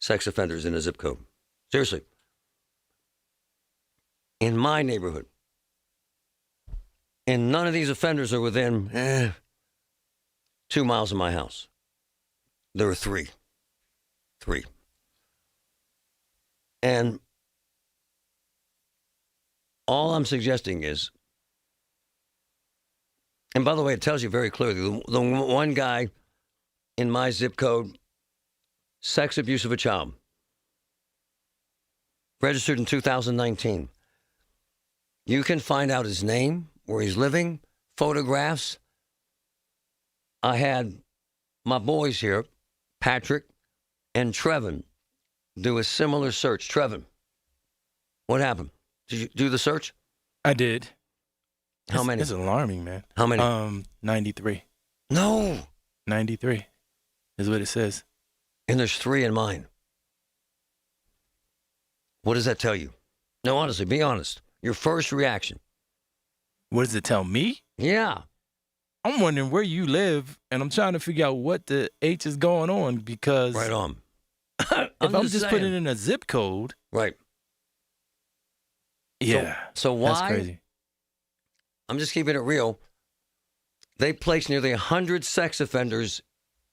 sex offenders in a zip code. Seriously. In my neighborhood. And none of these offenders are within 2 miles of my house. There are three. And all I'm suggesting is, and by the way, it tells you very clearly, the one guy in my zip code, sex abuse of a child, registered in 2019. You can find out his name, where he's living, photographs. I had my boys here, Patrick and Trevin, do a similar search. Trevin, what happened? Did you do the search? I did. How many? It's alarming, man. How many? 93. No. 93 is what it says. And there's 3 in mine. What does that tell you? No, honestly, be honest. Your first reaction. What does it tell me? Yeah. I'm wondering where you live, and I'm trying to figure out what the H is going on because Right on. if I'm just putting in a zip code. Right. Yeah. So why? That's crazy. I'm just keeping it real. They placed nearly 100 sex offenders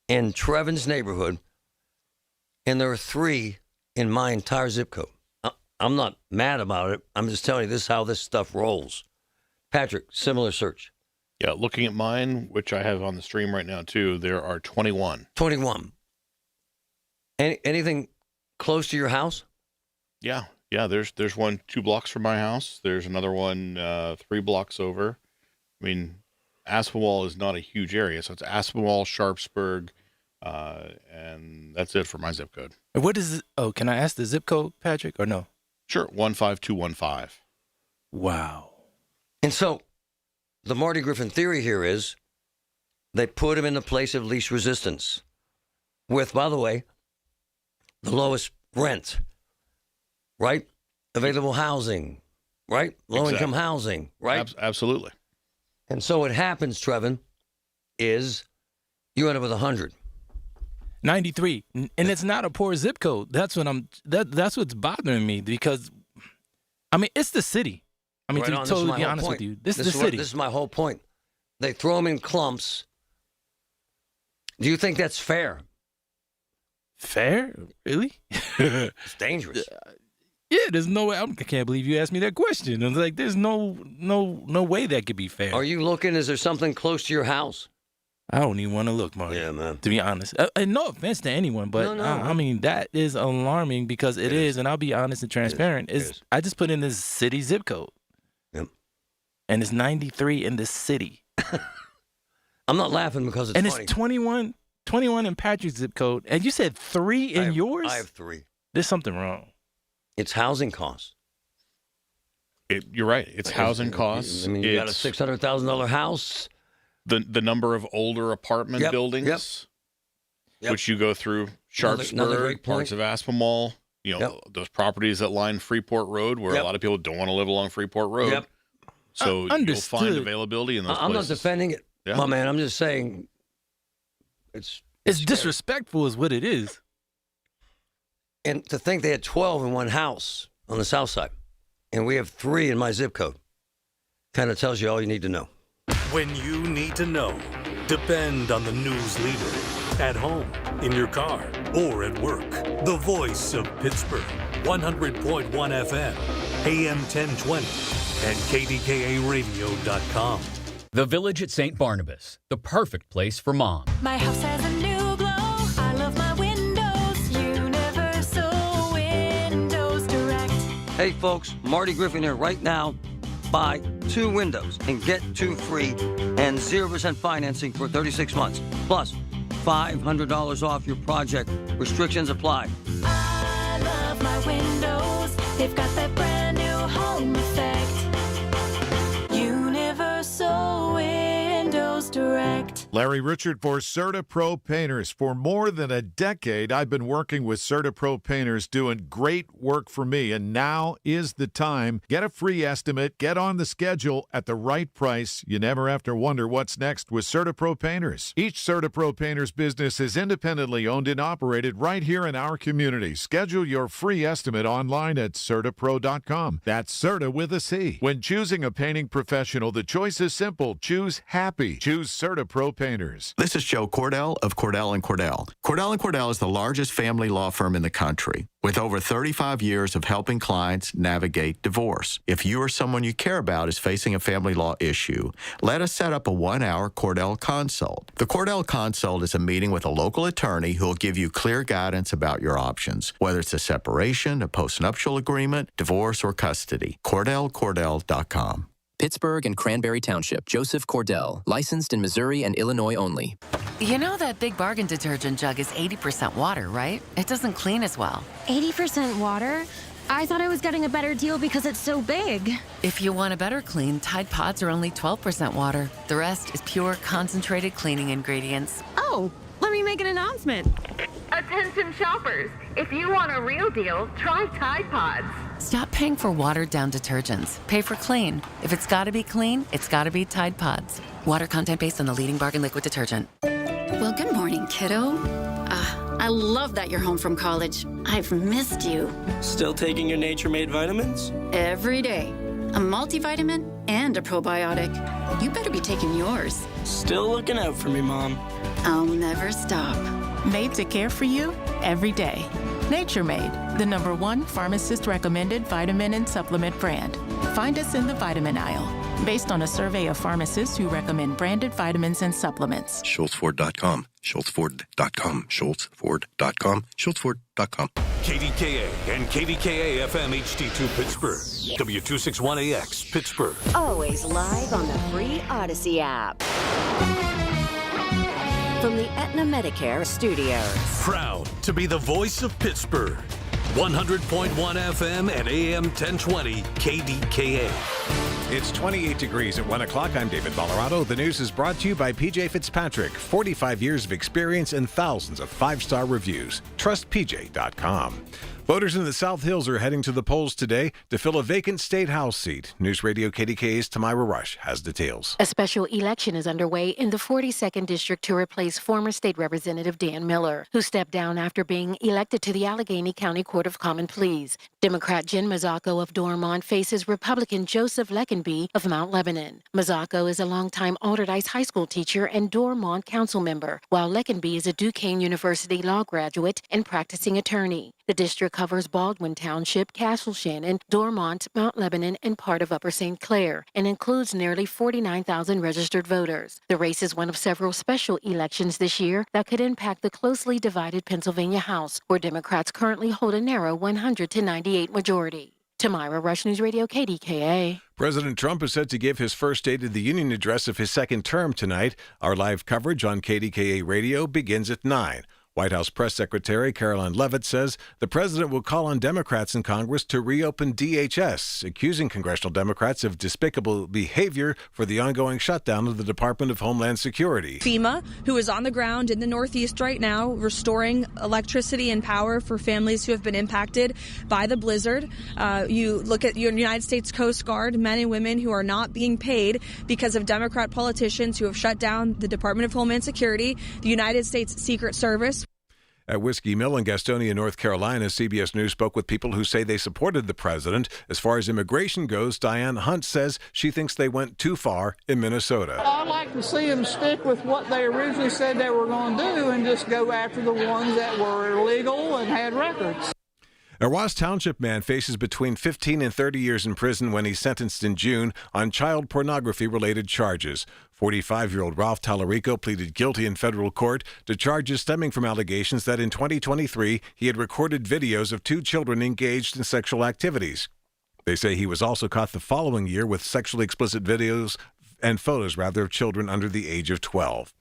in Trevin's neighborhood, and there are 3 in my entire zip code. I'm not mad about it. I'm just telling you this is how this stuff rolls. Patrick, similar search. Yeah, looking at mine, which I have on the stream right now too, there are 21. 21. Anything close to your house? Yeah. There's one 2 blocks from my house. There's another one 3 blocks over. I mean, Aspinwall is not a huge area, so it's Aspinwall, Sharpsburg, and that's it for my zip code. What is it? Oh, can I ask the zip code, Patrick, or no? Sure, 15215. Wow. And so the Marty Griffin theory here is they put him in the place of least resistance with, by the way, the lowest rent, right? Available housing, right? Low-income housing, right? Absolutely. And so what happens, Trevin, is you end up with 100. 93, and it's not a poor zip code. That's what's bothering me because, I mean, it's the city. I mean, Right to on, totally be honest with you, this is the city. This is my whole point. They throw them in clumps. Do you think that's fair? Fair? Really? It's dangerous. Yeah, there's no way. I can't believe you asked me that question. I was like, there's no way that could be fair. Are you looking? Is there something close to your house? I don't even want to look, Marty. Yeah, man. To be honest. And no offense to anyone, but No, I mean, that is alarming because it is, and I'll be honest and transparent. It is. I just put in this city zip code. Yep. And it's 93 in the city. I'm not laughing because it's funny. funny. It's 21 in Patrick's zip code. And you said 3 in yours? I have 3. There's something wrong. It's housing costs. You're right. It's housing costs. I mean, you got a $600,000 house. The number of older apartment buildings, which you go through Sharpsburg, parts of Aspinwall, those properties that line Freeport Road, where a lot of people don't want to live along Freeport Road. Yep. So you'll find availability in those places. I'm not defending it, my man. I'm just saying it's disrespectful is what it is. And to think they had 12 in one house on the south side, and we have 3 in my zip code, kind of tells you all you need to know. When you need to know, depend on the news leader. At home, in your car, or at work. The voice of Pittsburgh. 100.1 FM, AM 1020, and KDKA-radio.com. The Village at St. Barnabas, the perfect place for mom. My house has a new glow. I love my windows. Universal Windows Direct. Hey, folks, Marty Griffin here right now. Buy 2 windows and get 2 free and 0% financing for 36 months. Plus, $500 off your project. Restrictions apply. I love my windows. They've got that brand new home effect. Universal Windows Direct. Larry Richard for CertaPro Painters. For more than a decade, I've been working with CertaPro Painters doing great work for me, and now is the time. Get a free estimate, get on the schedule at the right price. You never have to wonder what's next with CertaPro Painters. Each CertaPro Painters business is independently owned and operated right here in our community. Schedule your free estimate online at CertaPro.com. That's Certa with a C. When choosing a painting professional, the choice is simple. Choose happy. Choose CertaPro Painters. This is Joe Cordell of Cordell & Cordell. Cordell & Cordell is the largest family law firm in the country with over 35 years of helping clients navigate divorce. If you or someone you care about is facing a family law issue, let us set up a 1-hour Cordell Consult. The Cordell Consult is a meeting with a local attorney who will give you clear guidance about your options, whether it's a separation, a postnuptial agreement, divorce, or custody. CordellCordell.com. Pittsburgh and Cranberry Township. Joseph Cordell. Licensed in Missouri and Illinois only. You know that Big Bargain detergent jug is 80% water, right? It doesn't clean as well. 80% water? I thought I was getting a better deal because it's so big. If you want a better clean, Tide Pods are only 12% water. The rest is pure, concentrated cleaning ingredients. Oh, let me make an announcement. Attention shoppers, if you want a real deal, try Tide Pods. Stop paying for watered-down detergents. Pay for clean. If it's got to be clean, it's got to be Tide Pods. Water content based on the leading bargain liquid detergent. Well, good morning, kiddo. I love that you're home from college. I've missed you. Still taking your Nature-Made vitamins? Every day. A multivitamin and a probiotic. You better be taking yours. Still looking out for me, Mom. I'll never stop. Made to care for you every day. Nature Made, the #1 pharmacist-recommended vitamin and supplement brand. Find us in the vitamin aisle, based on a survey of pharmacists who recommend branded vitamins and supplements. SchultzFord.com, SchultzFord.com, SchultzFord.com, SchultzFord.com. KDKA and KDKA-FM HD2 Pittsburgh. W261AX Pittsburgh. Always live on the free Odyssey app. From the Aetna Medicare studios. Proud to be the voice of Pittsburgh. 100.1 FM and AM 1020 KDKA. It's 28 degrees at 1 o'clock. I'm David Colorado. The news is brought to you by PJ Fitzpatrick. 45 years of experience and thousands of 5-star reviews. TrustPJ.com. Voters in the South Hills are heading to the polls today to fill a vacant state house seat. News Radio KDKA's Tamira Rush has details. A special election is underway in the 42nd District to replace former State Representative Dan Miller, who stepped down after being elected to the Allegheny County Court of Common Pleas. Democrat Jen Mazzocco of Dormont faces Republican Joseph Leckenby of Mount Lebanon. Mazzocco is a longtime Alderdice High School teacher and Dormont council member, while Leckenby is a Duquesne University law graduate and practicing attorney. The district covers Baldwin Township, Castle Shannon, Dormont, Mount Lebanon, and part of Upper St. Clair, and includes nearly 49,000 registered voters. The race is one of several special elections this year that could impact the closely divided Pennsylvania House, where Democrats currently hold a narrow 100-98 majority. Tamira Rush, News Radio KDKA. President Trump is set to give his first State of the Union address of his second term tonight. Our live coverage on KDKA Radio begins at 9. White House Press Secretary Caroline Leavitt says the president will call on Democrats in Congress to reopen DHS, accusing congressional Democrats of despicable behavior for the ongoing shutdown of the Department of Homeland Security. FEMA, who is on the ground in the Northeast right now, restoring electricity and power for families who have been impacted by the blizzard. You look at your United States Coast Guard, men and women who are not being paid because of Democrat politicians who have shut down the Department of Homeland Security, the United States Secret Service. At Whiskey Mill in Gastonia, North Carolina, CBS News spoke with people who say they supported the president. As far as immigration goes, Diane Hunt says she thinks they went too far in Minnesota. I'd like to see them stick with what they originally said they were going to do and just go after the ones that were illegal and had records. A Ross Township man faces between 15 and 30 years in prison when he's sentenced in June on child pornography-related charges. 45-year-old Ralph Tallarico pleaded guilty in federal court to charges stemming from allegations that in 2023 he had recorded videos of 2 children engaged in sexual activities. They say he was also caught the following year with sexually explicit videos and photos, of children under the age of 12.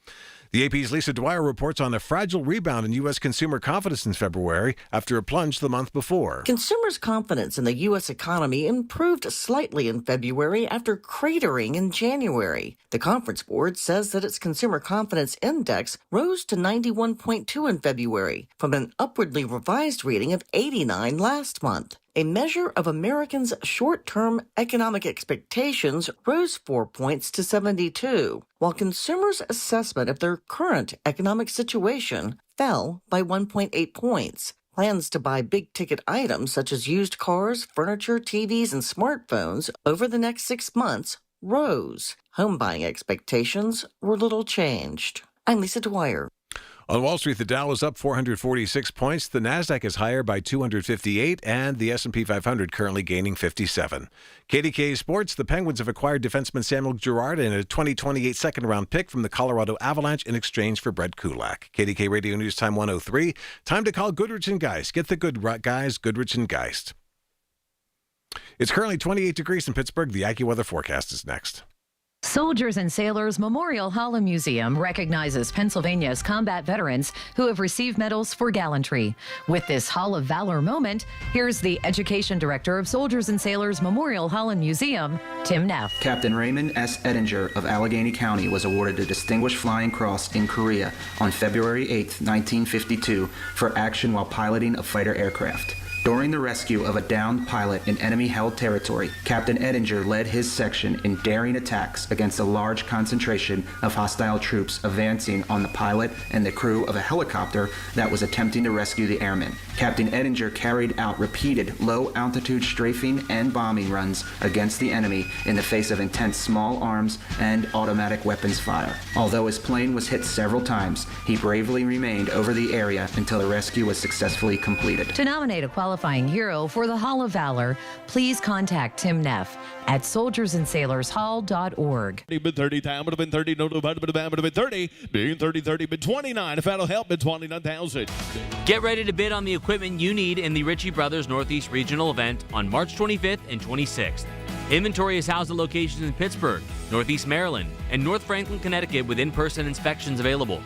The AP's Lisa Dwyer reports on a fragile rebound in U.S. consumer confidence in February after a plunge the month before. Consumers' confidence in the U.S. economy improved slightly in February after cratering in January. The Conference Board says that its consumer confidence index rose to 91.2 in February from an upwardly revised reading of 89 last month. A measure of Americans' short-term economic expectations rose 4 points to 72, while consumers' assessment of their current economic situation fell by 1.8 points. Plans to buy big-ticket items such as used cars, furniture, TVs, and smartphones over the next 6 months rose. Home buying expectations were little changed. I'm Lisa Dwyer. On Wall Street, the Dow is up 446 points. The Nasdaq is higher by 258, and the S&P 500 currently gaining 57. KDKA Sports, the Penguins have acquired defenseman Samuel Girard and a 2028 second-round pick from the Colorado Avalanche in exchange for Brett Kulak. KDK Radio News Time 103. Time to call Goodrich and Geist. Get the good guys, Goodrich and Geist. It's currently 28 degrees in Pittsburgh. The AccuWeather forecast is next. Soldiers and Sailors Memorial Hall and Museum recognizes Pennsylvania's combat veterans who have received medals for gallantry. With this Hall of Valor moment, here's the Education Director of Soldiers and Sailors Memorial Hall and Museum, Tim Neff. Captain Raymond S. Ettinger of Allegheny County was awarded the Distinguished Flying Cross in Korea on February 8, 1952, for action while piloting a fighter aircraft. During the rescue of a downed pilot in enemy-held territory, Captain Ettinger led his section in daring attacks against a large concentration of hostile troops advancing on the pilot and the crew of a helicopter that was attempting to rescue the airmen. Captain Ettinger carried out repeated low-altitude strafing and bombing runs against the enemy in the face of intense small arms and automatic weapons fire. Although his plane was hit several times, he bravely remained over the area until the rescue was successfully completed. To nominate a qualifying hero for the Hall of Valor, please contact Tim Neff at soldiersandsailorshall.org. Been 30 time, would have been 30, no, would have been 30, being 30, been 29. If that'll help, been 29,000. Get ready to bid on the equipment you need in the Ritchie Brothers Northeast Regional event on March 25th and 26th. Inventory is housed at locations in Pittsburgh, Northeast Maryland, and North Franklin, Connecticut with in-person inspections available.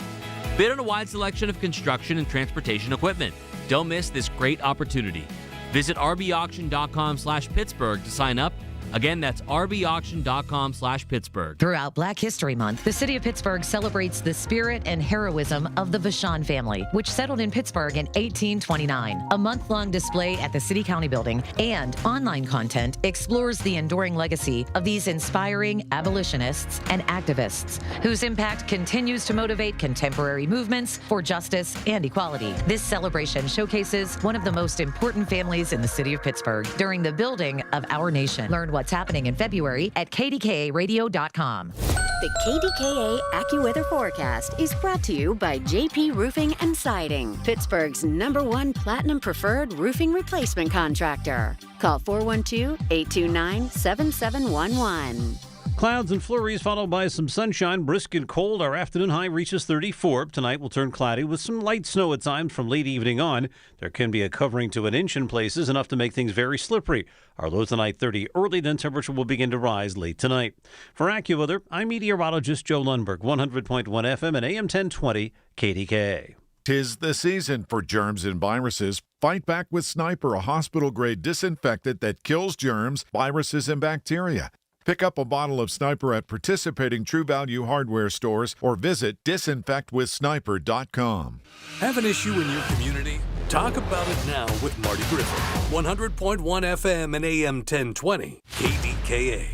Bid on a wide selection of construction and transportation equipment. Don't miss this great opportunity. Visit rbauction.com/Pittsburgh to sign up. Again, that's rbauction.com/Pittsburgh. Throughout Black History Month, the city of Pittsburgh celebrates the spirit and heroism of the Vachon family, which settled in Pittsburgh in 1829. A month-long display at the City County Building and online content explores the enduring legacy of these inspiring abolitionists and activists, whose impact continues to motivate contemporary movements for justice and equality. This celebration showcases one of the most important families in the city of Pittsburgh during the building of our nation. Learn what's happening in February at KDKA-Radio.com. The KDKA AccuWeather forecast is brought to you by JP Roofing and Siding, Pittsburgh's #1 Platinum Preferred Roofing Replacement Contractor. Call 412-829-7711. Clouds and flurries followed by some sunshine. Brisk and cold. Our afternoon high reaches 34. Tonight will turn cloudy with some light snow at times from late evening on. There can be a covering to an inch in places, enough to make things very slippery. Our low tonight 30 early, then temperature will begin to rise late tonight. For AccuWeather, I'm meteorologist Joe Lundberg, 100.1 FM and AM 1020 KDKA. 'Tis the season for germs and viruses. Fight back with Sniper, a hospital-grade disinfectant that kills germs, viruses, and bacteria. Pick up a bottle of Sniper at participating True Value hardware stores or visit disinfectwithsniper.com. Have an issue in your community? Talk about it now with Marty Griffin. 100.1 FM and AM 1020 KDKA.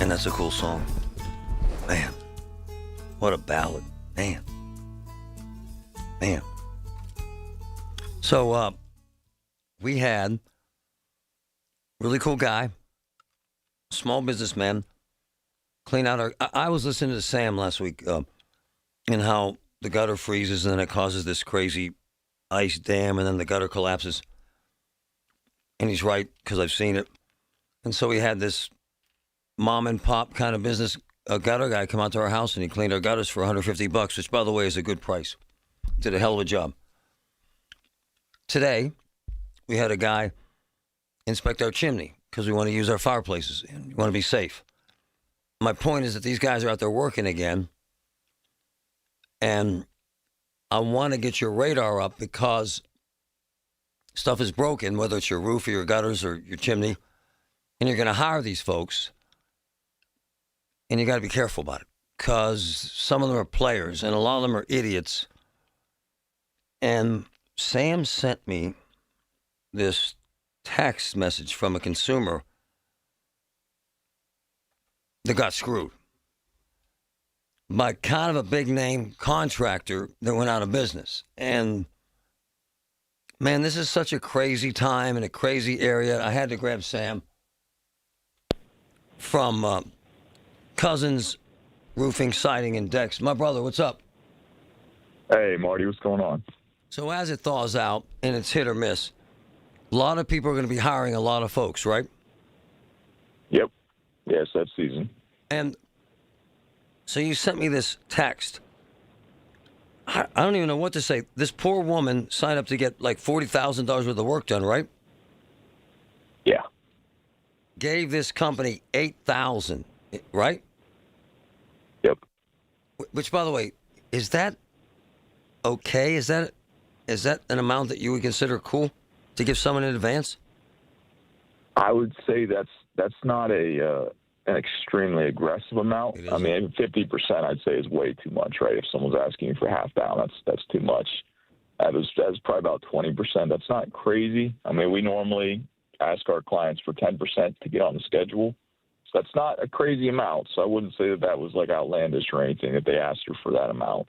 And that's a cool song. Man, what a ballad. Man. So, we had really cool guy, small businessman, clean out our... I was listening to Sam last week and how the gutter freezes and then it causes this crazy ice dam and then the gutter collapses. And he's right, because I've seen it. And so we had this mom and pop kind of business, a gutter guy come out to our house and he cleaned our gutters for $150, which, by the way, is a good price. Did a hell of a job. Today, we had a guy inspect our chimney. because we want to use our fireplaces and we want to be safe. My point is that these guys are out there working again, and I want to get your radar up because stuff is broken, whether it's your roof or your gutters or your chimney, and you're going to hire these folks, and you got to be careful about it because some of them are players and a lot of them are idiots. And Sam sent me this text message from a consumer that got screwed by kind of a big name contractor that went out of business. And man, this is such a crazy time in a crazy area. I had to grab Sam from Cousins Roofing, Siding, and Decks. My brother, what's up? Hey, Marty, what's going on? So as it thaws out, and it's hit or miss, a lot of people are going to be hiring a lot of folks, right? Yep. Yes, that season. And so you sent me this text. I don't even know what to say. This poor woman signed up to get like $40,000 worth of work done, right? Yeah. Gave this company $8,000, right? Yep. Which, by the way, is that okay? Is that an amount that you would consider cool to give someone in advance? I would say that's not an extremely aggressive amount. I mean, 50% I'd say is way too much, right? If someone's asking you for half down, that's too much. That's probably about 20%. That's not crazy. I mean, we normally ask our clients for 10% to get on the schedule. So that's not a crazy amount. So I wouldn't say that was like outlandish or anything if they asked her for that amount.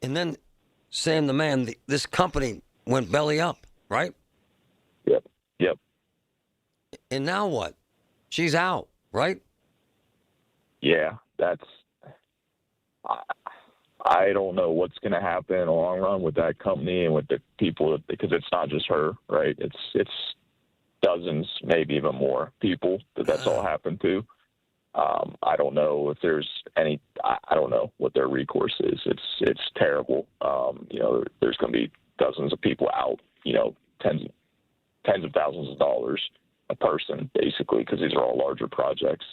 And then, Sam the man, this company went belly up, right? Yep. And now what? She's out, right? Yeah, I don't know what's going to happen in the long run with that company and with the people, because it's not just her, right? It's dozens, maybe even more people that's all happened to. I don't know if there's any. I don't know what their recourse is. It's terrible. There's going to be dozens of people out. Tens of thousands of dollars a person, basically, because these are all larger projects.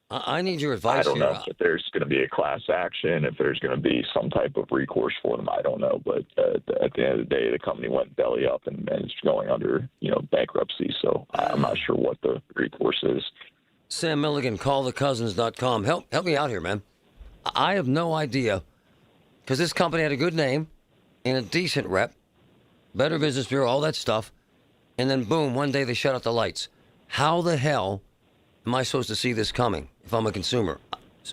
I need your advice. I don't here. know if there's going to be a class action, if there's going to be some type of recourse for them. I don't know, but at the end of the day, the company went belly up and it's going under, bankruptcy. So I'm not sure what the recourse is. Sam Milligan, callthecousins.com. Help me out here, man. I have no idea, because this company had a good name and a decent rep, Better Business Bureau, all that stuff, and then boom, one day they shut out the lights. How the hell am I supposed to see this coming if I'm a consumer?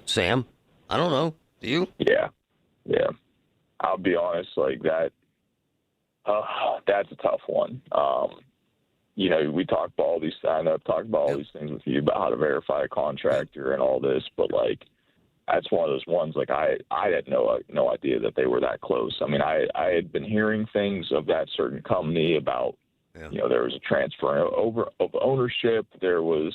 Sam, I don't know. Do you? Yeah. I'll be honest, like that. That's a tough one. We talk about all these things. I know I've talked about all these things with you about how to verify a contractor and all this, but like, that's one of those ones. Like I had no idea that they were that close. I mean, I had been hearing things of that certain company about, there was a transfer of ownership. There was,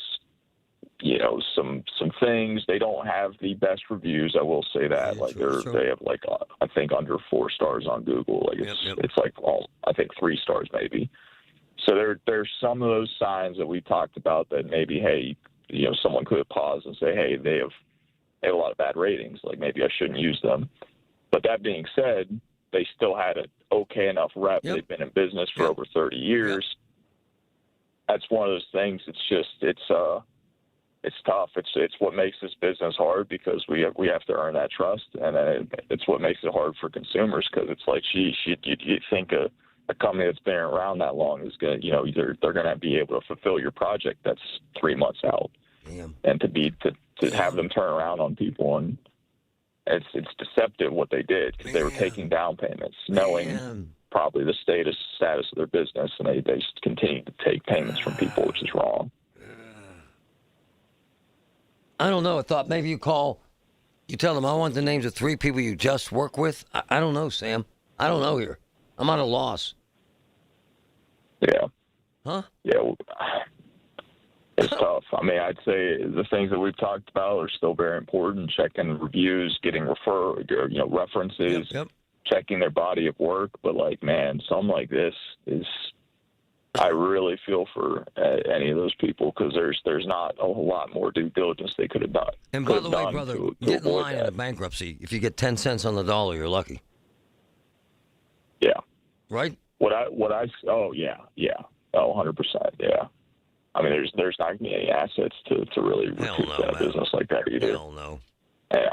some things. They don't have the best reviews. I will say that. They have I think under 4 stars on Google. Like it's like I think 3 stars maybe. So there's some of those signs that we talked about that maybe, hey, someone could pause and say, hey, they have a lot of bad ratings. Like maybe I shouldn't use them. But that being said, they still had an okay enough rep. They've been in business for over 30 years. That's one of those things. It's tough. It's what makes this business hard, because we have to earn that trust, and then it's what makes it hard for consumers, because it's like you think a company that's been around that long is going to they're going to be able to fulfill your project that's 3 months out. Damn. And to have them turn around on people, and it's deceptive what they did, because they were taking down payments, knowing probably the status of their business, and they just continue to take payments from people, which is wrong. I don't know. I thought maybe you tell them, I want the names of 3 people you just work with. I don't know, Sam. I don't know here. I'm at a loss. Yeah. Huh? Yeah. It's tough. I mean, I'd say the things that we've talked about are still very important. Checking reviews, getting references, checking their body of work. But like, man, something like this is I really feel for any of those people because there's not a whole lot more due diligence they could have done. And by the way, brother, get in line in a bankruptcy. If you get 10 cents on the dollar, you're lucky. Yeah. Right? Oh, yeah. Oh, 100%, yeah. I mean, there's not going to be any assets to really recoup that business like that either. Hell no. And,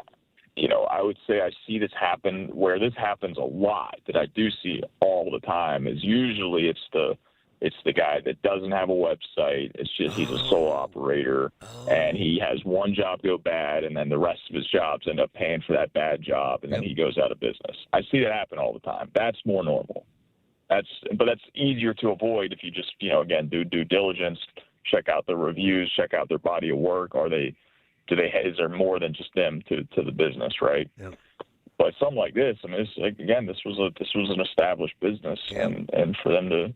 I would say I see this happen where this happens a lot, that I do see all the time, is usually it's the guy that doesn't have a website. It's just he's a sole operator, and he has one job go bad, and then the rest of his jobs end up paying for that bad job, and then he goes out of business. I see that happen all the time. That's more normal. But that's easier to avoid if you just, again, do due diligence, check out the reviews, check out their body of work. Is there more than just them to the business, right? Yep. But something like this, I mean, this was an established business, and for them to,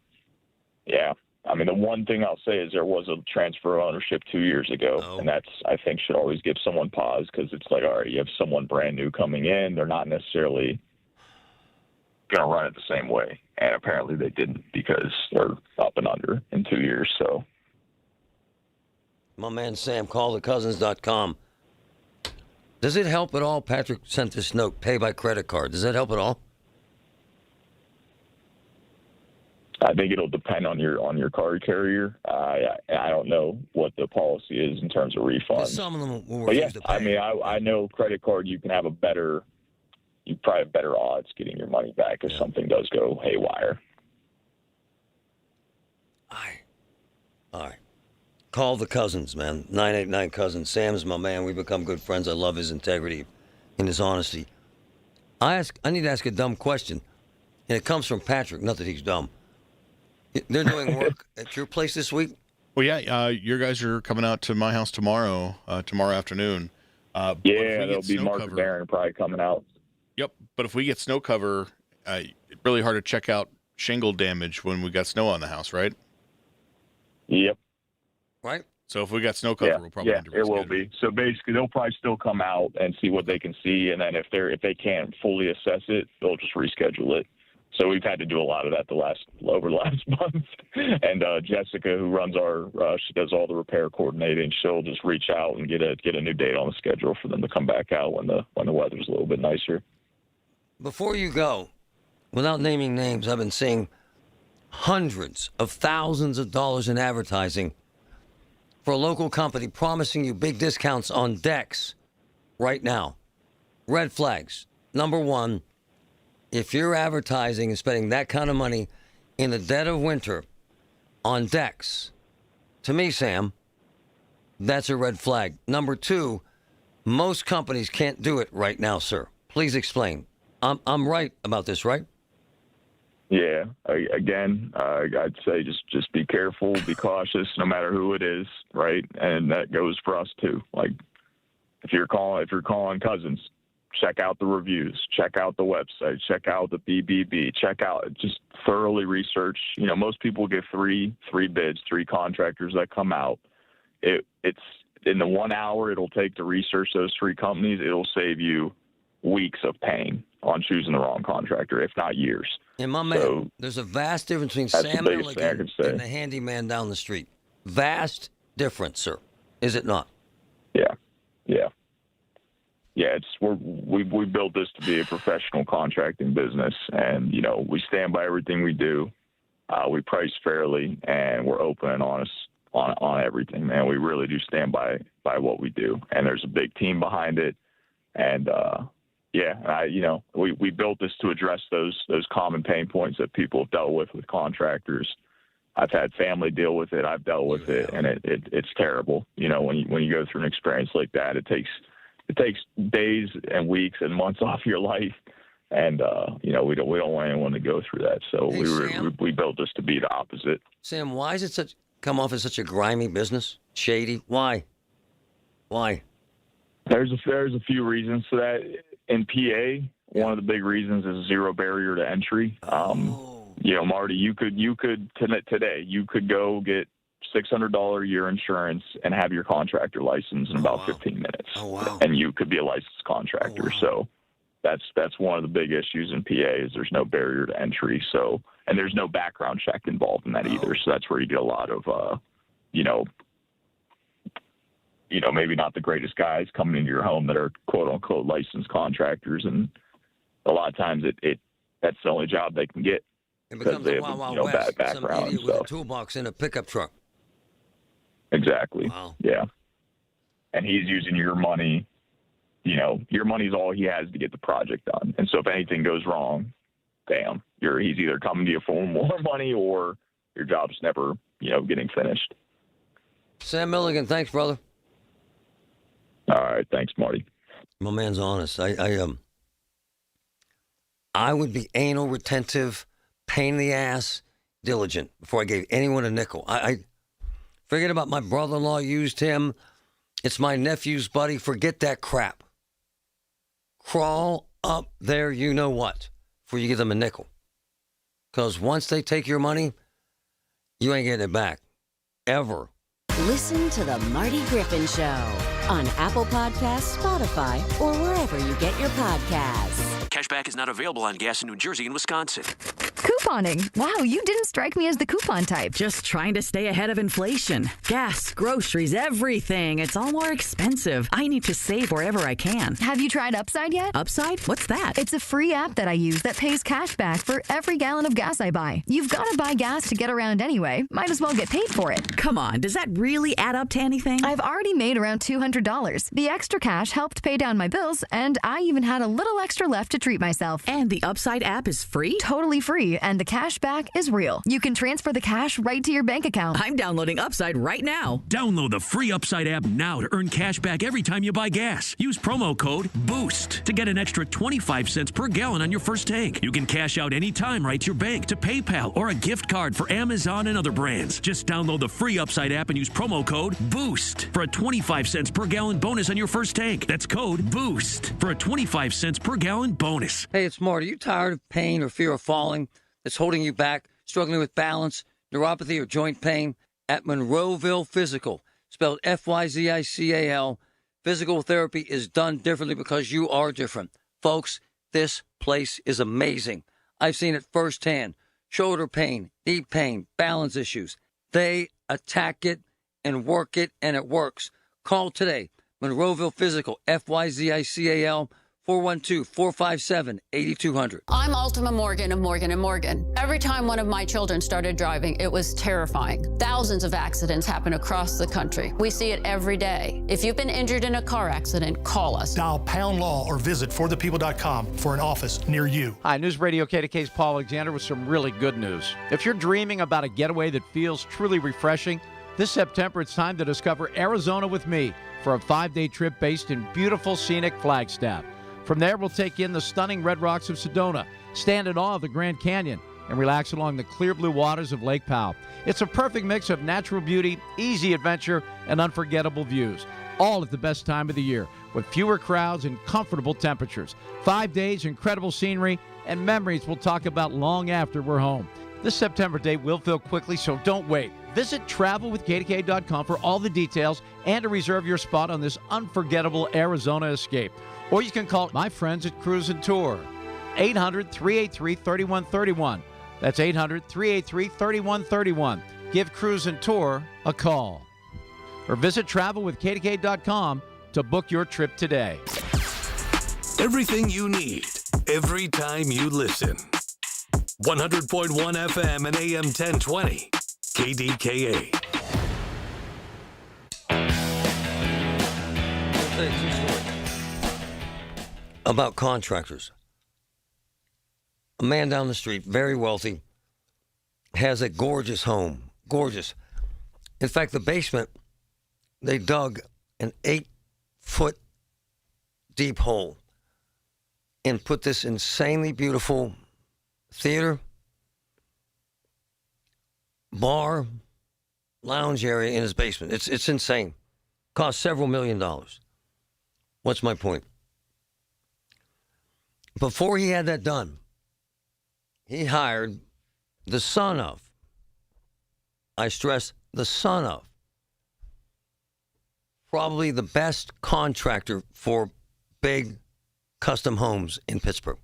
I mean, the one thing I'll say is there was a transfer of ownership 2 years ago, and that's, I think, should always give someone pause because it's like, all right, you have someone brand new coming in, they're not necessarily going to run it the same way, and apparently they didn't because they're up and under in 2 years, so. My man Sam, callthecousins.com. Does it help at all? Patrick sent this note, pay by credit card. Does that help at all? I think it'll depend on your card carrier. I don't know what the policy is in terms of refunds. Some of them will refuse to pay. I mean, I know credit card, you probably have better odds getting your money back if something does go haywire. All right. Call the Cousins, man. 989 Cousins. Sam's my man. We've become good friends. I love his integrity and his honesty. I need to ask a dumb question, and it comes from Patrick. Not that he's dumb. They're doing work at your place this week? Well, yeah. Your guys are coming out to my house tomorrow afternoon. There'll be Mark Barron probably coming out. Yep. But if we get snow cover, it's really hard to check out shingle damage when we got snow on the house, right? Yep. Right. So if we got snow cover, we'll probably need to reschedule. It will be. So basically, they'll probably still come out and see what they can see, and then if they can't fully assess it, they'll just reschedule it. So we've had to do a lot of that over the last month. And Jessica, who runs she does all the repair coordinating. She'll just reach out and get a new date on the schedule for them to come back out when the weather's a little bit nicer. Before you go, without naming names, I've been seeing hundreds of thousands of dollars in advertising for a local company promising you big discounts on decks right now. Red flags. Number one, if you're advertising and spending that kind of money in the dead of winter on decks, to me, Sam, that's a red flag. Number two, most companies can't do it right now, sir. Please explain. I'm right about this, right? Yeah. Again, I'd say just be careful, be cautious, no matter who it is, right? And that goes for us too. Like if you're calling Cousins, check out the reviews, check out the website, check out the BBB, just thoroughly research. Most people get three bids, three contractors that come out. It's in the 1 hour it'll take to research those three companies. It'll save you weeks of paying on choosing the wrong contractor, if not years. And my man, there's a vast difference between Sam Milligan and the handyman down the street. Vast difference, sir. Is it not? Yeah. We built this to be a professional contracting business, and we stand by everything we do. We price fairly, and we're open and honest on everything. Man, we really do stand by what we do, and there's a big team behind it, and we built this to address those common pain points that people have dealt with contractors. I've had family deal with it. I've dealt with it, and it's terrible. When you go through an experience like that, it takes days and weeks and months off your life, and we don't want anyone to go through that. So we built this to be the opposite. Sam, why is it come off as such a grimy business? Shady? Why? There's a few reasons for that. In PA, one of the big reasons is zero barrier to entry. Marty, you could today you could go get $600 a year insurance and have your contractor license in about 15 minutes. Oh, wow. And you could be a licensed contractor. So That's one of the big issues in PA is there's no barrier to entry. So, and there's no background check involved in that either. So that's where you get a lot of, maybe not the greatest guys coming into your home that are quote unquote licensed contractors. And a lot of times that's the only job they can get. It becomes a Wild Wild West. Bad Some background idiot and with a stuff. toolbox in a pickup truck. Exactly. Wow. Yeah. And he's using your money. Your money's all he has to get the project done. And so if anything goes wrong, bam, he's either coming to you for more money or your job's never, getting finished. Sam Milligan, thanks, brother. All right. Thanks, Marty. My man's honest. I would be anal retentive, pain in the ass, diligent before I gave anyone a nickel. I forget about my brother-in-law used him. It's my nephew's buddy. Forget that crap. Crawl up there, you know what, before you give them a nickel. Because once they take your money, you ain't getting it back. Ever. Listen to The Marty Griffin Show on Apple Podcasts, Spotify, or wherever you get your podcasts. Cashback is not available on gas in New Jersey and Wisconsin. Couponing. Wow, you didn't strike me as the coupon type. Just trying to stay ahead of inflation. Gas, groceries, everything. It's all more expensive. I need to save wherever I can. Have you tried Upside yet? Upside? What's that? It's a free app that I use that pays cash back for every gallon of gas I buy. You've got to buy gas to get around anyway. Might as well get paid for it. Come on, does that really add up to anything? I've already made around $200. The extra cash helped pay down my bills, and I even had a little extra left to treat myself. And the Upside app is free? Totally free, and the cash back is real. You can transfer the cash right to your bank account. I'm downloading Upside right now. Download the free Upside app now to earn cash back every time you buy gas. Use promo code BOOST to get an extra 25 cents per gallon on your first tank. You can cash out anytime right to your bank, to PayPal, or a gift card for Amazon and other brands. Just download the free Upside app and use promo code BOOST for a 25 cents per gallon bonus on your first tank. That's code BOOST for a 25 cents per gallon bonus. Hey, it's Marty. Are you tired of pain or fear of falling that's holding you back, struggling with balance, neuropathy, or joint pain? At Monroeville Physical, spelled F-Y-Z-I-C-A-L, physical therapy is done differently because you are different. Folks, this place is amazing. I've seen it firsthand. Shoulder pain, knee pain, balance issues. They attack it and work it, and it works. Call today. Monroeville Physical, F-Y-Z-I-C-A-L, 412-457-8200. I'm Ultima Morgan of Morgan & Morgan. Every time one of my children started driving, it was terrifying. Thousands of accidents happen across the country. We see it every day. If you've been injured in a car accident, call us. Dial pound law or visit forthepeople.com for an office near you. Hi, News Radio KDK's Paul Alexander with some really good news. If you're dreaming about a getaway that feels truly refreshing, this September it's time to discover Arizona with me for a 5-day trip based in beautiful scenic Flagstaff. From there, we'll take in the stunning red rocks of Sedona, stand in awe of the Grand Canyon, and relax along the clear blue waters of Lake Powell. It's a perfect mix of natural beauty, easy adventure, and unforgettable views, all at the best time of the year, with fewer crowds and comfortable temperatures. 5 days, incredible scenery, and memories we'll talk about long after we're home. This September date will fill quickly, so don't wait. Visit travelwithkdka.com for all the details and to reserve your spot on this unforgettable Arizona escape. Or you can call my friends at Cruise and Tour, 800-383-3131. That's 800-383-3131. Give Cruise and Tour a call. Or visit travelwithkdka.com to book your trip today. Everything you need, every time you listen. 100.1 FM and AM 1020. KDKA. About contractors. A man down the street, very wealthy, has a gorgeous home. Gorgeous. In fact, the basement, they dug an 8-foot deep hole and put this insanely beautiful theater, bar, lounge area in his basement. It's insane. Cost several $1 million. What's my point? Before he had that done, he hired the son of, I stress, the son of, probably the best contractor for big custom homes in Pittsburgh.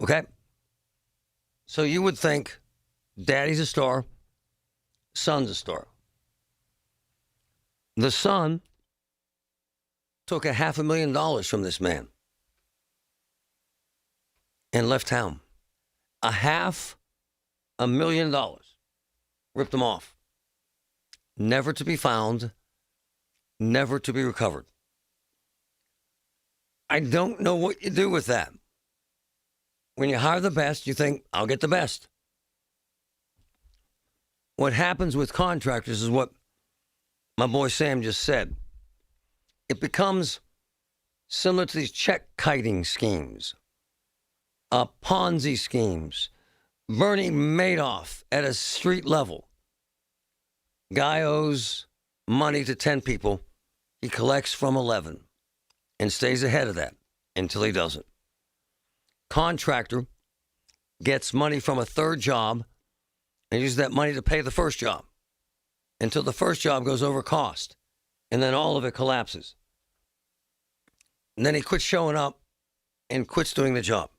Okay? So you would think daddy's a star, son's a star. The son took $500,000 from this man and left town. $500,000. Ripped him off. Never to be found, never to be recovered. I don't know what you do with that. When you hire the best, you think, I'll get the best. What happens with contractors is what my boy Sam just said. It becomes similar to these check kiting schemes, Ponzi schemes, Bernie Madoff at a street level. Guy owes money to 10 people. He collects from 11 and stays ahead of that until he doesn't. Contractor gets money from a third job and uses that money to pay the first job until the first job goes over cost, and then all of it collapses. And then he quits showing up and quits doing the job.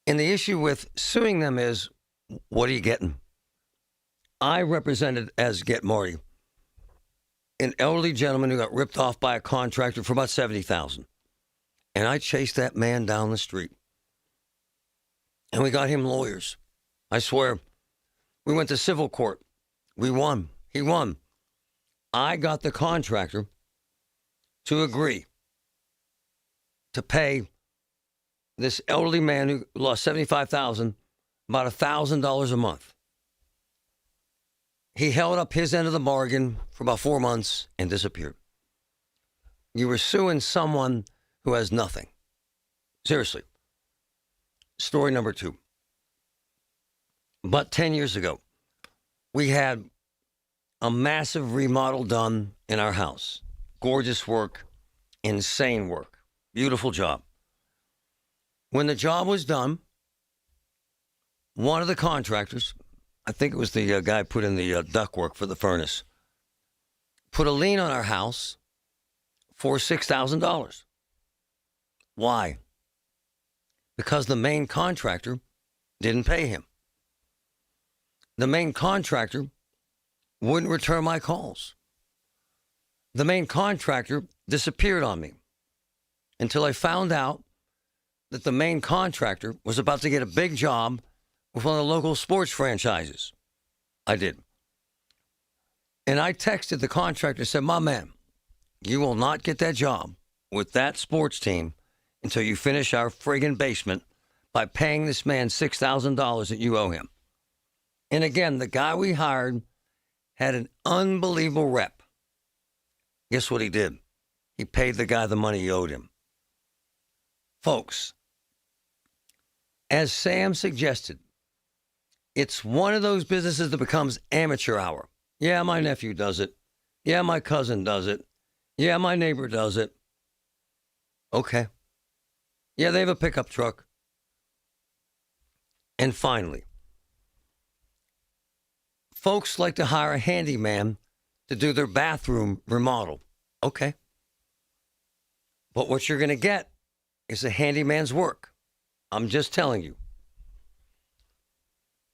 And the issue with suing them is, what are you getting? I represented, as Get Marty, an elderly gentleman who got ripped off by a contractor for about $70,000. And I chased that man down the street. And we got him lawyers. I swear. We went to civil court. We won. He won. I got the contractor to agree to pay this elderly man who lost $75,000 about $1,000 a month. He held up his end of the bargain for about 4 months and disappeared. You were suing someone who has nothing. Seriously. Story number 2. About 10 years ago, we had a massive remodel done in our house. Gorgeous work, insane work, beautiful job. When the job was done, one of the contractors, I think it was the guy who put in the ductwork for the furnace, put a lien on our house for $6,000. Why? Because the main contractor didn't pay him. The main contractor wouldn't return my calls. The main contractor disappeared on me until I found out that the main contractor was about to get a big job with one of the local sports franchises. I did. And I texted the contractor and said, my man, you will not get that job with that sports team until you finish our friggin' basement by paying this man $6,000 that you owe him. And again, the guy we hired had an unbelievable rep. Guess what he did? He paid the guy the money he owed him. Folks, as Sam suggested, it's one of those businesses that becomes amateur hour. Yeah, my nephew does it. Yeah, my cousin does it. Yeah, my neighbor does it. Okay. Yeah, they have a pickup truck. And finally, folks like to hire a handyman to do their bathroom remodel. Okay. But what you're going to get is a handyman's work. I'm just telling you.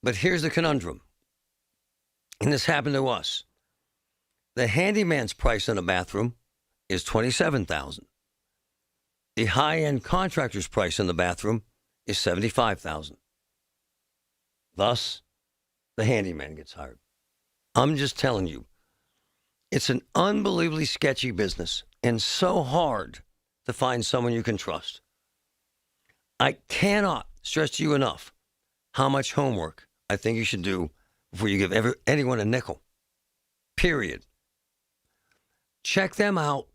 But here's the conundrum. And this happened to us. The handyman's price on a bathroom is $27,000. The high-end contractor's price in the bathroom is $75,000. Thus, the handyman gets hired. I'm just telling you, it's an unbelievably sketchy business and so hard to find someone you can trust. I cannot stress to you enough how much homework I think you should do before you give anyone a nickel. Period. Check them out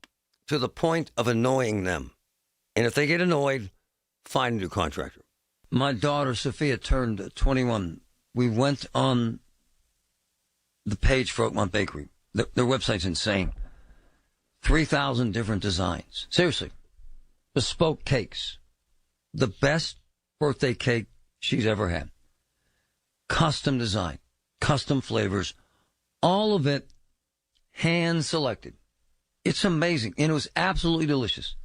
to the point of annoying them. And if they get annoyed, find a new contractor. My daughter, Sophia, turned 21. We went on the page for Oakmont Bakery. Their website's insane. 3,000 different designs. Seriously. Bespoke cakes. The best birthday cake she's ever had. Custom design. Custom flavors. All of it hand selected. It's amazing. And it was absolutely delicious.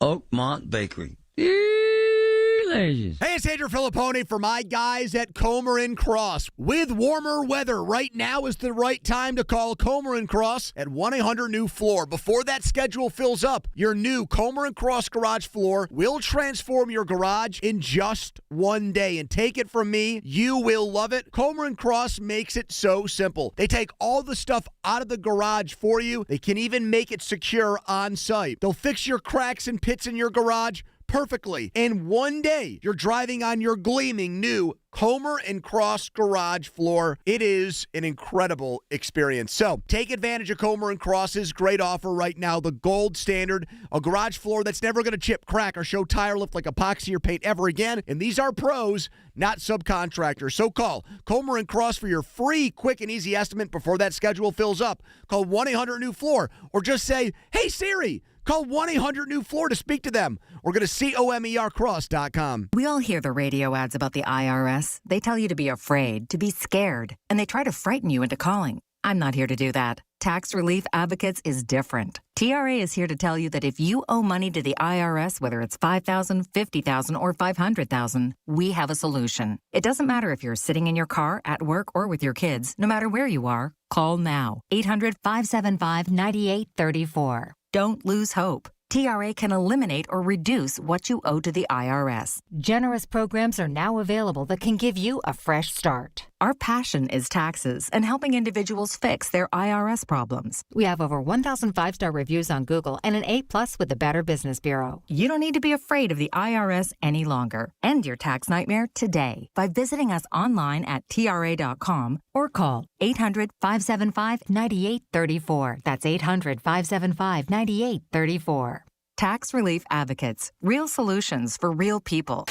Oakmont Bakery. Delicious. Hey, it's Andrew Filippone for my guys at Comer & Cross. With warmer weather, right now is the right time to call Comer & Cross at 1-800-NEW-FLOOR. Before that schedule fills up, your new Comer & Cross garage floor will transform your garage in just one day. And take it from me, you will love it. Comer & Cross makes it so simple. They take all the stuff out of the garage for you. They can even make it secure on site. They'll fix your cracks and pits in your garage perfectly. And one day, you're driving on your gleaming new Comer & Cross garage floor. It is an incredible experience. So take advantage of Comer & Cross's great offer right now, the gold standard, a garage floor that's never going to chip, crack, or show tire lift like epoxy or paint ever again. And these are pros, not subcontractors. So call Comer & Cross for your free, quick, and easy estimate before that schedule fills up. Call 1-800-NEW-FLOOR or just say, hey, Siri, call 1-800-NEW-FLOOR to speak to them or go to COMERcross.com. We all hear the radio ads about the IRS. They tell you to be afraid, to be scared, and they try to frighten you into calling. I'm not here to do that. Tax Relief Advocates is different. TRA is here to tell you that if you owe money to the IRS, whether it's $5,000, $50,000, or $500,000, we have a solution. It doesn't matter if you're sitting in your car, at work, or with your kids. No matter where you are, call now. 800-575-9834. Don't lose hope. TRA can eliminate or reduce what you owe to the IRS. Generous programs are now available that can give you a fresh start. Our passion is taxes and helping individuals fix their IRS problems. We have over 1,000 5-star reviews on Google and an A+ with the Better Business Bureau. You don't need to be afraid of the IRS any longer. End your tax nightmare today by visiting us online at TRA.com or call 800-575-9834. That's 800-575-9834. Tax Relief Advocates. Real solutions for real people.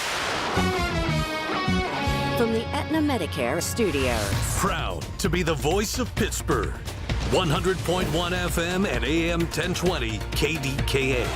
From the Aetna Medicare Studios. Proud to be the voice of Pittsburgh. 100.1 FM and AM 1020 KDKA.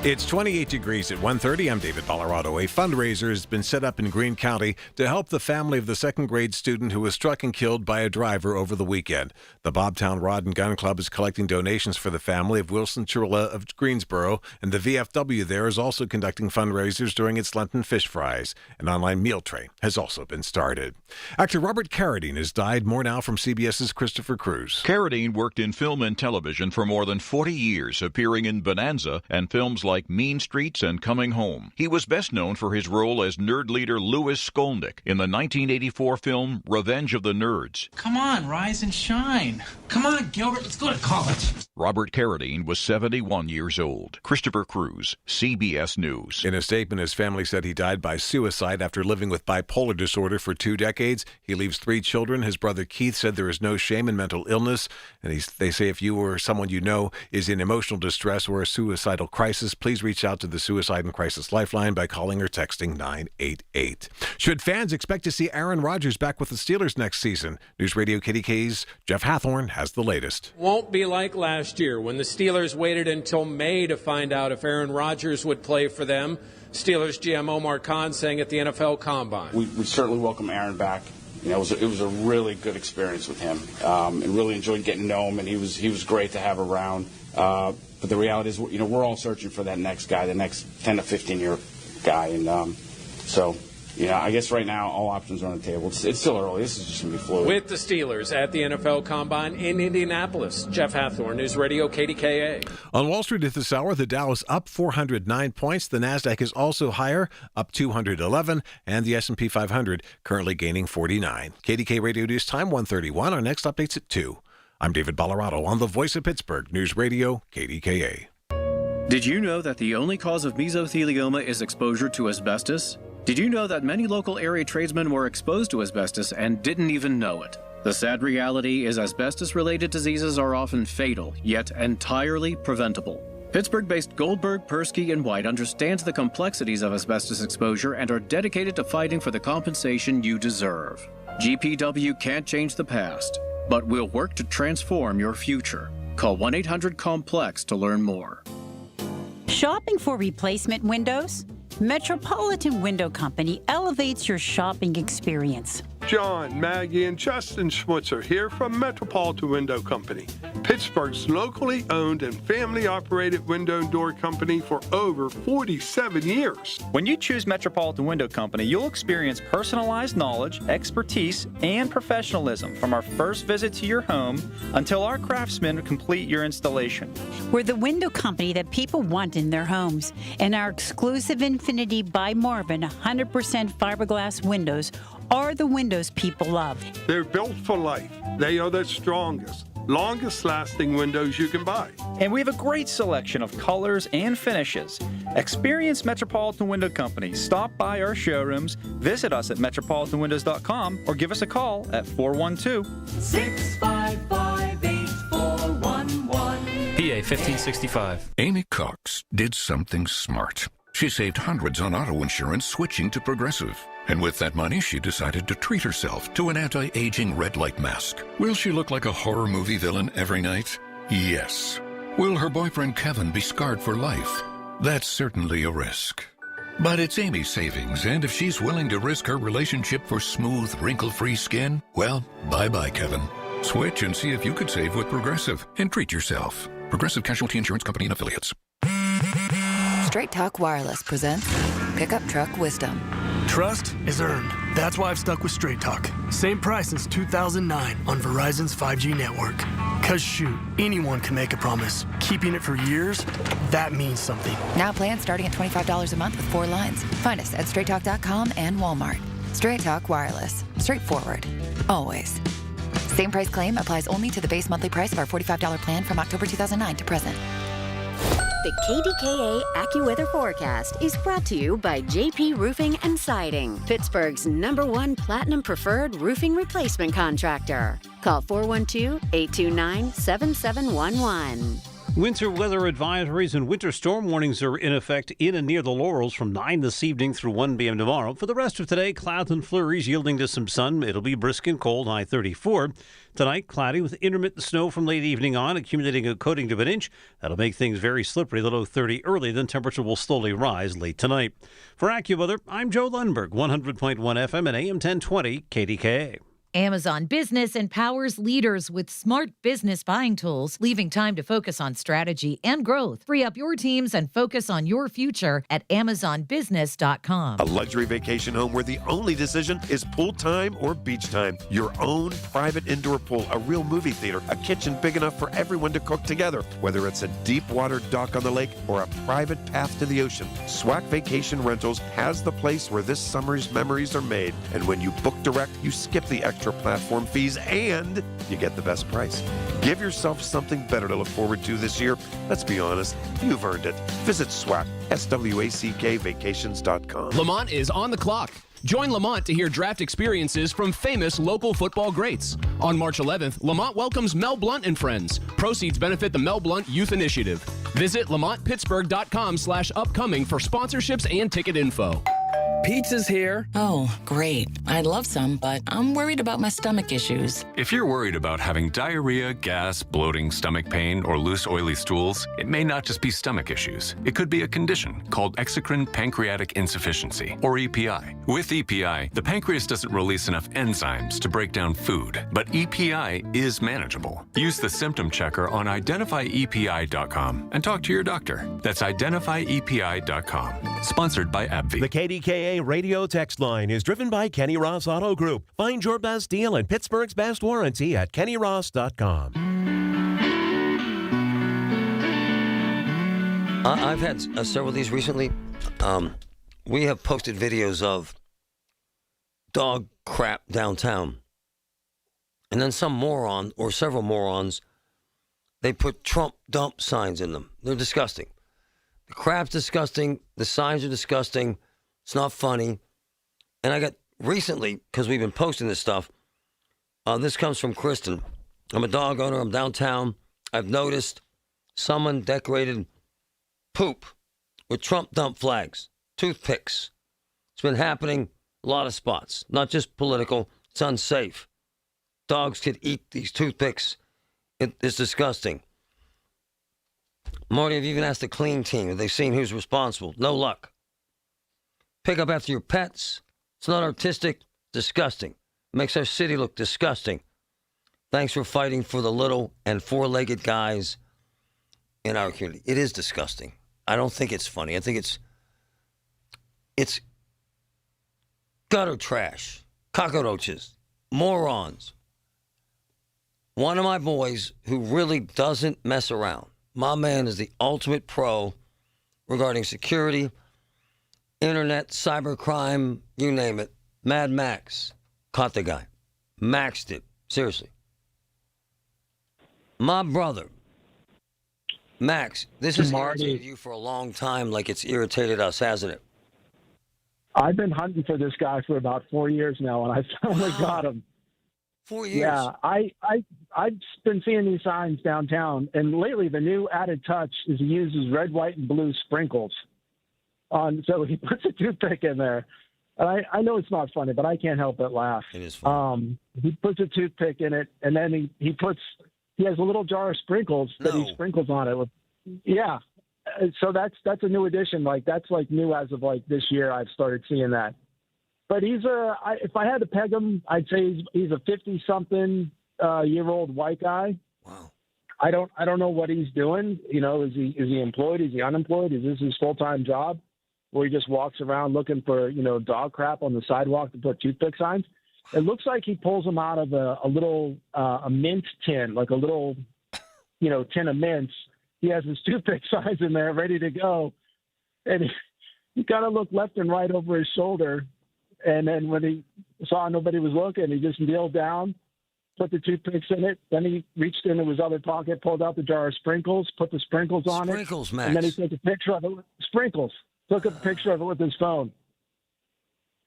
It's 28 degrees at 1:30. I'm David Colorado. A fundraiser has been set up in Greene County to help the family of the second-grade student who was struck and killed by a driver over the weekend. The Bobtown Rod and Gun Club is collecting donations for the family of Wilson Chirilla of Greensboro, and the VFW there is also conducting fundraisers during its Lenten fish fries. An online meal tray has also been started. Actor Robert Carradine has died. More now from CBS's Christopher Cruz. Carradine worked in film and television for more than 40 years, appearing in Bonanza and films like Mean Streets and Coming Home. He was best known for his role as nerd leader Louis Skolnick in the 1984 film Revenge of the Nerds. Come on, rise and shine. Come on, Gilbert, let's go to college. Robert Carradine was 71 years old. Christopher Cruz, CBS News. In a statement, his family said he died by suicide after living with bipolar disorder for 2 decades. He leaves 3 children. His brother Keith said there is no shame in mental illness. And they say if you or someone you know is in emotional distress or a suicidal crisis, please reach out to the Suicide and Crisis Lifeline by calling or texting 988. Should fans expect to see Aaron Rodgers back with the Steelers next season? News Radio KDKA's Jeff Hathorn has the latest. Won't be like last year when the Steelers waited until May to find out if Aaron Rodgers would play for them. Steelers GM Omar Khan saying at the NFL Combine. We certainly welcome Aaron back. You know, it was a really good experience with him, and really enjoyed getting to know him. And he was great to have around. But the reality is, you know, we're all searching for that next guy, the next 10 to 15-year guy. And so, you know, I guess right now all options are on the table. It's still early. This is just going to be fluid. With the Steelers at the NFL Combine in Indianapolis, Jeff Hathorn, News Radio KDKA. On Wall Street at this hour, the Dow is up 409 points. The Nasdaq is also higher, up 211, and the S&P 500 currently gaining 49. KDK Radio News Time 1:31. Our next update's at 2. I'm David Colorado on the Voice of Pittsburgh, News Radio KDKA. Did you know that the only cause of mesothelioma is exposure to asbestos? Did you know that many local area tradesmen were exposed to asbestos and didn't even know it? The sad reality is asbestos-related diseases are often fatal, yet entirely preventable. Pittsburgh-based Goldberg, Persky, and White understands the complexities of asbestos exposure and are dedicated to fighting for the compensation you deserve. GPW can't change the past, but we'll work to transform your future. Call 1-800-COMPLEX to learn more. Shopping for replacement windows? Metropolitan Window Company elevates your shopping experience. John, Maggie, and Justin Schmutzer here from Metropolitan Window Company, Pittsburgh's locally owned and family-operated window and door company for over 47 years. When you choose Metropolitan Window Company, you'll experience personalized knowledge, expertise, and professionalism from our first visit to your home until our craftsmen complete your installation. We're the window company that people want in their homes, and our exclusive Infinity by Marvin 100% fiberglass windows are the windows people love. They're built for life. They are the strongest, longest-lasting windows you can buy. And we have a great selection of colors and finishes. Experience Metropolitan Window Company. Stop by our showrooms, visit us at metropolitanwindows.com, or give us a call at 412-655-8411. PA 1565. Amy Cox did something smart. She saved hundreds on auto insurance switching to Progressive. And with that money, she decided to treat herself to an anti-aging red light mask. Will she look like a horror movie villain every night? Yes. Will her boyfriend Kevin be scarred for life? That's certainly a risk. But it's Amy's savings, and if she's willing to risk her relationship for smooth, wrinkle-free skin, well, bye-bye, Kevin. Switch and see if you could save with Progressive and treat yourself. Progressive Casualty Insurance Company and Affiliates. Straight Talk Wireless presents Pickup Truck Wisdom. Trust is earned. That's why I've stuck with Straight Talk. Same price since 2009 on Verizon's 5G network. Cause shoot, anyone can make a promise. Keeping it for years, that means something. Now plans starting at $25 a month with 4 lines. Find us at straighttalk.com and Walmart. Straight Talk Wireless. Straightforward. Always. Same price claim applies only to the base monthly price of our $45 plan from October 2009 to present. The KDKA AccuWeather forecast is brought to you by JP Roofing and Siding, Pittsburgh's #1 Platinum Preferred Roofing Replacement Contractor. Call 412-829-7711. Winter weather advisories and winter storm warnings are in effect in and near the Laurels from 9 this evening through 1 p.m. tomorrow. For the rest of today, clouds and flurries yielding to some sun. It'll be brisk and cold, high 34. Tonight, cloudy with intermittent snow from late evening on, accumulating a coating to an inch. That'll make things very slippery, the low 30 early. Then temperature will slowly rise late tonight. For AccuWeather, I'm Joe Lundberg, 100.1 FM and AM 1020 KDKA. Amazon Business empowers leaders with smart business buying tools, leaving time to focus on strategy and growth. Free up your teams and focus on your future at AmazonBusiness.com. A luxury vacation home where the only decision is pool time or beach time. Your own private indoor pool, a real movie theater, a kitchen big enough for everyone to cook together. Whether it's a deep water dock on the lake or a private path to the ocean, SWAC Vacation Rentals has the place where this summer's memories are made. And when you book direct, you skip the extra platform fees and you get the best price. Give yourself something better to look forward to this year. Let's be honest, you've earned it. Visit SWAC, SWACK vacations.com. Lamont is on the clock. Join Lamont to hear draft experiences from famous local football greats. On March 11th, Lamont welcomes Mel Blount and friends. Proceeds benefit the Mel Blount Youth Initiative. Visit LamontPittsburgh.com/upcoming for sponsorships and ticket info. Pizza's here. Oh, great. I'd love some, but I'm worried about my stomach issues. If you're worried about having diarrhea, gas, bloating, stomach pain, or loose, oily stools, it may not just be stomach issues. It could be a condition called exocrine pancreatic insufficiency, or EPI. With EPI, the pancreas doesn't release enough enzymes to break down food, but EPI is manageable. Use the symptom checker on identifyepi.com and talk to your doctor. That's identifyepi.com. Sponsored by AbbVie. The KDKA radio text line is driven by Kenny Ross Auto Group. Find your best deal and Pittsburgh's best warranty at kennyross.com. I've had several of these recently. We have posted videos of dog crap downtown. And then some moron, or several morons, they put Trump dump signs in them. They're disgusting. The crap's disgusting. The signs are disgusting. It's not funny. And I got recently, because we've been posting this stuff, this comes from Kristen. I'm a dog owner. I'm downtown. I've noticed someone decorated poop with Trump dump flags, toothpicks. It's been happening a lot of spots, not just political. It's unsafe. Dogs could eat these toothpicks. It's disgusting. Marty, I've even asked the clean team if they've seen who's responsible. No luck. Pick up after your pets. It's not artistic. Disgusting. Makes our city look disgusting. Thanks for fighting for the little and four-legged guys in our community. It is disgusting. I don't think it's funny. I think it's gutter trash, cockroaches, morons. One of my boys who really doesn't mess around. My man is the ultimate pro regarding security, internet, cybercrime, you name it. Mad Max caught the guy. Maxed it. Seriously. My brother, Max, this has irritated you for a long time like it's irritated us, hasn't it? I've been hunting for this guy for about 4 years now, and I finally got him. 4 years? Yeah, I've been seeing these signs downtown, and lately the new added touch is he uses red, white, and blue sprinkles. So he puts a toothpick in there. And I know it's not funny, but I can't help but laugh. It is funny. He puts a toothpick in it, and then he has a little jar of sprinkles that he sprinkles on it. Yeah. So that's a new addition. Like that's like new as of like this year. I've started seeing that. But if I had to peg him, I'd say he's a 50-something year old white guy. Wow. I don't know what he's doing. You know, is he employed? Is he unemployed? Is this his full-time job, where he just walks around looking for dog crap on the sidewalk to put toothpick signs? It looks like he pulls them out of a little a mint tin, like a little tin of mints. He has his toothpick signs in there ready to go, and he kind of looked left and right over his shoulder. And then when he saw nobody was looking, he just kneeled down, put the toothpicks in it. Then he reached into his other pocket, pulled out the jar of sprinkles, put the sprinkles on it. Sprinkles, Max. And then he took a picture of it. Sprinkles. Took a picture of it with his phone.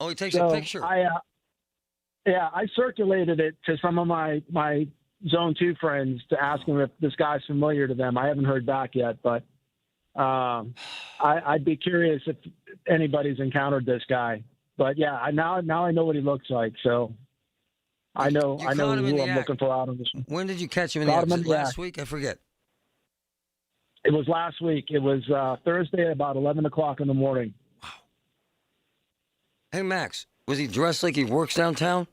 Oh, he takes a picture. I circulated it to some of my Zone 2 friends to ask them if this guy's familiar to them. I haven't heard back yet, but I'd be curious if anybody's encountered this guy. But yeah, now I know what he looks like, so I know who I'm looking for out on this. When did you catch him in the act? Last week? I forget. It was last week. It was Thursday at about 11 o'clock in the morning. Wow. Hey, Max, was he dressed like he works downtown?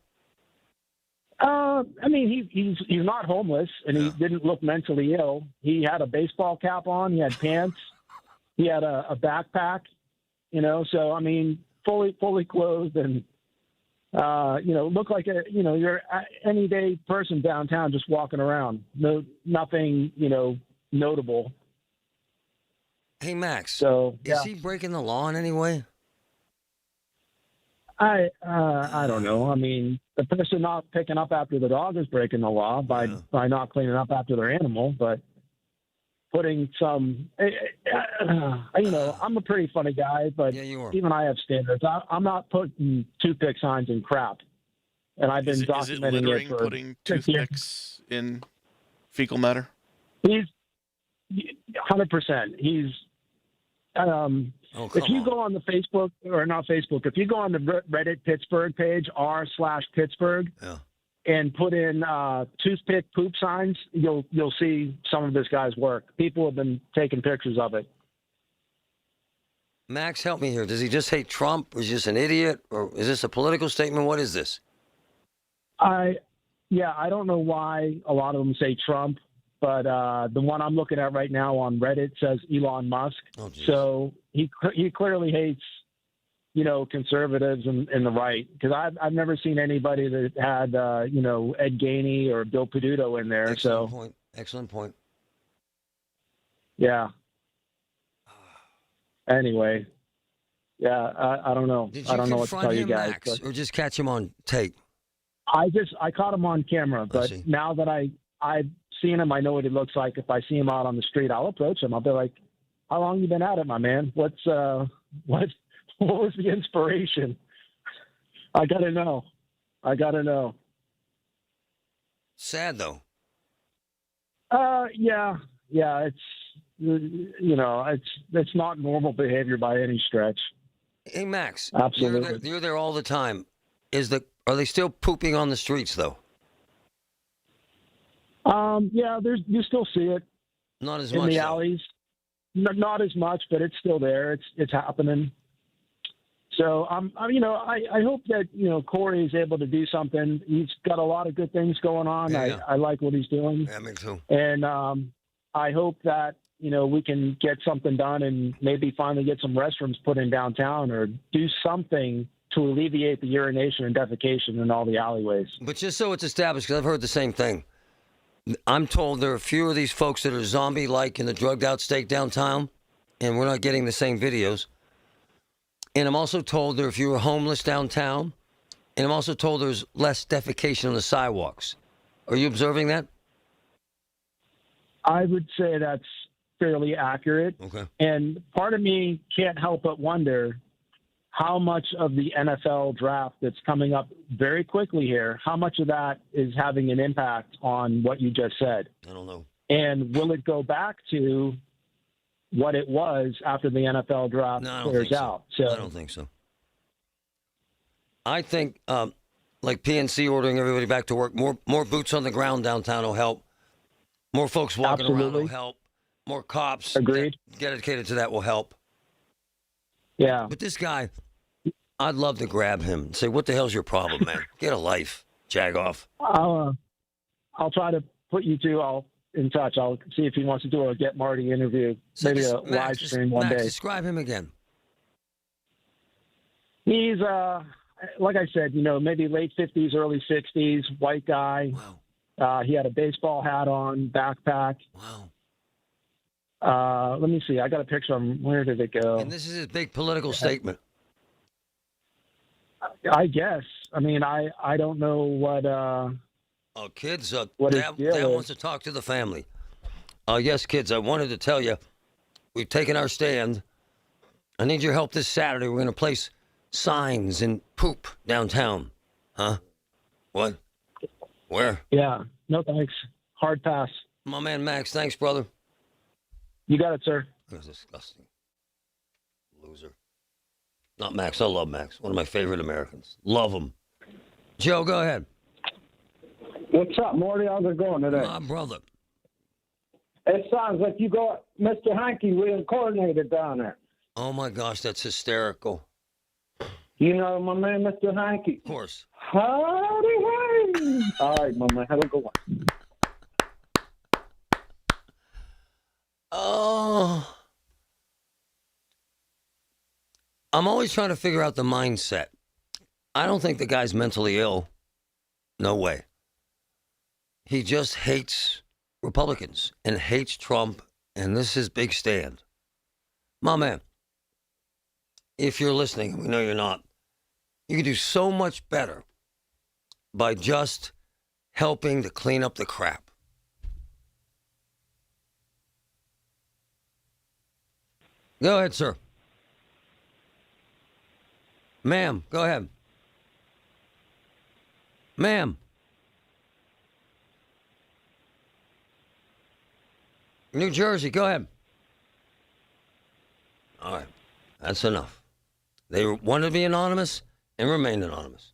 I mean, he's not homeless, and he didn't look mentally ill. He had a baseball cap on. He had pants. He had a backpack, so, I mean, fully clothed and, looked like you're any day person downtown just walking around. Nothing, notable. Hey, Max. So, is he breaking the law in any way? I don't know. I mean, the person not picking up after the dog is breaking the law by not cleaning up after their animal, but putting some, I'm a pretty funny guy, but even I have standards. I'm not putting toothpick signs in crap. And I've been documenting it for putting toothpicks in fecal matter? He's 100%. He's, if you go on the Facebook, or not Facebook, if you go on the Reddit Pittsburgh page, r/Pittsburgh, and put in toothpick poop signs, you'll see some of this guy's work. People have been taking pictures of it. Max, help me here. Does he just hate Trump? Or is he just an idiot? Or is this a political statement? What is this? I don't know why a lot of them say Trump, but the one I'm looking at right now on Reddit says Elon Musk. Oh, so he clearly hates, conservatives and the right, because I've never seen anybody that had, Ed Gainey or Bill Peduto in there. Excellent point. Yeah. Anyway, I don't know. Did I you don't know what to tell you guys. Max, or just catch him on tape? I caught him on camera, but now that I've seen him, I know what he looks like. If I see him out on the street, I'll approach him. I'll be like, "How long you been at it, my man? What was the inspiration?" I gotta know. Sad though. Yeah. It's not normal behavior by any stretch. Hey, Max. Absolutely. You're there all the time. Are they still pooping on the streets though? Yeah, you still see it. Not as in much the though. alleys. Not as much, but it's still there. It's happening. So I hope that Corey is able to do something. He's got a lot of good things going on. Yeah. I like what he's doing. Yeah, me too. And I hope that we can get something done and maybe finally get some restrooms put in downtown or do something to alleviate the urination and defecation in all the alleyways. But just so it's established, because I've heard the same thing. I'm told there are a few of these folks that are zombie-like in the drugged-out state downtown, and we're not getting the same videos. And I'm also told there are fewer homeless downtown, and I'm also told there's less defecation on the sidewalks. Are you observing that? I would say that's fairly accurate. Okay. And part of me can't help but wonder how much of the NFL draft that's coming up very quickly here, how much of that is having an impact on what you just said? I don't know. And will it go back to what it was after the NFL draft clears out? So I don't think so. I think like PNC ordering everybody back to work, more boots on the ground downtown will help. More folks walking around will help. More cops dedicated to that will help. Yeah. But this guy, I'd love to grab him and say, what the hell's your problem, man? Get a life, Jagoff. I'll try to put you two in touch. I'll see if he wants to do a Get Marty interview, maybe a live stream one day. Describe him again. He's, like I said, maybe late 50s, early 60s, white guy. Wow. He had a baseball hat on, backpack. Wow. Let me see. I got a picture of him. Where did it go? And this is his big political statement. I guess. I mean, I don't know what. Kids, what Dad wants to talk to the family. Yes, kids, I wanted to tell you, we've taken our stand. I need your help this Saturday. We're going to place signs and poop downtown. Huh? What? Where? Yeah. No, thanks. Hard pass. My man, Max. Thanks, brother. You got it, sir. That was disgusting. Loser. Not Max. I love Max. One of my favorite Americans. Love him. Joe, go ahead. What's up, Morty? How's it going today? My brother. It sounds like you got Mr. Hanky reincarnated down there. Oh, my gosh. That's hysterical. You know my man, Mr. Hanky? Of course. Howdy, hey. All right, my man. Have a good one. Oh. I'm always trying to figure out the mindset. I don't think the guy's mentally ill. No way. He just hates Republicans and hates Trump, and this is his big stand. My man, if you're listening, we know you're not, you can do so much better by just helping to clean up the crap. Go ahead, sir. Ma'am, go ahead. Ma'am. New Jersey, go ahead. All right. That's enough. They wanted to be anonymous and remain anonymous.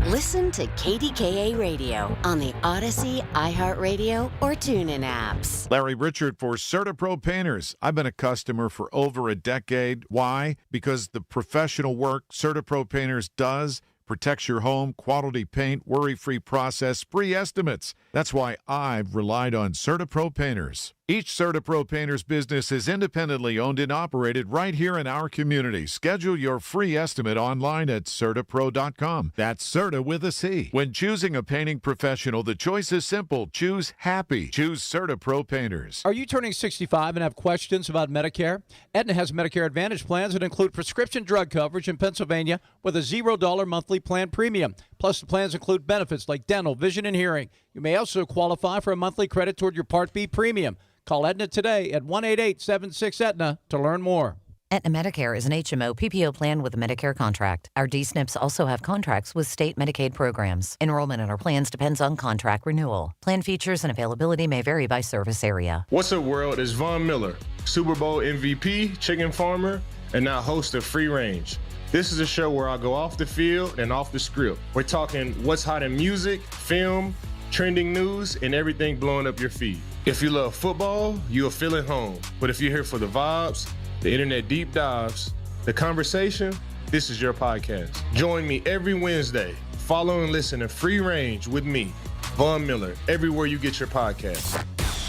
Listen to KDKA Radio on the Odyssey, iHeartRadio, or TuneIn apps. Larry Richard for CertaPro Painters. I've been a customer for over a decade. Why? Because the professional work CertaPro Painters does protects your home, quality paint, worry-free process, free estimates. That's why I've relied on CertaPro Painters. Each CertaPro Painters business is independently owned and operated right here in our community. Schedule your free estimate online at CertaPro.com. That's Certa with a C. When choosing a painting professional, the choice is simple. Choose happy. Choose CertaPro Painters. Are you turning 65 and have questions about Medicare? Aetna has Medicare Advantage plans that include prescription drug coverage in Pennsylvania with a $0 monthly plan premium. Plus, the plans include benefits like dental, vision, and hearing. You may also qualify for a monthly credit toward your Part B premium. Call Aetna today at 1-888-76-AETNA to learn more. Aetna Medicare is an HMO PPO plan with a Medicare contract. Our D-SNPs also have contracts with state Medicaid programs. Enrollment in our plans depends on contract renewal. Plan features and availability may vary by service area. What's up, world? It's Von Miller, Super Bowl MVP, chicken farmer, and now host of Free Range. This is a show where I go off the field and off the script. We're talking what's hot in music, film, trending news, and everything blowing up your feed. If you love football, you'll feel at home. But if you're here for the vibes, the internet deep dives, the conversation, this is your podcast. Join me every Wednesday. Follow and listen to Free Range with me, Von Miller, everywhere you get your podcasts.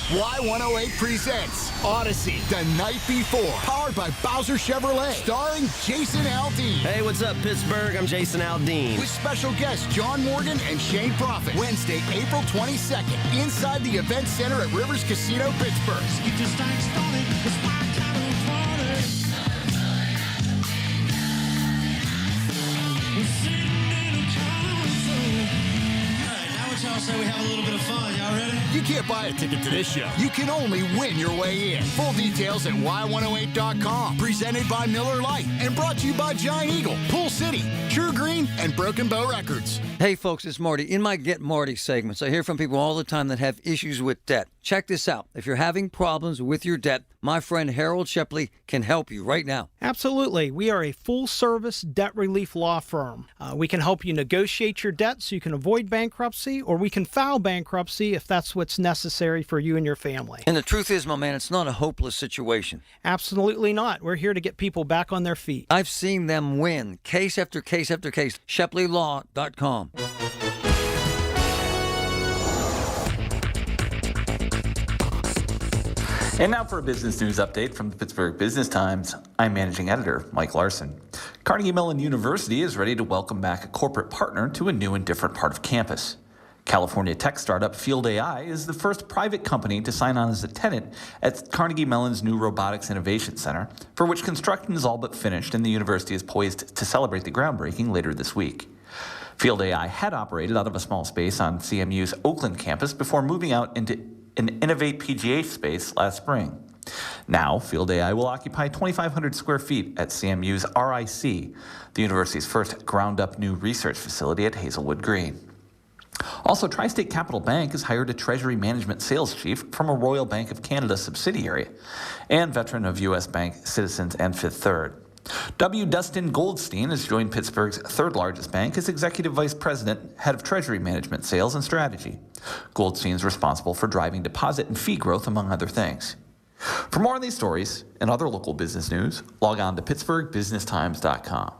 Y108 presents Odyssey, The Night Before, powered by Bowser Chevrolet, starring Jason Aldean. Hey, what's up, Pittsburgh? I'm Jason Aldean. With special guests John Morgan and Shane Prophet. Wednesday, April 22nd, inside the Event Center at Rivers Casino, Pittsburgh. Y'all say we have a little bit of fun. Y'all ready? You can't buy a ticket to this show. You can only win your way in. Full details at Y108.com. Presented by Miller Lite and brought to you by Giant Eagle, Pool City, True Green, and Broken Bow Records. Hey, folks, it's Marty. In my Get Marty segments, I hear from people all the time that have issues with debt. Check this out. If you're having problems with your debt, my friend Harold Shepley can help you right now. Absolutely. We are a full-service debt relief law firm. We can help you negotiate your debt so you can avoid bankruptcy, or we can file bankruptcy if that's what's necessary for you and your family. And the truth is, my man, it's not a hopeless situation. Absolutely not. We're here to get people back on their feet. I've seen them win, case after case after case. ShepleyLaw.com. And now for a business news update from the Pittsburgh Business Times. I'm Managing Editor Mike Larson. Carnegie Mellon University is ready to welcome back a corporate partner to a new and different part of campus. California tech startup Field AI is the first private company to sign on as a tenant at Carnegie Mellon's new Robotics Innovation Center, for which construction is all but finished and the university is poised to celebrate the groundbreaking later this week. Field AI had operated out of a small space on CMU's Oakland campus before moving out into an Innovate PGA space last spring. Now, Field AI will occupy 2,500 square feet at CMU's RIC, the university's first ground-up new research facility at Hazelwood Green. Also, Tri-State Capital Bank has hired a treasury management sales chief from a Royal Bank of Canada subsidiary and veteran of U.S. Bank, Citizens, and Fifth Third. W. Dustin Goldstein has joined Pittsburgh's third largest bank as Executive Vice President, Head of Treasury Management, Sales, and Strategy. Goldstein is responsible for driving deposit and fee growth, among other things. For more on these stories and other local business news, log on to PittsburghBusinessTimes.com.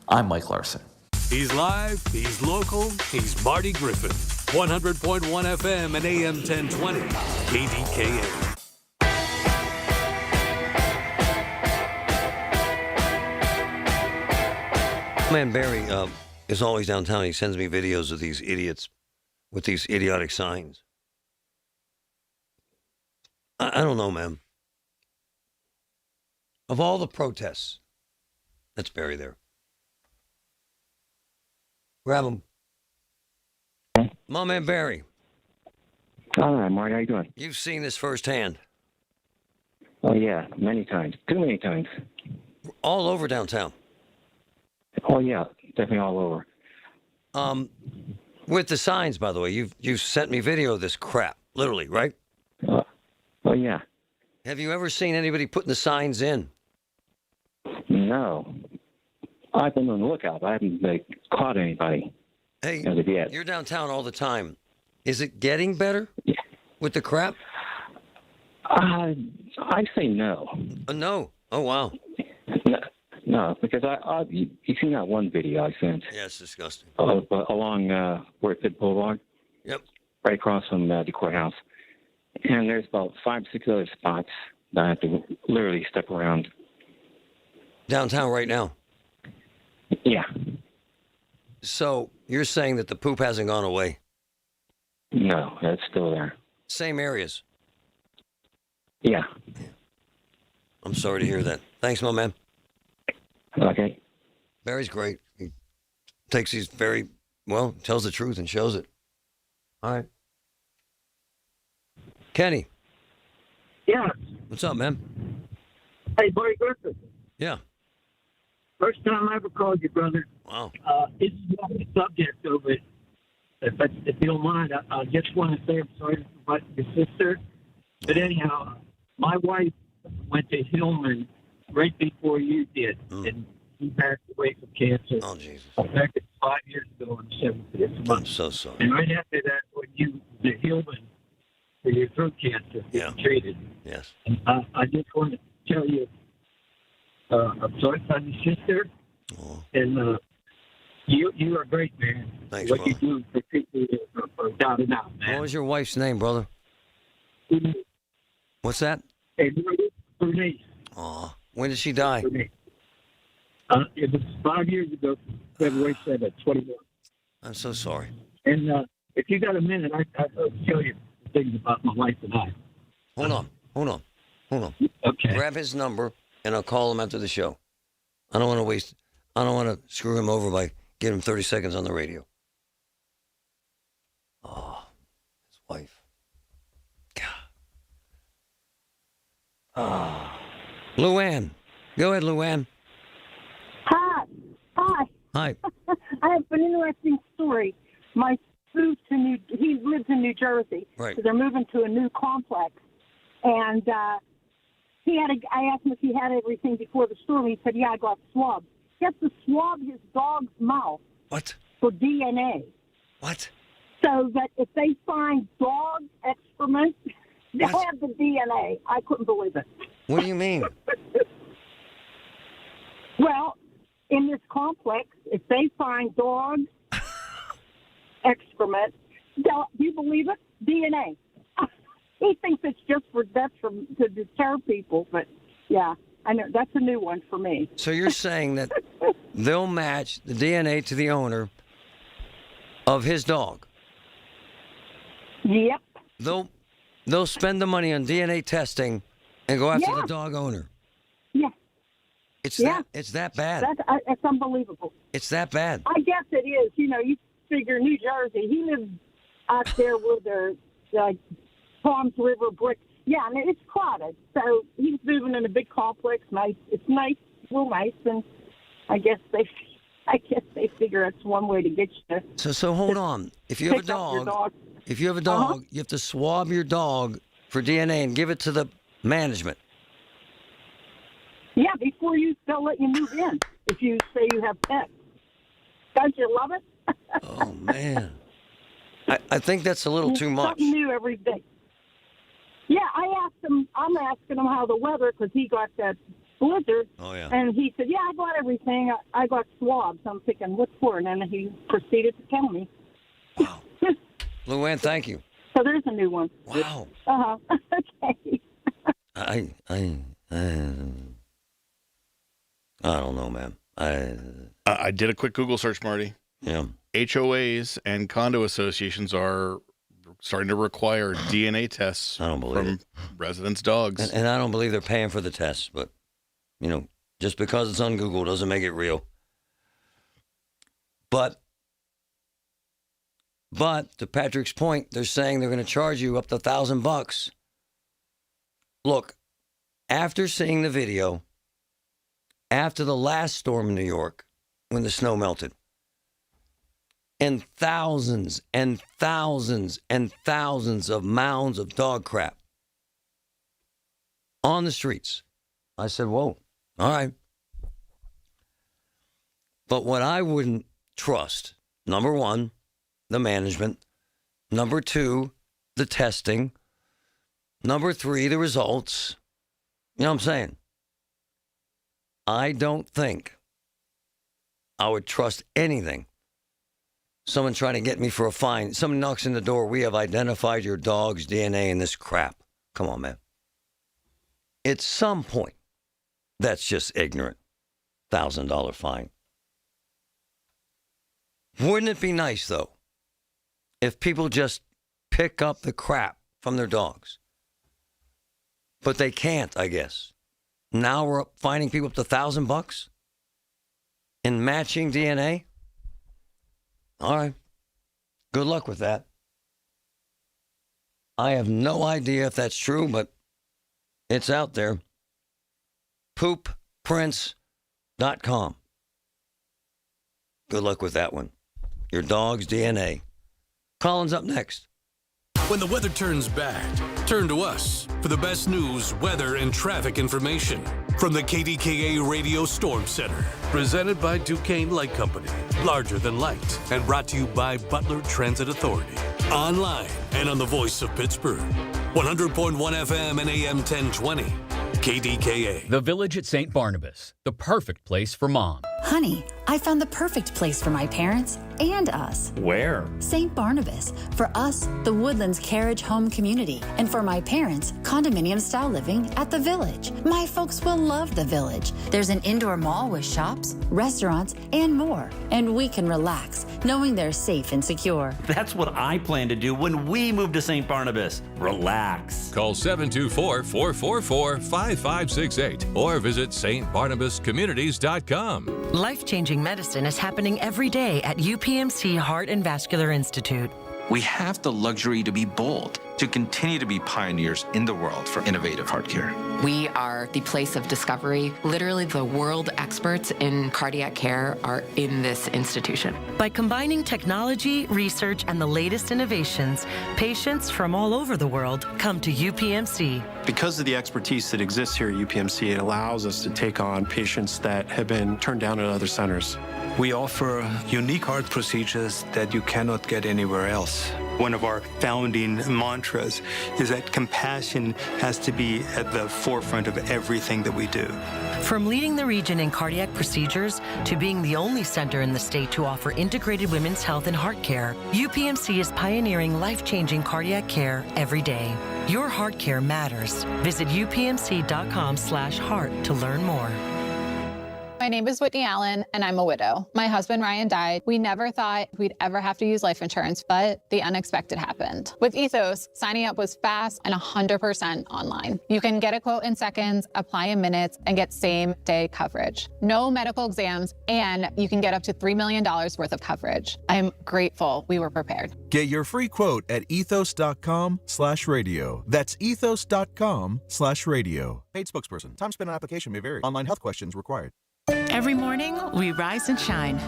I'm Mike Larson. He's live, he's local, he's Marty Griffin. 100.1 FM and AM 1020, KDKA. Man Barry is always downtown. He sends me videos of these idiots with these idiotic signs. I don't know, man. Of all the protests, that's Barry there. Grab him. My man Barry. All right, Marty, how you doing? You've seen this firsthand. Oh, yeah, many times. Too many times. All over downtown. Oh, yeah, definitely all over. With the signs, by the way, you've sent me video of this crap, literally, right? Oh, yeah. Have you ever seen anybody putting the signs in? No. I've been on the lookout, but I haven't caught anybody. Hey, as of yet. You're downtown all the time. Is it getting better with the crap? I say no. No. Oh, wow. No, because you've seen that one video I sent. Yeah, it's disgusting. Along Whitefield Boulevard. Yep. Right across from the courthouse. And there's about 5, 6 other spots that I have to literally step around. Downtown right now? Yeah. So you're saying that the poop hasn't gone away? No, it's still there. Same areas? Yeah. I'm sorry to hear that. Thanks, my man. Okay. Barry's great. He takes these tells the truth and shows it. All right. Kenny. Yeah. What's up, man? Hey, Barry Griffin. Yeah. First time I ever called you, brother. Wow. It's not the subject of it. If you don't mind, I just want to say I'm sorry about your sister. But anyhow, my wife went to Hillman right before you did, and she passed away from cancer. Oh, Jesus. Back 5 years ago on the 7th of this month. I'm so sorry. And right after that, when you went to Hillman for your throat cancer, yeah, treated. Yes. And I just want to tell you, I'm sorry, son and sister. And you are great, man. Thanks, what brother. you do for people are without a doubt, man. What was your wife's name, brother? What's that? Hey, Bernice. Aw, when did she die? Bernice. It was 5 years ago, February 7th, 21. I'm so sorry. And if you got a minute, I'll tell you things about my wife and I. Hold on. Okay. Grab his number, and I'll call him after the show. I don't want to screw him over by giving him 30 seconds on the radio. Oh, his wife. God. Luann. Go ahead, Luann. Hi. Hi. I have an interesting story. My moved to he lives in New Jersey. Right. So they're moving to a new complex. And I asked him if he had everything before the storm. He said, yeah, I got swabs. He has to swab his dog's mouth. What? For DNA. What? So that if they find dog excrement, they'll have the DNA. I couldn't believe it. What do you mean? Well, in this complex, if they find dog excrement, do you believe it? DNA. He thinks it's just to deter people, but yeah, I know that's a new one for me. So you're saying that they'll match the DNA to the owner of his dog? Yep. They'll spend the money on DNA testing and go after the dog owner. Yeah. It's that bad. That's unbelievable. It's that bad. I guess it is. You know, you figure New Jersey. He lives out there where there's Palms River brick. Yeah, I mean, it's crowded. So he's moving in a big complex. Nice. It's nice, real nice, and I guess they figure it's one way to get you. So hold on. If you have a dog, you have to swab your dog for DNA and give it to the management. Yeah, before they'll let you move in if you say you have pets. Don't you love it? Oh man, I think that's a little too much. Something new every day. Yeah, I'm asking him how the weather, because he got that blizzard. Oh, yeah. And he said, yeah, I got everything. I got swabs. I'm thinking, what for? And then he proceeded to tell me. Wow. Luann, thank you. So there's a new one. Wow. Uh-huh. Okay. I don't know, man. I did a quick Google search, Marty. Yeah. HOAs and condo associations are starting to require DNA tests from residents' dogs. And I don't believe they're paying for the tests, but, just because it's on Google doesn't make it real. But to Patrick's point, they're saying they're going to charge you up to $1,000. Look, after seeing the video, after the last storm in New York, when the snow melted, and thousands and thousands and thousands of mounds of dog crap on the streets, I said, whoa, all right. But what I wouldn't trust, number one, the management. Number two, the testing. Number three, the results. You know what I'm saying? I don't think I would trust anything. Someone trying to get me for a fine. Someone knocks on the door. We have identified your dog's DNA in this crap. Come on, man. At some point, that's just ignorant. $1,000 fine. Wouldn't it be nice, though, if people just pick up the crap from their dogs? But they can't, I guess. Now we're fining people up to $1,000 in matching DNA? All right. Good luck with that. I have no idea if that's true, but it's out there. Poopprints.com. Good luck with that one. Your dog's DNA. Colin's up next. When the weather turns bad, turn to us for the best news, weather, and traffic information from the KDKA Radio Storm Center. Presented by Duquesne Light Company. Larger than light. And brought to you by Butler Transit Authority. Online and on the voice of Pittsburgh. 100.1 FM and AM 1020. KDKA. The Village at St. Barnabas, the perfect place for mom. Honey, I found the perfect place for my parents and us. Where? St. Barnabas. For us, the Woodlands Carriage Home Community. And for my parents, condominium-style living at the Village. My folks will love the Village. There's an indoor mall with shops, restaurants, and more. And we can relax, knowing they're safe and secure. That's what I plan to do when we move to St. Barnabas. Relax. Call 724-444-5568 or visit stbarnabascommunities.com. Life-changing medicine is happening every day at UPMC Heart and Vascular Institute. We have the luxury to be bold, to continue to be pioneers in the world for innovative heart care. We are the place of discovery. Literally, the world experts in cardiac care are in this institution. By combining technology, research, and the latest innovations, patients from all over the world come to UPMC. Because of the expertise that exists here at UPMC, it allows us to take on patients that have been turned down at other centers. We offer unique heart procedures that you cannot get anywhere else. One of our founding mantras is that compassion has to be at the forefront of everything that we do. From leading the region in cardiac procedures to being the only center in the state to offer integrated women's health and heart care, UPMC is pioneering life-changing cardiac care every day. Your heart care matters. Visit upmc.com/heart to learn more. My name is Whitney Allen, and I'm a widow. My husband, Ryan, died. We never thought we'd ever have to use life insurance, but the unexpected happened. With Ethos, signing up was fast and 100% online. You can get a quote in seconds, apply in minutes, and get same-day coverage. No medical exams, and you can get up to $3 million worth of coverage. I'm grateful we were prepared. Get your free quote at ethos.com/radio. That's ethos.com/radio. Paid spokesperson. Time spent on application may vary. Online health questions required. Every morning, we rise and shine,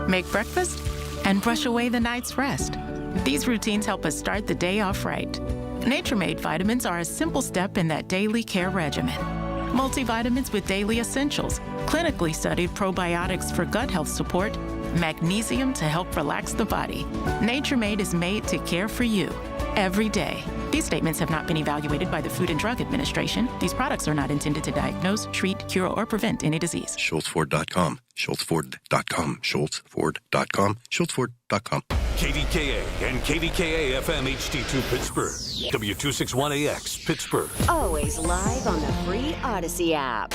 make breakfast, and brush away the night's rest. These routines help us start the day off right. Nature-Made vitamins are a simple step in that daily care regimen. Multivitamins with daily essentials, clinically studied probiotics for gut health support, magnesium to help relax the body. Nature-Made is made to care for you every day. These statements have not been evaluated by the Food and Drug Administration. These products are not intended to diagnose, treat, cure, or prevent any disease. SchultzFord.com. SchultzFord.com. SchultzFord.com. SchultzFord.com. KDKA and KDKA-FM HD2 Pittsburgh. W261AX Pittsburgh. Always live on the free Odyssey app.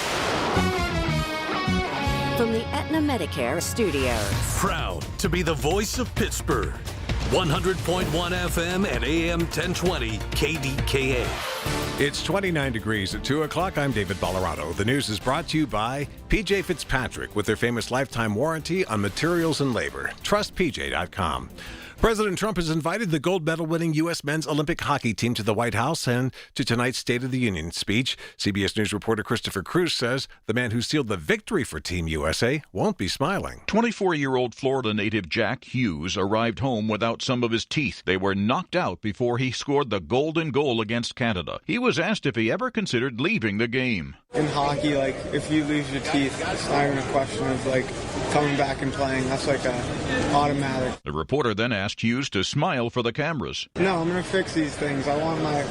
From the Aetna Medicare studios. Proud to be the voice of Pittsburgh. 100.1 FM and AM 1020 KDKA. It's 29 degrees at 2 o'clock. I'm David Ballarado. The news is brought to you by PJ Fitzpatrick with their famous lifetime warranty on materials and labor. TrustPJ.com. President Trump has invited the gold medal-winning U.S. men's Olympic hockey team to the White House and to tonight's State of the Union speech. CBS News reporter Christopher Cruz says the man who sealed the victory for Team USA won't be smiling. 24-year-old Florida native Jack Hughes arrived home without some of his teeth. They were knocked out before he scored the golden goal against Canada. He was asked if he ever considered leaving the game. In hockey, if you lose your teeth, it's not even a question of, coming back and playing. That's, a automatic. The reporter then asked Hughes to smile for the cameras. No, I'm going to fix these things. I want my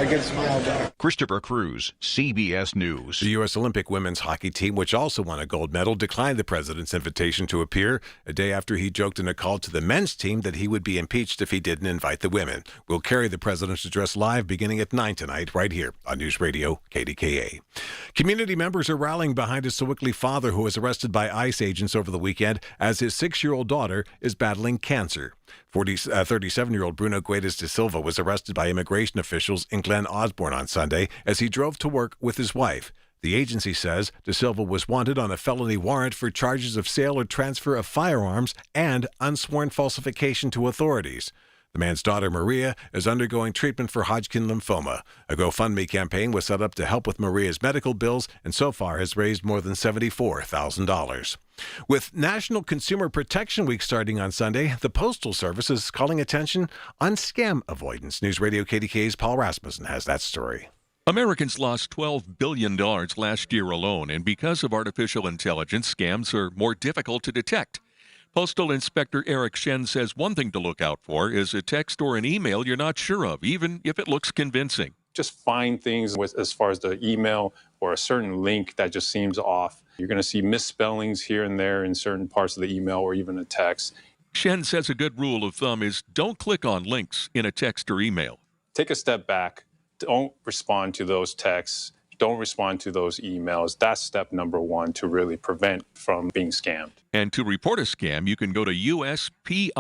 good smile back. Christopher Cruz, CBS News. The U.S. Olympic women's hockey team, which also won a gold medal, declined the president's invitation to appear a day after he joked in a call to the men's team that he would be impeached if he didn't invite the women. We'll carry the president's address live beginning at 9 tonight, right here on News Radio KDKA. Community members are rallying behind a Sewickley father who was arrested by ICE agents over the weekend as his 6-year-old daughter is battling cancer. 37-year-old Bruno Guedes de Silva was arrested by immigration officials in Glen Osborne on Sunday as he drove to work with his wife. The agency says De Silva was wanted on a felony warrant for charges of sale or transfer of firearms and unsworn falsification to authorities. The man's daughter, Maria, is undergoing treatment for Hodgkin lymphoma. A GoFundMe campaign was set up to help with Maria's medical bills and so far has raised more than $74,000. With National Consumer Protection Week starting on Sunday, the Postal Service is calling attention on scam avoidance. News Radio KDKA's Paul Rasmussen has that story. Americans lost $12 billion last year alone, and because of artificial intelligence, scams are more difficult to detect. Postal Inspector Eric Shen says one thing to look out for is a text or an email you're not sure of, even if it looks convincing. just find things as far as the email or a certain link that just seems off. You're going to see misspellings here and there in certain parts of the email or even a text. Shen says a good rule of thumb is don't click on links in a text or email. Take a step back. Don't respond to those texts. Don't respond to those emails. That's step number one to really prevent from being scammed. And to report a scam, you can go to uspis.gov.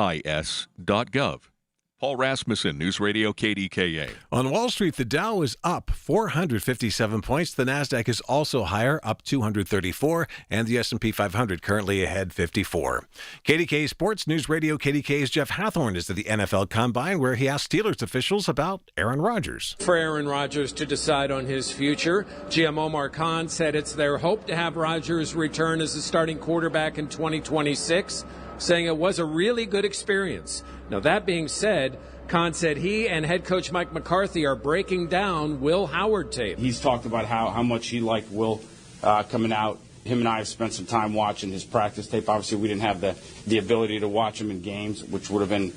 Paul Rasmussen, News Radio KDKA. On Wall Street, the Dow is up 457 points. The Nasdaq is also higher, up 234, and the S&P 500 currently ahead 54. KDKA Sports News Radio KDKA's Jeff Hathorn is at the NFL Combine, where he asked Steelers officials about Aaron Rodgers. For Aaron Rodgers to decide on his future, GM Omar Khan said it's their hope to have Rodgers return as the starting quarterback in 2026, saying it was a really good experience. Now, that being said, Khan said he and head coach Mike McCarthy are breaking down Will Howard tape. He's talked about how much he liked Will coming out. Him and I have spent some time watching his practice tape. Obviously, we didn't have the ability to watch him in games, which would have been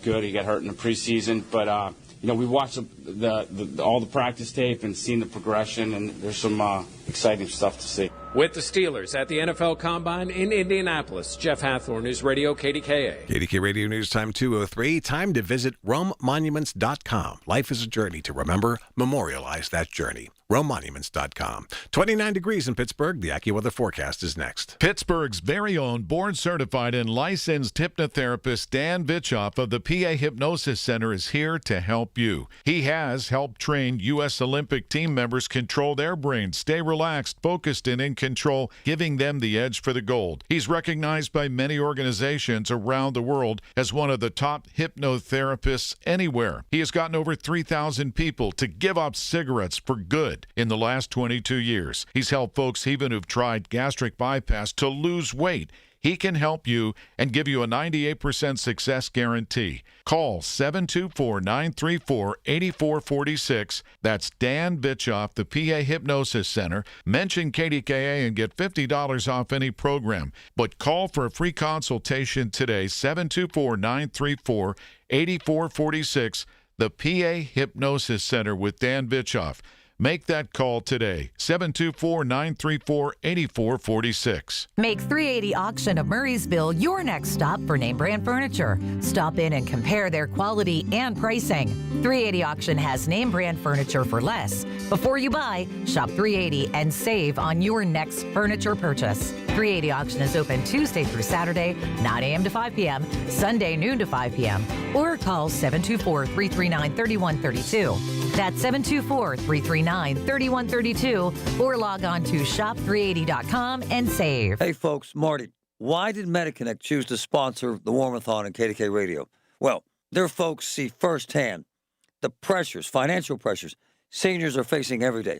good. He got hurt in the preseason. But, we watched all the practice tape and seen the progression, and there's some exciting stuff to see. With the Steelers at the NFL Combine in Indianapolis, Jeff Hathorn, News Radio KDKA. KDKA Radio News Time 2:03. Time to visit RomeMonuments.com. Life is a journey to remember, memorialize that journey. RomeMonuments.com. 29 degrees in Pittsburgh. The AccuWeather forecast is next. Pittsburgh's very own board-certified and licensed hypnotherapist Dan Vitchoff of the PA Hypnosis Center is here to help you. He has helped train U.S. Olympic team members control their brains, stay relaxed, focused, and in control, giving them the edge for the gold. He's recognized by many organizations around the world as one of the top hypnotherapists anywhere. He has gotten over 3,000 people to give up cigarettes for good in the last 22 years. He's helped folks even who've tried gastric bypass to lose weight. He can help you and give you a 98% success guarantee. Call 724-934-8446. That's Dan Vitchoff, the PA Hypnosis Center. Mention KDKA and get $50 off any program. But call for a free consultation today, 724-934-8446. The PA Hypnosis Center with Dan Vitchoff. Make that call today, 724-934-8446. Make 380 Auction of Murraysville your next stop for name brand furniture. Stop in and compare their quality and pricing. 380 Auction has name brand furniture for less. Before you buy, shop 380 and save on your next furniture purchase. 380 Auction is open Tuesday through Saturday, 9 a.m. to 5 p.m., Sunday noon to 5 p.m., or call 724-339-3132. That's 724-339-3132, or log on to shop380.com and save. Hey, folks, Marty, why did MediConnect choose to sponsor the Warmathon and KDK Radio? Well, their folks see firsthand the pressures, financial pressures, seniors are facing every day.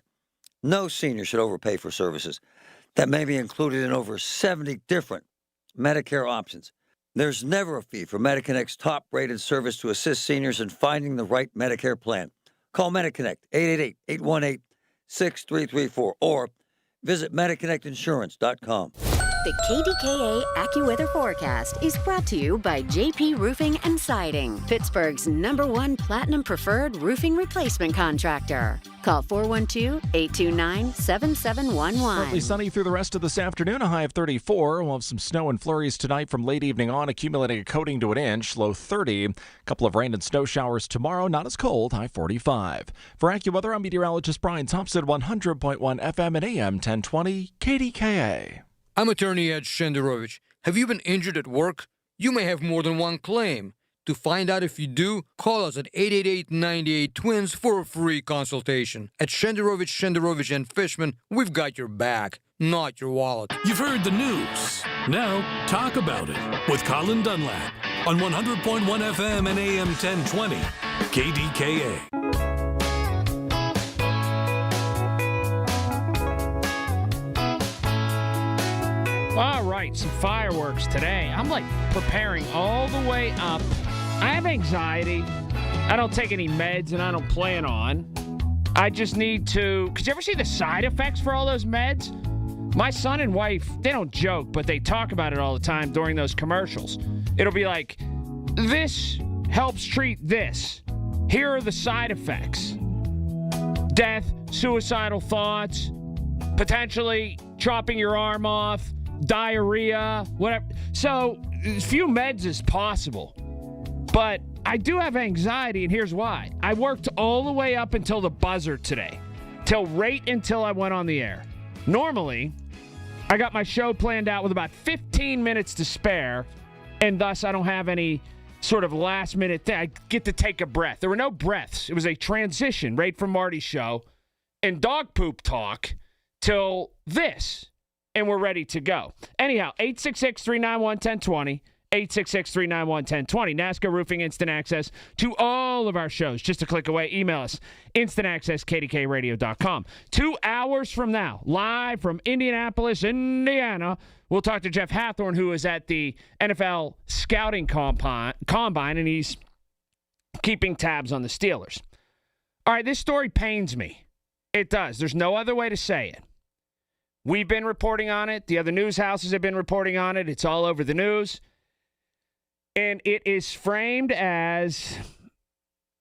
No senior should overpay for services that may be included in over 70 different Medicare options. There's never a fee for MediConnect's top-rated service to assist seniors in finding the right Medicare plan. Call MediConnect, 888-818-6334, or visit MediConnectInsurance.com. The KDKA AccuWeather forecast is brought to you by JP Roofing and Siding, Pittsburgh's #1 Platinum Preferred Roofing Replacement Contractor. Call 412-829-7711. Partly sunny through the rest of this afternoon, a high of 34. We'll have some snow and flurries tonight from late evening on, accumulating a coating to an inch, low 30. A couple of rain and snow showers tomorrow, not as cold, high 45. For AccuWeather, I'm meteorologist Brian Thompson, 100.1 FM and AM 1020 KDKA. I'm attorney Ed Shenderovich. Have you been injured at work? You may have more than one claim. To find out if you do, call us at 888-98-TWINS for a free consultation. At Shenderovich and Fishman, we've got your back, not your wallet. You've heard the news. Now, talk about it with Colin Dunlap on 100.1 FM and AM 1020 KDKA. All right, some fireworks today. I'm like preparing all the way up. I have anxiety. I don't take any meds and I don't plan on. I just need to... Could you ever see the side effects for all those meds? My son and wife, they don't joke, but they talk about it all the time during those commercials. It'll be like, this helps treat this. Here are the side effects. death, suicidal thoughts, potentially chopping your arm off, diarrhea, whatever. So as few meds as possible. But I do have anxiety, and here's why. I worked all the way up until the buzzer today, right until I went on the air. Normally, I got my show planned out with about 15 minutes to spare, and thus I don't have any sort of last-minute thing. I get to take a breath. There were no breaths. It was a transition right from Marty's show and dog poop talk till this, and we're ready to go. Anyhow, 866-391-1020, 866-391-1020. NASCAR Roofing Instant Access to all of our shows. Just a click away. Email us, instantaccess@kdkaradio.com. 2 hours from now, live from Indianapolis, Indiana, we'll talk to Jeff Hathorn, who is at the NFL Scouting Combine, and he's keeping tabs on the Steelers. All right, this story pains me. It does. There's no other way to say it. We've been reporting on it. The other news houses have been reporting on it. It's all over the news. And it is framed as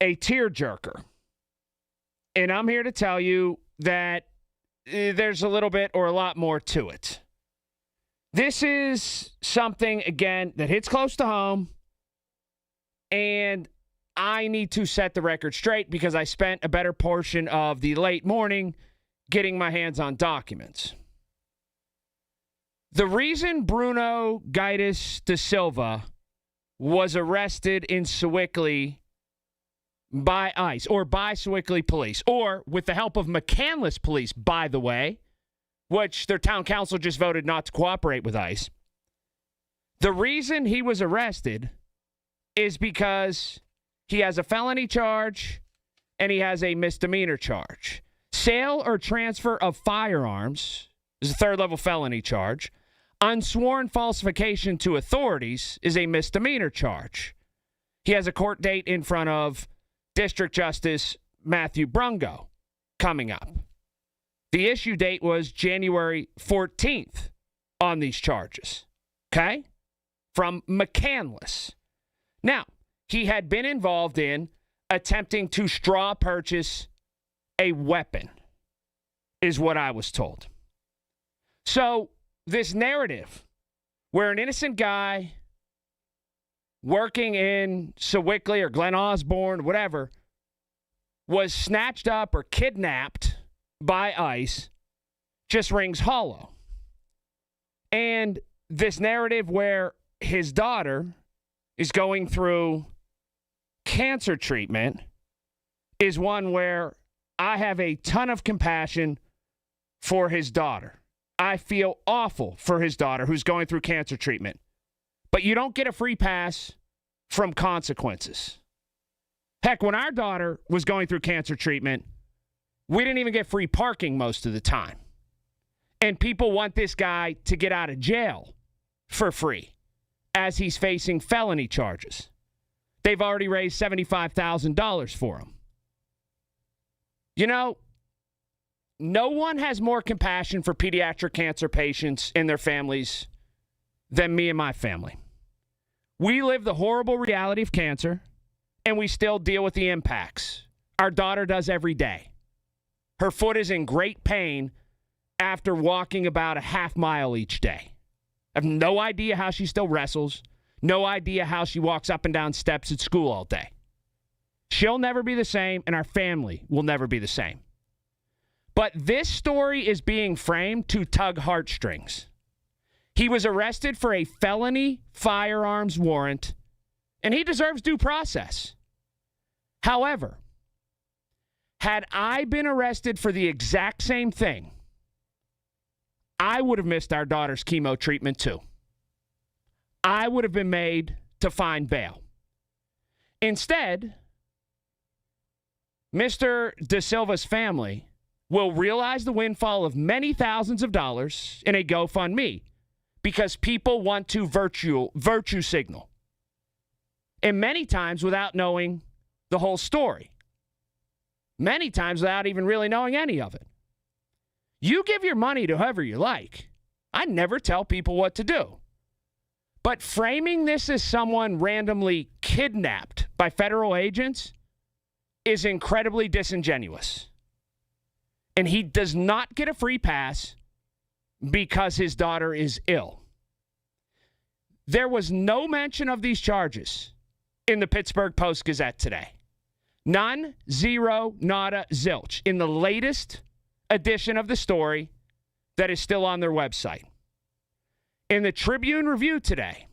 a tearjerker. And I'm here to tell you that there's a little bit or a lot more to it. This is something, again, that hits close to home. And I need to set the record straight because I spent a better portion of the late morning getting my hands on documents. The reason Bruno Gaitis da Silva was arrested in Sewickley by ICE, or by Sewickley police, or with the help of McCandless police, by the way, which their town council just voted not to cooperate with ICE. The reason he was arrested is because he has a felony charge and he has a misdemeanor charge. Sale or transfer of firearms is a third-level felony charge. Unsworn falsification to authorities is a misdemeanor charge. He has a court date in front of District Justice Matthew Brungo coming up. The issue date was January 14th on these charges. Okay? From McCandless. Now, he had been involved in attempting to straw purchase a weapon, is what I was told. So, this narrative where an innocent guy working in Sewickley or Glen Osborne, whatever, was snatched up or kidnapped by ICE just rings hollow. And this narrative where his daughter is going through cancer treatment is one where I have a ton of compassion for his daughter. I feel awful for his daughter who's going through cancer treatment. But you don't get a free pass from consequences. Heck, when our daughter was going through cancer treatment, we didn't even get free parking most of the time. And people want this guy to get out of jail for free as he's facing felony charges. They've already raised $75,000 for him. You know, no one has more compassion for pediatric cancer patients and their families than me and my family. We live the horrible reality of cancer, and we still deal with the impacts. Our daughter does every day. Her foot is in great pain after walking about a half mile each day. I have no idea how she still wrestles, no idea how she walks up and down steps at school all day. She'll never be the same, and our family will never be the same. But this story is being framed to tug heartstrings. He was arrested for a felony firearms warrant, and he deserves due process. However, had I been arrested for the exact same thing, I would have missed our daughter's chemo treatment too. I would have been made to find bail. Instead, Mr. Da Silva's family will realize the windfall of many thousands of dollars in a GoFundMe because people want to virtue signal. And many times without knowing the whole story. Many times without even really knowing any of it. You give your money to whoever you like. I never tell people what to do. But framing this as someone randomly kidnapped by federal agents is incredibly disingenuous. And he does not get a free pass because his daughter is ill. There was no mention of these charges in the Pittsburgh Post-Gazette today. None, zero, nada, zilch. In the latest edition of the story that is still on their website. In the Tribune Review today,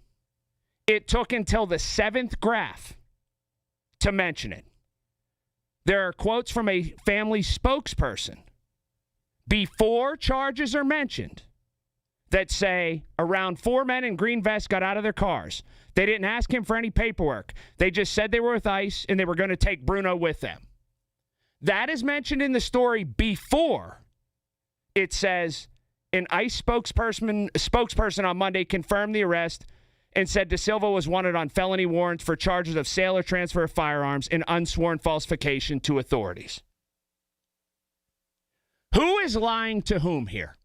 it took until the 7th graph to mention it. There are quotes from a family spokesperson before charges are mentioned that say around 4 men in green vests got out of their cars. They didn't ask him for any paperwork. They just said they were with ICE and they were going to take Bruno with them. That is mentioned in the story before it says an ICE spokesperson on Monday confirmed the arrest and said De Silva was wanted on felony warrants for charges of sale or transfer of firearms and unsworn falsification to authorities. Who is lying to whom here?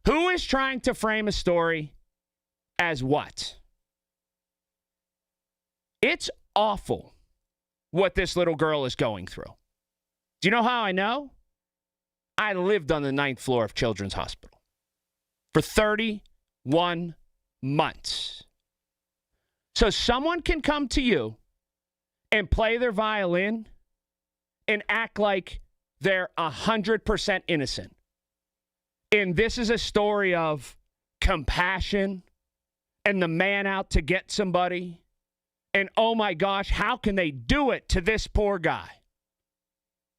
Who is trying to frame a story as what? It's awful what this little girl is going through. Do you know how I know? I lived on the 9th floor of Children's Hospital for 31 months. So someone can come to you and play their violin and act like they're 100% innocent. And this is a story of compassion and the man out to get somebody. And oh my gosh, how can they do it to this poor guy?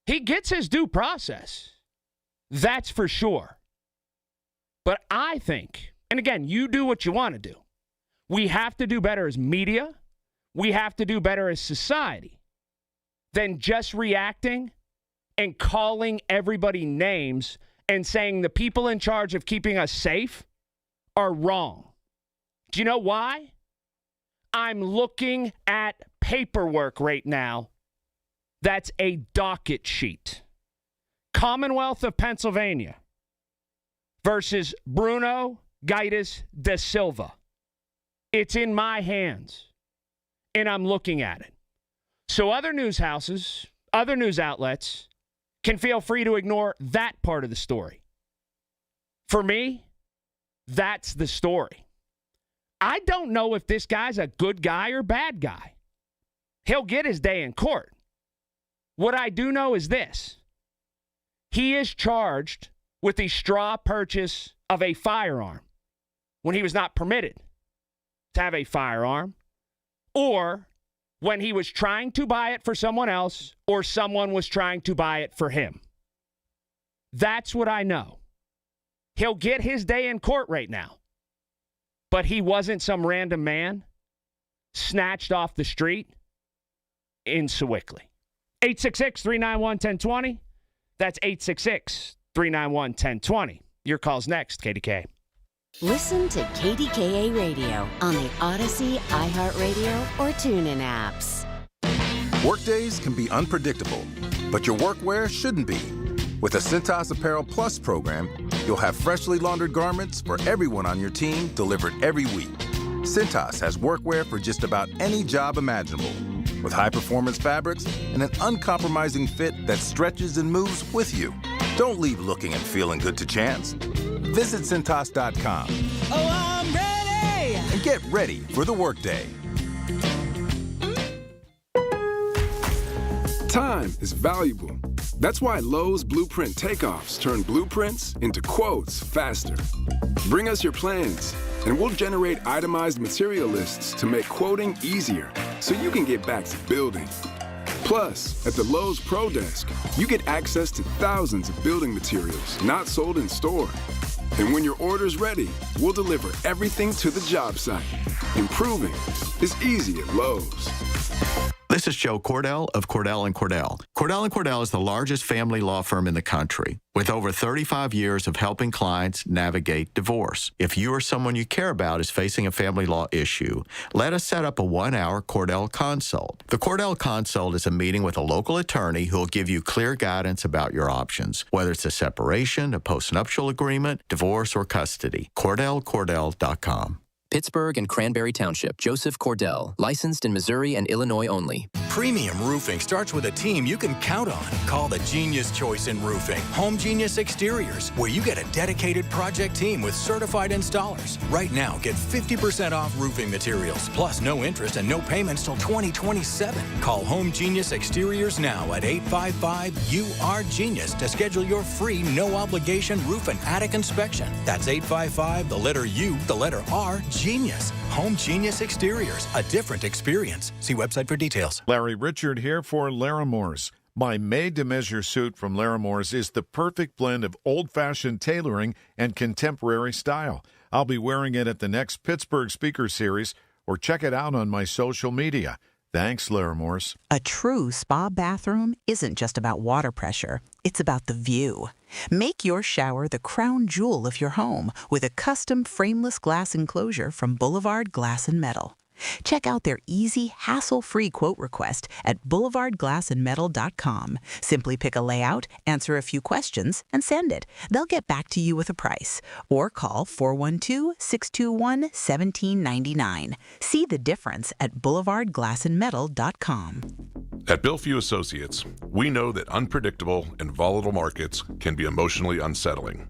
He gets his due process. That's for sure. But I think, and again, you do what you want to do. We have to do better as media. We have to do better as society than just reacting and calling everybody names and saying the people in charge of keeping us safe are wrong. Do you know why? I'm looking at paperwork right now. That's a docket sheet. Commonwealth of Pennsylvania versus Bruno Gaitis da Silva. It's in my hands, and I'm looking at it. So other news houses, other news outlets can feel free to ignore that part of the story. For me, that's the story. I don't know if this guy's a good guy or bad guy. He'll get his day in court. What I do know is this. He is charged with the straw purchase of a firearm when he was not permitted to have a firearm, or when he was trying to buy it for someone else, or someone was trying to buy it for him. That's what I know. He'll get his day in court right now. But he wasn't some random man snatched off the street in Sewickley. 866-391-1020. That's 866-391-1020. Your call's next, KDK. Listen to KDKA Radio on the Odyssey, iHeartRadio, or TuneIn apps. Workdays can be unpredictable, but your workwear shouldn't be. With a Cintas Apparel Plus program, you'll have freshly laundered garments for everyone on your team delivered every week. Cintas has workwear for just about any job imaginable, with high-performance fabrics and an uncompromising fit that stretches and moves with you. Don't leave looking and feeling good to chance. Visit Cintas.com. Oh, I'm ready! And get ready for the workday. Time is valuable. That's why Lowe's Blueprint Takeoffs turn blueprints into quotes faster. Bring us your plans, and we'll generate itemized material lists to make quoting easier so you can get back to building. Plus, at the Lowe's Pro Desk, you get access to thousands of building materials not sold in store. And when your order's ready, we'll deliver everything to the job site. Improving is easy at Lowe's. This is Joe Cordell of Cordell & Cordell. Cordell & Cordell is the largest family law firm in the country with over 35 years of helping clients navigate divorce. If you or someone you care about is facing a family law issue, let us set up a 1-hour Cordell Consult. The Cordell Consult is a meeting with a local attorney who will give you clear guidance about your options, whether it's a separation, a postnuptial agreement, divorce, or custody. CordellCordell.com. Pittsburgh and Cranberry Township. Joseph Cordell, licensed in Missouri and Illinois only. Premium roofing starts with a team you can count on. Call the Genius Choice in Roofing, Home Genius Exteriors, where you get a dedicated project team with certified installers. Right now, get 50% off roofing materials, plus no interest and no payments till 2027. Call Home Genius Exteriors now at 855-UR-GENIUS to schedule your free, no-obligation roof and attic inspection. That's 855, the letter U, the letter R, Genius. Home Genius Exteriors, a different experience. See website for details. Larry Richard here for Laramore's. My made-to-measure suit from Laramore's is the perfect blend of old-fashioned tailoring and contemporary style. I'll be wearing it at the next Pittsburgh Speaker Series, or check it out on my social media. Thanks, Laramore's. A true spa bathroom isn't just about water pressure. It's about the view. Make your shower the crown jewel of your home with a custom frameless glass enclosure from Boulevard Glass and Metal. Check out their easy, hassle-free quote request at boulevardglassandmetal.com. Simply pick a layout, answer a few questions, and send it. They'll get back to you with a price. Or call 412-621-1799. See the difference at boulevardglassandmetal.com. At Bill Few Associates, we know that unpredictable and volatile markets can be emotionally unsettling.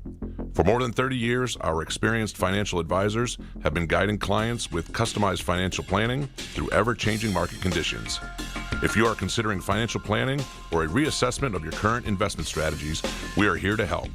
For more than 30 years, our experienced financial advisors have been guiding clients with customized financial planning through ever-changing market conditions. If you are considering financial planning or a reassessment of your current investment strategies, we are here to help.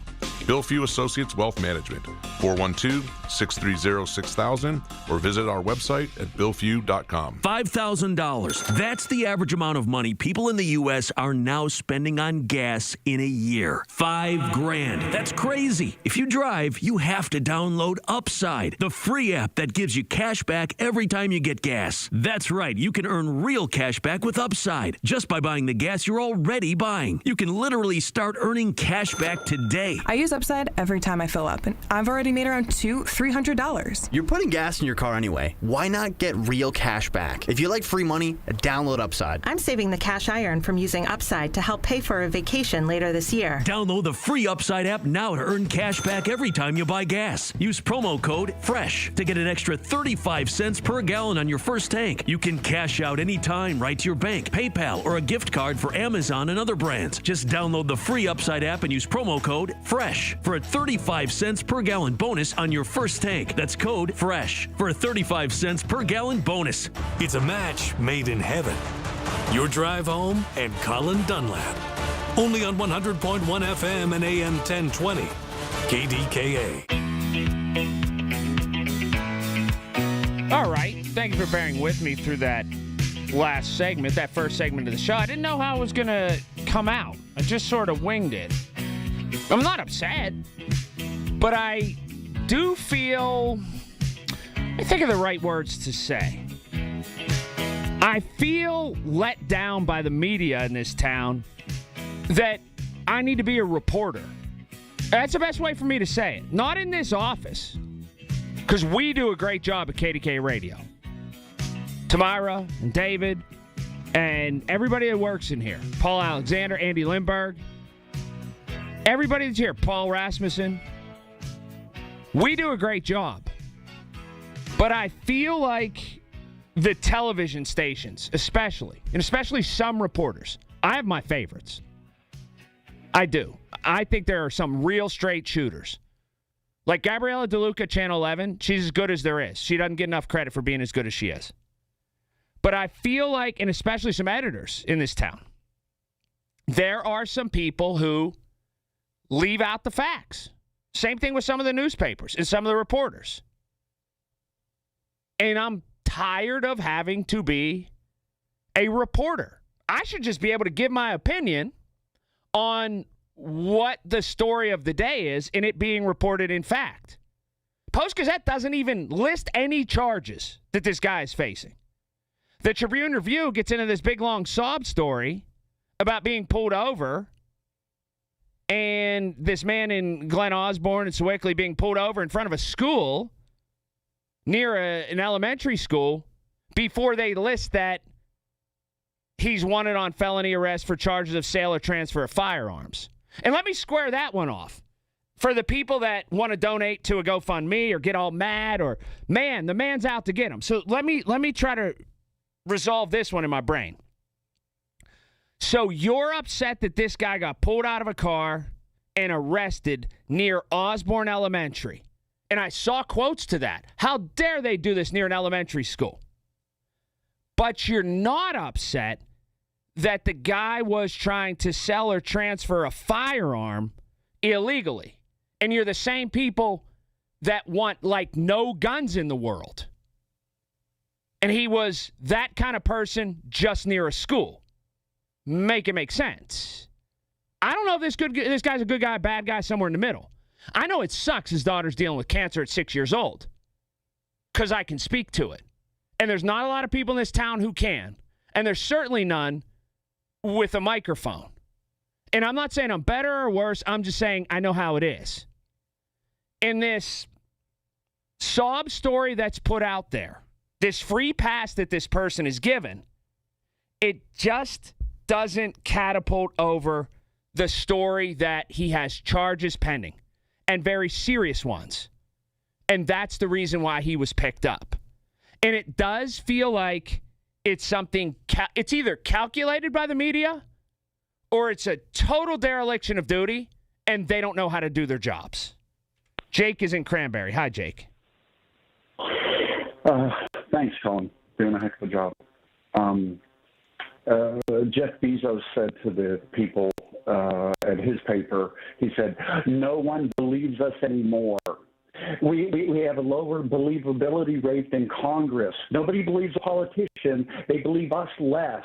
Bill Few Associates Wealth Management, 412-630-6000, or visit our website at billfew.com. $5,000. That's the average amount of money people in the U.S. are now spending on gas in a year. $5,000. That's crazy. If you drive, you have to download Upside, the free app that gives you cash back every time you get gas. That's right. You can earn real cash back with Upside just by buying the gas you're already buying. You can literally start earning cash back today. I use Upside every time I fill up, and I've already made around $300. You're putting gas in your car anyway. Why not get real cash back? If you like free money, download Upside. I'm saving the cash I earn from using Upside to help pay for a vacation later this year. Download the free Upside app now to earn cash back every time you buy gas. Use promo code FRESH to get an extra 35 cents per gallon on your first tank. You can cash out anytime right to your bank, PayPal, or a gift card for Amazon and other brands. Just download the free Upside app and use promo code FRESH for a 35 cents per gallon bonus on your first tank. That's code FRESH for a 35 cents per gallon bonus. It's a match made in heaven. Your drive home and Colin Dunlap. Only on 100.1 FM and AM 1020. KDKA. All right. Thank you for bearing with me through that last segment, that first segment of the show. I didn't know how it was going to come out. I just sort of winged it. I'm not upset, but I do feel, I think of the right words to say. I feel let down by the media in this town that I need to be a reporter. That's the best way for me to say it. Not in this office, because we do a great job at KDKA Radio. Tamara and David and everybody that works in here. Paul Alexander, Andy Lindbergh. Everybody that's here, Paul Rasmussen, we do a great job. But I feel like the television stations, especially some reporters, I have my favorites. I do. I think there are some real straight shooters. Like Gabriella DeLuca, Channel 11, she's as good as there is. She doesn't get enough credit for being as good as she is. But I feel like, and especially some editors in this town, there are some people who leave out the facts. Same thing with some of the newspapers and some of the reporters. And I'm tired of having to be a reporter. I should just be able to give my opinion on what the story of the day is and it being reported in fact. Post-Gazette doesn't even list any charges that this guy is facing. The Tribune Review gets into this big, long sob story about being pulled over and this man in Glen Osborne and Sewickley being pulled over in front of a school near an elementary school before they list that he's wanted on felony arrest for charges of sale or transfer of firearms. And let me square that one off. for the people that want to donate to a GoFundMe or get all mad or, man, the man's out to get him. So let me try to resolve this one in my brain. So you're upset that this guy got pulled out of a car and arrested near Osborne Elementary. And I saw quotes to that. How dare they do this near an elementary school? But you're not upset that the guy was trying to sell or transfer a firearm illegally. And you're the same people that want, like, no guns in the world. And he was that kind of person just near a school. Make it make sense. I don't know if this guy's a good guy, bad guy, somewhere in the middle. I know it sucks his daughter's dealing with cancer at 6 years old because I can speak to it. And there's not a lot of people in this town who can. And there's certainly none with a microphone. And I'm not saying I'm better or worse. I'm just saying I know how it is. In this sob story that's put out there, this free pass that this person is given, it just doesn't catapult over the story that he has charges pending, and very serious ones. And that's the reason why he was picked up. And it does feel like it's something, it's either calculated by the media or it's a total dereliction of duty and they don't know how to do their jobs. Jake is in Cranberry. Hi, Jake. Thanks, Colin. Doing a heck of a job. Jeff Bezos said to the people at his paper, he said, no one believes us anymore. We have a lower believability rate than Congress. Nobody believes a politician. They believe us less.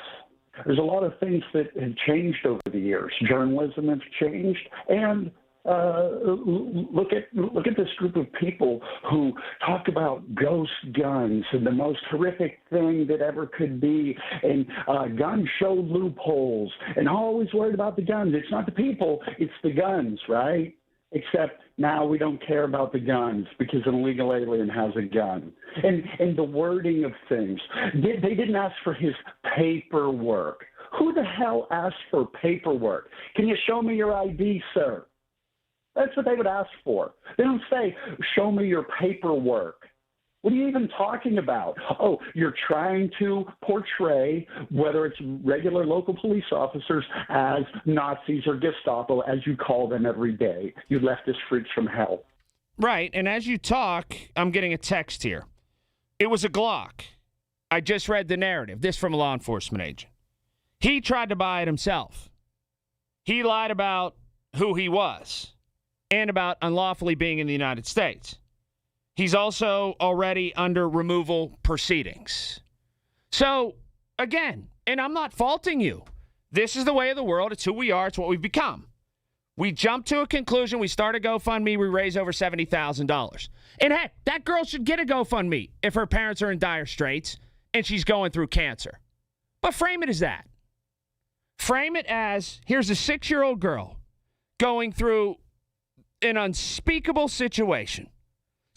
There's a lot of things that have changed over the years. Journalism has changed, and look at this group of people who talk about ghost guns and the most horrific thing that ever could be, and guns show loopholes, and always worried about the guns. It's not the people, it's the guns, right? Except now we don't care about the guns because an illegal alien has a gun. And the wording of things. They didn't ask for his paperwork. Who the hell asked for paperwork? Can you show me your ID, sir? That's what they would ask for. They don't say, show me your paperwork. What are you even talking about? Oh, you're trying to portray, whether it's regular local police officers, as Nazis or Gestapo, as you call them every day. You leftist freaks from hell. Right, and as you talk, I'm getting a text here. It was a Glock. I just read the narrative. This from a law enforcement agent. He tried to buy it himself. He lied about who he was and about unlawfully being in the United States. He's also already under removal proceedings. So, again, and I'm not faulting you. This is the way of the world. It's who we are. It's what we've become. We jump to a conclusion. We start a GoFundMe. We raise over $70,000. And heck, that girl should get a GoFundMe if her parents are in dire straits and she's going through cancer. But frame it as that. Frame it as, here's a 6-year-old girl going through an unspeakable situation.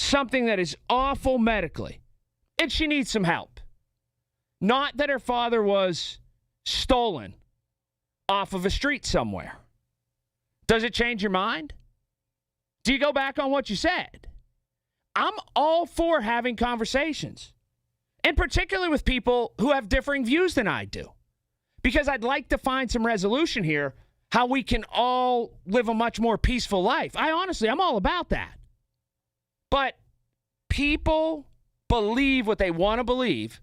Something that is awful medically, and she needs some help. Not that her father was stolen off of a street somewhere. Does it change your mind? Do you go back on what you said? I'm all for having conversations, and particularly with people who have differing views than I do, because I'd like to find some resolution here, how we can all live a much more peaceful life. I'm all about that. But people believe what they want to believe,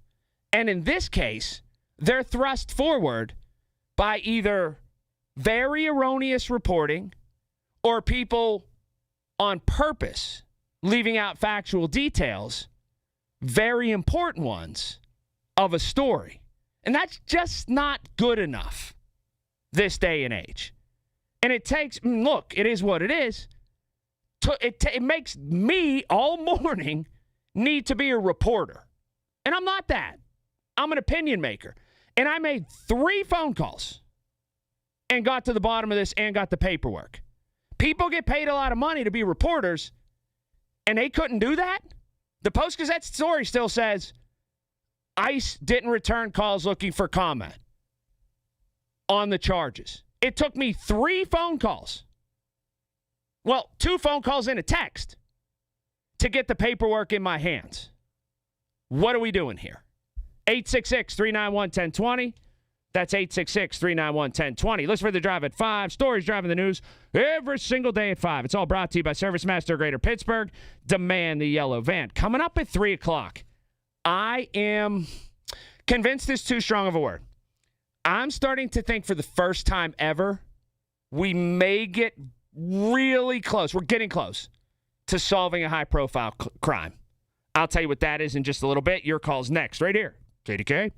and in this case, they're thrust forward by either very erroneous reporting or people on purpose leaving out factual details, very important ones, of a story. And that's just not good enough this day and age. And it takes, look, it is what it is. It makes me all morning need to be a reporter. And I'm not that. I'm an opinion maker. And I made 3 phone calls and got to the bottom of this and got the paperwork. People get paid a lot of money to be reporters, and they couldn't do that? The Post-Gazette story still says ICE didn't return calls looking for comment on the charges. It took me 3 phone calls Well, 2 phone calls and a text to get the paperwork in my hands. What are we doing here? 866-391-1020. That's 866-391-1020. Listen for The Drive at 5. Stories driving the news every single day at 5. It's all brought to you by Service Master Greater Pittsburgh. Demand the yellow van. Coming up at 3 o'clock, I am convinced is too strong of a word. I'm starting to think for the first time ever, we may get really close. We're getting close to solving a high-profile crime. I'll tell you what that is in just a little bit. Your call's next, right here. KDK.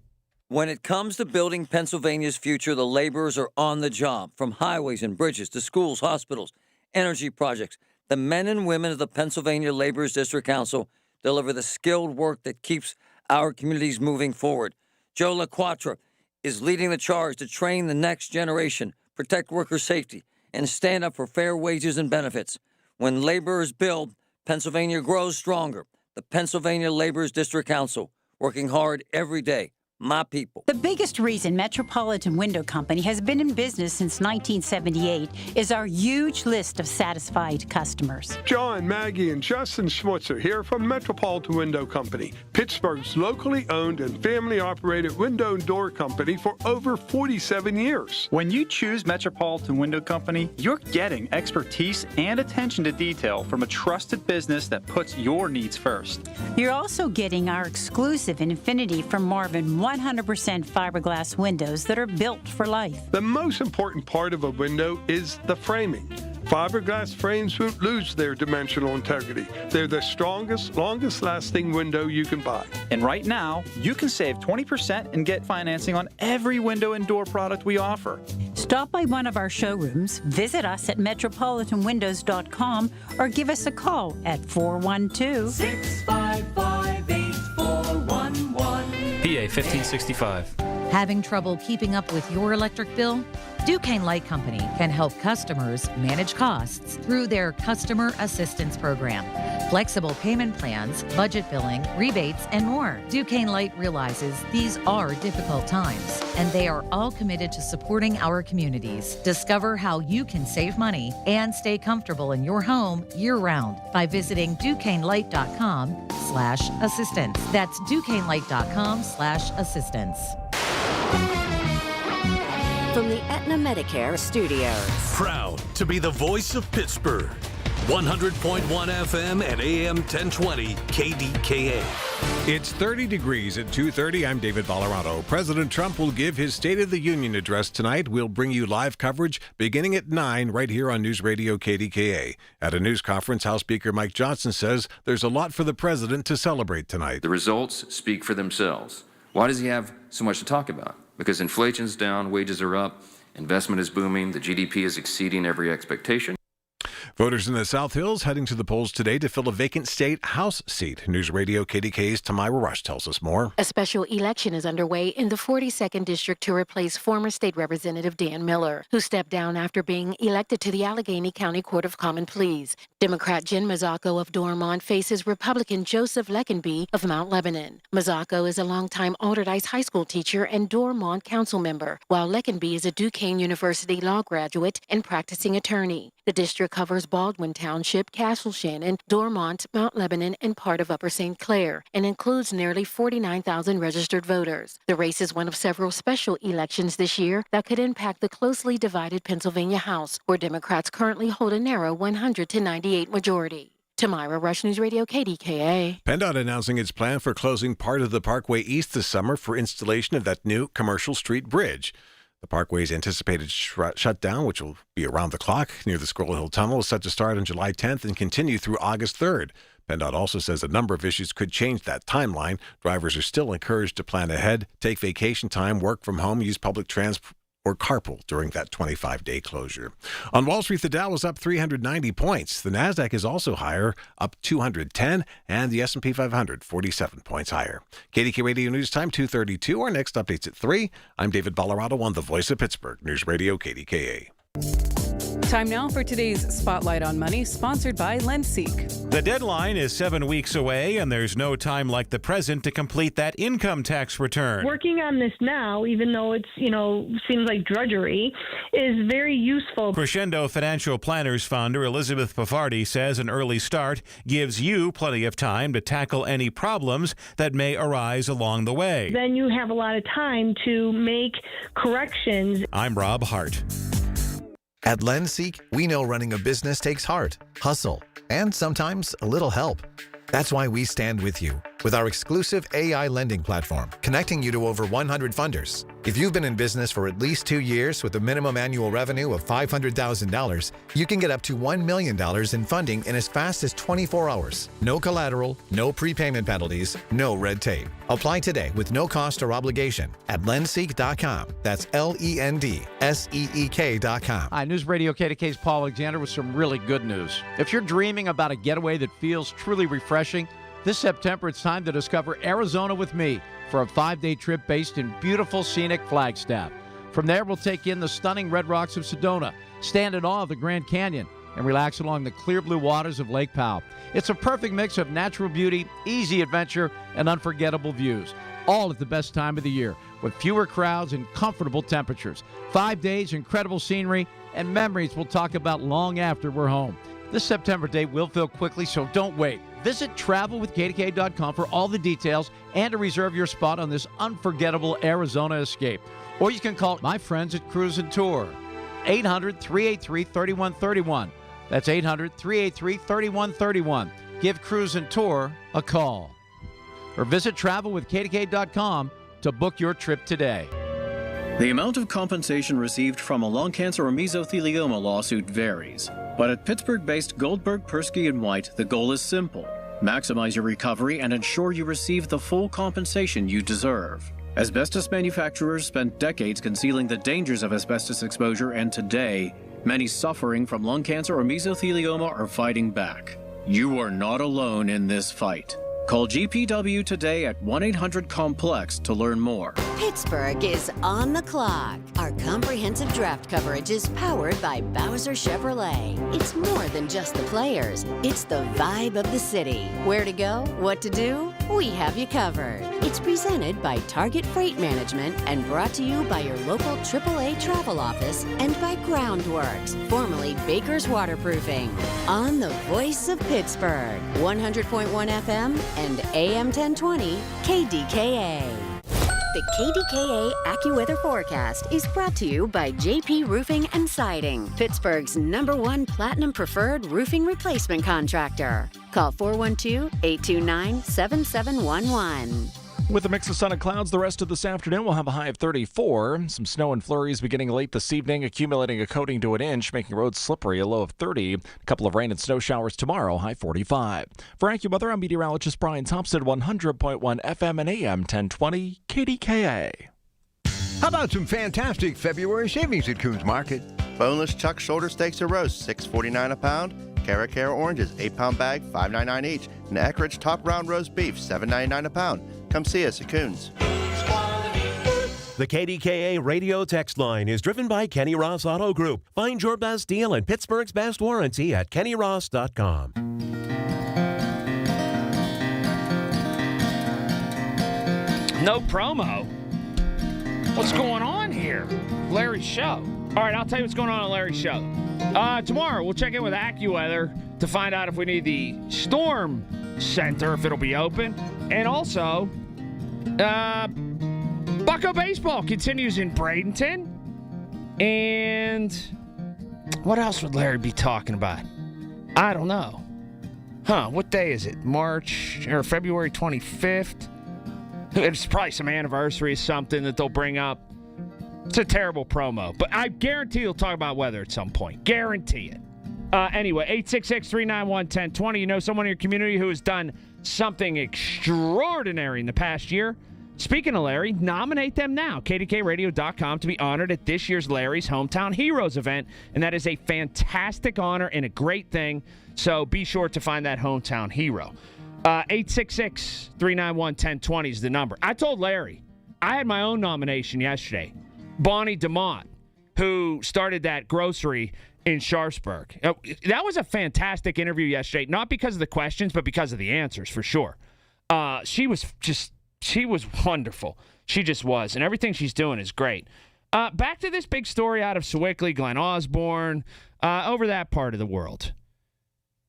When it comes to building Pennsylvania's future, the laborers are on the job. From highways and bridges to schools, hospitals, energy projects, the men and women of the Pennsylvania Laborers District Council deliver the skilled work that keeps our communities moving forward. Joe LaQuatra is leading the charge to train the next generation, protect worker safety, and stand up for fair wages and benefits. When laborers build, Pennsylvania grows stronger. The Pennsylvania Laborers District Council, working hard every day. My people. The biggest reason Metropolitan Window Company has been in business since 1978 is our huge list of satisfied customers. John, Maggie, and Justin Schmutzer here from Metropolitan Window Company, Pittsburgh's locally owned and family-operated window and door company for over 47 years. When you choose Metropolitan Window Company, you're getting expertise and attention to detail from a trusted business that puts your needs first. You're also getting our exclusive Infinity from Marvin 100% fiberglass windows that are built for life. The most important part of a window is the framing. Fiberglass frames won't lose their dimensional integrity. They're the strongest, longest-lasting window you can buy. And right now, you can save 20% and get financing on every window and door product we offer. Stop by one of our showrooms, visit us at metropolitanwindows.com, or give us a call at 412-655-8411. PA 1565. Having trouble keeping up with your electric bill? Duquesne Light Company can help customers manage costs through their Customer Assistance Program. Flexible payment plans, budget billing, rebates, and more. Duquesne Light realizes these are difficult times, and they are all committed to supporting our communities. Discover how you can save money and stay comfortable in your home year-round by visiting DuquesneLight.com/assistance. That's DuquesneLight.com/assistance. From the Aetna Medicare Studios. Proud to be the voice of Pittsburgh. 100.1 FM and AM 1020 KDKA. It's 30 degrees at 2:30. I'm David Valerato. President Trump will give his State of the Union address tonight. We'll bring you live coverage beginning at 9 right here on News Radio KDKA. At a news conference, House Speaker Mike Johnson says there's a lot for the president to celebrate tonight. The results speak for themselves. Why does he have so much to talk about? Because inflation's down, wages are up, investment is booming, the GDP is exceeding every expectation. Voters in the South Hills heading to the polls today to fill a vacant state House seat. News Radio KDKA's Tamira Rush tells us more. A special election is underway in the 42nd District to replace former State Representative Dan Miller, who stepped down after being elected to the Allegheny County Court of Common Pleas. Democrat Jen Mazzocco of Dormont faces Republican Joseph Leckenby of Mount Lebanon. Mazzocco is a longtime Alderdice High School teacher and Dormont council member, while Leckenby is a Duquesne University law graduate and practicing attorney. The district covers Baldwin Township, Castle Shannon, Dormont, Mount Lebanon, and part of Upper St. Clair, and includes nearly 49,000 registered voters. The race is one of several special elections this year that could impact the closely divided Pennsylvania House, where Democrats currently hold a narrow 100-98 majority. Tamira Rush, News Radio KDKA. PennDOT announcing its plan for closing part of the Parkway East this summer for installation of that new Commercial Street Bridge. The Parkway's anticipated shutdown, which will be around the clock near the Scroll Hill Tunnel, is set to start on July 10th and continue through August 3rd. PennDOT also says a number of issues could change that timeline. Drivers are still encouraged to plan ahead, take vacation time, work from home, use public transport, or carpool during that 25-day closure. On Wall Street, the Dow was up 390 points. The Nasdaq is also higher, up 210, and the S&P 500 47 points higher. KDK Radio News Time 2:32. Our next update's at 3. I'm David Valerato on the Voice of Pittsburgh, News Radio KDKA. Time now for today's Spotlight on Money, sponsored by LendSeek. The deadline is 7 weeks away, and there's no time like the present to complete that income tax return. Working on this now, even though it's, seems like drudgery, is very useful. Crescendo Financial Planners founder Elizabeth Pavardi says an early start gives you plenty of time to tackle any problems that may arise along the way. Then you have a lot of time to make corrections. I'm Rob Hart. At LendSeek, we know running a business takes heart, hustle, and sometimes a little help. That's why we stand with you with our exclusive AI lending platform, connecting you to over 100 funders. If you've been in business for at least 2 years with a minimum annual revenue of $500,000, you can get up to $1 million in funding in as fast as 24 hours. No collateral, no prepayment penalties, no red tape. Apply today with no cost or obligation at lendseek.com. That's LENDSEEK.com. Hi, News Radio KDK's Paul Alexander with some really good news. If you're dreaming about a getaway that feels truly refreshing, this September it's time to discover Arizona with me for a 5-day trip based in beautiful scenic Flagstaff. From there, we'll take in the stunning red rocks of Sedona, stand in awe of the Grand Canyon, and relax along the clear blue waters of Lake Powell. It's a perfect mix of natural beauty, easy adventure, and unforgettable views, all at the best time of the year, with fewer crowds and comfortable temperatures. 5 days, incredible scenery, and memories we'll talk about long after we're home. This September date will fill quickly, so don't wait. Visit travelwithkdka.com for all the details and to reserve your spot on this unforgettable Arizona escape. Or you can call my friends at Cruise and Tour, 800-383-3131. That's 800-383-3131. Give Cruise and Tour a call. Or visit travelwithkdka.com to book your trip today. The amount of compensation received from a lung cancer or mesothelioma lawsuit varies. But at Pittsburgh-based Goldberg, Persky & White, the goal is simple. Maximize your recovery and ensure you receive the full compensation you deserve. Asbestos manufacturers spent decades concealing the dangers of asbestos exposure, and today, many suffering from lung cancer or mesothelioma are fighting back. You are not alone in this fight. Call GPW today at 1-800-COMPLEX to learn more. Pittsburgh is on the clock. Our comprehensive draft coverage is powered by Bowser Chevrolet. It's more than just the players. It's the vibe of the city. Where to go? What to do? We have you covered. It's presented by Target Freight Management and brought to you by your local AAA travel office and by Groundworks, formerly Baker's Waterproofing. On the voice of Pittsburgh, 100.1 FM and AM 1020 KDKA. The KDKA AccuWeather forecast is brought to you by JP Roofing and Siding, Pittsburgh's #1 Platinum Preferred Roofing Replacement Contractor. Call 412-829-7711. With a mix of sun and clouds the rest of this afternoon, we'll have a high of 34. Some snow and flurries beginning late this evening, accumulating a coating to an inch, making roads slippery, a low of 30. A couple of rain and snow showers tomorrow, high 45. For AccuWeather, I'm meteorologist Brian Thompson, 100.1 FM and AM 1020 KDKA. How about some fantastic February savings at Coons Market? Boneless chuck shoulder steaks or roast, $6.49 a pound. KDKA oranges, 8-pound bag, $5.99 each. And Eckrich top round roast beef, $7.99 a pound. Come see us at Coons. The KDKA radio text line is driven by Kenny Ross Auto Group. Find your best deal and Pittsburgh's best warranty at kennyross.com. No promo? What's going on here? Larry's show. All right, I'll tell you what's going on at Larry's show. Tomorrow, we'll check in with AccuWeather to find out if we need the storm center, if it'll be open. And also, Bucko Baseball continues in Bradenton. And what else would Larry be talking about? I don't know. What day is it? March or February 25th? It's probably some anniversary or something that they'll bring up. It's a terrible promo, but I guarantee you'll talk about weather at some point. Guarantee it. Anyway, 866-391-1020. You know someone in your community who has done something extraordinary in the past year? Speaking of Larry, nominate them now. KDKRadio.com to be honored at this year's Larry's Hometown Heroes event. And that is a fantastic honor and a great thing. So be sure to find that hometown hero. 866-391-1020 is the number. I told Larry, I had my own nomination yesterday. Bonnie DeMont, who started that grocery in Sharpsburg. That was a fantastic interview yesterday, not because of the questions, but because of the answers, for sure. She was wonderful. She just was, and everything she's doing is great. Back to this big story out of Sewickley, Glen Osborne, over that part of the world.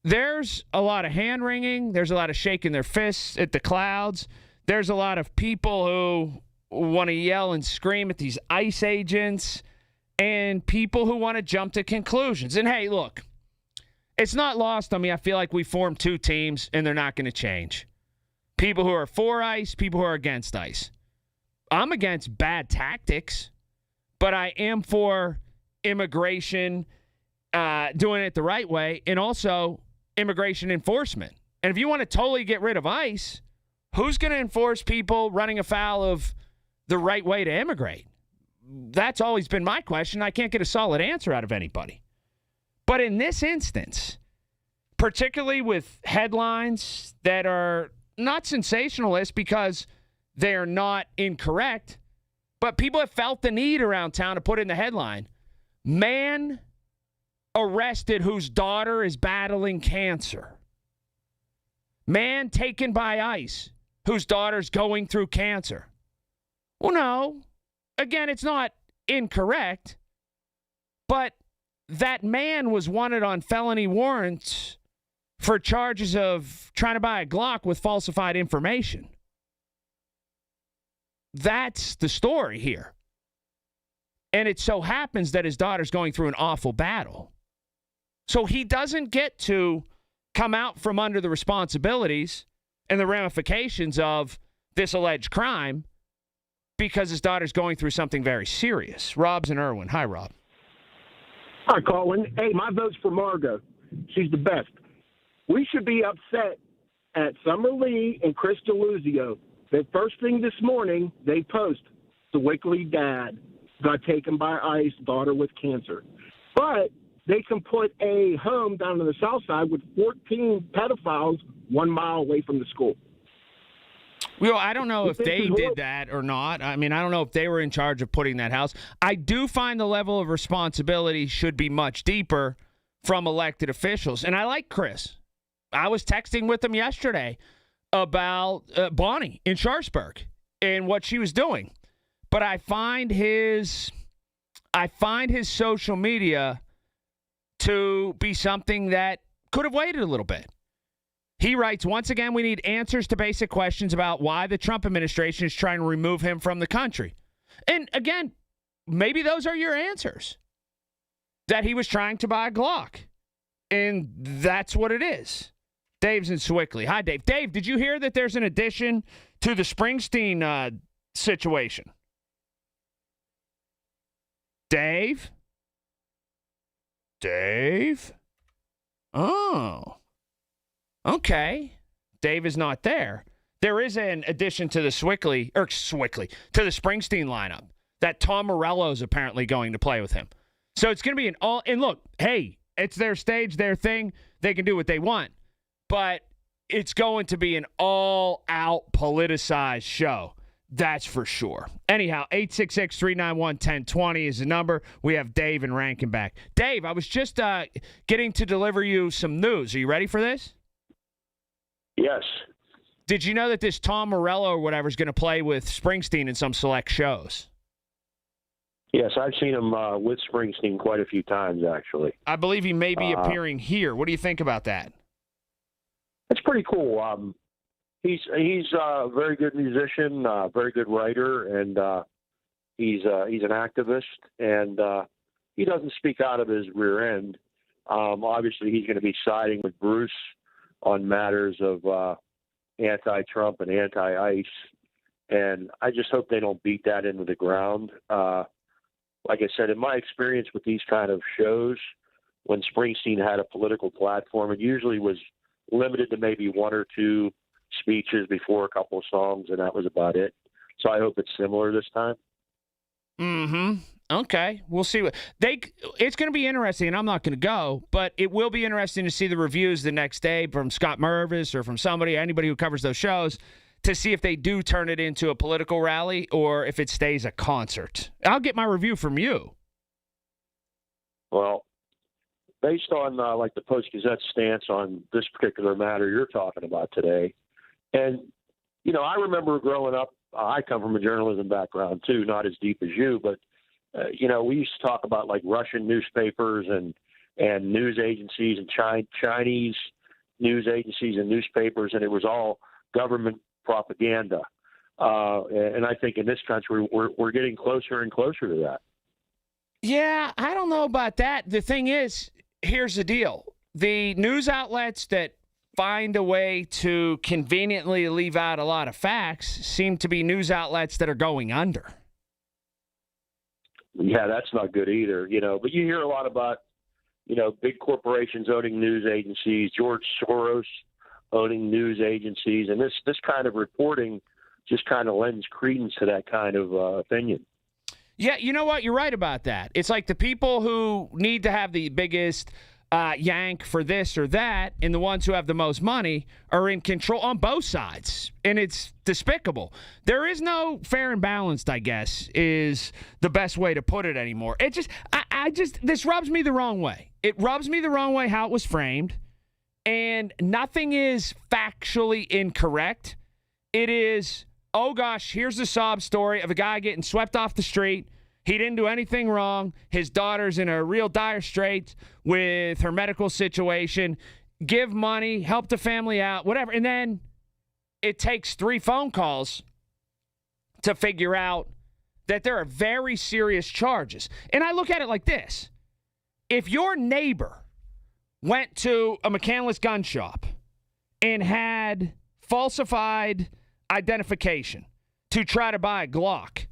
There's a lot of hand-wringing. There's a lot of shaking their fists at the clouds. There's a lot of people who want to yell and scream at these ICE agents and people who want to jump to conclusions. And, hey, look, it's not lost on me. I feel like we formed two teams, and they're not going to change. People who are for ICE, people who are against ICE. I'm against bad tactics, but I am for immigration, doing it the right way, and also immigration enforcement. And if you want to totally get rid of ICE, who's going to enforce people running afoul of the right way to immigrate? That's always been my question. I can't get a solid answer out of anybody. But in this instance, particularly with headlines that are not sensationalist because they're not incorrect, but people have felt the need around town to put in the headline, man arrested whose daughter is battling cancer. Man taken by ICE whose daughter's going through cancer. Well, no. Again, it's not incorrect, but that man was wanted on felony warrants for charges of trying to buy a Glock with falsified information. That's the story here. And it so happens that his daughter's going through an awful battle. So he doesn't get to come out from under the responsibilities and the ramifications of this alleged crime because his daughter's going through something very serious. Rob's in Irwin. Hi, Rob. Hi, Colin. Hey, my vote's for Margot. She's the best. We should be upset at Summer Lee and Chris DeLuzio. The first thing this morning, they post, Sewickley dad got taken by ICE, daughter with cancer. But they can put a home down on the south side with 14 pedophiles 1 mile away from the school. Well, I don't know if they did that or not. I mean, I don't know if they were in charge of putting that house. I do find the level of responsibility should be much deeper from elected officials. And I like Chris. I was texting with him yesterday about Bonnie in Sharpsburg and what she was doing. But I find his social media to be something that could have waited a little bit. He writes, once again, we need answers to basic questions about why the Trump administration is trying to remove him from the country. And again, maybe those are your answers. That he was trying to buy a Glock. And that's what it is. Dave's in Sewickley. Hi, Dave. Dave, did you hear that there's an addition to the Springsteen situation? Dave? Dave? Oh. Okay. Dave is not there. There is an addition to the to the Springsteen lineup that Tom Morello is apparently going to play with him. So it's going to be an all, and look, hey, it's their stage, their thing. They can do what they want. But it's going to be an all-out politicized show. That's for sure. Anyhow, 866-391-1020 is the number. We have Dave in Rankin back. Dave, I was just getting to deliver you some news. Are you ready for this? Yes. Did you know that this Tom Morello or whatever is going to play with Springsteen in some select shows? Yes, I've seen him with Springsteen quite a few times, actually. I believe he may be appearing here. What do you think about that? It's pretty cool. He's a very good musician, very good writer, and he's an activist, and he doesn't speak out of his rear end. Obviously, he's going to be siding with Bruce on matters of anti-Trump and anti-ICE, and I just hope they don't beat that into the ground. Like I said, in my experience with these kind of shows, when Springsteen had a political platform, it usually was limited to maybe one or two speeches before a couple of songs, and that was about it. So I hope it's similar this time. Mm-hmm. Okay. We'll see what it's going to be interesting, and I'm not going to go, but it will be interesting to see the reviews the next day from Scott Mervis or from anybody who covers those shows to see if they do turn it into a political rally or if it stays a concert. I'll get my review from you. Well, based on like the Post-Gazette stance on this particular matter you're talking about today, and, I remember growing up, I come from a journalism background too, not as deep as you, but, we used to talk about like Russian newspapers and news agencies and Chinese news agencies and newspapers, and it was all government propaganda. And I think in this country, we're getting closer and closer to that. Yeah, I don't know about that. The thing is, here's the deal. The news outlets that find a way to conveniently leave out a lot of facts seem to be news outlets that are going under. Yeah, that's not good either, But you hear a lot about, big corporations owning news agencies, George Soros owning news agencies, and this kind of reporting just kind of lends credence to that kind of opinion. Yeah, you know what? You're right about that. It's like the people who need to have the biggest yank for this or that, and the ones who have the most money are in control on both sides, and it's despicable. There is no fair and balanced, I guess, is the best way to put it anymore. It just, this rubs me the wrong way. It rubs me the wrong way how it was framed, and nothing is factually incorrect. It is, oh gosh, here's the sob story of a guy getting swept off the street. He didn't do anything wrong. His daughter's in a real dire strait with her medical situation. Give money, help the family out, whatever. And then it takes 3 phone calls to figure out that there are very serious charges. And I look at it like this. If your neighbor went to a McCandless gun shop and had falsified identification to try to buy a Glock,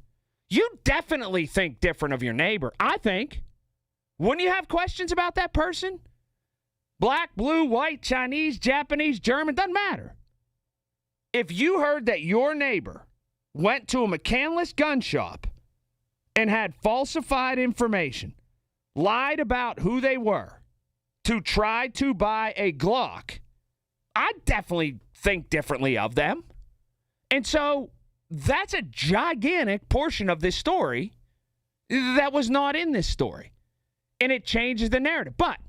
you definitely think different of your neighbor, I think. Wouldn't you have questions about that person? Black, blue, white, Chinese, Japanese, German, doesn't matter. If you heard that your neighbor went to a McCandless gun shop and had falsified information, lied about who they were to try to buy a Glock, I definitely think differently of them. And so that's a gigantic portion of this story that was not in this story. And it changes the narrative. But,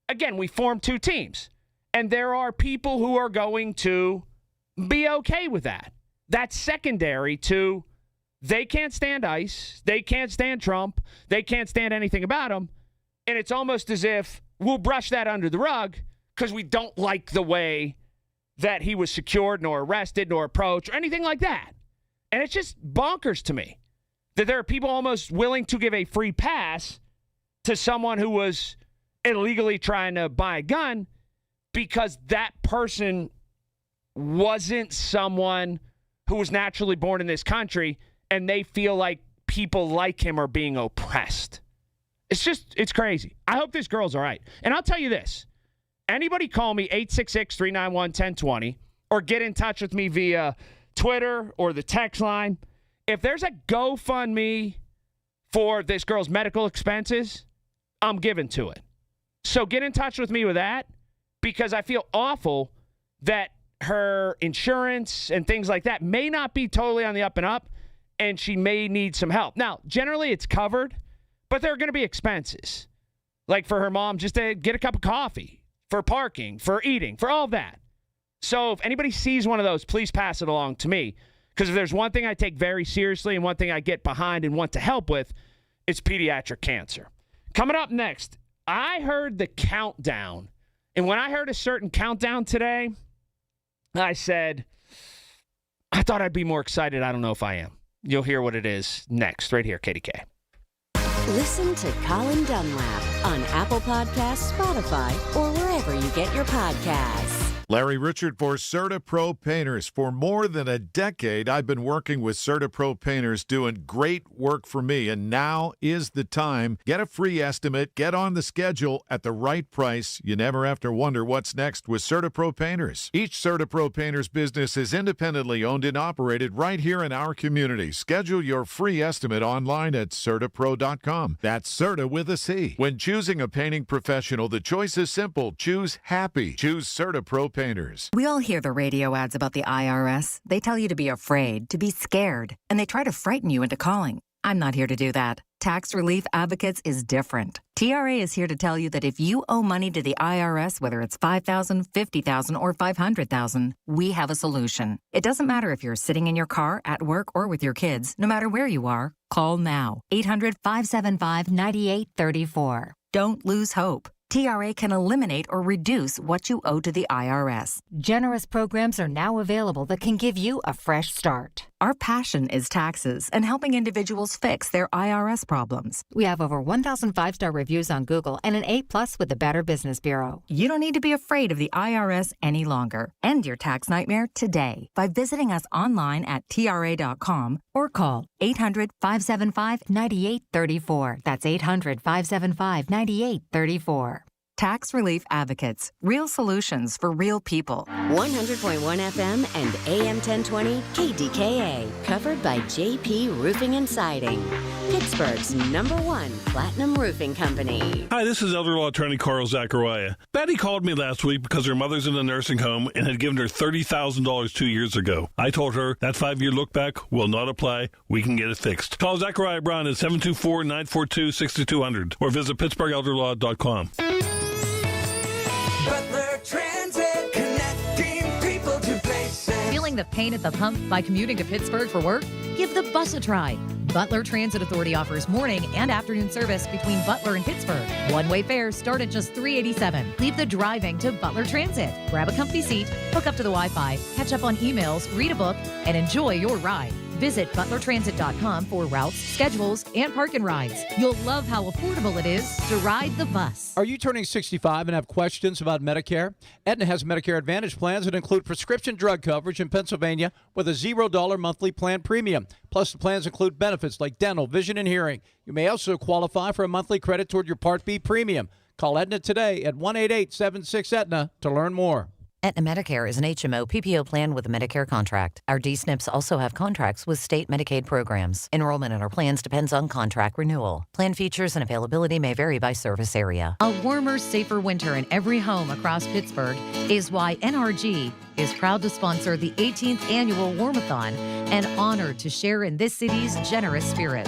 again, we formed 2 teams. And there are people who are going to be okay with that. That's secondary to they can't stand ICE. They can't stand Trump. They can't stand anything about him. And it's almost as if we'll brush that under the rug because we don't like the way that he was secured, nor arrested, nor approached, or anything like that. And it's just bonkers to me that there are people almost willing to give a free pass to someone who was illegally trying to buy a gun because that person wasn't someone who was naturally born in this country and they feel like people like him are being oppressed. It's crazy. I hope this girl's all right. And I'll tell you this. Anybody call me 866-391-1020 or get in touch with me via Twitter or the text line. If there's a GoFundMe for this girl's medical expenses, I'm giving to it. So get in touch with me with that because I feel awful that her insurance and things like that may not be totally on the up and up and she may need some help. Now, generally it's covered, but there are going to be expenses. Like for her mom just to get a cup of coffee, for parking, for eating, for all of that. So if anybody sees one of those, please pass it along to me. Because if there's one thing I take very seriously and one thing I get behind and want to help with, it's pediatric cancer. Coming up next, I heard the countdown. And when I heard a certain countdown today, I said, I thought I'd be more excited. I don't know if I am. You'll hear what it is next, right here, KDK. Listen to Colin Dunlap on Apple Podcasts, Spotify, or wherever you get your podcasts. Larry Richard for CertaPro Painters. For more than a decade, I've been working with CertaPro Painters doing great work for me, and now is the time. Get a free estimate, get on the schedule at the right price. You never have to wonder what's next with CertaPro Painters. Each CertaPro Painters business is independently owned and operated right here in our community. Schedule your free estimate online at CertaPro.com. That's Certa with a C. When choosing a painting professional, the choice is simple. Choose happy. Choose CertaPro Painters. We all hear the radio ads about the IRS. They tell you to be afraid, to be scared, and they try to frighten you into calling. I'm not here to do that. Tax Relief Advocates is different. TRA is here to tell you that if you owe money to the IRS, whether it's $5,000, $50,000, or $500,000, we have a solution. It doesn't matter if you're sitting in your car, at work, or with your kids. No matter where you are, call now. 800-575-9834. Don't lose hope. TRA can eliminate or reduce what you owe to the IRS. Generous programs are now available that can give you a fresh start. Our passion is taxes and helping individuals fix their IRS problems. We have over 1,000 5-star reviews on Google and an A+ with the Better Business Bureau. You don't need to be afraid of the IRS any longer. End your tax nightmare today by visiting us online at TRA.com or call 800-575-9834. That's 800-575-9834. Tax Relief Advocates. Real solutions for real people. 100.1 FM and AM 1020 KDKA. Covered by JP Roofing and Siding. Pittsburgh's #1 platinum roofing company. Hi, this is elder law attorney Carl Zachariah. Betty called me last week because her mother's in a nursing home and had given her $30,000 2 years ago. I told her that 5-year look back will not apply. We can get it fixed. Call Zachariah Brown at 724-942-6200 or visit PittsburghElderLaw.com. Butler Transit, connecting people to places. Feeling the pain at the pump by commuting to Pittsburgh for work? Give the bus a try. Butler Transit Authority offers morning and afternoon service between Butler and Pittsburgh. One-way fares start at just $3.87. Leave the driving to Butler Transit. Grab a comfy seat, hook up to the Wi-Fi, catch up on emails, read a book, and enjoy your ride. Visit butlertransit.com for routes, schedules, and park and rides. You'll love how affordable it is to ride the bus. Are you turning 65 and have questions about Medicare? Aetna has Medicare Advantage plans that include prescription drug coverage in Pennsylvania with a $0 monthly plan premium. Plus, the plans include benefits like dental, vision, and hearing. You may also qualify for a monthly credit toward your Part B premium. Call Aetna today at 1-888-76-AETNA to learn more. Aetna Medicare is an HMO PPO plan with a Medicare contract. Our D-SNPs also have contracts with state Medicaid programs. Enrollment in our plans depends on contract renewal. Plan features and availability may vary by service area. A warmer, safer winter in every home across Pittsburgh is why NRG is proud to sponsor the 18th annual Warmathon and honored to share in this city's generous spirit.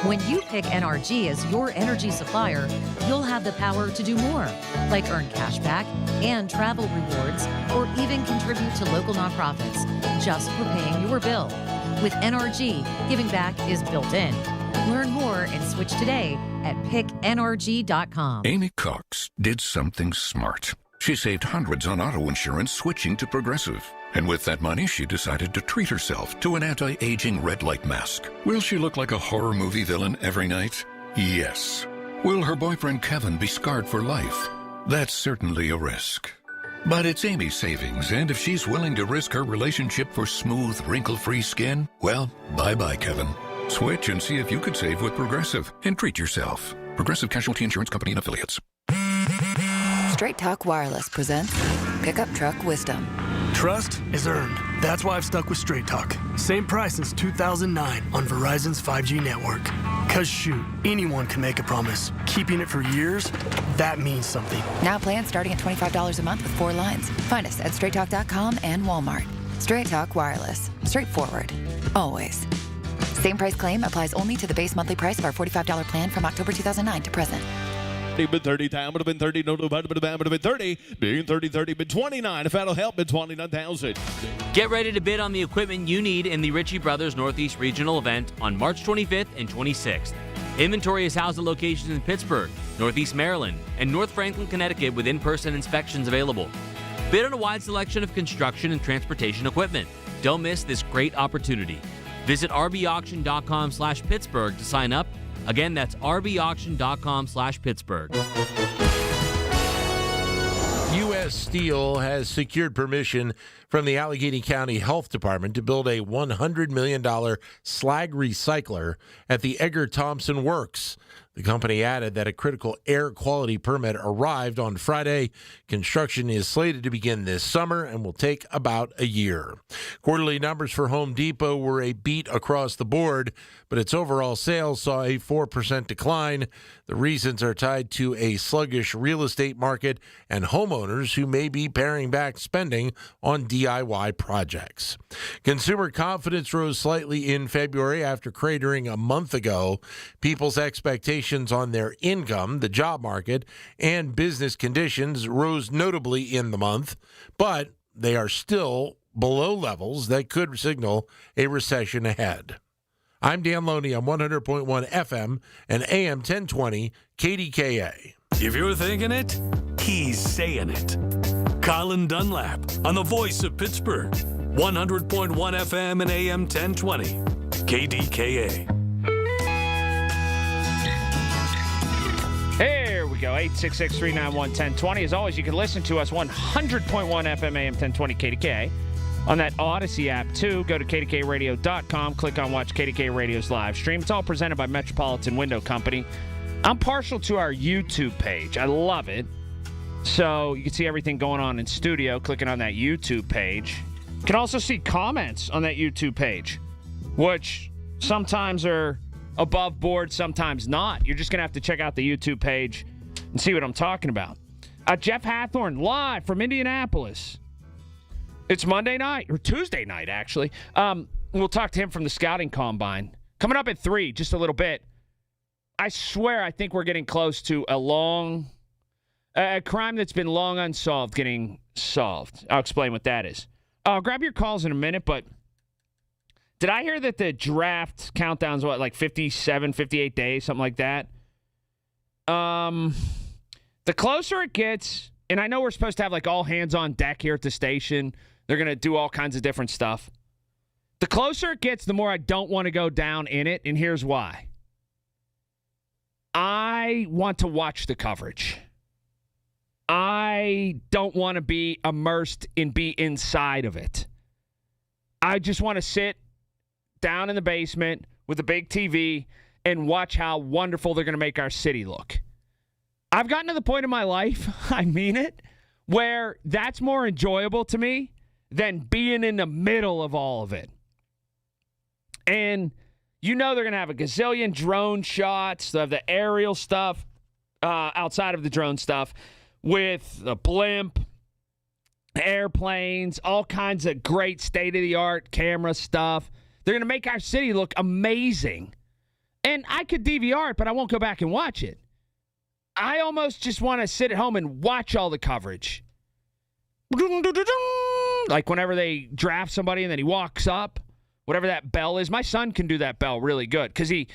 When you pick NRG as your energy supplier, you'll have the power to do more, like earn cash back and travel rewards, or even contribute to local nonprofits just for paying your bill. With NRG, giving back is built in. Learn more and switch today at picknrg.com. Amy Cox did something smart. She saved hundreds on auto insurance switching to Progressive. And with that money, she decided to treat herself to an anti-aging red light mask. Will she look like a horror movie villain every night? Yes. Will her boyfriend Kevin be scarred for life? That's certainly a risk. But it's Amy's savings, and if she's willing to risk her relationship for smooth, wrinkle-free skin, well, bye-bye, Kevin. Switch and see if you could save with Progressive and treat yourself. Progressive Casualty Insurance Company and Affiliates. Straight Talk Wireless presents Pickup Truck Wisdom. Trust is earned. That's why I've stuck with Straight Talk. Same price since 2009 on Verizon's 5G network. Cause shoot, anyone can make a promise. Keeping it for years, that means something. Now plans starting at $25 a month with 4 lines. Find us at straighttalk.com and Walmart. Straight Talk Wireless. Straightforward. Always. Same price claim applies only to the base monthly price of our $45 plan from October 2009 to present. Been 30 time, would have been 30, no, would have been 30, being 30, been 29. If that'll help, been 29,000. Get ready to bid on the equipment you need in the Ritchie Brothers Northeast Regional event on March 25th and 26th. Inventory is housed at locations in Pittsburgh, Northeast Maryland, and North Franklin, Connecticut with in-person inspections available. Bid on a wide selection of construction and transportation equipment. Don't miss this great opportunity. Visit rbauction.com/Pittsburgh to sign up. Again, that's rbauction.com/Pittsburgh. U.S. Steel has secured permission from the Allegheny County Health Department to build a $100 million slag recycler at the Edgar Thompson Works. The company added that a critical air quality permit arrived on Friday. Construction is slated to begin this summer and will take about a year. Quarterly numbers for Home Depot were a beat across the board, but its overall sales saw a 4% decline. The reasons are tied to a sluggish real estate market and homeowners who may be paring back spending on DIY projects. Consumer confidence rose slightly in February after cratering a month ago. People's expectations on their income, the job market, and business conditions rose notably in the month, but they are still below levels that could signal a recession ahead. I'm Dan Loney on 100.1 FM and AM 1020 KDKA. If you're thinking it, he's saying it. Colin Dunlap on the voice of Pittsburgh, 100.1 FM and AM 1020 KDKA. Here we go, 866-391-1020. As always, you can listen to us 100.1 FM, AM 1020 KDKA. On that Odyssey app, too, go to KDKRadio.com, click on Watch KDK Radio's live stream. It's all presented by Metropolitan Window Company. I'm partial to our YouTube page. I love it. So you can see everything going on in studio, clicking on that YouTube page. You can also see comments on that YouTube page, which sometimes are above board, sometimes not. You're just going to have to check out the YouTube page and see what I'm talking about. Jeff Hathorn, live from Indianapolis. It's Monday night, or Tuesday night, actually. We'll talk to him from the Scouting Combine. Coming up at 3, just a little bit. I swear I think we're getting close to a crime that's been long unsolved getting solved. I'll explain what that is. I'll grab your calls in a minute, but did I hear that the draft countdown's, like 57, 58 days, something like that? The closer it gets, and I know we're supposed to have, all hands on deck here at the station. They're going to do all kinds of different stuff. The closer it gets, the more I don't want to go down in it, and here's why. I want to watch the coverage. I don't want to be immersed and be inside of it. I just want to sit down in the basement with a big TV and watch how wonderful they're going to make our city look. I've gotten to the point in my life, I mean it, where that's more enjoyable to me than being in the middle of all of it. And they're going to have a gazillion drone shots. They have the aerial stuff outside of the drone stuff with the blimp, airplanes, all kinds of great state-of-the-art camera stuff. They're going to make our city look amazing. And I could DVR it, but I won't go back and watch it. I almost just want to sit at home and watch all the coverage. Like whenever they draft somebody and then he walks up, whatever that bell is. My son can do that bell really good because he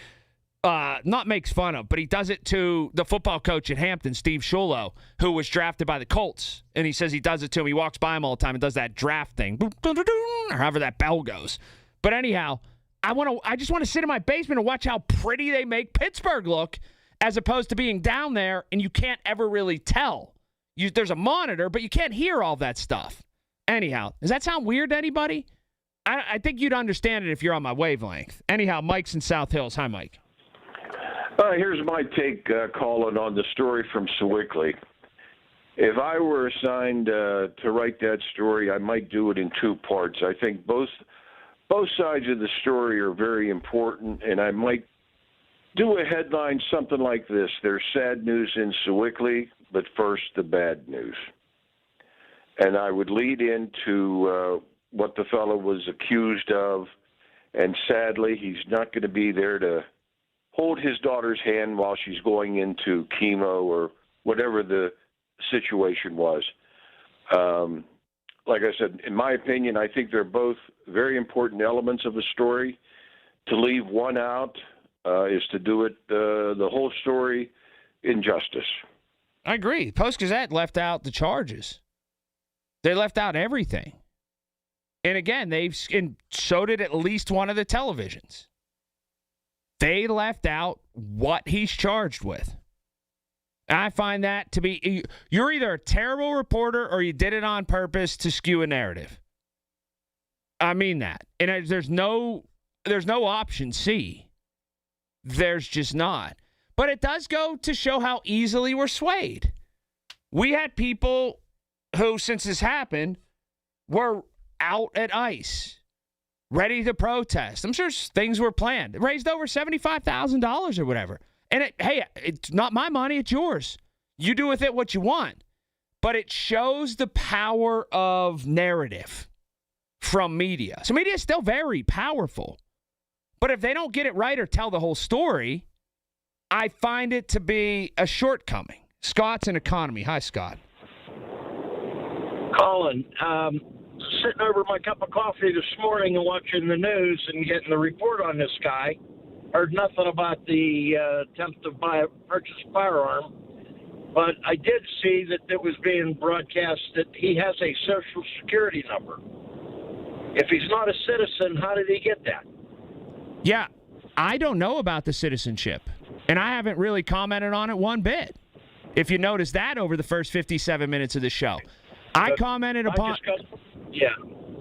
not makes fun of, but he does it to the football coach at Hampton, Steve Shulo, who was drafted by the Colts. And he says he does it to him. He walks by him all the time and does that draft thing, or however that bell goes. But anyhow, I just want to sit in my basement and watch how pretty they make Pittsburgh look, as opposed to being down there and you can't ever really tell. There's a monitor, but you can't hear all that stuff. Anyhow, does that sound weird to anybody? I think you'd understand it if you're on my wavelength. Anyhow, Mike's in South Hills. Hi, Mike. Here's my take, Colin, on the story from Sewickley. If I were assigned to write that story, I might do it in 2 parts. I think both sides of the story are very important, and I might do a headline something like this: there's sad news in Sewickley, but first the bad news. And I would lead into what the fellow was accused of, and sadly he's not going to be there to hold his daughter's hand while she's going into chemo or whatever the situation was. Like I said, in my opinion, I think they're both very important elements of a story. To leave one out is to do it the whole story injustice. I agree. Post-Gazette left out the charges. They left out everything. And again, and so did at least one of the televisions. They left out what he's charged with. I find that to be, you're either a terrible reporter or you did it on purpose to skew a narrative. I mean that. And there's no option C. There's just not. But it does go to show how easily we're swayed. We had people who, since this happened, were out at ICE, ready to protest. I'm sure things were planned. It raised over $75,000 or whatever. And, it's not my money, it's yours. You do with it what you want. But it shows the power of narrative from media. So media is still very powerful. But if they don't get it right or tell the whole story, I find it to be a shortcoming. Scott's an economy. Hi, Scott. Colin, sitting over my cup of coffee this morning and watching the news and getting the report on this guy. Heard nothing about the attempt to purchase a firearm. But I did see that it was being broadcast that he has a Social Security number. If he's not a citizen, how did he get that? Yeah, I don't know about the citizenship, and I haven't really commented on it one bit. If you notice that over the first 57 minutes of the show. I commented upon...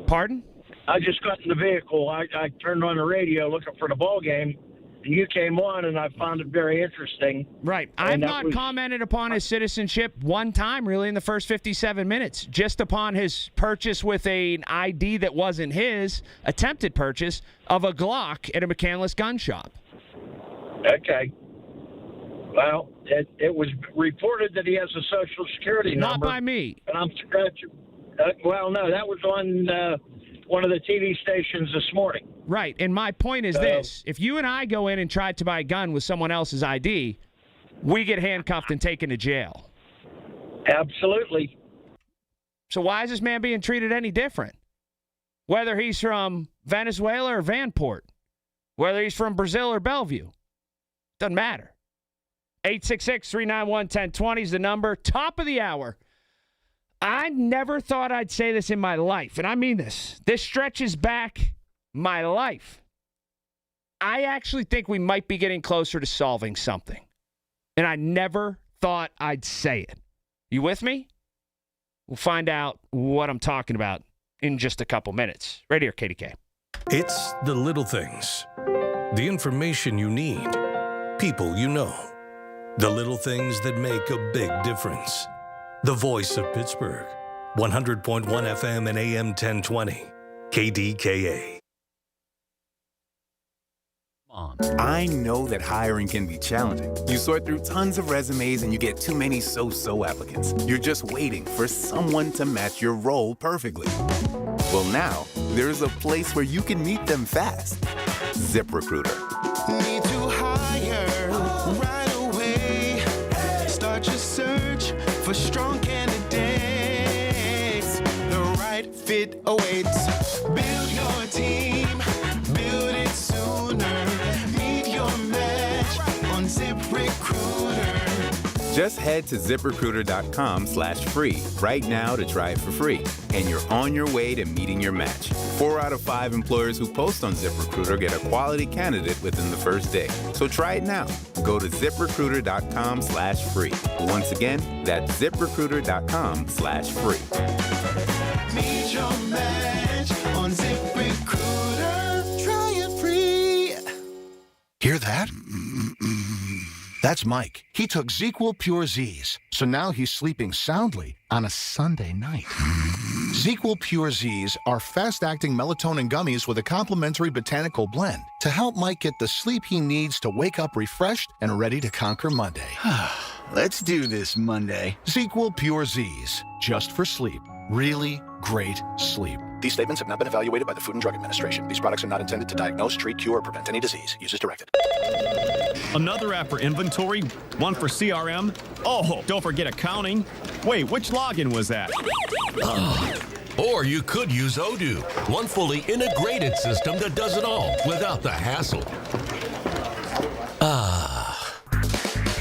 Pardon? I just got in the vehicle. I turned on the radio looking for the ball game, and you came on, and I found it very interesting. Right. I've not commented upon his citizenship one time, really, in the first 57 minutes. Just upon his purchase with an ID that wasn't his, attempted purchase of a Glock at a McCandless gun shop. Okay. Well, it was reported that he has a Social Security number. Not by me. And I'm scratching. Well, no, that was on one of the TV stations this morning. Right, and my point is this. If you and I go in and try to buy a gun with someone else's ID, we get handcuffed and taken to jail. Absolutely. So why is this man being treated any different? Whether he's from Venezuela or Vanport, whether he's from Brazil or Bellevue, doesn't matter. 866-391-1020 is the number. Top of the hour. I never thought I'd say this in my life, and I mean this. This stretches back my life. I actually think we might be getting closer to solving something, and I never thought I'd say it. You with me? We'll find out what I'm talking about in just a couple minutes. Right here, KDK. It's the little things. The information you need. People you know. The little things that make a big difference. The voice of Pittsburgh. 100.1 FM and AM 1020. KDKA. I know that hiring can be challenging. You sort through tons of resumes and you get too many so-so applicants. You're just waiting for someone to match your role perfectly. Well, now, there's a place where you can meet them fast. ZipRecruiter. Need to hire right away. Start your search for strong candidates. The right fit awaits. Build your team. Build it sooner. Meet your match on ZipRecruiter. Just head to ZipRecruiter.com/free right now to try it for free. And you're on your way to meeting your match. 4 out of 5 employers who post on ZipRecruiter get a quality candidate within the first day. So try it now. Go to ZipRecruiter.com/free. Once again, that's ZipRecruiter.com/free. Meet your match on ZipRecruiter. Try it free. Hear that? That's Mike. He took ZQL Pure Z's, so now he's sleeping soundly on a Sunday night. ZQL Pure Z's are fast-acting melatonin gummies with a complementary botanical blend to help Mike get the sleep he needs to wake up refreshed and ready to conquer Monday. Let's do this Monday. ZQL Pure Z's, just for sleep. Really great sleep. These statements have not been evaluated by the Food and Drug Administration. These products are not intended to diagnose, treat, cure, or prevent any disease. Use as directed. Another app for inventory, one for CRM. Oh, don't forget accounting. Wait, which login was that? Or you could use Odoo, one fully integrated system that does it all without the hassle.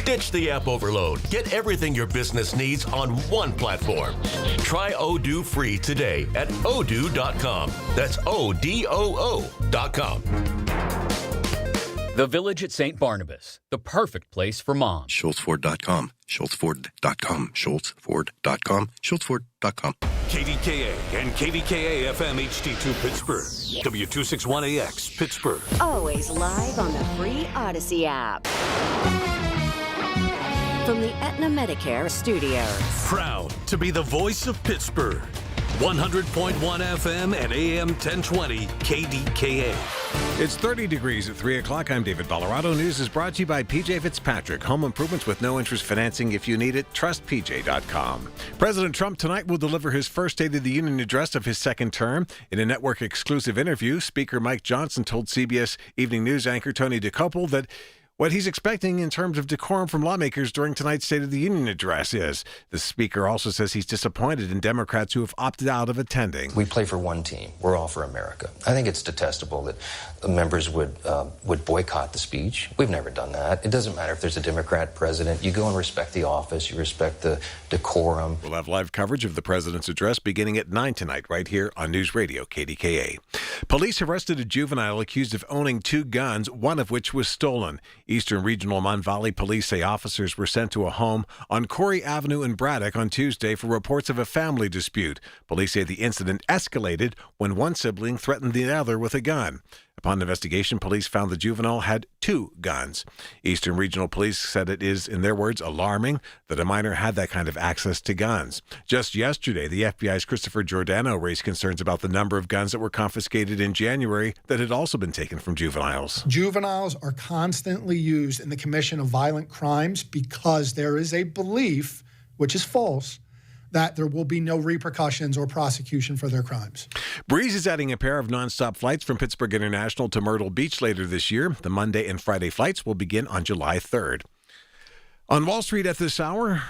Ditch the app overload. Get everything your business needs on one platform. Try Odoo free today at odoo.com. That's ODOO.com. The Village at St. Barnabas, the perfect place for moms. SchultzFord.com. SchultzFord.com. SchultzFord.com. SchultzFord.com. KDKA and KDKA-FM HD2 Pittsburgh. W261AX Pittsburgh. Always live on the free Odyssey app. from the Aetna Medicare studios. Proud to be the voice of Pittsburgh. 100.1 FM and AM 1020 KDKA. It's 30 degrees at 3 o'clock. I'm David Ballarado. News is brought to you by PJ Fitzpatrick. Home improvements with no interest financing if you need it. TrustPJ.com. President Trump tonight will deliver his first State of the Union address of his second term. In a network-exclusive interview, Speaker Mike Johnson told CBS Evening News anchor Tony DeCouple that what he's expecting in terms of decorum from lawmakers during tonight's State of the Union address is. The speaker also says he's disappointed in Democrats who have opted out of attending. We play for one team. We're all for America. I think it's detestable that members would boycott the speech. We've never done that. It doesn't matter if there's a Democrat president. You go and respect the office. You respect the decorum. We'll have live coverage of the president's address beginning at 9 tonight right here on News Radio KDKA. Police arrested a juvenile accused of owning 2 guns, one of which was stolen. Eastern Regional Mon Valley Police say officers were sent to a home on Corey Avenue in Braddock on Tuesday for reports of a family dispute. Police say the incident escalated when one sibling threatened the other with a gun. Upon investigation, police found the juvenile had 2 guns. Eastern Regional Police said it is, in their words, alarming that a minor had that kind of access to guns. Just yesterday, the FBI's Christopher Giordano raised concerns about the number of guns that were confiscated in January that had also been taken from juveniles. Juveniles are constantly used in the commission of violent crimes because there is a belief, which is false, that there will be no repercussions or prosecution for their crimes. Breeze is adding a pair of nonstop flights from Pittsburgh International to Myrtle Beach later this year. The Monday and Friday flights will begin on July 3rd. On Wall Street at this hour,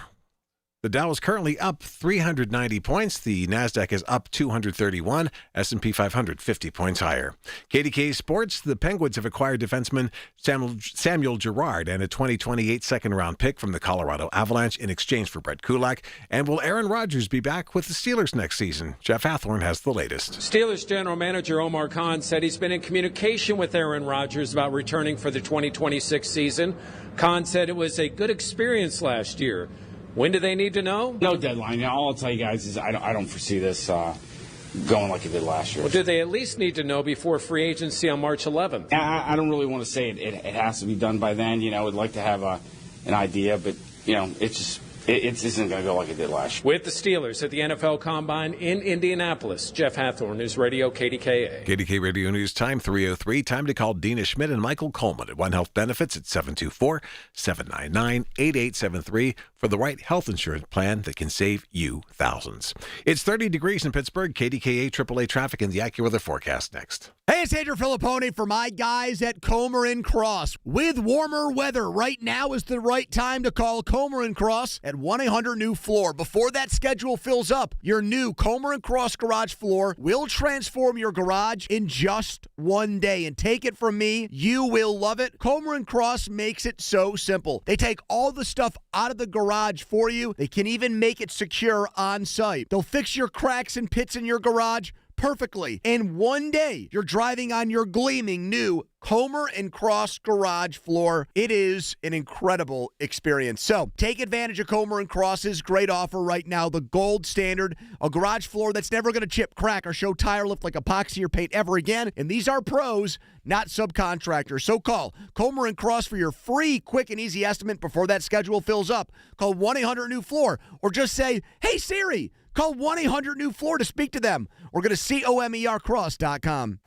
the Dow is currently up 390 points. The Nasdaq is up 231. S&P 500 50 points higher. KDKA Sports, the Penguins have acquired defenseman Samuel Girard and a 2028 second-round pick from the Colorado Avalanche in exchange for Brett Kulak. And will Aaron Rodgers be back with the Steelers next season? Jeff Hathorn has the latest. Steelers general manager Omar Khan said he's been in communication with Aaron Rodgers about returning for the 2026 season. Khan said it was a good experience last year. When do they need to know? No deadline. All I'll tell you guys is I don't foresee this going like it did last year. Well, do they at least need to know before free agency on March 11th? I don't really want to say it has to be done by then. You know, I'd like to have an idea, but, you know, it isn't going to go like it did last year. With the Steelers at the NFL Combine in Indianapolis, Jeff Hathorn, News Radio KDKA. KDKA Radio News time 3:03. Time to call Dina Schmidt and Michael Coleman at One Health Benefits at 724-799-8873 for the right health insurance plan that can save you thousands. It's 30 degrees in Pittsburgh. KDKA AAA traffic and the AccuWeather forecast next. Hey, it's Andrew Filippone for my guys at Comer & Cross. With warmer weather, right now is the right time to call Comer & Cross at 1-800-NEW-FLOOR. Before that schedule fills up, your new Comer & Cross garage floor will transform your garage in just one day. And take it from me, you will love it. Comer & Cross makes it so simple. They take all the stuff out of the garage for you. They can even make it secure on site. They'll fix your cracks and pits in your garage perfectly. And one day, you're driving on your gleaming new Comer & Cross garage floor. It is an incredible experience. So take advantage of Comer & Cross's great offer right now, the gold standard, a garage floor that's never going to chip, crack, or show tire lift like epoxy or paint ever again. And these are pros, not subcontractors. So call Comer & Cross for your free, quick, and easy estimate before that schedule fills up. Call 1-800-NEW-FLOOR or just say, hey, Siri, call 1-800-NEW-FLOOR to speak to them or go to COMERcross.com.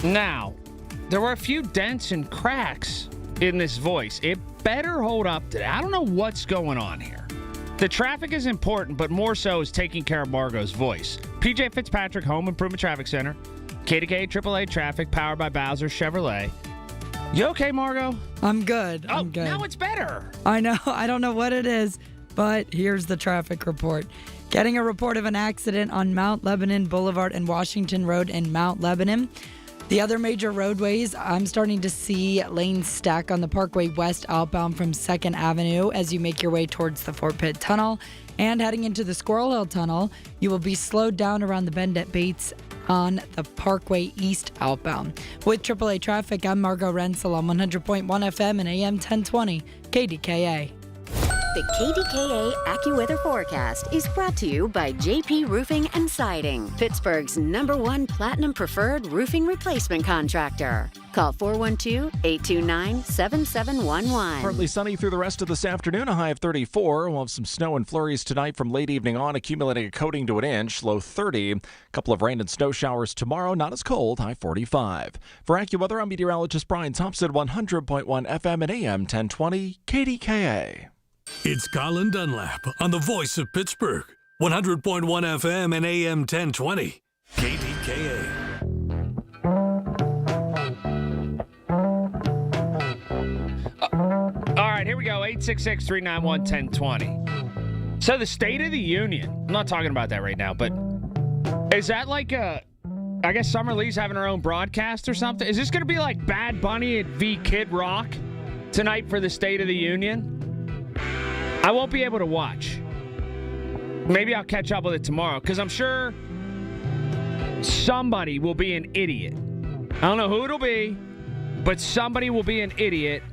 Now, there were a few dents and cracks in this voice. It better hold up today. I don't know what's going on here. The traffic is important, but more so is taking care of Margot's voice. PJ Fitzpatrick Home Improvement Traffic Center. KDKA AAA Traffic, powered by Bowser Chevrolet. You okay, Margot? I'm good. I'm good. Now it's better. I know. I don't know what it is, but here's the traffic report. Getting a report of an accident on Mount Lebanon Boulevard and Washington Road in Mount Lebanon. The other major roadways, I'm starting to see lanes stack on the Parkway West outbound from 2nd Avenue as you make your way towards the Fort Pitt Tunnel. And heading into the Squirrel Hill Tunnel, you will be slowed down around the bend at Bates on the Parkway East outbound. With AAA traffic, I'm Margot Rensel on 100.1 FM and AM 1020 KDKA. The KDKA AccuWeather forecast is brought to you by JP Roofing and Siding, Pittsburgh's #1 Platinum Preferred Roofing Replacement Contractor. Call 412-829-7711. Partly sunny through the rest of this afternoon, a high of 34. We'll have some snow and flurries tonight from late evening on, accumulating a coating to an inch, low 30. A couple of rain and snow showers tomorrow, not as cold, high 45. For AccuWeather, I'm meteorologist Brian Thompson, 100.1 FM and AM 1020 KDKA. It's Colin Dunlap on the voice of Pittsburgh, 100.1 FM and AM 1020 KDKA. All right, here we go. 866-391-1020. So the State of the Union, I'm not talking about that right now, but is that like I guess Summer Lee's having her own broadcast or something? Is this going to be like Bad Bunny v. Kid Rock tonight for the State of the Union? I won't be able to watch. Maybe I'll catch up with it tomorrow, because I'm sure somebody will be an idiot. I don't know who it'll be, but somebody will be an idiot,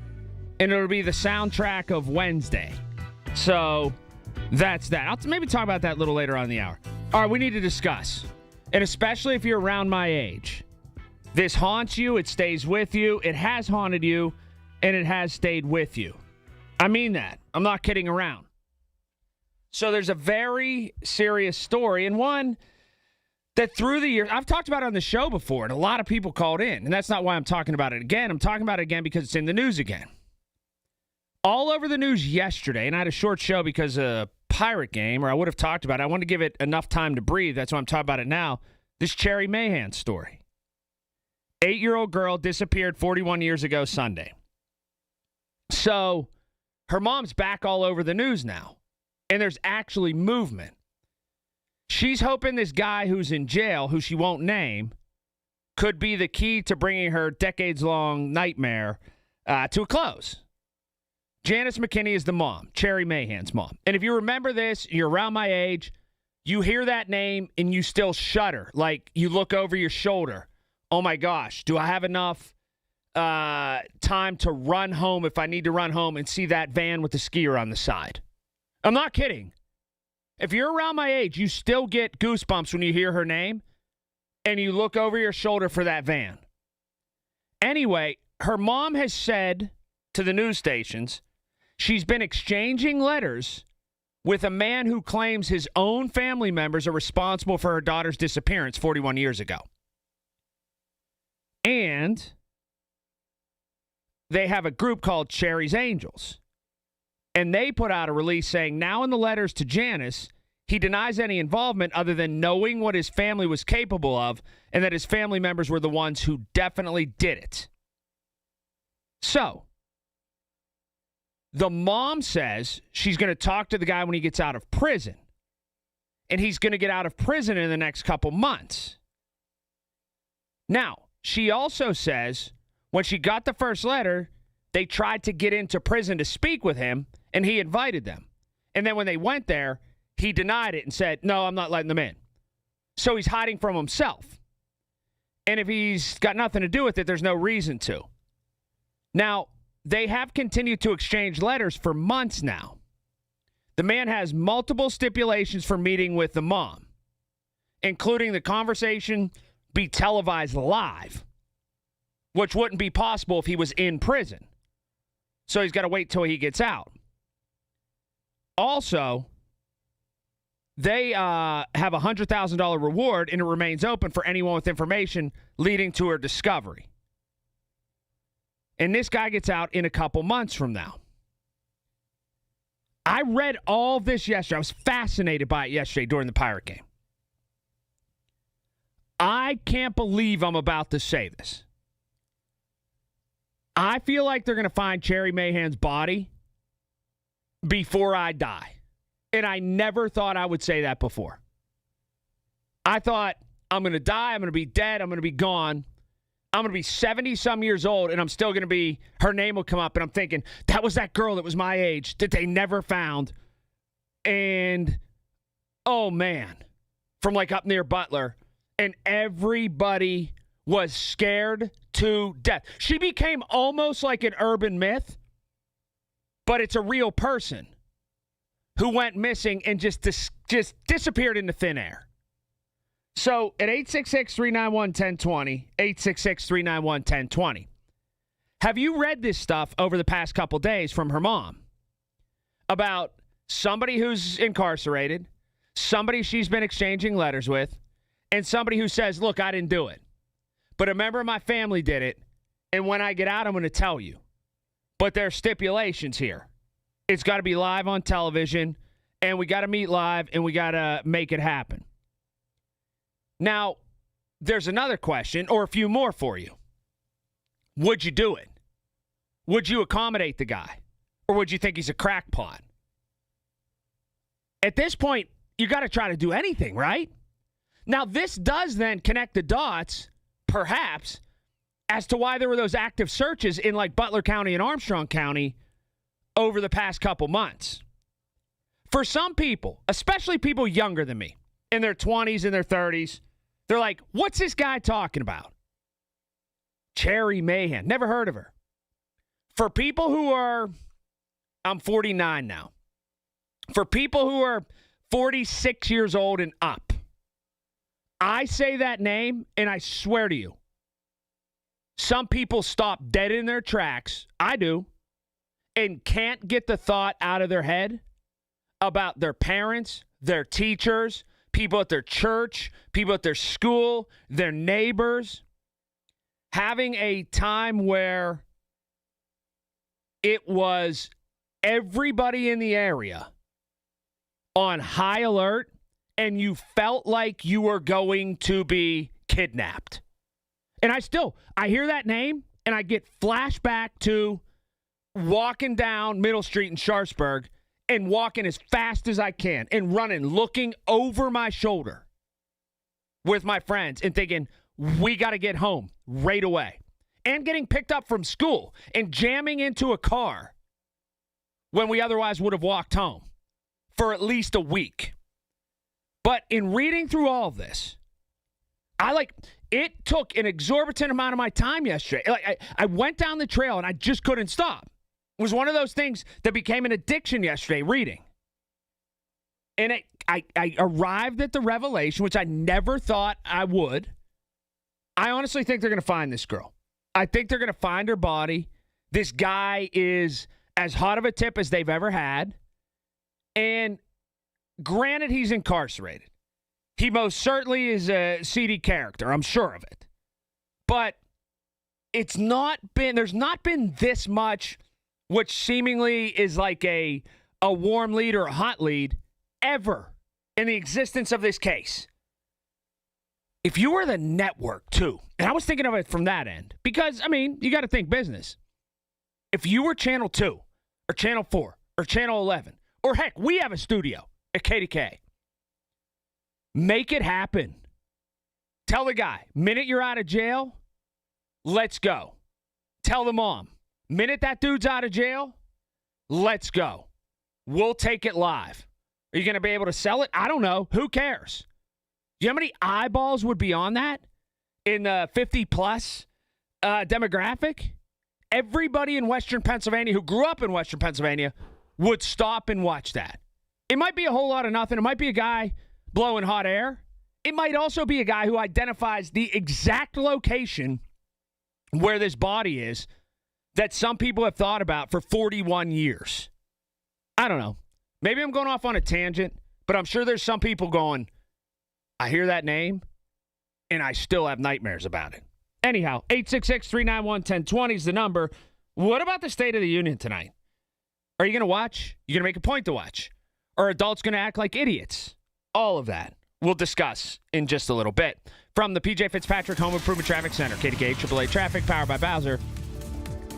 and it'll be the soundtrack of Wednesday. So that's that. I'll maybe talk about that a little later on in the hour. All right, we need to discuss, and especially if you're around my age. This haunts you. It stays with you. It has haunted you, and it has stayed with you. I mean that. I'm not kidding around. So there's a very serious story, and one that through the years, I've talked about it on the show before, and a lot of people called in, and that's not why I'm talking about it again. I'm talking about it again because it's in the news again. All over the news yesterday, and I had a short show because of a Pirate game, or I would have talked about it. I want to give it enough time to breathe. That's why I'm talking about it now. This Cherry Mahan story. 8-year-old girl disappeared 41 years ago Sunday. So her mom's back all over the news now, and there's actually movement. She's hoping this guy who's in jail, who she won't name, could be the key to bringing her decades-long nightmare to a close. Janice McKinney is the mom, Cherry Mahan's mom. And if you remember this, you're around my age, you hear that name and you still shudder. Like you look over your shoulder. Oh my gosh, do I have enough time to run home if I need to run home and see that van with the skier on the side? I'm not kidding. If you're around my age, you still get goosebumps when you hear her name and you look over your shoulder for that van. Anyway, her mom has said to the news stations she's been exchanging letters with a man who claims his own family members are responsible for her daughter's disappearance 41 years ago. And they have a group called Cherry's Angels. And they put out a release saying, now in the letters to Janice, he denies any involvement other than knowing what his family was capable of and that his family members were the ones who definitely did it. So, the mom says she's going to talk to the guy when he gets out of prison. And he's going to get out of prison in the next couple months. Now, she also says when she got the first letter, they tried to get into prison to speak with him, and he invited them. And then when they went there, he denied it and said, no, I'm not letting them in. So he's hiding from himself. And if he's got nothing to do with it, there's no reason to. Now, they have continued to exchange letters for months now. The man has multiple stipulations for meeting with the mom, including the conversation be televised live, which wouldn't be possible if he was in prison. So he's got to wait till he gets out. Also, they have a $100,000 reward, and it remains open for anyone with information leading to her discovery. And this guy gets out in a couple months from now. I read all this yesterday. I was fascinated by it yesterday during the Pirate game. I can't believe I'm about to say this. I feel like they're going to find Cherry Mahan's body before I die. And I never thought I would say that before. I thought, I'm going to die, I'm going to be dead, I'm going to be gone. I'm going to be 70-some years old, and I'm still going to be, her name will come up, and I'm thinking, that was that girl that was my age that they never found. And, oh, man, from like up near Butler, and everybody was scared to death. She became almost like an urban myth, but it's a real person. who went missing and just disappeared into thin air. So at 866-391-1020, 866-391-1020, have you read this stuff over the past couple days from her mom about somebody who's incarcerated, somebody she's been exchanging letters with, and somebody who says, look, I didn't do it, but a member of my family did it, and when I get out, I'm going to tell you. But there are stipulations here. It's got to be live on television, and we got to meet live, and we got to make it happen. Now, there's another question, or a few more for you. Would you do it? Would you accommodate the guy? Or would you think he's a crackpot? At this point, you got to try to do anything, right? Now, this does then connect the dots, perhaps, as to why there were those active searches in like Butler County and Armstrong County over the past couple months. For some people, especially people younger than me, in their 20s and their 30s, they're like, what's this guy talking about? Cherry Mahan. Never heard of her. For people who are, I'm 49 now. For people who are 46 years old and up, I say that name, and I swear to you, some people stop dead in their tracks, I do, and can't get the thought out of their head about their parents, their teachers, people at their church, people at their school, their neighbors, having a time where it was everybody in the area on high alert, and you felt like you were going to be kidnapped. And I hear that name, and I get flashback to walking down Middle Street in Sharpsburg and walking as fast as I can and running, looking over my shoulder with my friends and thinking, we got to get home right away. And getting picked up from school and jamming into a car when we otherwise would have walked home for at least a week. But in reading through all of this, it took an exorbitant amount of my time yesterday. I went down the trail and I just couldn't stop. It was one of those things that became an addiction yesterday, reading. And I arrived at the revelation, which I never thought I would. I honestly think they're going to find this girl. I think they're going to find her body. This guy is as hot of a tip as they've ever had. And granted, he's incarcerated. He most certainly is a seedy character. I'm sure of it. But there's not been this much, which seemingly is like a warm lead or a hot lead, ever in the existence of this case. If you were the network, too, and I was thinking of it from that end, because, you got to think business. If you were Channel 2 or Channel 4 or Channel 11, or heck, we have a studio at KDKA, make it happen. Tell the guy, minute you're out of jail, let's go. Tell the mom, minute that dude's out of jail, let's go. We'll take it live. Are you going to be able to sell it? I don't know. Who cares? Do you know how many eyeballs would be on that in the 50-plus demographic? Everybody in Western Pennsylvania who grew up in Western Pennsylvania would stop and watch that. It might be a whole lot of nothing. It might be a guy blowing hot air. It might also be a guy who identifies the exact location where this body is that some people have thought about for 41 years. I don't know. Maybe I'm going off on a tangent, but I'm sure there's some people going, I hear that name, and I still have nightmares about it. Anyhow, 866-391-1020 is the number. What about the State of the Union tonight? Are you going to watch? You going to make a point to watch? Are adults going to act like idiots? All of that we'll discuss in just a little bit. From the PJ Fitzpatrick Home Improvement Traffic Center, KDKA AAA Traffic, powered by Bowser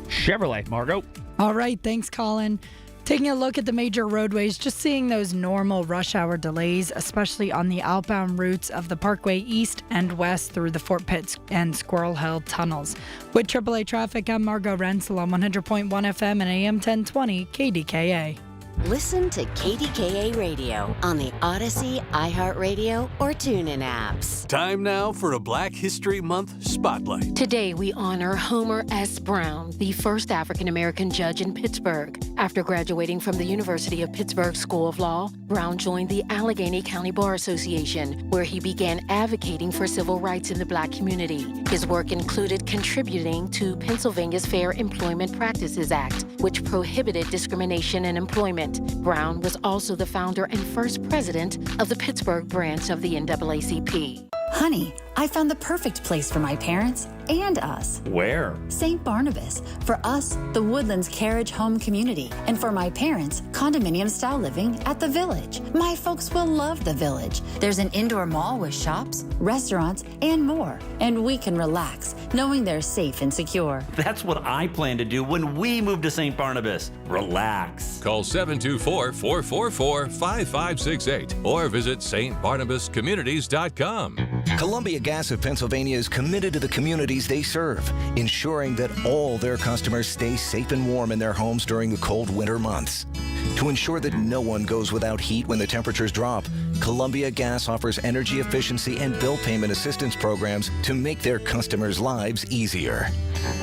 Chevrolet. Margo. All right, thanks, Colin. Taking a look at the major roadways, just seeing those normal rush hour delays, especially on the outbound routes of the Parkway East and West through the Fort Pitt and Squirrel Hill tunnels. With AAA Traffic, I'm Margo Rensel on 100.1 FM and AM 1020 KDKA. Listen to KDKA Radio on the Odyssey, iHeartRadio, or TuneIn apps. Time now for a Black History Month Spotlight. Today we honor Homer S. Brown, the first African-American judge in Pittsburgh. After graduating from the University of Pittsburgh School of Law, Brown joined the Allegheny County Bar Association, where he began advocating for civil rights in the Black community. His work included contributing to Pennsylvania's Fair Employment Practices Act, which prohibited discrimination in employment. Brown was also the founder and first president of the Pittsburgh branch of the NAACP. Honey, I found the perfect place for my parents and us. Where? St. Barnabas. For us, the Woodlands Carriage Home Community. And for my parents, condominium-style living at the Village. My folks will love the Village. There's an indoor mall with shops, restaurants, and more. And we can relax, knowing they're safe and secure. That's what I plan to do when we move to St. Barnabas. Relax. Call 724-444-5568 or visit stbarnabascommunities.com. Columbia Gas of Pennsylvania is committed to the communities they serve, ensuring that all their customers stay safe and warm in their homes during the cold winter months. To ensure that no one goes without heat when the temperatures drop, Columbia Gas offers energy efficiency and bill payment assistance programs to make their customers' lives easier.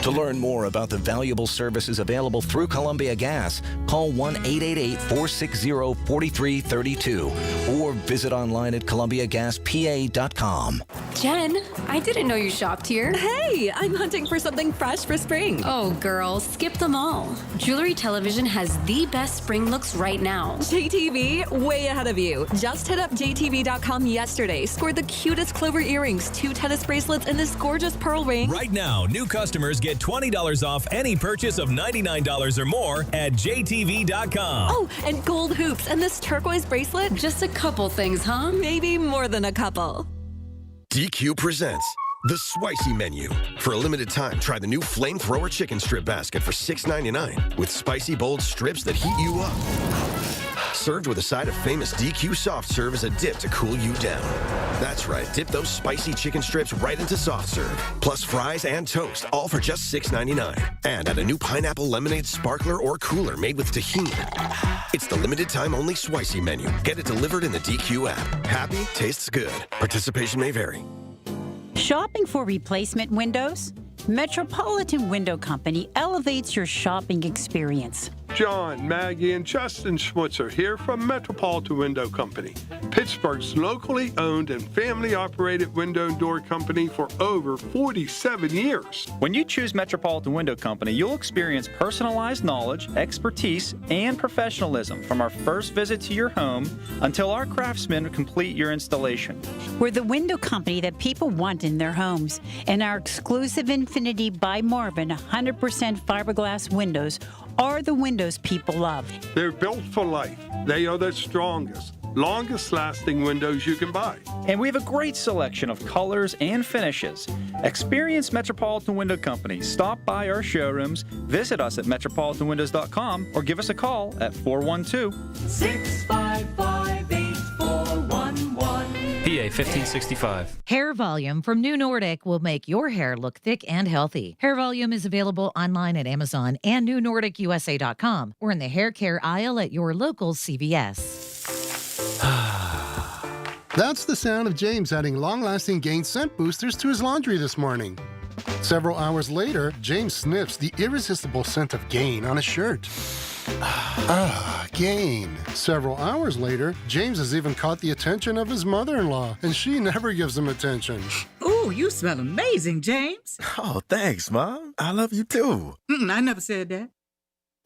To learn more about the valuable services available through Columbia Gas, call 1-888-460-4332 or visit online at columbiagaspa.com. Jen, I didn't know you shopped here. Hey, I'm hunting for something fresh for spring. Oh, girl, skip them all. Jewelry Television has the best spring looks right now. JTV, way ahead of you. Just hit up JTV.com yesterday, scored the cutest clover earrings, 2 tennis bracelets, and this gorgeous pearl ring. Right now, new customers get $20 off any purchase of $99 or more at JTV.com. Oh, and gold hoops and this turquoise bracelet. Just a couple things, huh? Maybe more than a couple. DQ presents the Spicy Menu. For a limited time, try the new Flamethrower Chicken Strip Basket for $6.99 with spicy, bold strips that heat you up. Served with a side of famous DQ soft serve as a dip to cool you down. That's right, dip those spicy chicken strips right into soft serve. Plus fries and toast, all for just $6.99. And add a new pineapple lemonade sparkler or cooler made with tahini. It's the limited time only Spicy Menu. Get it delivered in the DQ app. Happy, tastes good. Participation may vary. Shopping for replacement windows? Metropolitan Window Company elevates your shopping experience. John, Maggie, and Justin Schmutzer here from Metropolitan Window Company, Pittsburgh's locally owned and family-operated window and door company for over 47 years. When you choose Metropolitan Window Company, you'll experience personalized knowledge, expertise, and professionalism from our first visit to your home until our craftsmen complete your installation. We're the window company that people want in their homes, and our exclusive Infinity by Marvin 100% fiberglass windows are the windows people love. They're built for life. They are the strongest, longest-lasting windows you can buy. And we have a great selection of colors and finishes. Experience Metropolitan Window Company. Stop by our showrooms, visit us at metropolitanwindows.com, or give us a call at 412-655-8411. PA 1565. Hair Volume from New Nordic will make your hair look thick and healthy. Hair Volume is available online at Amazon and newnordicusa.com or in the hair care aisle at your local CVS. That's the sound of James adding long-lasting Gain scent boosters to his laundry this morning. Several hours later, James sniffs the irresistible scent of Gain on his shirt. Gain. Several hours later, James has even caught the attention of his mother-in-law, and she never gives him attention. Ooh, you smell amazing, James. Oh, thanks, Mom. I love you too. I never said that.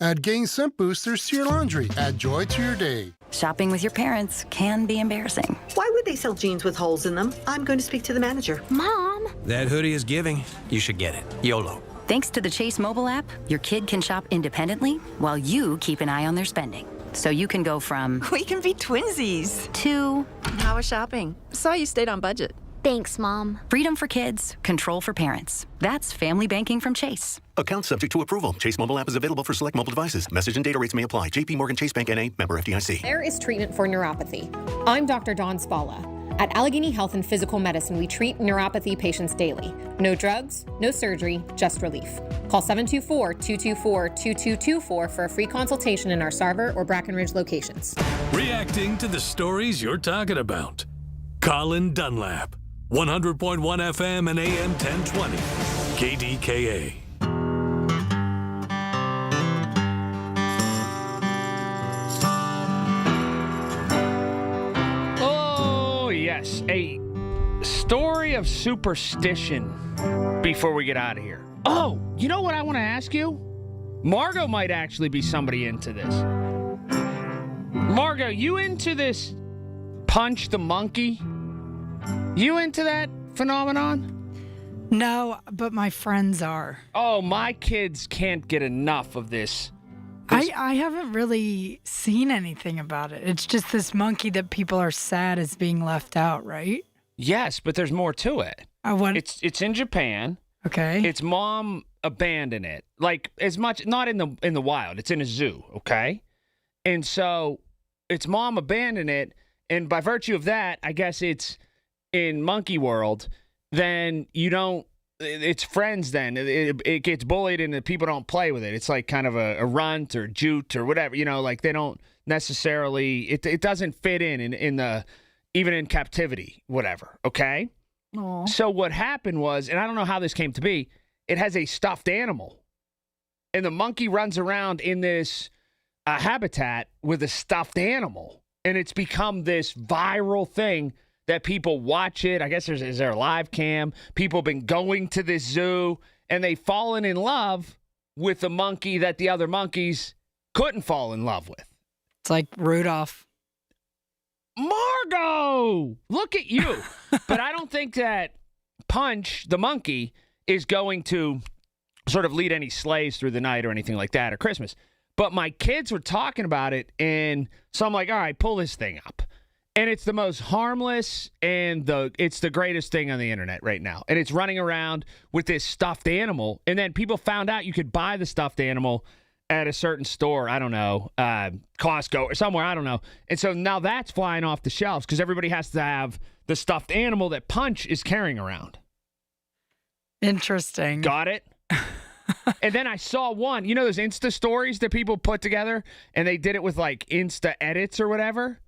Add Gain scent boosters to your laundry. Add joy to your day. Shopping with your parents can be embarrassing. Why would they sell jeans with holes in them? I'm going to speak to the manager. Mom! That hoodie is giving. You should get it. YOLO. Thanks to the Chase mobile app, your kid can shop independently while you keep an eye on their spending. So you can go from... We can be twinsies. ...to... How was shopping? Saw you stayed on budget. Thanks, Mom. Freedom for kids, control for parents. That's family banking from Chase. Account subject to approval. Chase mobile app is available for select mobile devices. Message and data rates may apply. JP Morgan Chase Bank N.A. member FDIC. There is treatment for neuropathy. I'm Dr. Dawn Spalla. At Allegheny Health and Physical Medicine, we treat neuropathy patients daily. No drugs, no surgery, just relief. Call 724-224-2224 for a free consultation in our Sarver or Brackenridge locations. Reacting to the stories you're talking about. Colin Dunlap, 100.1 FM and AM 1020, KDKA. Yes, a story of superstition before we get out of here. Oh, you know what I want to ask you? Margot might actually be somebody into this. Margot, you into this Punch the Monkey? You into that phenomenon? No, but my friends are. Oh, my kids can't get enough of this. I haven't really seen anything about it. It's just this monkey that people are sad is being left out, right? Yes, but there's more to it. What? It's in Japan. Okay. Its mom abandoned it. Like, as much, not in the wild. It's in a zoo, okay? And so its mom abandoned it, and by virtue of that, I guess it's in monkey world, then you don't, it's friends then. It gets bullied and the people don't play with it. It's like kind of a runt or jute or whatever, like they don't necessarily, it doesn't fit in the, even in captivity, whatever, okay? Aww. So what happened was, and I don't know how this came to be, it has a stuffed animal. And the monkey runs around in this habitat with a stuffed animal. And it's become this viral thing that people watch it. I guess is there a live cam? People have been going to this zoo, and they've fallen in love with the monkey that the other monkeys couldn't fall in love with. It's like Rudolph. Margot! Look at you. But I don't think that Punch, the monkey, is going to sort of lead any sleighs through the night or anything like that, or Christmas. But my kids were talking about it, and so I'm like, all right, pull this thing up. And it's the most harmless, and it's the greatest thing on the internet right now. And it's running around with this stuffed animal. And then people found out you could buy the stuffed animal at a certain store. I don't know, Costco or somewhere. I don't know. And so now that's flying off the shelves because everybody has to have the stuffed animal that Punch is carrying around. Interesting. Got it? And then I saw one, those Insta stories that people put together, and they did it with like Insta edits or whatever.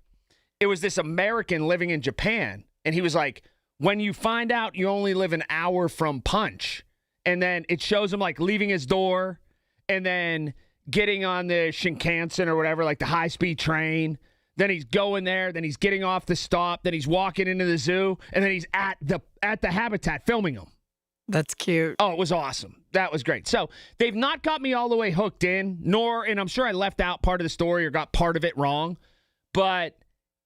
It was this American living in Japan, and he was like, when you find out you only live an hour from Punch, and then it shows him like leaving his door and then getting on the Shinkansen or whatever, like the high-speed train. Then he's going there, then he's getting off the stop, then he's walking into the zoo, and then he's at the habitat filming them. That's cute. Oh, it was awesome. That was great. So they've not got me all the way hooked in, and I'm sure I left out part of the story or got part of it wrong, but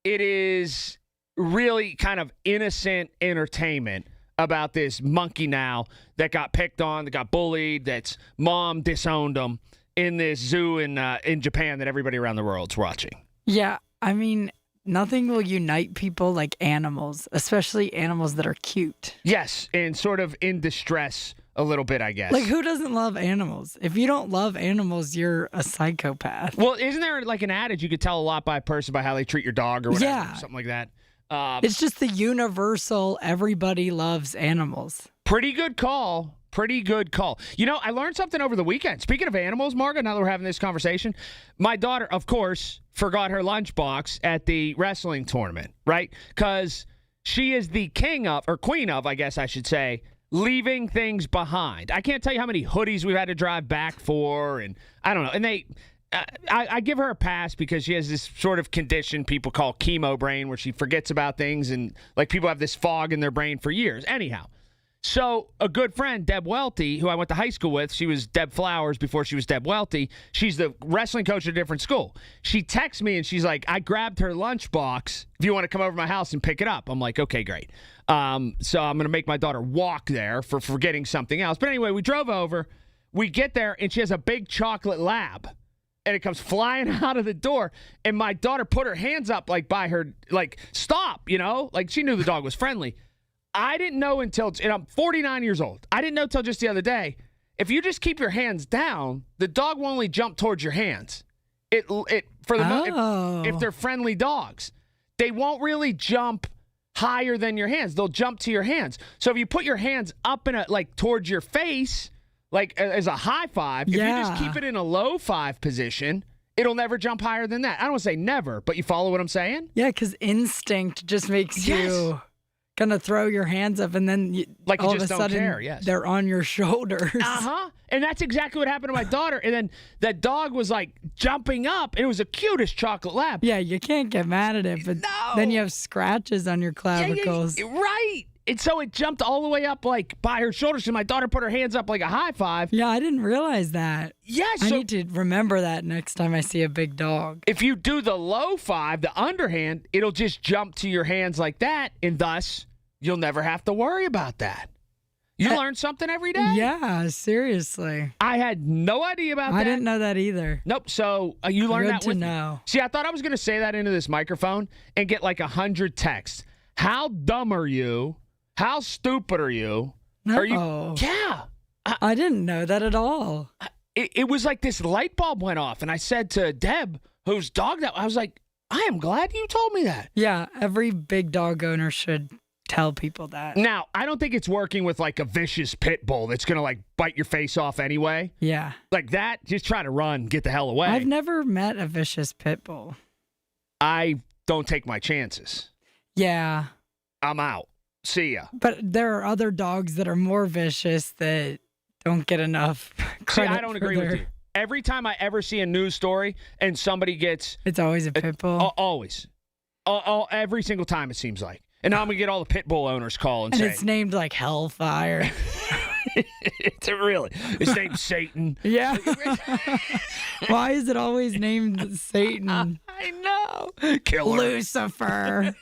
it is really kind of innocent entertainment about this monkey now that got picked on, that got bullied, that's mom disowned him in this zoo in Japan that everybody around the world's watching. Yeah, I mean, nothing will unite people like animals, especially animals that are cute. Yes, and sort of in distress a little bit, I guess. Like, who doesn't love animals? If you don't love animals, you're a psychopath. Well, isn't there like an adage you could tell a lot by a person by how they treat your dog or whatever, or something like that? It's just the universal, everybody loves animals. Pretty good call. Pretty good call. I learned something over the weekend. Speaking of animals, Margo, now that we're having this conversation, my daughter, of course, forgot her lunchbox at the wrestling tournament, right? Because she is the queen of, I guess I should say, leaving things behind. I can't tell you how many hoodies we've had to drive back for, and I don't know. And I give her a pass because she has this sort of condition people call chemo brain, where she forgets about things, and like people have this fog in their brain for years. Anyhow, so a good friend, Deb Welty, who I went to high school with, she was Deb Flowers before she was Deb Welty. She's the wrestling coach at a different school. She texts me and she's like, I grabbed her lunchbox. If you want to come over to my house and pick it up. I'm like, okay, great. So I'm going to make my daughter walk there for forgetting something else. But anyway, we drove over. We get there and she has a big chocolate lab. And it comes flying out of the door. And my daughter put her hands up like by her, like, stop, Like she knew the dog was friendly. I didn't know until, and I'm 49 years old. I didn't know until just the other day, if you just keep your hands down, the dog will only jump towards your hands. If they're friendly dogs, they won't really jump higher than your hands. They'll jump to your hands. So if you put your hands up towards your face, like as a high five, if you just keep it in a low five position, it'll never jump higher than that. I don't want to say never, but you follow what I'm saying? Yeah, because instinct just makes you gonna throw your hands up, and then Like you all just of a don't sudden care, yes. they're on your shoulders. And that's exactly what happened to my daughter. And then that dog was like jumping up. And it was the cutest chocolate lab. Yeah, you can't get mad at it, but then you have scratches on your clavicles. Right. And so it jumped all the way up like by her shoulders. And my daughter put her hands up like a high five. Yeah, I didn't realize that. Yes. I need to remember that next time I see a big dog. If you do the low five, the underhand, it'll just jump to your hands like that. And thus, you'll never have to worry about that. You learn something every day? Yeah, seriously. I had no idea about that. I didn't know that either. Nope. So you learned Good that to with know. me. See, I thought I was going to say that into this microphone and get like 100 texts. How dumb are you? How stupid are you? No. Are you? Yeah. I didn't know that at all. It was like this light bulb went off, and I said to Deb, whose dog that I was like, I am glad you told me that. Yeah, every big dog owner should tell people that. Now, I don't think it's working with like a vicious pit bull that's going to like bite your face off anyway. Yeah. Like that, just try to run, get the hell away. I've never met a vicious pit bull. I don't take my chances. Yeah. I'm out. See ya. But there are other dogs that are more vicious that don't get enough credit. See, I don't agree with you. Every time I ever see a news story and somebody gets... It's always a pit bull? Always. Every single time, it seems like. And now I'm going to get all the pit bull owners call and say... it's named like Hellfire. It's really. It's named Satan. Yeah. Why is it always named Satan? I know. Killer. Lucifer.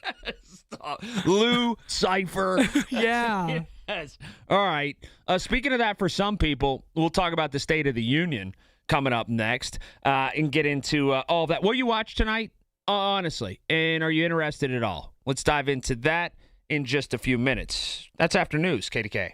Lou Cypher. Yeah. Yes. All right. Speaking of that, for some people, we'll talk about the State of the Union coming up next and get into all that. Will you watch tonight? Honestly. And are you interested at all? Let's dive into that in just a few minutes. That's after news, KDK.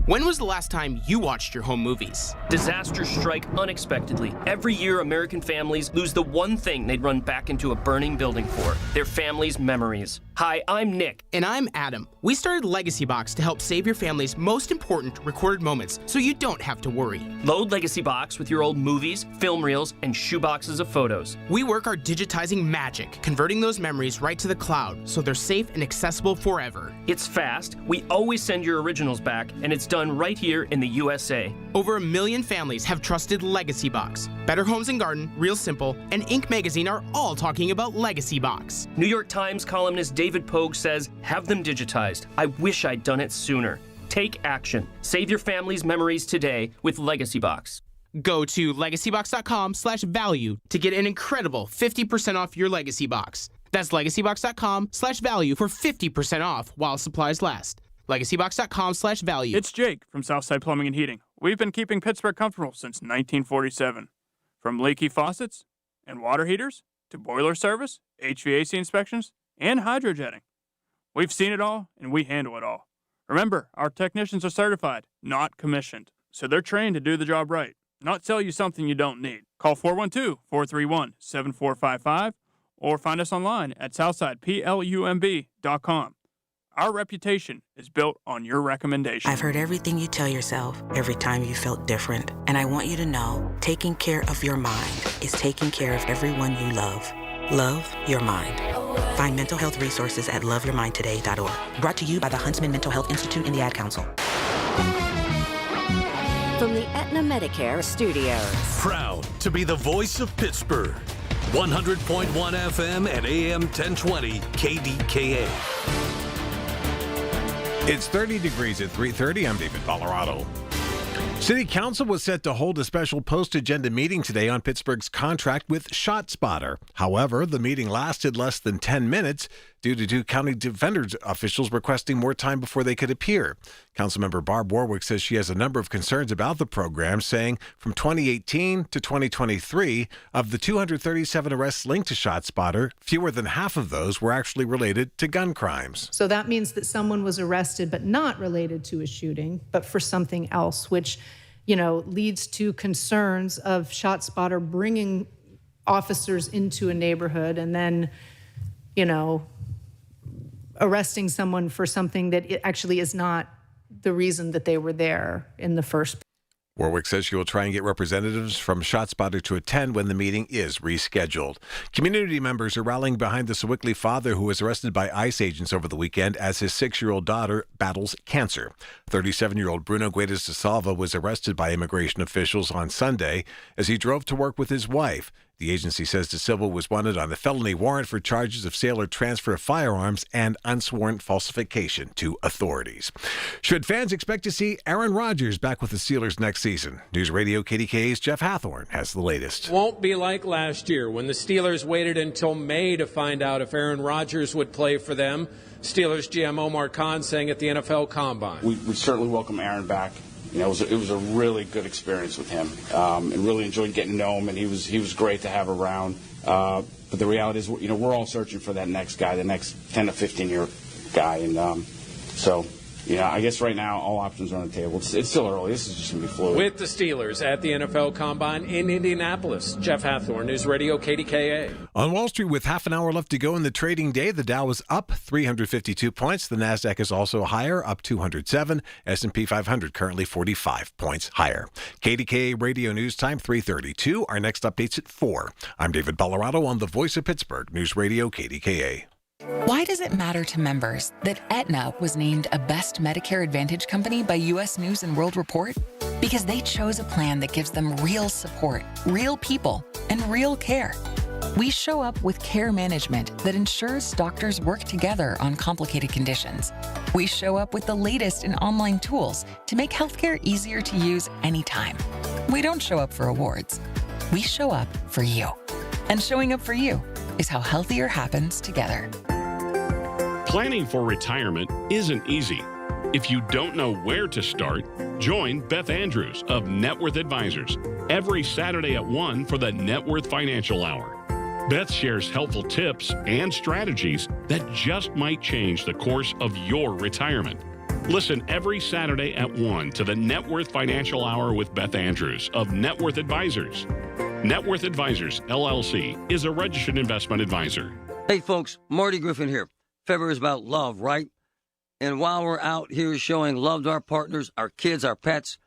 When was the last time you watched your home movies? Disasters strike unexpectedly. Every year, American families lose the one thing they'd run back into a burning building for, their family's memories. Hi, I'm Nick. And I'm Adam. We started Legacy Box to help save your family's most important recorded moments so you don't have to worry. Load Legacy Box with your old movies, film reels, and shoeboxes of photos. We work our digitizing magic, converting those memories right to the cloud so they're safe and accessible forever. It's fast, we always send your originals back, and it's done right here in the USA. Over 1 million families have trusted Legacy Box. Better Homes and Garden, Real Simple, and Inc. magazine are all talking about Legacy Box. New York Times columnist David Pogue says, have them digitized. I wish I'd done it sooner. Take action. Save your family's memories today with Legacy Box. Go to legacybox.com/value to get an incredible 50% off your Legacy Box. That's legacybox.com/value for 50% off while supplies last. legacybox.com/value. It's Jake from Southside Plumbing and Heating. We've been keeping Pittsburgh comfortable since 1947. From leaky faucets and water heaters to boiler service, HVAC inspections, and hydrojetting. We've seen it all, and we handle it all. Remember, our technicians are certified, not commissioned, so they're trained to do the job right, not sell you something you don't need. Call 412-431-7455 or find us online at southsideplumb.com. Our reputation is built on your recommendation. I've heard everything you tell yourself every time you felt different. And I want you to know, taking care of your mind is taking care of everyone you love. Love your mind. Find mental health resources at loveyourmindtoday.org. Brought to you by the Huntsman Mental Health Institute and the Ad Council. From the Aetna Medicare Studios. Proud to be the voice of Pittsburgh. 100.1 FM and AM 1020 KDKA. It's 30 degrees at 3:30. I'm David Colorado. City Council was set to hold a special post-agenda meeting today on Pittsburgh's contract with ShotSpotter. However, the meeting lasted less than 10 minutes due to two county defenders officials requesting more time before they could appear. Councilmember Barb Warwick says she has a number of concerns about the program, saying from 2018 to 2023, of the 237 arrests linked to ShotSpotter, fewer than half of those were actually related to gun crimes. So that means that someone was arrested but not related to a shooting, but for something else, which, leads to concerns of ShotSpotter bringing officers into a neighborhood and then, arresting someone for something that it actually is not the reason that they were there in the first place. Warwick says she will try and get representatives from ShotSpotter to attend when the meeting is rescheduled. Community members are rallying behind the Sewickley father who was arrested by ICE agents over the weekend as his 6-year-old daughter battles cancer. 37-year-old Bruno Guedes de Salva was arrested by immigration officials on Sunday as he drove to work with his wife. The agency says De Silva was wanted on a felony warrant for charges of sale or transfer of firearms and unsworn falsification to authorities. Should fans expect to see Aaron Rodgers back with the Steelers next season? News Radio KDKA's Jeff Hathorn has the latest. Won't be like last year when the Steelers waited until May to find out if Aaron Rodgers would play for them. Steelers GM Omar Khan saying at the NFL Combine. We certainly welcome Aaron back. You know, it was a really good experience with him, and really enjoyed getting to know him. And he was great to have around. But the reality is, you know, we're all searching for that next guy, the next 10 to 15-year guy. And so, you know, I guess right now all options are on the table. It's still early. This is just going to be fluid. With the Steelers at the NFL Combine in Indianapolis, Jeff Hathorn, News Radio KDKA. On Wall Street, with half an hour left to go in the trading day, the Dow is up 352 points. The Nasdaq is also higher, up 207. S&P 500 currently 45 points higher. KDKA Radio News Time 3:32. Our next update's at 4. I'm David Ballarado on the Voice of Pittsburgh, News Radio KDKA. Why does it matter to members that Aetna was named a Best Medicare Advantage company by U.S. News & World Report? Because they chose a plan that gives them real support, real people, and real care. We show up with care management that ensures doctors work together on complicated conditions. We show up with the latest in online tools to make healthcare easier to use anytime. We don't show up for awards. We show up for you. And showing up for you is how healthier happens together. Planning for retirement isn't easy. If you don't know where to start, join Beth Andrews of Net Worth Advisors every Saturday at 1 for the Net Worth Financial Hour. Beth shares helpful tips and strategies that just might change the course of your retirement. Listen every Saturday at 1 to the Net Worth Financial Hour with Beth Andrews of Net Worth Advisors. Net Worth Advisors, LLC, is a registered investment advisor. Hey, folks, Marty Griffin here. February is about love, right? And while we're out here showing love to our partners, our kids, our pets,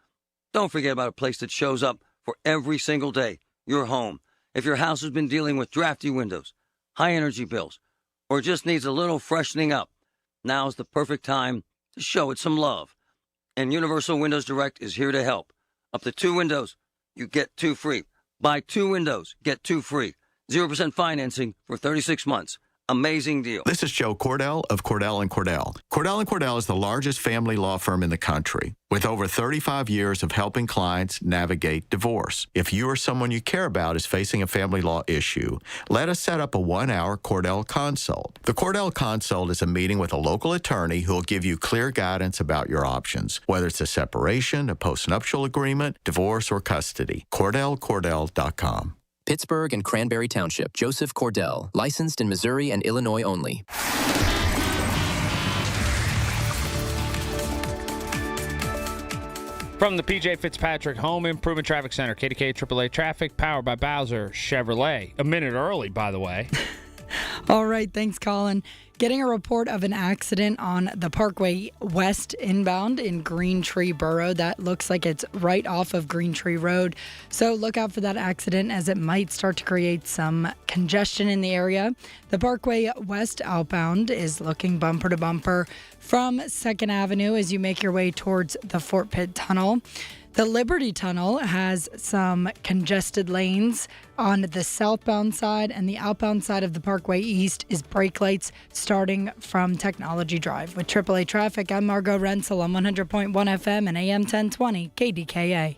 don't forget about a place that shows up for every single day, your home. If your house has been dealing with drafty windows, high energy bills, or just needs a little freshening up, now's the perfect time to show it some love. And Universal Windows Direct is here to help. Up to 2 windows, you get 2 free. Buy 2 windows, get 2 free. 0% financing for 36 months. Amazing deal. This is Joe Cordell of Cordell & Cordell. Cordell & Cordell is the largest family law firm in the country with over 35 years of helping clients navigate divorce. If you or someone you care about is facing a family law issue, let us set up a 1-hour Cordell Consult. The Cordell Consult is a meeting with a local attorney who will give you clear guidance about your options, whether it's a separation, a postnuptial agreement, divorce, or custody. CordellCordell.com. Pittsburgh and Cranberry Township. Joseph Cordell. Licensed in Missouri and Illinois only. From the PJ Fitzpatrick Home Improvement Traffic Center, KDKA AAA Traffic, powered by Bowser Chevrolet. A minute early, by the way. All right, thanks, Colin. Getting a report of an accident on the Parkway West inbound in Green Tree Borough. That looks like it's right off of Green Tree Road. So look out for that accident as it might start to create some congestion in the area. The Parkway West outbound is looking bumper to bumper from 2nd Avenue as you make your way towards the Fort Pitt Tunnel. The Liberty Tunnel has some congested lanes on the southbound side, and the outbound side of the Parkway East is brake lights starting from Technology Drive. With AAA Traffic, I'm Margot Rensel on 100.1 FM and AM 1020 KDKA.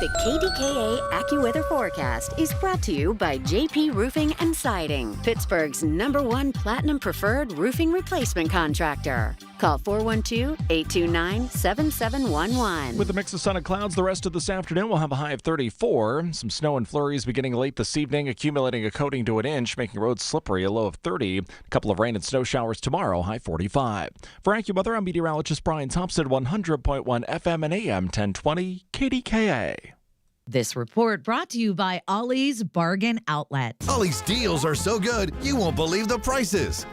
The KDKA AccuWeather forecast is brought to you by JP Roofing and Siding, Pittsburgh's #1 Platinum Preferred roofing replacement contractor. Call 412-829-7711. With a mix of sun and clouds, the rest of this afternoon we'll have a high of 34. Some snow and flurries beginning late this evening, accumulating a coating to an inch, making roads slippery, a low of 30. A couple of rain and snow showers tomorrow, high 45. For AccuWeather, I'm meteorologist Brian Thompson, 100.1 FM and AM 1020 KDKA. This report brought to you by Ollie's Bargain Outlet. Ollie's deals are so good, you won't believe the prices.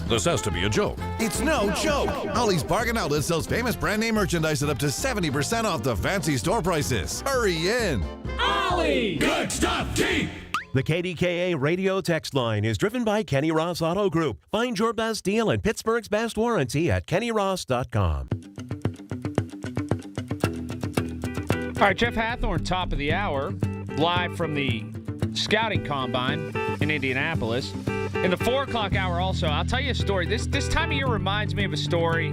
This has to be a joke. It's no joke. Ollie's Bargain Outlet sells famous brand name merchandise at up to 70% off the fancy store prices. Hurry in. Ollie! Good stuff, cheap! The KDKA radio text line is driven by Kenny Ross Auto Group. Find your best deal and Pittsburgh's best warranty at kennyross.com. All right, Jeff Hathorn, top of the hour, live from the Scouting Combine in Indianapolis. In the 4 o'clock hour also, I'll tell you a story. This time of year reminds me of a story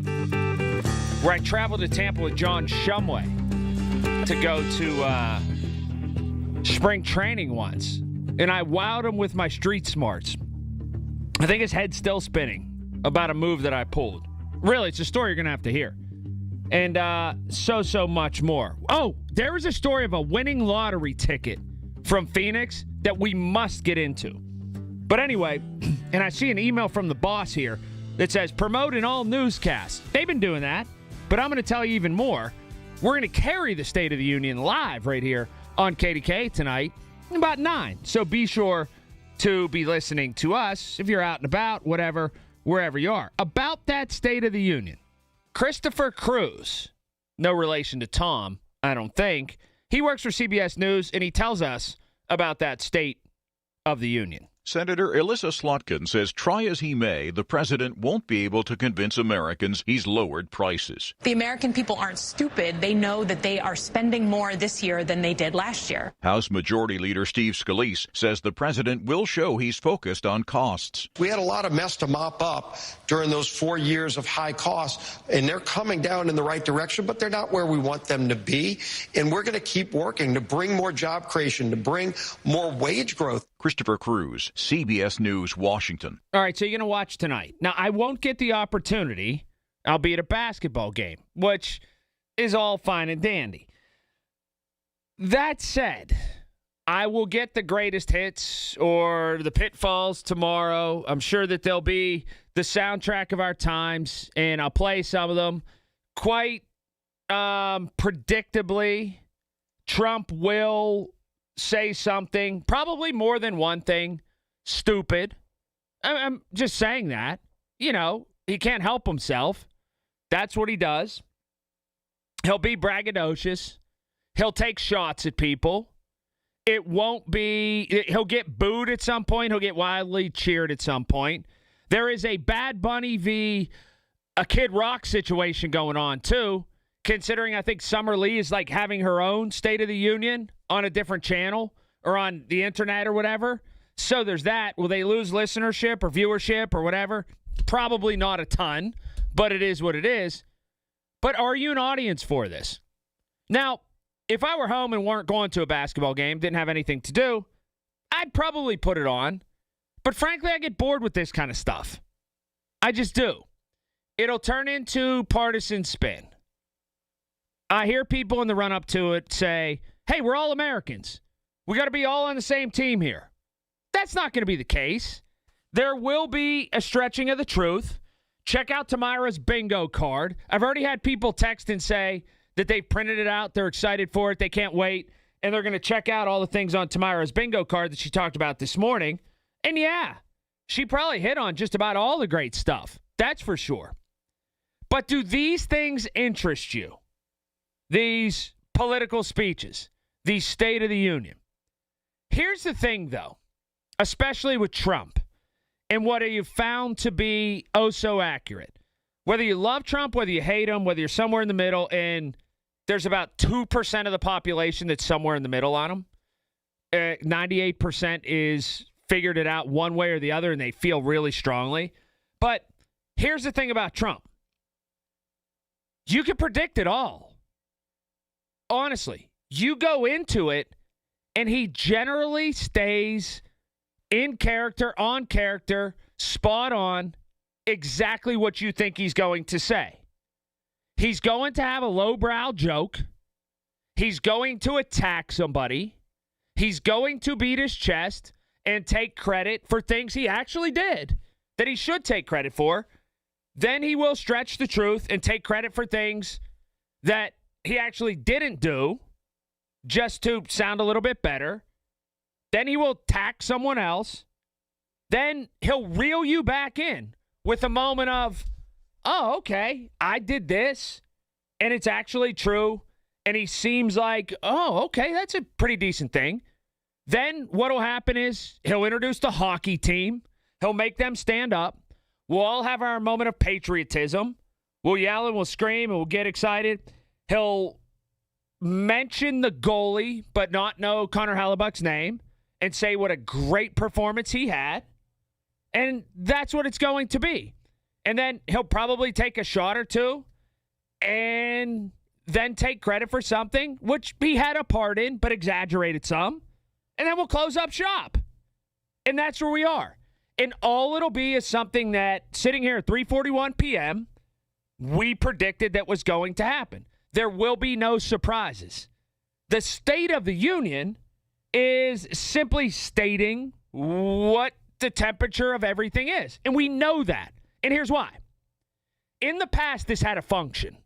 where I traveled to Tampa with John Shumway to go to spring training once. And I wowed him with my street smarts. I think his head's still spinning about a move that I pulled. Really, it's a story you're going to have to hear. And so much more. Oh, there was a story of a winning lottery ticket from Phoenix that we must get into. But anyway, and I see an email from the boss here that says, promote in all newscasts. They've been doing that, but I'm going to tell you even more. We're going to carry the State of the Union live right here on KDKA tonight about 9. So be sure to be listening to us if you're out and about, whatever, wherever you are. About that State of the Union. Christopher Cruz, no relation to Tom, I don't think. He works for CBS News, and he tells us about that State of the Union. Senator Elissa Slotkin says try as he may, the president won't be able to convince Americans he's lowered prices. The American people aren't stupid. They know that they are spending more this year than they did last year. House Majority Leader Steve Scalise says the president will show he's focused on costs. We had a lot of mess to mop up during those 4 years of high costs, and they're coming down in the right direction, but they're not where we want them to be. And we're going to keep working to bring more job creation, to bring more wage growth. Christopher Cruz, CBS News, Washington. All right, so you're going to watch tonight. Now, I won't get the opportunity. I'll be at a basketball game, which is all fine and dandy. That said, I will get the greatest hits or the pitfalls tomorrow. I'm sure that they'll be the soundtrack of our times, and I'll play some of them. Quite predictably, Trump will say something, probably more than one thing, stupid. I'm just saying that. You know, he can't help himself. That's what he does. He'll be braggadocious. He'll take shots at people. It won't be, he'll get booed at some point. He'll get wildly cheered at some point. There is a Bad Bunny v. a Kid Rock situation going on, too, considering I think Summer Lee is like having her own State of the Union on a different channel or on the internet or whatever. So there's that. Will they lose listenership or viewership or whatever? Probably not a ton, but it is what it is. But are you an audience for this? Now, if I were home and weren't going to a basketball game, didn't have anything to do, I'd probably put it on. But frankly, I get bored with this kind of stuff. I just do. It'll turn into partisan spin. I hear people in the run-up to it say, hey, we're all Americans. We got to be all on the same team here. That's not going to be the case. There will be a stretching of the truth. Check out Tamira's bingo card. I've already had people text and say that they've printed it out. They're excited for it. They can't wait. And they're going to check out all the things on Tamira's bingo card that she talked about this morning. And yeah, she probably hit on just about all the great stuff. That's for sure. But do these things interest you? These political speeches, the State of the Union. Here's the thing, though, especially with Trump and what you found to be oh so accurate. Whether you love Trump, whether you hate him, whether you're somewhere in the middle, and there's about 2% of the population that's somewhere in the middle on him. 98% is figured it out one way or the other, and they feel really strongly. But here's the thing about Trump. You can predict it all. Honestly, you go into it, and he generally stays in character, on character, spot on, exactly what you think he's going to say. He's going to have a lowbrow joke. He's going to attack somebody. He's going to beat his chest and take credit for things he actually did that he should take credit for. Then he will stretch the truth and take credit for things that he actually didn't do just to sound a little bit better. Then he will attack someone else. Then he'll reel you back in with a moment of, oh, okay, I did this, and it's actually true. And he seems like, oh, okay, that's a pretty decent thing. Then what will happen is he'll introduce the hockey team. He'll make them stand up. We'll all have our moment of patriotism. We'll yell and we'll scream and we'll get excited. He'll mention the goalie but not know Connor Hellebuck's name and say what a great performance he had. And that's what it's going to be. And then he'll probably take a shot or two and then take credit for something, which he had a part in, but exaggerated some. And then we'll close up shop. And that's where we are. And all it'll be is something that, sitting here at 3:41 p.m., we predicted that was going to happen. There will be no surprises. The State of the Union is simply stating what the temperature of everything is. And we know that. And here's why. In the past, this had a function.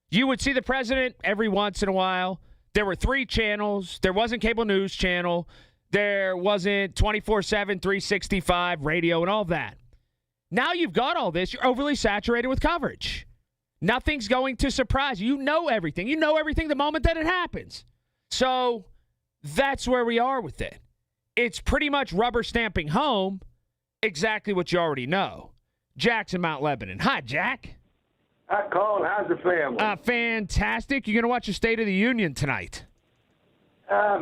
You would see the president every once in a while. There were 3 channels. There wasn't cable news channel. There wasn't 24/7, 365 radio and all that. Now you've got all this. You're overly saturated with coverage. Nothing's going to surprise you. You know everything. You know everything the moment that it happens. So that's where we are with it. It's pretty much rubber stamping home exactly what you already know. Jack's in Mount Lebanon. Hi, Jack. Hi, Colin. How's the family? Fantastic. You're going to watch the State of the Union tonight?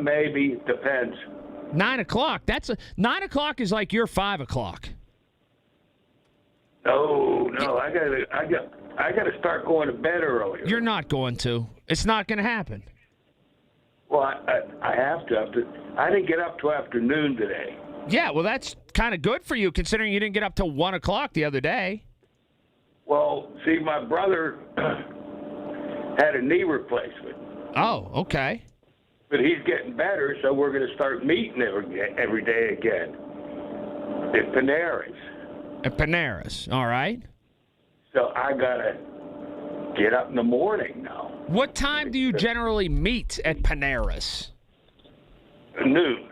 Maybe. Depends. 9 o'clock. 9 o'clock is like your 5 o'clock. No. I gotta start going to bed earlier. You're not going to. It's not going to happen. Well, I have to. I didn't get up till afternoon today. Yeah, well, that's kind of good for you, considering you didn't get up till 1 o'clock the other day. Well, see, my brother had a knee replacement. Oh, okay. But he's getting better, so we're going to start meeting every day again at Panera's. At Panera's, all right. So I got to get up in the morning now. What time do you generally meet at Panera's? Noon.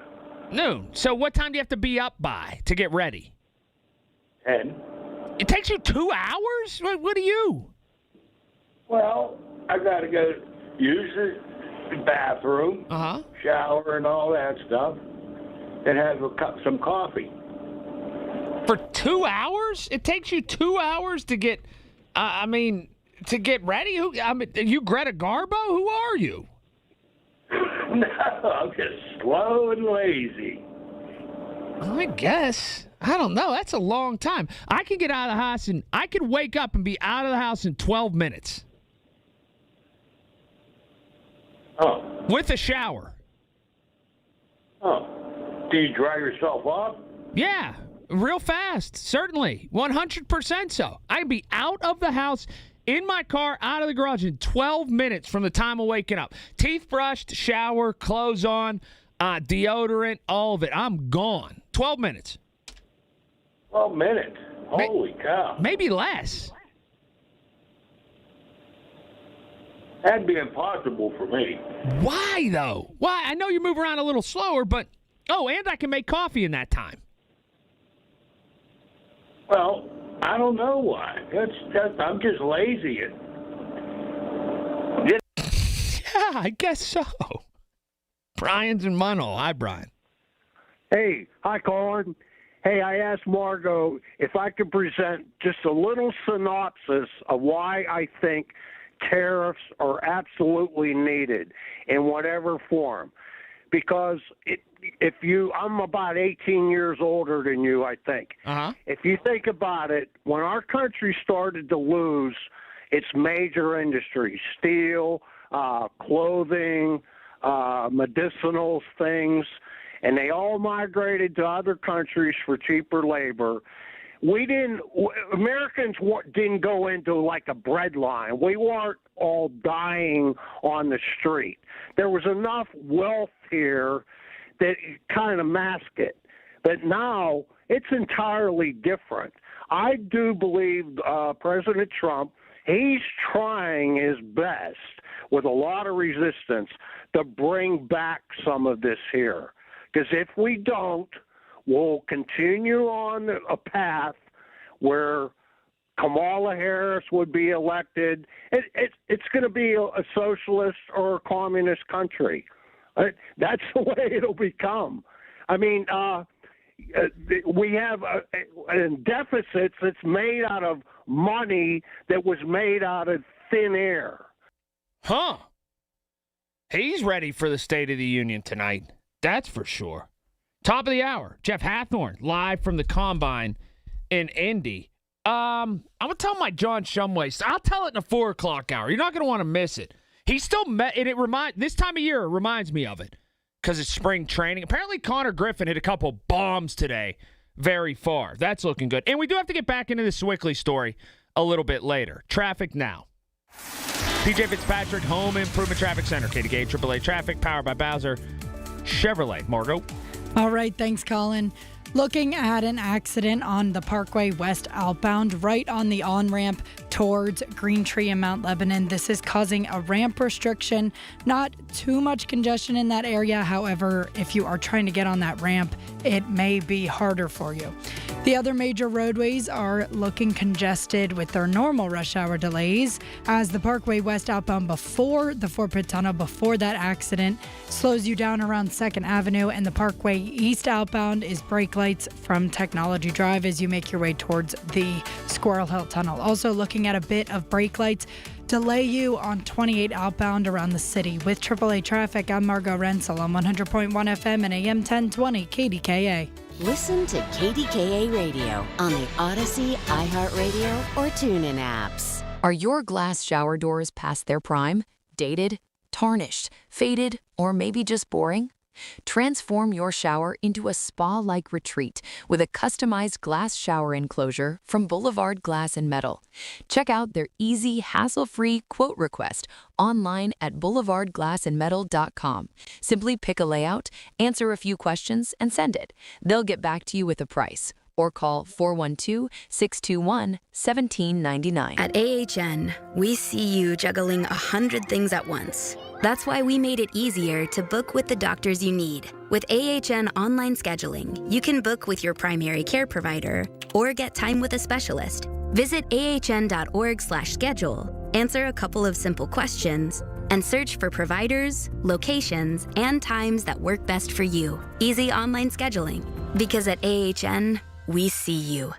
So what time do you have to be up by to get ready? 10. It takes you 2 hours? What do you? Well, I got to go use the bathroom, shower and all that stuff, and have some coffee. For 2 hours? It takes you 2 hours to get, to get ready? Are you Greta Garbo? Who are you? No, I'm just slow and lazy. I guess. I don't know. That's a long time. I can get out of the house and I can wake up and be out of the house in 12 minutes. Oh. With a shower. Oh. Do you dry yourself off? Yeah. Real fast. Certainly. 100% so. I can be out of the house, in my car, out of the garage in 12 minutes from the time of waking up. Teeth brushed, shower, clothes on, deodorant, all of it. I'm gone. 12 minutes. 12 minutes? Holy cow. Maybe less. That'd be impossible for me. Why, though? Why? I know you move around a little slower, but... Oh, and I can make coffee in that time. Well, I don't know why. I'm just lazy. Yeah, I guess so. Brian's in Munhall. Hi, Brian. Hey, hi, Colin. Hey, I asked Margot if I could present just a little synopsis of why I think tariffs are absolutely needed in whatever form. Because I'm about 18 years older than you, I think. If you think about it, when our country started to lose its major industries, steel, clothing, medicinal things, and they all migrated to other countries for cheaper labor. Americans didn't go into like a bread line. We weren't all dying on the street. There was enough wealth here that kind of masked it. But now it's entirely different. I do believe President Trump he's trying his best with a lot of resistance to bring back some of this here. Because if we don't, we'll continue on a path where Kamala Harris would be elected. It's going to be a socialist or a communist country. That's the way it'll become. I mean, we have deficits that's made out of money that was made out of thin air. Huh. He's ready for the State of the Union tonight. That's for sure. Top of the hour, Jeff Hathorn, live from the Combine in Indy. I'm going to tell my John Shumway. I'll tell it in the 4 o'clock hour. You're not going to want to miss it. He's still met, and this time of year reminds me of it because it's spring training. Apparently, Connor Griffin hit a couple bombs today very far. That's looking good. And we do have to get back into the Swickley story a little bit later. Traffic now. PJ Fitzpatrick, Home Improvement Traffic Center, KDKA AAA Traffic, powered by Bowser Chevrolet. Margo. All right, thanks, Colin. Looking at an accident on the Parkway West outbound, right on the on-ramp towards Green Tree and Mount Lebanon. This is causing a ramp restriction. Not too much congestion in that area. However, if you are trying to get on that ramp, it may be harder for you. The other major roadways are looking congested with their normal rush hour delays as the Parkway West outbound before the Fort Pitt Tunnel, before that accident, slows you down around 2nd Avenue, and the Parkway East outbound is brake lights from Technology Drive as you make your way towards the Squirrel Hill Tunnel. Also looking at a bit of brake lights delay you on 28 outbound around the city. With AAA Traffic, I'm Margo Rensel on 100.1 FM and AM 1020 KDKA. Listen to KDKA Radio on the Odyssey, iHeartRadio, or TuneIn apps. Are your glass shower doors past their prime, dated, tarnished, faded, or maybe just boring? Transform your shower into a spa-like retreat with a customized glass shower enclosure from Boulevard Glass and Metal. Check out their easy, hassle-free quote request online at boulevardglassandmetal.com. Simply pick a layout, answer a few questions, and send it. They'll get back to you with a price. Or call 412-621-1799. At AHN, we see you juggling 100 things at once. That's why we made it easier to book with the doctors you need. With AHN online scheduling, you can book with your primary care provider or get time with a specialist. Visit ahn.org/schedule, answer a couple of simple questions, and search for providers, locations, and times that work best for you. Easy online scheduling. Because at AHN, we see you.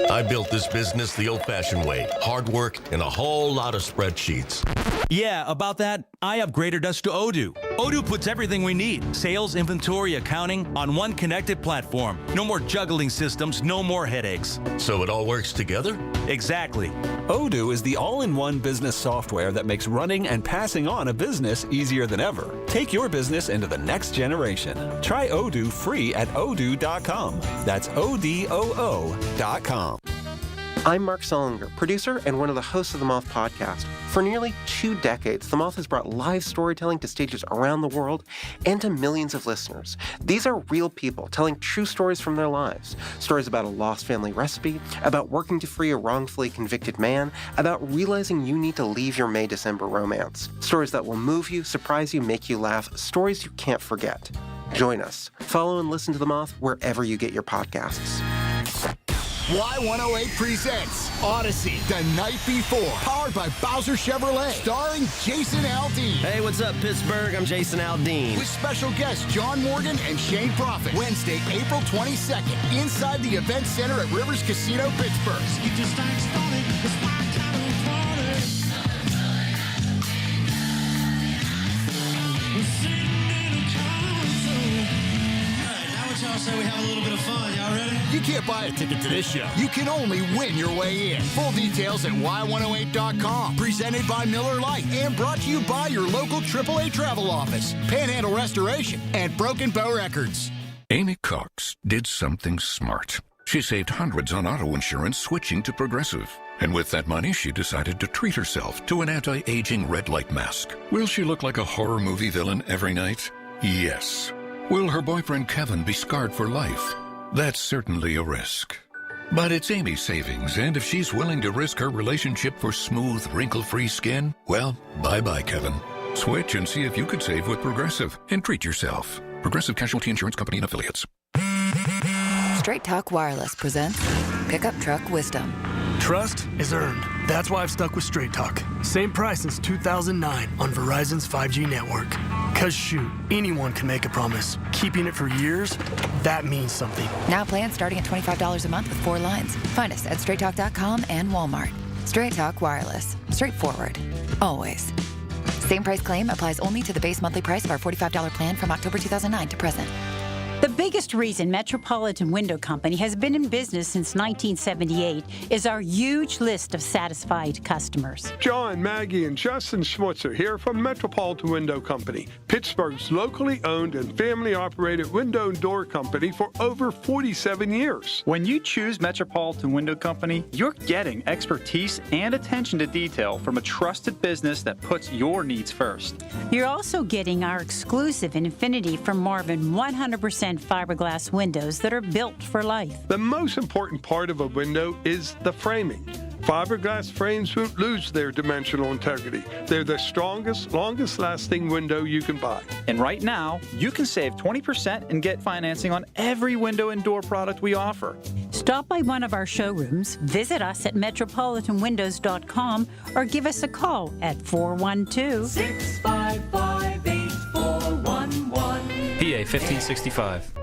I built this business the old-fashioned way. Hard work and a whole lot of spreadsheets. Yeah, about that, I upgraded us to Odoo. Odoo puts everything we need, sales, inventory, accounting, on one connected platform. No more juggling systems, no more headaches. So it all works together? Exactly. Odoo is the all-in-one business software that makes running and passing on a business easier than ever. Take your business into the next generation. Try Odoo free at odoo.com. That's ODOO.com. I'm Mark Sullinger, producer and one of the hosts of the Moth podcast. For nearly 2 decades, The Moth has brought live storytelling to stages around the world and to millions of listeners. These are real people telling true stories from their lives. Stories about a lost family recipe, about working to free a wrongfully convicted man, about realizing you need to leave your May-December romance. Stories that will move you, surprise you, make you laugh. Stories you can't forget. Join us. Follow and listen to The Moth wherever you get your podcasts. Y108 presents Odyssey the Night Before, powered by Bowser Chevrolet, starring Jason Aldean. Hey, what's up, Pittsburgh? I'm Jason Aldean. With special guests John Morgan and Shane Prophet. Wednesday, April 22nd, inside the Event Center at Rivers Casino, Pittsburgh. So we have a little bit of fun. Y'all ready? You can't buy a ticket to this show. You can only win your way in. Full details at y108.com. Presented by Miller Lite and brought to you by your local AAA travel office, Panhandle Restoration, and Broken Bow Records. Amy Cox did something smart. She saved hundreds on auto insurance switching to Progressive. And with that money, she decided to treat herself to an anti-aging red light mask. Will she look like a horror movie villain every night? Yes. Will her boyfriend Kevin be scarred for life? That's certainly a risk. But it's Amy's savings, and if she's willing to risk her relationship for smooth, wrinkle-free skin, well, bye-bye, Kevin. Switch and see if you could save with Progressive and treat yourself. Progressive Casualty Insurance Company and Affiliates. Straight Talk Wireless presents Pickup Truck Wisdom. Trust is earned. That's why I've stuck with Straight Talk. Same price since 2009 on Verizon's 5G network. Cause shoot, anyone can make a promise. Keeping it for years, that means something. Now plans starting at $25 a month with 4 lines. Find us at straighttalk.com and Walmart. Straight Talk Wireless. Straightforward. Always. Same price claim applies only to the base monthly price of our $45 plan from October 2009 to present. The biggest reason Metropolitan Window Company has been in business since 1978 is our huge list of satisfied customers. John, Maggie, and Justin Schmutzer here from Metropolitan Window Company, Pittsburgh's locally owned and family-operated window and door company for over 47 years. When you choose Metropolitan Window Company, you're getting expertise and attention to detail from a trusted business that puts your needs first. You're also getting our exclusive Infinity from Marvin 100% fiberglass windows that are built for life. The most important part of a window is the framing. Fiberglass frames won't lose their dimensional integrity. They're the strongest, longest-lasting window you can buy. And right now, you can save 20% and get financing on every window and door product we offer. Stop by one of our showrooms, visit us at metropolitanwindows.com, or give us a call at 412-655-8411. PA 1565.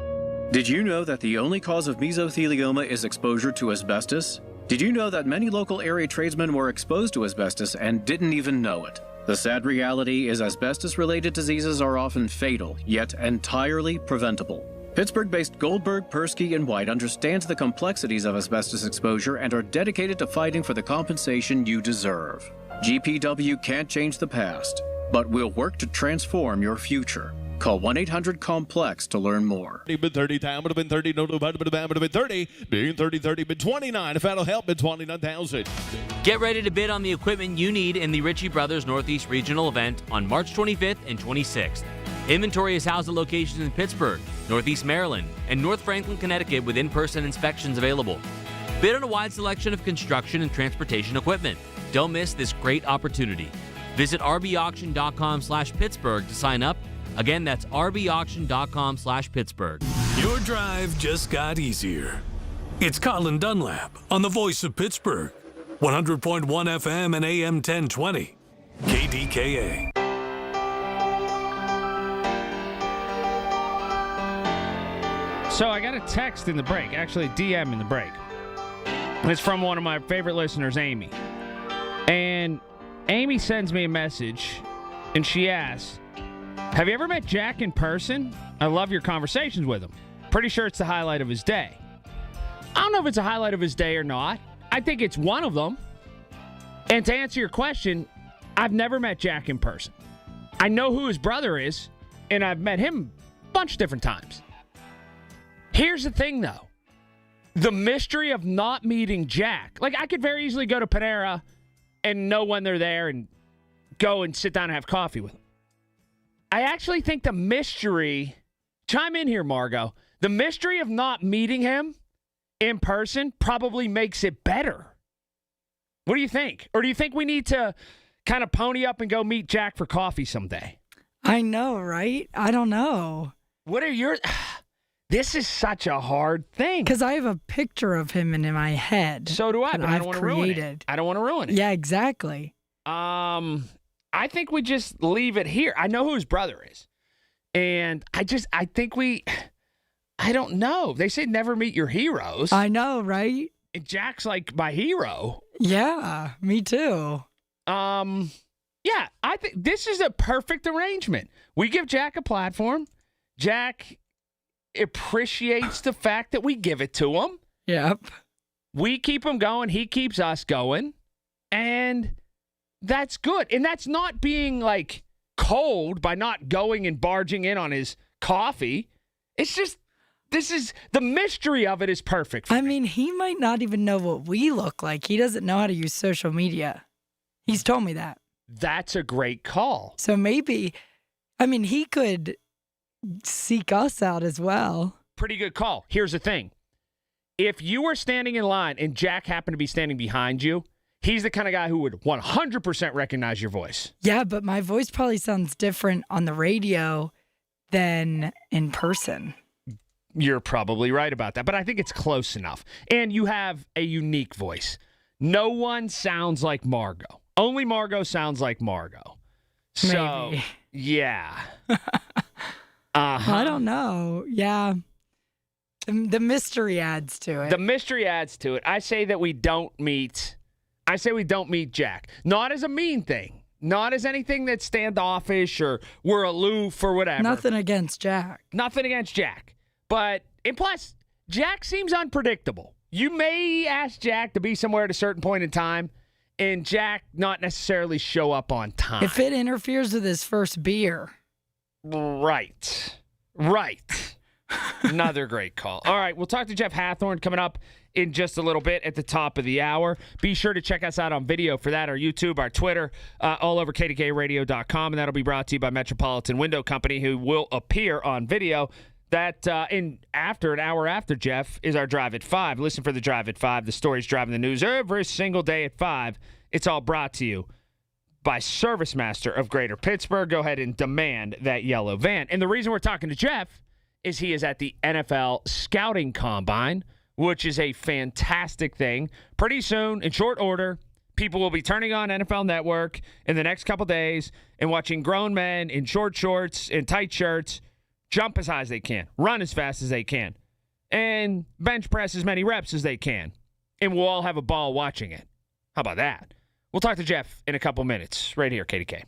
Did you know that the only cause of mesothelioma is exposure to asbestos? Did you know that many local area tradesmen were exposed to asbestos and didn't even know it? The sad reality is asbestos-related diseases are often fatal, yet entirely preventable. Pittsburgh-based Goldberg, Persky, and White understands the complexities of asbestos exposure and are dedicated to fighting for the compensation you deserve. GPW can't change the past, but we'll work to transform your future. Call 1-800-COMPLEX to learn more. Been 30 time, would have been 30, no, would have been 30, being 30, been 29. If that'll help, been 29,000. Get ready to bid on the equipment you need in the Ritchie Brothers Northeast Regional event on March 25th and 26th. Inventory is housed at locations in Pittsburgh, Northeast Maryland, and North Franklin, Connecticut with in-person inspections available. Bid on a wide selection of construction and transportation equipment. Don't miss this great opportunity. Visit rbauction.com/Pittsburgh to sign up. Again, that's rbauction.com/Pittsburgh. Your drive just got easier. It's Colin Dunlap on the Voice of Pittsburgh. 100.1 FM and AM 1020. KDKA. So I got a text in the break, actually a DM in the break. It's from one of my favorite listeners, Amy. And Amy sends me a message, and she asks, have you ever met Jack in person? I love your conversations with him. Pretty sure it's the highlight of his day. I don't know if it's a highlight of his day or not. I think it's one of them. And to answer your question, I've never met Jack in person. I know who his brother is, and I've met him a bunch of different times. Here's the thing, though. The mystery of not meeting Jack. Like, I could very easily go to Panera and know when they're there and go and sit down and have coffee with them. I actually think the mystery, chime in here, Margo, the mystery of not meeting him in person probably makes it better. What do you think? Or do you think we need to kind of pony up and go meet Jack for coffee someday? I know, right? I don't know. What are your... This is such a hard thing. Because I have a picture of him in my head. So do I, but I don't want to ruin it. I don't want to ruin it. Yeah, exactly. I think we just leave it here. I know who his brother is. And I don't know. They say never meet your heroes. I know, right? And Jack's like my hero. Yeah, me too. Yeah, I think this is a perfect arrangement. We give Jack a platform. Jack appreciates the fact that we give it to him. Yep. We keep him going. He keeps us going. And that's good. And that's not being like cold by not going and barging in on his coffee. It's just, this is, the mystery of it is perfect. I mean, he might not even know what we look like. He doesn't know how to use social media. He's told me that. That's a great call. So maybe, I mean, he could seek us out as well. Pretty good call. Here's the thing. If you were standing in line and Jack happened to be standing behind you, he's the kind of guy who would 100% recognize your voice. Yeah, but my voice probably sounds different on the radio than in person. You're probably right about that, but I think it's close enough. And you have a unique voice. No one sounds like Margot. Only Margot sounds like Margot. So, Maybe. yeah. I don't know. Yeah. The mystery adds to it. The mystery adds to it. I say we don't meet Jack. Not as a mean thing. Not as anything that's standoffish or we're aloof or whatever. Nothing against Jack. Nothing against Jack. But, and plus, Jack seems unpredictable. You may ask Jack to be somewhere at a certain point in time, and Jack not necessarily show up on time. If it interferes with his first beer. Right. Another great call. All right, we'll talk to Jeff Hathorn coming up in just a little bit at the top of the hour. Be sure to check us out on video for that, our YouTube, our Twitter, all over KDKARadio.com, and that'll be brought to you by Metropolitan Window Company, who will appear on video. That an hour after Jeff is our Drive at 5. Listen for the Drive at 5. The stories driving the news every single day at 5. It's all brought to you by ServiceMaster of Greater Pittsburgh. Go ahead and demand that yellow van. And the reason we're talking to Jeff is he is at the NFL Scouting Combine, which is a fantastic thing. Pretty soon, in short order, people will be turning on NFL Network in the next couple days and watching grown men in short shorts and tight shirts jump as high as they can, run as fast as they can, and bench press as many reps as they can. And we'll all have a ball watching it. How about that? We'll talk to Jeff in a couple minutes right here, KDK.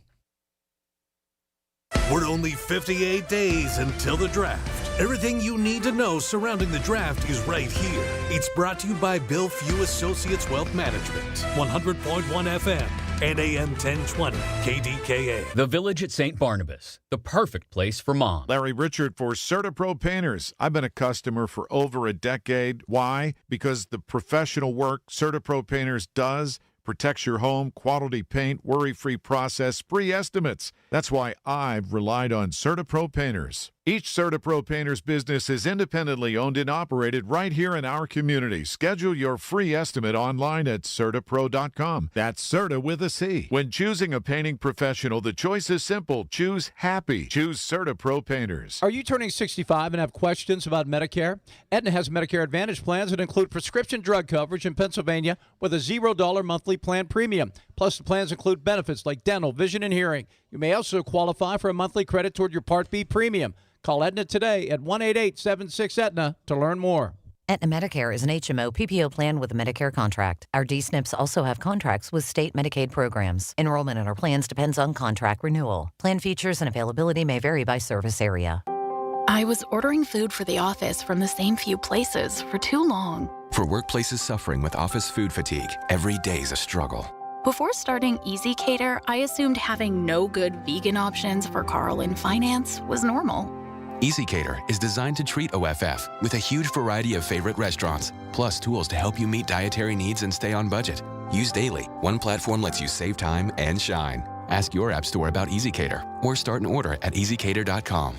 We're only 58 days until the draft. Everything you need to know surrounding the draft is right here. It's brought to you by Bill Few Associates Wealth Management, 100.1 FM and AM 1020 KDKA. The Village at St. Barnabas, the perfect place for mom. Larry Richard for CertaPro Painters. I've been a customer for over a decade. Why? Because the professional work CertaPro Painters does protects your home, quality paint, worry-free process, free estimates. That's why I've relied on CertaPro Painters. Each CertaPro Painters business is independently owned and operated right here in our community. Schedule your free estimate online at CertaPro.com. That's Certa with a C. When choosing a painting professional, the choice is simple. Choose happy. Choose CertaPro Painters. Are you turning 65 and have questions about Medicare? Aetna has Medicare Advantage plans that include prescription drug coverage in Pennsylvania with a $0 monthly plan premium. Plus, the plans include benefits like dental, vision, and hearing. You may also qualify for a monthly credit toward your Part B premium. Call Aetna today at 1-888-76-AETNA to learn more. Aetna Medicare is an HMO PPO plan with a Medicare contract. Our D-SNPs also have contracts with state Medicaid programs. Enrollment in our plans depends on contract renewal. Plan features and availability may vary by service area. I was ordering food for the office from the same few places for too long. For workplaces suffering with office food fatigue, every day's a struggle. Before starting Easy Cater, I assumed having no good vegan options for Carl in finance was normal. Easy Cater is designed to treat OFF with a huge variety of favorite restaurants, plus tools to help you meet dietary needs and stay on budget. Used daily, one platform lets you save time and shine. Ask your app store about Easy Cater or start an order at easycater.com.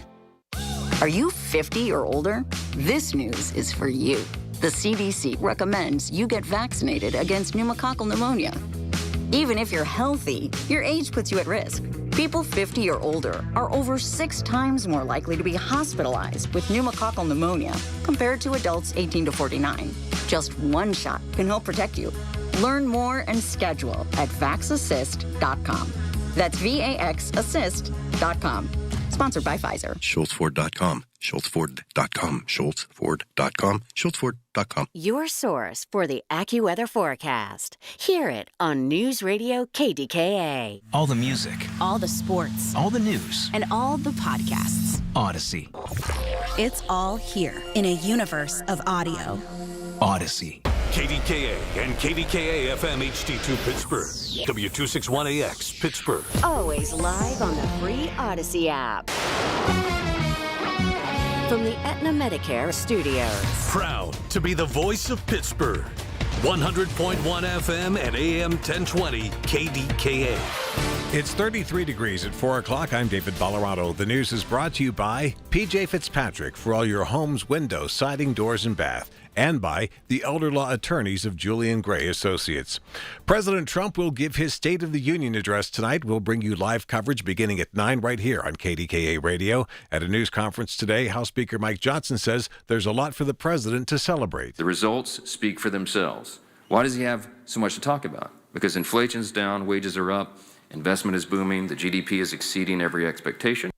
Are you 50 or older? This news is for you. The CDC recommends you get vaccinated against pneumococcal pneumonia. Even if you're healthy, your age puts you at risk. People 50 or older are over 6 times more likely to be hospitalized with pneumococcal pneumonia compared to adults 18 to 49. Just one shot can help protect you. Learn more and schedule at vaxassist.com. That's VAXassist.com. Sponsored by Pfizer. SchultzFord.com. SchultzFord.com. SchultzFord.com. SchultzFord.com. Your source for the AccuWeather forecast. Hear it on News Radio KDKA. All the music. All the sports. All the news. And all the podcasts. Odyssey. It's all here in a universe of audio. Odyssey. KDKA and KDKA-FM HD2 Pittsburgh. W261AX Pittsburgh. Always live on the free Odyssey app. From the Aetna Medicare studios. Proud to be the voice of Pittsburgh. 100.1 FM and AM 1020 KDKA. It's 33 degrees at 4 o'clock. I'm David Ballarado. The news is brought to you by PJ Fitzpatrick for all your home's windows, siding, doors, and bath. and by the elder law attorneys of Julian Gray Associates. President Trump will give his State of the Union address tonight. We'll bring you live coverage beginning at 9 right here on KDKA Radio. At a news conference today, House Speaker Mike Johnson says there's a lot for the president to celebrate. The results speak for themselves. Why does he have so much to talk about? Because inflation's down, wages are up, investment is booming, the GDP is exceeding every expectation.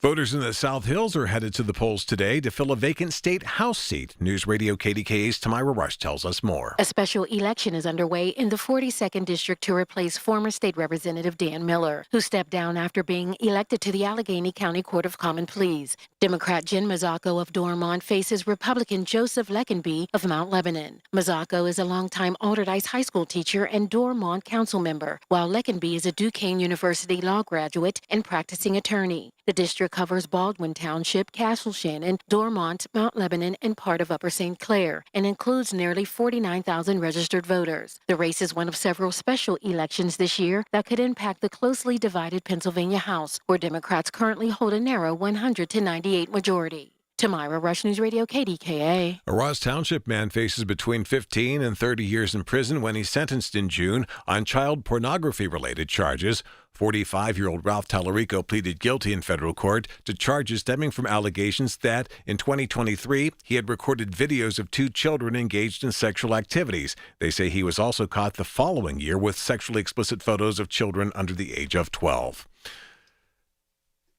Voters in the South Hills are headed to the polls today to fill a vacant state House seat. News Radio KDKA's Tamira Rush tells us more. A special election is underway in the 42nd District to replace former State Representative Dan Miller, who stepped down after being elected to the Allegheny County Court of Common Pleas. Democrat Jen Mazzocco of Dormont faces Republican Joseph Leckenby of Mount Lebanon. Mazzocco is a longtime Allderdice High School teacher and Dormont council member, while Leckenby is a Duquesne University law graduate and practicing attorney. The district covers Baldwin Township, Castle Shannon, Dormont, Mount Lebanon, and part of Upper St. Clair, and includes nearly 49,000 registered voters. The race is one of several special elections this year that could impact the closely divided Pennsylvania House, where Democrats currently hold a narrow 100-98 majority. Tamira Rush, News Radio KDKA. A Ross Township man faces between 15 and 30 years in prison when he's sentenced in June on child pornography-related charges. 45-year-old Ralph Tallarico pleaded guilty in federal court to charges stemming from allegations that in 2023 he had recorded videos of 2 children engaged in sexual activities. They say he was also caught the following year with sexually explicit photos of children under the age of 12.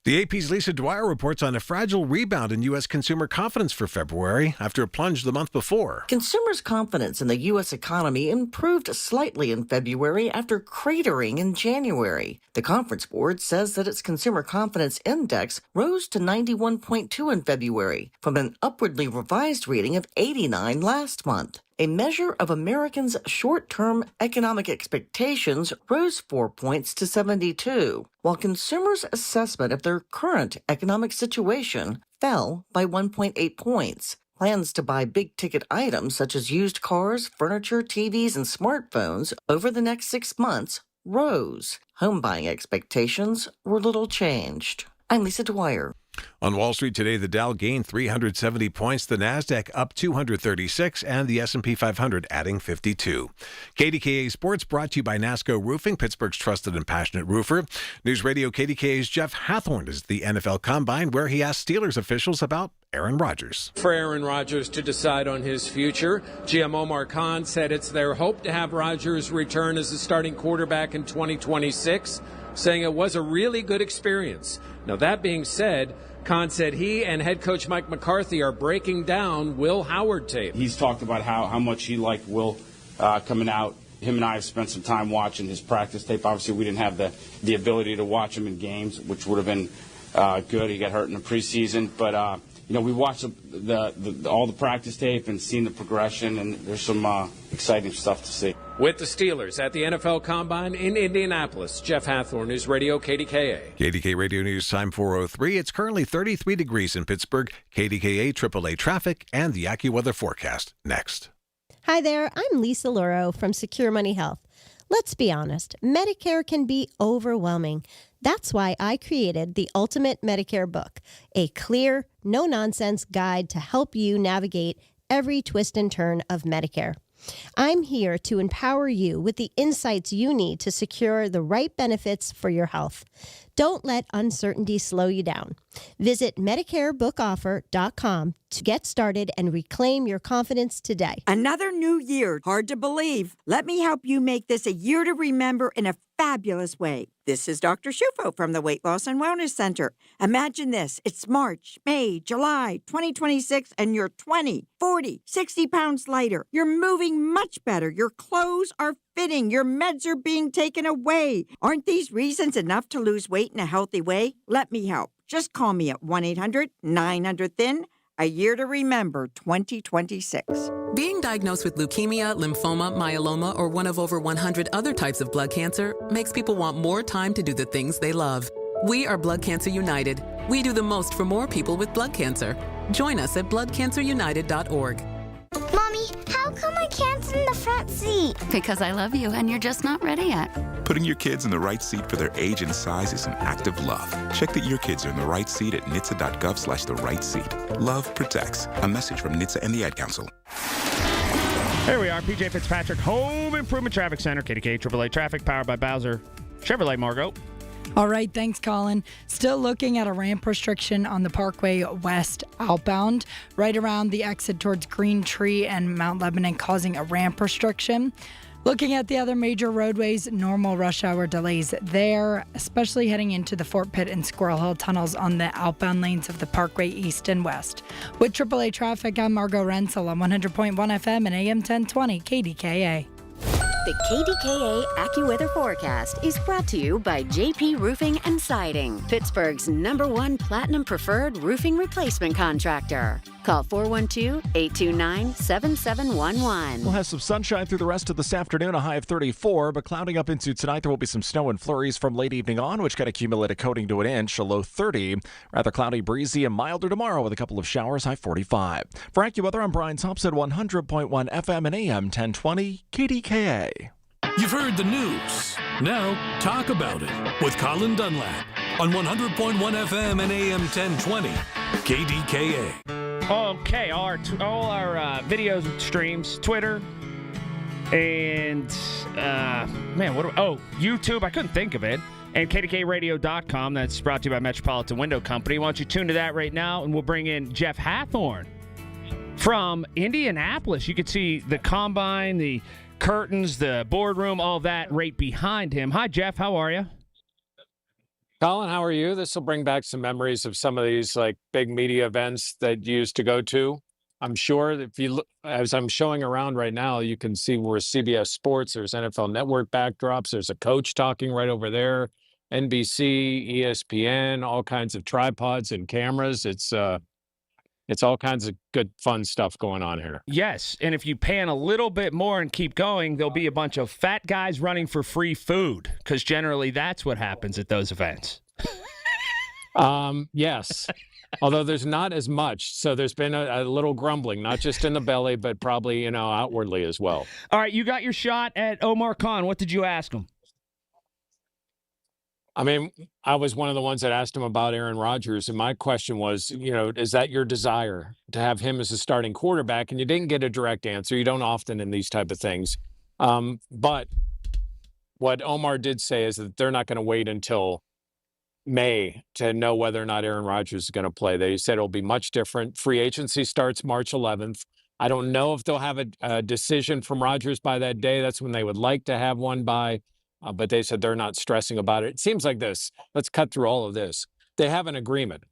The AP's Lisa Dwyer reports on a fragile rebound in U.S. consumer confidence for February after a plunge the month before. Consumers' confidence in the U.S. economy improved slightly in February after cratering in January. The Conference Board says that its consumer confidence index rose to 91.2 in February from an upwardly revised reading of 89 last month. A measure of Americans' short-term economic expectations rose 4 points to 72, while consumers' assessment of their current economic situation fell by 1.8 points. Plans to buy big-ticket items such as used cars, furniture, TVs, and smartphones over the next 6 months rose. Home buying expectations were little changed. I'm Lisa Dwyer. On Wall Street today, the Dow gained 370 points, the Nasdaq up 236, and the S&P 500 adding 52. KDKA Sports brought to you by NASCO Roofing, Pittsburgh's trusted and passionate roofer. News Radio KDKA's Jeff Hathorn is at the NFL Combine, where he asked Steelers officials about Aaron Rodgers. For Aaron Rodgers to decide on his future, GM Omar Khan said it's their hope to have Rodgers return as the starting quarterback in 2026, saying it was a really good experience. Now, that being said, Khan said he and head coach Mike McCarthy are breaking down Will Howard tape. He's talked about how much he liked Will coming out. Him and I have spent some time watching his practice tape. Obviously, we didn't have the ability to watch him in games, which would have been good. He got hurt in the preseason. But, we watched all the practice tape and seen the progression, and there's some exciting stuff to see. With the Steelers at the NFL Combine in Indianapolis, Jeff Hathorn, News Radio KDKA. KDKA Radio News time 4:03. It's currently 33 degrees in Pittsburgh. KDKA AAA traffic and the AccuWeather forecast next. Hi there, I'm Lisa Luro from Secure Money Health. Let's be honest, Medicare can be overwhelming. That's why I created the Ultimate Medicare Book, a clear, no-nonsense guide to help you navigate every twist and turn of Medicare. I'm here to empower you with the insights you need to secure the right benefits for your health. Don't let uncertainty slow you down. Visit MedicareBookOffer.com to get started and reclaim your confidence today. Another new year. Hard to believe. Let me help you make this a year to remember in a fabulous way. This is Dr. Shufo from the Weight Loss and Wellness Center. Imagine this. It's March, May, July 2026, and you're 20, 40, 60 pounds lighter. You're moving much better. Your clothes are fitting. Your meds are being taken away. Aren't these reasons enough to lose weight in a healthy way? Let me help. Just call me at 1-800-900-THIN. A year to remember 2026. Being diagnosed with leukemia, lymphoma, myeloma, or one of over 100 other types of blood cancer makes people want more time to do the things they love. We are Blood Cancer United. We do the most for more people with blood cancer. Join us at bloodcancerunited.org. Mommy, how come I can't sit in the front seat? Because I love you and you're just not ready yet. Putting your kids in the right seat for their age and size is an act of love. Check that your kids are in the right seat at nhtsa.gov/the right seat. Love protects. A message from NHTSA and the Ad Council. Here we are, PJ Fitzpatrick, Home Improvement Traffic Center, KDKA AAA Traffic, powered by Bowser Chevrolet. Margot. All right, thanks, Colin. Still looking at a ramp restriction on the Parkway West outbound, right around the exit towards Green Tree and Mount Lebanon, causing a ramp restriction. Looking at the other major roadways, normal rush hour delays there, especially heading into the Fort Pitt and Squirrel Hill tunnels on the outbound lanes of the Parkway East and West. With AAA Traffic, I'm Margot Rensel on 100.1 FM and AM 1020 KDKA. The KDKA AccuWeather forecast is brought to you by JP Roofing and Siding, Pittsburgh's #1 Platinum Preferred roofing replacement contractor. Call 412-829-7711. We'll have some sunshine through the rest of this afternoon, a high of 34, but clouding up into tonight, there will be some snow and flurries from late evening on, which can accumulate a coating to an inch, a low 30. Rather cloudy, breezy, and milder tomorrow with a couple of showers, high 45. For AccuWeather, I'm Brian Thompson, 100.1 FM and AM 1020 KDKA. You've heard the news. Now, talk about it with Colin Dunlap on 100.1 FM and AM 1020 KDKA. Okay, all our video streams, Twitter, and, YouTube, I couldn't think of it, and KDKRadio.com, that's brought to you by Metropolitan Window Company. Why don't you tune to that right now, and we'll bring in Jeff Hathorn from Indianapolis. You can see the combine, the curtains, the boardroom, all that right behind him. Hi, Jeff, how are you? Colin, how are you? This will bring back some memories of some of these like big media events that you used to go to. I'm sure if you look, as I'm showing around right now, you can see where CBS Sports, there's NFL Network backdrops, there's a coach talking right over there, NBC, ESPN, all kinds of tripods and cameras. It's all kinds of good, fun stuff going on here. Yes, and if you pan a little bit more and keep going, there'll be a bunch of fat guys running for free food, because generally that's what happens at those events. Yes, although there's not as much. So there's been a little grumbling, not just in the belly, but probably, outwardly as well. All right, you got your shot at Omar Khan. What did you ask him? I mean, I was one of the ones that asked him about Aaron Rodgers, and my question was, is that your desire to have him as a starting quarterback? And you didn't get a direct answer. You don't often in these type of things. But what Omar did say is that they're not going to wait until May to know whether or not Aaron Rodgers is going to play. They said it'll be much different. Free agency starts March 11th. I don't know if they'll have a decision from Rodgers by that day. That's when they would like to have one by. But they said they're not stressing about it. It seems like this. Let's cut through all of this. They have an agreement.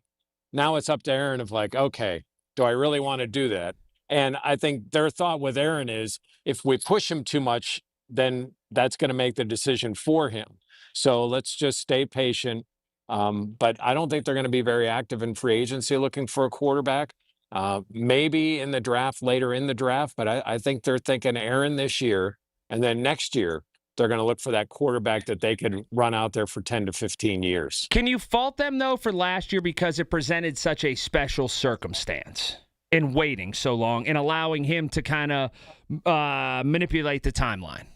Now it's up to Aaron of like, okay, do I really want to do that? And I think their thought with Aaron is if we push him too much, then that's going to make the decision for him. So let's just stay patient. But I don't think they're going to be very active in free agency looking for a quarterback. Maybe in the draft, later in the draft. But I think they're thinking Aaron this year, and then next year, they're going to look for that quarterback that they could run out there for 10 to 15 years. Can you fault them, though, for last year because it presented such a special circumstance in waiting so long and allowing him to kind of manipulate the timeline?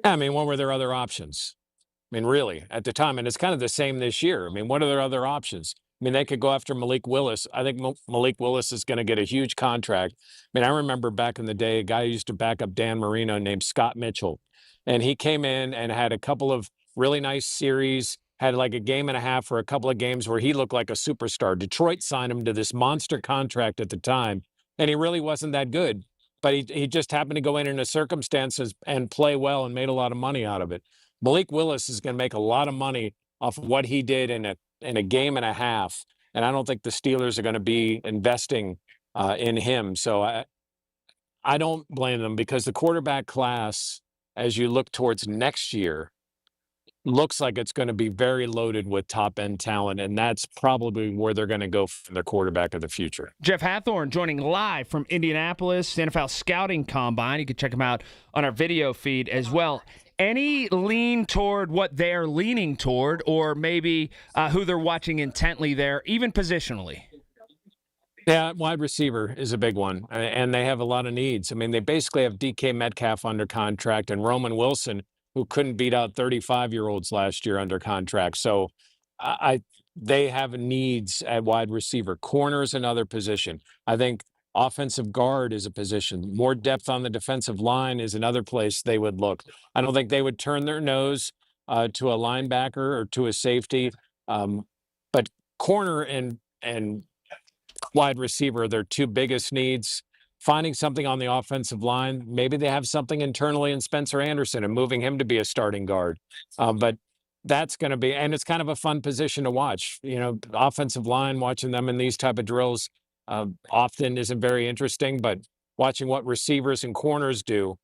I mean, what were their other options? I mean, really, at the time, and it's kind of the same this year. I mean, what are their other options? I mean, they could go after Malik Willis. I think Malik Willis is going to get a huge contract. I mean, I remember back in the day, a guy who used to back up Dan Marino named Scott Mitchell. And he came in and had a couple of really nice series, had like a game and a half or a couple of games where he looked like a superstar. Detroit signed him to this monster contract at the time, and he really wasn't that good. But he just happened to go in the circumstances and play well and made a lot of money out of it. Malik Willis is going to make a lot of money off of what he did in a game and a half, and I don't think the Steelers are going to be investing in him. So I don't blame them because the quarterback class, as you look towards next year, looks like it's going to be very loaded with top-end talent, and that's probably where they're going to go for their quarterback of the future. Jeff Hathorn joining live from Indianapolis, NFL Scouting Combine. You can check him out on our video feed as well. Any lean toward what they're leaning toward, or maybe who they're watching intently there, even positionally? Yeah, wide receiver is a big one, and they have a lot of needs. I mean, they basically have DK Metcalf under contract and Roman Wilson, who couldn't beat out 35-year-olds last year under contract. So they have needs at wide receiver. Corner is another position. I think offensive guard is a position. More depth on the defensive line is another place they would look. I don't think they would turn their nose to a linebacker or to a safety. But corner and wide receiver are their two biggest needs. Finding something on the offensive line. Maybe they have something internally in Spencer Anderson and moving him to be a starting guard. But that's going to be, and it's kind of a fun position to watch. Offensive line, watching them in these type of drills often isn't very interesting, but watching what receivers and corners do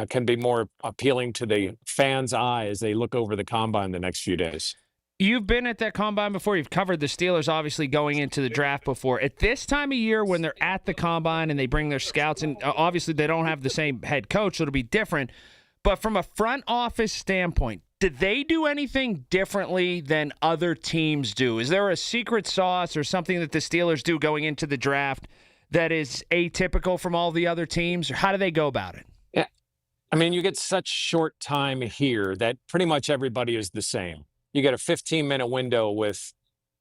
can be more appealing to the fans' eye as they look over the combine the next few days. You've been at that combine before. You've covered the Steelers, obviously, going into the draft before. At this time of year when they're at the combine and they bring their scouts, and obviously they don't have the same head coach, so it'll be different. But from a front office standpoint, do they do anything differently than other teams do? Is there a secret sauce or something that the Steelers do going into the draft that is atypical from all the other teams? Or how do they go about it? Yeah, I mean, you get such short time here that pretty much everybody is the same. You get a 15-minute window with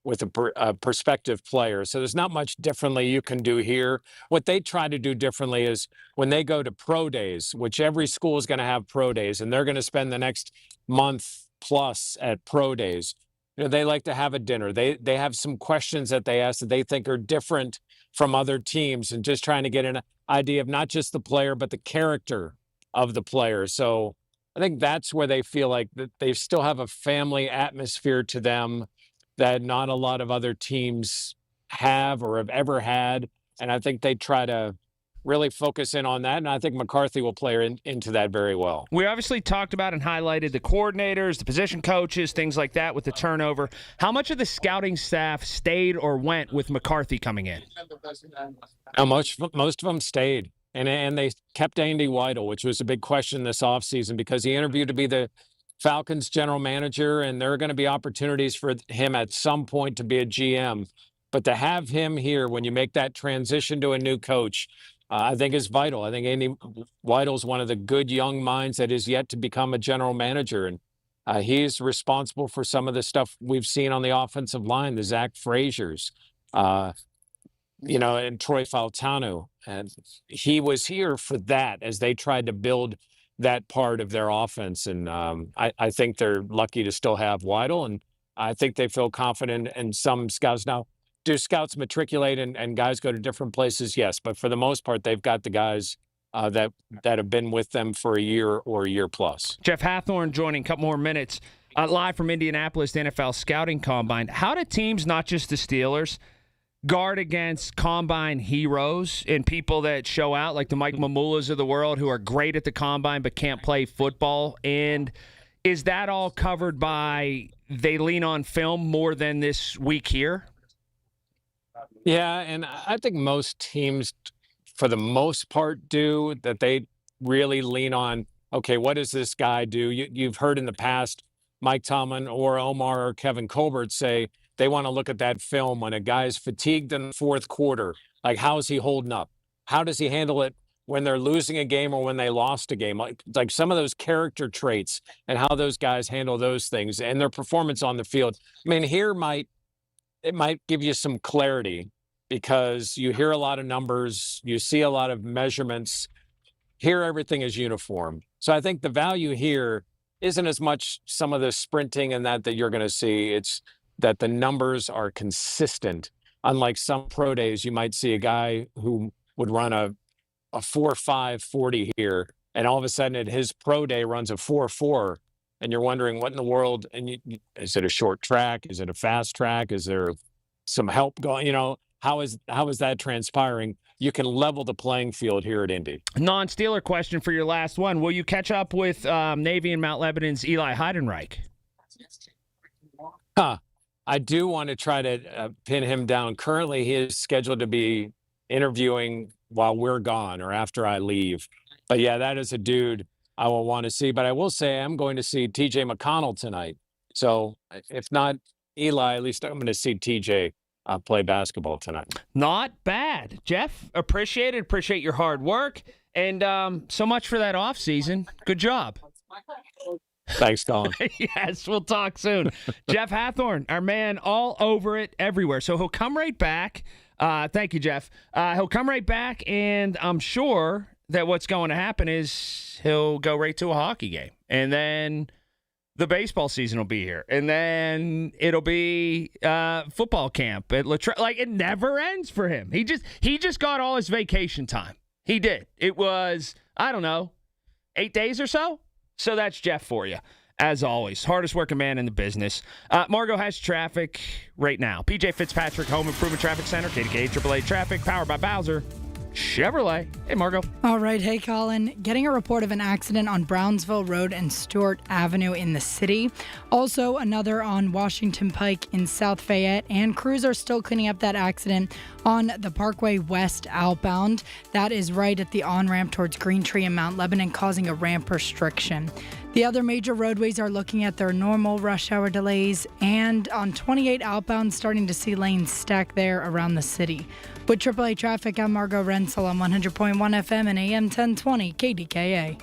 a prospective player. So there's not much differently you can do here. What they try to do differently is when they go to pro days, which every school is going to have pro days, and they're going to spend the next month plus at pro days. They like to have a dinner. They have some questions that they ask that they think are different from other teams, and just trying to get an idea of not just the player, but the character of the player. So I think that's where they feel like that they still have a family atmosphere to them that not a lot of other teams have or have ever had. And I think they try to really focus in on that. And I think McCarthy will play into that very well. We obviously talked about and highlighted the coordinators, the position coaches, things like that with the turnover. How much of the scouting staff stayed or went with McCarthy coming in? Most of them stayed. And they kept Andy Weidel, which was a big question this offseason because he interviewed to be the Falcons general manager, and there are going to be opportunities for him at some point to be a GM. But to have him here when you make that transition to a new coach, I think is vital. I think Andy Weidel is one of the good young minds that is yet to become a general manager. And he's responsible for some of the stuff we've seen on the offensive line, the Zach Frazier's, and Troy Fautanu. And he was here for that as they tried to build that part of their offense. And I think they're lucky to still have Weidel. And I think they feel confident in some scouts. Now, do scouts matriculate and guys go to different places? Yes. But for the most part, they've got the guys that have been with them for a year or a year plus. Jeff Hathorn joining a couple more minutes live from Indianapolis, the NFL Scouting Combine. How do teams, not just the Steelers, guard against combine heroes and people that show out like the Mike Mamulas of the world who are great at the combine but can't play football? And is that all covered by they lean on film more than this week here? Yeah, and I think most teams, for the most part, do that. They really lean on, okay, what does this guy do? You've heard in the past Mike Tomlin or Omar or Kevin Colbert say they want to look at that film when a guy's fatigued in the fourth quarter. Like, how is he holding up? How does he handle it when they're losing a game or when they lost a game? Like some of those character traits and how those guys handle those things and their performance on the field. I mean, here it might give you some clarity because you hear a lot of numbers, you see a lot of measurements. Here, everything is uniform. So I think the value here isn't as much some of the sprinting and that you're going to see. It's that the numbers are consistent. Unlike some pro days, you might see a guy who would run a 4.5 40 here, and all of a sudden at his pro day runs a 4.4, and you're wondering what in the world, and is it a short track? Is it a fast track? Is there some help going? How is that transpiring? You can level the playing field here at Indy. Non-Steeler question for your last one. Will you catch up with Navy and Mount Lebanon's Eli Heidenreich? I do want to try to pin him down. Currently, he is scheduled to be interviewing while we're gone or after I leave. But yeah, that is a dude I will want to see. But I will say I'm going to see TJ McConnell tonight. So if not Eli, at least I'm going to see TJ play basketball tonight. Not bad. Jeff, appreciate your hard work. And so much for that off season. Good job. Thanks, Colin. Yes, we'll talk soon. Jeff Hathorn, our man, all over it everywhere. So he'll come right back. Thank you, Jeff. He'll come right back, and I'm sure that what's going to happen is he'll go right to a hockey game. And then the baseball season will be here. And then it'll be football camp at Latrobe. Like, it never ends for him. He just got all his vacation time. He did. It was, I don't know, 8 days or so? So that's Jeff for you, as always. Hardest working man in the business. Margo has traffic right now. PJ Fitzpatrick Home Improvement Traffic Center, KDKA AAA Traffic, powered by Bowser Chevrolet. Hey, Margo. All right. Hey, Colin. Getting a report of an accident on Brownsville Road and Stewart Avenue in the city. Also, another on Washington Pike in South Fayette. And crews are still cleaning up that accident on the Parkway West outbound. That is right at the on-ramp towards Green Tree and Mount Lebanon, causing a ramp restriction. The other major roadways are looking at their normal rush hour delays, and on 28 outbound, starting to see lanes stacked there around the city. With AAA traffic, I'm Margo Rensel on 100.1 FM and AM 1020 KDKA.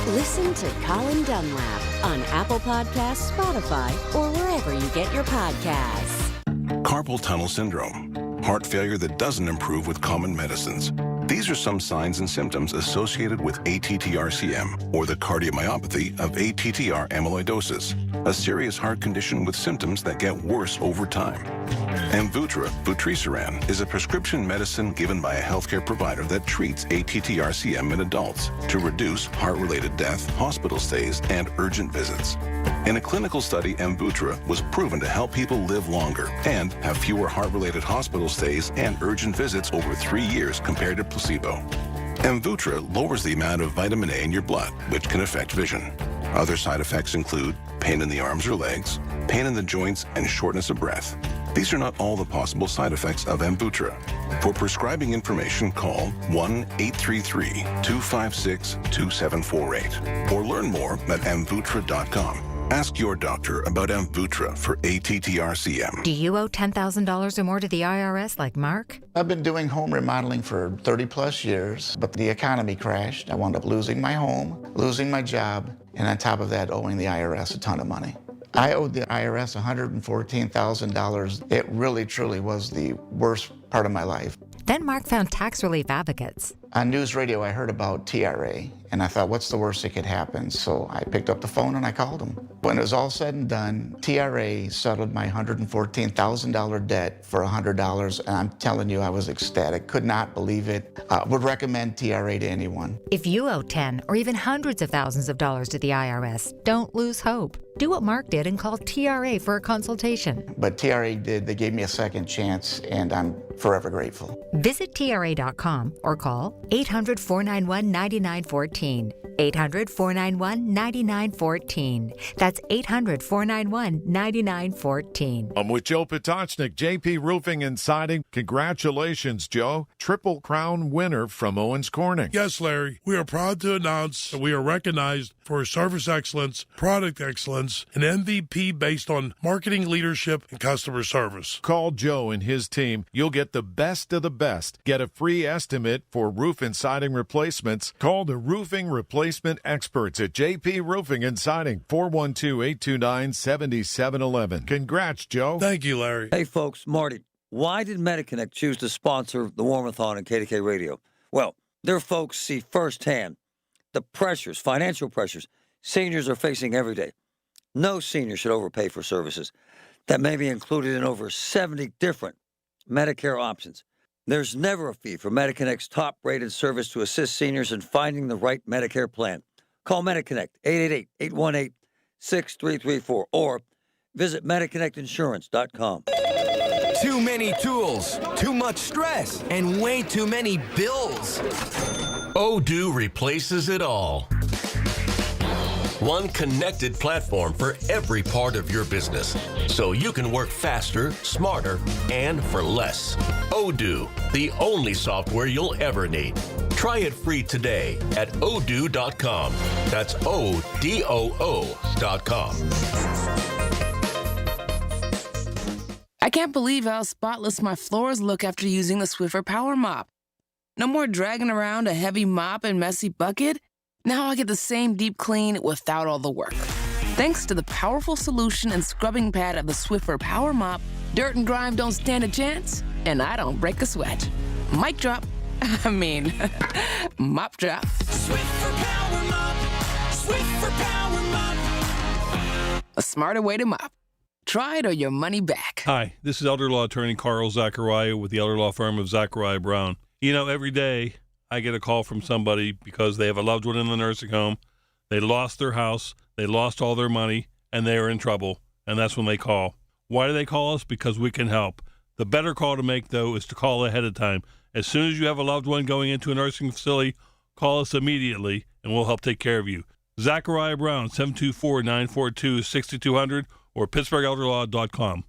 Listen to Colin Dunlap on Apple Podcasts, Spotify, or wherever you get your podcasts. Carpal tunnel syndrome, heart failure that doesn't improve with common medicines. These are some signs and symptoms associated with ATTR-CM, or the cardiomyopathy of ATTR amyloidosis, a serious heart condition with symptoms that get worse over time. Amvuttra, vutrisiran, is a prescription medicine given by a healthcare provider that treats ATTR-CM in adults to reduce heart-related death, hospital stays, and urgent visits. In a clinical study, Amvuttra was proven to help people live longer and have fewer heart-related hospital stays and urgent visits over 3 years compared to placebo. Amvuttra lowers the amount of vitamin A in your blood, which can affect vision. Other side effects include pain in the arms or legs, pain in the joints, and shortness of breath. These are not all the possible side effects of Amvuttra. For prescribing information, call 1-833-256-2748 or learn more at amvuttra.com. Ask your doctor about Amvuttra for ATTR-CM. Do you owe $10,000 or more to the IRS like Mark? I've been doing home remodeling for 30 plus years, but the economy crashed. I wound up losing my home, losing my job, and on top of that, owing the IRS a ton of money. I owed the IRS $114,000. It really, truly was the worst part of my life. Then Mark found tax relief advocates. On news radio, I heard about TRA, and I thought, what's the worst that could happen? So I picked up the phone and I called them. When it was all said and done, TRA settled my $114,000 debt for $100, and I'm telling you, I was ecstatic. Could not believe it. Would recommend TRA to anyone. If you owe 10 or even hundreds of thousands of dollars to the IRS, don't lose hope. Do what Mark did and call TRA for a consultation. But TRA did. They gave me a second chance, and I'm forever grateful. Visit TRA.com or call 800-491-9914. 800-491-9914. That's 800-491-9914. I'm with Joe Potocznik, JP Roofing and Siding. Congratulations, Joe. Triple Crown winner from Owens Corning. Yes, Larry. We are proud to announce that we are recognized for service excellence, product excellence, and MVP based on marketing leadership and customer service. Call Joe and his team. You'll get the best of the best. Get a free estimate for roof and siding replacements. Call the roofing replacement experts at JP Roofing and Siding, 412-829-7711. Congrats, Joe. Thank you, Larry. Hey, folks, Marty, why did MediConnect choose to sponsor the Warmathon and KDK Radio? Well, their folks see firsthand the pressures, financial pressures, seniors are facing every day. No senior should overpay for services that may be included in over 70 different Medicare options. There's never a fee for MediConnect's top-rated service to assist seniors in finding the right Medicare plan. Call MediConnect, 888-818-6334, or visit MediConnectInsurance.com. Too many tools, too much stress, and way too many bills. Odoo replaces it all. One connected platform for every part of your business, so you can work faster, smarter, and for less. Odoo, the only software you'll ever need. Try it free today at odoo.com. That's ODOO.com. I can't believe how spotless my floors look after using the Swiffer Power Mop. No more dragging around a heavy mop and messy bucket. Now I get the same deep clean without all the work. Thanks to the powerful solution and scrubbing pad of the Swiffer Power Mop, dirt and grime don't stand a chance, and I don't break a sweat. Mic drop. I mean, mop drop. Swiffer Power Mop. Swiffer Power Mop. A smarter way to mop. Try it or your money back. Hi, this is elder law attorney Carl Zachariah with the elder law firm of Zachariah Brown. You know, every day I get a call from somebody because they have a loved one in the nursing home. They lost their house, they lost all their money, and they are in trouble, and that's when they call. Why do they call us? Because we can help. The better call to make, though, is to call ahead of time. As soon as you have a loved one going into a nursing facility, call us immediately, and we'll help take care of you. Zachariah Brown, 724-942-6200 or PittsburghElderLaw.com.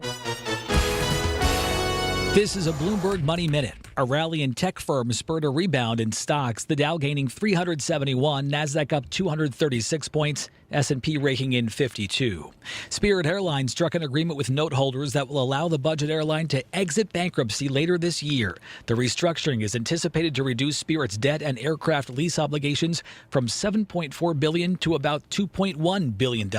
This is a Bloomberg Money Minute. A rally in tech firms spurred a rebound in stocks, the Dow gaining 371, Nasdaq up 236 points, S&P raking in 52. Spirit Airlines struck an agreement with note holders that will allow the budget airline to exit bankruptcy later this year. The restructuring is anticipated to reduce Spirit's debt and aircraft lease obligations from $7.4 billion to about $2.1 billion.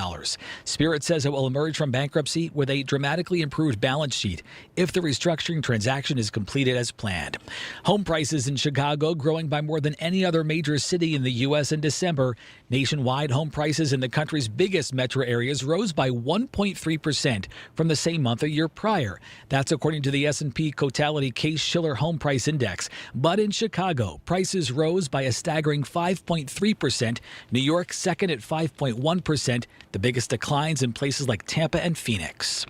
Spirit says it will emerge from bankruptcy with a dramatically improved balance sheet if the restructuring transaction is completed as planned. Home prices in Chicago growing by more than any other major city in the U.S. in December. Nationwide, home prices in the country's biggest metro areas rose by 1.3% from the same month a year prior. That's according to the S&P Totality Case-Shiller Home Price Index. But in Chicago, prices rose by a staggering 5.3%. New York second at 5.1%. The biggest declines in places like Tampa and Phoenix.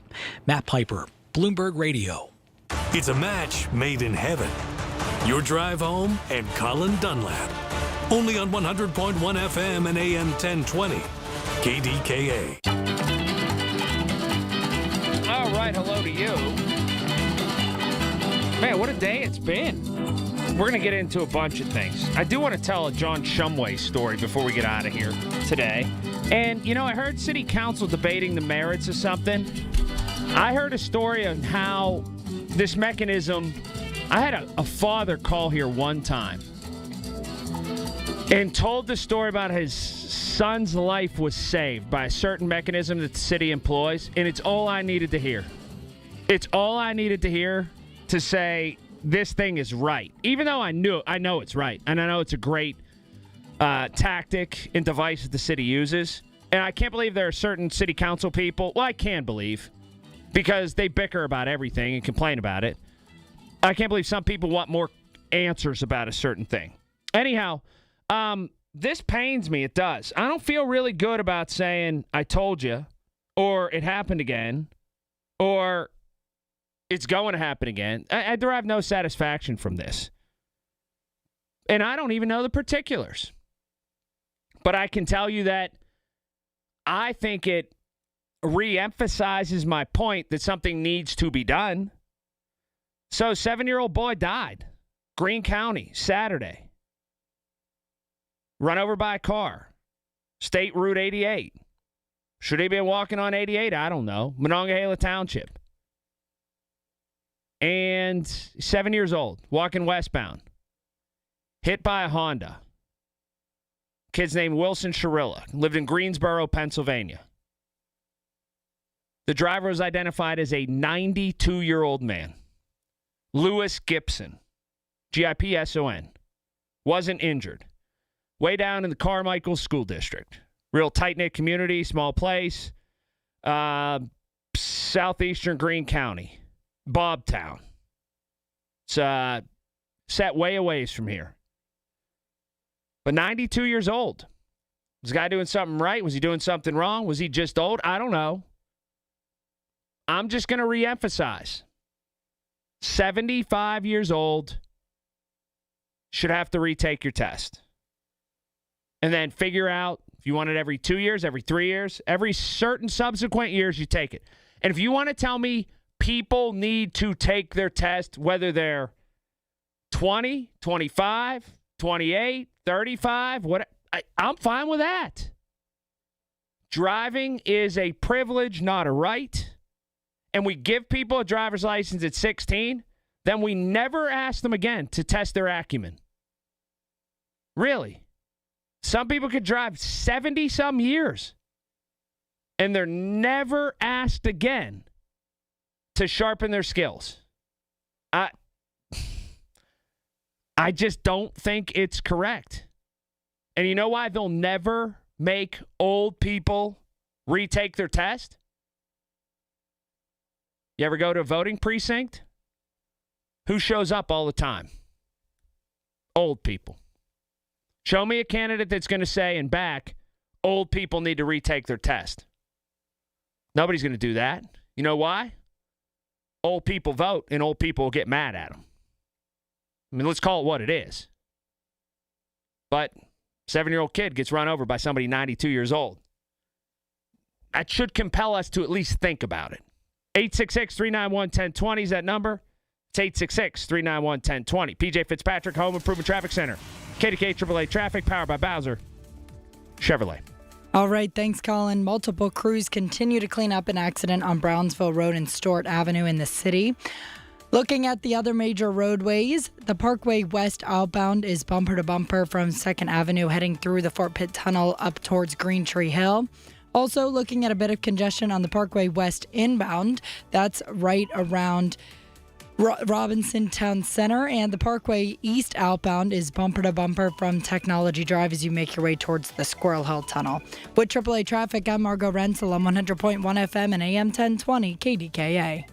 Matt Piper, Bloomberg Radio. It's a match made in heaven. Your drive home and Colin Dunlap. Only on 100.1 FM and AM 1020. KDKA. All right, hello to you. Man, what a day it's been. We're going to get into a bunch of things. I do want to tell a John Shumway story before we get out of here today. And, you know, I heard City Council debating the merits of something. I heard a story on how this mechanism, I had a father call here one time and told the story about his son's life was saved by a certain mechanism that the city employs, and it's all I needed to hear. It's all I needed to hear to say this thing is right, even though I know it's right, and I know it's a great tactic and device that the city uses. And I can't believe there are certain city council people, well, I can believe, because they bicker about everything and complain about it. I can't believe some people want more answers about a certain thing. Anyhow, this pains me. It does. I don't feel really good about saying, I told you, or it happened again, or it's going to happen again. I derive no satisfaction from this. And I don't even know the particulars. But I can tell you that I think it re-emphasizes my point that something needs to be done. So, 7-year-old boy died. Greene County, Saturday. Run over by a car. State Route 88. Should he have been walking on 88? I don't know. Monongahela Township. And 7 years old, walking westbound. Hit by a Honda. Kid's named Wilson Sharilla. Lived in Greensboro, Pennsylvania. The driver was identified as a 92-year-old man. Lewis Gibson. Gipson. Wasn't injured. Way down in the Carmichael School District. Real tight-knit community, small place. Southeastern Greene County. Bobtown. It's set way a ways from here. But 92 years old. Was the guy doing something right? Was he doing something wrong? Was he just old? I don't know. I'm just going to reemphasize. 75 years old. Should have to retake your test. And then figure out if you want it every 2 years, every 3 years, every certain subsequent years you take it. And if you want to tell me people need to take their test, whether they're 20, 25, 28, 35, I'm fine with that. Driving is a privilege, not a right. And we give people a driver's license at 16, then we never ask them again to test their acumen. Really. Some people could drive 70-some years and they're never asked again to sharpen their skills. I just don't think it's correct. And you know why they'll never make old people retake their test? You ever go to a voting precinct? Who shows up all the time? Old people. Show me a candidate that's going to say in back, old people need to retake their test. Nobody's going to do that. You know why? Old people vote, and old people will get mad at them. I mean, let's call it what it is. But 7-year-old kid gets run over by somebody 92 years old. That should compel us to at least think about it. 866-391-1020 is that number. It's 866-391-1020. PJ Fitzpatrick, Home Improvement Traffic Center. KDKA AAA Traffic, powered by Bowser Chevrolet. All right, thanks, Colin. Multiple crews continue to clean up an accident on Brownsville Road and Stewart Avenue in the city. Looking at the other major roadways, the Parkway West outbound is bumper to bumper from 2nd Avenue heading through the Fort Pitt Tunnel up towards Green Tree Hill. Also looking at a bit of congestion on the Parkway West inbound. That's right around Robinson Town Center, and the Parkway East outbound is bumper to bumper from Technology Drive as you make your way towards the Squirrel Hill Tunnel. With AAA Traffic, I'm Margot Renzel on 100.1 FM and AM 1020 KDKA.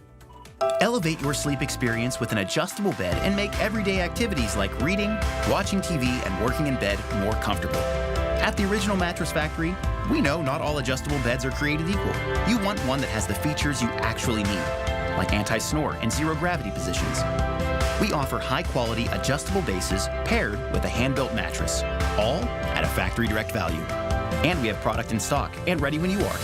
Elevate your sleep experience with an adjustable bed and make everyday activities like reading, watching TV, and working in bed more comfortable. At the Original Mattress Factory, we know not all adjustable beds are created equal. You want one that has the features you actually need, like anti-snore and zero-gravity positions. We offer high-quality adjustable bases paired with a hand-built mattress, all at a factory direct value. And we have product in stock and ready when you are.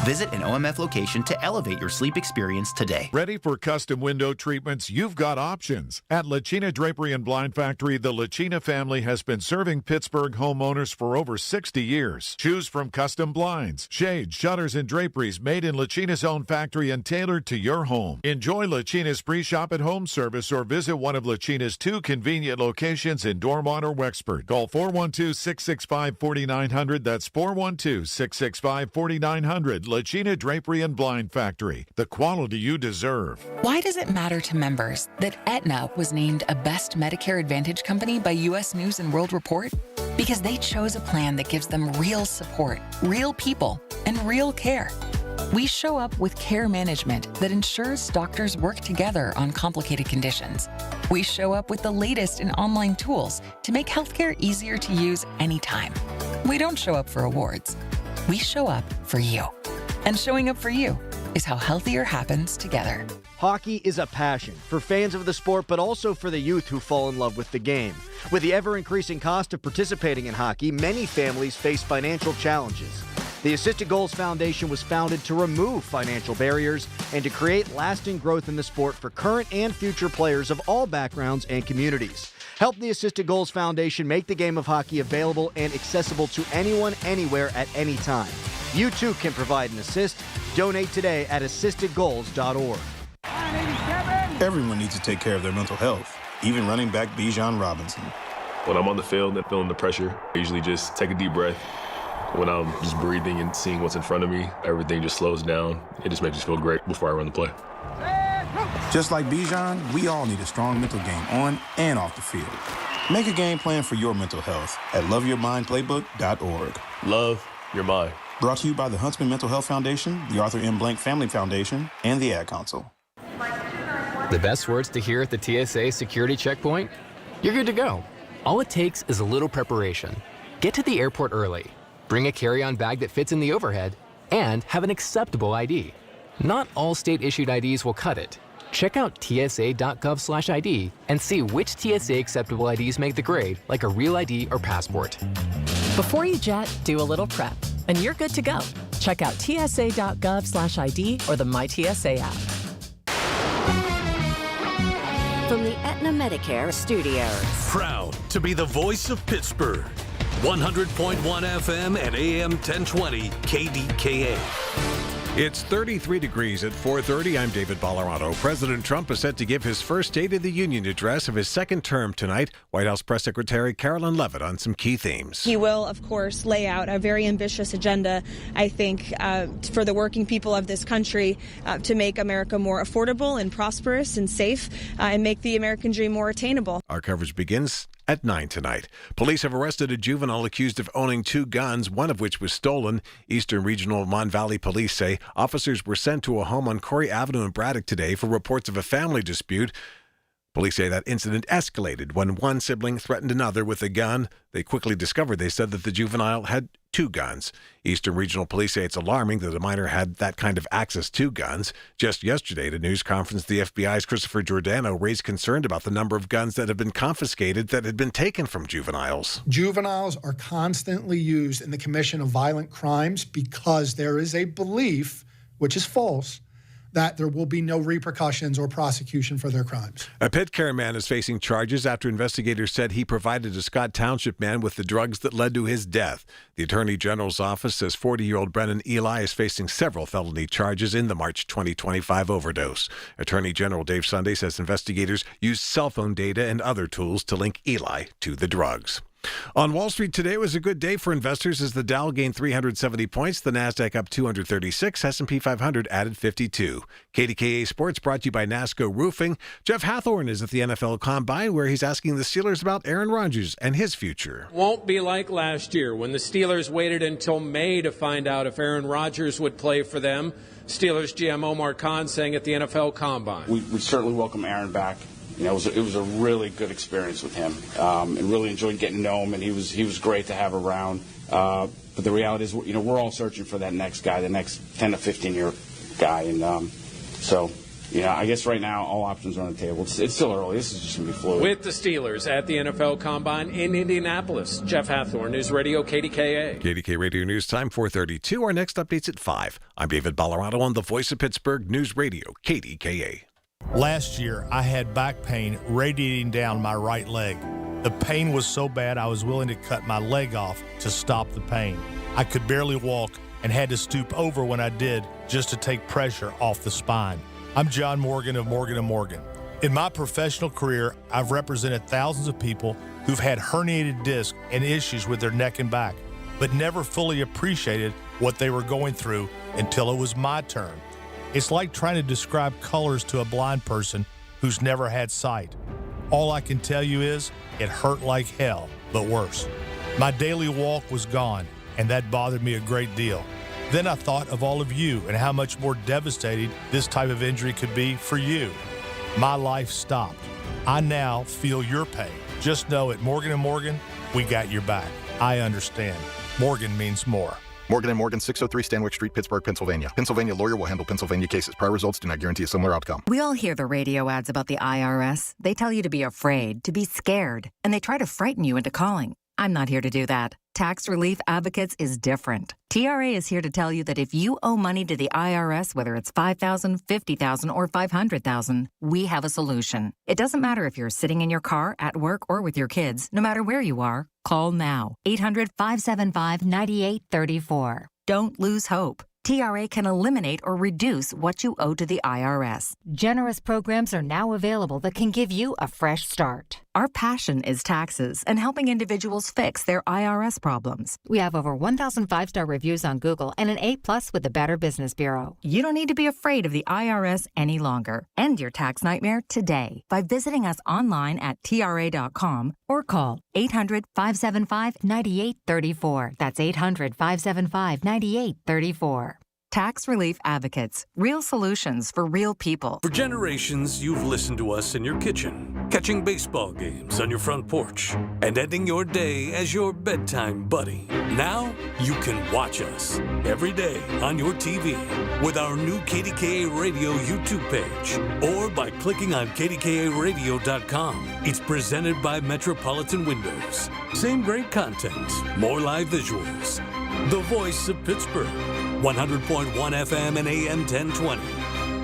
Visit an OMF location to elevate your sleep experience today. Ready for custom window treatments? You've got options. At Lachina Drapery and Blind Factory, the Lachina family has been serving Pittsburgh homeowners for over 60 years. Choose from custom blinds, shades, shutters, and draperies made in Lachina's own factory and tailored to your home. Enjoy Lachina's free shop at home service or visit one of Lachina's 2 convenient locations in Dormont or Wexford. Call 412-665-4900. That's 412-665-4900. Lachina Drapery and Blind Factory, the quality you deserve. Why does it matter to members that Aetna was named a Best Medicare Advantage company by U.S. News & World Report? Because they chose a plan that gives them real support, real people, and real care. We show up with care management that ensures doctors work together on complicated conditions. We show up with the latest in online tools to make healthcare easier to use anytime. We don't show up for awards. We show up for you. And showing up for you is how healthier happens together. Hockey is a passion for fans of the sport, but also for the youth who fall in love with the game. With the ever-increasing cost of participating in hockey, many families face financial challenges. The Assisted Goals Foundation was founded to remove financial barriers and to create lasting growth in the sport for current and future players of all backgrounds and communities. Help the Assisted Goals Foundation make the game of hockey available and accessible to anyone, anywhere, at any time. You too can provide an assist. Donate today at assistedgoals.org. Everyone needs to take care of their mental health, even running back Bijan Robinson. When I'm on the field and feeling the pressure, I usually just take a deep breath. When I'm just breathing and seeing what's in front of me, everything just slows down. It just makes me feel great before I run the play. Just like Bijan, we all need a strong mental game on and off the field. Make a game plan for your mental health at loveyourmindplaybook.org. Love your mind. Brought to you by the Huntsman Mental Health Foundation, the Arthur M. Blank Family Foundation, and the Ad Council. The best words to hear at the TSA security checkpoint? You're good to go. All it takes is a little preparation. Get to the airport early. Bring a carry-on bag that fits in the overhead, and have an acceptable ID. Not all state-issued IDs will cut it. Check out tsa.gov/ID and see which TSA acceptable IDs make the grade, like a real ID or passport. Before you jet, do a little prep, and you're good to go. Check out tsa.gov/ID or the MyTSA app. From the Aetna Medicare Studios. Proud to be the voice of Pittsburgh. 100.1 FM and AM 1020 KDKA. It's 33 degrees at 4:30. I'm David Ballarado. President Trump is set to give his first State of the Union address of his second term tonight. White House Press Secretary Carolyn Levitt on some key themes. He will, of course, lay out a very ambitious agenda, I think, for the working people of this country to make America more affordable and prosperous and safe and make the American dream more attainable. Our coverage begins at 9 tonight. Police have arrested a juvenile accused of owning 2 guns, one of which was stolen. Eastern Regional Mon Valley Police say officers were sent to a home on Corey Avenue in Braddock today for reports of a family dispute. Police say that incident escalated when one sibling threatened another with a gun. They quickly discovered, they said, that the juvenile had 2 guns. Eastern Regional Police say it's alarming that a minor had that kind of access to guns. Just yesterday at a news conference, the FBI's Christopher Giordano raised concern about the number of guns that have been confiscated that had been taken from juveniles. Juveniles are constantly used in the commission of violent crimes because there is a belief, which is false, that there will be no repercussions or prosecution for their crimes. A Pitcairn man is facing charges after investigators said he provided a Scott Township man with the drugs that led to his death. The Attorney General's office says 40-year-old Brennan Eli is facing several felony charges in the March 2025 overdose. Attorney General Dave Sunday says investigators used cell phone data and other tools to link Eli to the drugs. On Wall Street today was a good day for investors as the Dow gained 370 points, the Nasdaq up 236, S&P 500 added 52. KDKA Sports brought to you by NASCO Roofing. Jeff Hathorn is at the NFL Combine where he's asking the Steelers about Aaron Rodgers and his future. Won't be like last year when the Steelers waited until May to find out if Aaron Rodgers would play for them. Steelers GM Omar Khan saying at the NFL Combine. We certainly welcome Aaron back. You know, it was a really good experience with him, and really enjoyed getting to know him. And he was great to have around. But the reality is, you know, we're all searching for that next guy, the next 10 to 15 year guy. And so, you know, I guess right now all options are on the table. It's still early. This is just gonna be fluid. With the Steelers at the NFL Combine in Indianapolis, Jeff Hathorn, News Radio KDKA. KDK Radio News Time 4:32. Our next update's at 5. I'm David Ballarado on the Voice of Pittsburgh News Radio KDKA. Last year, I had back pain radiating down my right leg. The pain was so bad I was willing to cut my leg off to stop the pain. I could barely walk and had to stoop over when I did just to take pressure off the spine. I'm John Morgan of Morgan & Morgan. In my professional career, I've represented thousands of people who've had herniated discs and issues with their neck and back, but never fully appreciated what they were going through until it was my turn. It's like trying to describe colors to a blind person who's never had sight. All I can tell you is it hurt like hell, but worse. My daily walk was gone, and that bothered me a great deal. Then I thought of all of you and how much more devastating this type of injury could be for you. My life stopped. I now feel your pain. Just know at Morgan & Morgan, we got your back. I understand. Morgan means more. Morgan & Morgan, 603 Stanwyck Street, Pittsburgh, Pennsylvania. Pennsylvania lawyer will handle Pennsylvania cases. Prior results do not guarantee a similar outcome. We all hear the radio ads about the IRS. They tell you to be afraid, to be scared, and they try to frighten you into calling. I'm not here to do that. Tax Relief Advocates is different. TRA is here to tell you that if you owe money to the IRS, whether it's $5,000, $50,000, or $500,000, we have a solution. It doesn't matter if you're sitting in your car, at work, or with your kids. No matter where you are, call now. 800-575-9834. Don't lose hope. TRA can eliminate or reduce what you owe to the IRS. Generous programs are now available that can give you a fresh start. Our passion is taxes and helping individuals fix their IRS problems. We have over 1,000 5-star reviews on Google and an A+ with the Better Business Bureau. You don't need to be afraid of the IRS any longer. End your tax nightmare today by visiting us online at TRA.com or call 800-575-9834. That's 800-575-9834. Tax Relief Advocates. Real solutions for real people. For generations, you've listened to us in your kitchen, catching baseball games on your front porch, and ending your day as your bedtime buddy. Now, you can watch us every day on your TV with our new KDKA Radio YouTube page or by clicking on KDKARadio.com. It's presented by Metropolitan Windows. Same great content, more live visuals. The Voice of Pittsburgh. 100.1 FM and AM 1020.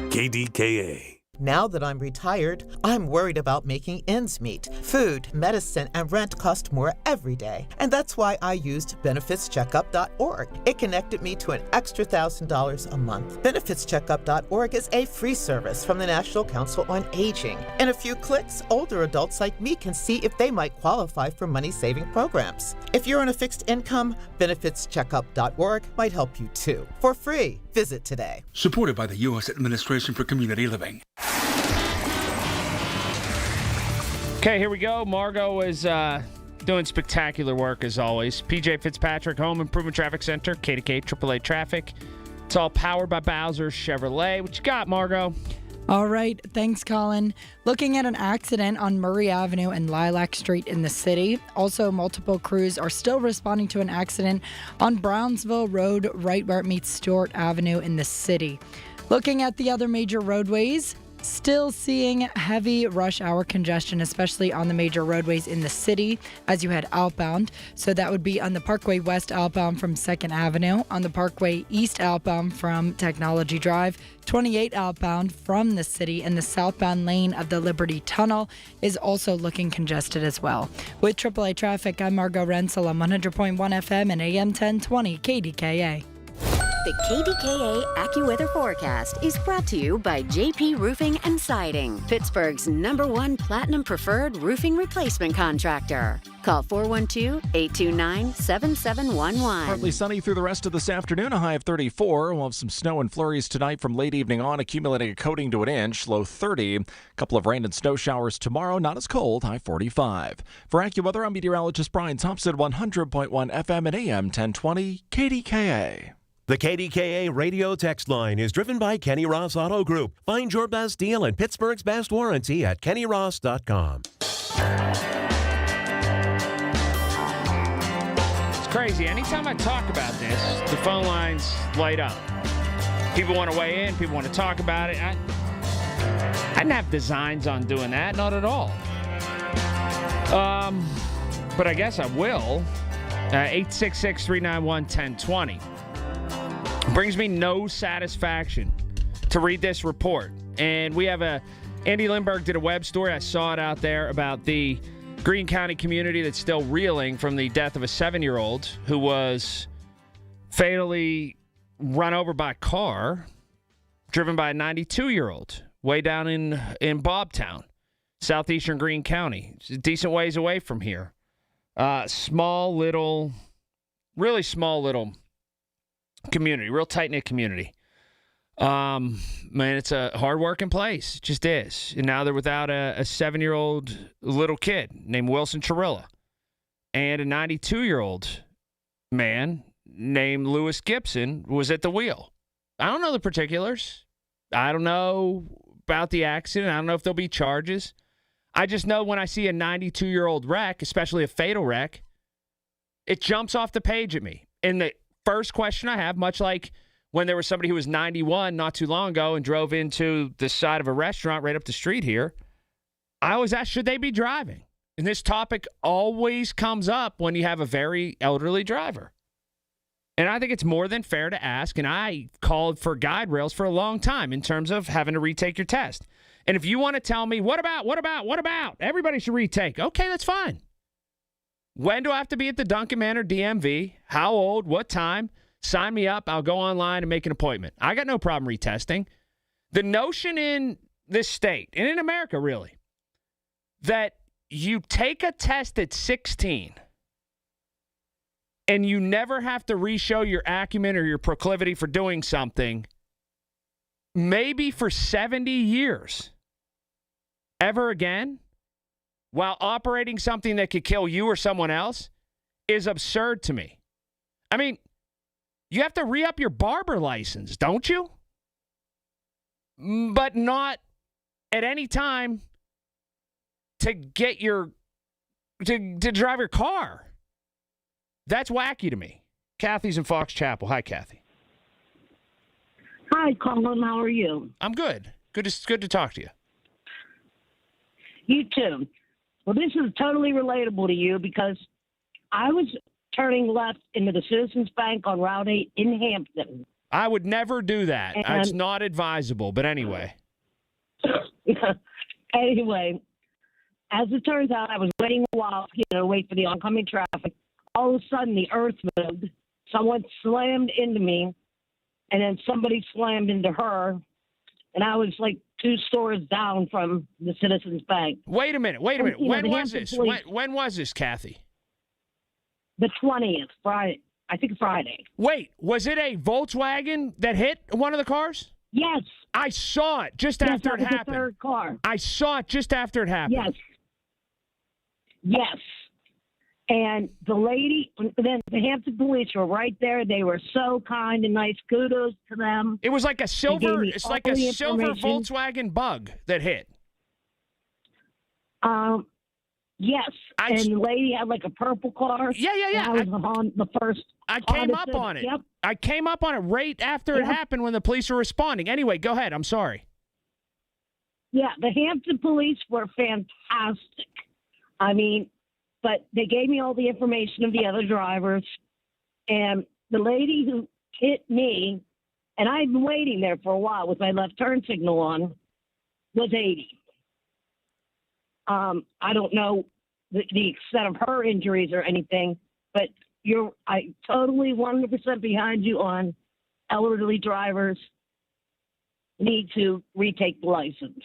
KDKA. Now that I'm retired, I'm worried about making ends meet. Food, medicine, and rent cost more every day. And that's why I used benefitscheckup.org. It connected me to an extra $1,000 a month. Benefitscheckup.org is a free service from the National Council on Aging. In a few clicks, older adults like me can see if they might qualify for money-saving programs. If you're on a fixed income, benefitscheckup.org might help you too. For free. Visit today. Supported by the U.S. Administration for Community Living. Okay, here we go. Margot is doing spectacular work as always. PJ Fitzpatrick, Home Improvement Traffic Center, KDKA AAA Traffic. It's all powered by Bowser Chevrolet. What you got, Margot? All right. Thanks, Colin. Looking at an accident on Murray Avenue and Lilac Street in the city. Also, multiple crews are still responding to an accident on Brownsville Road, right where it meets Stewart Avenue in the city. Looking at the other major roadways, still seeing heavy rush hour congestion, especially on the major roadways in the city as you head outbound. So that would be on the Parkway West outbound from 2nd Avenue, on the Parkway East outbound from Technology Drive, 28 outbound from the city, and the southbound lane of the Liberty Tunnel is also looking congested as well. With AAA Traffic, I'm Margot Rensel on 100.1 FM and AM 1020 KDKA. The KDKA AccuWeather forecast is brought to you by JP Roofing and Siding, Pittsburgh's #1 Platinum Preferred Roofing Replacement Contractor. Call 412-829-7711. Partly sunny through the rest of this afternoon, a high of 34. We'll have some snow and flurries tonight from late evening on, accumulating a coating to an inch, low 30. A couple of rain and snow showers tomorrow, not as cold, high 45. For AccuWeather, I'm meteorologist Brian Thompson, 100.1 FM and AM 1020 KDKA. The KDKA radio text line is driven by Kenny Ross Auto Group. Find your best deal and Pittsburgh's best warranty at kennyross.com. It's crazy. Anytime I talk about this, the phone lines light up. People want to weigh in. People want to talk about it. I didn't have designs on doing that. Not at all. But I guess I will. 866-391-1020. Brings me no satisfaction to read this report. And we have Andy Lindbergh did a web story. I saw it out there about the Greene County community that's still reeling from the death of a 7-year-old who was fatally run over by a car driven by a 92-year-old way down in Bobtown, southeastern Greene County. It's a decent ways away from here. Really small little community, real tight-knit community. Man, it's a hard-working place. It just is. And now they're without a 7-year-old little kid named Wilson Chirilla and a 92-year-old man named Lewis Gibson was at the wheel. I don't know the particulars. I don't know about the accident. I don't know if there'll be charges. I just know when I see a 92-year-old wreck, especially a fatal wreck, it jumps off the page at me. And the first question I have, much like when there was somebody who was 91 not too long ago and drove into the side of a restaurant right up the street here, I always ask, should they be driving? And this topic always comes up when you have a very elderly driver. And I think it's more than fair to ask, and I called for guide rails for a long time in terms of having to retake your test. And if you want to tell me, what about, everybody should retake. Okay, that's fine. When do I have to be at the Duncan Manor DMV? How old? What time? Sign me up. I'll go online and make an appointment. I got no problem retesting. The notion in this state, and in America really, that you take a test at 16 and you never have to re-show your acumen or your proclivity for doing something, maybe for 70 years, ever again, while operating something that could kill you or someone else, is absurd to me. I mean, you have to re-up your barber license, don't you? But not at any time to get to drive your car. That's wacky to me. Kathy's in Fox Chapel. Hi, Kathy. Hi, Colin. How are you? I'm good. Good to talk to you. You too. Well, this is totally relatable to you because I was turning left into the Citizens Bank on Route 8 in Hampton. I would never do that. And it's not advisable, but anyway. Anyway, as it turns out, I was waiting a while, to wait for the oncoming traffic. All of a sudden, the earth moved. Someone slammed into me, and then somebody slammed into her, and I was like 2 stores down from the Citizens Bank. Wait a minute. And, When was this? When was this, Kathy? The 20th, Friday. I think Friday. Wait, was it a Volkswagen that hit one of the cars? Yes. I saw it just after it happened. The third car. I saw it just after it happened. Yes. And the lady, then the Hampton police were right there. They were so kind and nice. Kudos to them. It was like a silver. It's like a silver information. Volkswagen Bug that hit. Yes. And the lady had like a purple car. Yeah. I was on the first. I came up on it. Yep. I came up on it right after it happened when the police were responding. Anyway, go ahead. I'm sorry. Yeah, the Hampton police were fantastic. I mean, but they gave me all the information of the other drivers. And the lady who hit me, and I'd been waiting there for a while with my left turn signal on, was 80. I don't know the extent of her injuries or anything, but I totally 100% behind you on elderly drivers need to retake the license.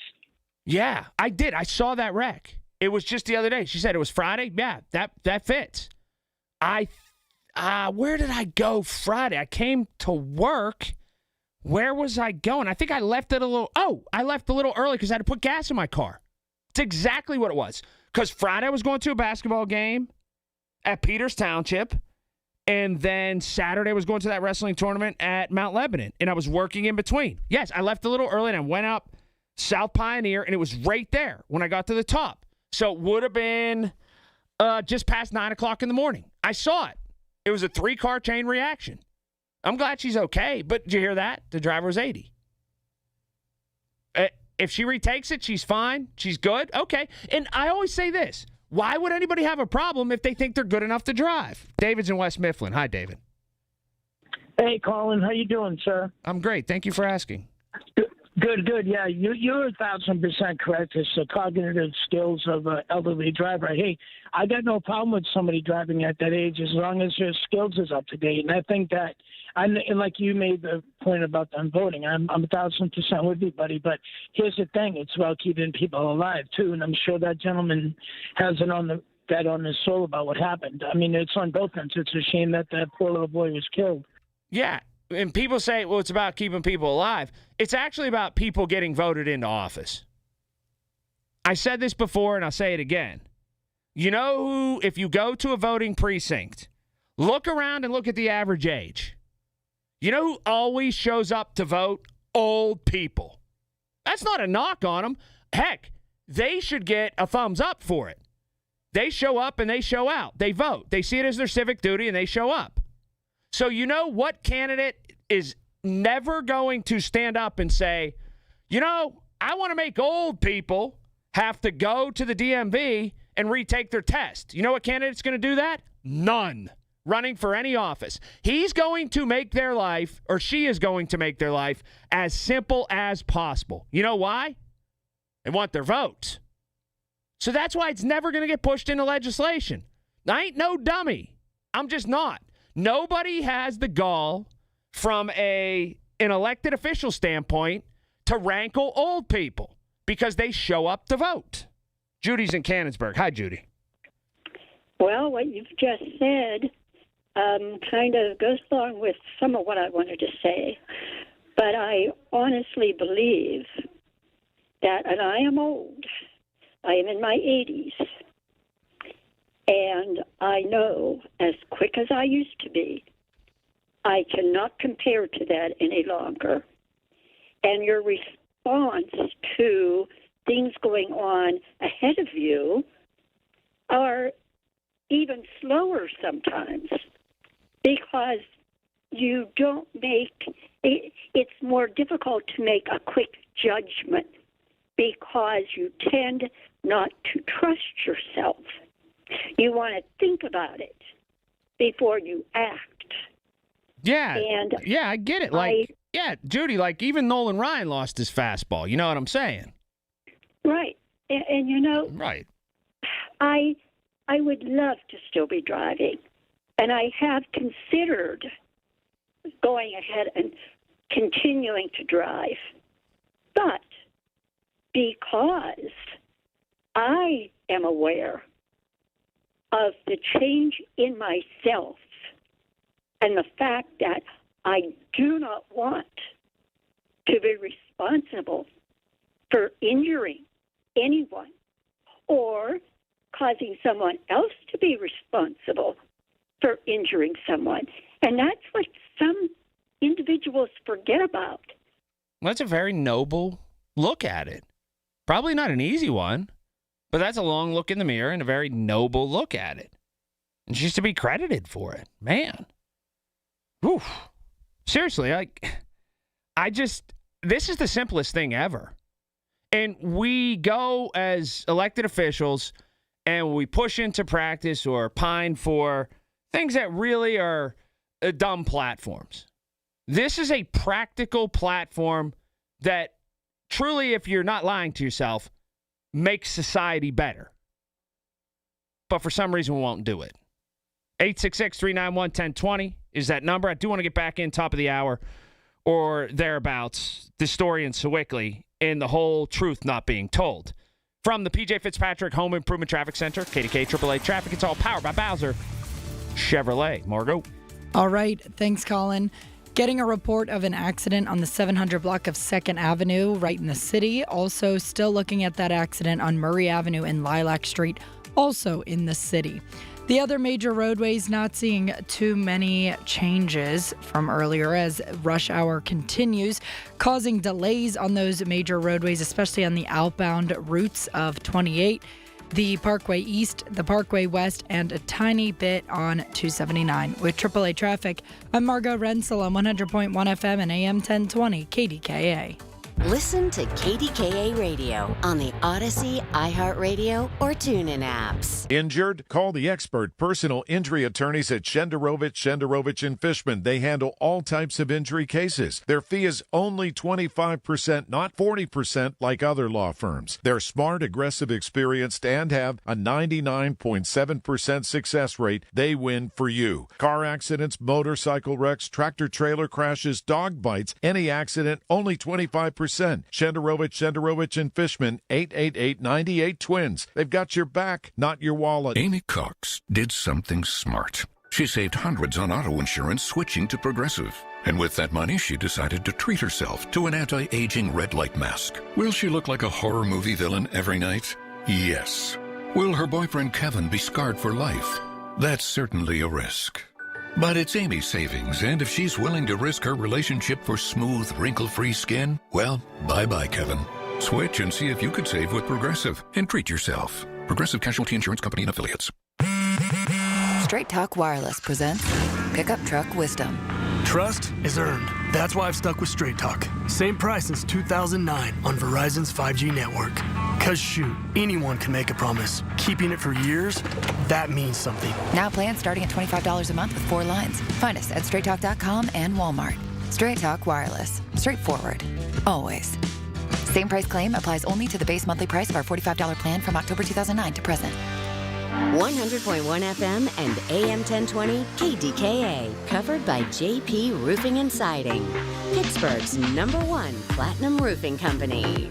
Yeah, I did. I saw that wreck. It was just the other day. She said it was Friday. Yeah, that fits. Where did I go Friday? I came to work. Where was I going? I think I left it a little. Oh, I left a little early because I had to put gas in my car. It's exactly what it was. Because Friday I was going to a basketball game at Peters Township, and then Saturday I was going to that wrestling tournament at Mount Lebanon, and I was working in between. Yes, I left a little early, and I went up South Pioneer, and it was right there when I got to the top. So it would have been just past 9 o'clock in the morning. I saw it. It was a 3-car chain reaction. I'm glad she's okay, but did you hear that? The driver was 80. If she retakes it, she's fine. She's good. Okay. And I always say this. Why would anybody have a problem if they think they're good enough to drive? David's in West Mifflin. Hi, David. Hey, Colin. How you doing, sir? I'm great. Thank you for asking. Good. Yeah, you're 1,000% correct. It's the cognitive skills of an elderly driver. Hey, I got no problem with somebody driving at that age as long as their skills is up to date. And I think that, and like you made the point about them voting, I'm 1,000% with you, buddy. But here's the thing: it's about keeping people alive too. And I'm sure that gentleman has it on his soul about what happened. I mean, it's on both ends. It's a shame that that poor little boy was killed. Yeah. And people say, well, it's about keeping people alive. It's actually about people getting voted into office. I said this before, and I'll say it again. You know who, if you go to a voting precinct, look around and look at the average age. You know who always shows up to vote? Old people. That's not a knock on them. Heck, they should get a thumbs up for it. They show up and they show out. They vote. They see it as their civic duty, and they show up. So you know what candidate is never going to stand up and say, I want to make old people have to go to the DMV and retake their test. You know what candidate's going to do that? None. Running for any office. He's going to make their life, or she is going to make their life, as simple as possible. You know why? They want their votes. So that's why it's never going to get pushed into legislation. I ain't no dummy. I'm just not. Nobody has the gall from an elected official standpoint to rankle old people because they show up to vote. Judy's in Canonsburg. Hi, Judy. Well, what you've just said kind of goes along with some of what I wanted to say. But I honestly believe that, and I am old, I am in my 80s, and I know, as quick as I used to be, I cannot compare to that any longer. And your response to things going on ahead of you are even slower sometimes because you don't make it. It's more difficult to make a quick judgment because you tend not to trust yourself. You want to think about it before you act. Yeah. And I get it. Judy, even Nolan Ryan lost his fastball. You know what I'm saying? Right. And you know, right. I would love to still be driving. And I have considered going ahead and continuing to drive. But because I am aware of the change in myself and the fact that I do not want to be responsible for injuring anyone or causing someone else to be responsible for injuring someone. And that's what some individuals forget about. Well, that's a very noble look at it. Probably not an easy one, but that's a long look in the mirror and a very noble look at it. And she's to be credited for it. Man. Whew. Seriously, this is the simplest thing ever. And we go as elected officials and we push into practice or pine for things that really are dumb platforms. This is a practical platform that truly, if you're not lying to yourself, makes society better. But for some reason, we won't do it. 866-391-1020 is that number. I do want to get back in top of the hour or thereabouts, the story in Sewickley and the whole truth not being told. From the P.J. Fitzpatrick Home Improvement Traffic Center, KDKA AAA Traffic, it's all powered by Bowser Chevrolet. Margo? All right. Thanks, Colin. Getting a report of an accident on the 700 block of 2nd Avenue right in the city. Also still looking at that accident on Murray Avenue and Lilac Street, also in the city. The other major roadways not seeing too many changes from earlier as rush hour continues, causing delays on those major roadways, especially on the outbound routes of 28, the Parkway East, the Parkway West, and a tiny bit on 279. With AAA Traffic, I'm Margo Rensel on 100.1 FM and AM 1020 KDKA. Listen to KDKA Radio on the Odyssey, iHeartRadio, or TuneIn apps. Injured? Call the expert personal injury attorneys at Shenderovich & Fishman. They handle all types of injury cases. Their fee is only 25%, not 40% like other law firms. They're smart, aggressive, experienced, and have a 99.7% success rate. They win for you. Car accidents, motorcycle wrecks, tractor-trailer crashes, dog bites, any accident, only 25%. Shenderovich & Fishman, 888-98-TWINS. They've got your back, not your wallet. Amy Cox did something smart. She saved hundreds on auto insurance switching to Progressive. And with that money, she decided to treat herself to an anti-aging red light mask. Will she look like a horror movie villain every night? Yes. Will her boyfriend Kevin be scarred for life? That's certainly a risk. But it's Amy's savings, and if she's willing to risk her relationship for smooth, wrinkle-free skin, well, bye-bye, Kevin. Switch and see if you could save with Progressive and treat yourself. Progressive Casualty Insurance Company and Affiliates. Straight Talk Wireless presents Pickup Truck Wisdom. Trust is earned. That's why I've stuck with Straight Talk. Same price since 2009 on Verizon's 5G network. Cause shoot, anyone can make a promise. Keeping it for years, that means something. Now plans starting at $25 a month with 4 lines. Find us at straighttalk.com and Walmart. Straight Talk Wireless. Straightforward. Always. Same price claim applies only to the base monthly price of our $45 plan from October 2009 to present. 100.1 FM and AM 1020 KDKA. Covered by JP Roofing and Siding. Pittsburgh's #1 platinum roofing company.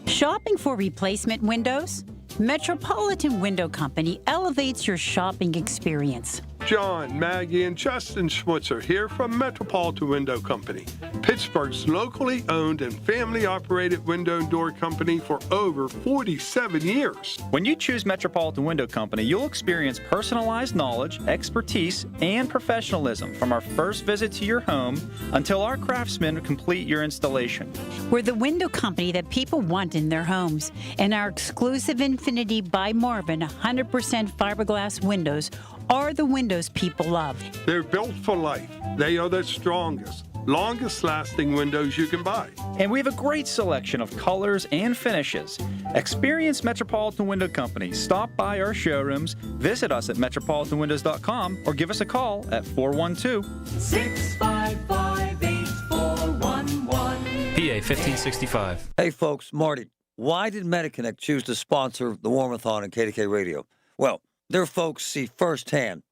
Shopping for replacement windows? Metropolitan Window Company elevates your shopping experience. John, Maggie, and Justin Schmutzer here from Metropolitan Window Company, Pittsburgh's locally owned and family-operated window and door company for over 47 years. When you choose Metropolitan Window Company, you'll experience personalized knowledge, expertise, and professionalism from our first visit to your home until our craftsmen complete your installation. We're the window company that people want in their homes, and our exclusive Infinity by Marvin 100% fiberglass windows are the windows people love. They're built for life. They are the strongest, longest-lasting windows you can buy. And we have a great selection of colors and finishes. Experience Metropolitan Window Company. Stop by our showrooms, visit us at metropolitanwindows.com, or give us a call at 412-655-8411. PA 1565. Hey folks, Marty. Why did MediConnect choose to sponsor the Warmathon and KDK Radio? Well, their folks see firsthand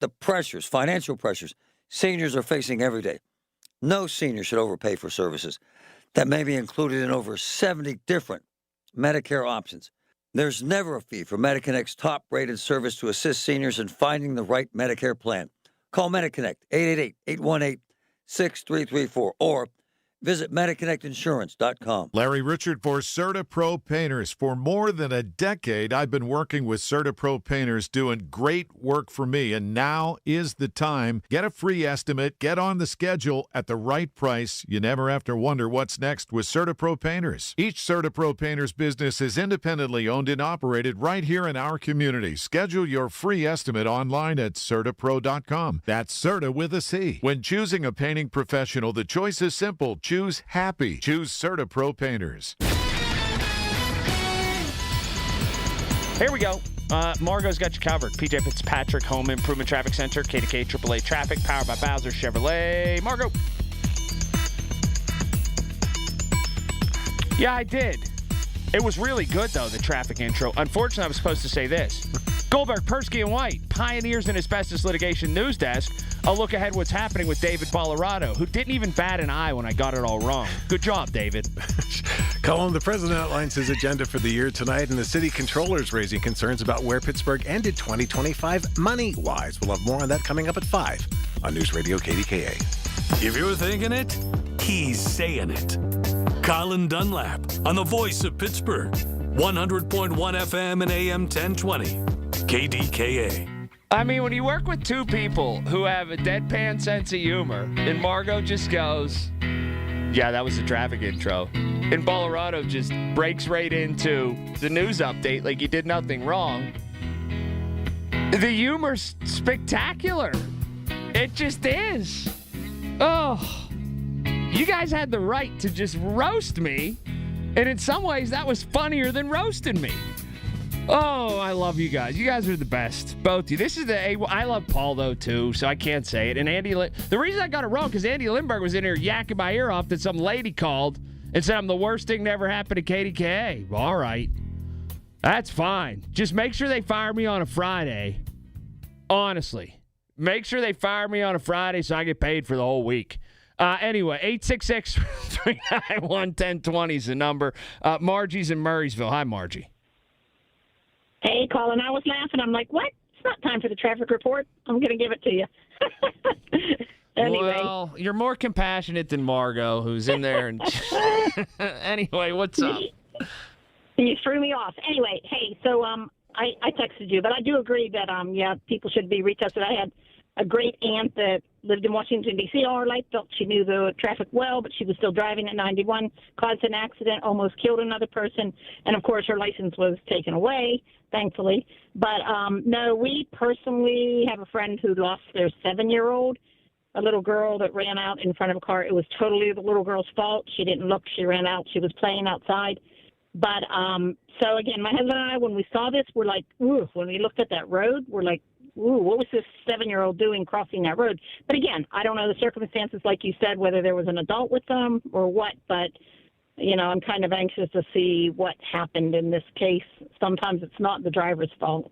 the pressures, financial pressures, seniors are facing every day. No senior should overpay for services that may be included in over 70 different Medicare options. There's never a fee for MediConnect's top-rated service to assist seniors in finding the right Medicare plan. Call MediConnect, 888-818-6334, or visit MediConnectInsurance.com. Larry Richard for CertaPro Painters. For more than a decade, I've been working with CertaPro Painters, doing great work for me, and now is the time. Get a free estimate, get on the schedule at the right price. You never have to wonder what's next with CertaPro Painters. Each CertaPro Painters business is independently owned and operated right here in our community. Schedule your free estimate online at CertaPro.com. That's Certa with a C. When choosing a painting professional, the choice is simple. Choose happy. Choose CertaPro Painters. Here we go. Margot's got you covered. PJ Fitzpatrick Home Improvement Traffic Center, KDK AAA Traffic, powered by Bowser Chevrolet. Margot. Yeah, I did. It was really good, though, the traffic intro. Unfortunately, I was supposed to say this. Goldberg, Persky, and White, pioneers in asbestos litigation news desk. A look ahead what's happening with David Bolorado, who didn't even bat an eye when I got it all wrong. Good job, David. Colin, the president outlines his agenda for the year tonight, and the city controller is raising concerns about where Pittsburgh ended 2025 money-wise. We'll have more on that coming up at 5 on News Radio KDKA. If you're thinking it, he's saying it. Colin Dunlap on the voice of Pittsburgh. 100.1 FM and AM 1020. KDKA. I mean, when you work with two people who have a deadpan sense of humor, and Margot just goes, yeah, that was the traffic intro. And Bolorado just breaks right into the news update like he did nothing wrong. The humor's spectacular. It just is. Oh, you guys had the right to just roast me. And in some ways, that was funnier than roasting me. Oh, I love you guys. You guys are the best. Both of you. This is I love Paul, though, too, so I can't say it. And the reason I got it wrong, because Andy Lindbergh was in here yakking my ear off that some lady called and said I'm the worst thing that ever happened to KDKA. Well, all right. That's fine. Just make sure they fire me on a Friday. Honestly. Make sure they fire me on a Friday so I get paid for the whole week. Anyway, 866-391-1020 is the number. Margie's in Murraysville. Hi, Margie. Hey, Colin, I was laughing. I'm like, what? It's not time for the traffic report. I'm going to give it to you. Anyway. Well, you're more compassionate than Margot, who's in there. And anyway, what's up? You threw me off. Anyway, hey, so I texted you, but I do agree that, people should be retested. I had a great aunt that lived in Washington, D.C. all her life, felt she knew the traffic well, but she was still driving at 91, caused an accident, almost killed another person, and, of course, her license was taken away, thankfully. But, no, we personally have a friend who lost their 7-year-old, a little girl that ran out in front of a car. It was totally the little girl's fault. She didn't look. She ran out. She was playing outside. But so, again, my husband and I, when we saw this, we're like, ooh, when we looked at that road, we're like, ooh, what was this 7-year-old doing crossing that road? But again, I don't know the circumstances, like you said, whether there was an adult with them or what, but, I'm kind of anxious to see what happened in this case. Sometimes it's not the driver's fault.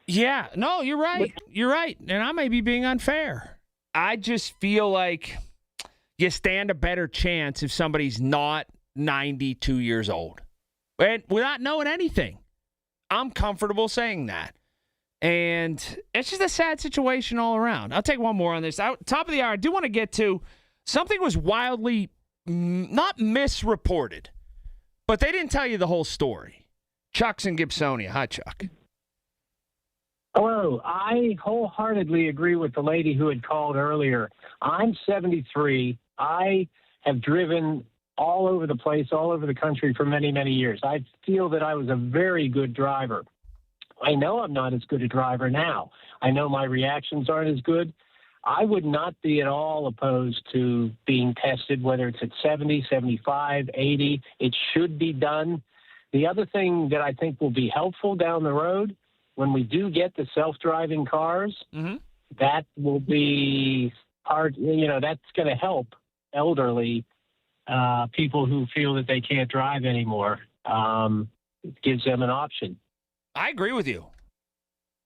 Yeah, no, you're right. You're right. And I may be being unfair. I just feel like you stand a better chance if somebody's not 92 years old. And without knowing anything. I'm comfortable saying that. And it's just a sad situation all around. I'll take one more on this. Top of the hour, I do want to get to something was wildly not misreported, but they didn't tell you the whole story. Chuck's in Gibsonia. Hi, Chuck. Hello. I wholeheartedly agree with the lady who had called earlier. I'm 73. I have driven all over the place, all over the country for many, many years. I feel that I was a very good driver. I know I'm not as good a driver now. I know my reactions aren't as good. I would not be at all opposed to being tested, whether it's at 70, 75, 80. It should be done. The other thing that I think will be helpful down the road, when we do get the self-driving cars, that will be hard. That's going to help elderly people who feel that they can't drive anymore. It gives them an option. I agree with you.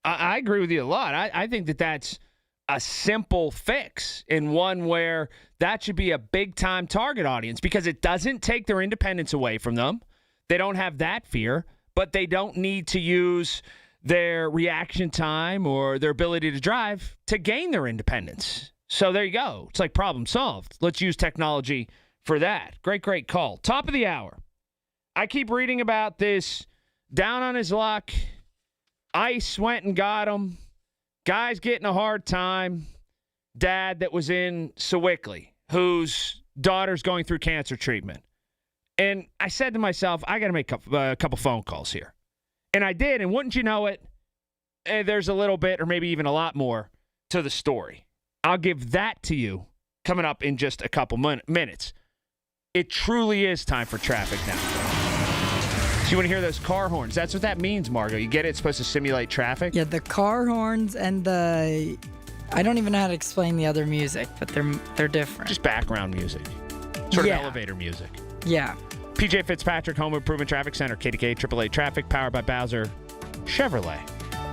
I agree with you a lot. I think that that's a simple fix, and one where that should be a big-time target audience, because it doesn't take their independence away from them. They don't have that fear, but they don't need to use their reaction time or their ability to drive to gain their independence. So there you go. It's like problem solved. Let's use technology for that. Great call. Top of the hour. I keep reading about this down on his luck. ICE went and got him. Guy's getting a hard time. Dad that was in Sewickley, whose daughter's going through cancer treatment. And I said to myself, I got to make a couple phone calls here. And I did, and wouldn't you know it, there's a little bit or maybe even a lot more to the story. I'll give that to you coming up in just a couple minutes. It truly is time for traffic now. So you want to hear those car horns? That's what that means, Margo. You get it? It's supposed to simulate traffic? Yeah, the car horns and I don't even know how to explain the other music, but they're different. Just background music. Sort of elevator music. Yeah. PJ Fitzpatrick, Home Improvement Traffic Center, KDKA AAA Traffic, powered by Bowser Chevrolet.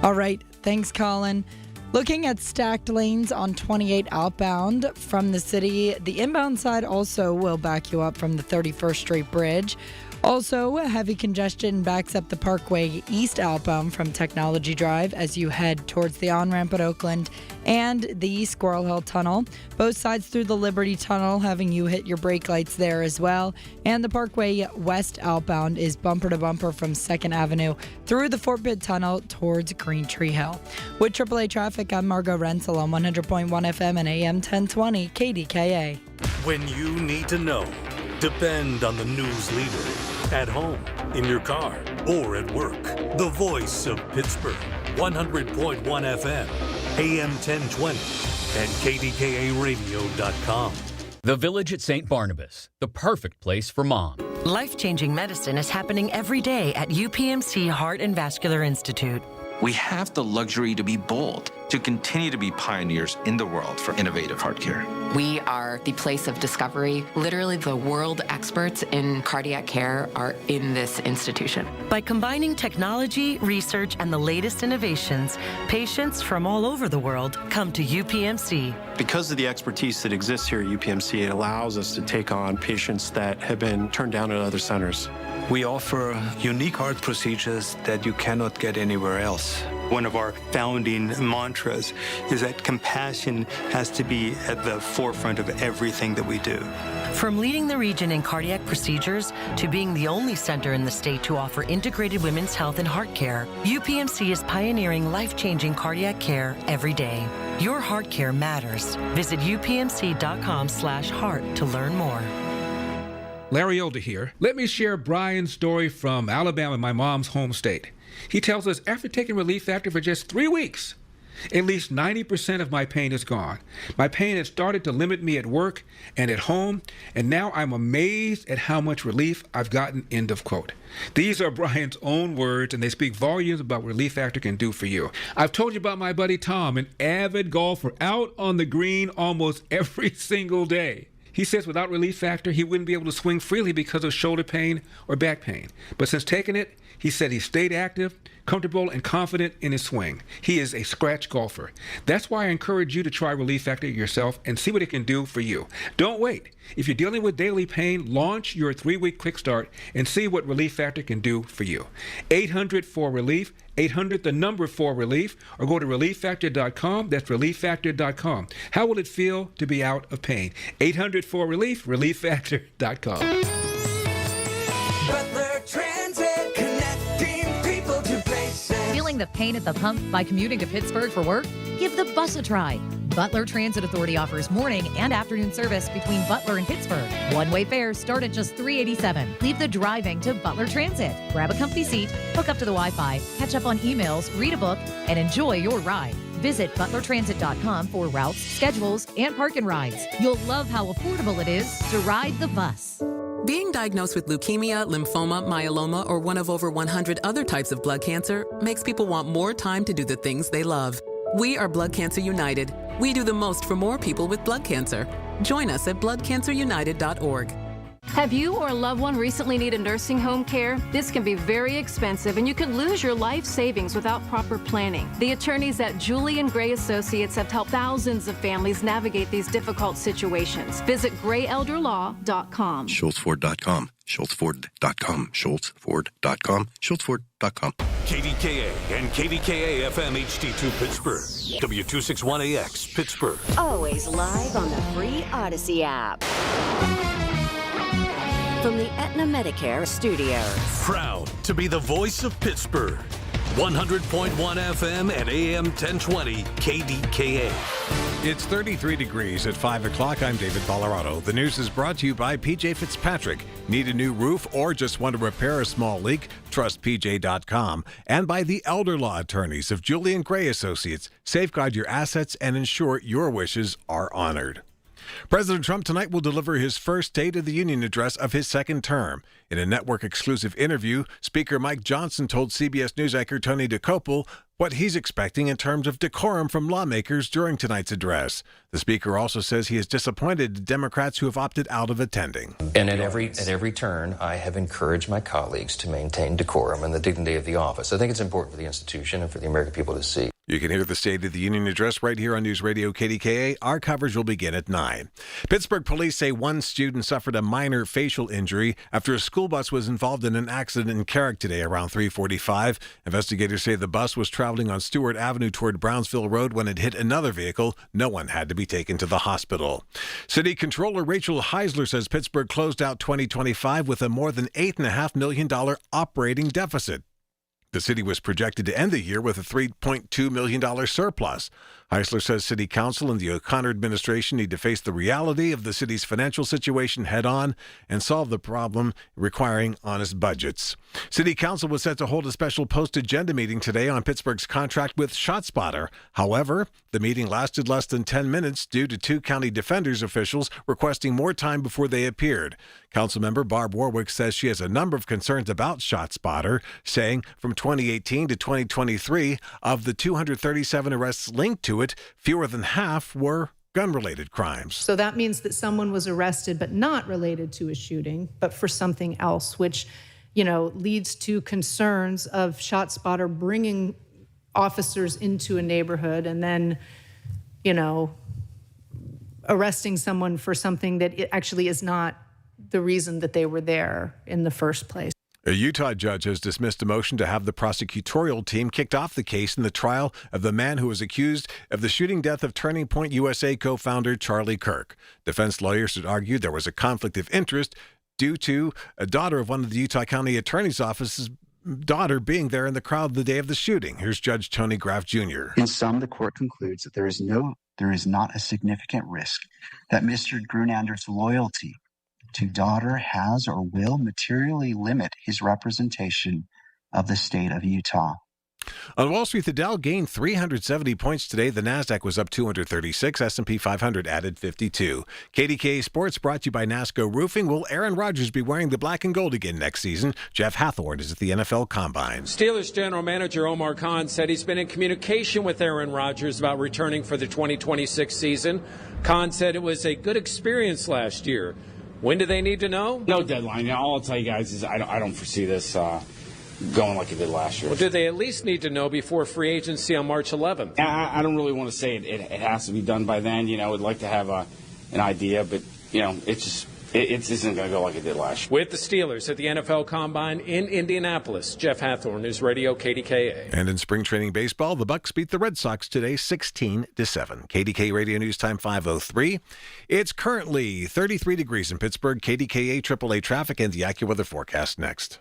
All right. Thanks, Colin. Looking at stacked lanes on 28 outbound from the city, the inbound side also will back you up from the 31st Street Bridge. Also, heavy congestion backs up the Parkway East outbound from Technology Drive as you head towards the on-ramp at Oakland and the Squirrel Hill Tunnel. Both sides through the Liberty Tunnel, having you hit your brake lights there as well. And the Parkway West outbound is bumper to bumper from 2nd Avenue through the Fort Pitt Tunnel towards Green Tree Hill. With AAA Traffic, I'm Margo Renzel on 100.1 FM and AM 1020 KDKA. When you need to know, depend on the news leader. At home, in your car, or at work. The voice of Pittsburgh. 100.1 FM, AM 1020, and KDKA-radio.com. The Village at St. Barnabas, the perfect place for mom. Life-changing medicine is happening every day at UPMC Heart and Vascular Institute. We have the luxury to be bold, to continue to be pioneers in the world for innovative heart care. We are the place of discovery. Literally, the world experts in cardiac care are in this institution. By combining technology, research, and the latest innovations, patients from all over the world come to UPMC. Because of the expertise that exists here at UPMC, it allows us to take on patients that have been turned down at other centers. We offer unique heart procedures that you cannot get anywhere else. One of our founding mantras is that compassion has to be at the forefront of everything that we do. From leading the region in cardiac procedures to being the only center in the state to offer integrated women's health and heart care, UPMC is pioneering life-changing cardiac care every day. Your heart care matters. Visit upmc.com/heart to learn more. Larry Older here. Let me share Brian's story from Alabama, my mom's home state. He tells us after taking Relief Factor for just 3 weeks, at least 90% of my pain is gone. My pain had started to limit me at work and at home, and now I'm amazed at how much relief I've gotten, end of quote. These are Brian's own words, and they speak volumes about what Relief Factor can do for you. I've told you about my buddy Tom, an avid golfer out on the green almost every single day. He says without Relief Factor, he wouldn't be able to swing freely because of shoulder pain or back pain. But since taking it, he said he stayed active, comfortable, and confident in his swing. He is a scratch golfer. That's why I encourage you to try Relief Factor yourself and see what it can do for you. Don't wait. If you're dealing with daily pain, launch your 3-week quick start and see what Relief Factor can do for you. 800-4RELIEF, 800 the number 4RELIEF, or go to ReliefFactor.com. That's ReliefFactor.com. How will it feel to be out of pain? 800-4RELIEF, ReliefFactor.com. Feeling the pain at the pump by commuting to Pittsburgh for work? Give the bus a try. Butler Transit Authority offers morning and afternoon service between Butler and Pittsburgh. One-way fares start at just $3.87. Leave the driving to Butler Transit. Grab a comfy seat, hook up to the Wi-Fi, catch up on emails, read a book, and enjoy your ride. Visit butlertransit.com for routes, schedules, and park and rides. You'll love how affordable it is to ride the bus. Being diagnosed with leukemia, lymphoma, myeloma, or one of over 100 other types of blood cancer makes people want more time to do the things they love. We are Blood Cancer United. We do the most for more people with blood cancer. Join us at bloodcancerunited.org. Have you or a loved one recently needed nursing home care? This can be very expensive, and you could lose your life savings without proper planning. The attorneys at Julian Gray Associates have helped thousands of families navigate these difficult situations. Visit grayelderlaw.com. SchultzFord.com. SchultzFord.com. SchultzFord.com. SchultzFord.com. KDKA and KDKA-FM HD2 Pittsburgh. W261AX Pittsburgh. Always live on the free Odyssey app. From the Aetna Medicare studios. Proud to be the voice of Pittsburgh. 100.1 FM and AM 1020 KDKA. It's 33 degrees at 5 o'clock. I'm David Colorado. The news is brought to you by PJ Fitzpatrick. Need a new roof or just want to repair a small leak? Trust PJ.com. And by the elder law attorneys of Julian Gray Associates. Safeguard your assets and ensure your wishes are honored. President Trump tonight will deliver his first State of the Union address of his second term. In a network-exclusive interview, Speaker Mike Johnson told CBS News anchor Tony DeCopel what he's expecting in terms of decorum from lawmakers during tonight's address. The Speaker also says he is disappointed in Democrats who have opted out of attending. And at every turn, I have encouraged my colleagues to maintain decorum and the dignity of the office. I think it's important for the institution and for the American people to see. You can hear the State of the Union address right here on News Radio KDKA. Our coverage will begin at 9. Pittsburgh police say one student suffered a minor facial injury after a school bus was involved in an accident in Carrick today around 3:45. Investigators say the bus was traveling on Stewart Avenue toward Brownsville Road when it hit another vehicle. No one had to be taken to the hospital. City Controller Rachel Heisler says Pittsburgh closed out 2025 with a more than $8.5 million operating deficit. The city was projected to end the year with a $3.2 million surplus. Heisler says City Council and the O'Connor administration need to face the reality of the city's financial situation head-on and solve the problem, requiring honest budgets. City Council was set to hold a special post-agenda meeting today on Pittsburgh's contract with ShotSpotter. However, the meeting lasted less than 10 minutes due to two county defenders officials requesting more time before they appeared. Councilmember Barb Warwick says she has a number of concerns about ShotSpotter, saying from 2018 to 2023, of the 237 arrests linked to it, fewer than half were gun-related crimes. So that means that someone was arrested, but not related to a shooting, but for something else, which, leads to concerns of ShotSpotter bringing officers into a neighborhood and then, arresting someone for something that it actually is not the reason that they were there in the first place. A Utah judge has dismissed a motion to have the prosecutorial team kicked off the case in the trial of the man who was accused of the shooting death of Turning Point USA co-founder Charlie Kirk. Defense lawyers had argued there was a conflict of interest due to a daughter of one of the Utah County Attorney's Office's daughter being there in the crowd the day of the shooting. Here's Judge Tony Graff Jr. In sum, the court concludes that there is not a significant risk that Mr. Grunander's loyalty to daughter has or will materially limit his representation of the state of Utah. On Wall Street, the Dow gained 370 points today. The Nasdaq was up 236. S&P 500 added 52. KDKA Sports brought to you by NASCO Roofing. Will Aaron Rodgers be wearing the black and gold again next season? Jeff Hathorn is at the NFL Combine. Steelers general manager Omar Khan said he's been in communication with Aaron Rodgers about returning for the 2026 season. Khan said it was a good experience last year. When do they need to know? No deadline. All I'll tell you guys is I don't foresee this going like it did last year. Well, do they at least need to know before free agency on March 11th? I don't really want to say it has to be done by then. I'd like to have an idea, but, it isn't going to go like it did last year. With the Steelers at the NFL Combine in Indianapolis, Jeff Hathorn, News Radio KDKA. And in spring training baseball, the Bucks beat the Red Sox today 16-7. KDKA Radio News Time 5:03. It's currently 33 degrees in Pittsburgh. KDKA AAA traffic and the AccuWeather forecast next.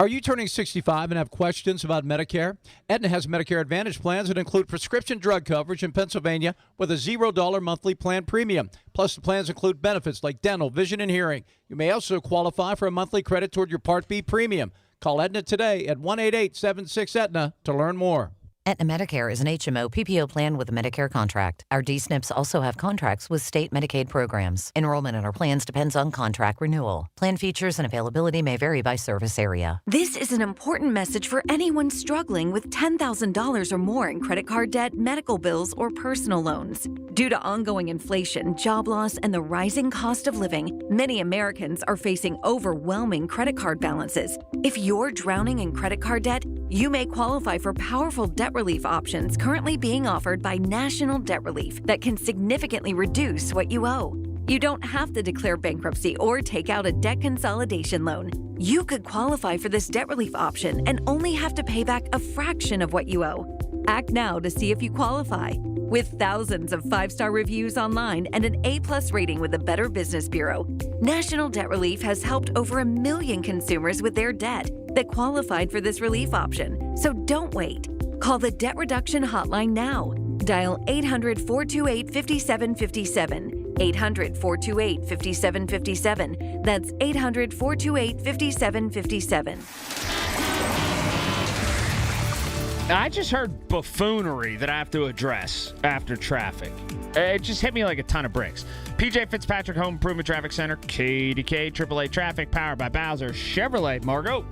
Are you turning 65 and have questions about Medicare? Aetna has Medicare Advantage plans that include prescription drug coverage in Pennsylvania with a $0 monthly plan premium. Plus, the plans include benefits like dental, vision, and hearing. You may also qualify for a monthly credit toward your Part B premium. Call Aetna today at 1-888-76-AETNA to learn more. Aetna Medicare is an HMO PPO plan with a Medicare contract. Our D-SNPs also have contracts with state Medicaid programs. Enrollment in our plans depends on contract renewal. Plan features and availability may vary by service area. This is an important message for anyone struggling with $10,000 or more in credit card debt, medical bills, or personal loans. Due to ongoing inflation, job loss, and the rising cost of living, many Americans are facing overwhelming credit card balances. If you're drowning in credit card debt, you may qualify for powerful debt relief options currently being offered by National Debt Relief that can significantly reduce what you owe. You don't have to declare bankruptcy or take out a debt consolidation loan. You could qualify for this debt relief option and only have to pay back a fraction of what you owe. Act now to see if you qualify. With thousands of 5-star reviews online and an A+ rating with the Better Business Bureau, National Debt Relief has helped over 1 million consumers with their debt that qualified for this relief option. So don't wait. Call the Debt Reduction Hotline now. Dial 800-428-5757. 800-428-5757. That's 800-428-5757. I just heard buffoonery that I have to address after traffic. It just hit me like a ton of bricks. PJ Fitzpatrick Home Improvement Traffic Center, KDKA AAA Traffic, powered by Bowser Chevrolet. Margo.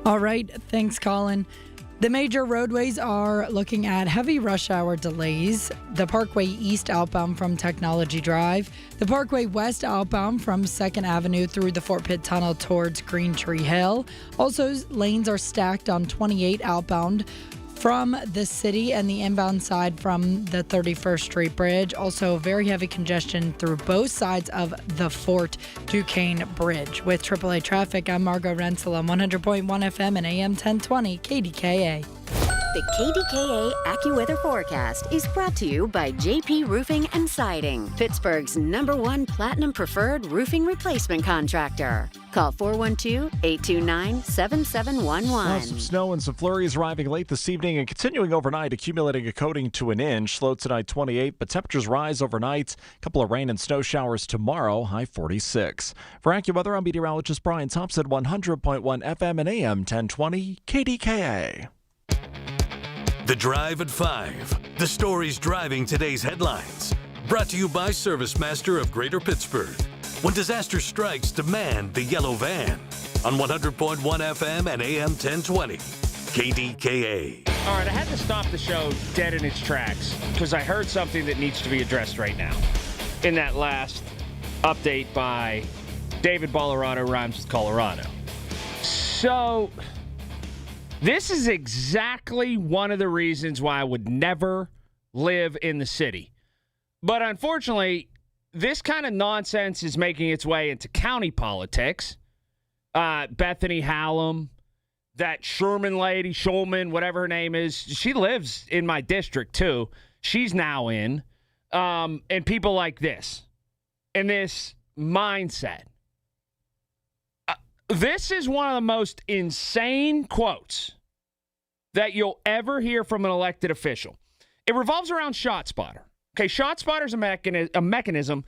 All right. Thanks, Colin. The major roadways are looking at heavy rush hour delays. The Parkway East outbound from Technology Drive. The Parkway West outbound from 2nd Avenue through the Fort Pitt Tunnel towards Green Tree Hill. Also, lanes are stacked on 28 outbound from the city and the inbound side from the 31st Street Bridge. Also, very heavy congestion through both sides of the Fort Duquesne Bridge. With AAA Traffic, I'm Margo Renzel on 100.1 FM and AM 1020 KDKA. The KDKA AccuWeather forecast is brought to you by JP Roofing and Siding, Pittsburgh's #1 Platinum Preferred roofing replacement contractor. Call 412-829-7711. Some snow and some flurries arriving late this evening and continuing overnight, accumulating a coating to an inch. Low tonight 28, but temperatures rise overnight. A couple of rain and snow showers tomorrow, high 46. For AccuWeather, I'm meteorologist Brian Thompson, 100.1 FM and AM 1020 KDKA. The Drive at 5. The stories driving today's headlines. Brought to you by ServiceMaster of Greater Pittsburgh. When disaster strikes, demand the yellow van. On 100.1 FM and AM 1020. KDKA. All right, I had to stop the show dead in its tracks because I heard something that needs to be addressed right now. In that last update by David Ballerano, rhymes with Colorado. So this is exactly one of the reasons why I would never live in the city. But unfortunately, this kind of nonsense is making its way into county politics. Bethany Hallam, that Sherman lady, Schulman, whatever her name is, she lives in my district too. She's now in. And people like this, and this mindset. This is one of the most insane quotes that you'll ever hear from an elected official. It revolves around ShotSpotter. Okay, ShotSpotter is a mechanism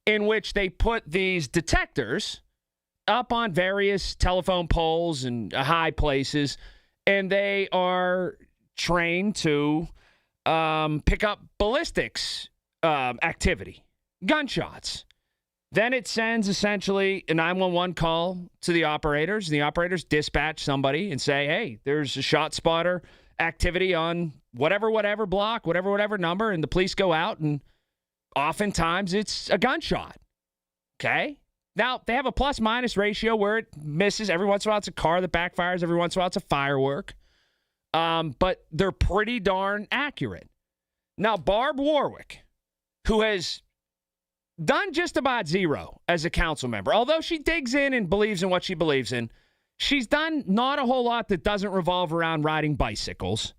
in which they put these detectors up on various telephone poles and high places, and they are trained to pick up ballistics activity, gunshots. Then it sends essentially a 911 call to the operators. The operators dispatch somebody and say, hey, there's a ShotSpotter activity on whatever block, whatever number, and the police go out, and oftentimes it's a gunshot. Okay? Now, they have a plus-minus ratio where it misses. Every once in a while, it's a car that backfires. Every once in a while, it's a firework. But they're pretty darn accurate. Now, Barb Warwick, who has done just about zero as a council member, although she digs in and believes in what she believes in, she's done not a whole lot that doesn't revolve around riding bicycles.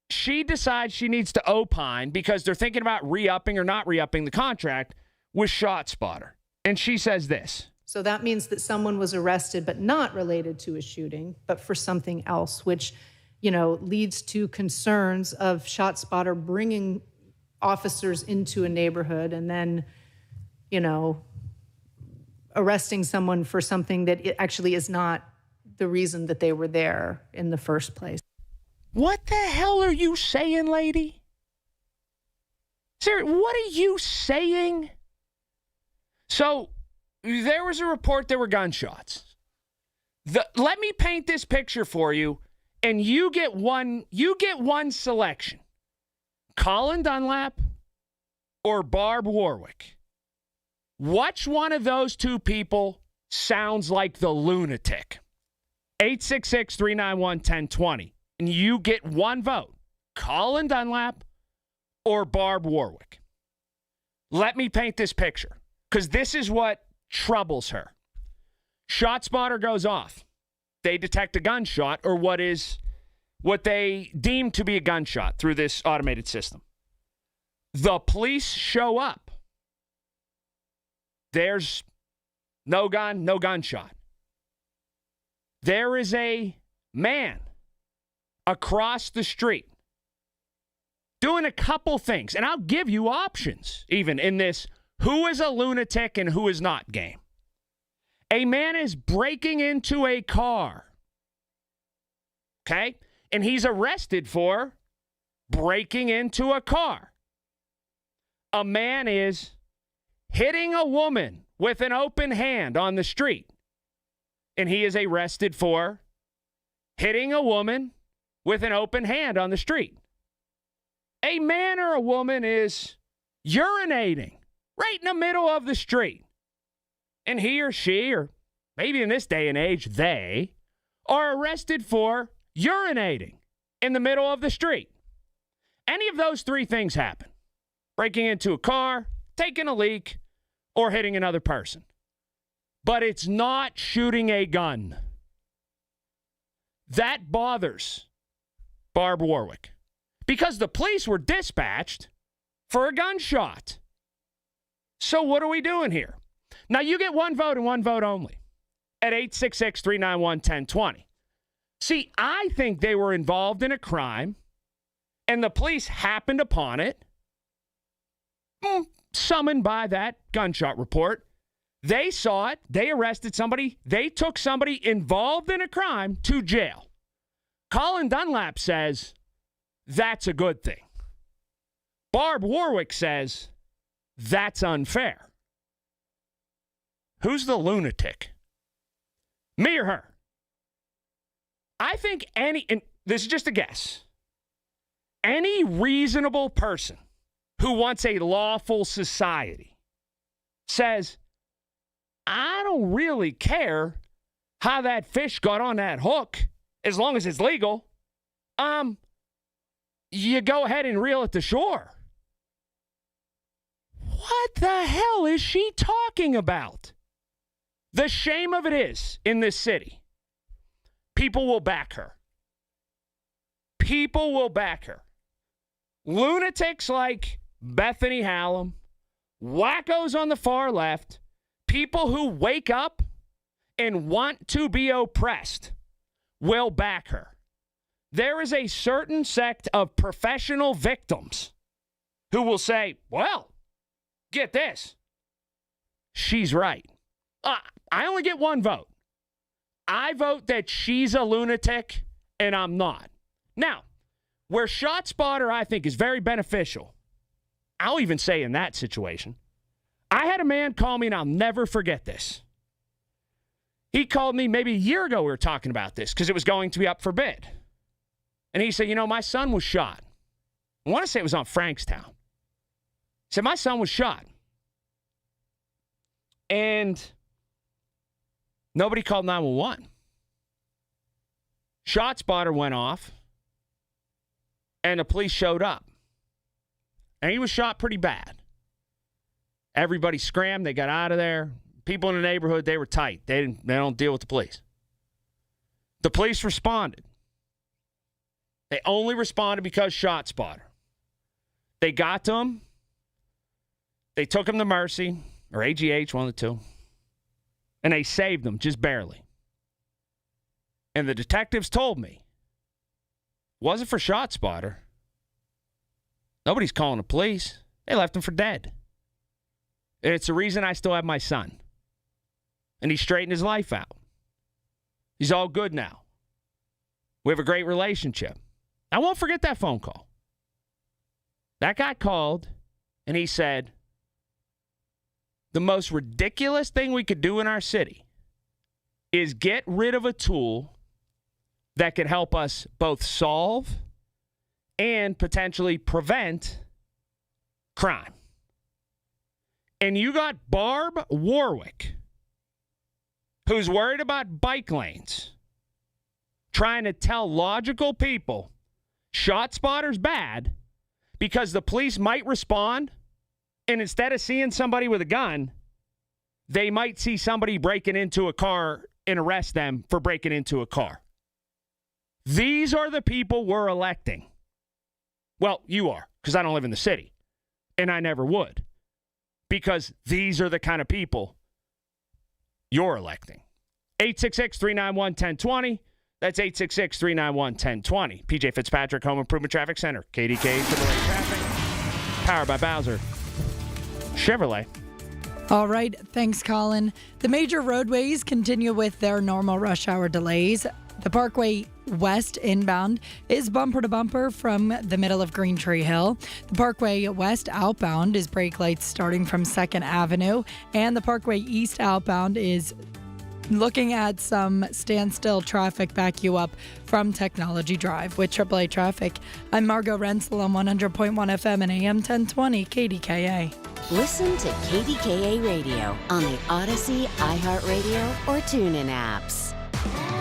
She decides she needs to opine because they're thinking about re-upping or not re-upping the contract with ShotSpotter. And she satter this. So that means that someone was arrested, but not related to a shooting, but for something else, which, leads to concerns of ShotSpotter bringing officers into a neighborhood and then, arresting someone for something that it actually is not the reason that they were there in the first place. What the hell are you saying, lady? Sarah, what are you saying? So, there was a report there were gunshots. Let me paint this picture for you, and you get one selection. Colin Dunlap or Barb Warwick. Which one of those two people sounds like the lunatic? 866-391-1020. And you get one vote. Colin Dunlap or Barb Warwick. Let me paint this picture, because this is what troubles her. ShotSpotter goes off. They detect a gunshot, or what they deem to be a gunshot through this automated system. The police show up. There's no gun, no gunshot. There is a man across the street doing a couple things, and I'll give you options even in this who is a lunatic and who is not game. A man is breaking into a car, okay? And he's arrested for breaking into a car. A man is hitting a woman with an open hand on the street, and he is arrested for hitting a woman with an open hand on the street. A man or a woman is urinating right in the middle of the street, and he or she, or maybe in this day and age, they, are arrested for urinating in the middle of the street. Any of those three things happen. Breaking into a car, taking a leak, or hitting another person. But it's not shooting a gun. That bothers Barb Warwick, because the police were dispatched for a gunshot. So what are we doing here? Now, you get one vote and one vote only at 866-391-1020. See, I think they were involved in a crime, and the police happened upon it, summoned by that gunshot report. They saw it. They arrested somebody. They took somebody involved in a crime to jail. Colin Dunlap says that's a good thing. Barb Warwick says that's unfair. Who's the lunatic? Me or her? I think and this is just a guess, any reasonable person who wants a lawful society says, I don't really care how that fish got on that hook as long as it's legal. You go ahead and reel it to shore. What the hell is she talking about? The shame of it is, in this city, people will back her. People will back her. Lunatics like Bethany Hallam, wackos on the far left, people who wake up and want to be oppressed will back her. There is a certain sect of professional victims who will say, well, get this. She's right. I only get one vote. I vote that she's a lunatic and I'm not. Now, where ShotSpotter, I think, is very beneficial, I'll even say in that situation, I had a man call me, and I'll never forget this. He called me maybe a year ago. We were talking about this because it was going to be up for bid. And he said, my son was shot. I want to say it was on Frankstown. He said, my son was shot. And nobody called 911. ShotSpotter went off, and the police showed up. And he was shot pretty bad. Everybody scrammed. They got out of there. People in the neighborhood, they were tight. They don't deal with the police. The police responded. They only responded because ShotSpotter. They got to him. They took him to Mercy, or AGH, one of the two. And they saved him, just barely. And the detectives told me, wasn't for ShotSpotter, nobody's calling the police. They left him for dead. And it's the reason I still have my son. And he straightened his life out. He's all good now. We have a great relationship. I won't forget that phone call. That guy called, and he said, the most ridiculous thing we could do in our city is get rid of a tool that could help us both solve and potentially prevent crime. And you got Barb Warwick, who's worried about bike lanes, trying to tell logical people ShotSpotter's bad because the police might respond, and instead of seeing somebody with a gun, they might see somebody breaking into a car and arrest them for breaking into a car. These are the people we're electing. Well, you are, because I don't live in the city, and I never would, because these are the kind of people you're electing. 866-391-1020. That's 866-391-1020. PJ Fitzpatrick, Home Improvement Traffic Center. KDKA Chevrolet Traffic. Powered by Bowser Chevrolet. All right. Thanks, Colin. The major roadways continue with their normal rush hour delays. The Parkway West inbound is bumper to bumper from the middle of Green Tree Hill. The Parkway West outbound is brake lights starting from 2nd Avenue. And the Parkway East outbound is looking at some standstill traffic back you up from Technology Drive. With AAA Traffic, I'm Margot Rensel on 100.1 FM and AM 1020 KDKA. Listen to KDKA Radio on the Odyssey, iHeartRadio, or TuneIn apps.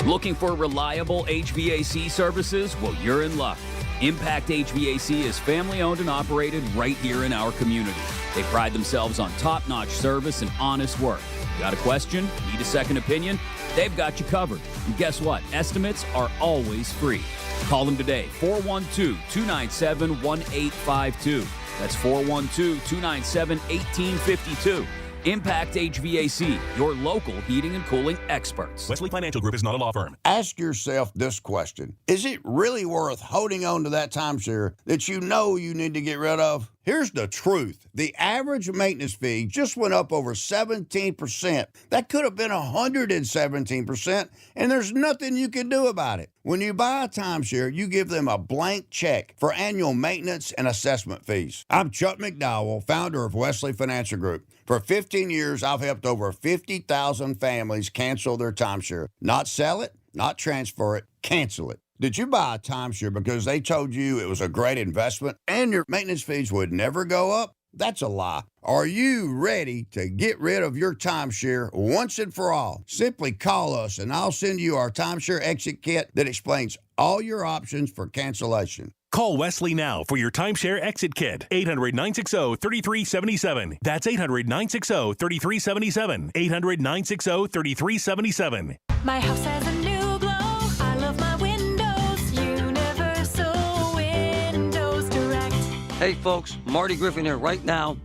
Looking for reliable HVAC services? Well, you're in luck. Impact HVAC is family-owned and operated right here in our community. They pride themselves on top-notch service and honest work. Got a question? Need a second opinion? They've got you covered. And guess what? Estimates are always free. Call them today, 412-297-1852. That's 412-297-1852. Impact HVAC, your local heating and cooling experts. Wesley Financial Group is not a law firm. Ask yourself this question. Is it really worth holding on to that timeshare that you know you need to get rid of? Here's the truth. The average maintenance fee just went up over 17%. That could have been 117%, and there's nothing you can do about it. When you buy a timeshare, you give them a blank check for annual maintenance and assessment fees. I'm Chuck McDowell, founder of Wesley Financial Group. For 15 years, I've helped over 50,000 families cancel their timeshare. Not sell it, not transfer it, cancel it. Did you buy a timeshare because they told you it was a great investment and your maintenance fees would never go up? That's a lie. Are you ready to get rid of your timeshare once and for all? Simply call us and I'll send you our timeshare exit kit that explains all your options for cancellation. Call Wesley now for your timeshare exit kit. 800-960-3377. That's 800-960-3377. 800-960-3377. My house has a new glow. I love my windows. Universal Windows Direct. Hey folks, Marty Griffin here right now.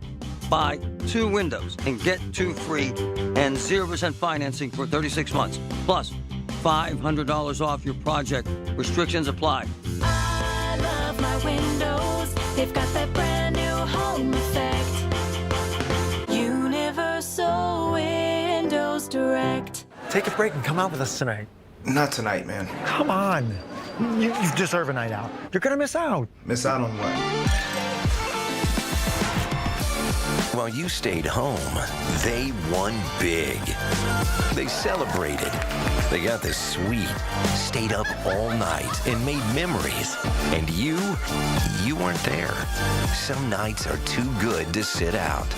Buy 2 windows and get 2 free and 0% financing for 36 months. Plus, $500 off your project. Restrictions apply. I love my windows. They've got that brand new home effect. Universal Windows Direct. Take a break and come out with us tonight. Not tonight, man. Come on. You deserve a night out. You're going to miss out. Miss out on what? While you stayed home, they won big. They celebrated. They got the suite, stayed up all night, and made memories. And you weren't there. Some nights are too good to sit out.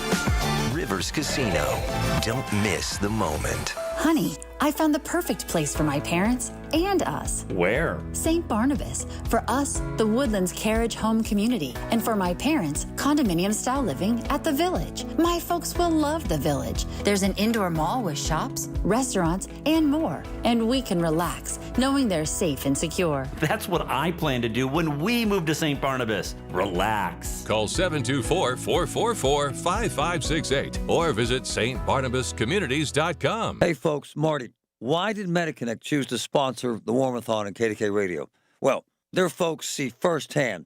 Rivers Casino. Don't miss the moment. Honey, I found the perfect place for my parents and us. Where? St. Barnabas. For us, the Woodlands Carriage Home Community. And for my parents, condominium-style living at the Village. My folks will love the Village. There's an indoor mall with shops, restaurants, and more. And we can relax, knowing they're safe and secure. That's what I plan to do when we move to St. Barnabas. Relax. Call 724-444-5568 or visit stbarnabascommunities.com. Hey folks, Marty. Why did MediConnect choose to sponsor the Warmathon and KDK Radio? Well, their folks see firsthand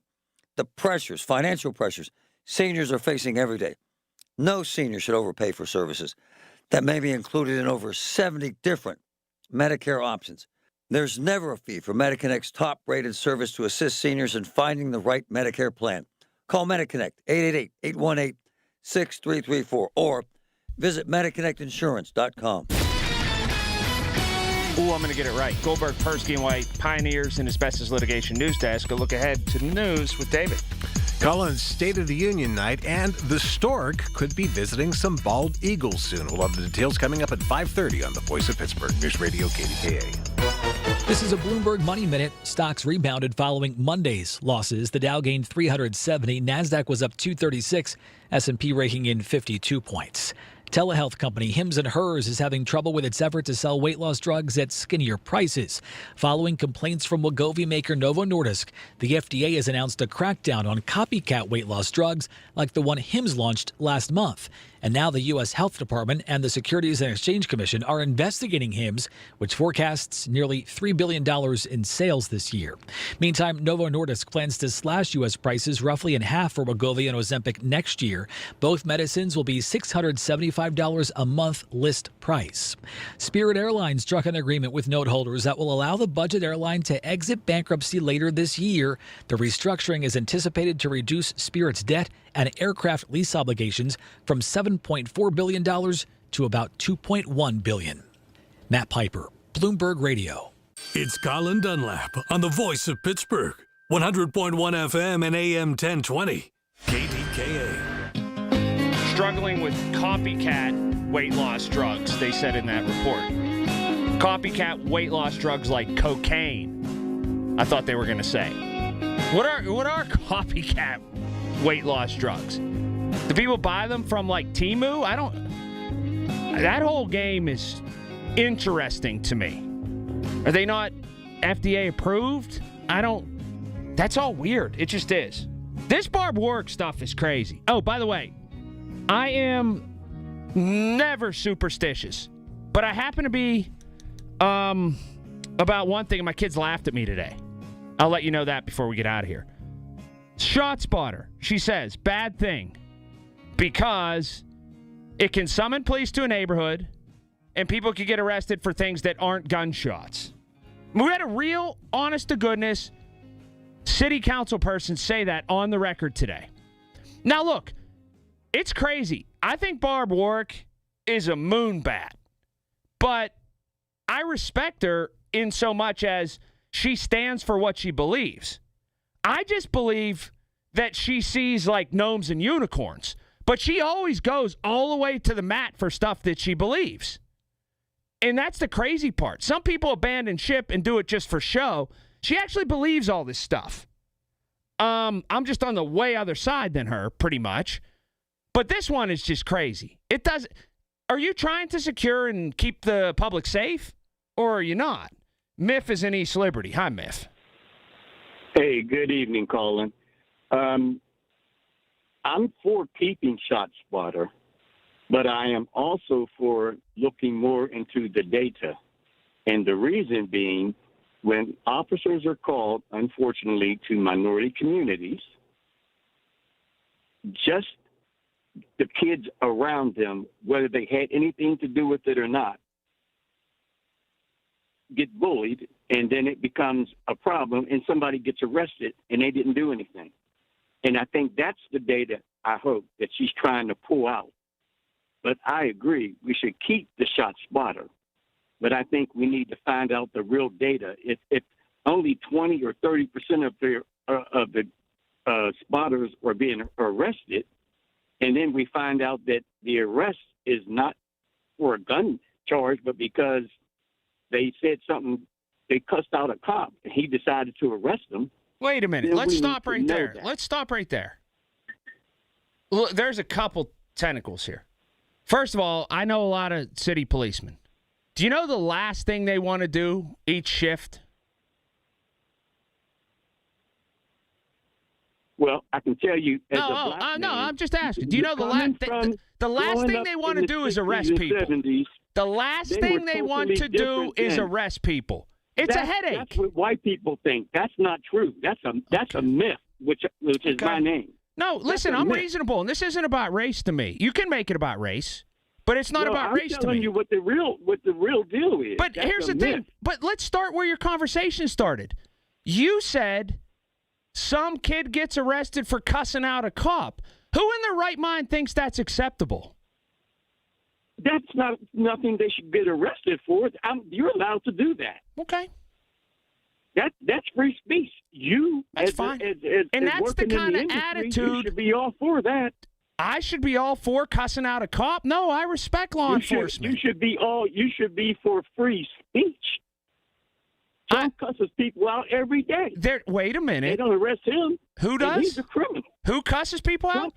the pressures, financial pressures, seniors are facing every day. No senior should overpay for services that may be included in over 70 different Medicare options. There's never a fee for MediConnect's top-rated service to assist seniors in finding the right Medicare plan. Call MediConnect, 888-818-6334, or visit MediConnectInsurance.com. Ooh, I'm going to get it right. Goldberg, Persky, and White, pioneers in asbestos litigation news desk. A look ahead to the news with David. Collins State of the Union night, and the Stork could be visiting some bald eagles soon. We'll have the details coming up at 5:30 on the Voice of Pittsburgh News Radio KDKA. This is a Bloomberg Money Minute. Stocks rebounded following Monday's losses. The Dow gained 370. NASDAQ was up 236. S&P raking in 52 points. Telehealth company Hims & Hers is having trouble with its effort to sell weight loss drugs at skinnier prices. Following complaints from Wegovy maker Novo Nordisk, the FDA has announced a crackdown on copycat weight loss drugs like the one Hims launched last month. And now the U.S. Health Department and the Securities and Exchange Commission are investigating Hims, which forecasts nearly $3 billion in sales this year. Meantime, Novo Nordisk plans to slash U.S. prices roughly in half for Wegovy and Ozempic next year. Both medicines will be $675 a month list price. Spirit Airlines struck an agreement with note holders that will allow the budget airline to exit bankruptcy later this year. The restructuring is anticipated to reduce Spirit's debt and aircraft lease obligations from $7.4 billion to about $2.1 billion. Matt Piper, Bloomberg Radio. It's Colin Dunlap on the Voice of Pittsburgh, 100.1 FM and AM 1020, KDKA. Struggling with copycat weight loss drugs, they said in that report. Copycat weight loss drugs like cocaine, I thought they were going to say. What are copycat weight loss drugs? Do people buy them from like Temu? That whole game is interesting to me. Are they not FDA approved? That's all weird. It just is. This Barb Warwick stuff is crazy. Oh, by the way, I am never superstitious, but I happen to be about one thing, and my kids laughed at me today. I'll let you know that before we get out of here. Shot spotter, she says, bad thing, because it can summon police to a neighborhood and people can get arrested for things that aren't gunshots. We had a real, honest-to-goodness city council person say that on the record today. Now, look, it's crazy. I think Barb Warwick is a moonbat, but I respect her in so much as she stands for what she believes. I just believe that she sees like gnomes and unicorns, but she always goes all the way to the mat for stuff that she believes. And that's the crazy part. Some people abandon ship and do it just for show. She actually believes all this stuff. I'm just on the way other side than her, pretty much. But this one is just crazy. Are you trying to secure and keep the public safe, or are you not? Miff is in East Liberty. Hi, Miff. Hey, good evening, Colin. I'm for keeping Shot Spotter, but I am also for looking more into the data. And the reason being, when officers are called, unfortunately, to minority communities, just the kids around them, whether they had anything to do with it or not, get bullied, and then it becomes a problem, and somebody gets arrested, and they didn't do anything. And I think that's the data, I hope, that she's trying to pull out. But I agree, we should keep the Shot Spotter. But I think we need to find out the real data. If only 20 or 30% of the spotters are being arrested, and then we find out that the arrest is not for a gun charge, but because they said something, they cussed out a cop, and he decided to arrest them. Wait a minute. Let's stop right there. Let's stop right there. Look, there's a couple tentacles here. First of all, I know a lot of city policemen. Do you know the last thing they want to do each shift? Well, I can tell you. No, I'm just asking. Do you know the last thing they want to do is arrest people? 70s, the last thing they want to do is arrest people. It's a headache. That's what white people think. That's not true. That's a myth, which is my name. No, listen, I'm reasonable, and this isn't about race to me. You can make it about race, But it's not about race to me. I'm telling you what the real deal is. But here's the thing. But let's start where your conversation started. You said some kid gets arrested for cussing out a cop. Who in their right mind thinks that's acceptable? That's not nothing they should get arrested for. You're allowed to do that. Okay. That's free speech. That's fine. And that's the kind of attitude. You should be all for that. I should be all for cussing out a cop? No, I respect law enforcement. You should be for free speech. Trump cusses people out every day. Wait a minute. They don't arrest him. Who does? He's a criminal. Who cusses people out?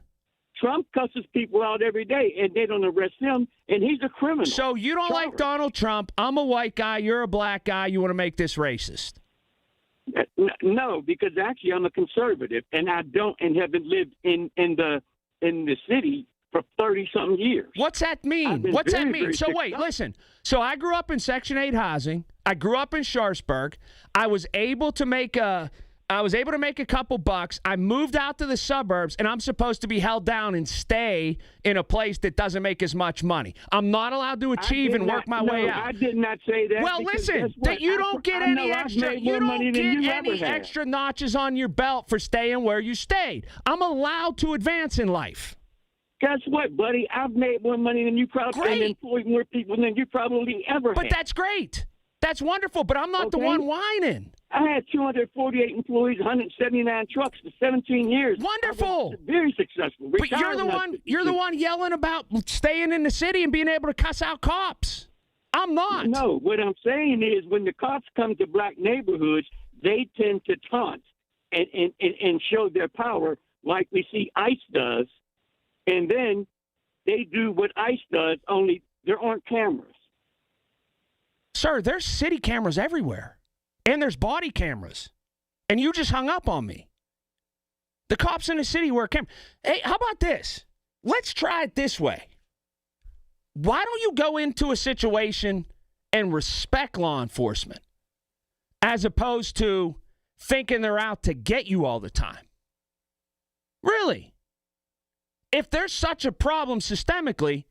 Trump cusses people out every day, and they don't arrest him, and he's a criminal. So you don't like Donald Trump. I'm a white guy. You're a black guy. You want to make this racist? No, because actually I'm a conservative, and I don't and haven't lived in the city for 30-something years. What's that mean? What's that mean? So wait, listen. So I grew up in Section 8 housing. I grew up in Sharpsburg. I was able to make a couple bucks. I moved out to the suburbs, and I'm supposed to be held down and stay in a place that doesn't make as much money. I'm not allowed to achieve and work my way out. I did not say that. Well, listen, that you don't get any extra. You don't get any extra notches on your belt for staying where you stayed. I'm allowed to advance in life. Guess what, buddy? I've made more money than you probably and employed more people than you probably ever had. But that's great. That's wonderful, but I'm not the one whining. I had 248 employees, 179 trucks for 17 years. Wonderful. Very successful. But you're the one yelling about staying in the city and being able to cuss out cops. I'm not. No, what I'm saying is when the cops come to black neighborhoods, they tend to taunt and show their power like we see ICE does. And then they do what ICE does, only there aren't cameras. Sir, there's city cameras everywhere. And there's body cameras. And you just hung up on me. The cops in the city wear cameras. Hey, how about this? Let's try it this way. Why don't you go into a situation and respect law enforcement as opposed to thinking they're out to get you all the time? Really? If there's such a problem systemically,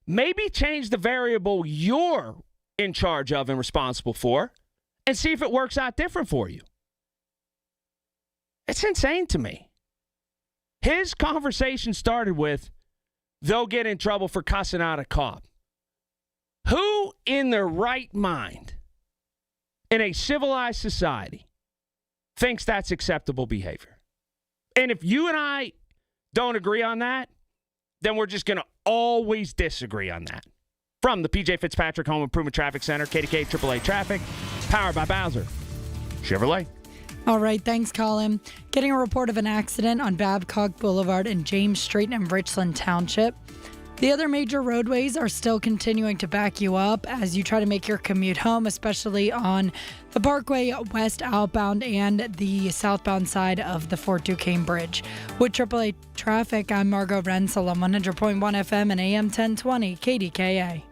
maybe change the variable you're in charge of and responsible for and see if it works out different for you. It's insane to me. His conversation started with, they'll get in trouble for cussing out a cop. Who in their right mind in a civilized society thinks that's acceptable behavior? And if you and I don't agree on that, then we're just going to always disagree on that. From the P.J. Fitzpatrick Home Improvement Traffic Center, KDKA AAA Traffic, powered by Bowser Chevrolet. All right, thanks, Colin. Getting a report of an accident on Babcock Boulevard and James Street in Richland Township. The other major roadways are still continuing to back you up as you try to make your commute home, especially on the Parkway West outbound and the southbound side of the Fort Duquesne Bridge. With AAA Traffic, I'm Margot Rensel on 100.1 FM and AM 1020 KDKA.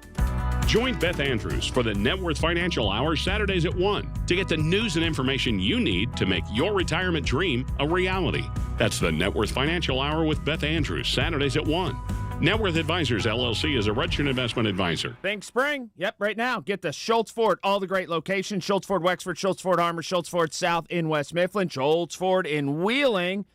Join Beth Andrews for the Net Worth Financial Hour Saturdays at 1 to get the news and information you need to make your retirement dream a reality. That's the Net Worth Financial Hour with Beth Andrews, Saturdays at 1. Net Worth Advisors, LLC is a registered investment advisor. Think spring? Yep, right now. Get to Schultz Ford, all the great locations. Schultz Ford Wexford, Schultz Ford Armour, Schultz Ford South in West Mifflin, Schultz Ford in Wheeling.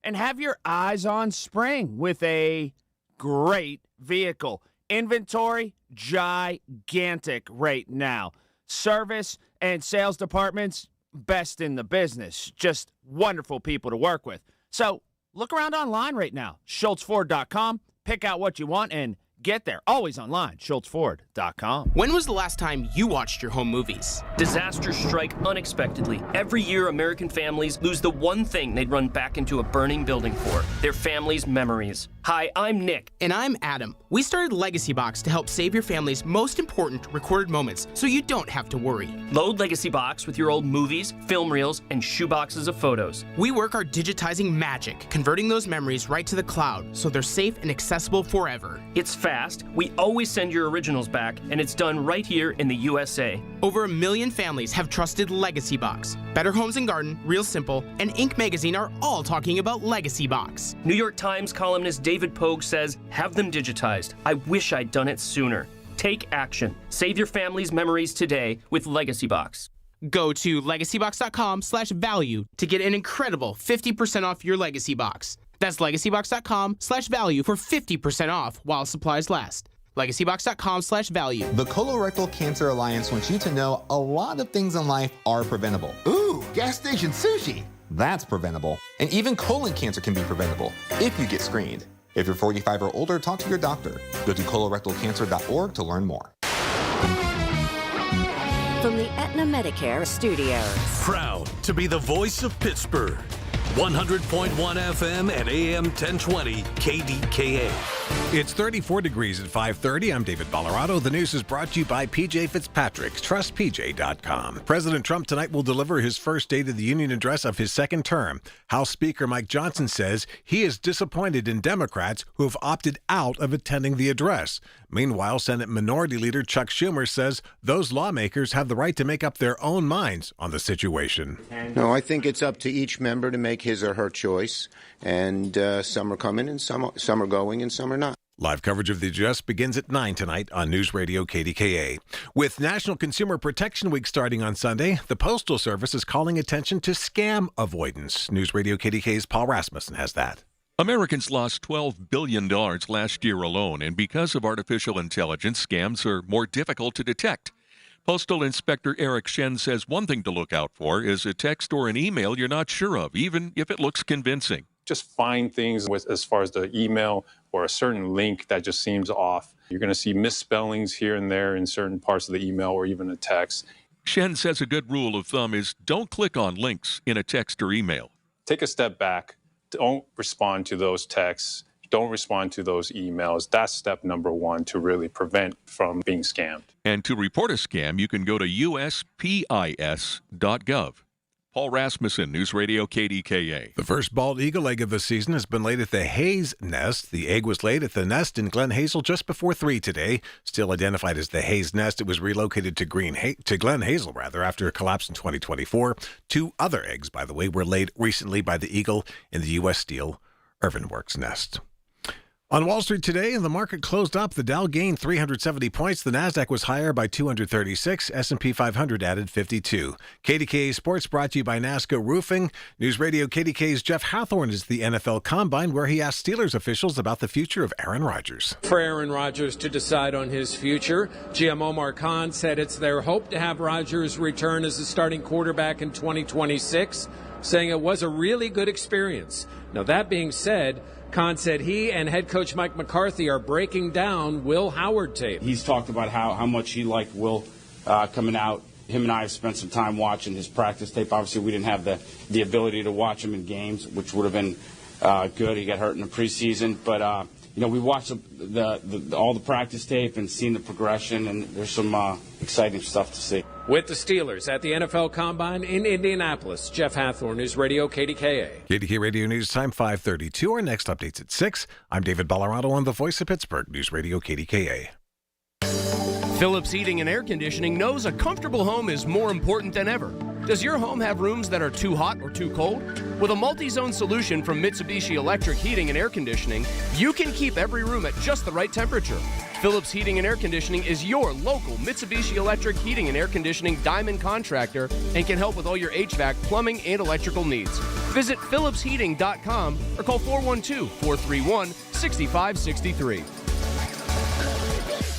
And have your eyes on spring with a great vehicle. Inventory, gigantic right now. Service and sales departments, best in the business. Just wonderful people to work with. So look around online right now, SchultzFord.com. Pick out what you want and get there. Always online, SchultzFord.com. When was the last time you watched your home movies? Disasters strike unexpectedly. Every year, American families lose the one thing they'd run back into a burning building for, their family's memories. Hi, I'm Nick. And I'm Adam. We started Legacy Box to help save your family's most important recorded moments so you don't have to worry. Load Legacy Box with your old movies, film reels, and shoeboxes of photos. We work our digitizing magic, converting those memories right to the cloud so they're safe and accessible forever. It's fast. fast, we always send your originals back, and it's done right here in the USA. Over 1 million families have trusted Legacy Box. Better Homes and Garden, Real Simple, and Inc. magazine are all talking about Legacy Box. New York Times columnist David Pogue says, have them digitized. I wish I'd done it sooner. Take action. Save your family's memories today with Legacy Box. Go to legacybox.com/value to get an incredible 50% off your Legacy Box. That's legacybox.com/value for 50% off while supplies last. legacybox.com/value. The Colorectal Cancer Alliance wants you to know a lot of things in life are preventable. Ooh, gas station sushi. That's preventable. And even colon cancer can be preventable if you get screened. If you're 45 or older, talk to your doctor. Go to colorectalcancer.org to learn more. From the Aetna Medicare Studios. Proud to be the voice of Pittsburgh. 100.1 FM and AM 1020 KDKA. It's 34 degrees at 5:30. I'm David Ballarado. The news is brought to you by PJ Fitzpatrick. TrustPJ.com. President Trump tonight will deliver his first State of the Union address of his second term. House Speaker Mike Johnson says he is disappointed in Democrats who have opted out of attending the address. Meanwhile, Senate Minority Leader Chuck Schumer says those lawmakers have the right to make up their own minds on the situation. No, I think it's up to each member to make his or her choice, and some are coming and some are going and some are not. Live coverage of the address begins at 9 tonight on News Radio KDKA. With National Consumer Protection Week starting on Sunday, the Postal Service is calling attention to scam avoidance. News Radio KDKA's Paul Rasmussen has that. Americans lost $12 billion last year alone, and because of artificial intelligence, scams are more difficult to detect. Postal Inspector Eric Shen says one thing to look out for is a text or an email you're not sure of, even if it looks convincing. Just find things as far as the email or a certain link that just seems off. You're going to see misspellings here and there in certain parts of the email or even a text. Shen says a good rule of thumb is don't click on links in a text or email. Take a step back. Don't respond to those texts. Don't respond to those emails. That's step number one to really prevent from being scammed. And to report a scam, you can go to uspis.gov. Paul Rasmussen, News Radio KDKA. The first bald eagle egg of the season has been laid at the Hayes Nest. The egg was laid at the nest in Glen Hazel just before 3 today. Still identified as the Hayes Nest, it was relocated to Glen Hazel after a collapse in 2024. 2 other eggs, by the way, were laid recently by the eagle in the U.S. Steel Irvin Works nest. On Wall Street today, the market closed up. The Dow gained 370 points. The Nasdaq was higher by 236. S&P 500 added 52. KDKA Sports brought to you by NASCO Roofing. News Radio KDKA's Jeff Hathorn is at the NFL Combine, where he asked Steelers officials about the future of Aaron Rodgers. For Aaron Rodgers to decide on his future, GM Omar Khan said it's their hope to have Rodgers return as the starting quarterback in 2026, saying it was a really good experience. Now, that being said, Khan said he and head coach Mike McCarthy are breaking down Will Howard tape. He's talked about how much he liked Will coming out. Him and I have spent some time watching his practice tape. Obviously, we didn't have the ability to watch him in games, which would have been good. He got hurt in the preseason. But, we watched all the practice tape and seen the progression, and there's some exciting stuff to see. With the Steelers at the NFL Combine in Indianapolis, Jeff Hathorn, News Radio KDKA. KDKA Radio News Time 5:32. Our next update's at 6. I'm David Ballarado on the Voice of Pittsburgh, News Radio KDKA. Phillips Heating and Air Conditioning knows a comfortable home is more important than ever. Does your home have rooms that are too hot or too cold? With a multi-zone solution from Mitsubishi Electric Heating and Air Conditioning, you can keep every room at just the right temperature. Phillips Heating and Air Conditioning is your local Mitsubishi Electric Heating and Air Conditioning diamond contractor and can help with all your HVAC, plumbing, and electrical needs. Visit phillipsheating.com or call 412-431-6563.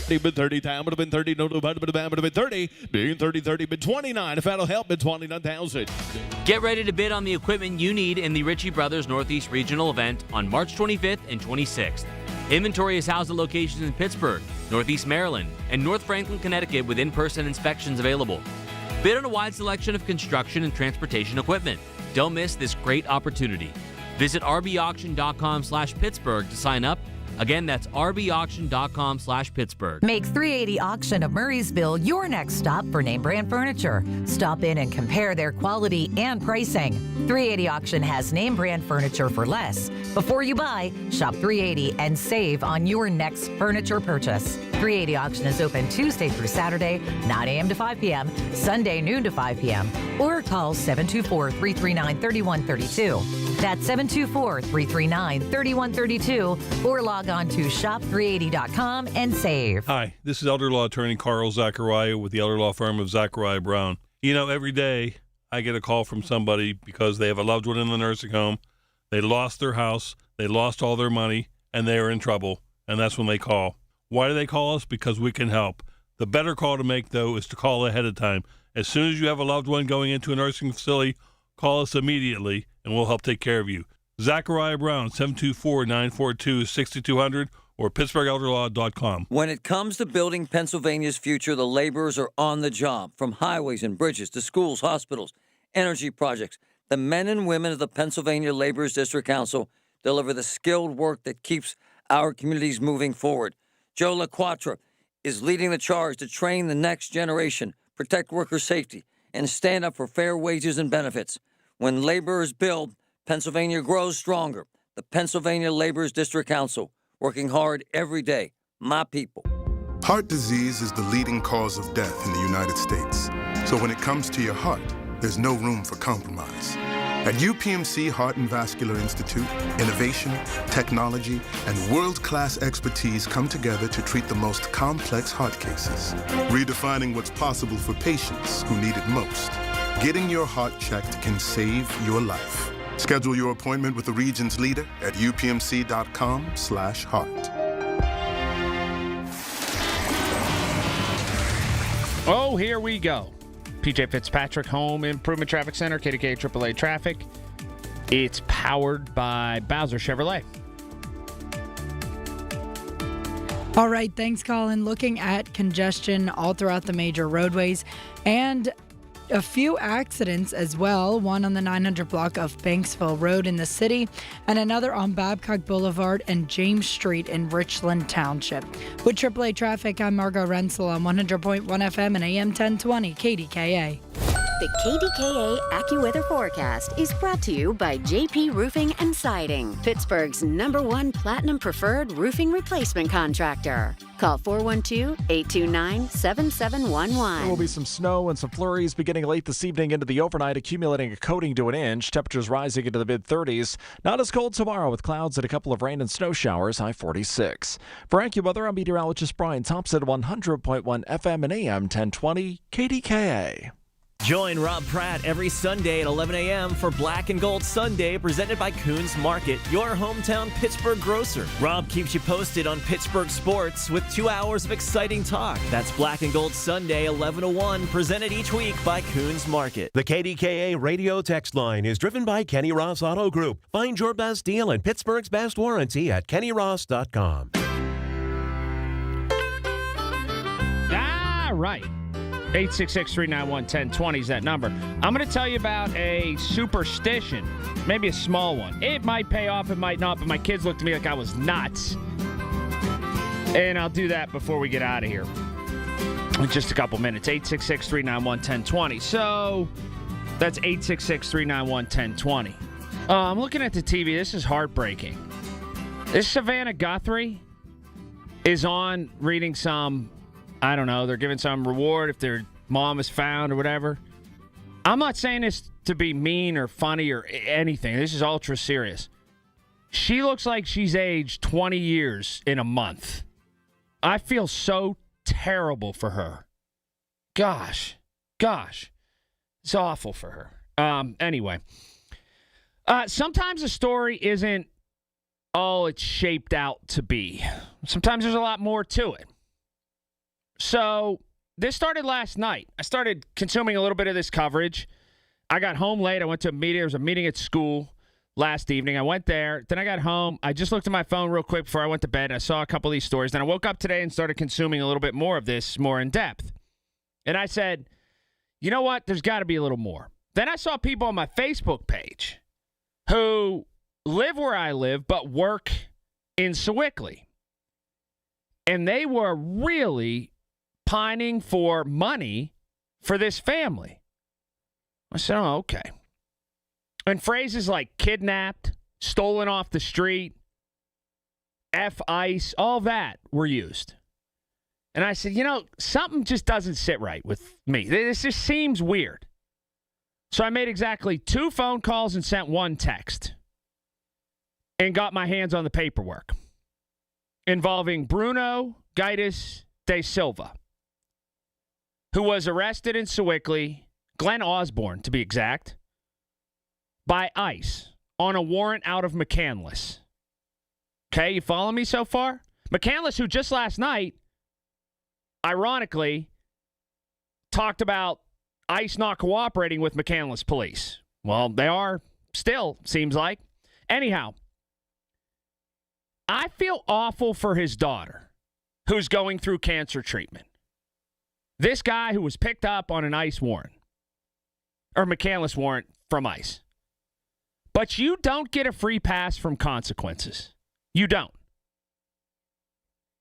Been 30 time, would have been 30, no, would have been 30, being 30, been 29, if that'll help, been 29,000. Get ready to bid on the equipment you need in the Ritchie Brothers Northeast Regional event on March 25th and 26th. Inventory is housed at locations in Pittsburgh, Northeast Maryland, and North Franklin, Connecticut with in-person inspections available. Bid on a wide selection of construction and transportation equipment. Don't miss this great opportunity. Visit rbauction.com/Pittsburgh to sign up Again, that's rbauction.com/Pittsburgh. Make 380 Auction of Murraysville your next stop for name brand furniture. Stop in and compare their quality and pricing. 380 Auction has name brand furniture for less. Before you buy, shop 380 and save on your next furniture purchase. 380 Auction is open Tuesday through Saturday, 9 a.m. to 5 p.m., Sunday noon to 5 p.m., or call 724-339-3132. That's 724-339-3132, or log on to shop380.com and save. Hi, this is elder law attorney Carl Zachariah with the elder law firm of Zachariah Brown. You know, every day I get a call from somebody because they have a loved one in the nursing home. They lost their house, they lost all their money, and they are in trouble, and that's when they call. Why do they call us? Because we can help. The better call to make, though, is to call ahead of time. As soon as you have a loved one going into a nursing facility, call us immediately, and we'll help take care of you. Zachariah Brown, 724-942-6200 or PittsburghElderLaw.com. When it comes to building Pennsylvania's future, the laborers are on the job. From highways and bridges to schools, hospitals, energy projects, the men and women of the Pennsylvania Laborers District Council deliver the skilled work that keeps our communities moving forward. Joe LaQuatra is leading the charge to train the next generation, protect worker safety, and stand up for fair wages and benefits. When laborers build, Pennsylvania grows stronger. The Pennsylvania Laborers District Council, working hard every day. My people. Heart disease is the leading cause of death in the United States. So when it comes to your heart, there's no room for compromise. At UPMC Heart and Vascular Institute, innovation, technology, and world-class expertise come together to treat the most complex heart cases, redefining what's possible for patients who need it most. Getting your heart checked can save your life. Schedule your appointment with the region's leader at upmc.com/heart. Oh, here we go. PJ Fitzpatrick Home Improvement Traffic Center, KDKA AAA Traffic. It's powered by Bowser Chevrolet. All right, thanks, Colin. Looking at congestion all throughout the major roadways and a few accidents as well. One on the 900 block of Banksville Road in the city and another on Babcock Boulevard and James Street in Richland Township. With AAA Traffic, I'm Margo Rensel on 100.1 FM and AM 1020 KDKA. The KDKA AccuWeather forecast is brought to you by JP Roofing and Siding, Pittsburgh's #1 Platinum Preferred Roofing Replacement Contractor. Call 412-829-7711. There will be some snow and some flurries beginning late this evening into the overnight, accumulating a coating to an inch. Temperatures rising into the mid-30s. Not as cold tomorrow with clouds and a couple of rain and snow showers, high 46. For AccuWeather, I'm meteorologist Brian Thompson, 100.1 FM and AM 1020 KDKA. Join Rob Pratt every Sunday at 11 a.m. for Black and Gold Sunday, presented by Coons Market, your hometown Pittsburgh grocer. Rob keeps you posted on Pittsburgh sports with 2 hours of exciting talk. That's Black and Gold Sunday, 11 to 1, presented each week by Coons Market. The KDKA radio text line is driven by Kenny Ross Auto Group. Find your best deal and Pittsburgh's best warranty at kennyross.com. All right. 866-391-1020 is that number. I'm going to tell you about a superstition, maybe a small one. It might pay off, it might not, but my kids looked at me like I was nuts. And I'll do that before we get out of here in just a couple minutes. 866-391-1020. So that's 866-391-1020. I'm looking at the TV. This is heartbreaking. This Savannah Guthrie is on reading some, I don't know, they're giving some reward if their mom is found or whatever. I'm not saying this to be mean or funny or anything. This is ultra serious. She looks like she's aged 20 years in a month. I feel so terrible for her. Gosh. It's awful for her. Anyway. Sometimes a story isn't all it's shaped out to be. Sometimes there's a lot more to it. So this started last night. I started consuming a little bit of this coverage. I got home late. I went to a meeting. There was a meeting at school last evening. I went there. Then I got home. I just looked at my phone real quick before I went to bed. I saw a couple of these stories. Then I woke up today and started consuming a little bit more of this, more in depth. And I said, you know what? There's got to be a little more. Then I saw people on my Facebook page who live where I live but work in Sewickley. And they were really pining for money for this family. I said, oh, okay. And phrases like kidnapped, stolen off the street, F ICE, all that were used. And I said, something just doesn't sit right with me. This just seems weird. So I made exactly 2 phone calls and sent 1 text and got my hands on the paperwork involving Bruno Gaitis de Silva, who was arrested in Sewickley, Glen Osborne to be exact, by ICE on a warrant out of McCandless. Okay, you follow me so far? McCandless, who just last night, ironically, talked about ICE not cooperating with McCandless police. Well, they are still, seems like. Anyhow, I feel awful for his daughter, who's going through cancer treatment. This guy who was picked up on an ICE warrant, or McCandless warrant from ICE. But you don't get a free pass from consequences. You don't.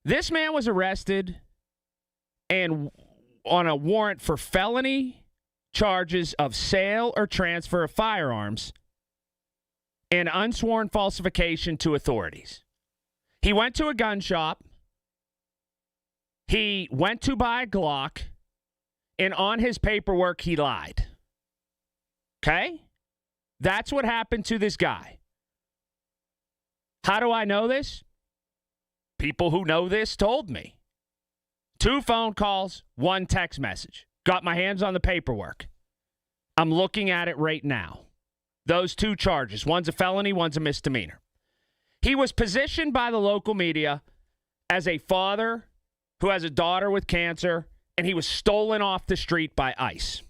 This man was arrested and on a warrant for felony charges of sale or transfer of firearms and unsworn falsification to authorities. He went to a gun shop. He went to buy a Glock, and on his paperwork, he lied. Okay? That's what happened to this guy. How do I know this? People who know this told me. 2 phone calls, 1 text message. Got my hands on the paperwork. I'm looking at it right now. Those 2 charges. One's a felony, one's a misdemeanor. He was positioned by the local media as a father who has a daughter with cancer, and he was stolen off the street by ICE.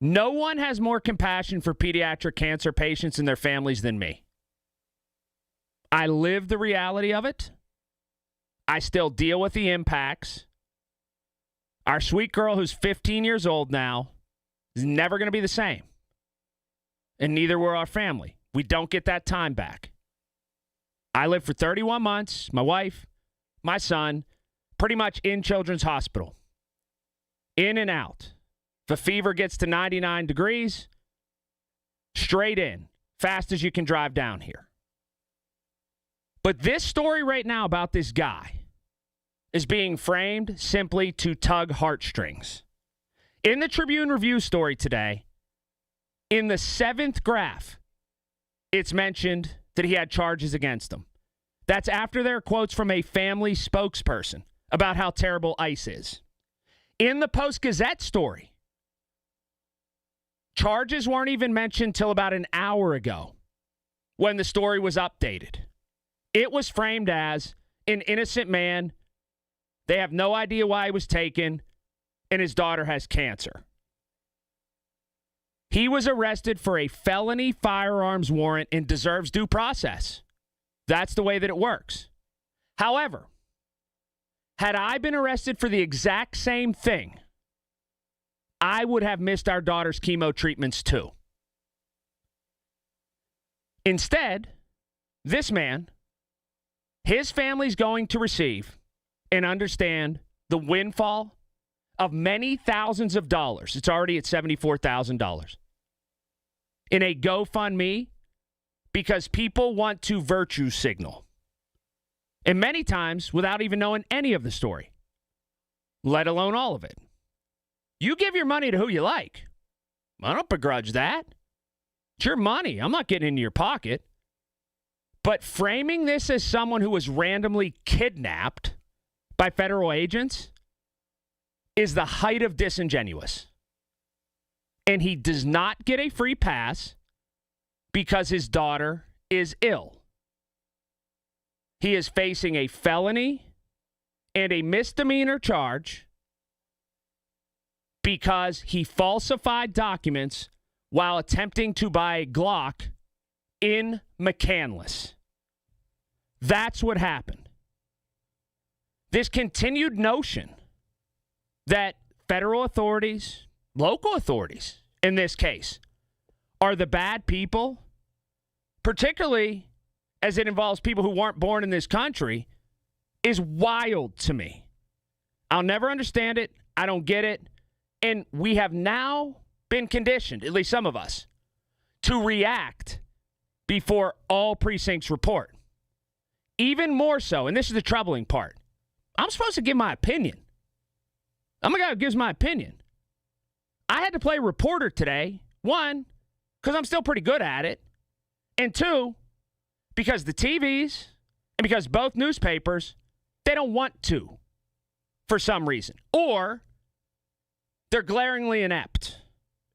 No one has more compassion for pediatric cancer patients and their families than me. I live the reality of it. I still deal with the impacts. Our sweet girl, who's 15 years old now, is never going to be the same. And neither will our family. We don't get that time back. I lived for 31 months, my wife, my son, pretty much in Children's Hospital. In and out. If a fever gets to 99 degrees, straight in, fast as you can drive down here. But this story right now about this guy is being framed simply to tug heartstrings. In the Tribune Review story today, in the 7th graph, it's mentioned that he had charges against him. That's after their quotes from a family spokesperson about how terrible ICE is. In the Post-Gazette story, charges weren't even mentioned till about an hour ago when the story was updated. It was framed as an innocent man. They have no idea why he was taken, and his daughter has cancer. He was arrested for a felony firearms warrant and deserves due process. That's the way that it works. However, had I been arrested for the exact same thing, I would have missed our daughter's chemo treatments too. Instead, this man, his family's going to receive and understand the windfall of many thousands of dollars. It's already at $74,000 in a GoFundMe because people want to virtue signal. And many times without even knowing any of the story, let alone all of it. You give your money to who you like. I don't begrudge that. It's your money. I'm not getting into your pocket. But framing this as someone who was randomly kidnapped by federal agents is the height of disingenuous. And he does not get a free pass because his daughter is ill. He is facing a felony and a misdemeanor charge because he falsified documents while attempting to buy a Glock in McCandless. That's what happened. This continued notion that federal authorities, local authorities in this case, are the bad people, particularly as it involves people who weren't born in this country, is wild to me. I'll never understand it. I don't get it. And we have now been conditioned, at least some of us, to react before all precincts report. Even more so, and this is the troubling part, I'm supposed to give my opinion. I'm a guy who gives my opinion. I had to play reporter today, one, because I'm still pretty good at it, and two, because the TVs and because both newspapers, they don't want to for some reason. Or they're glaringly inept.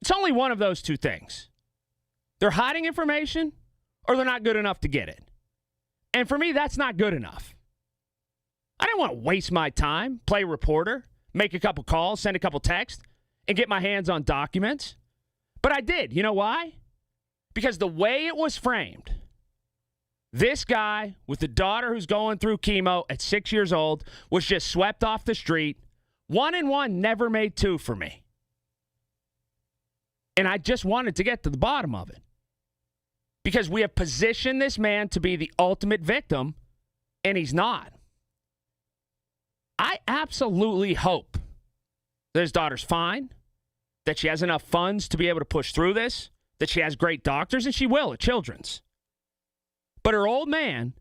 It's only one of those two things. They're hiding information or they're not good enough to get it. And for me, that's not good enough. I didn't want to waste my time, play reporter, make a couple calls, send a couple texts, and get my hands on documents. But I did. You know why? Because the way it was framed, this guy with a daughter who's going through chemo at 6 years old was just swept off the street. 1 and 1 never made 2 for me. And I just wanted to get to the bottom of it. Because we have positioned this man to be the ultimate victim, and he's not. I absolutely hope that his daughter's fine, that she has enough funds to be able to push through this, that she has great doctors, and she will at Children's. But her old man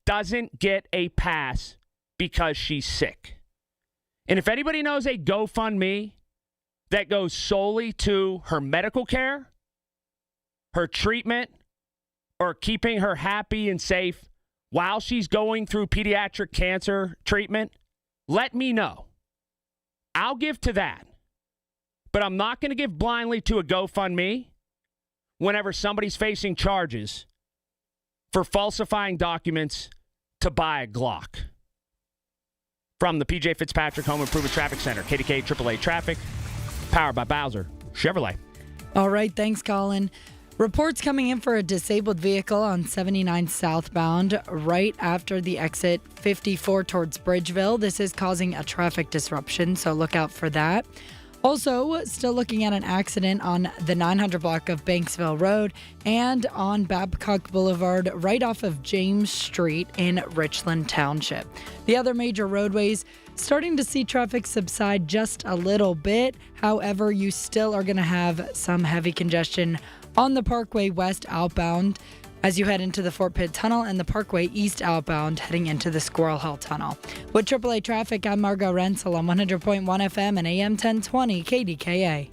doesn't get a pass because she's sick. And if anybody knows a GoFundMe that goes solely to her medical care, her treatment, or keeping her happy and safe while she's going through pediatric cancer treatment, let me know. I'll give to that. But I'm not going to give blindly to a GoFundMe whenever somebody's facing charges for falsifying documents to buy a Glock. From the PJ Fitzpatrick Home Improvement Traffic Center, KDKA AAA Traffic, powered by Bowser Chevrolet. All right, thanks, Colin. Reports coming in for a disabled vehicle on 79 southbound right after the exit 54 towards Bridgeville. This is causing a traffic disruption, so look out for that. Also, still looking at an accident on the 900 block of Banksville Road and on Babcock Boulevard right off of James Street in Richland Township. The other major roadways starting to see traffic subside just a little bit. However, you still are going to have some heavy congestion on the Parkway West outbound as you head into the Fort Pitt Tunnel and the Parkway East outbound heading into the Squirrel Hill Tunnel. With AAA Traffic, I'm Margot Rensel on 100.1 FM and AM 1020 KDKA.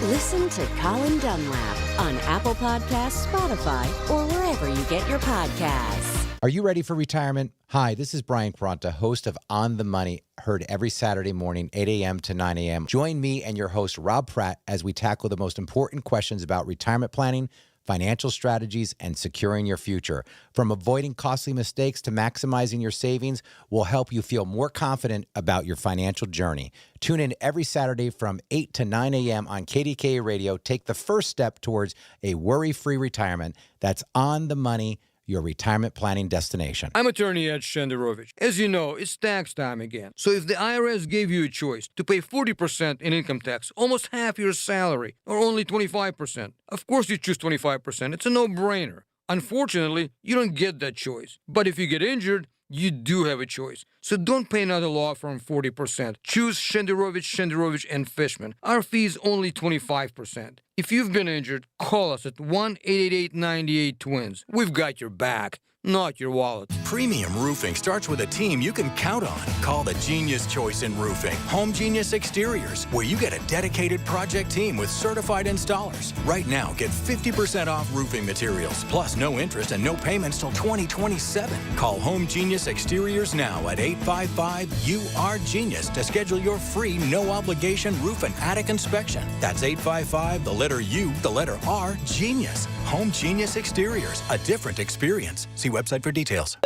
Listen to Colin Dunlap on Apple Podcasts, Spotify, or wherever you get your podcasts. Are you ready for retirement? Hi, this is Brian Quaranta, host of On the Money, heard every Saturday morning, 8 a.m. to 9 a.m. Join me and your host, Rob Pratt, as we tackle the most important questions about retirement planning, financial strategies, and securing your future. From avoiding costly mistakes to maximizing your savings, we'll help you feel more confident about your financial journey. Tune in every Saturday from 8 to 9 a.m. on KDKA Radio. Take the first step towards a worry-free retirement. That's On the Money, your retirement planning destination. I'm attorney Ed Shenderovich. As you know, it's tax time again. So if the IRS gave you a choice to pay 40% in income tax, almost half your salary, or only 25%, of course you choose 25%. It's a no-brainer. Unfortunately, you don't get that choice. But if you get injured, you do have a choice. So don't pay another law firm 40%. Choose Shenderovich, and Fishman. Our fee is only 25%. If you've been injured, call us at 1-888-98-TWINS. We've got your back, not your wallet. Premium roofing starts with a team you can count on. Call the Genius Choice in Roofing. Home Genius Exteriors, where you get a dedicated project team with certified installers. Right now, get 50% off roofing materials, plus no interest and no payments till 2027. Call Home Genius Exteriors now at 855-UR-GENIUS to schedule your free, no-obligation roof and attic inspection. That's 855, the letter U, the letter R, Genius. Home Genius Exteriors, a different experience. See website for details.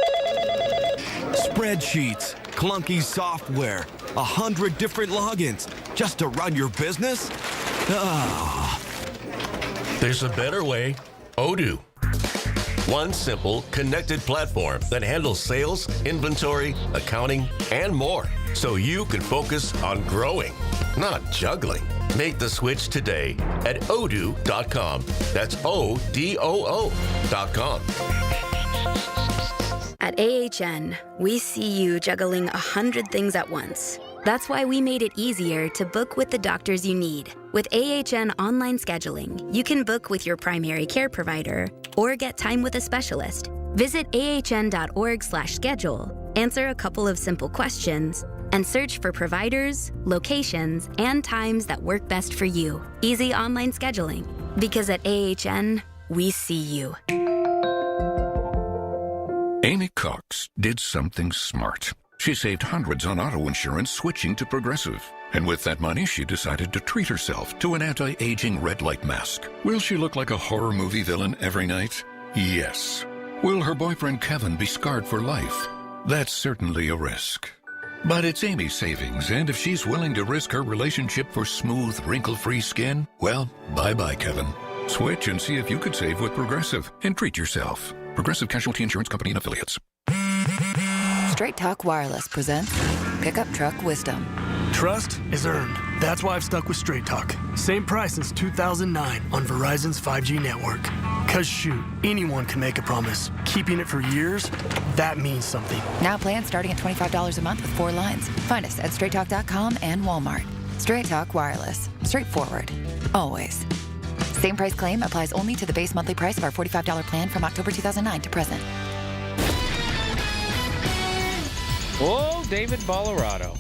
Spreadsheets, clunky software, 100 different logins just to run your business? Ah. There's a better way. Odoo. One simple, connected platform that handles sales, inventory, accounting, and more. So you can focus on growing, not juggling. Make the switch today at odoo.com. That's ODOO.com. At At AHN, we see you juggling 100 things at once. That's why we made it easier to book with the doctors you need. With AHN online scheduling, you can book with your primary care provider or get time with a specialist. Visit ahn.org/schedule, answer a couple of simple questions, and search for providers, locations, and times that work best for you. Easy online scheduling. Because at AHN, we see you. Amy Cox did something smart. She saved hundreds on auto insurance switching to Progressive. And with that money, she decided to treat herself to an anti-aging red light mask. Will she look like a horror movie villain every night? Yes. Will her boyfriend Kevin be scarred for life? That's certainly a risk. But it's Amy's savings, and if she's willing to risk her relationship for smooth, wrinkle-free skin, well, bye-bye, Kevin. Switch and see if you could save with Progressive and treat yourself. Progressive Casualty Insurance Company and Affiliates. Straight Talk Wireless presents Pickup Truck Wisdom. Trust is earned. That's why I've stuck with Straight Talk. Same price since 2009 on Verizon's 5G network. Cause shoot, anyone can make a promise. Keeping it for years, that means something. Now plans starting at $25 a month with 4 lines. Find us at straighttalk.com and Walmart. Straight Talk Wireless. Straightforward. Always. Same price claim applies only to the base monthly price of our $45 plan from October 2009 to present. Whoa, David Bollerado.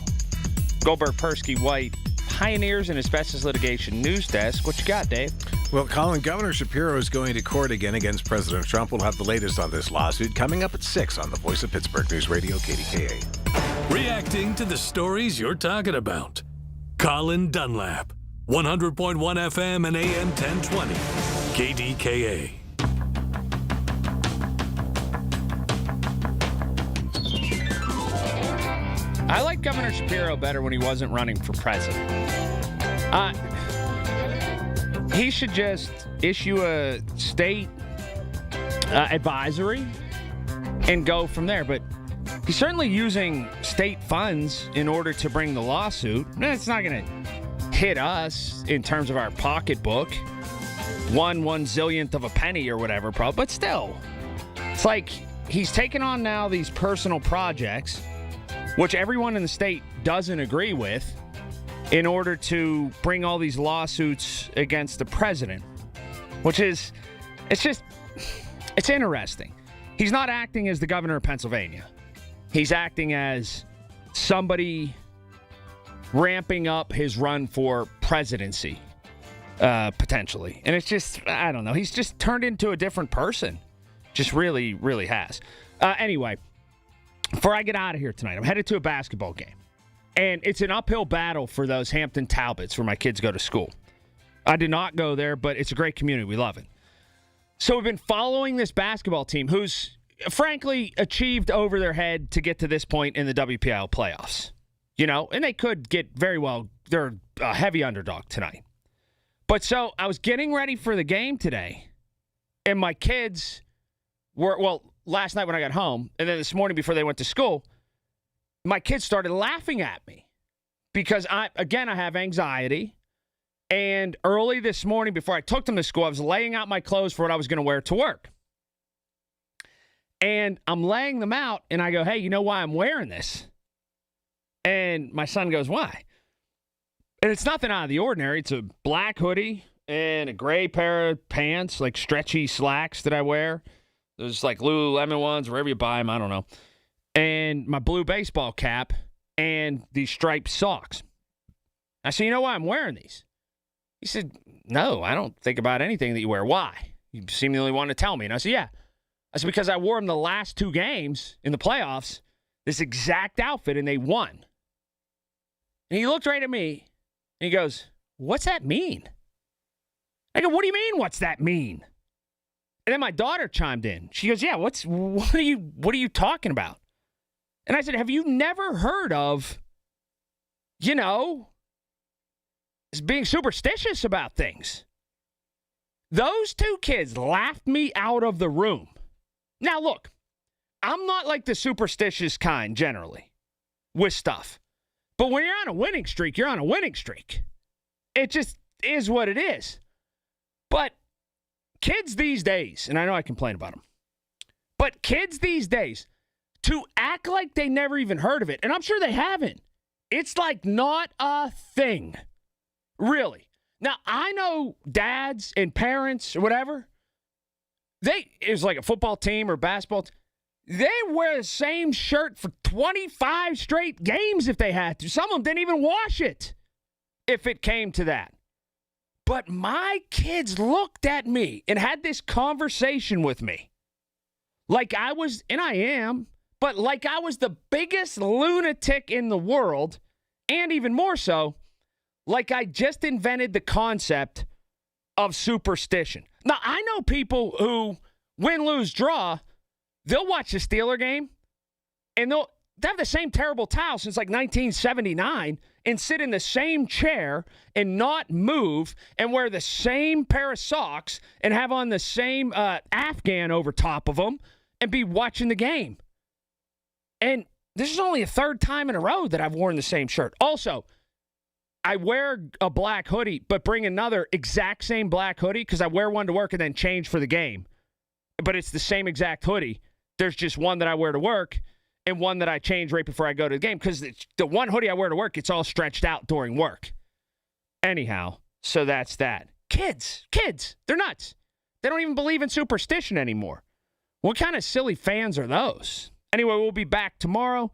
Goldberg, Persky, White, pioneers in asbestos litigation news desk. What you got, Dave? Well, Colin, Governor Shapiro is going to court again against President Trump. We'll have the latest on this lawsuit coming up at 6 on the Voice of Pittsburgh News Radio, KDKA. Reacting to the stories you're talking about. Colin Dunlap, 100.1 FM and AM 1020, KDKA. I like Governor Shapiro better when he wasn't running for president. He should just issue a state advisory and go from there. But he's certainly using state funds in order to bring the lawsuit. It's not going to hit us in terms of our pocketbook. 1/1,000,000th of a penny or whatever, probably. But still, it's like he's taking on now these personal projects, which everyone in the state doesn't agree with, in order to bring all these lawsuits against the president, which is, it's interesting. He's not acting as the governor of Pennsylvania. He's acting as somebody ramping up his run for presidency, potentially. And it's just, I don't know. He's just turned into a different person. Just really, really has. Anyway, before I get out of here tonight, I'm headed to a basketball game. And it's an uphill battle for those Hampton Talbots where my kids go to school. I did not go there, but it's a great community. We love it. So we've been following this basketball team who's, frankly, achieved over their head to get to this point in the WPIAL playoffs. You know, and they could get very well. They're a heavy underdog tonight. But so I was getting ready for the game today, and my kids were, well, last night when I got home, and then this morning before they went to school, my kids started laughing at me because, I have anxiety. And early this morning before I took them to school, I was laying out my clothes for what I was going to wear to work. And I'm laying them out, and I go, hey, you know why I'm wearing this? And my son goes, why? And it's nothing out of the ordinary. It's a black hoodie and a gray pair of pants, like stretchy slacks that I wear. There's like Lululemon ones, wherever you buy them, I don't know. And my blue baseball cap and these striped socks. I said, you know why I'm wearing these? He said, no, I don't think about anything that you wear. Why? You seem the only one to tell me. And I said, yeah. I said, because I wore them the last 2 games in the playoffs, this exact outfit, and they won. And he looked right at me, and he goes, what's that mean? I go, what do you mean, what's that mean? And then my daughter chimed in. She goes, yeah, what are you talking about? And I said, have you never heard of, being superstitious about things? Those 2 kids laughed me out of the room. Now, look, I'm not like the superstitious kind generally with stuff. But when you're on a winning streak, you're on a winning streak. It just is what it is. But kids these days, and I know I complain about them, but kids these days, to act like they never even heard of it. And I'm sure they haven't. It's like not a thing. Really. Now, I know dads and parents or whatever, it was like a football team or basketball team. They wear the same shirt for 25 straight games if they had to. Some of them didn't even wash it if it came to that. But my kids looked at me and had this conversation with me like I was, and I am, but like I was the biggest lunatic in the world, and even more so, like I just invented the concept of superstition. Now, I know people who win, lose, draw, they'll watch the Steeler game, and they'll have the same terrible towel since like 1979 and sit in the same chair and not move and wear the same pair of socks and have on the same Afghan over top of them and be watching the game. And this is only the third time in a row that I've worn the same shirt. Also, I wear a black hoodie, but bring another exact same black hoodie because I wear one to work and then change for the game. But it's the same exact hoodie. There's just one that I wear to work and one that I change right before I go to the game because the one hoodie I wear to work, it's all stretched out during work. Anyhow, so that's that. Kids, they're nuts. They don't even believe in superstition anymore. What kind of silly fans are those? Anyway, we'll be back tomorrow.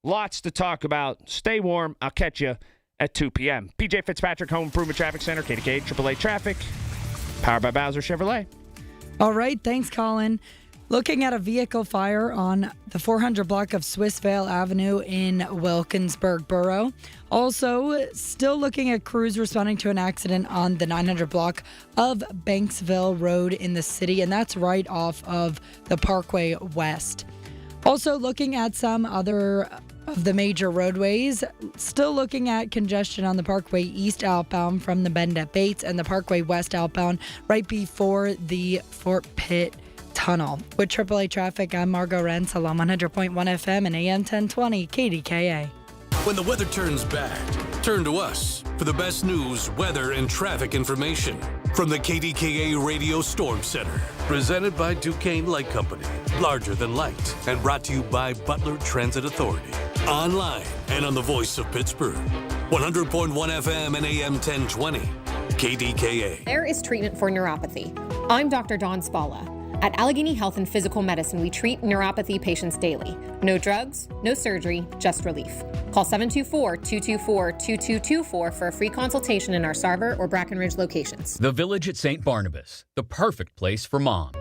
Lots to talk about. Stay warm. I'll catch you at 2 p.m. PJ Fitzpatrick, Home Improvement Traffic Center, KDKA AAA Traffic, powered by Bowser Chevrolet. All right, thanks, Colin. Looking at a vehicle fire on the 400 block of Swissvale Avenue in Wilkinsburg Borough. Also, still looking at crews responding to an accident on the 900 block of Banksville Road in the city, and that's right off of the Parkway West. Also, looking at some other of the major roadways, still looking at congestion on the Parkway East outbound from the bend at Bates and the Parkway West outbound right before the Fort Pitt Tunnel. With AAA Traffic, I'm Margo Rentz along 100.1 FM and AM 1020 KDKA. When the weather turns bad, turn to us for the best news, weather, and traffic information from the KDKA Radio Storm Center. Presented by Duquesne Light Company, larger than light, and brought to you by Butler Transit Authority. Online and on the voice of Pittsburgh. 100.1 FM and AM 1020 KDKA. There is treatment for neuropathy. I'm Dr. Dawn Spalla. At Allegheny Health and Physical Medicine, we treat neuropathy patients daily. No drugs, no surgery, just relief. Call 724-224-2224 for a free consultation in our Sarver or Brackenridge locations. The Village at St. Barnabas, the perfect place for mom.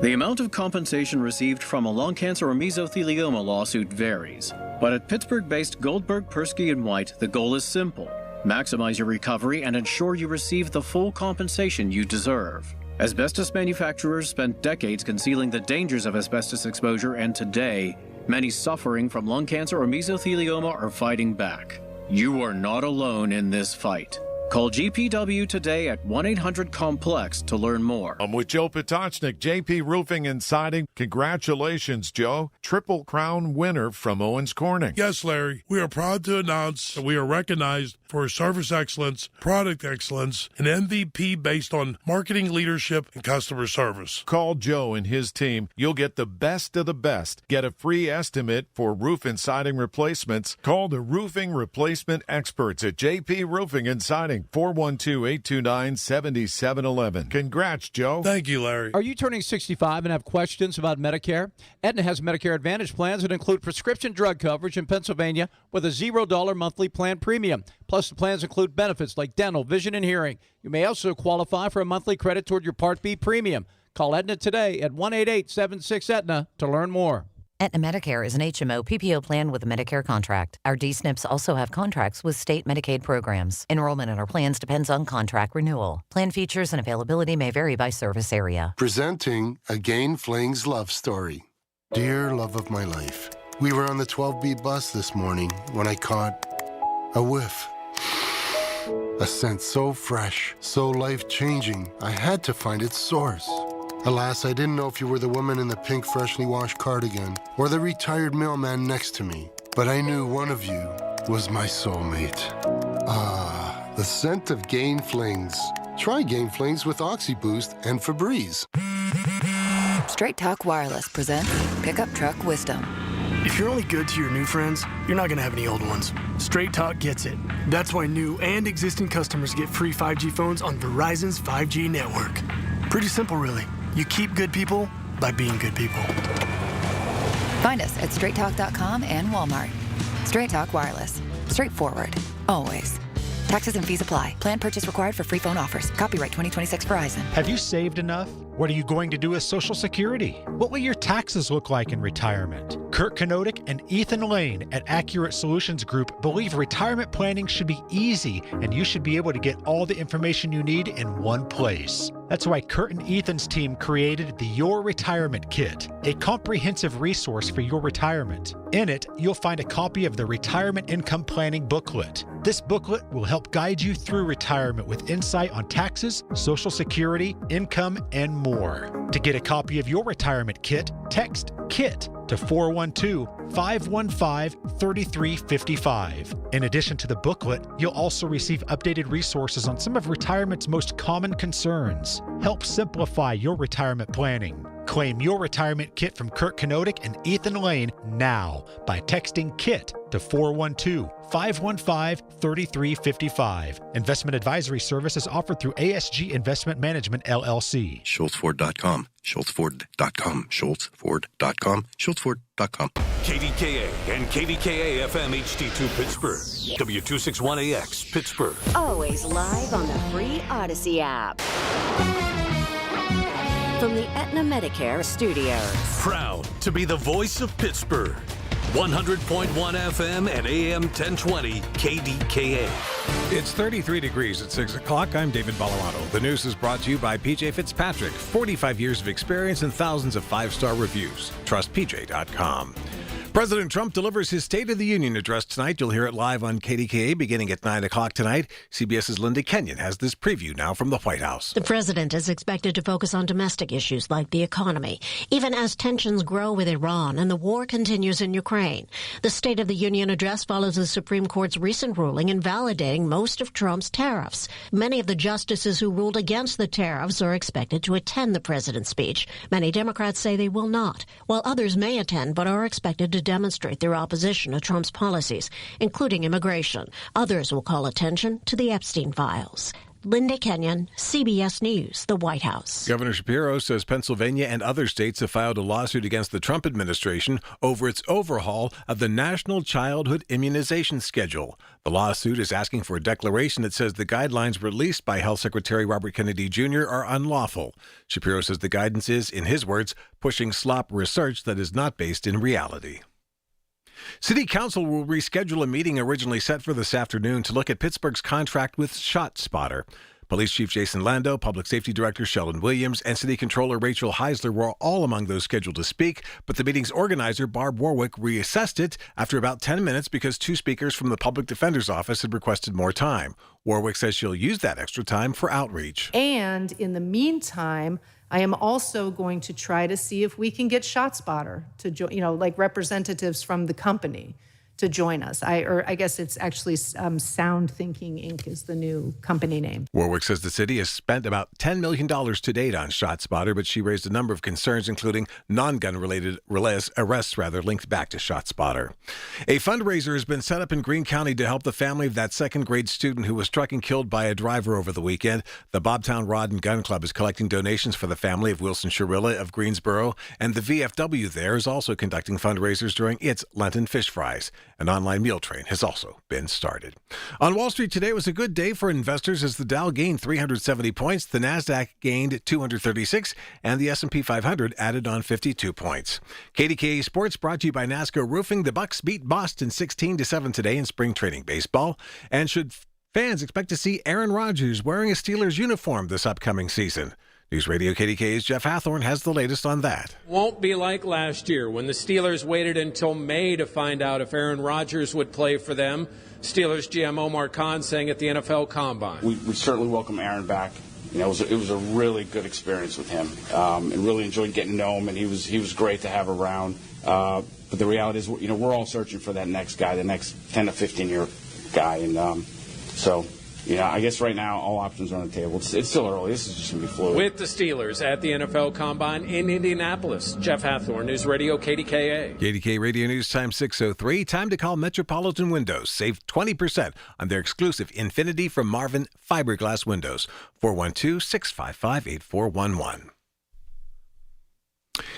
The amount of compensation received from a lung cancer or mesothelioma lawsuit varies. But at Pittsburgh-based Goldberg, Persky & White, the goal is simple. Maximize your recovery and ensure you receive the full compensation you deserve. Asbestos manufacturers spent decades concealing the dangers of asbestos exposure, and today, many suffering from lung cancer or mesothelioma are fighting back. You are not alone in this fight. Call GPW today at 1-800-COMPLEX to learn more. I'm with Joe Potocznik, JP Roofing and Siding. Congratulations, Joe. Triple Crown winner from Owens Corning. Yes, Larry. We are proud to announce that we are recognized for service excellence, product excellence, and MVP based on marketing leadership and customer service. Call Joe and his team. You'll get the best of the best. Get a free estimate for roof and siding replacements. Call the roofing replacement experts at JP Roofing and Siding. 412-829-7711. Congrats, Joe. Thank you, Larry. Are you turning 65 and have questions about Medicare? Aetna has Medicare Advantage plans that include prescription drug coverage in Pennsylvania with a $0 monthly plan premium. Plus, the plans include benefits like dental, vision, and hearing. You may also qualify for a monthly credit toward your Part B premium. Call Aetna today at 1-888-76-AETNA to learn more. Aetna Medicare is an HMO PPO plan with a Medicare contract. Our D-SNPs also have contracts with state Medicaid programs. Enrollment in our plans depends on contract renewal. Plan features and availability may vary by service area. Presenting a Gain Flings love story. Dear love of my life, we were on the 12B bus this morning when I caught a whiff. A scent so fresh, so life-changing, I had to find its source. Alas, I didn't know if you were the woman in the pink freshly washed cardigan or the retired mailman next to me, but I knew one of you was my soulmate. Ah, the scent of Gain Flings. Try Gain Flings with OxyBoost and Febreze. Straight Talk Wireless presents Pickup Truck Wisdom. If you're only good to your new friends, you're not going to have any old ones. Straight Talk gets it. That's why new and existing customers get free 5G phones on Verizon's 5G network. Pretty simple, really. You keep good people by being good people. Find us at straighttalk.com and Walmart. Straight Talk Wireless. Straightforward. Always. Taxes and fees apply. Plan purchase required for free phone offers. Copyright 2026 Verizon. Have you saved enough? What are you going to do with Social Security? What will your taxes look like in retirement? Kurt Knodik and Ethan Lane at Accurate Solutions Group believe retirement planning should be easy and you should be able to get all the information you need in one place. That's why Kurt and Ethan's team created the Your Retirement Kit, a comprehensive resource for your retirement. In it, you'll find a copy of the Retirement Income Planning booklet. This booklet will help guide you through retirement with insight on taxes, Social Security, income, and more. To get a copy of your retirement kit, text KIT to 412-515-3355. In addition to the booklet, you'll also receive updated resources on some of retirement's most common concerns. Help simplify your retirement planning. Claim your retirement kit from Kurt Knodik and Ethan Lane now by texting KIT to 412-515-3355. Investment advisory services offered through ASG Investment Management, LLC. SchultzFord.com. SchultzFord.com. SchultzFord.com. SchultzFord.com. KDKA and KDKA-FM HD2 Pittsburgh. W261AX Pittsburgh. Always live on the free Odyssey app. From the Aetna Medicare studios. Proud to be the voice of Pittsburgh. 100.1 FM and AM 1020 KDKA. It's 33 degrees at 6 o'clock. I'm David Ballarano. The news is brought to you by PJ Fitzpatrick. 45 years of experience and thousands of five-star reviews. TrustPJ.com. President Trump delivers his State of the Union address tonight. You'll hear it live on KDKA beginning at 9 o'clock tonight. CBS's Linda Kenyon has this preview now from the White House. The president is expected to focus on domestic issues like the economy, even as tensions grow with Iran and the war continues in Ukraine. The State of the Union address follows the Supreme Court's recent ruling invalidating most of Trump's tariffs. Many of the justices who ruled against the tariffs are expected to attend the president's speech. Many Democrats say they will not, while others may attend but are expected to demonstrate their opposition to Trump's policies, including immigration. Others will call attention to the Epstein files. Linda Kenyon, CBS News, the White House. Governor Shapiro says Pennsylvania and other states have filed a lawsuit against the Trump administration over its overhaul of the National Childhood Immunization Schedule. The lawsuit is asking for a declaration that says the guidelines released by Health Secretary Robert Kennedy Jr. are unlawful. Shapiro says the guidance is, in his words, pushing slop research that is not based in reality. City Council will reschedule a meeting originally set for this afternoon to look at Pittsburgh's contract with ShotSpotter. Police Chief Jason Lando, Public Safety Director Sheldon Williams, and City Controller Rachel Heisler were all among those scheduled to speak, but the meeting's organizer, Barb Warwick, reassessed it after about 10 minutes because two speakers from the Public Defender's Office had requested more time. Warwick says she'll use that extra time for outreach. And in the meantime, I am also going to try to see if we can get ShotSpotter to join, like representatives from the company to join us. I guess it's actually Sound Thinking Inc. is the new company name. Warwick says the city has spent about $10 million to date on ShotSpotter, but she raised a number of concerns, including non-gun-related arrests linked back to ShotSpotter. A fundraiser has been set up in Greene County to help the family of that second-grade student who was struck and killed by a driver over the weekend. The Bobtown Rod and Gun Club is collecting donations for the family of Wilson Shirilla of Greensboro, and the VFW there is also conducting fundraisers during its Lenten Fish Fries. An online meal train has also been started. On Wall Street today was a good day for investors as the Dow gained 370 points, the Nasdaq gained 236, and the S&P 500 added on 52 points. KDKA Sports brought to you by NASCO Roofing. The Bucks beat Boston 16-7 today in spring training baseball. And should fans expect to see Aaron Rodgers wearing a Steelers uniform this upcoming season? News Radio KDKA's Jeff Hathorn has the latest on that. Won't be like last year when the Steelers waited until May to find out if Aaron Rodgers would play for them. Steelers GM Omar Khan saying at the NFL Combine. We certainly welcome Aaron back. It was a really good experience with him, and really enjoyed getting to know him. And he was great to have around. But the reality is, we're all searching for that next guy, the next 10 to 15 year guy, and so. Yeah, I guess right now all options are on the table. It's still early. This is just going to be fluid. With the Steelers at the NFL Combine in Indianapolis, Jeff Hathorn, News Radio KDKA. KDKA Radio News Time 6:03. Time to call Metropolitan Windows. Save 20% on their exclusive Infinity from Marvin fiberglass windows. 412-655-8411.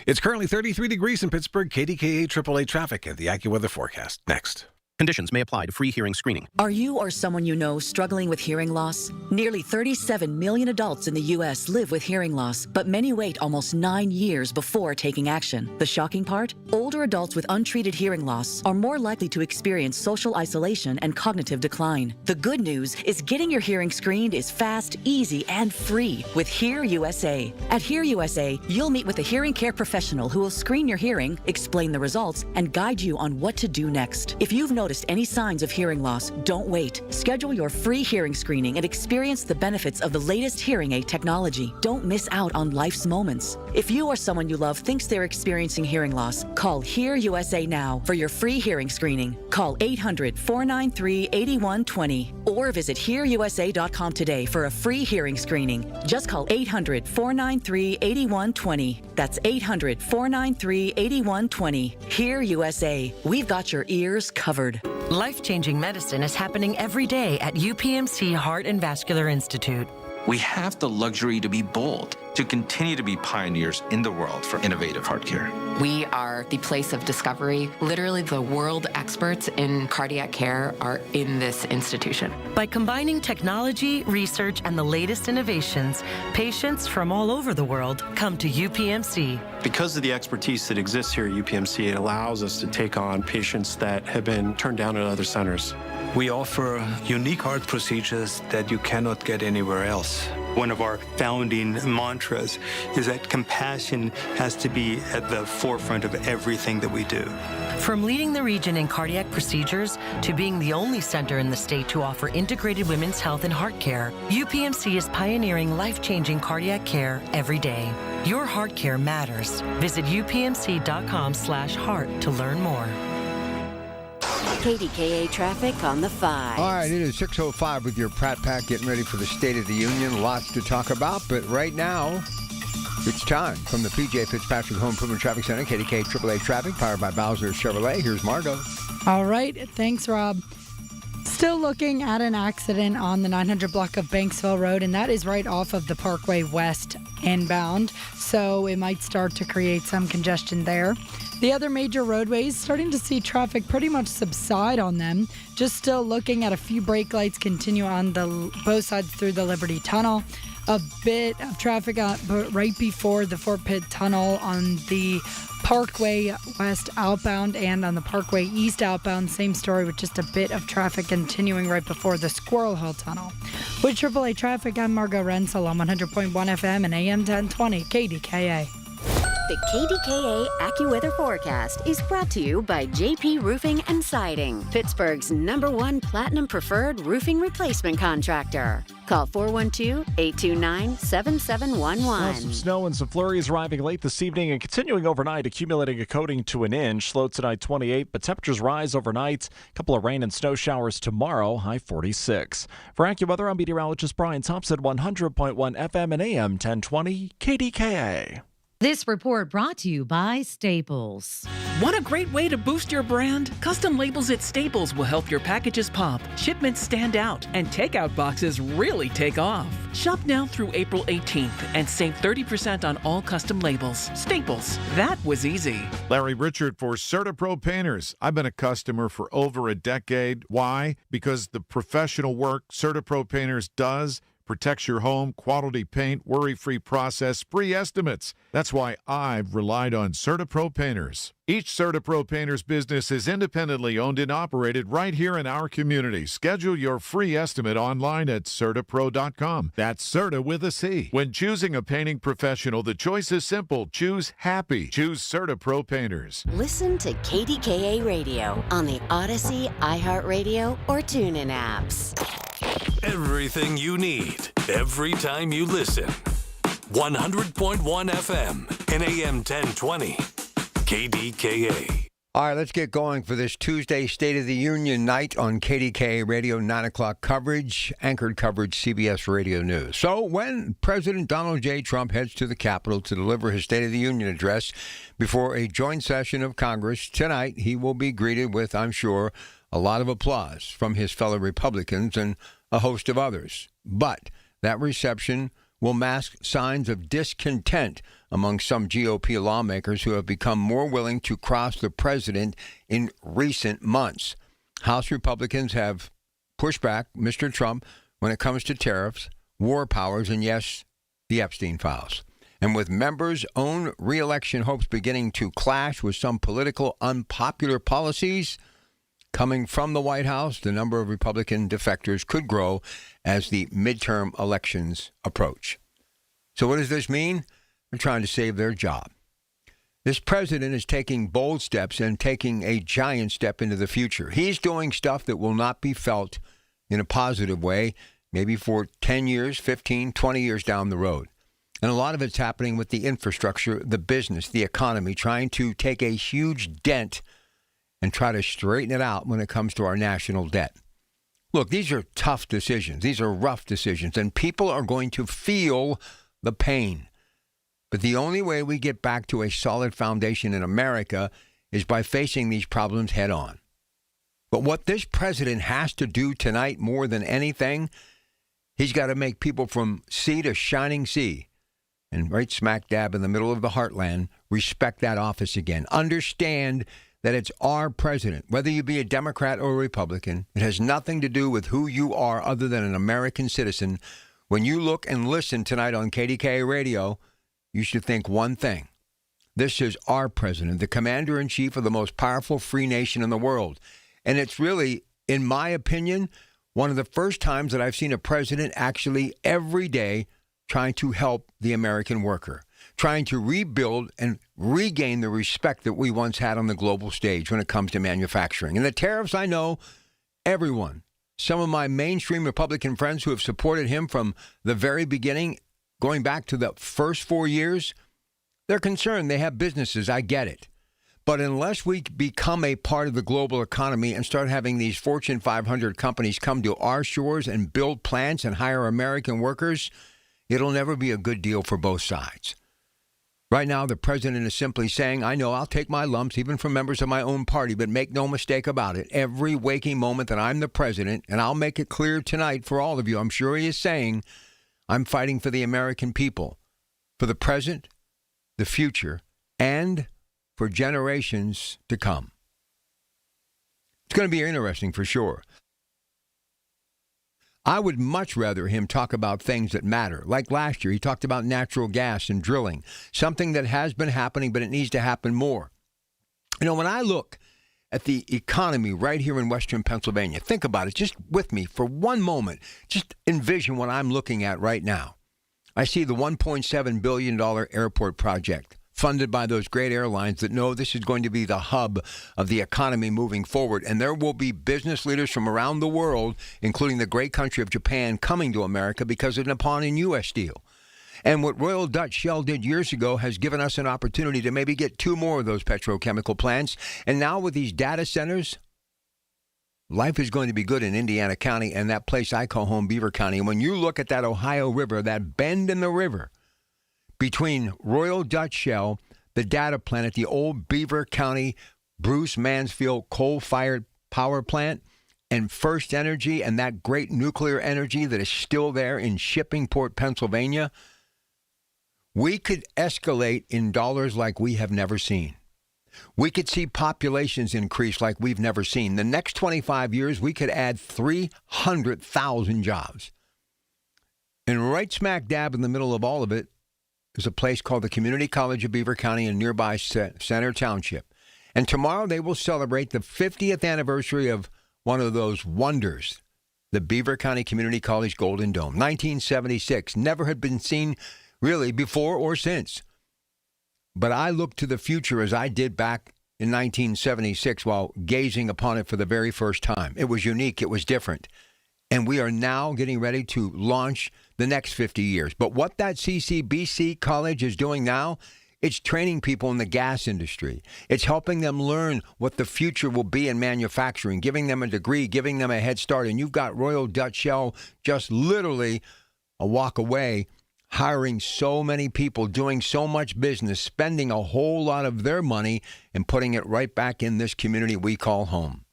It's currently 33 degrees in Pittsburgh. KDKA AAA traffic and the AccuWeather forecast. Next. Conditions may apply to free hearing screening. Are you or someone you know struggling with hearing loss? Nearly 37 million adults in the U.S. live with hearing loss, but many wait almost 9 years before taking action. The shocking part? Older adults with untreated hearing loss are more likely to experience social isolation and cognitive decline. The good news is getting your hearing screened is fast, easy, and free with Hear USA. At Hear USA, you'll meet with a hearing care professional who will screen your hearing, explain the results, and guide you on what to do next. If you've noticed any signs of hearing loss, don't wait. Schedule your free hearing screening and experience the benefits of the latest hearing aid technology. Don't miss out on life's moments. If you or someone you love thinks they're experiencing hearing loss, call Hear USA now for your free hearing screening. Call 800-493-8120 or visit hearusa.com today for a free hearing screening. Just call 800-493-8120. That's 800-493-8120. Hear USA. We've got your ears covered. Life-changing medicine is happening every day at UPMC Heart and Vascular Institute. We have the luxury to be bold, to continue to be pioneers in the world for innovative heart care. We are the place of discovery. Literally, the world experts in cardiac care are in this institution. By combining technology, research, and the latest innovations, patients from all over the world come to UPMC. Because of the expertise that exists here at UPMC, it allows us to take on patients that have been turned down at other centers. We offer unique heart procedures that you cannot get anywhere else. One of our founding mantras is that compassion has to be at the forefront of everything that we do. From leading the region in cardiac procedures to being the only center in the state to offer integrated women's health and heart care, UPMC is pioneering life-changing cardiac care every day. Your heart care matters. Visit upmc.com/heart to learn more. KDKA traffic on the 5. All right, it is 6:05 with your Pratt Pack getting ready for the State of the Union. Lots to talk about, but right now, it's time from the PJ Fitzpatrick Home Improvement Traffic Center, KDKA AAA traffic, powered by Bowser Chevrolet. Here's Margot. All right, thanks, Rob. Still looking at an accident on the 900 block of Banksville Road, and that is right off of the Parkway West inbound, so it might start to create some congestion there. The other major roadways, starting to see traffic pretty much subside on them. Just still looking at a few brake lights continue on both sides through the Liberty Tunnel. A bit of traffic right before the Fort Pitt Tunnel on the Parkway West outbound and on the Parkway East outbound. Same story with just a bit of traffic continuing right before the Squirrel Hill Tunnel. With AAA traffic, I'm Margot Rensel on 100.1 FM and AM 1020 KDKA. The KDKA AccuWeather forecast is brought to you by JP Roofing and Siding, Pittsburgh's #1 Platinum Preferred Roofing Replacement Contractor. Call 412-829-7711. Well, some snow and some flurries arriving late this evening and continuing overnight, accumulating a coating to an inch. Low tonight 28, but temperatures rise overnight. A couple of rain and snow showers tomorrow, high 46. For AccuWeather, I'm meteorologist Brian Thompson, 100.1 FM and AM 1020 KDKA. This report brought to you by Staples. Want a great way to boost your brand? Custom labels at Staples will help your packages pop, shipments stand out, and takeout boxes really take off. Shop now through April 18th and save 30% on all custom labels. Staples, that was easy. Larry Richard for CertaPro Painters. I've been a customer for over a decade. Why? Because the professional work CertaPro Painters does protects your home, quality paint, worry-free process, free estimates. That's why I've relied on CertaPro Painters. Each CertaPro Painters business is independently owned and operated right here in our community. Schedule your free estimate online at CertaPro.com. That's Certa with a C. When choosing a painting professional, the choice is simple. Choose happy. Choose CertaPro Painters. Listen to KDKA Radio on the Odyssey, iHeartRadio, or TuneIn apps. Everything you need, every time you listen. 100.1 FM and AM 1020. KDKA. All right, let's get going for this Tuesday State of the Union night on KDKA Radio, 9 o'clock coverage, anchored coverage, CBS Radio News. So when President Donald J. Trump heads to the Capitol to deliver his State of the Union address before a joint session of Congress tonight, he will be greeted with, I'm sure, a lot of applause from his fellow Republicans and a host of others. But that reception will mask signs of discontent among some GOP lawmakers who have become more willing to cross the president in recent months. House Republicans have pushed back Mr. Trump when it comes to tariffs, war powers, and yes, the Epstein files. And with members' own re-election hopes beginning to clash with some political unpopular policies coming from the White House, the number of Republican defectors could grow as the midterm elections approach. So what does this mean? They're trying to save their job. This president is taking bold steps and taking a giant step into the future. He's doing stuff that will not be felt in a positive way, maybe for 10 years, 15, 20 years down the road. And a lot of it's happening with the infrastructure, the business, the economy, trying to take a huge dent and try to straighten it out when it comes to our national debt. Look, these are tough decisions. These are rough decisions, and people are going to feel the pain. But the only way we get back to a solid foundation in America is by facing these problems head on. But what this president has to do tonight more than anything, he's got to make people from sea to shining sea, and right smack dab in the middle of the heartland, respect that office again. Understand that it's our president, whether you be a Democrat or a Republican. It has nothing to do with who you are other than an American citizen. When you look and listen tonight on KDKA Radio, you should think one thing. This is our president, the commander-in-chief of the most powerful free nation in the world. And it's really, in my opinion, one of the first times that I've seen a president actually every day trying to help the American worker, trying to rebuild and regain the respect that we once had on the global stage when it comes to manufacturing. And the tariffs, I know everyone, some of my mainstream Republican friends who have supported him from the very beginning, going back to the first 4 years, they're concerned. They have businesses. I get it. But unless we become a part of the global economy and start having these Fortune 500 companies come to our shores and build plants and hire American workers, it'll never be a good deal for both sides. Right now, the president is simply saying, I know I'll take my lumps, even from members of my own party, but make no mistake about it. Every waking moment that I'm the president, and I'll make it clear tonight for all of you, I'm sure he is saying, I'm fighting for the American people, for the present, the future, and for generations to come. It's going to be interesting for sure. I would much rather him talk about things that matter. Like last year, he talked about natural gas and drilling, something that has been happening, but it needs to happen more. You know, when I look at the economy right here in Western Pennsylvania, think about it just with me for one moment. Just envision what I'm looking at right now. I see the $1.7 billion airport project funded by those great airlines that know this is going to be the hub of the economy moving forward. And there will be business leaders from around the world, including the great country of Japan, coming to America because of Nippon and U.S. deal. And what Royal Dutch Shell did years ago has given us an opportunity to maybe get 2 more of those petrochemical plants. And now with these data centers, life is going to be good in Indiana County and that place I call home, Beaver County. And when you look at that Ohio River, that bend in the river between Royal Dutch Shell, the data plant at the old Beaver County Bruce Mansfield coal-fired power plant, and First Energy and that great nuclear energy that is still there in Shippingport, Pennsylvania, we could escalate in dollars like we have never seen. We could see populations increase like we've never seen. The next 25 years, we could add 300,000 jobs. And right smack dab in the middle of all of it is a place called the Community College of Beaver County in nearby Center Township. And tomorrow they will celebrate the 50th anniversary of one of those wonders, the Beaver County Community College Golden Dome. 1976, never had been seen really before or since. But I look to the future as I did back in 1976 while gazing upon it for the very first time. It was unique. It was different. And we are now getting ready to launch the next 50 years. But what that CCBC college is doing now It's training people in the gas industry. It's helping them learn what the future will be in manufacturing, giving them a degree, giving them a head start. And you've got Royal Dutch Shell just literally a walk away, hiring so many people, doing so much business, spending a whole lot of their money and putting it right back in this community we call home.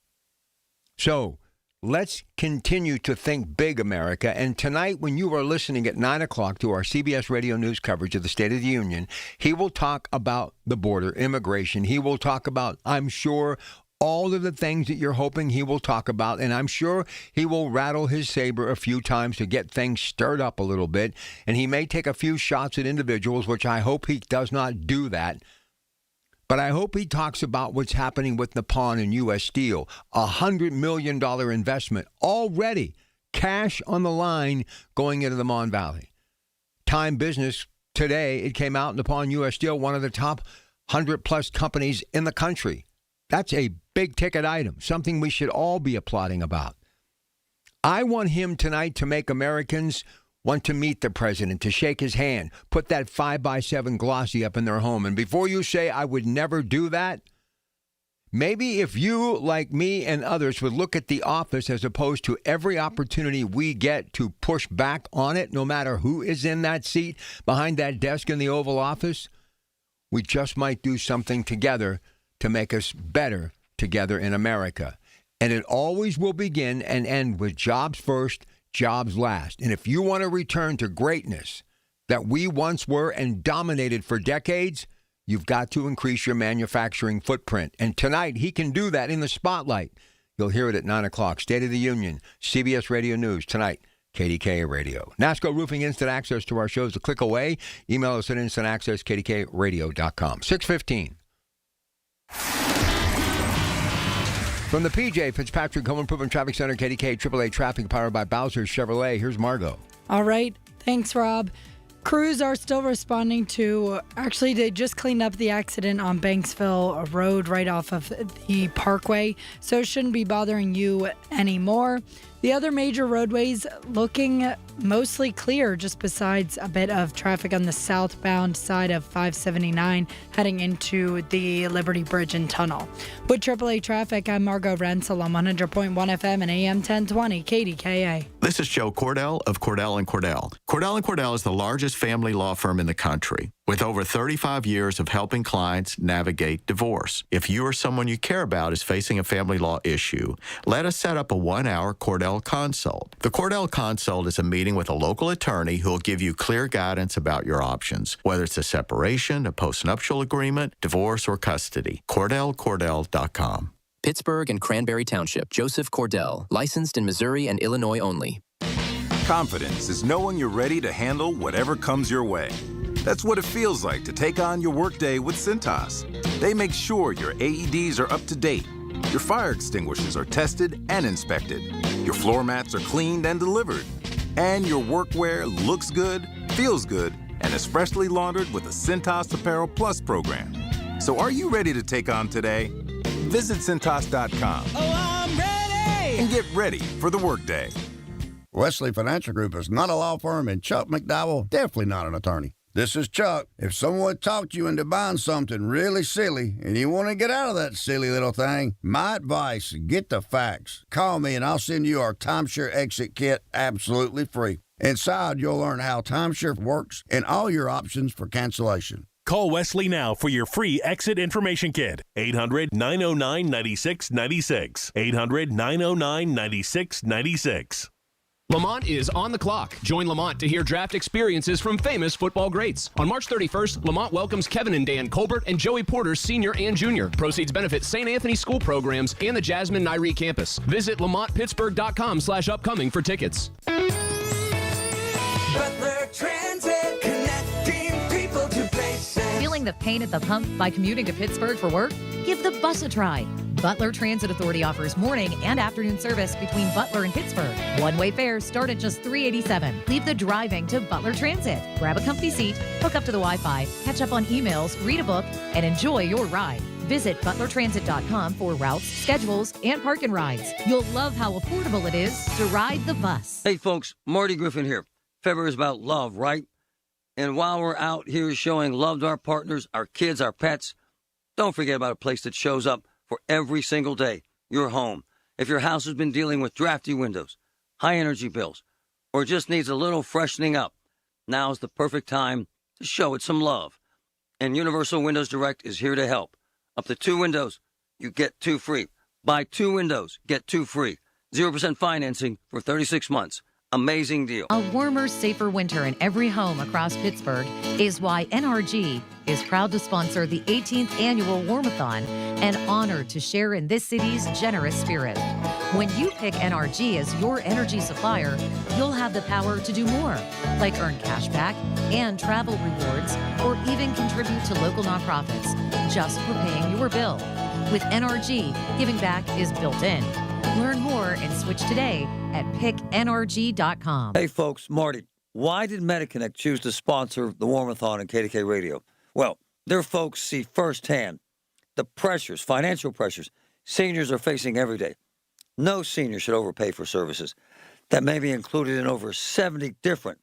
So let's continue to think big, America. And tonight, when you are listening at 9 o'clock to our CBS Radio News coverage of the State of the Union, he will talk about the border, immigration. He will talk about, I'm sure, all of the things that you're hoping he will talk about. And I'm sure he will rattle his saber a few times to get things stirred up a little bit. And he may take a few shots at individuals, which I hope he does not do that. But I hope he talks about what's happening with Nippon and U.S. Steel. $100 million investment already, cash on the line going into the Mon Valley. Time Business today, it came out, Nippon U.S. Steel, one of the top 100-plus companies in the country. That's a big-ticket item, something we should all be applauding about. I want him tonight to make Americans want to meet the president, to shake his hand, put that 5x7 glossy up in their home. And before you say, I would never do that, maybe if you, like me and others, would look at the office as opposed to every opportunity we get to push back on it, no matter who is in that seat behind that desk in the Oval Office, we just might do something together to make us better together in America. And it always will begin and end with jobs first, jobs last. And if you want to return to greatness that we once were and dominated for decades, you've got to increase your manufacturing footprint. And tonight, he can do that in the spotlight. You'll hear it at 9 o'clock. State of the Union, CBS Radio News, tonight, KDKA Radio. NASCO Roofing Instant Access to our shows a click away. Email us at instantacces, kdkradio.com. 6:15. From the PJ Fitzpatrick Home Improvement Traffic Center, KDKA AAA Traffic, powered by Bowser's Chevrolet. Here's Margot. All right. Thanks, Rob. Crews are still responding to, actually, they just cleaned up the accident on Banksville Road right off of the Parkway, so it shouldn't be bothering you anymore. The other major roadways looking mostly clear, just besides a bit of traffic on the southbound side of 579 heading into the Liberty Bridge and Tunnel. With AAA Traffic, I'm Margot Rensel on 100.1 FM and AM 1020 KDKA. This is Joe Cordell of Cordell & Cordell. Cordell & Cordell is the largest family law firm in the country, with over 35 years of helping clients navigate divorce. If you or someone you care about is facing a family law issue, let us set up a 1-hour Cordell Consult. The Cordell Consult is a meeting with a local attorney who will give you clear guidance about your options, whether it's a separation, a postnuptial agreement, divorce, or custody. CordellCordell.com. Pittsburgh and Cranberry Township. Joseph Cordell. Licensed in Missouri and Illinois only. Confidence is knowing you're ready to handle whatever comes your way. That's what it feels like to take on your workday with Cintas. They make sure your AEDs are up to date, your fire extinguishers are tested and inspected, your floor mats are cleaned and delivered, and your workwear looks good, feels good, and is freshly laundered with the Cintas Apparel Plus program. So are you ready to take on today? Visit Cintas.com. Oh, I'm ready! And get ready for the workday. Wesley Financial Group is not a law firm, and Chuck McDowell definitely not an attorney. This is Chuck. If someone talked you into buying something really silly and you want to get out of that silly little thing, my advice, get the facts. Call me and I'll send you our timeshare exit kit absolutely free. Inside, you'll learn how timeshare works and all your options for cancellation. Call Wesley now for your free exit information kit. 800-909-9696. 800-909-9696. Lamont is on the clock. Join Lamont to hear draft experiences from famous football greats. On March 31st, Lamont welcomes Kevin and Dan Colbert and Joey Porter Sr. and Jr. Proceeds benefit St. Anthony School programs and the Jasmine Nairi campus. Visit LamontPittsburgh.com/upcoming for tickets. Butler Transit, connecting people to places. Feeling the pain at the pump by commuting to Pittsburgh for work? Give the bus a try. Butler Transit Authority offers morning and afternoon service between Butler and Pittsburgh. One-way fares start at just $3.87. Leave the driving to Butler Transit. Grab a comfy seat, hook up to the Wi-Fi, catch up on emails, read a book, and enjoy your ride. Visit butlertransit.com for routes, schedules, and park and rides. You'll love how affordable it is to ride the bus. Hey, folks, Marty Griffin here. February is about love, right? And while we're out here showing love to our partners, our kids, our pets, don't forget about a place that shows up for every single day, your home. If your house has been dealing with drafty windows, high energy bills, or just needs a little freshening up, now's the perfect time to show it some love. And Universal Windows Direct is here to help. Up to 2 windows, you get 2 free. Buy 2 windows, get 2 free. 0% financing for 36 months. Amazing deal. A warmer, safer winter in every home across Pittsburgh is why NRG is proud to sponsor the 18th annual Warmathon and honored to share in this city's generous spirit. When you pick NRG as your energy supplier, you'll have the power to do more, like earn cash back and travel rewards, or even contribute to local nonprofits just for paying your bill. With NRG, giving back is built in. Learn more and switch today at picknrg.com. Hey, folks, Marty. Why did MediConnect choose to sponsor the Warmathon and KDK Radio? Well, their folks see firsthand the pressures, financial pressures, seniors are facing every day. No senior should overpay for services that may be included in over 70 different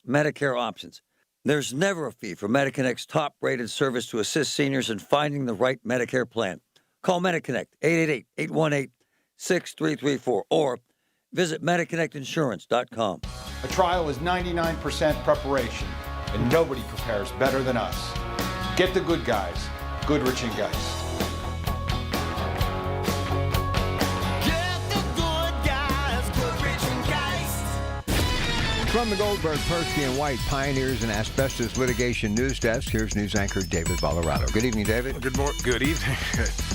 Medicare options. There's never a fee for MediConnect's top-rated service to assist seniors in finding the right Medicare plan. Call MediConnect, 888-818-6334, or visit MediConnectInsurance.com. A trial is 99% preparation, and nobody prepares better than us. Get the good guys, Goodrich and Geist. From the Goldberg, Persky, and White Pioneers and Asbestos Litigation News Desk, here's news anchor David Valorado. Good evening, David. Good evening.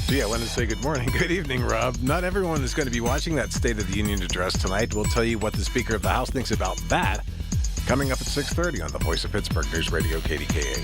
Gee, I wanted to say good morning. Good evening, Rob. Not everyone is going to be watching that State of the Union address tonight. We'll tell you what the Speaker of the House thinks about that coming up at 6:30 on the Voice of Pittsburgh News Radio, KDKA.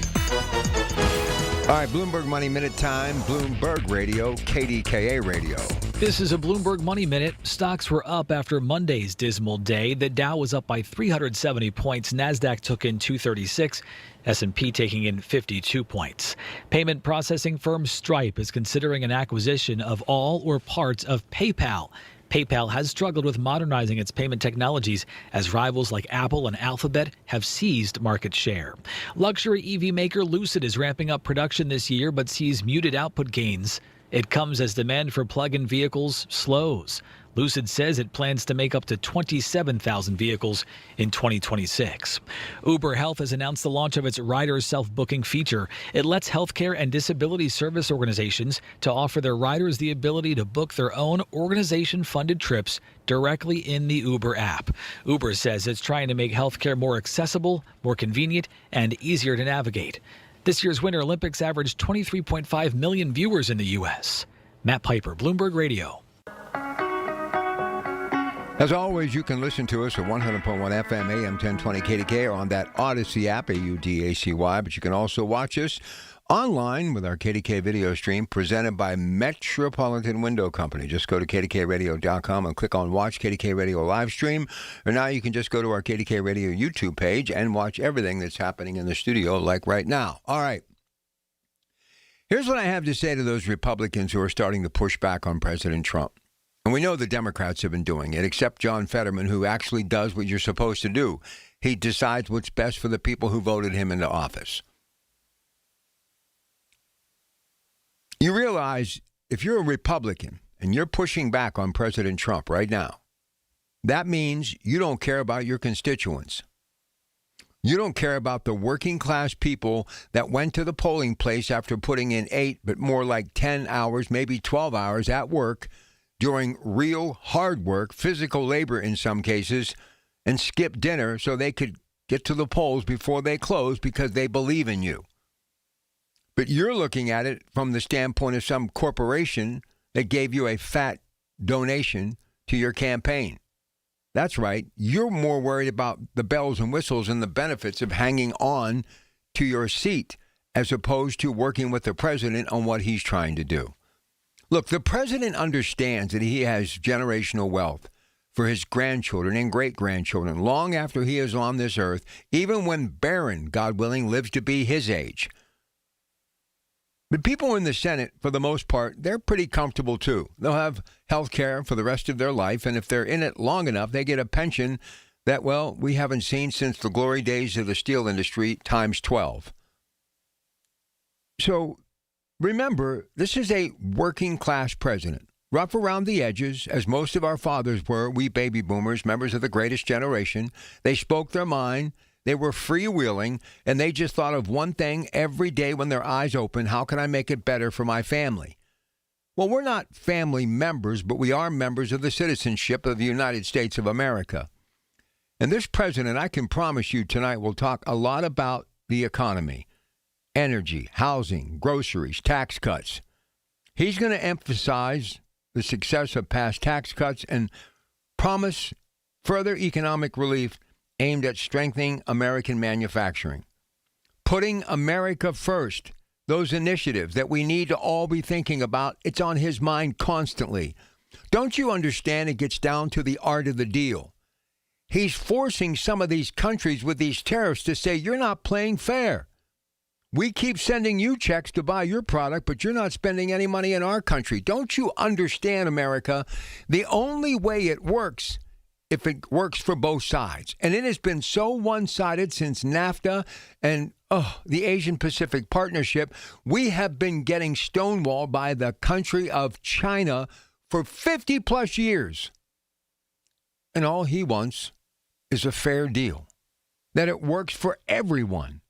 All right, Bloomberg Money Minute time. Bloomberg Radio, KDKA Radio. This is a Bloomberg Money Minute. Stocks were up after Monday's dismal day. The Dow was up by 370 points. NASDAQ took in 236. S&P taking in 52 points. Payment processing firm Stripe is considering an acquisition of all or parts of PayPal. PayPal has struggled with modernizing its payment technologies as rivals like Apple and Alphabet have seized market share. Luxury EV maker Lucid is ramping up production this year but sees muted output gains. It comes as demand for plug-in vehicles slows. Lucid says it plans to make up to 27,000 vehicles in 2026. Uber Health has announced the launch of its rider self-booking feature. It lets healthcare and disability service organizations to offer their riders the ability to book their own organization-funded trips directly in the Uber app. Uber says it's trying to make healthcare more accessible, more convenient, and easier to navigate. This year's Winter Olympics averaged 23.5 million viewers in the U.S. Matt Piper, Bloomberg Radio. As always, you can listen to us at 100.1 FM, AM 1020 KDK, or on that Odyssey app, AUDACY, but you can also watch us online with our KDK video stream presented by Metropolitan Window Company. Just go to kdkradio.com and click on Watch KDK Radio live stream. Or now you can just go to our KDK Radio YouTube page and watch everything that's happening in the studio like right now. All right. Here's what I have to say to those Republicans who are starting to push back on President Trump. And we know the Democrats have been doing it, except John Fetterman, who actually does what you're supposed to do. He decides what's best for the people who voted him into office. You realize if you're a Republican and you're pushing back on President Trump right now, that means you don't care about your constituents. You don't care about the working class people that went to the polling place after putting in 8, but more like 10 hours, maybe 12 hours at work, doing real hard work, physical labor in some cases, and skip dinner so they could get to the polls before they close because they believe in you. But you're looking at it from the standpoint of some corporation that gave you a fat donation to your campaign. That's right. You're more worried about the bells and whistles and the benefits of hanging on to your seat as opposed to working with the president on what he's trying to do. Look, the president understands that he has generational wealth for his grandchildren and great-grandchildren long after he is on this earth, even when Barron, God willing, lives to be his age. But people in the Senate, for the most part, they're pretty comfortable, too. They'll have health care for the rest of their life, and if they're in it long enough, they get a pension that, well, we haven't seen since the glory days of the steel industry times 12. So remember, this is a working class president, rough around the edges, as most of our fathers were, we baby boomers, members of the greatest generation. They spoke their mind. They were freewheeling, and they just thought of one thing every day when their eyes open: how can I make it better for my family? Well, we're not family members, but we are members of the citizenship of the United States of America. And this president, I can promise you tonight, will talk a lot about the economy, energy, housing, groceries, tax cuts. He's going to emphasize the success of past tax cuts and promise further economic relief aimed at strengthening American manufacturing. Putting America first, those initiatives that we need to all be thinking about, it's on his mind constantly. Don't you understand it gets down to the art of the deal? He's forcing some of these countries with these tariffs to say, you're not playing fair. We keep sending you checks to buy your product, but you're not spending any money in our country. Don't you understand, America? The only way it works, if it works for both sides. And it has been so one-sided since NAFTA and the Asian-Pacific Partnership. We have been getting stonewalled by the country of China for 50-plus years. And all he wants is a fair deal, that it works for everyone.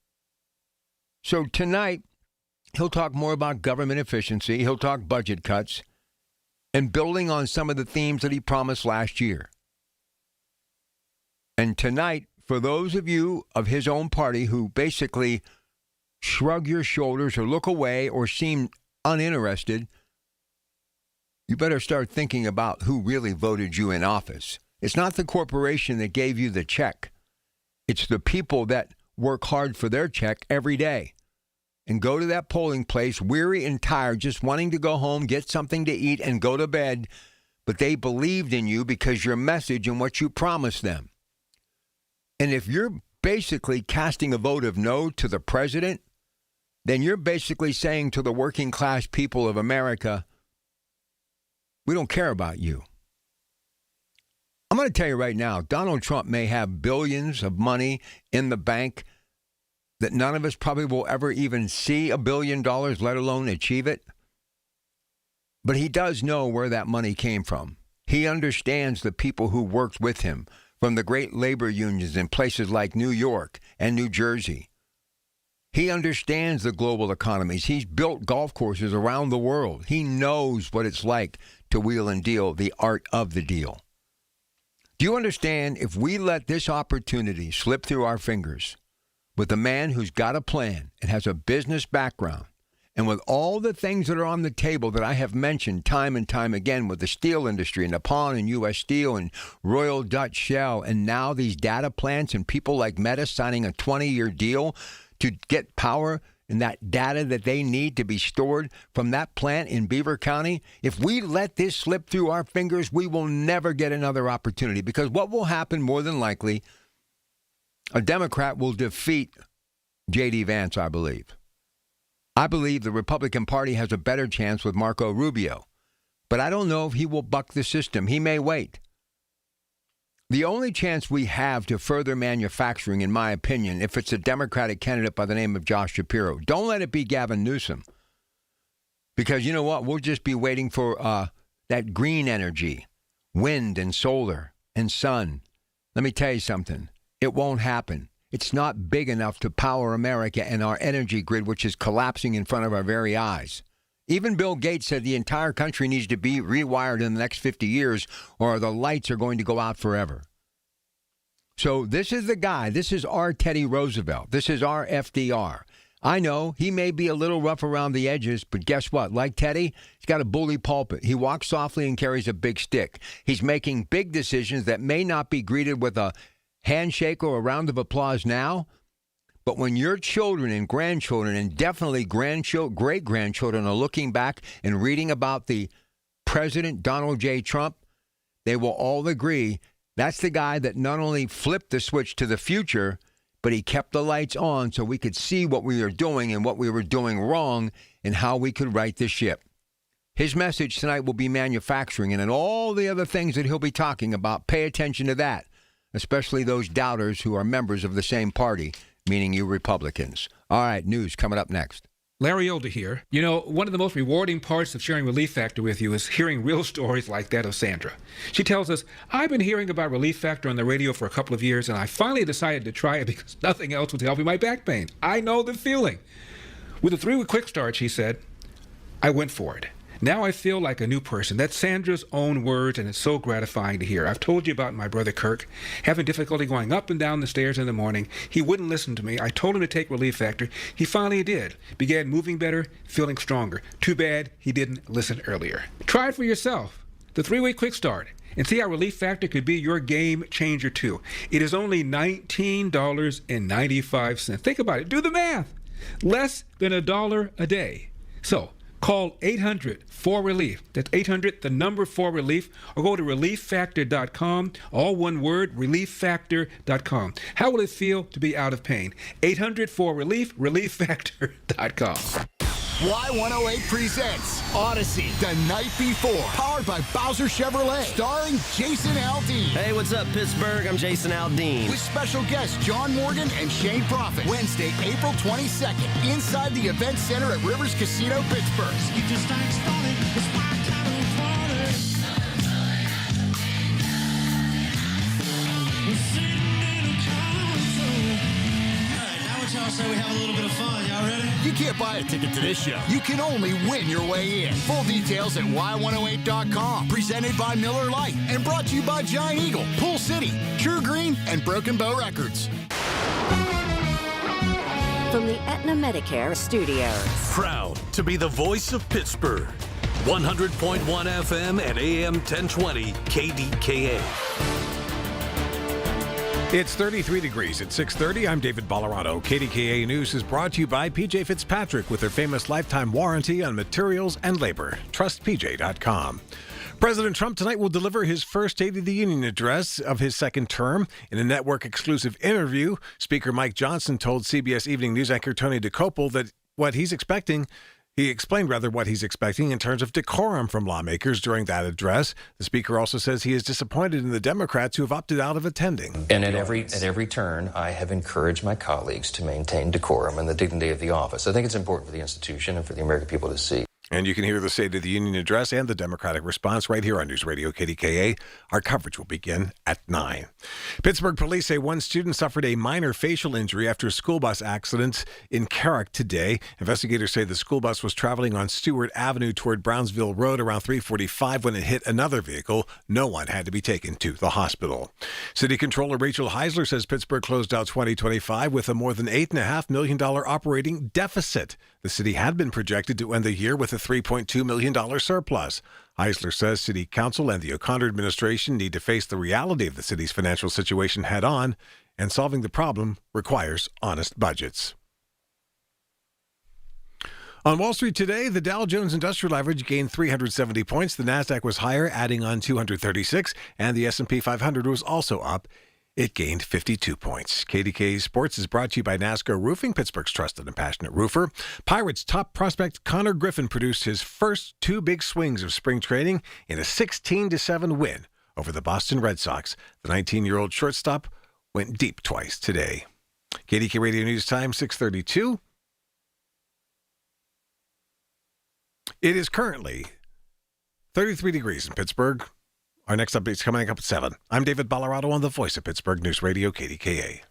So tonight, he'll talk more about government efficiency. He'll talk budget cuts and building on some of the themes that he promised last year. And tonight, for those of you of his own party who basically shrug your shoulders or look away or seem uninterested, you better start thinking about who really voted you in office. It's not the corporation that gave you the check. It's the people that work hard for their check every day and go to that polling place weary and tired, just wanting to go home, get something to eat, and go to bed. But they believed in you because your message and what you promised them. And if you're basically casting a vote of no to the president, then you're basically saying to the working class people of America, we don't care about you. I'm going to tell you right now, Donald Trump may have billions of money in the bank that none of us probably will ever even see $1 billion, let alone achieve it. But he does know where that money came from. He understands the people who worked with him from the great labor unions in places like New York and New Jersey. He understands the global economies. He's built golf courses around the world. He knows what it's like to wheel and deal, the art of the deal. Do you understand, if we let this opportunity slip through our fingers with a man who's got a plan and has a business background, and with all the things that are on the table that I have mentioned time and time again with the steel industry and Nippon and U.S. Steel and Royal Dutch Shell, and now these data plants and people like Meta signing a 20-year deal to get power and that data that they need to be stored from that plant in Beaver County, if we let this slip through our fingers, we will never get another opportunity. Because what will happen more than likely, a Democrat will defeat J.D. Vance, I believe. I believe the Republican Party has a better chance with Marco Rubio. But I don't know if he will buck the system. He may wait. The only chance we have to further manufacturing, in my opinion, if it's a Democratic candidate by the name of Josh Shapiro, don't let it be Gavin Newsom. Because you know what? We'll just be waiting for that green energy, wind and solar and sun. Let me tell you something. It won't happen. It's not big enough to power America and our energy grid, which is collapsing in front of our very eyes. Even Bill Gates said the entire country needs to be rewired in the next 50 years or the lights are going to go out forever. So this is the guy. This is our Teddy Roosevelt. This is our FDR. I know he may be a little rough around the edges, but guess what? Like Teddy, he's got a bully pulpit. He walks softly and carries a big stick. He's making big decisions that may not be greeted with a handshake or a round of applause now. But when your children and grandchildren, and definitely great-grandchildren, are looking back and reading about the President Donald J. Trump, they will all agree that's the guy that not only flipped the switch to the future, but he kept the lights on so we could see what we were doing and what we were doing wrong and how we could right the ship. His message tonight will be manufacturing, and all the other things that he'll be talking about, pay attention to that. especially those doubters who are members of the same party, meaning you Republicans. All right, news coming up next. Larry Older here. You know, one of the most rewarding parts of sharing Relief Factor with you is hearing real stories like that of Sandra. She tells us, I've been hearing about Relief Factor on the radio for a couple of years, and I finally decided to try it because nothing else was helping my back pain. I know the feeling. With a 3-week quick start, she said, I went for it. Now I feel like a new person. That's Sandra's own words, and it's so gratifying to hear. I've told you about my brother Kirk, having difficulty going up and down the stairs in the morning. He wouldn't listen to me. I told him to take Relief Factor. He finally did. Began moving better, feeling stronger. Too bad he didn't listen earlier. Try it for yourself. The 3-week quick start. And see how Relief Factor could be your game changer, too. It is only $19.95. Think about it. Do the math. Less than $1 a day. So, call 800-4RELIEF. That's 800, the number 4RELIEF, or go to relieffactor.com, all one word, relieffactor.com. How will it feel to be out of pain? 800-4RELIEF, relieffactor.com. Y108 presents Odyssey, The Night Before, powered by Bowser Chevrolet, starring Jason Aldean. Hey, what's up, Pittsburgh? I'm Jason Aldean. With special guests John Morgan and Shane Prophet. Wednesday, April 22nd, inside the Event Center at Rivers Casino, Pittsburgh. Y'all say we have a little bit of fun. Y'all ready? You can't buy a ticket to this show. You can only win your way in. Full details at y108.com. Presented by Miller Lite and brought to you by Giant Eagle, Pool City, True Green, and Broken Bow Records. From the Aetna Medicare Studios. Proud to be the voice of Pittsburgh. 100.1 FM and AM 1020 KDKA. It's 33 degrees at 6:30. I'm David Ballarado. KDKA News is brought to you by PJ Fitzpatrick with their famous lifetime warranty on materials and labor. TrustPJ.com. President Trump tonight will deliver his first State of the Union address of his second term. In a network-exclusive interview, Speaker Mike Johnson told CBS Evening News anchor Tony DeCopel that he explained what he's expecting in terms of decorum from lawmakers during that address. The speaker also says he is disappointed in the Democrats who have opted out of attending. And at every turn, I have encouraged my colleagues to maintain decorum and the dignity of the office. I think it's important for the institution and for the American people to see. And you can hear the State of the Union address and the Democratic response right here on News Radio KDKA. Our coverage will begin at 9. Pittsburgh police say one student suffered a minor facial injury after a school bus accident in Carrick today. Investigators say the school bus was traveling on Stewart Avenue toward Brownsville Road around 3:45 when it hit another vehicle. No one had to be taken to the hospital. City Controller Rachel Heisler says Pittsburgh closed out 2025 with a more than $8.5 million operating deficit. The city had been projected to end the year with a $3.2 million surplus. Heisler says City Council and the O'Connor administration need to face the reality of the city's financial situation head on, and solving the problem requires honest budgets. On Wall Street today, the Dow Jones Industrial Average gained 370 points. The Nasdaq was higher, adding on 236, and the S&P 500 was also up. It gained 52 points. KDKA Sports is brought to you by NASCAR Roofing, Pittsburgh's trusted and passionate roofer. Pirates top prospect Connor Griffin produced his first 2 big swings of spring training in a 16-7 win over the Boston Red Sox. The 19-year-old shortstop went deep twice today. KDKA Radio News Time, 6:32. It is currently 33 degrees in Pittsburgh. Our next update is coming up at 7. I'm David Ballarado on the Voice of Pittsburgh News Radio, KDKA.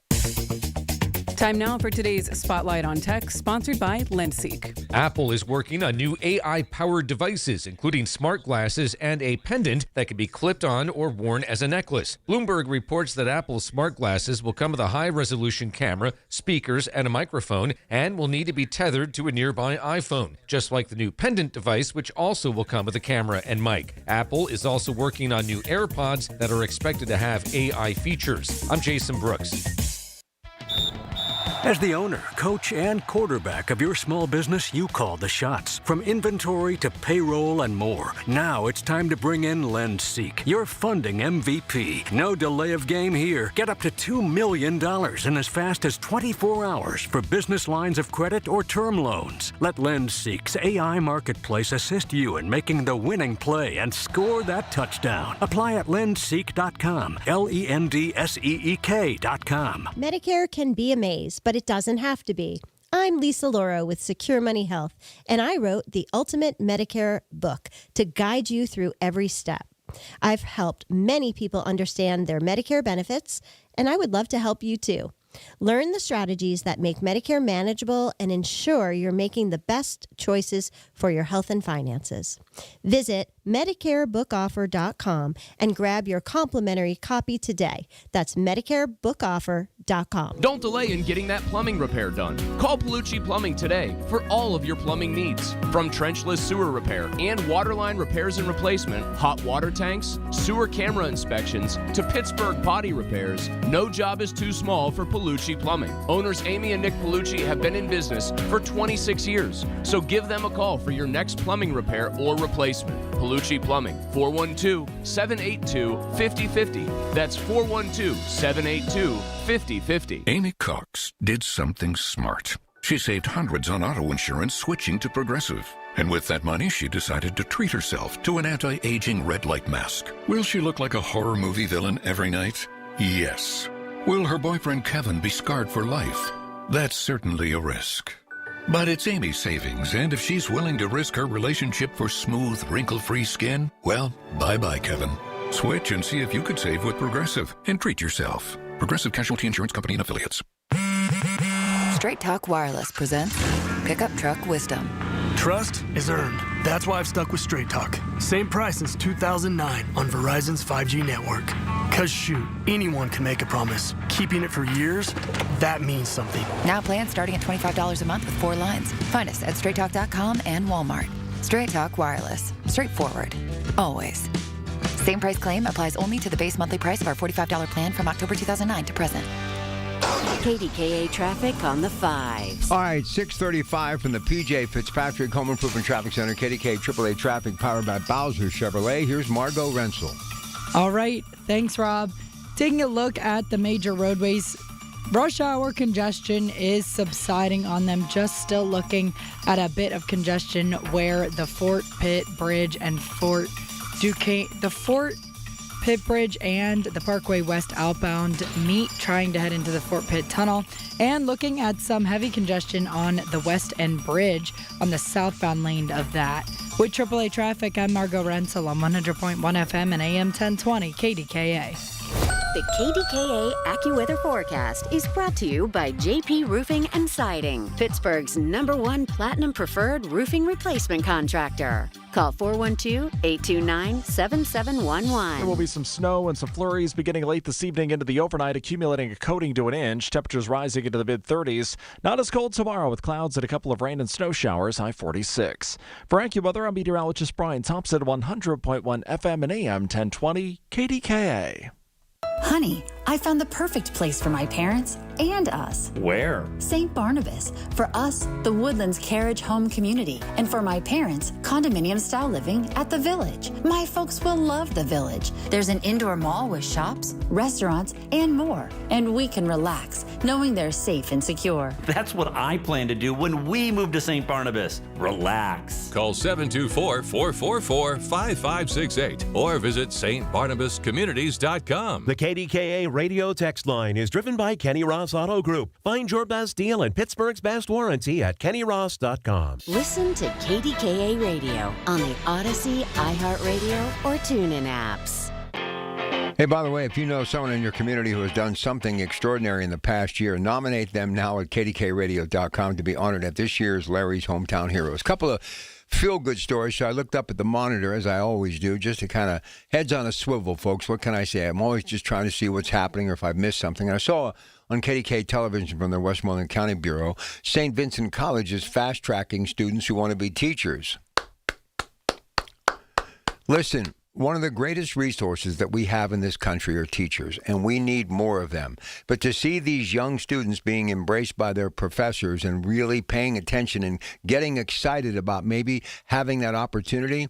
Time now for today's Spotlight on Tech, sponsored by Lendseek. Apple is working on new AI-powered devices, including smart glasses and a pendant that can be clipped on or worn as a necklace. Bloomberg reports that Apple's smart glasses will come with a high-resolution camera, speakers, and a microphone, and will need to be tethered to a nearby iPhone, just like the new pendant device, which also will come with a camera and mic. Apple is also working on new AirPods that are expected to have AI features. I'm Jason Brooks. As the owner, coach, and quarterback of your small business, you call the shots. From inventory to payroll and more. Now it's time to bring in LendSeek, your funding MVP. No delay of game here. Get up to $2 million in as fast as 24 hours for business lines of credit or term loans. Let LendSeek's AI marketplace assist you in making the winning play and score that touchdown. Apply at lendseek.com, LENDSEEK.com. Medicare can be a maze, but it doesn't have to be. I'm Lisa Loro with Secure Money Health, and I wrote the Ultimate Medicare book to guide you through every step. I've helped many people understand their Medicare benefits, and I would love to help you too. Learn the strategies that make Medicare manageable and ensure you're making the best choices for your health and finances. Visit MedicareBookOffer.com and grab your complimentary copy today. That's MedicareBookOffer.com. Don't delay in getting that plumbing repair done. Call Palucci Plumbing today for all of your plumbing needs. From trenchless sewer repair and waterline repairs and replacement, hot water tanks, sewer camera inspections, to Pittsburgh potty repairs, no job is too small for Palucci Plumbing. Owners Amy and Nick Palucci have been in business for 26 years, so give them a call for your next plumbing repair or replacement. Palucci Plumbing, 412-782-5050. That's 412-782-5050. Amy Cox did something smart. She saved hundreds on auto insurance switching to Progressive. And with that money, she decided to treat herself to an anti-aging red light mask. Will she look like a horror movie villain every night? Yes. Will her boyfriend Kevin be scarred for life? That's certainly a risk. But it's Amy's savings, and if she's willing to risk her relationship for smooth, wrinkle-free skin, well, bye-bye, Kevin. Switch and see if you could save with Progressive and treat yourself. Progressive Casualty Insurance Company and Affiliates. Straight Talk Wireless presents Pickup Truck Wisdom. Trust is earned. That's why I've stuck with Straight Talk. Same price since 2009 on Verizon's 5G network. Cause shoot, anyone can make a promise. Keeping it for years, that means something. Now plans starting at $25 a month with 4 lines. Find us at straighttalk.com and Walmart. Straight Talk Wireless. Straightforward. Always. Same price claim applies only to the base monthly price of our $45 plan from October 2009 to present. KDKA traffic on the 5s. All right, 6:35 from the PJ Fitzpatrick Home Improvement Traffic Center. KDKA AAA traffic powered by Bowser Chevrolet. Here's Margot Rensel. All right, thanks, Rob. Taking a look at the major roadways, rush hour congestion is subsiding on them. Just still looking at a bit of congestion where the Fort Pitt Bridge and Fort Pitt Bridge and the Parkway West outbound meet, trying to head into the Fort Pitt Tunnel, and looking at some heavy congestion on the West End Bridge on the southbound lane of that. With AAA traffic, I'm Margot Rensel on 100.1 FM and AM 1020 KDKA. The KDKA AccuWeather forecast is brought to you by JP Roofing and Siding, Pittsburgh's #1 Platinum Preferred Roofing Replacement Contractor. Call 412-829-7711. There will be some snow and some flurries beginning late this evening into the overnight, accumulating a coating to an inch. Temperatures rising into the mid-30s. Not as cold tomorrow with clouds and a couple of rain and snow showers, high 46. For AccuWeather, I'm meteorologist Brian Thompson, 100.1 FM and AM 1020 KDKA. Honey, I found the perfect place for my parents and us. Where? St. Barnabas. For us, the Woodlands Carriage Home Community. And for my parents, condominium-style living at the Village. My folks will love the Village. There's an indoor mall with shops, restaurants, and more. And we can relax, knowing they're safe and secure. That's what I plan to do when we move to St. Barnabas. Relax. Call 724-444-5568 or visit stbarnabascommunities.com. The KDKA radio text line is driven by Kenny Ross Auto Group. Find your best deal and Pittsburgh's best warranty at kennyross.com. Listen to KDKA Radio on the Odyssey, iHeartRadio, or TuneIn apps. Hey, by the way, if you know someone in your community who has done something extraordinary in the past year, nominate them now at KDKRadio.com to be honored at this year's Larry's Hometown Heroes. Couple of feel-good stories, so I looked up at the monitor, as I always do, just to kind of heads on a swivel, folks. What can I say? I'm always just trying to see what's happening or if I've missed something. And I saw on KDK television from the Westmoreland County Bureau, St. Vincent College is fast-tracking students who want to be teachers. Listen, one of the greatest resources that we have in this country are teachers, and we need more of them. But to see these young students being embraced by their professors and really paying attention and getting excited about maybe having that opportunity,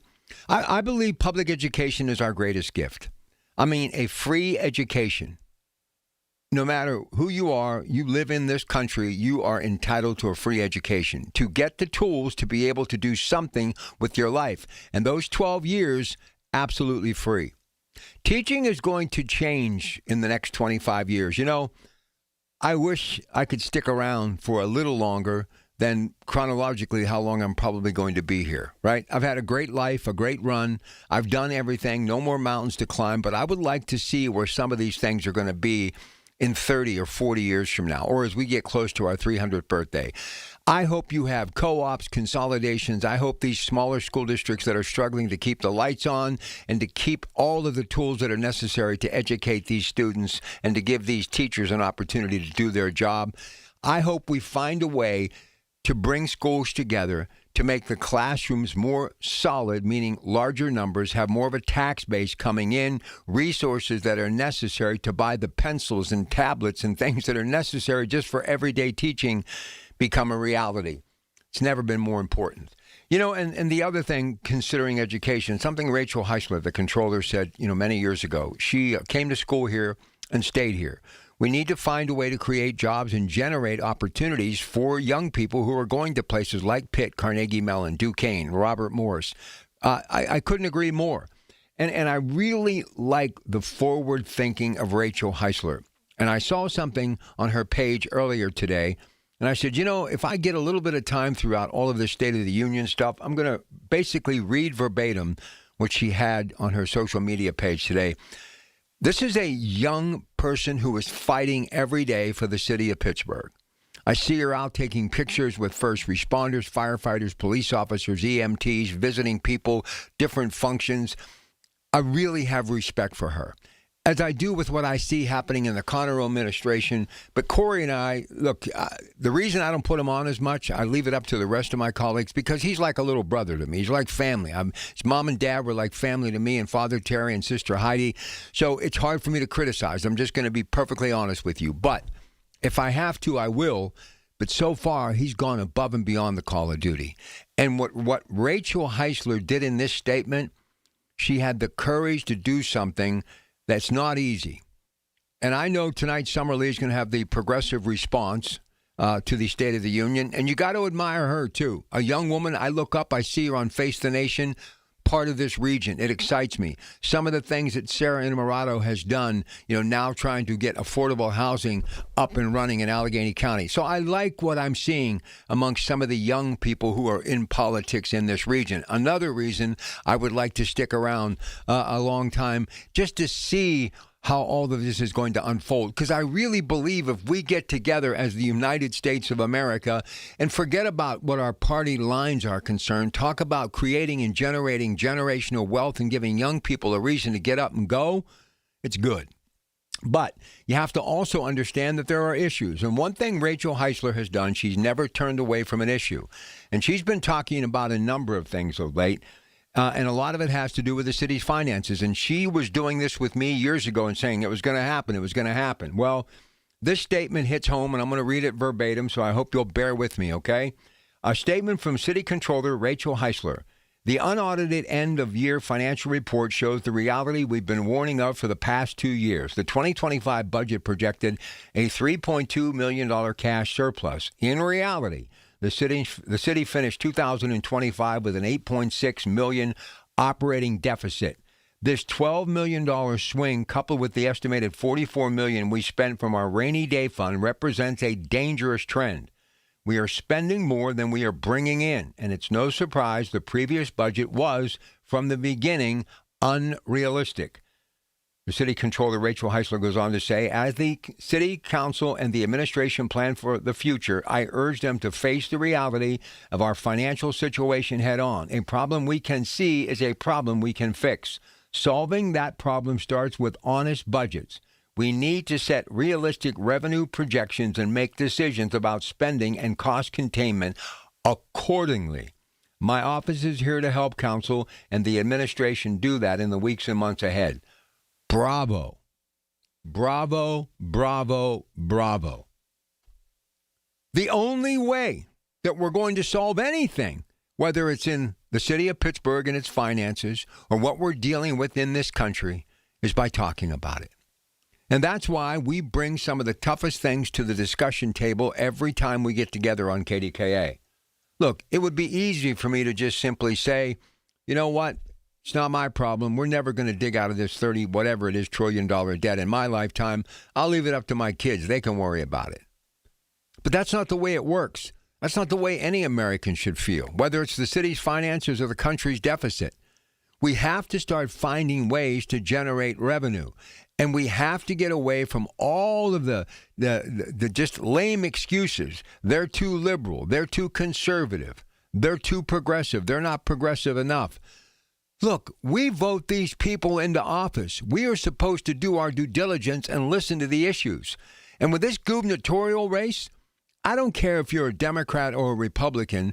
I believe public education is our greatest gift. I mean, a free education. No matter who you are, you live in this country, you are entitled to a free education to get the tools to be able to do something with your life. And those 12 years, absolutely free. Teaching is going to change in the next 25 years. You know, I wish I could stick around for a little longer than chronologically how long I'm probably going to be here, right? I've had a great life, a great run. I've done everything, no more mountains to climb, but I would like to see where some of these things are going to be in 30 or 40 years from now, or as we get close to our 300th birthday. I hope you have co-ops, consolidations. I hope these smaller school districts that are struggling to keep the lights on and to keep all of the tools that are necessary to educate these students and to give these teachers an opportunity to do their job. I hope we find a way to bring schools together to make the classrooms more solid, meaning larger numbers, have more of a tax base coming in, resources that are necessary to buy the pencils and tablets and things that are necessary just for everyday teaching become a reality. It's never been more important. You know, and the other thing, considering education, something Rachel Heisler, the controller, said, many years ago. She came to school here and stayed here. We need to find a way to create jobs and generate opportunities for young people who are going to places like Pitt, Carnegie Mellon, Duquesne, Robert Morris. I couldn't agree more. And I really like the forward thinking of Rachel Heisler. And I saw something on her page earlier today. And I said, if I get a little bit of time throughout all of this State of the Union stuff, I'm going to basically read verbatim what she had on her social media page today. This is a young person who is fighting every day for the city of Pittsburgh. I see her out taking pictures with first responders, firefighters, police officers, EMTs, visiting people, different functions. I really have respect for her, as I do with what I see happening in the Conroe administration. But Corey and I, look, the reason I don't put him on as much, I leave it up to the rest of my colleagues, because he's like a little brother to me. He's like family. His mom and dad were like family to me, and Father Terry and Sister Heidi. So it's hard for me to criticize. I'm just going to be perfectly honest with you. But if I have to, I will. But so far, he's gone above and beyond the call of duty. And what Rachel Heisler did in this statement, she had the courage to do something that's not easy. And I know tonight Summerlee is going to have the progressive response to the State of the Union. And you got to admire her, too. A young woman, I look up, I see her on Face the Nation, part of this region. It excites me. Some of the things that Sarah Innamorato has done, now trying to get affordable housing up and running in Allegheny County. So I like what I'm seeing amongst some of the young people who are in politics in this region. Another reason I would like to stick around a long time, just to see how all of this is going to unfold. Because I really believe if we get together as the United States of America and forget about what our party lines are concerned, talk about creating and generating generational wealth and giving young people a reason to get up and go, it's good. But you have to also understand that there are issues. And one thing Rachel Heisler has done, she's never turned away from an issue. And she's been talking about a number of things of late. And a lot of it has to do with the city's finances. And she was doing this with me years ago and saying it was going to happen. It was going to happen. Well, this statement hits home, and I'm going to read it verbatim, so I hope you'll bear with me, okay? A statement from City Controller Rachel Heisler. The unaudited end-of-year financial report shows the reality we've been warning of for the past 2 years. The 2025 budget projected a $3.2 million cash surplus. In reality, the city finished 2025 with an $8.6 million operating deficit. This $12 million swing, coupled with the estimated $44 million we spent from our rainy day fund, represents a dangerous trend. We are spending more than we are bringing in, and it's no surprise the previous budget was, from the beginning, unrealistic. The city controller, Rachel Heisler, goes on to say, as the city council and the administration plan for the future, I urge them to face the reality of our financial situation head on. A problem we can see is a problem we can fix. Solving that problem starts with honest budgets. We need to set realistic revenue projections and make decisions about spending and cost containment accordingly. My office is here to help counsel and the administration do that in the weeks and months ahead. Bravo. Bravo, bravo, bravo. The only way that we're going to solve anything, whether it's in the city of Pittsburgh and its finances or what we're dealing with in this country, is by talking about it. And that's why we bring some of the toughest things to the discussion table every time we get together on KDKA. Look, it would be easy for me to just simply say, you know what? It's not my problem. We're never going to dig out of this $30 trillion debt in my lifetime. I'll leave it up to my kids. They can worry about it. But that's not the way it works. That's not the way any American should feel, whether it's the city's finances or the country's deficit. We have to start finding ways to generate revenue. And we have to get away from all of the just lame excuses. They're too liberal. They're too conservative. They're too progressive. They're not progressive enough. Look, we vote these people into office. We are supposed to do our due diligence and listen to the issues. And with this gubernatorial race, I don't care if you're a Democrat or a Republican.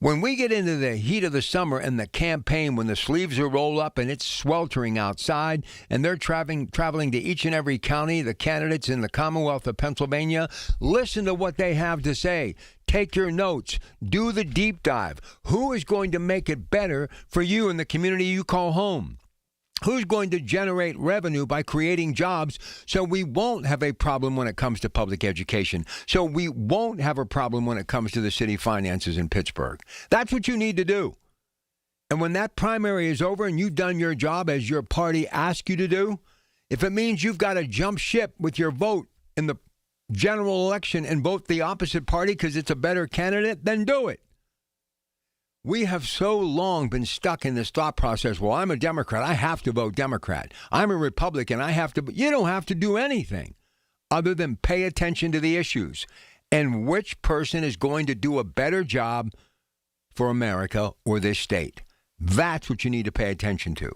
When we get into the heat of the summer and the campaign, when the sleeves are rolled up and it's sweltering outside and they're traveling to each and every county, the candidates in the Commonwealth of Pennsylvania, listen to what they have to say. Take your notes. Do the deep dive. Who is going to make it better for you and the community you call home? Who's going to generate revenue by creating jobs so we won't have a problem when it comes to public education, so we won't have a problem when it comes to the city finances in Pittsburgh? That's what you need to do. And when that primary is over and you've done your job as your party asks you to do, if it means you've got to jump ship with your vote in the general election and vote the opposite party because it's a better candidate, then do it. We have so long been stuck in this thought process. Well, I'm a Democrat. I have to vote Democrat. I'm a Republican. I have to. You don't have to do anything other than pay attention to the issues and which person is going to do a better job for America or this state. That's what you need to pay attention to.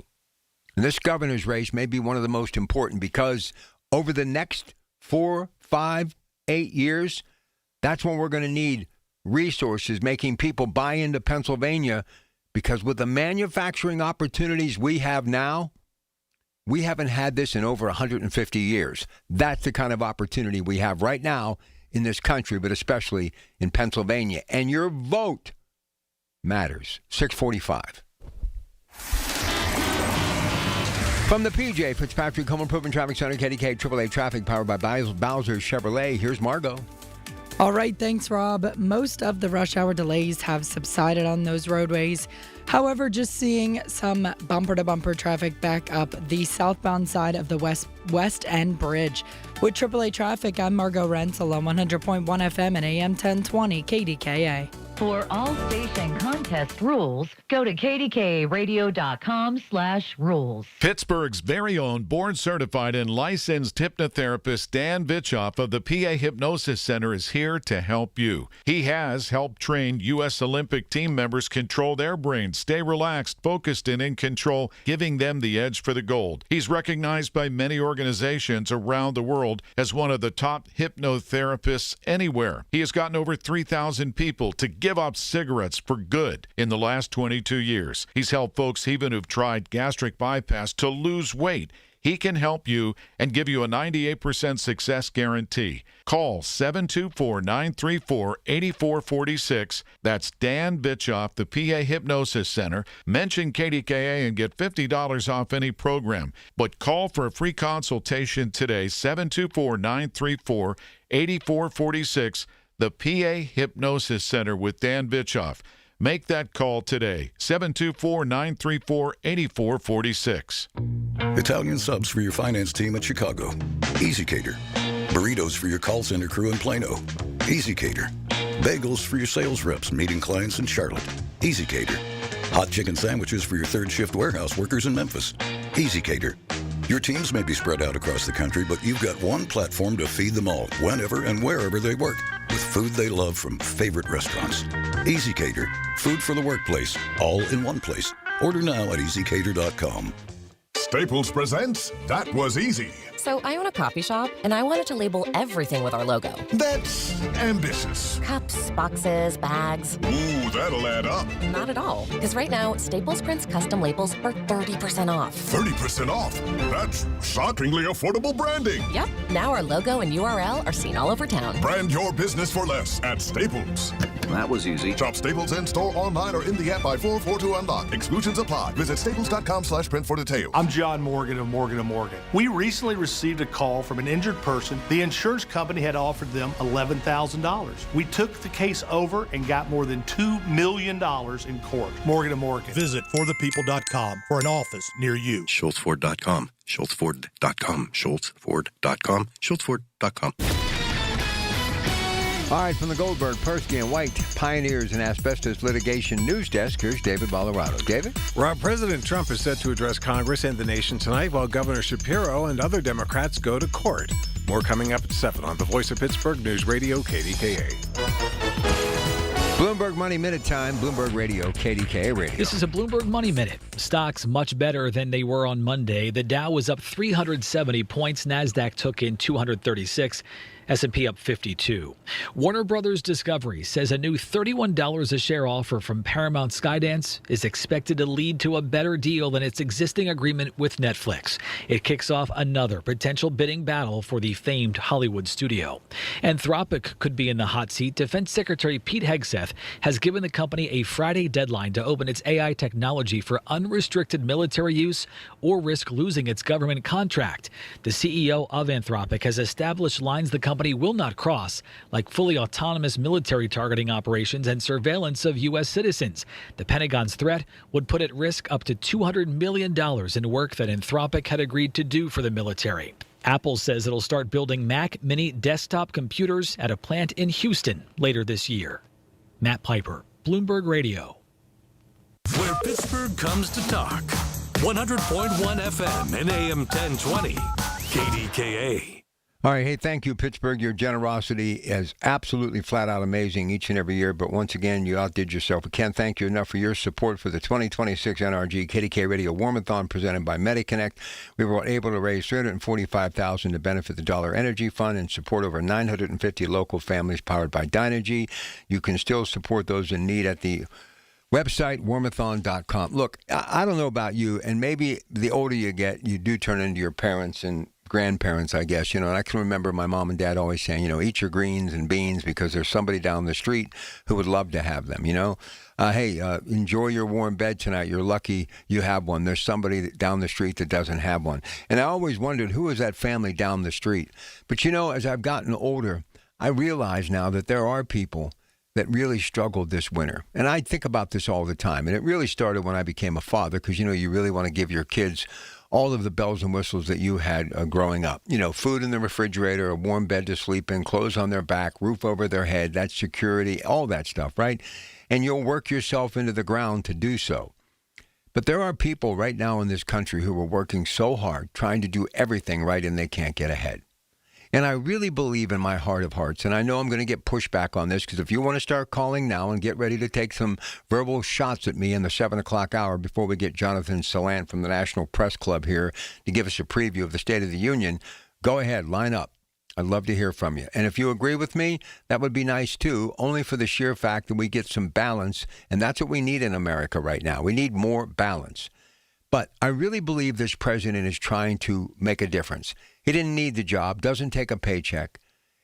And this governor's race may be one of the most important because over the next 4, 5, 8 years, that's when we're going to need resources, making people buy into Pennsylvania, because with the manufacturing opportunities we have now, we haven't had this in over 150 years. That's the kind of opportunity we have right now in this country, but especially in Pennsylvania. And your vote matters. 645. From the PJ Fitzpatrick Home Improvement Traffic Center, KDKA AAA Traffic, powered by Bowser Chevrolet. Here's Margot. All right, thanks, Rob. Most of the rush hour delays have subsided on those roadways. However, just seeing some bumper-to-bumper traffic back up the southbound side of the West End Bridge. With AAA Traffic, I'm Margot Renzel on 100.1 FM and AM 1020 KDKA. For all station contest rules, go to kdkaradio.com/rules. Pittsburgh's very own board-certified and licensed hypnotherapist Dan Vitchoff of the PA Hypnosis Center is here to help you. He has helped train U.S. Olympic team members control their brains, stay relaxed, focused, and in control, giving them the edge for the gold. He's recognized by many organizations around the world as one of the top hypnotherapists anywhere. He has gotten over 3,000 people to give up cigarettes for good in the last 22 years. He's helped folks even who've tried gastric bypass to lose weight. He can help you and give you a 98% success guarantee. Call 724-934-8446. That's Dan Vitchoff, the PA Hypnosis Center. Mention KDKA and get $50 off any program. But call for a free consultation today, 724-934-8446. The PA Hypnosis Center with Dan Vitchoff. Make that call today, 724-934-8446. Italian subs for your finance team at Chicago. Easy Cater. Burritos for your call center crew in Plano. Easy Cater. Bagels for your sales reps meeting clients in Charlotte. Easy Cater. Hot chicken sandwiches for your third shift warehouse workers in Memphis. Easy Cater. Your teams may be spread out across the country, but you've got one platform to feed them all, whenever and wherever they work, with food they love from favorite restaurants. Easy Cater. Food for the workplace, all in one place. Order now at easycater.com. Staples presents That Was Easy. So I own a coffee shop, and I wanted to label everything with our logo. That's ambitious. Cups, boxes, bags. Ooh, that'll add up. Not at all. Because right now, Staples prints custom labels for 30% off. 30% off? That's shockingly affordable branding. Yep. Now our logo and URL are seen all over town. Brand your business for less at Staples. That was easy. Shop Staples in-store, online, or in the app by 4/4 to unlock. Exclusions apply. Visit staples.com/print for details. I'm John Morgan of Morgan & Morgan. We recently received a call from an injured person. The insurance company had offered them $11,000. We took the case over and got more than $2 million in court. Morgan & Morgan. Visit forthepeople.com for an office near you. SchultzFord.com. SchultzFord.com. SchultzFord.com. SchultzFord.com. All right, from the Goldberg, Persky, and White Pioneers and Asbestos Litigation News Desk, here's David Bolorado. David? Rob, President Trump is set to address Congress and the nation tonight while Governor Shapiro and other Democrats go to court. More coming up at 7 on the Voice of Pittsburgh News Radio, KDKA. Bloomberg Money Minute time, Bloomberg Radio, KDKA Radio. This is a Bloomberg Money Minute. Stocks much better than they were on Monday. The Dow was up 370 points. NASDAQ took in 236. S&P up 52. Warner Brothers Discovery says a new $31 a share offer from Paramount Skydance is expected to lead to a better deal than its existing agreement with Netflix. It kicks off another potential bidding battle for the famed Hollywood studio. Anthropic could be in the hot seat. Defense Secretary Pete Hegseth has given the company a Friday deadline to open its AI technology for unrestricted military use or risk losing its government contract. The CEO of Anthropic has established lines the company will not cross, like fully autonomous military targeting operations and surveillance of U.S. citizens. The Pentagon's threat would put at risk up to $200 million in work that Anthropic had agreed to do for the military. Apple says it'll start building Mac Mini desktop computers at a plant in Houston later this year. Matt Piper, Bloomberg Radio. Where Pittsburgh comes to talk. 100.1 FM and AM 1020. KDKA. All right. Hey, thank you, Pittsburgh. Your generosity is absolutely flat out amazing each and every year. But once again, you outdid yourself. We can't thank you enough for your support for the 2026 NRG KDK Radio Warmathon presented by MediConnect. We were able to raise $345,000 to benefit the Dollar Energy Fund and support over 950 local families powered by Dynegy. You can still support those in need at the website, warmathon.com. Look, I don't know about you, and maybe the older you get, you do turn into your parents and grandparents, I guess, and I can remember my mom and dad always saying, eat your greens and beans because there's somebody down the street who would love to have them, Hey, enjoy your warm bed tonight. You're lucky you have one. There's somebody down the street that doesn't have one. And I always wondered, who is that family down the street? But, as I've gotten older, I realize now that there are people that really struggled this winter. And I think about this all the time. And it really started when I became a father because, you really want to give your kids all of the bells and whistles that you had growing up. Food in the refrigerator, a warm bed to sleep in, clothes on their back, roof over their head, that's security, all that stuff, right? And you'll work yourself into the ground to do so. But there are people right now in this country who are working so hard, trying to do everything right, and they can't get ahead. And I really believe in my heart of hearts, and I know I'm going to get pushback on this, because if you want to start calling now and get ready to take some verbal shots at me in the 7 o'clock hour before we get Jonathan Salant from the National Press Club here to give us a preview of the State of the Union, go ahead, line up. I'd love to hear from you. And if you agree with me, that would be nice too, only for the sheer fact that we get some balance, and that's what we need in America right now. We need more balance. But I really believe this president is trying to make a difference. He didn't need the job, doesn't take a paycheck.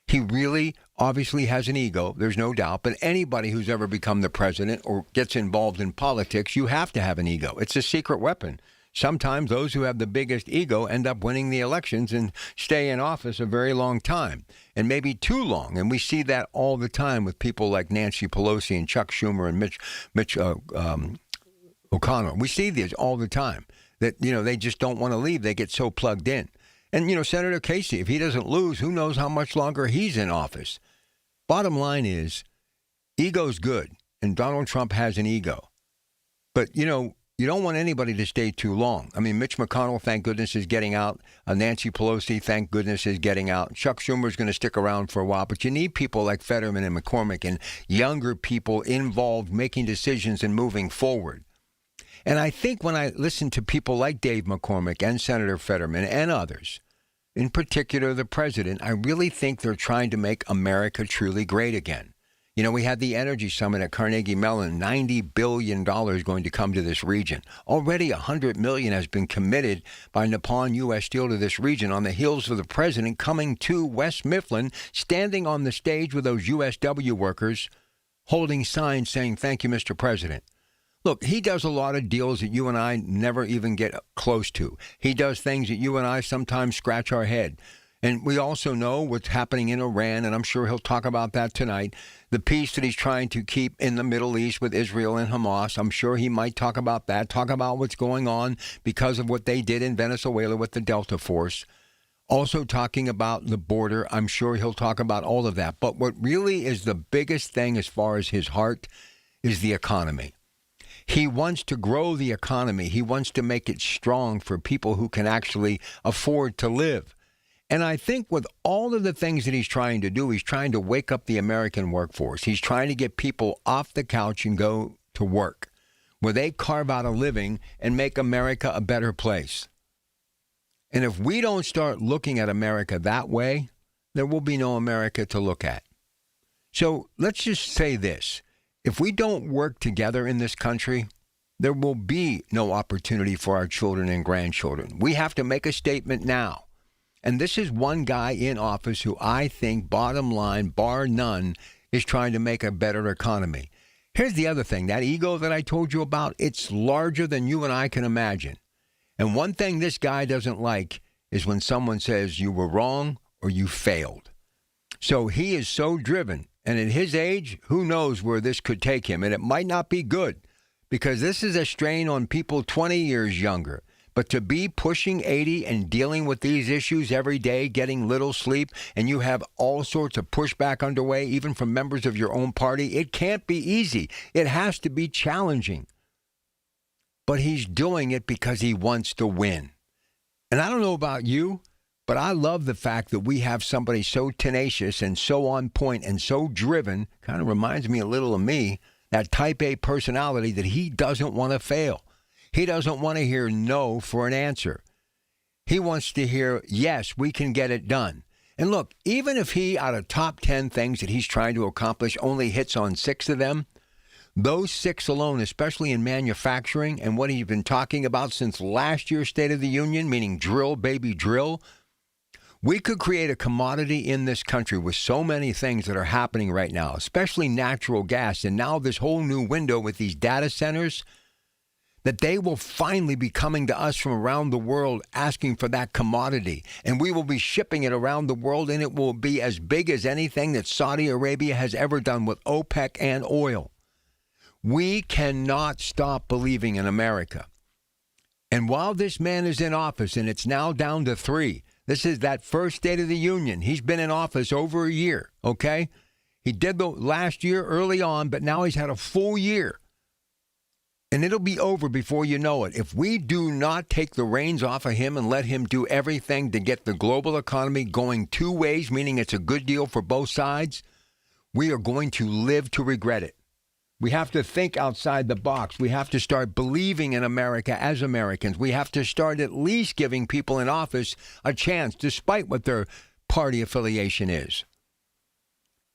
He really obviously has an ego, there's no doubt. But anybody who's ever become the president or gets involved in politics, you have to have an ego. It's a secret weapon. Sometimes those who have the biggest ego end up winning the elections and stay in office a very long time, and maybe too long. And we see that all the time with people like Nancy Pelosi and Chuck Schumer and Mitch O'Connell. We see this all the time, that, they just don't want to leave. They get so plugged in. And, Senator Casey, if he doesn't lose, who knows how much longer he's in office. Bottom line is, ego's good, and Donald Trump has an ego. But, you don't want anybody to stay too long. I mean, Mitch McConnell, thank goodness, is getting out. Nancy Pelosi, thank goodness, is getting out. Chuck Schumer's going to stick around for a while. But you need people like Fetterman and McCormick and younger people involved making decisions and moving forward. And I think when I listen to people like Dave McCormick and Senator Fetterman and others, in particular the president, I really think they're trying to make America truly great again. You know, we had the Energy Summit at Carnegie Mellon, $90 billion going to come to this region. Already $100 million has been committed by Nippon U.S. Steel to this region on the heels of the president coming to West Mifflin, standing on the stage with those USW workers, holding signs saying, "Thank you, Mr. President." Look, he does a lot of deals that you and I never even get close to. He does things that you and I sometimes scratch our head. And we also know what's happening in Iran, and I'm sure he'll talk about that tonight. The peace that he's trying to keep in the Middle East with Israel and Hamas, I'm sure he might talk about that, talk about what's going on because of what they did in Venezuela with the Delta Force. Also talking about the border, I'm sure he'll talk about all of that. But what really is the biggest thing as far as his heart is the economy. He wants to grow the economy. He wants to make it strong for people who can actually afford to live. And I think with all of the things that he's trying to do, he's trying to wake up the American workforce. He's trying to get people off the couch and go to work, where they carve out a living and make America a better place. And if we don't start looking at America that way, there will be no America to look at. So let's just say this. If we don't work together in this country, there will be no opportunity for our children and grandchildren. We have to make a statement now. And this is one guy in office who I think, bottom line, bar none, is trying to make a better economy. Here's the other thing. That ego that I told you about, it's larger than you and I can imagine. And one thing this guy doesn't like is when someone says you were wrong or you failed. So he is so driven. And at his age, who knows where this could take him. And it might not be good because this is a strain on people 20 years younger. But to be pushing 80 and dealing with these issues every day, getting little sleep, and you have all sorts of pushback underway, even from members of your own party, it can't be easy. It has to be challenging. But he's doing it because he wants to win. And I don't know about you, but I love the fact that we have somebody so tenacious and so on point and so driven, kind of reminds me a little of me, that type A personality that he doesn't want to fail. He doesn't want to hear no for an answer. He wants to hear, yes, we can get it done. And look, even if he, out of top 10 things that he's trying to accomplish, only hits on 6 of them, those 6 alone, especially in manufacturing and what he's been talking about since last year's State of the Union, meaning drill, baby, drill, we could create a commodity in this country with so many things that are happening right now, especially natural gas, and now this whole new window with these data centers, that they will finally be coming to us from around the world asking for that commodity. And we will be shipping it around the world, and it will be as big as anything that Saudi Arabia has ever done with OPEC and oil. We cannot stop believing in America. And while this man is in office, and it's now down to 3, this is that first State of the Union. He's been in office over a year, okay? He did the last year early on, but now he's had a full year. And it'll be over before you know it. If we do not take the reins off of him and let him do everything to get the global economy going 2 ways, meaning it's a good deal for both sides, we are going to live to regret it. We have to think outside the box. We have to start believing in America as Americans. We have to start at least giving people in office a chance, despite what their party affiliation is.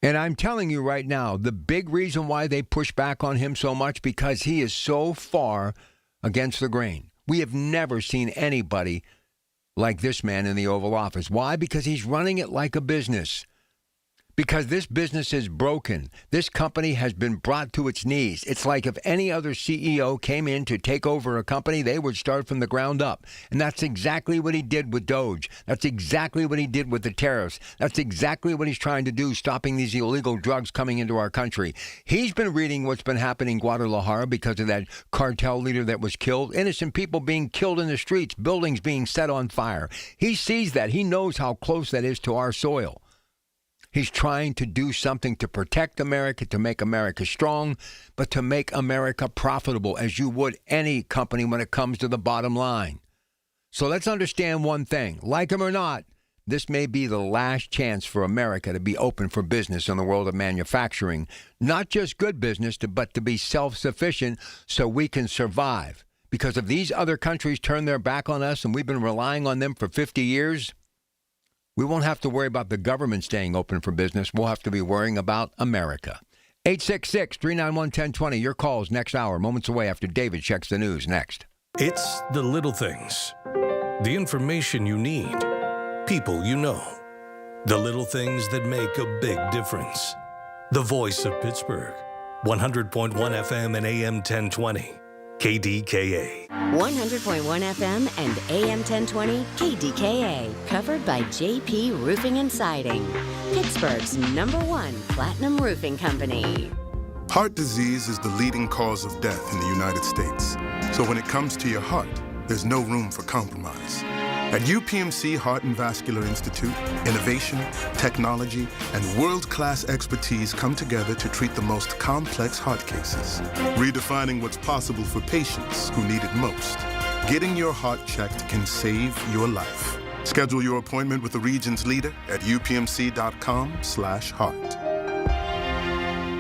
And I'm telling you right now, the big reason why they push back on him so much, because he is so far against the grain. We have never seen anybody like this man in the Oval Office. Why? Because he's running it like a business. Because this business is broken. This company has been brought to its knees. It's like if any other CEO came in to take over a company, they would start from the ground up. And that's exactly what he did with Doge. That's exactly what he did with the tariffs. That's exactly what he's trying to do, stopping these illegal drugs coming into our country. He's been reading what's been happening in Guadalajara because of that cartel leader that was killed. Innocent people being killed in the streets, buildings being set on fire. He sees that. He knows how close that is to our soil. He's trying to do something to protect America, to make America strong, but to make America profitable, as you would any company when it comes to the bottom line. So let's understand one thing. Like him or not, this may be the last chance for America to be open for business in the world of manufacturing. Not just good business, but to be self-sufficient so we can survive. Because if these other countries turn their back on us and we've been relying on them for 50 years, We won't have to worry about the government staying open for business. We'll have to be worrying about America. 866-391-1020. Your calls next hour, moments away after David checks the news next. It's the little things. The information you need. People you know. The little things that make a big difference. The voice of Pittsburgh. 100.1 FM and AM 1020. KDKA. 100.1 FM and AM 1020 KDKA. Covered by JP Roofing and Siding. Pittsburgh's #1 platinum roofing company. Heart disease is the leading cause of death in the United States. So when it comes to your heart, there's no room for compromise. At UPMC Heart and Vascular Institute, innovation, technology, and world-class expertise come together to treat the most complex heart cases, redefining what's possible for patients who need it most. Getting your heart checked can save your life. Schedule your appointment with the region's leader at upmc.com/heart.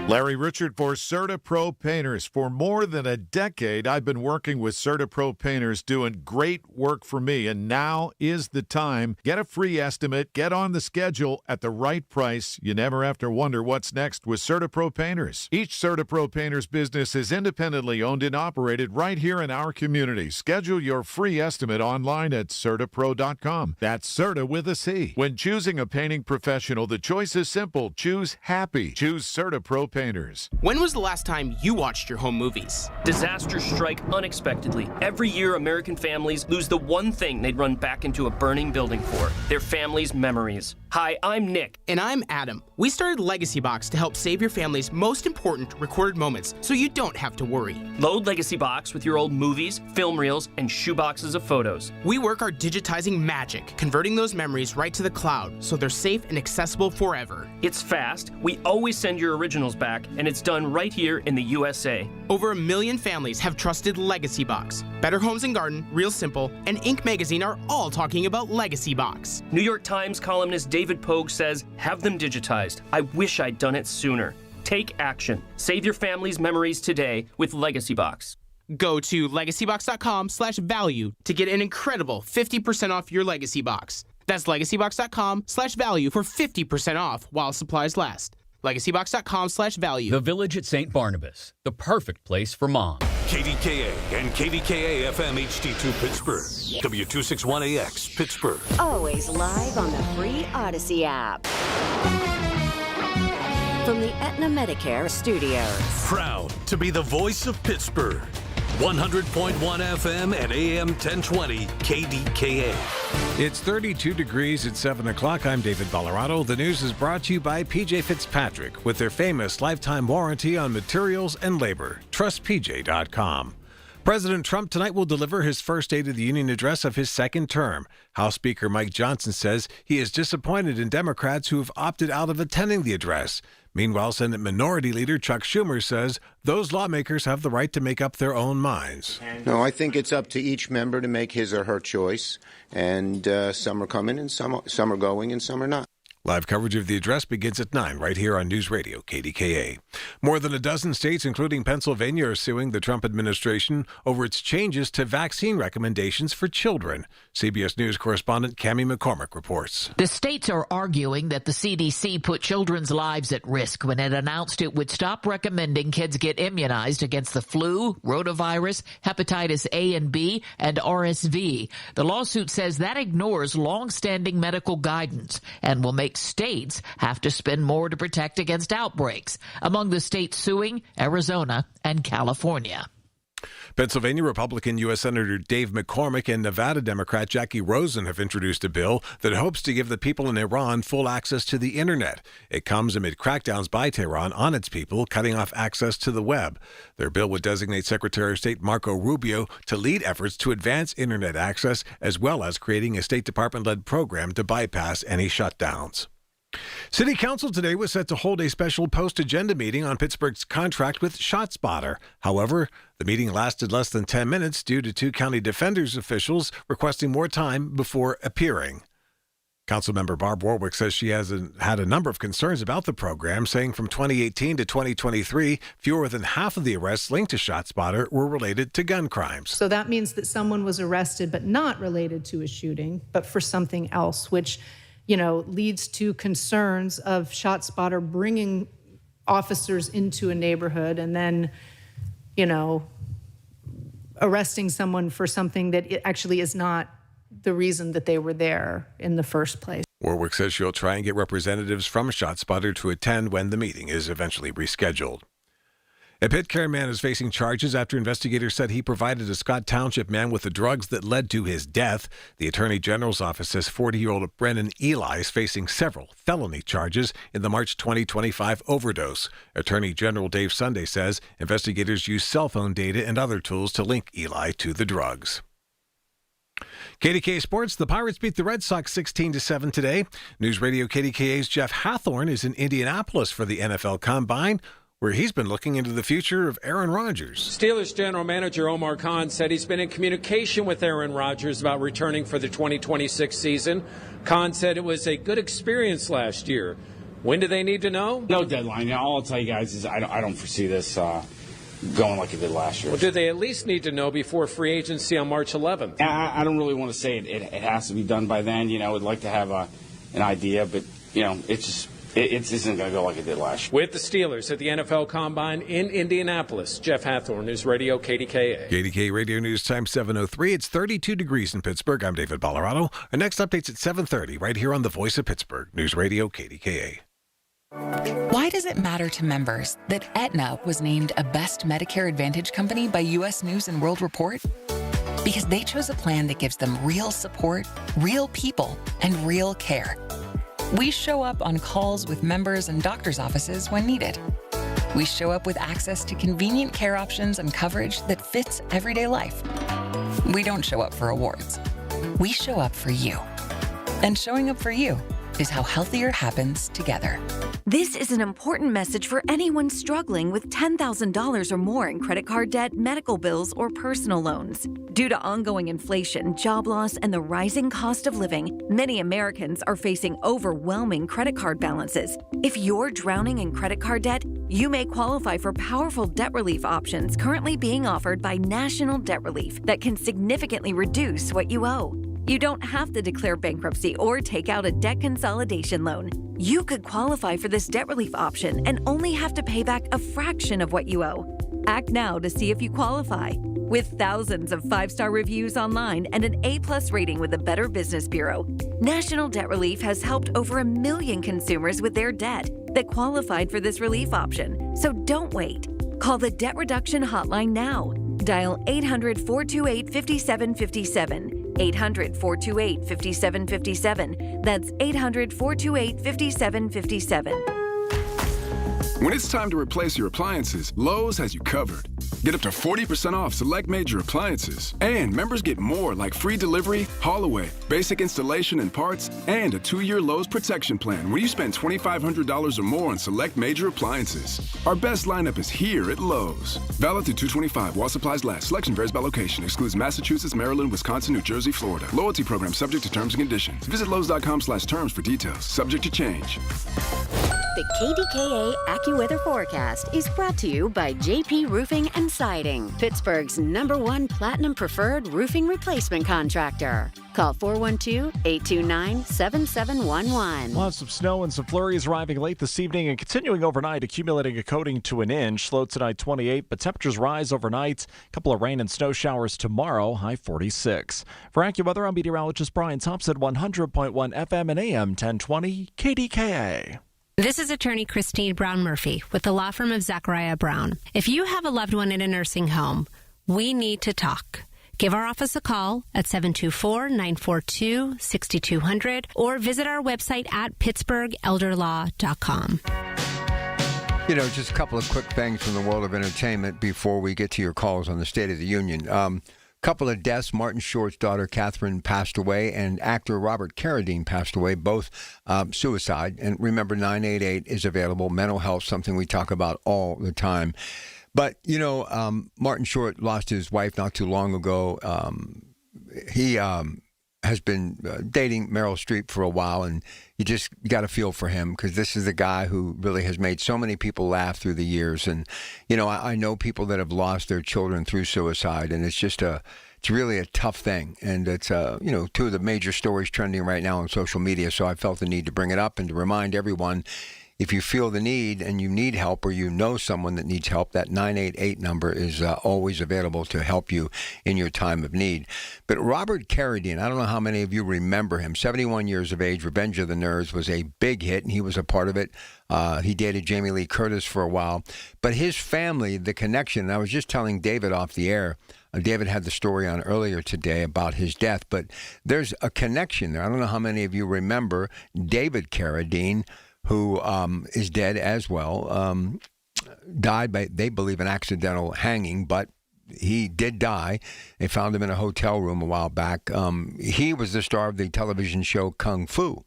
Larry Richard for CertaPro Painters. For more than a decade, I've been working with CertaPro Painters doing great work for me, and now is the time. Get a free estimate, get on the schedule at the right price. You never have to wonder what's next with CertaPro Painters. Each CertaPro Painters business is independently owned and operated right here in our community. Schedule your free estimate online at CertaPro.com. That's Certa with a C. When choosing a painting professional, the choice is simple. Choose happy. Choose CertaPro Painters. When was the last time you watched your home movies? Disasters strike unexpectedly. Every year, American families lose the one thing they'd run back into a burning building for, their family's memories. Hi, I'm Nick. And I'm Adam. We started Legacy Box to help save your family's most important recorded moments so you don't have to worry. Load Legacy Box with your old movies, film reels, and shoeboxes of photos. We work our digitizing magic, converting those memories right to the cloud so they're safe and accessible forever. It's fast. We always send your originals back, and it's done right here in the USA. Over 1 million families have trusted Legacy Box. Better Homes and Garden, Real Simple, and Inc. magazine are all talking about Legacy Box. New York Times columnist David Pogue says, have them digitized. I wish I'd done it sooner. Take action. Save your family's memories today with Legacy Box. Go to legacybox.com/value to get an incredible 50% off your Legacy Box. That's legacybox.com/value for 50% off while supplies last. legacybox.com/value. The Village at St. Barnabas, the perfect place for mom. KDKA and KDKA-FM HD2 Pittsburgh. W261AX Pittsburgh. Always live on the free Odyssey app. From the Aetna Medicare studios. Proud to be the voice of Pittsburgh. 100.1 FM and AM 1020 KDKA. It's 32 degrees at 7 o'clock. I'm David Ballarado. The news is brought to you by PJ Fitzpatrick with their famous lifetime warranty on materials and labor. TrustPJ.com. President Trump tonight will deliver his first State of the Union address of his second term. House Speaker Mike Johnson says he is disappointed in Democrats who have opted out of attending the address. Meanwhile, Senate Minority Leader Chuck Schumer says those lawmakers have the right to make up their own minds. No, I think it's up to each member to make his or her choice, and some are coming and some are going and some are not. Live coverage of the address begins at 9 right here on News Radio KDKA. More than a dozen states, including Pennsylvania, are suing the Trump administration over its changes to vaccine recommendations for children. CBS News correspondent Cammie McCormick reports. The states are arguing that the CDC put children's lives at risk when it announced it would stop recommending kids get immunized against the flu, rotavirus, hepatitis A and B, and RSV. The lawsuit says that ignores long-standing medical guidance and will make states have to spend more to protect against outbreaks. Among the states suing, Arizona and California. Pennsylvania Republican U.S. Senator Dave McCormick and Nevada Democrat Jackie Rosen have introduced a bill that hopes to give the people in Iran full access to the Internet. It comes amid crackdowns by Tehran on its people, cutting off access to the web. Their bill would designate Secretary of State Marco Rubio to lead efforts to advance Internet access, as well as creating a State Department-led program to bypass any shutdowns. City Council today was set to hold a special post-agenda meeting on Pittsburgh's contract with ShotSpotter. However, the meeting lasted less than 10 minutes due to two county defenders officials requesting more time before appearing. Councilmember Barb Warwick says she has had a number of concerns about the program, saying from 2018 to 2023, fewer than half of the arrests linked to ShotSpotter were related to gun crimes. So that means that someone was arrested but not related to a shooting, but for something else, which leads to concerns of ShotSpotter bringing officers into a neighborhood and then, arresting someone for something that it actually is not the reason that they were there in the first place. Warwick says she'll try and get representatives from ShotSpotter to attend when the meeting is eventually rescheduled. A Pitcairn man is facing charges after investigators said he provided a Scott Township man with the drugs that led to his death. The Attorney General's office says 40-year-old Brennan Eli is facing several felony charges in the March 2025 overdose. Attorney General Dave Sunday says investigators used cell phone data and other tools to link Eli to the drugs. KDKA Sports, the Pirates beat the Red Sox 16-7 today. News Radio KDKA's Jeff Hathorn is in Indianapolis for the NFL Combine, where he's been looking into the future of Aaron Rodgers. Steelers general manager Omar Khan said he's been in communication with Aaron Rodgers about returning for the 2026 season. Khan said it was a good experience last year. When do they need to know? No deadline. All I'll tell you guys is I don't foresee this going like it did last year. Well, do they at least need to know before free agency on March 11th? I don't really want to say it has to be done by then. I'd like to have an idea, but, it isn't going to go like it did last year. With the Steelers at the NFL Combine in Indianapolis, Jeff Hathorn, News Radio KDKA. KDKA Radio News Time 7:03. It's 32 degrees in Pittsburgh. I'm David Ballarado. Our next update's at 7:30 right here on the Voice of Pittsburgh, News Radio KDKA. Why does it matter to members that Aetna was named a Best Medicare Advantage company by U.S. News and World Report? Because they chose a plan that gives them real support, real people, and real care. We show up on calls with members and doctors' offices when needed. We show up with access to convenient care options and coverage that fits everyday life. We don't show up for awards. We show up for you. And showing up for you is how healthier happens together. This is an important message for anyone struggling with $10,000 or more in credit card debt, medical bills, or personal loans. Due to ongoing inflation, job loss, and the rising cost of living, many Americans are facing overwhelming credit card balances. If you're drowning in credit card debt, you may qualify for powerful debt relief options currently being offered by National Debt Relief that can significantly reduce what you owe. You don't have to declare bankruptcy or take out a debt consolidation loan. You could qualify for this debt relief option and only have to pay back a fraction of what you owe. Act now to see if you qualify. With thousands of 5-star reviews online and an A+ rating with the Better Business Bureau, National Debt Relief has helped over 1 million consumers with their debt that qualified for this relief option. So don't wait. Call the Debt Reduction Hotline now. Dial 800-428-5757. 800-428-5757. That's 800-428-5757. When it's time to replace your appliances, Lowe's has you covered. Get up to 40% off select major appliances. And members get more like free delivery, haul away, basic installation and parts, and a 2-year Lowe's protection plan when you spend $2,500 or more on select major appliances. Our best lineup is here at Lowe's. Valid through 2/25 while supplies last. Selection varies by location. Excludes Massachusetts, Maryland, Wisconsin, New Jersey, Florida. Loyalty program subject to terms and conditions. Visit Lowe's.com/terms for details. Subject to change. The KDKA AccuWeather forecast is brought to you by JP Roofing and Siding, Pittsburgh's #1 Platinum Preferred Roofing Replacement Contractor. Call 412-829-7711. Lots of snow and some flurries arriving late this evening and continuing overnight, accumulating a coating to an inch. Low tonight 28, but temperatures rise overnight. A couple of rain and snow showers tomorrow, high 46. For AccuWeather, I'm meteorologist Brian Thompson, 100.1 FM and AM 1020 KDKA. This is attorney Christine Brown Murphy with the law firm of Zachariah Brown. If you have a loved one in a nursing home, we need to talk. Give our office a call at 724-942-6200 or visit our website at pittsburghelderlaw.com. Just a couple of quick things from the world of entertainment before we get to your calls on the State of the Union. Couple of deaths. Martin Short's daughter, Catherine, passed away, and actor Robert Carradine passed away, both suicide. And remember, 988 is available. Mental health, something we talk about all the time. But, Martin Short lost his wife not too long ago. He has been dating Meryl Streep for a while, and you got to feel for him because this is a guy who really has made so many people laugh through the years. And, I know people that have lost their children through suicide, and it's just a it's really a tough thing. And it's, two of the major stories trending right now on social media. So I felt the need to bring it up and to remind everyone, if you feel the need and you need help or you know someone that needs help, that 988 number is always available to help you in your time of need. But Robert Carradine, I don't know how many of you remember him, 71 years of age, Revenge of the Nerds was a big hit, and he was a part of it. He dated Jamie Lee Curtis for a while. But his family, the connection, and I was just telling David off the air, David had the story on earlier today about his death, but there's a connection there. I don't know how many of you remember David Carradine, who is dead as well, died by, they believe, an accidental hanging, but he did die. They found him in a hotel room a while back. He was the star of the television show Kung Fu,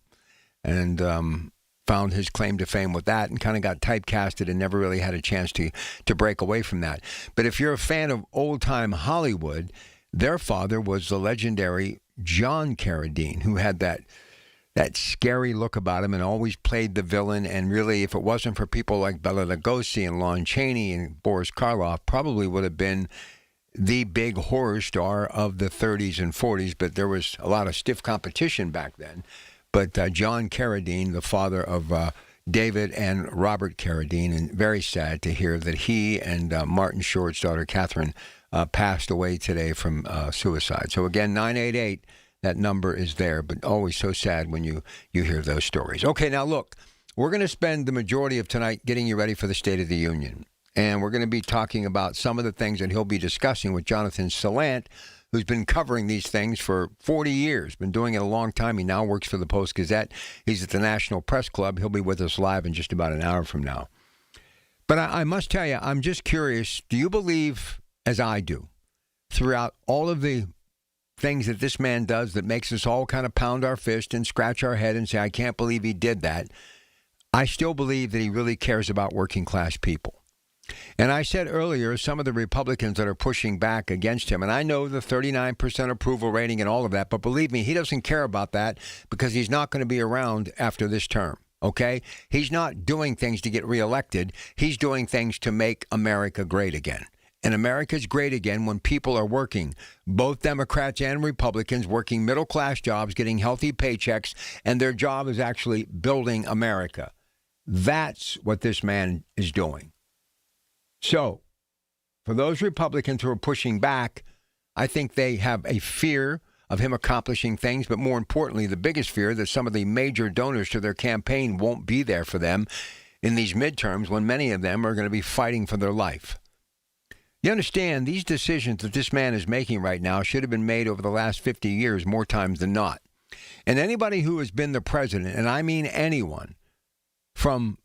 and found his claim to fame with that and kind of got typecasted and never really had a chance to break away from that. But if you're a fan of old-time Hollywood, their father was the legendary John Carradine, who had that scary look about him and always played the villain. And really, if it wasn't for people like Bela Lugosi and Lon Chaney and Boris Karloff, probably would have been the big horror star of the 30s and 40s. But there was a lot of stiff competition back then. But John Carradine, the father of David and Robert Carradine, and very sad to hear that he and Martin Short's daughter, Catherine, passed away today from suicide. So again, 988. That number is there, but always so sad when you hear those stories. Okay, now look, we're going to spend the majority of tonight getting you ready for the State of the Union. And we're going to be talking about some of the things that he'll be discussing with Jonathan Salant, who's been covering these things for 40 years, been doing it a long time. He now works for the Post-Gazette. He's at the National Press Club. He'll be with us live in just about an hour from now. But I must tell you, I'm just curious, do you believe, as I do, throughout all of the things that this man does that makes us all kind of pound our fist and scratch our head and say, I can't believe he did that, I still believe that he really cares about working class people. And I said earlier, some of the Republicans that are pushing back against him, and I know the 39% approval rating and all of that, but believe me, he doesn't care about that because he's not going to be around after this term, okay? He's not doing things to get reelected. He's doing things to make America great again. And America's great again when people are working, both Democrats and Republicans, working middle-class jobs, getting healthy paychecks, and their job is actually building America. That's what this man is doing. So, for those Republicans who are pushing back, I think they have a fear of him accomplishing things, but more importantly, the biggest fear that some of the major donors to their campaign won't be there for them in these midterms when many of them are going to be fighting for their life. You understand, these decisions that this man is making right now should have been made over the last 50 years more times than not. And anybody who has been the president, and I mean anyone, from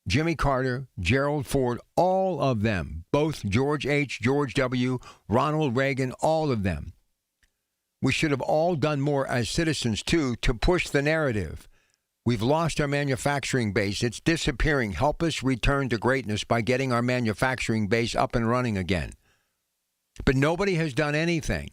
Jimmy Carter, Gerald Ford, all of them, both George H., George W., Ronald Reagan, all of them, we should have all done more as citizens, too, to push the narrative. We've lost our manufacturing base. It's disappearing. Help us return to greatness by getting our manufacturing base up and running again. But nobody has done anything.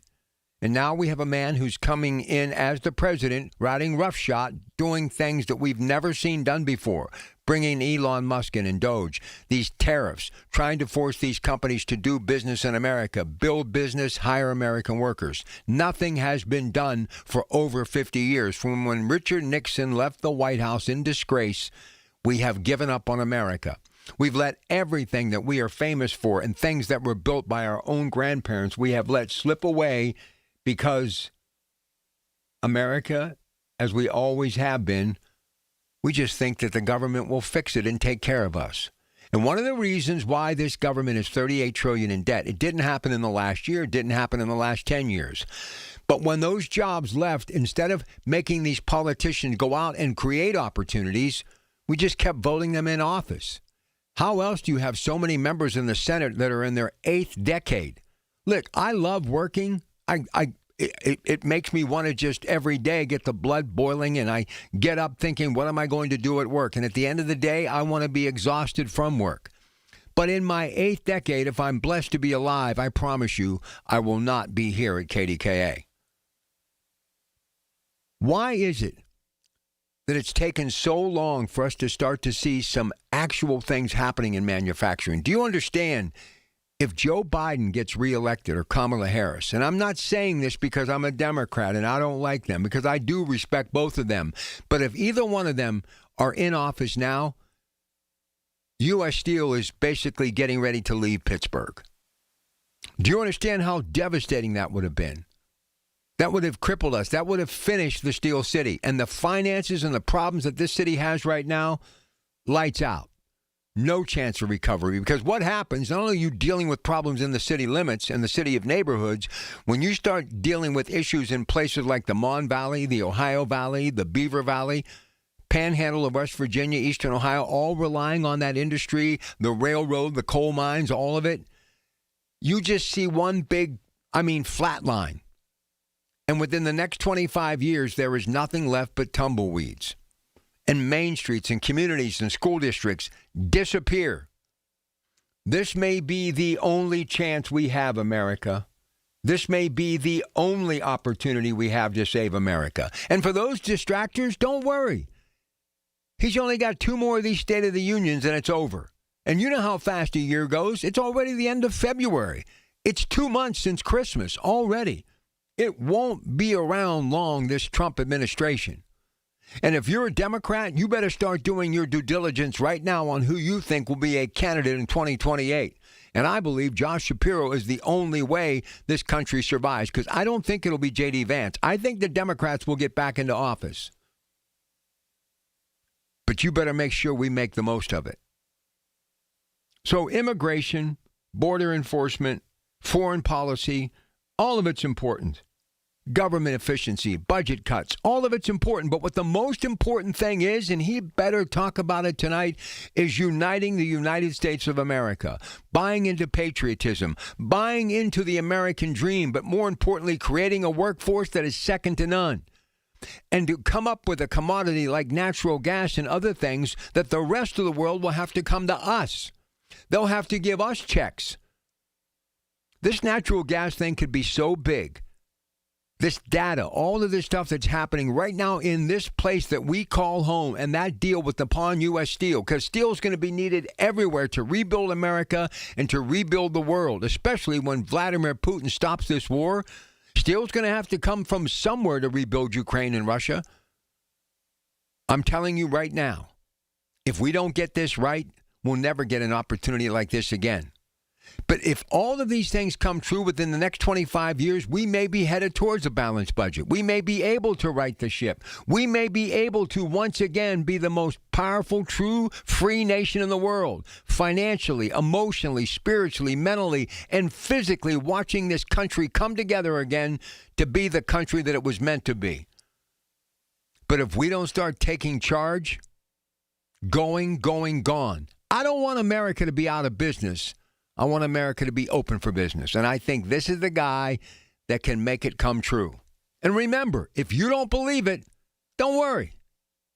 And now we have a man who's coming in as the president, riding roughshod, doing things that we've never seen done before, bringing Elon Musk in and Doge, these tariffs, trying to force these companies to do business in America, build business, hire American workers. Nothing has been done for over 50 years. From when Richard Nixon left the White House in disgrace, we have given up on America. We've let everything that we are famous for and things that were built by our own grandparents, we have let slip away because America, as we always have been, we just think that the government will fix it and take care of us. And one of the reasons why this government is $38 trillion in debt, it didn't happen in the last year, it didn't happen in the last 10 years. But when those jobs left, instead of making these politicians go out and create opportunities, we just kept voting them in office. How else do you have so many members in the Senate that are in their 8th decade? Look, I love working. It makes me want to just every day get the blood boiling, and I get up thinking, what am I going to do at work? And at the end of the day, I want to be exhausted from work. But in my 8th decade, if I'm blessed to be alive, I promise you, I will not be here at KDKA. Why is it that it's taken so long for us to start to see some actual things happening in manufacturing? Do you understand? if Joe Biden gets reelected or Kamala Harris, and I'm not saying this because I'm a Democrat and I don't like them, because I do respect both of them, but if either one of them are in office now, U.S. Steel is basically getting ready to leave Pittsburgh. Do you understand how devastating that would have been? That would have crippled us. That would have finished the Steel City. And the finances and the problems that this city has right now, lights out. No chance of recovery. Because what happens, not only are you dealing with problems in the city limits and the city of neighborhoods, when you start dealing with issues in places like the Mon Valley, the Ohio Valley, the Beaver Valley, Panhandle of West Virginia, Eastern Ohio, all relying on that industry, the railroad, the coal mines, all of it, you just see one big, flat line. And within the next 25 years, there is nothing left but tumbleweeds. And main streets and communities and school districts disappear. This may be the only chance we have, America. This may be the only opportunity we have to save America. And for those distractors, don't worry. He's only got 2 more of these State of the Unions and it's over. And you know how fast a year goes. It's already the end of February. It's 2 months since Christmas already. It won't be around long, this Trump administration. And if you're a Democrat, you better start doing your due diligence right now on who you think will be a candidate in 2028. And I believe Josh Shapiro is the only way this country survives, because I don't think it'll be J.D. Vance. I think the Democrats will get back into office. But you better make sure we make the most of it. So immigration, border enforcement, foreign policy, all of it's important. Government efficiency, budget cuts, all of it's important. But what the most important thing is, and he better talk about it tonight, is uniting the United States of America, buying into patriotism, buying into the American dream, but more importantly, creating a workforce that is second to none. And to come up with a commodity like natural gas and other things that the rest of the world will have to come to us. They'll have to give us checks. This natural gas thing could be so big. This data, all of this stuff that's happening right now in this place that we call home, and that deal with Nippon U.S. Steel, because steel is going to be needed everywhere to rebuild America and to rebuild the world, especially when Vladimir Putin stops this war. Steel's going to have to come from somewhere to rebuild Ukraine and Russia. I'm telling you right now, if we don't get this right, we'll never get an opportunity like this again. But if all of these things come true within the next 25 years, we may be headed towards a balanced budget. We may be able to right the ship. We may be able to once again be the most powerful, true, free nation in the world, financially, emotionally, spiritually, mentally, and physically, watching this country come together again to be the country that it was meant to be. But if we don't start taking charge, gone. I don't want America to be out of business. I want America to be open for business. And I think this is the guy that can make it come true. And remember, if you don't believe it, don't worry.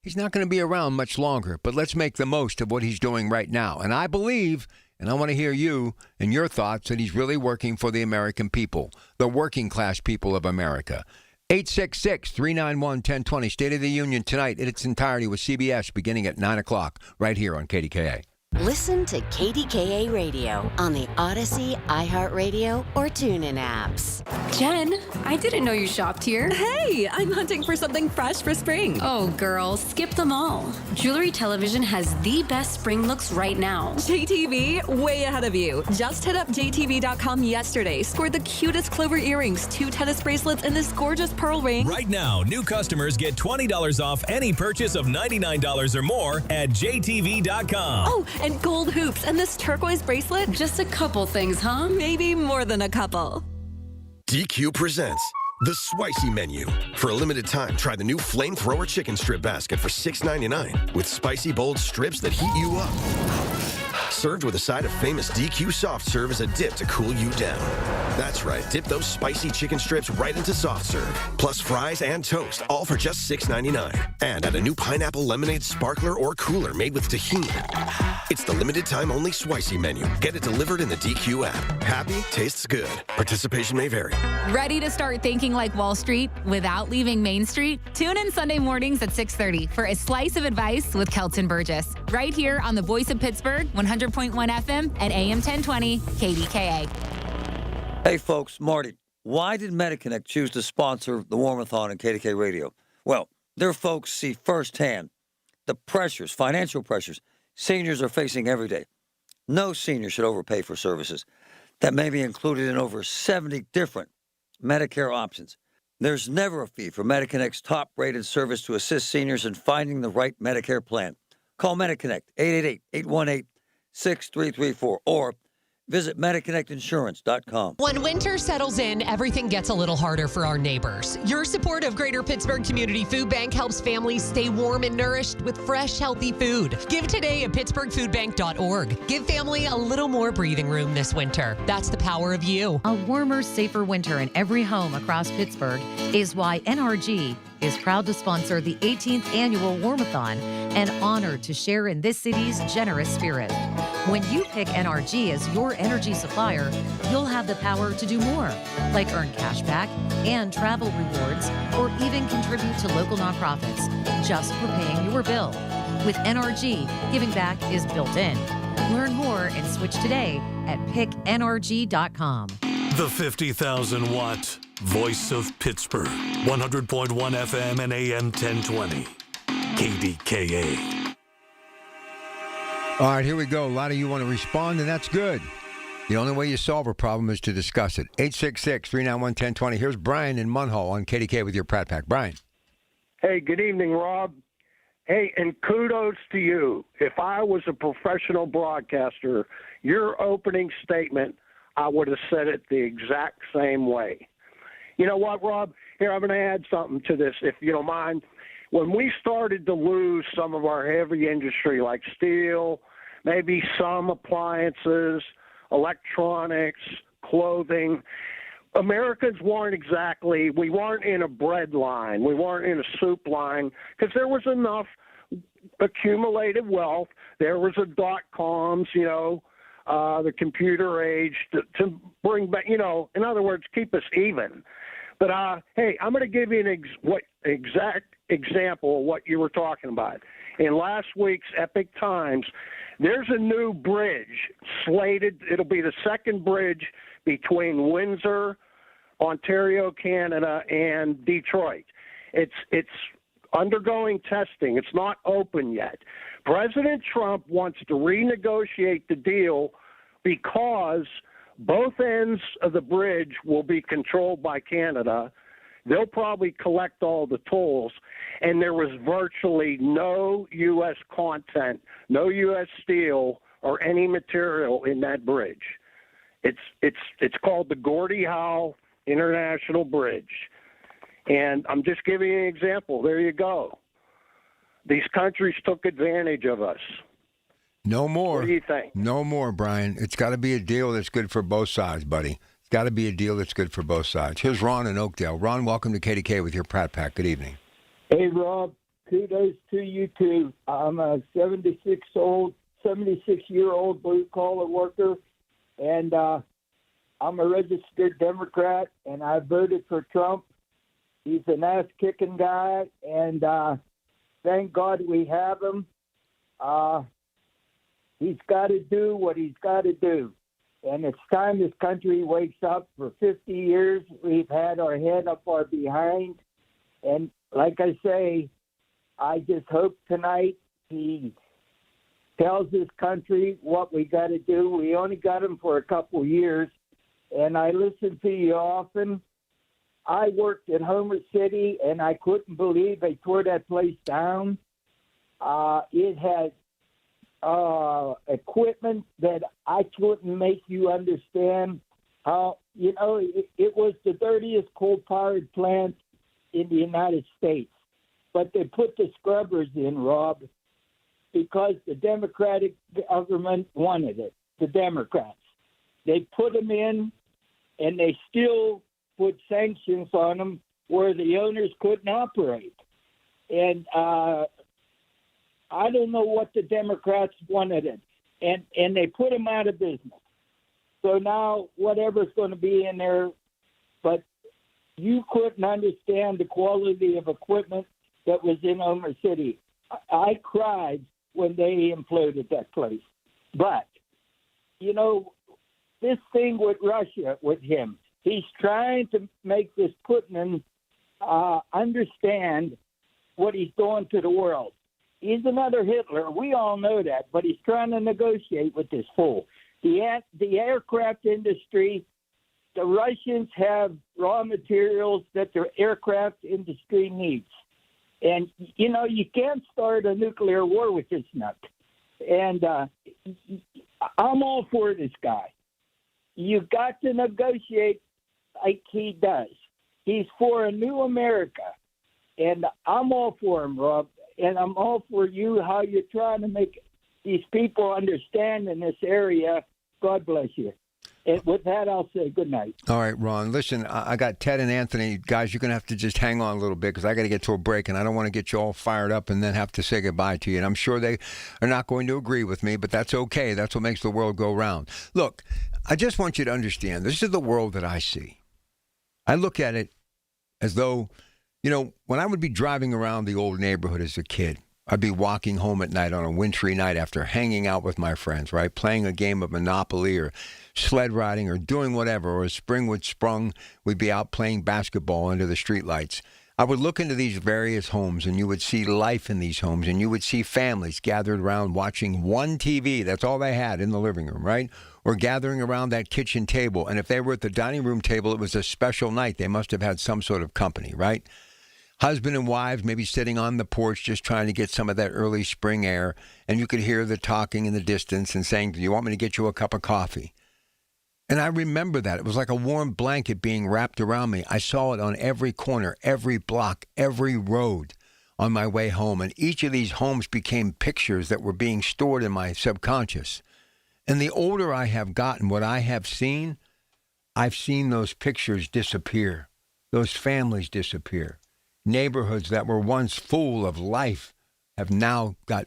He's not going to be around much longer. But let's make the most of what he's doing right now. And I believe, and I want to hear you and your thoughts, that he's really working for the American people, the working class people of America. 866-391-1020. State of the Union tonight in its entirety with CBS beginning at 9 o'clock right here on KDKA. Listen to KDKA Radio on the Odyssey, iHeartRadio, or TuneIn apps. Jen, I didn't know you shopped here. Hey, I'm hunting for something fresh for spring. Oh, girl, skip them all. Jewelry Television has the best spring looks right now. JTV, way ahead of you. Just hit up JTV.com yesterday, scored the cutest clover earrings, 2 tennis bracelets, and this gorgeous pearl ring. Right now, new customers get $20 off any purchase of $99 or more at JTV.com. Oh, and gold hoops and this turquoise bracelet. Just a couple things, huh? Maybe more than a couple. DQ presents the Spicy Menu. For a limited time, try the new Flamethrower Chicken Strip Basket for $6.99 with spicy, bold strips that heat you up. Served with a side of famous DQ Soft Serve as a dip to cool you down. That's right, dip those spicy chicken strips right into Soft Serve. Plus fries and toast, all for just $6.99. And add a new pineapple lemonade sparkler or cooler made with tahini. It's the limited time only Spicy Menu. Get it delivered in the DQ app. Happy, tastes good. Participation may vary. Ready to start thinking like Wall Street without leaving Main Street? Tune in Sunday mornings at 6:30 for A Slice of Advice with Kelton Burgess. right here on the Voice of Pittsburgh, 100.1 FM and AM 1020 KDKA. Hey, folks, Marty. Why did MediConnect choose to sponsor the Warmathon and KDK Radio? Well, their folks see firsthand the pressures, financial pressures, seniors are facing every day. No senior should overpay for services that may be included in over 70 different Medicare options. There's never a fee for MediConnect's top-rated service to assist seniors in finding the right Medicare plan. Call MediConnect, 888-818-6334, or visit MediConnectInsurance.com. When winter settles in, everything gets a little harder for our neighbors. Your support of Greater Pittsburgh Community Food Bank helps families stay warm and nourished with fresh, healthy food. Give today at PittsburghFoodBank.org. Give family a little more breathing room this winter. That's the power of you. A warmer, safer winter in every home across Pittsburgh is why NRG is proud to sponsor the 18th annual Warmathon and honored to share in this city's generous spirit. When you pick NRG as your energy supplier, you'll have the power to do more, like earn cash back and travel rewards, or even contribute to local nonprofits just for paying your bill. With NRG, giving back is built in. Learn more and switch today at picknrg.com. The 50,000-watt voice of Pittsburgh, 100.1 FM and AM 1020, KDKA. All right, here we go. A lot of you want to respond, and that's good. The only way you solve a problem is to discuss it. 866-391-1020. Here's Brian in Munhall on KDK with your Pratt Pack. Brian. Hey, good evening, Rob. Hey, and kudos to you. If I was a professional broadcaster, your opening statement, I would have said it the exact same way. You know what, Rob? Here, I'm going to add something to this, if you don't mind. When we started to lose some of our heavy industry like steel, maybe some appliances, electronics, clothing, Americans we weren't in a bread line. We weren't in a soup line because there was enough accumulated wealth. There was a dot-coms, the computer age to bring back, in other words, keep us even. But, hey, I'm going to give you an exact example of what you were talking about. In last week's Epic Times, there's a new bridge slated. It'll be the second bridge between Windsor, Ontario, Canada, and Detroit. It's undergoing testing. It's not open yet. President Trump wants to renegotiate the deal because both ends of the bridge will be controlled by Canada. They'll probably collect all the tolls, and there was virtually no U.S. content, no U.S. steel or any material in that bridge. It's called the Gordie Howe International Bridge, and I'm just giving you an example. There you go. These countries took advantage of us. No more. What do you think? No more, Brian. It's got to be a deal that's good for both sides, buddy. It's got to be a deal that's good for both sides. Here's Ron in Oakdale. Ron, welcome to KDK with your Pratt Pack. Good evening. Hey, Rob. Kudos to you, too. I'm a 76-year-old blue-collar worker, and I'm a registered Democrat, and I voted for Trump. He's an ass-kicking guy, and thank God we have him. He's got to do what he's got to do. And it's time this country wakes up. For 50 years, we've had our head up our behind. And like I say, I just hope tonight he tells this country what we got to do. We only got him for a couple years. And I listen to you often. I worked at Homer City, and I couldn't believe they tore that place down. It had equipment that I couldn't make you understand how, it was the dirtiest coal-powered plant in the United States. But they put the scrubbers in, Rob, because the Democratic government wanted it, the Democrats. They put them in, and they still put sanctions on them where the owners couldn't operate. And I don't know what the Democrats wanted it, and they put them out of business. So now whatever's going to be in there, but you couldn't understand the quality of equipment that was in Homer City. I cried when they imploded that place. But, you know, this thing with Russia, with him, he's trying to make this Putin understand what he's doing to the world. He's another Hitler. We all know that, but he's trying to negotiate with this fool. The aircraft industry, the Russians have raw materials that their aircraft industry needs. And, you know, you can't start a nuclear war with this nut. And I'm all for this guy. You got to negotiate like he does. He's for a new America. And I'm all for him, Rob. And I'm all for you, how you're trying to make these people understand in this area. God bless you. And with that, I'll say good night. All right, Ron. Listen, I got Ted and Anthony. Guys, you're going to have to just hang on a little bit because I got to get to a break, and I don't want to get you all fired up and then have to say goodbye to you. And I'm sure they are not going to agree with me, but that's okay. That's what makes the world go round. Look, I just want you to understand, this is the world that I see. I look at it as though, you know, when I would be driving around the old neighborhood as a kid, I'd be walking home at night on a wintry night after hanging out with my friends, right? Playing a game of Monopoly or sled riding or doing whatever, or as spring would sprung, we'd be out playing basketball under the streetlights. I would look into these various homes, and you would see life in these homes, and you would see families gathered around watching one TV. That's all they had in the living room, right? Or gathering around that kitchen table. And if they were at the dining room table, it was a special night. They must have had some sort of company, right? Husband and wives maybe sitting on the porch just trying to get some of that early spring air, and you could hear the talking in the distance and saying, do you want me to get you a cup of coffee? And I remember that. It was like a warm blanket being wrapped around me. I saw it on every corner, every block, every road on my way home. And each of these homes became pictures that were being stored in my subconscious. And the older I have gotten, what I have seen, I've seen those pictures disappear. Those families disappear. Neighborhoods that were once full of life have now got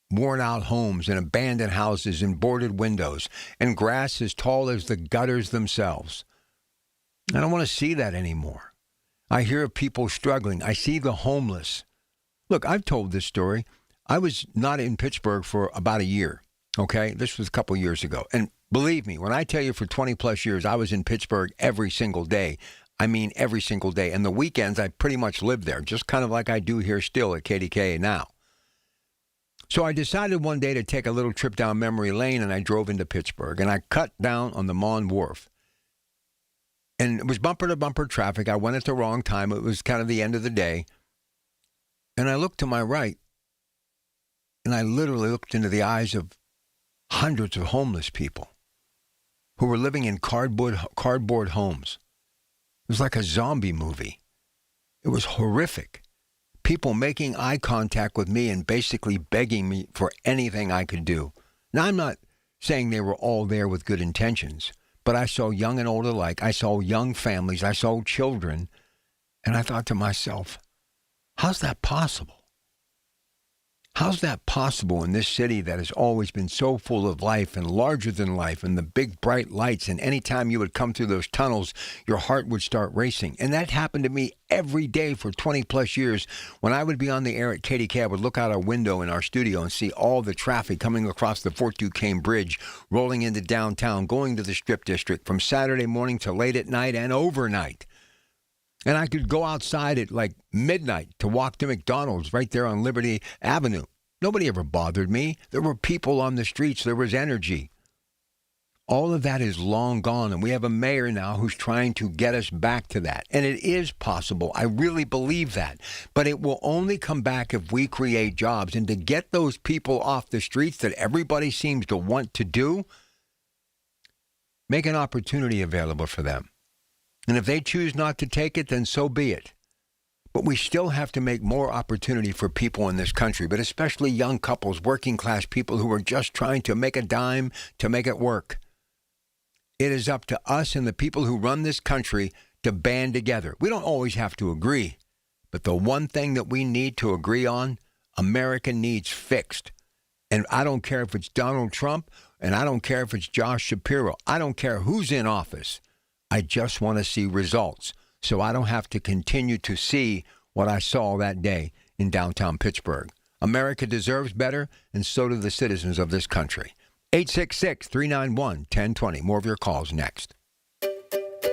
worn-out homes and abandoned houses and boarded windows and grass as tall as the gutters themselves. I don't want to see that anymore. I hear of people struggling. I see the homeless. Look, I've told this story. I was not in Pittsburgh for about a year, okay? This was a couple years ago. And believe me, when I tell you for 20-plus years I was in Pittsburgh every single day, I mean every single day. And the weekends, I pretty much lived there, just kind of like I do here still at KDKA now. So I decided one day to take a little trip down memory lane, and I drove into Pittsburgh, and I cut down on the Mon Wharf. And it was bumper-to-bumper traffic. I went at the wrong time. It was kind of the end of the day. And I looked to my right, and I literally looked into the eyes of hundreds of homeless people who were living in cardboard homes. It was like a zombie movie. It was horrific. People making eye contact with me and basically begging me for anything I could do. Now, I'm not saying they were all there with good intentions, but I saw young and old alike. I saw young families. I saw children. And I thought to myself, how's that possible? How's that possible in this city that has always been so full of life and larger than life and the big bright lights, and anytime you would come through those tunnels, your heart would start racing? And that happened to me every day for 20-plus years. When I would be on the air at KDK, I would look out our window in our studio and see all the traffic coming across the Fort Duquesne Bridge, rolling into downtown, going to the Strip District from Saturday morning to late at night and overnight. And I could go outside at like midnight to walk to McDonald's right there on Liberty Avenue. Nobody ever bothered me. There were people on the streets. There was energy. All of that is long gone, and we have a mayor now who's trying to get us back to that. And it is possible. I really believe that. But it will only come back if we create jobs. And to get those people off the streets that everybody seems to want to do, make an opportunity available for them. And if they choose not to take it, then so be it. But we still have to make more opportunity for people in this country, but especially young couples, working class people who are just trying to make a dime to make it work. It is up to us and the people who run this country to band together. We don't always have to agree, but the one thing that we need to agree on, America needs fixed. And I don't care if it's Donald Trump, and I don't care if it's Josh Shapiro. I don't care who's in office. I just want to see results, so I don't have to continue to see what I saw that day in downtown Pittsburgh. America deserves better, and so do the citizens of this country. 866-391-1020. More of your calls next.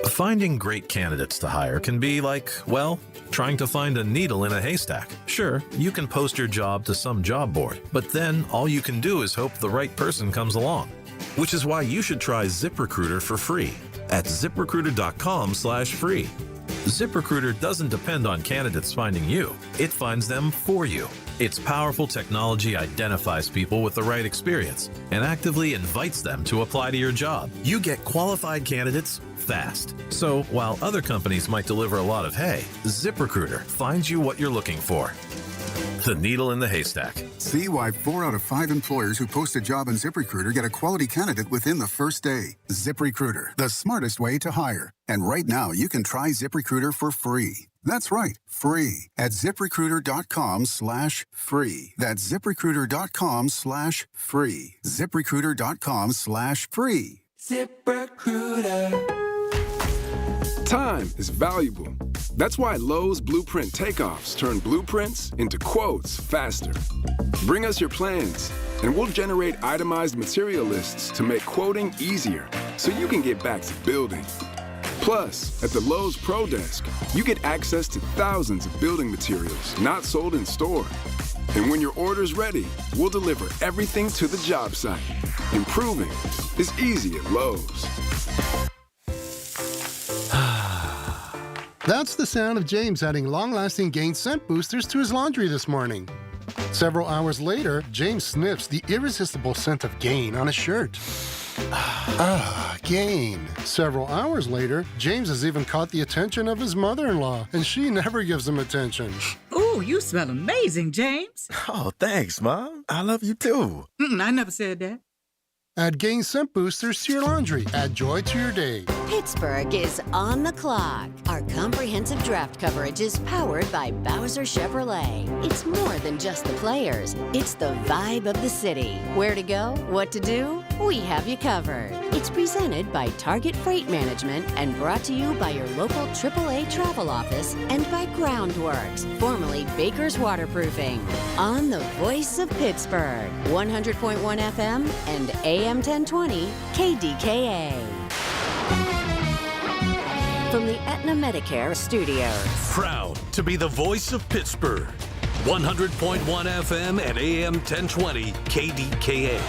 Finding great candidates to hire can be like, well, trying to find a needle in a haystack. Sure, you can post your job to some job board, but then all you can do is hope the right person comes along. Which is why you should try ZipRecruiter for free at ZipRecruiter.com/free. ZipRecruiter doesn't depend on candidates finding you. It finds them for you. Its powerful technology identifies people with the right experience and actively invites them to apply to your job. You get qualified candidates fast. So while other companies might deliver a lot of hay, ZipRecruiter finds you what you're looking for. The needle in the haystack. See why 4 out of 5 employers who post a job on ZipRecruiter get a quality candidate within the first day. ZipRecruiter, the smartest way to hire. And right now, you can try ZipRecruiter for free. That's right, free at ZipRecruiter.com/free. That's ZipRecruiter.com/free. ZipRecruiter.com/free. ZipRecruiter. Time is valuable. That's why Lowe's Blueprint Takeoffs turn blueprints into quotes faster. Bring us your plans, and we'll generate itemized material lists to make quoting easier so you can get back to building. Plus, at the Lowe's Pro Desk, you get access to thousands of building materials not sold in store. And when your order's ready, we'll deliver everything to the job site. Improving is easy at Lowe's. That's the sound of James adding long-lasting Gain scent boosters to his laundry this morning. Several hours later, James sniffs the irresistible scent of Gain on his shirt. Gain. Several hours later, James has even caught the attention of his mother-in-law, and she never gives him attention. Ooh, you smell amazing, James. Oh, thanks, Mom. I love you too. I never said that. Add Gain scent boosters to your laundry. Add joy to your day. Pittsburgh is on the clock. Our comprehensive draft coverage is powered by Bowser Chevrolet. It's more than just the players. It's the vibe of the city. Where to go? What to do? We have you covered. It's presented by Target Freight Management and brought to you by your local AAA travel office and by Groundworks, formerly Baker's Waterproofing. On the voice of Pittsburgh, 100.1 FM and AM 1020 KDKA. From the Aetna Medicare Studios. Proud to be the voice of Pittsburgh. 100.1 FM and AM 1020 KDKA.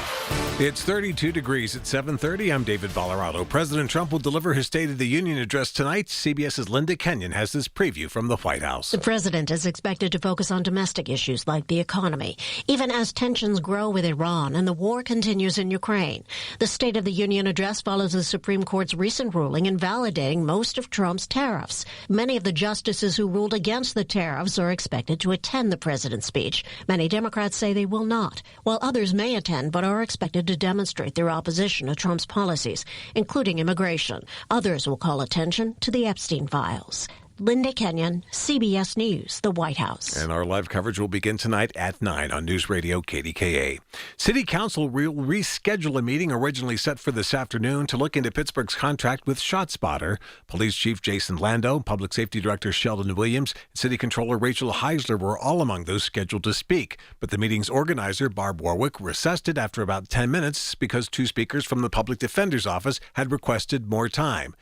It's 32 degrees at 7:30. I'm David Valorado. President Trump will deliver his State of the Union address tonight. CBS's Linda Kenyon has this preview from the White House. The president is expected to focus on domestic issues like the economy, even as tensions grow with Iran and the war continues in Ukraine. The State of the Union address follows the Supreme Court's recent ruling invalidating most of Trump's tariffs. Many of the justices who ruled against the tariffs are expected to attend the president's speech. Many Democrats say they will not, while others may attend but are expected to demonstrate their opposition to Trump's policies, including immigration. Others will call attention to the Epstein files. Linda Kenyon, CBS News, the White House. And our live coverage will begin tonight at 9 on News Radio KDKA. City Council will reschedule a meeting originally set for this afternoon to look into Pittsburgh's contract with ShotSpotter. Police Chief Jason Lando, Public Safety Director Sheldon Williams, and City Controller Rachel Heisler were all among those scheduled to speak. But the meeting's organizer, Barb Warwick, recessed it after about 10 minutes because 2 speakers from the Public Defender's Office had requested more time.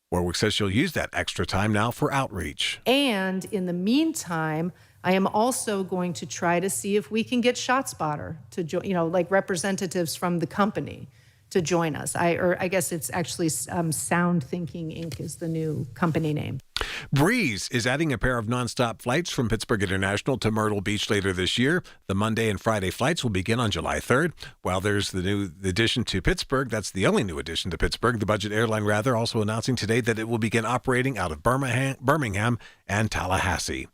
Warwick says she'll use that extra time now for outreach. And in the meantime, I am also going to try to see if we can get ShotSpotter to join, like representatives from the company to join us. I guess it's actually Sound Thinking Inc. is the new company name. Breeze is adding a pair of nonstop flights from Pittsburgh International to Myrtle Beach later this year. The Monday and Friday flights will begin on July 3rd. While there's the new addition to Pittsburgh, that's the only new addition to Pittsburgh, the budget airline also announcing today that it will begin operating out of Birmingham and Tallahassee.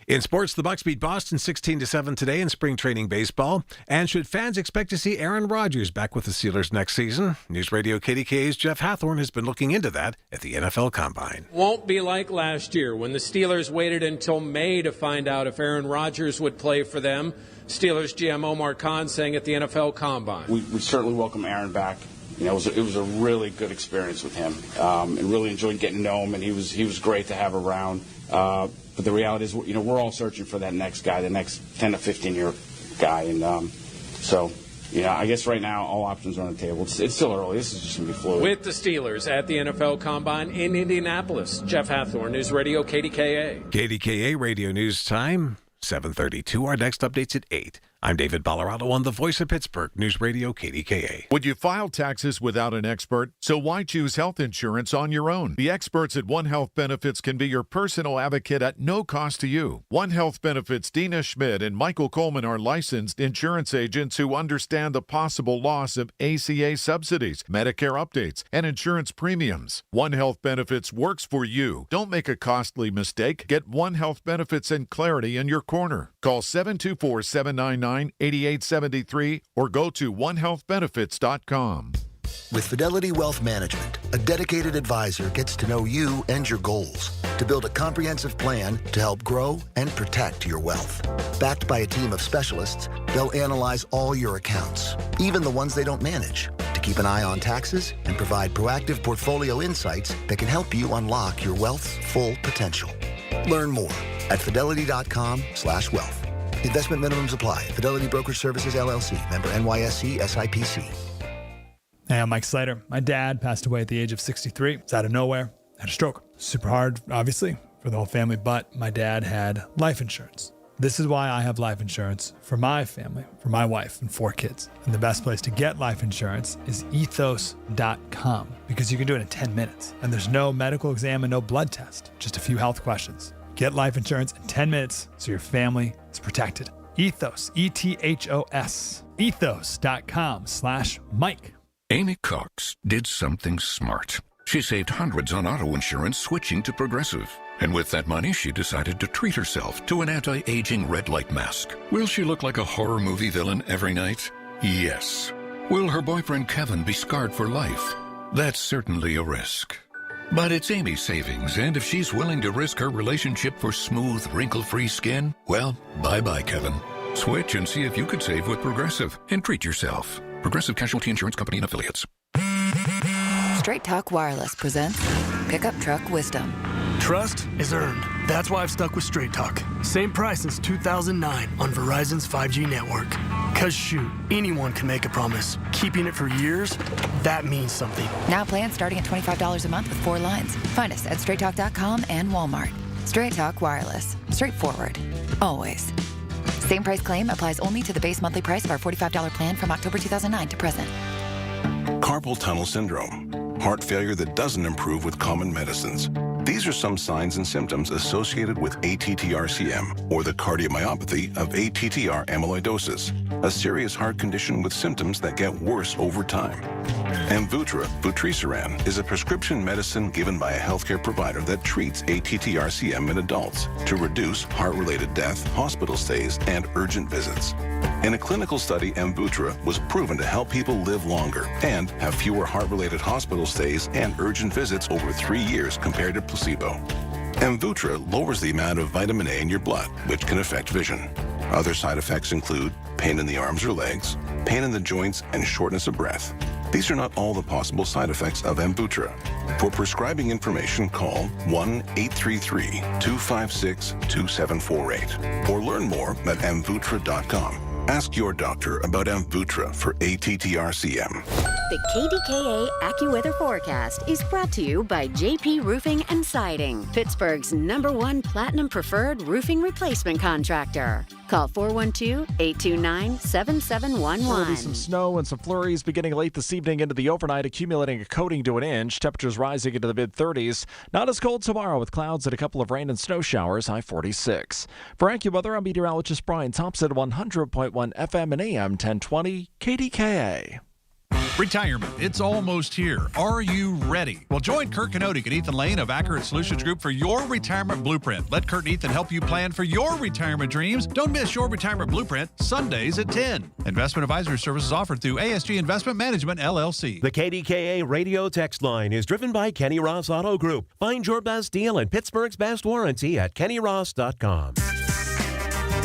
In sports, the Bucs beat Boston 16-7 today in spring training baseball. And should fans expect to see Aaron Rodgers back with the Steelers next season? News Radio KDKA's Jeff Hathorn has been looking into that at the NFL Combine. Won't be like last year when the Steelers waited until May to find out if Aaron Rodgers would play for them. Steelers GM Omar Khan saying at the NFL Combine. We certainly welcome Aaron back it was a really good experience with him, and really enjoyed getting to know him. And he was great to have around. But the reality is, we're all searching for that next guy, the next 10 to 15 year guy, and so. I guess right now all options are on the table. It's still early. This is just going to be fluid. With the Steelers at the NFL Combine in Indianapolis, Jeff Hathorn, News Radio KDKA. KDKA Radio News Time, 7:32. Our next update's at 8. I'm David Ballarado on the Voice of Pittsburgh, News Radio KDKA. Would you file taxes without an expert? So why choose health insurance on your own? The experts at One Health Benefits can be your personal advocate at no cost to you. One Health Benefits' Dina Schmidt and Michael Coleman are licensed insurance agents who understand the possible loss of ACA subsidies, Medicare updates, and insurance premiums. One Health Benefits works for you. Don't make a costly mistake. Get One Health Benefits and clarity in your corner. Call 724-799-8873 or go to onehealthbenefits.com. With Fidelity Wealth Management, a dedicated advisor gets to know you and your goals to build a comprehensive plan to help grow and protect your wealth. Backed by a team of specialists, they'll analyze all your accounts, even the ones they don't manage, to keep an eye on taxes and provide proactive portfolio insights that can help you unlock your wealth's full potential. Learn more at fidelity.com/wealth. Investment minimums apply. Fidelity Brokerage Services, LLC. Member NYSE SIPC. Hey, I'm Mike Slater. My dad passed away at the age of 63. It's out of nowhere. Had a stroke. Super hard, obviously, for the whole family, but my dad had life insurance. This is why I have life insurance for my family, for my wife and 4 kids. And the best place to get life insurance is ethos.com, because you can do it in 10 minutes. And there's no medical exam and no blood test, just a few health questions. Get life insurance in 10 minutes so your family is protected. Ethos, ETHOS, ethos.com/Mike. Amy Cox did something smart. She saved hundreds on auto insurance switching to Progressive. And with that money, she decided to treat herself to an anti-aging red light mask. Will she look like a horror movie villain every night? Yes. Will her boyfriend Kevin be scarred for life? That's certainly a risk. But it's Amy's savings, and if she's willing to risk her relationship for smooth, wrinkle-free skin, well, bye-bye, Kevin. Switch and see if you could save with Progressive and treat yourself. Progressive Casualty Insurance Company and Affiliates. Straight Talk Wireless presents Pickup Truck Wisdom. Trust is earned. That's why I've stuck with Straight Talk. Same price since 2009 on Verizon's 5G network. Cause shoot, anyone can make a promise. Keeping it for years, that means something. Now plans starting at $25 a month with 4 lines. Find us at straighttalk.com and Walmart. Straight Talk Wireless. Straightforward. Always. Same price claim applies only to the base monthly price of our $45 plan from October 2009 to present. Carpal tunnel syndrome. Heart failure that doesn't improve with common medicines. These are some signs and symptoms associated with ATTR-CM, or the cardiomyopathy of ATTR amyloidosis, a serious heart condition with symptoms that get worse over time. Amvuttra, vutrisiran, is a prescription medicine given by a healthcare provider that treats ATTR-CM in adults to reduce heart-related death, hospital stays, and urgent visits. In a clinical study, Amvuttra was proven to help people live longer and have fewer heart-related hospital stays and urgent visits over 3 years compared to placebo. Amvuttra lowers the amount of vitamin A in your blood, which can affect vision. Other side effects include pain in the arms or legs, pain in the joints, and shortness of breath. These are not all the possible side effects of Amvuttra. For prescribing information, call 1-833-256-2748 or learn more at amvuttra.com. Ask your doctor about Amvuttra for ATTR-CM. The KDKA AccuWeather forecast is brought to you by JP Roofing and Siding, Pittsburgh's #1 Platinum Preferred Roofing Replacement Contractor. Call 412-829-7711. There will be some snow and some flurries beginning late this evening into the overnight, accumulating a coating to an inch. Temperatures rising into the mid-30s. Not as cold tomorrow with clouds and a couple of rain and snow showers, high 46. For AccuWeather, I'm meteorologist Brian Thompson, 100.1 FM and AM 1020 KDKA. Retirement, it's almost here. Are you ready? Well, join Kurt Kanodik and Ethan Lane of Accurate Solutions Group for your retirement blueprint. Let Kurt and Ethan help you plan for your retirement dreams. Don't miss your retirement blueprint, Sundays at 10. Investment advisory services offered through ASG Investment Management, LLC. The KDKA radio text line is driven by Kenny Ross Auto Group. Find your best deal and Pittsburgh's best warranty at kennyross.com.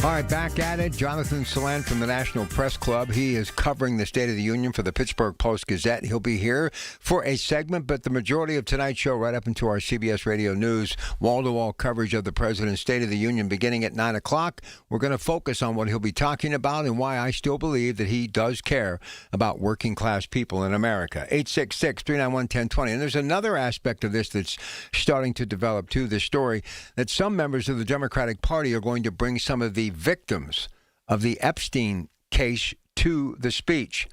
All right, back at it. Jonathan Salant from the National Press Club. He is covering the State of the Union for the Pittsburgh Post-Gazette. He'll be here for a segment, but the majority of tonight's show, right up into our CBS Radio News, wall-to-wall coverage of the President's State of the Union beginning at 9 o'clock. We're going to focus on what he'll be talking about and why I still believe that he does care about working-class people in America. 866-391-1020. And there's another aspect of this that's starting to develop, too, this story, that some members of the Democratic Party are going to bring some of the victims of the Epstein case to the speech.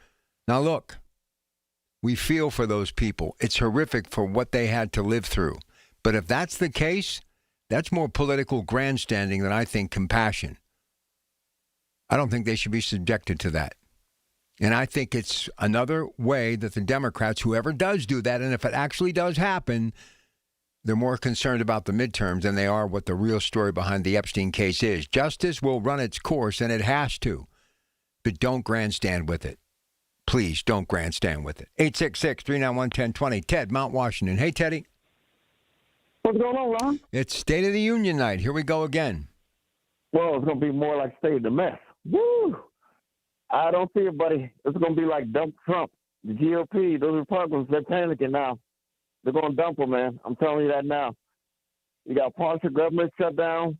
Now, look, we feel for those people. It's horrific for what they had to live through. But if that's the case, that's more political grandstanding than I think compassion. I don't think they should be subjected to that. And I think it's another way that the Democrats, whoever does do that, and if it actually does happen, they're more concerned about the midterms than they are what the real story behind the Epstein case is. Justice will run its course, and it has to. But don't grandstand with it. Please don't grandstand with it. 866-391-1020. Ted, Mount Washington. Hey, Teddy. What's going on, Ron? It's State of the Union night. Here we go again. Well, it's going to be more like State of the Mess. Woo! I don't see it, buddy. It's going to be like dump Trump. The GOP, those Republicans, they're panicking now. They're going to dump them, man. I'm telling you that now. You got partial government shutdown,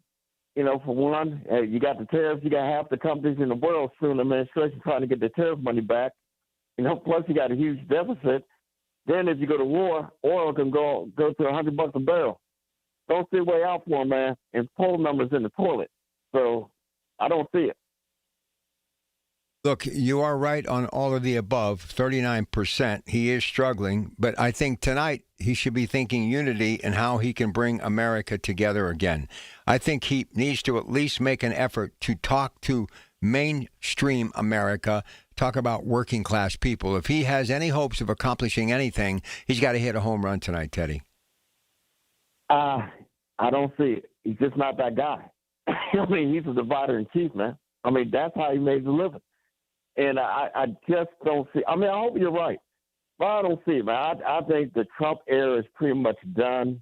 for one. You got the tariffs. You got half the companies in the world suing the administration trying to get their tariff money back. Plus you got a huge deficit. Then if you go to war, oil can go to $100 a barrel. Don't see a way out for them, man. And poll numbers in the toilet. So I don't see it. Look, you are right on all of the above, 39%. He is struggling, but I think tonight he should be thinking unity and how he can bring America together again. I think he needs to at least make an effort to talk to mainstream America, talk about working class people. If he has any hopes of accomplishing anything, he's got to hit a home run tonight, Teddy. I don't see it. He's just not that guy. He's a divider in chief, man. That's how he made the living. And I just don't see. I hope you're right, but I don't see it, man. I think the Trump era is pretty much done.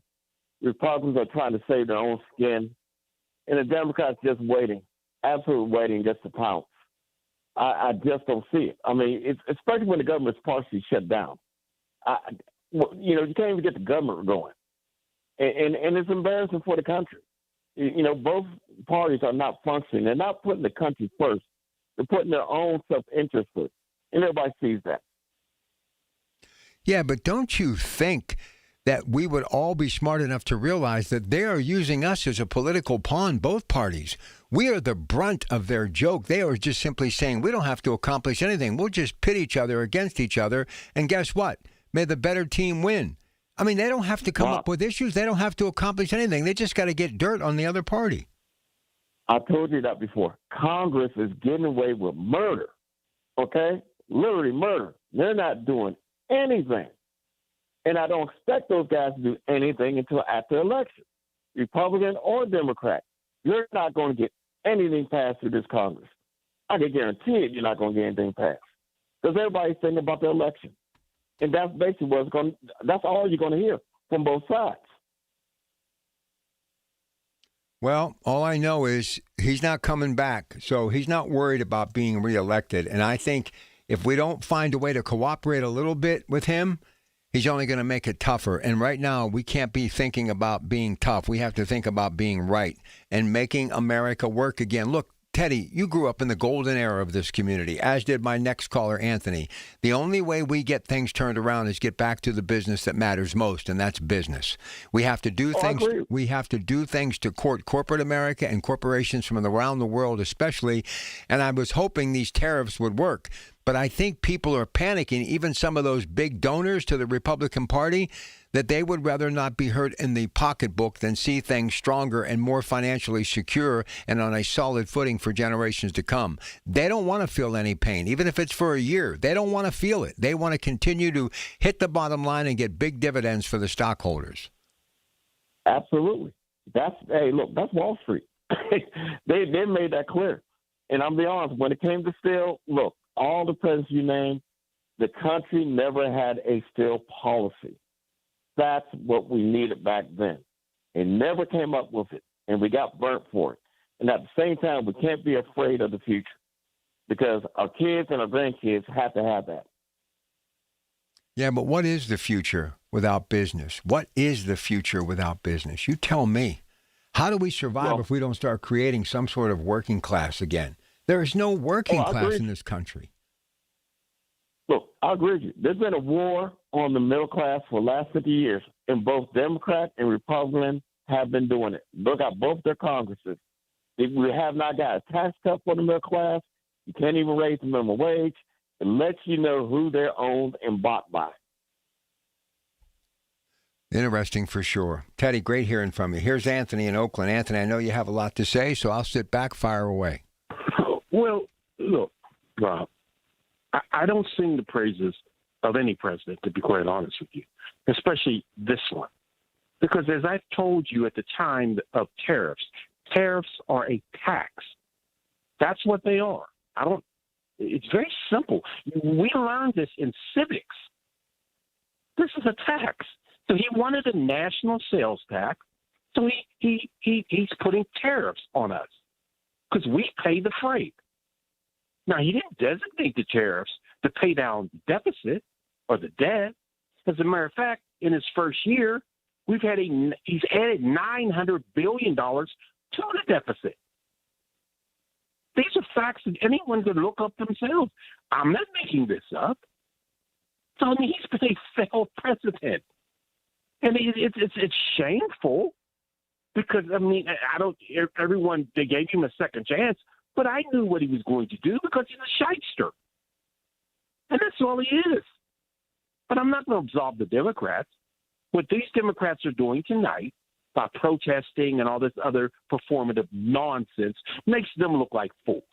Republicans are trying to save their own skin, and the Democrats just waiting, absolutely waiting just to pounce. I just don't see it. It's, especially when the government's partially shut down. You can't even get the government going, and it's embarrassing for the country. Both parties are not functioning. They're not putting the country first. They're putting their own self-interest first, and everybody sees that. Yeah, but don't you think that we would all be smart enough to realize that they are using us as a political pawn, both parties? We are the brunt of their joke. They are just simply saying we don't have to accomplish anything. We'll just pit each other against each other, and guess what? May the better team win. They don't have to come up with issues. They don't have to accomplish anything. They just got to get dirt on the other party. I told you that before. Congress is getting away with murder, okay? Literally murder. They're not doing anything. And I don't expect those guys to do anything until after the election, Republican or Democrat. You're not going to get anything passed through this Congress. I can guarantee it you're not going to get anything passed because everybody's thinking about the election. And that's basically that's all you're going to hear from both sides. Well, all I know is he's not coming back, so he's not worried about being reelected. And I think if we don't find a way to cooperate a little bit with him, he's only going to make it tougher. And right now, we can't be thinking about being tough. We have to think about being right and making America work again. Look, Teddy, you grew up in the golden era of this community, as did my next caller, Anthony. The only way we get things turned around is get back to the business that matters most, and that's business. We have to do things. We have to do things to court corporate America and corporations from around the world, especially. And I was hoping these tariffs would work. But I think people are panicking, even some of those big donors to the Republican Party, that they would rather not be hurt in the pocketbook than see things stronger and more financially secure and on a solid footing for generations to come. They don't want to feel any pain, even if it's for a year. They don't want to feel it. They want to continue to hit the bottom line and get big dividends for the stockholders. Absolutely. That's Wall Street. They made that clear. And I'll be honest, when it came to steel, look, all the presidents you named, the country never had a steel policy. That's what we needed back then. It never came up with it, and we got burnt for it. And at the same time, we can't be afraid of the future because our kids and our grandkids have to have that. Yeah, but what is the future without business? What is the future without business? You tell me. How do we survive if we don't start creating some sort of working class again? There is no working class in this country. Look, I agree with you. There's been a war on the middle class for the last 50 years, and both Democrat and Republican have been doing it. Look at both their Congresses. If we have not got a tax cut for the middle class, you can't even raise the minimum wage. It lets you know who they're owned and bought by. Interesting for sure. Teddy, great hearing from you. Here's Anthony in Oakland. Anthony, I know you have a lot to say, so I'll sit back, fire away. Well, look, Rob, I don't sing the praises of any president, to be quite honest with you, especially this one. Because as I've told you at the time of tariffs are a tax. That's what they are. It's very simple. We learned this in civics. This is a tax. So he wanted a national sales tax. So he's putting tariffs on us because we pay the freight. Now, he didn't designate the tariffs to pay down the deficit or the debt. As a matter of fact, in his first year, he's added $900 billion to the deficit. These are facts that anyone could look up themselves. I'm not making this up. So, I mean, he's been a failed president. And it's shameful because, I mean, everyone, they gave him a second chance, but I knew what he was going to do because he's a shyster. And that's all he is. But I'm not going to absolve the Democrats. What these Democrats are doing tonight by protesting and all this other performative nonsense makes them look like fools.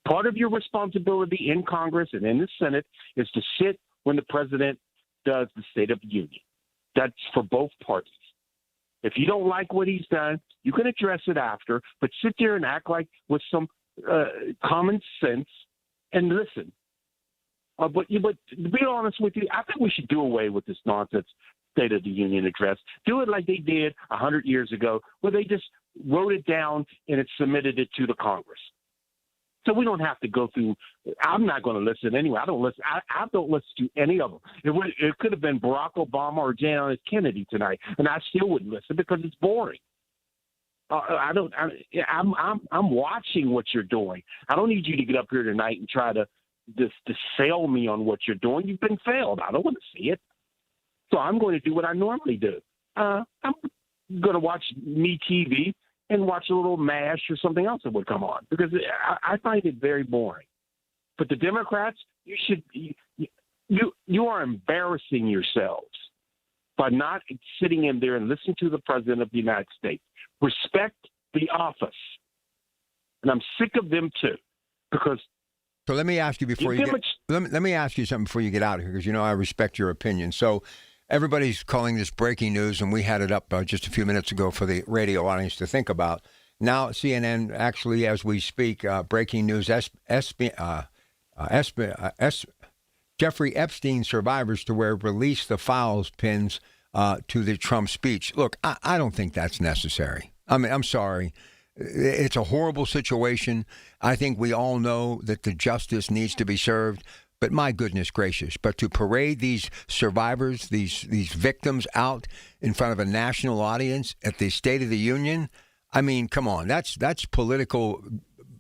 Part of your responsibility in Congress and in the Senate is to sit when the president does the State of the Union. That's for both parties. If you don't like what he's done, you can address it after, but sit there and act like with some common sense and listen. But to be honest with you, I think we should do away with this nonsense State of the Union address. Do it like they did 100 years ago, where they just wrote it down and submitted it to the Congress. So we don't have to go through. I'm not going to listen anyway. I don't listen. I don't listen to any of them. It could have been Barack Obama or John F. Kennedy tonight, and I still wouldn't listen because it's boring. I'm watching what you're doing. I don't need you to get up here tonight and try to sell me on what you're doing. You've been failed. I don't want to see it. So I'm going to do what I normally do. I'm going to watch MeTV and watch a little MASH or something else that would come on because I find it very boring. But the Democrats, you are embarrassing yourselves by not sitting in there and listening to the President of the United States. Respect the office. And I'm sick of them too because. So let me ask you before you get, let me ask you something before you get out of here because I respect your opinion. So everybody's calling this breaking news, and we had it up just a few minutes ago for the radio audience to think about. Now CNN actually, as we speak, breaking news: Jeffrey Epstein survivors to wear release the files pins to the Trump speech. Look, I don't think that's necessary. I mean, I'm sorry. It's a horrible situation. I think we all know that the justice needs to be served. But my goodness gracious, but to parade these survivors, these victims out in front of a national audience at the State of the Union, I mean, come on, that's political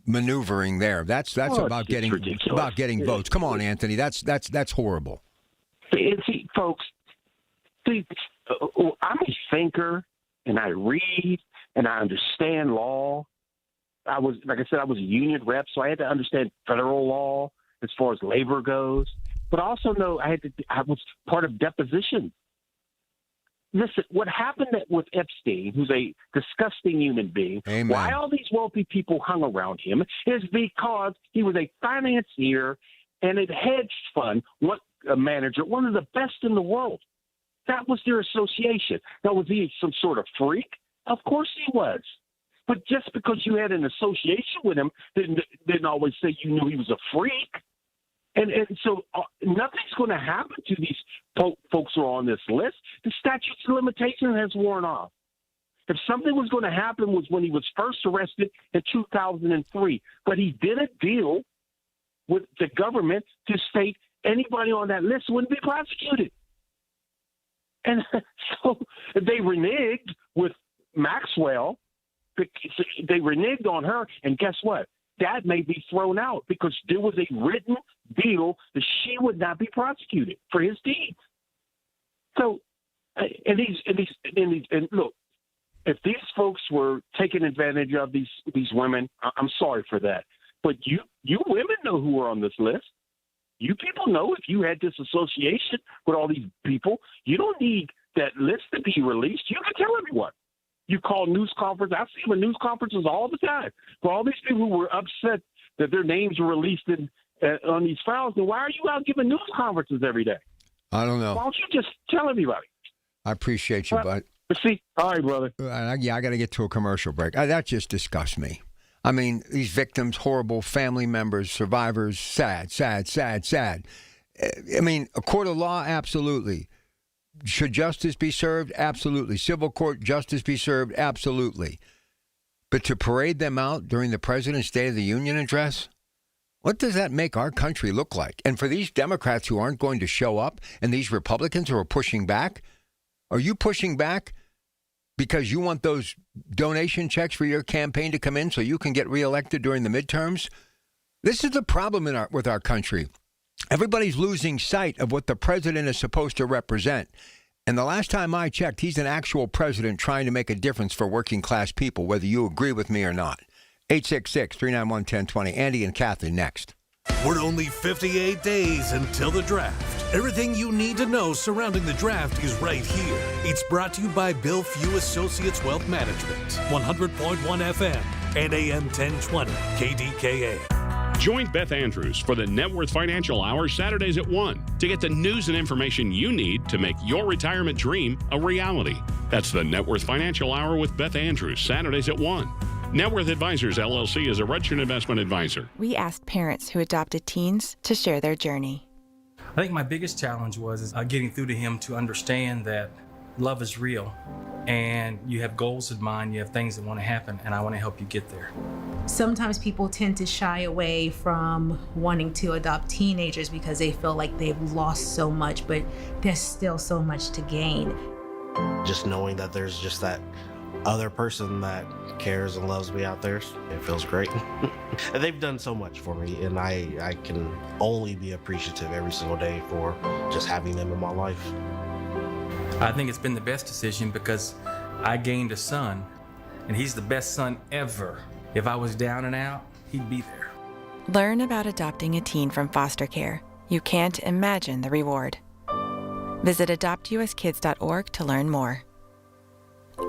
maneuvering there. That's about getting votes. Come on, Anthony, that's horrible. See, folks, I'm a thinker, and I read, and I understand law. I was a union rep, so I had to understand federal law as far as labor goes, but also know I was part of deposition. Listen, what happened with Epstein, who's a disgusting human being, Amen. Why all these wealthy people hung around him is because he was a financier and a hedge fund manager, one of the best in the world. That was their association. Now, was he some sort of freak? Of course he was. But just because you had an association with him didn't always say you knew he was a freak. And so nothing's going to happen to these folks who are on this list. The statute of limitation has worn off. If something was going to happen was when he was first arrested in 2003. But he did a deal with the government to state anybody on that list wouldn't be prosecuted. And so they reneged with Maxwell. They reneged on her, and guess what? That may be thrown out because there was a written deal that she would not be prosecuted for his deeds. So, and look, if these folks were taking advantage of these women, I'm sorry for that. But you women know who are on this list. You people know if you had this association with all these people, you don't need that list to be released. You can tell everyone. You call news conference. I see them in news conferences all the time. For all these people who were upset that their names were released on these files, then why are you out giving news conferences every day? I don't know. Why don't you just tell everybody? I appreciate you, bud. See, all right, brother. I got to get to a commercial break. That just disgusts me. I mean, these victims, horrible family members, survivors, sad, sad, sad, sad. I mean, a court of law, absolutely. Should justice be served? Absolutely. Civil court justice be served? Absolutely. But to parade them out during the President's State of the Union address? What does that make our country look like? And for these Democrats who aren't going to show up and these Republicans who are pushing back, are you pushing back because you want those donation checks for your campaign to come in so you can get reelected during the midterms? This is the problem with our country. Everybody's losing sight of what the president is supposed to represent. And the last time I checked, he's an actual president trying to make a difference for working class people, whether you agree with me or not. 866-391-1020. Andy and Kathy next. We're only 58 days until the draft. Everything you need to know surrounding the draft is right here. It's brought to you by Bill Few Associates Wealth Management, 100.1 FM and AM 1020 KDKA. Join Beth Andrews for the Net Worth Financial Hour Saturdays at 1 to get the news and information you need to make your retirement dream a reality. That's the Net Worth Financial Hour with Beth Andrews, Saturdays at 1. Net Worth Advisors, LLC is a registered investment advisor. We asked parents who adopted teens to share their journey. I think my biggest challenge was getting through to him to understand that love is real and you have goals in mind, you have things that want to happen, and I want to help you get there. Sometimes people tend to shy away from wanting to adopt teenagers because they feel like they've lost so much, but there's still so much to gain. Just knowing that there's just that other person that cares and loves me out there, it feels great. And they've done so much for me, and I can only be appreciative every single day for just having them in my life. I think it's been the best decision because I gained a son, and he's the best son ever. If I was down and out, he'd be there. Learn about adopting a teen from foster care. You can't imagine the reward. Visit adoptuskids.org to learn more.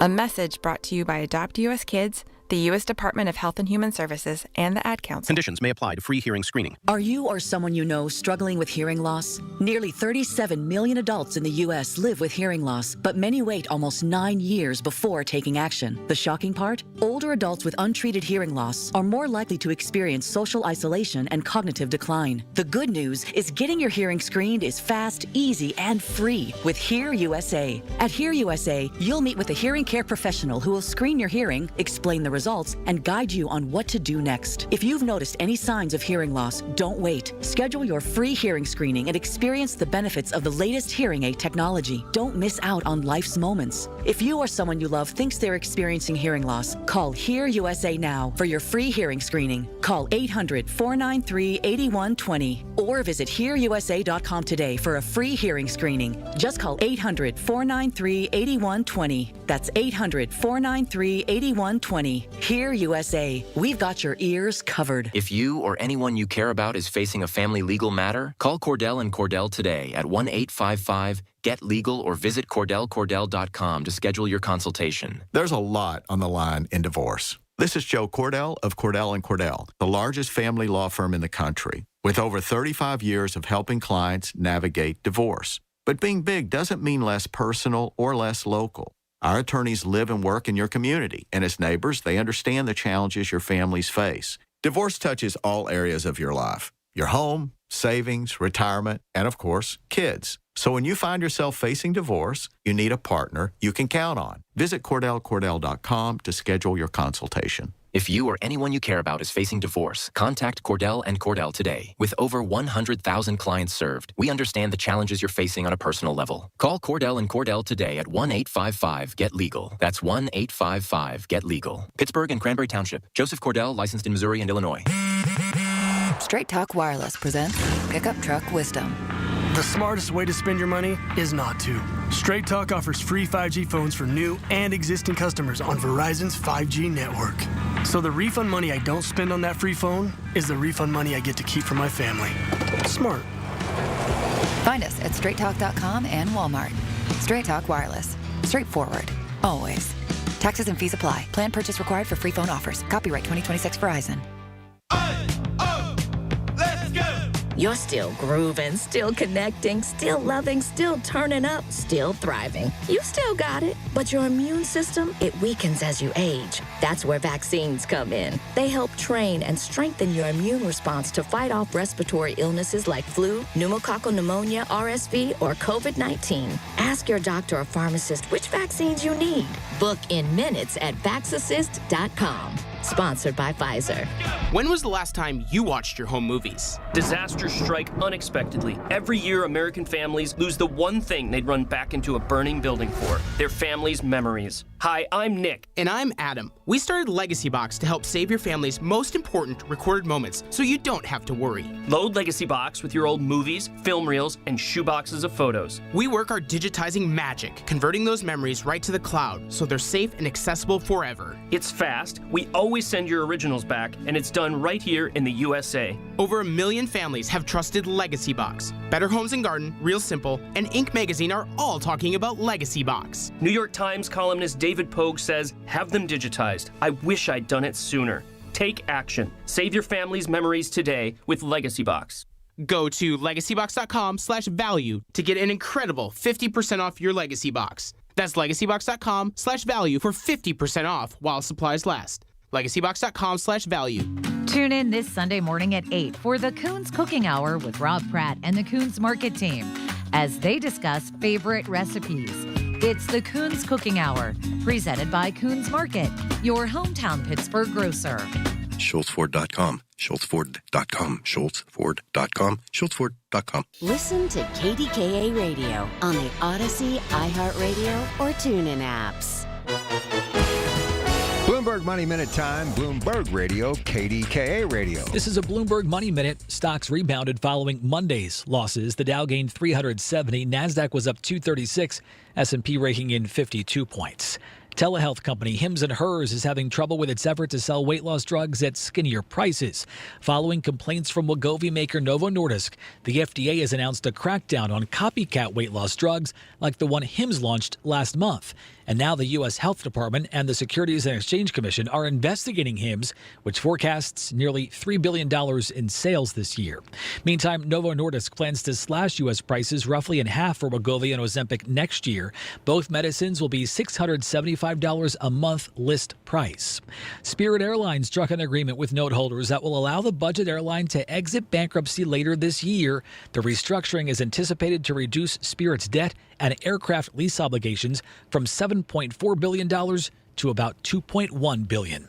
A message brought to you by Adopt US Kids, the U.S. Department of Health and Human Services, and the Ad Council. Conditions may apply to free hearing screening. Are you or someone you know struggling with hearing loss? Nearly 37 million adults in the U.S. live with hearing loss, but many wait almost 9 years before taking action. The shocking part? Older adults with untreated hearing loss are more likely to experience social isolation and cognitive decline. The good news is getting your hearing screened is fast, easy, and free with Hear USA. At Hear USA, you'll meet with a hearing care professional who will screen your hearing, explain the results, and guide you on what to do next. If you've noticed any signs of hearing loss, don't wait. Schedule your free hearing screening and experience the benefits of the latest hearing aid technology. Don't miss out on life's moments. If you or someone you love thinks they're experiencing hearing loss, call Hear USA now for your free hearing screening. Call 800-493-8120 or visit hearusa.com today for a free hearing screening. Just call 800-493-8120. That's 800-493-8120. Hear USA. We've got your ears covered. If you or anyone you care about is facing a family legal matter, call Cordell and Cordell today at 1-855-GET-LEGAL or visit CordellCordell.com to schedule your consultation. There's a lot on the line in divorce. This is Joe Cordell of Cordell & Cordell, the largest family law firm in the country, with over 35 years of helping clients navigate divorce. But being big doesn't mean less personal or less local. Our attorneys live and work in your community, and as neighbors, they understand the challenges your families face. Divorce touches all areas of your life: your home, savings, retirement, and of course, kids. So when you find yourself facing divorce, you need a partner you can count on. Visit CordellCordell.com to schedule your consultation. If you or anyone you care about is facing divorce, contact Cordell and Cordell today. With over 100,000 clients served, we understand the challenges you're facing on a personal level. Call Cordell and Cordell today at 1-855-GET-LEGAL. That's 1-855-GET-LEGAL. Pittsburgh and Cranberry Township. Joseph Cordell, licensed in Missouri and Illinois. Straight Talk Wireless presents Pickup Truck Wisdom. The smartest way to spend your money is not to. Straight Talk offers free 5G phones for new and existing customers on Verizon's 5G network. So the refund money I don't spend on that free phone is the refund money I get to keep for my family. Smart. Find us at straighttalk.com and Walmart. Straight Talk Wireless. Straightforward. Always. Taxes and fees apply. Plan purchase required for free phone offers. Copyright 2026 Verizon. You're still grooving, still connecting, still loving, still turning up, still thriving. You still got it, but your immune system, it weakens as you age. That's where vaccines come in. They help train and strengthen your immune response to fight off respiratory illnesses like flu, pneumococcal pneumonia, RSV, or COVID-19. Ask your doctor or pharmacist which vaccines you need. Book in minutes at vaxassist.com. Sponsored by Pfizer. When was the last time you watched your home movies? Disasters strike unexpectedly. Every year, American families lose the one thing they'd run back into a burning building for, their family's memories. Hi, I'm Nick. And I'm Adam. We started Legacy Box to help save your family's most important recorded moments so you don't have to worry. Load Legacy Box with your old movies, film reels, and shoeboxes of photos. We work our digitizing magic, converting those memories right to the cloud so they're safe and accessible forever. It's fast. We always send your originals back, and it's done right here in the USA. Over 1 million families have trusted Legacy Box. Better Homes and Garden, Real Simple, and Inc. magazine are all talking about Legacy Box. New York Times columnist David Pogue says, have them digitized. I wish I'd done it sooner. Take action. Save your family's memories today with Legacy Box. Go to legacybox.com/value to get an incredible 50% off your Legacy Box. That's legacybox.com/value for 50% off while supplies last. legacybox.com/value. Tune in this Sunday morning at 8 for the Coons Cooking Hour with Rob Pratt and the Coons Market team as they discuss favorite recipes. It's the Coons Cooking Hour, presented by Coons Market, your hometown Pittsburgh grocer. SchultzFord.com, SchultzFord.com, SchultzFord.com, SchultzFord.com. Listen to KDKA Radio on the Odyssey, iHeartRadio, or TuneIn apps. Bloomberg Money Minute time, Bloomberg Radio, KDKA Radio. This is a Bloomberg Money Minute. Stocks rebounded following Monday's losses. The Dow gained 370, NASDAQ was up 236, S&P raking in 52 points. Telehealth company Hims & Hers is having trouble with its effort to sell weight loss drugs at skinnier prices. Following complaints from Wegovy maker Novo Nordisk, the FDA has announced a crackdown on copycat weight loss drugs like the one Hims launched last month. And now the U.S. Health Department and the Securities and Exchange Commission are investigating Hims, which forecasts nearly $3 billion in sales this year. Meantime, Novo Nordisk plans to slash U.S. prices roughly in half for Wegovy and Ozempic next year. Both medicines will be $675 a month list price. Spirit Airlines struck an agreement with note holders that will allow the budget airline to exit bankruptcy later this year. The restructuring is anticipated to reduce Spirit's debt and aircraft lease obligations from $7.4 billion to about $2.1 billion.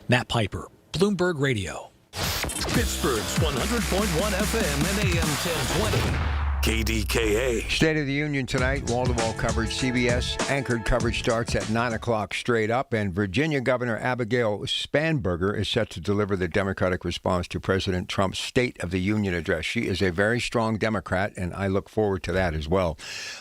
Matt Piper, Bloomberg Radio. Pittsburgh's 100.1 FM and AM 1020. KDKA. State of the Union tonight, wall-to-wall coverage. CBS anchored coverage starts at 9 o'clock straight up, and Virginia Governor Abigail Spanberger is set to deliver the Democratic response to President Trump's State of the Union address. She is a very strong Democrat, and I look forward to that as well.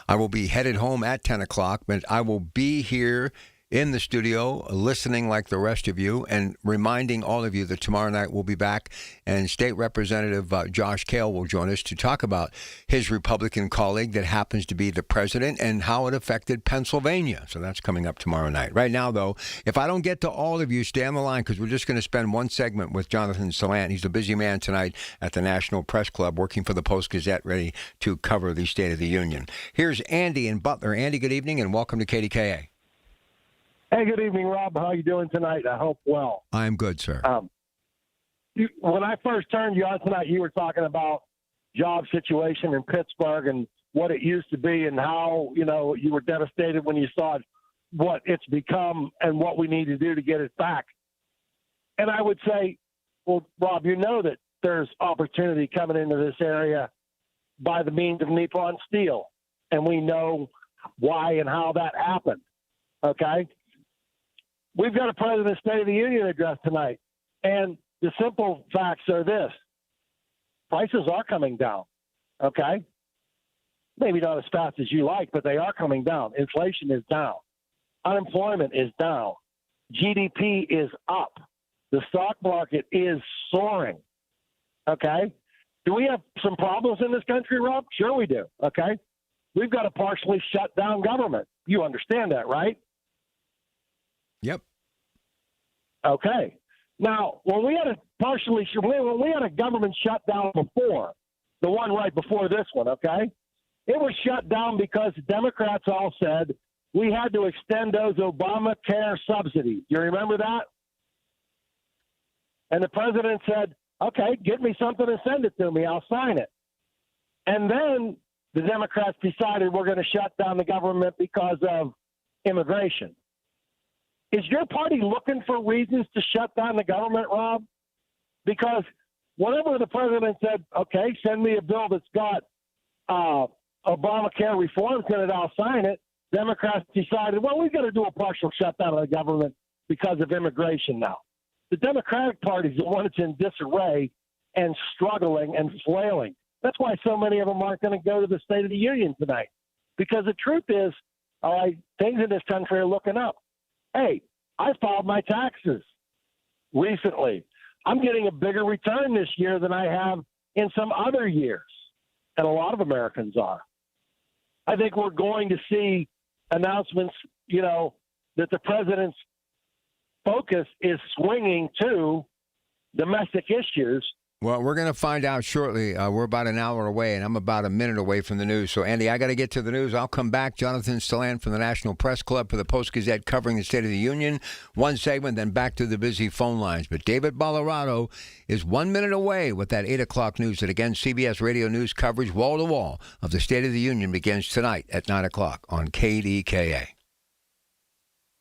I will be headed home at 10 o'clock, but I will be here in the studio, listening like the rest of you, and reminding all of you that tomorrow night we'll be back, and State Representative Josh Kale will join us to talk about his Republican colleague that happens to be the president and how it affected Pennsylvania. So that's coming up tomorrow night. Right now, though, if I don't get to all of you, stay on the line, because we're just going to spend one segment with Jonathan Salant. He's a busy man tonight at the National Press Club, working for the Post-Gazette, ready to cover the State of the Union. Here's Andy in Butler. Andy, good evening, and welcome to KDKA. Hey, good evening, Rob. How are you doing tonight? I hope well. I'm good, sir. When I first turned you on tonight, you were talking about job situation in Pittsburgh and what it used to be and how, you were devastated when you saw what it's become and what we need to do to get it back. And I would say, well, Rob, that there's opportunity coming into this area by the means of Nippon Steel. And we know why and how that happened. Okay? We've got a President's State of the Union address tonight. And the simple facts are this. Prices are coming down. Okay? Maybe not as fast as you like, but they are coming down. Inflation is down. Unemployment is down. GDP is up. The stock market is soaring. Okay? Do we have some problems in this country, Rob? Sure we do. Okay? We've got a partially shut down government. You understand that, right? Yep. Okay. Now, when we had a government shutdown before, the one right before this one, okay, it was shut down because Democrats all said we had to extend those Obamacare subsidies. You remember that? And the president said, okay, get me something and send it to me. I'll sign it. And then the Democrats decided we're going to shut down the government because of immigration. Is your party looking for reasons to shut down the government, Rob? Because whenever the president said, okay, send me a bill that's got Obamacare reforms in it, I'll sign it, Democrats decided, well, we've got to do a partial shutdown of the government because of immigration now. The Democratic Party is the one that's in disarray and struggling and flailing. That's why so many of them aren't going to go to the State of the Union tonight. Because the truth is, all right, things in this country are looking up. Hey, I filed my taxes recently. I'm getting a bigger return this year than I have in some other years. And a lot of Americans are. I think we're going to see announcements, that the president's focus is swinging to domestic issues. Well, we're going to find out shortly. We're about an hour away, and I'm about a minute away from the news. So, Andy, I got to get to the news. I'll come back. Jonathan Stilland from the National Press Club for the Post-Gazette covering the State of the Union. One segment, then back to the busy phone lines. But David Ballarado is 1 minute away with that 8 o'clock news. And again, CBS Radio News coverage wall-to-wall of the State of the Union begins tonight at 9 o'clock on KDKA.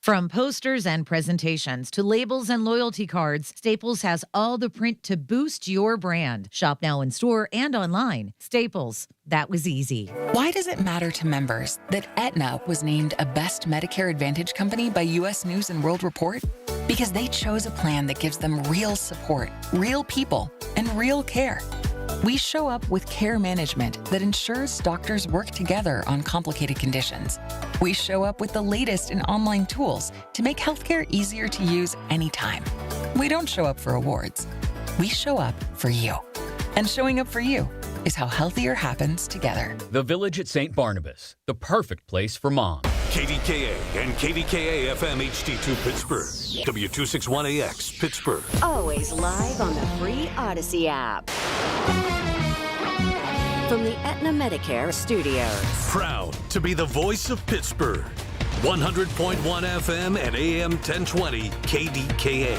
From posters and presentations to labels and loyalty cards, Staples has all the print to boost your brand. Shop now in store and online. Staples, that was easy. Why does it matter to members that Aetna was named a Best Medicare Advantage company by U.S. News & World Report? Because they chose a plan that gives them real support, real people, and real care. We show up with care management that ensures doctors work together on complicated conditions. We show up with the latest in online tools to make healthcare easier to use anytime. We don't show up for awards. We show up for you. And showing up for you is how healthier happens together. The Village at St. Barnabas, the perfect place for mom. KDKA and KDKA-FM HD2 Pittsburgh. W261AX Pittsburgh. Always live on the free Odyssey app. From the Aetna Medicare studios. Proud to be the voice of Pittsburgh. 100.1 FM and AM 1020 KDKA.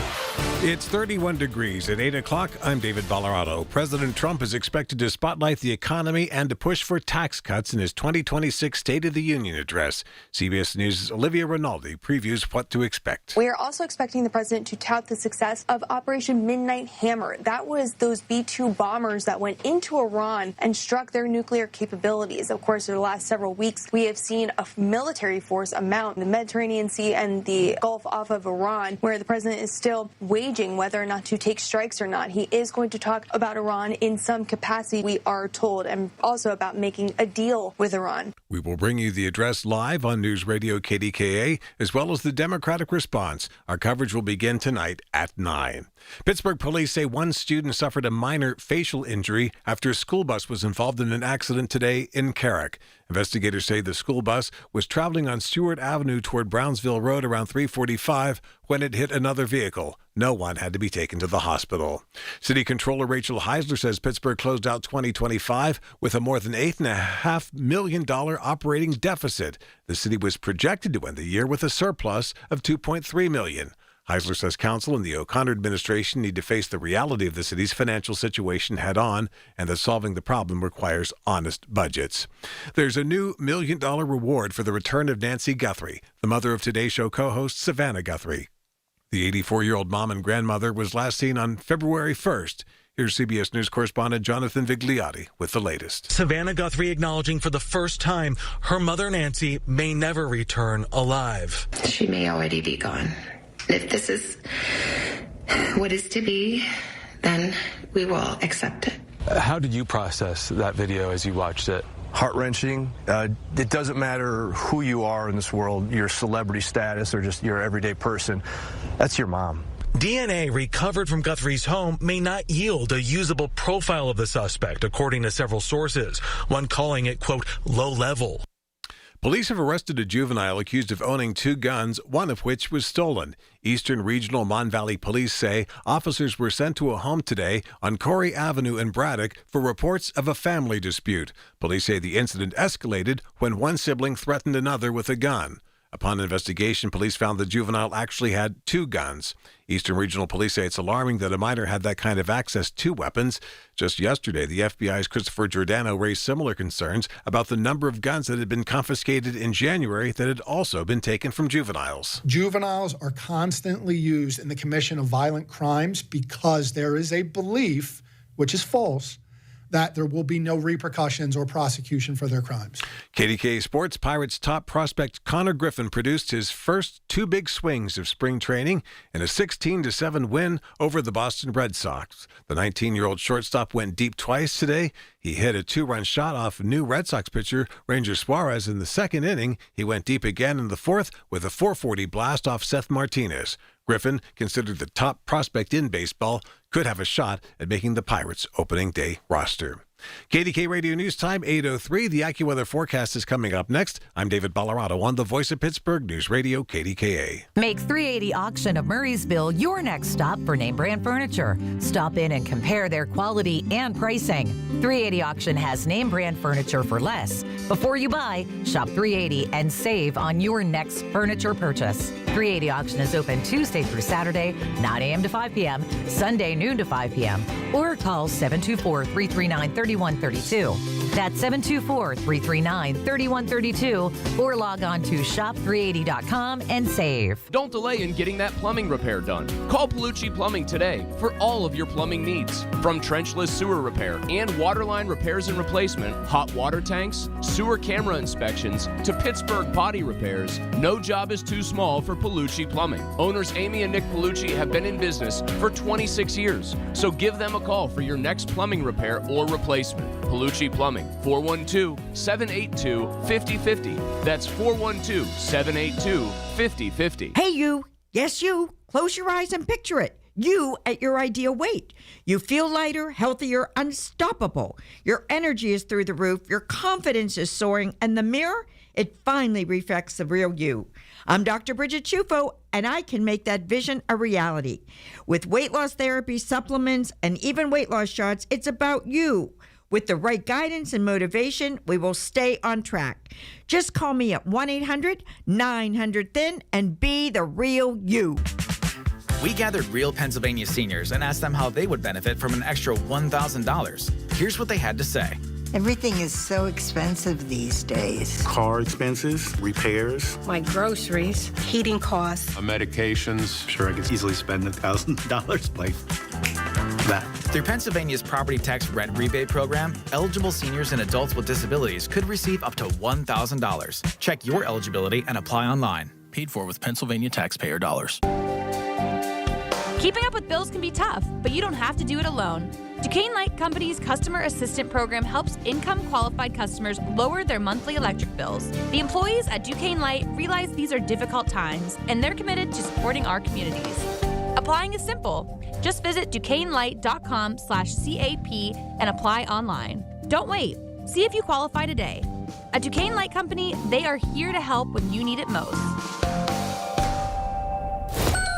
It's 31 degrees at 8 o'clock. I'm David Ballarado. President Trump is expected to spotlight the economy and to push for tax cuts in his 2026 State of the Union address. CBS News' Olivia Rinaldi previews what to expect. We are also expecting the president to tout the success of Operation Midnight Hammer. That was those B-2 bombers that went into Iran and struck their nuclear capabilities. Of course, over the last several weeks, we have seen a military force amount in the Mediterranean Sea and the Gulf off of Iran, where the president is still waging whether or not to take strikes or not. He is going to talk about Iran in some capacity, we are told, and also about making a deal with Iran. We will bring you the address live on News Radio KDKA, as well as the Democratic response. Our coverage will begin tonight at 9. Pittsburgh police say one student suffered a minor facial injury after a school bus was involved in an accident today in Carrick. Investigators say the school bus was traveling on Stewart Avenue toward Brownsville Road around 3:45 when it hit another vehicle. No one had to be taken to the hospital. City Controller Rachel Heisler says Pittsburgh closed out 2025 with a more than $8.5 million operating deficit. The city was projected to end the year with a surplus of $2.3 million. Heisler says council and the O'Connor administration need to face the reality of the city's financial situation head on, and that solving the problem requires honest budgets. There's a new $1 million reward for the return of Nancy Guthrie, the mother of Today Show co-host Savannah Guthrie. The 84-year-old mom and grandmother was last seen on February 1st. Here's CBS News correspondent Jonathan Vigliotti with the latest. Savannah Guthrie acknowledging for the first time her mother Nancy may never return alive. She may already be gone. If this is what is to be, then we will accept it. How did you process that video as you watched it? Heart-wrenching. It doesn't matter who you are in this world, your celebrity status or just your everyday person. That's your mom. DNA recovered from Guthrie's home may not yield a usable profile of the suspect, according to several sources, one calling it, quote, low level. Police have arrested a juvenile accused of owning 2 guns, one of which was stolen. Eastern Regional Mon Valley Police say officers were sent to a home today on Corey Avenue in Braddock for reports of a family dispute. Police say the incident escalated when one sibling threatened another with a gun. Upon investigation, police found the juvenile actually had 2 guns. Eastern Regional Police say it's alarming that a minor had that kind of access to weapons. Just yesterday, the FBI's Christopher Giordano raised similar concerns about the number of guns that had been confiscated in January that had also been taken from juveniles. Juveniles are constantly used in the commission of violent crimes because there is a belief, which is false, that there will be no repercussions or prosecution for their crimes. KDKA Sports, Pirates top prospect Connor Griffin produced his first 2 big swings of spring training in a 16-7 win over the Boston Red Sox. The 19-year-old shortstop went deep twice today. He hit a 2-run shot off new Red Sox pitcher Ranger Suarez in the second inning. He went deep again in the fourth with a .440 blast off Seth Martinez. Griffin, considered the top prospect in baseball, could have a shot at making the Pirates' opening day roster. KDK Radio News Time, 8:03. The AccuWeather forecast is coming up next. I'm David Ballarado on the Voice of Pittsburgh News Radio, KDKA. Make 380 Auction of Murraysville your next stop for name brand furniture. Stop in and compare their quality and pricing. 380 Auction has name brand furniture for less. Before you buy, shop 380 and save on your next furniture purchase. 380 Auction is open Tuesday through Saturday, 9 a.m. to 5 p.m., Sunday noon to 5 p.m., or call 724-339-3132. That's 724-339-3132, or log on to shop380.com and save. Don't delay in getting that plumbing repair done. Call Palucci Plumbing today for all of your plumbing needs. From trenchless sewer repair and waterline repairs and replacement, hot water tanks, sewer camera inspections, to Pittsburgh potty repairs, no job is too small for Palucci Plumbing. Owners Amy and Nick Palucci have been in business for 26 years, so give them a call for your next plumbing repair or replacement. Palucci Plumbing, 412-782-5050. That's 412-782-5050. Hey, you. Yes, you. Close your eyes and picture it. You at your ideal weight. You feel lighter, healthier, unstoppable. Your energy is through the roof. Your confidence is soaring. And the mirror, it finally reflects the real you. I'm Dr. Bridget Chufo, and I can make that vision a reality. With weight loss therapy, supplements, and even weight loss shots, it's about you. With the right guidance and motivation, we will stay on track. Just call me at 1-800-900-THIN and be the real you. We gathered real Pennsylvania seniors and asked them how they would benefit from an extra $1,000. Here's what they had to say. Everything is so expensive these days. Car expenses, repairs. My groceries, heating costs. Medications. Sure, I could easily spend $1,000 like that. Through Pennsylvania's property tax rent rebate program, eligible seniors and adults with disabilities could receive up to $1,000. Check your eligibility and apply online. Paid for with Pennsylvania taxpayer dollars. Keeping up with bills can be tough, but you don't have to do it alone. Duquesne Light Company's Customer Assistant Program helps income-qualified customers lower their monthly electric bills. The employees at Duquesne Light realize these are difficult times, and they're committed to supporting our communities. Applying is simple. Just visit DuquesneLight.com/CAP and apply online. Don't wait. See if you qualify today. At Duquesne Light Company, they are here to help when you need it most.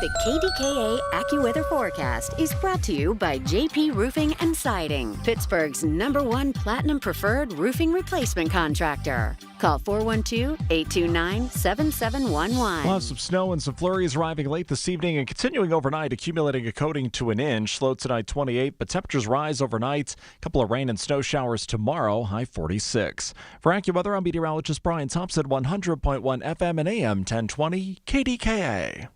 The KDKA AccuWeather forecast is brought to you by JP Roofing and Siding, Pittsburgh's #1 Platinum Preferred Roofing Replacement Contractor. Call 412-829-7711. Lots of snow and some flurries arriving late this evening and continuing overnight, accumulating a coating to an inch. Low tonight 28, but temperatures rise overnight. A couple of rain and snow showers tomorrow, high 46. For AccuWeather, I'm meteorologist Brian Thompson, 100.1 FM and AM 1020 KDKA.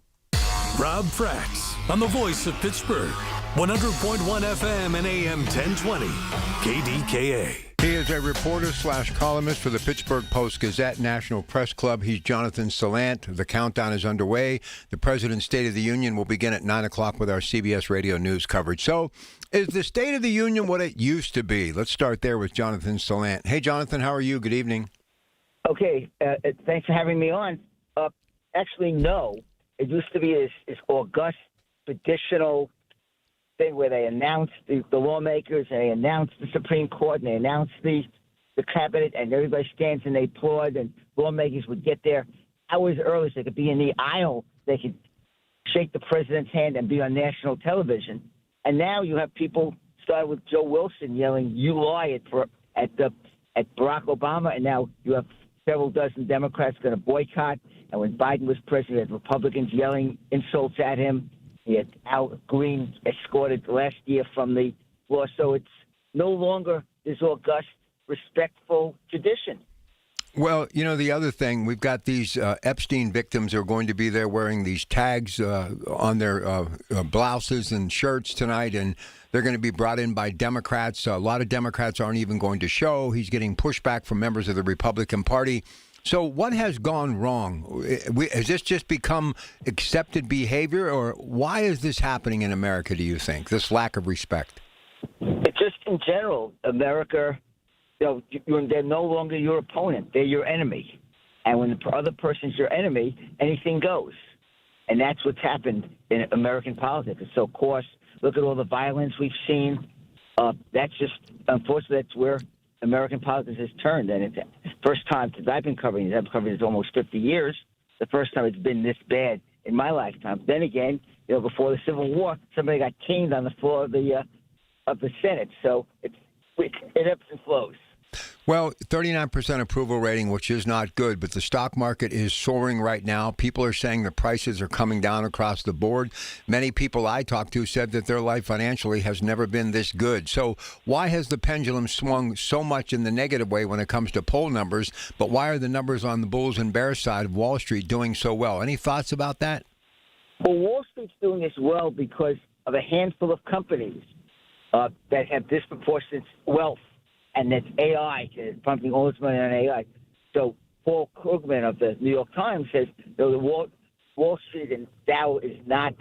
Rob Fratz on the voice of Pittsburgh, 100.1 FM and AM 1020 KDKA. He is a reporter/columnist for the Pittsburgh Post-Gazette National Press Club. He's Jonathan Salant. The countdown is underway. The President's State of the Union will begin at 9 o'clock with our CBS Radio News coverage. So, is the State of the Union what it used to be? Let's start there with Jonathan Salant. Hey, Jonathan, how are you? Good evening. Okay, thanks for having me on. Actually, no. It used to be this august, traditional thing where they announced the lawmakers, and they announced the Supreme Court, and they announced the cabinet, and everybody stands and they applaud, and lawmakers would get there hours early so they could be in the aisle. They could shake the president's hand and be on national television. And now you have people, started with Joe Wilson yelling, "You lie," at Barack Obama, and now you have several dozen Democrats going to boycott. And when Biden was president, Republicans yelling insults at him. He had Al Green escorted last year from the floor. So it's no longer this august, respectful tradition. Well, you know, the other thing, we've got these Epstein victims are going to be there wearing these tags on their blouses and shirts tonight, and they're going to be brought in by Democrats. A lot of Democrats aren't even going to show. He's getting pushback from members of the Republican Party. So what has gone wrong? Has this just become accepted behavior, or why is this happening in America, do you think, this lack of respect? It's just in general, America, they're no longer your opponent. They're your enemy. And when the other person's your enemy, anything goes. And that's what's happened in American politics. So, of course, look at all the violence we've seen. That's just, unfortunately, that's where American politics has turned, and it's the first time since I've been covering it. I've covered it almost 50 years. The first time it's been this bad in my lifetime. Then again, before the Civil War, somebody got caned on the floor of the Senate. So it ebbs and flows. Well, 39% approval rating, which is not good, but the stock market is soaring right now. People are saying the prices are coming down across the board. Many people I talked to said that their life financially has never been this good. So why has the pendulum swung so much in the negative way when it comes to poll numbers, but why are the numbers on the Bulls and Bears side of Wall Street doing so well? Any thoughts about that? Well, Wall Street's doing this well because of a handful of companies that have disproportionate wealth. And that's AI, pumping all this money on AI. So Paul Krugman of the New York Times says the Wall Street and Dow is not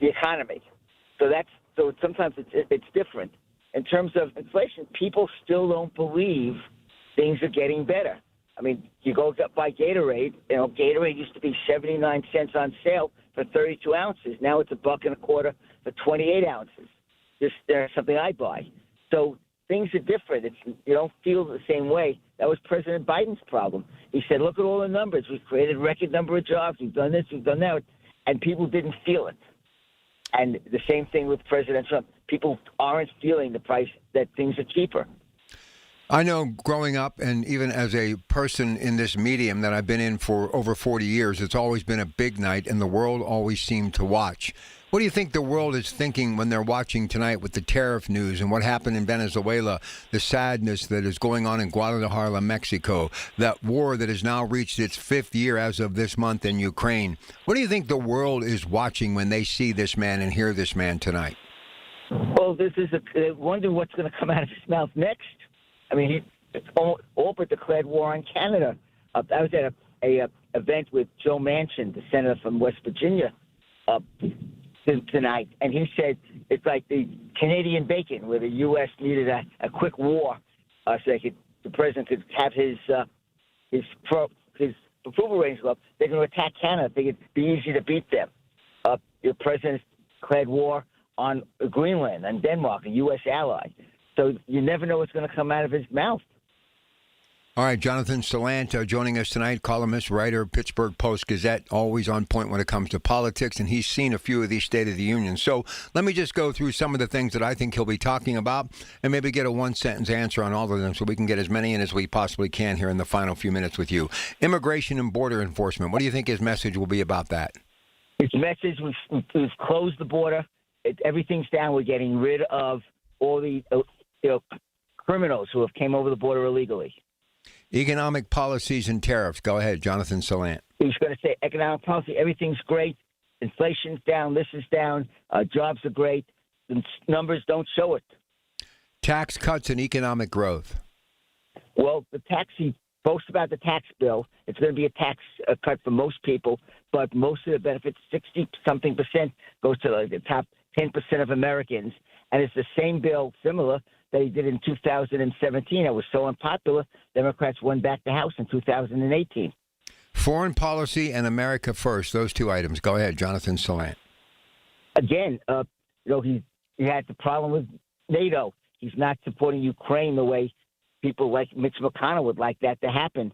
the economy. So sometimes it's different. In terms of inflation, people still don't believe things are getting better. I mean, you go up by Gatorade. Gatorade used to be 79 cents on sale for 32 ounces. Now it's $1.25 for 28 ounces. There's something I buy. So things are different. You don't feel the same way. That was President Biden's problem. He said, look at all the numbers. We've created a record number of jobs. We've done this. We've done that. And people didn't feel it. And the same thing with President Trump. People aren't feeling the price that things are cheaper. I know growing up, and even as a person in this medium that I've been in for over 40 years, it's always been a big night, and the world always seemed to watch. What do you think the world is thinking when they're watching tonight with the tariff news and what happened in Venezuela, the sadness that is going on in Guadalajara, Mexico, that war that has now reached its 5th year as of this month in Ukraine? What do you think the world is watching when they see this man and hear this man tonight? Well, they wonder what's going to come out of his mouth next. I mean, he all but declared war on Canada. I was at a event with Joe Manchin, the senator from West Virginia, tonight, and he said it's like the Canadian bacon, where the U.S. needed a quick war so the president could have his approval ratings go up. They're going to attack Canada. They could be easy to beat them. The president declared war on Greenland and Denmark, a U.S. ally. So you never know what's going to come out of his mouth. All right, Jonathan Salant joining us tonight, columnist, writer, Pittsburgh Post-Gazette, always on point when it comes to politics, and he's seen a few of these State of the Union. So let me just go through some of the things that I think he'll be talking about and maybe get a one-sentence answer on all of them so we can get as many in as we possibly can here in the final few minutes with you. Immigration and border enforcement. What do you think his message will be about that? His message was we've closed the border. Everything's down. We're getting rid of all the criminals who have came over the border illegally. Economic policies and tariffs. Go ahead, Jonathan Salant. He was going to say economic policy, everything's great. Inflation's down, this is down, jobs are great. The numbers don't show it. Tax cuts and economic growth. Well, he boasts about the tax bill. It's going to be a tax cut for most people, but most of the benefits, 60-something%, goes to the top 10% of Americans. And it's the same bill, similar, that he did in 2017. It was so unpopular, Democrats won back the House in 2018. Foreign policy and America first, those two items. Go ahead, Jonathan Salant. Again, he had the problem with NATO. He's not supporting Ukraine the way people like Mitch McConnell would like that to happen.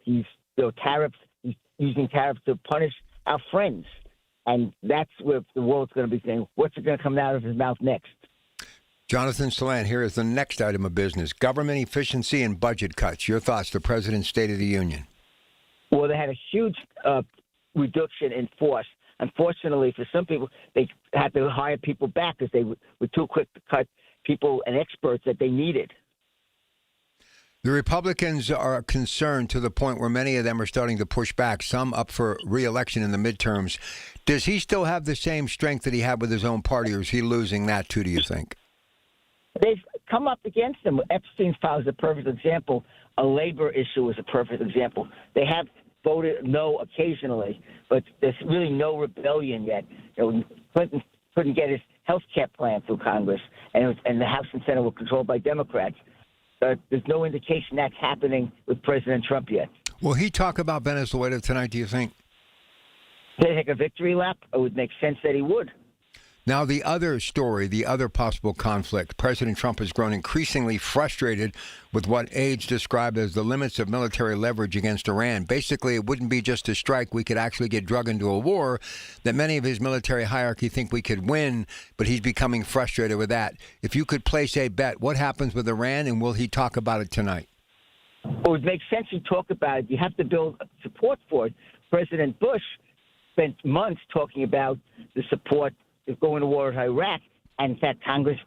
He's tariffs. He's using tariffs to punish our friends. And that's where the world's going to be saying, what's it going to come out of his mouth next? Jonathan Salant, here is the next item of business. Government efficiency and budget cuts. Your thoughts, the President's State of the Union. Well, they had a huge reduction in force. Unfortunately, for some people, they had to hire people back because they were too quick to cut people and experts that they needed. The Republicans are concerned to the point where many of them are starting to push back, some up for re-election in the midterms. Does he still have the same strength that he had with his own party, or is he losing that too, do you think? They've come up against him. Epstein's file is a perfect example. A labor issue is a perfect example. They have voted no occasionally, but there's really no rebellion yet. Clinton couldn't get his health care plan through Congress, and the House and Senate were controlled by Democrats. There's no indication that's happening with President Trump yet. Will he talk about Venezuela tonight, do you think? Did they take a victory lap? It would make sense that he would. Now, the other story, the other possible conflict, President Trump has grown increasingly frustrated with what aides described as the limits of military leverage against Iran. Basically, it wouldn't be just a strike. We could actually get drug into a war that many of his military hierarchy think we could win, but he's becoming frustrated with that. If you could place a bet, what happens with Iran, and will he talk about it tonight? Well, it makes sense to talk about it. You have to build support for it. President Bush spent months talking about the support of going to war with Iraq, and in fact, Congress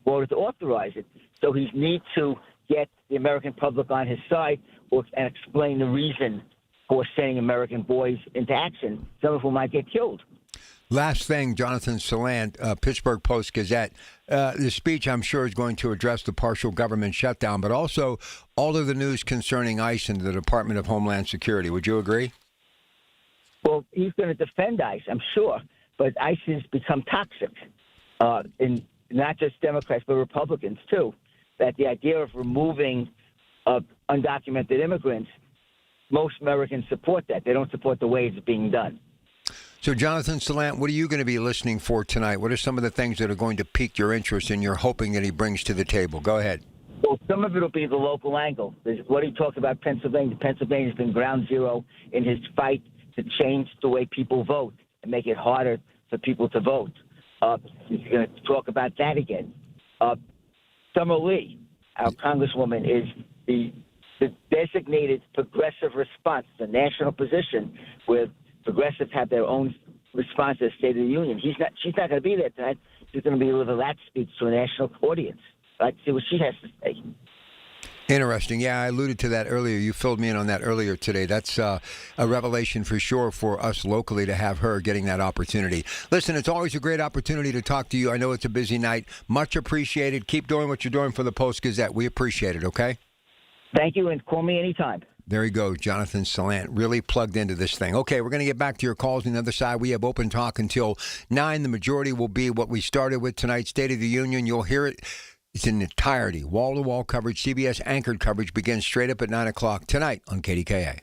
voted to authorize it. So he needs to get the American public on his side and explain the reason for sending American boys into action, some of whom might get killed. Last thing, Jonathan Salant, Pittsburgh Post-Gazette. The speech, I'm sure, is going to address the partial government shutdown, but also all of the news concerning ICE and the Department of Homeland Security. Would you agree? Well, he's going to defend ICE, I'm sure. But ICE has become toxic, in not just Democrats, but Republicans, too. That the idea of removing undocumented immigrants, most Americans support that. They don't support the way it's being done. So, Jonathan Salant, what are you going to be listening for tonight? What are some of the things that are going to pique your interest and you're hoping that he brings to the table? Go ahead. Well, some of it will be the local angle. There's what he talked about Pennsylvania. Pennsylvania's been ground zero in his fight to change the way people vote and make it harder for people to vote. He's going to talk about that again. Summer Lee, our Congresswoman, is the designated progressive response, the national position where progressives have their own response to the State of the Union. She's not going to be there tonight. She's going to be delivering that speech to a national audience. I'd like to see what she has to say. Interesting. Yeah, I alluded to that earlier. You filled me in on that earlier today. That's a revelation for sure for us locally to have her getting that opportunity. Listen, it's always a great opportunity to talk to you. I know it's a busy night. Much appreciated. Keep doing what you're doing for the Post-Gazette. We appreciate it, okay? Thank you, and call me anytime. There you go, Jonathan Salant, really plugged into this thing. Okay, we're going to get back to your calls on the other side. We have open talk until 9. The majority will be what we started with tonight, State of the Union. You'll hear it. It's in entirety. Wall-to-wall coverage. CBS anchored coverage begins straight up at 9 o'clock tonight on KDKA.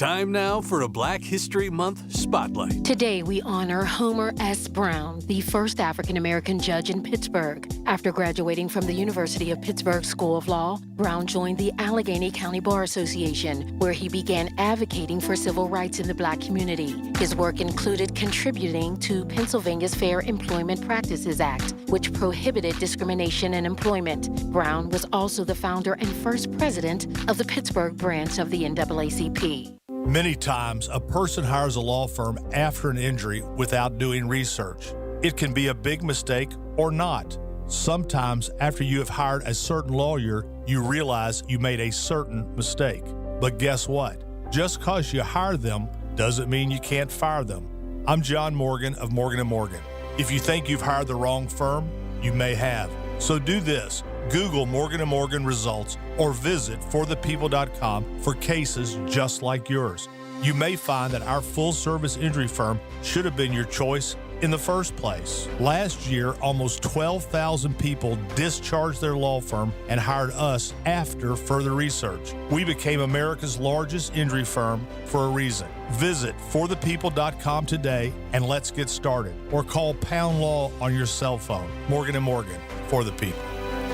Time now for a Black History Month Spotlight. Today, we honor Homer S. Brown, the first African-American judge in Pittsburgh. After graduating from the University of Pittsburgh School of Law, Brown joined the Allegheny County Bar Association, where he began advocating for civil rights in the Black community. His work included contributing to Pennsylvania's Fair Employment Practices Act, which prohibited discrimination in employment. Brown was also the founder and first president of the Pittsburgh branch of the NAACP. Many times, a person hires a law firm after an injury without doing research. It can be a big mistake or not. Sometimes, after you have hired a certain lawyer, you realize you made a certain mistake. But guess what? Just because you hire them doesn't mean you can't fire them. I'm John Morgan of Morgan & Morgan. If you think you've hired the wrong firm, you may have. So do this. Google Morgan & Morgan results or visit forthepeople.com for cases just like yours. You may find that our full-service injury firm should have been your choice in the first place. Last year, almost 12,000 people discharged their law firm and hired us after further research. We became America's largest injury firm for a reason. Visit forthepeople.com today and let's get started. Or call Pound Law on your cell phone. Morgan & Morgan, for the people.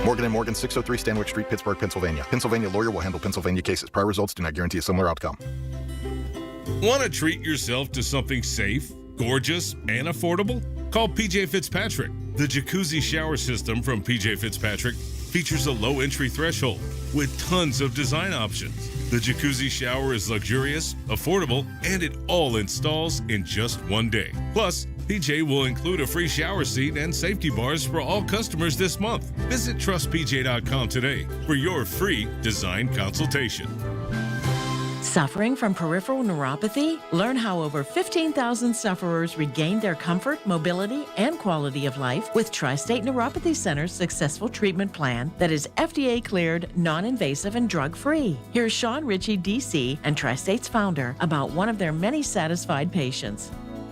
Morgan & Morgan, 603 Stanwyck Street, Pittsburgh, Pennsylvania. Pennsylvania lawyer will handle Pennsylvania cases. Prior results do not guarantee a similar outcome. Want to treat yourself to something safe, gorgeous, and affordable? Call PJ Fitzpatrick. The jacuzzi shower system from PJ Fitzpatrick features a low entry threshold with tons of design options. The jacuzzi shower is luxurious, affordable, and it all installs in just one day. Plus, PJ will include a free shower seat and safety bars for all customers this month. Visit trustpj.com today for your free design consultation. Suffering from peripheral neuropathy? Learn how over 15,000 sufferers regained their comfort, mobility, and quality of life with Tri-State Neuropathy Center's successful treatment plan that is FDA cleared, non-invasive, and drug-free. Here's Sean Ritchie, DC, and Tri-State's founder about one of their many satisfied patients.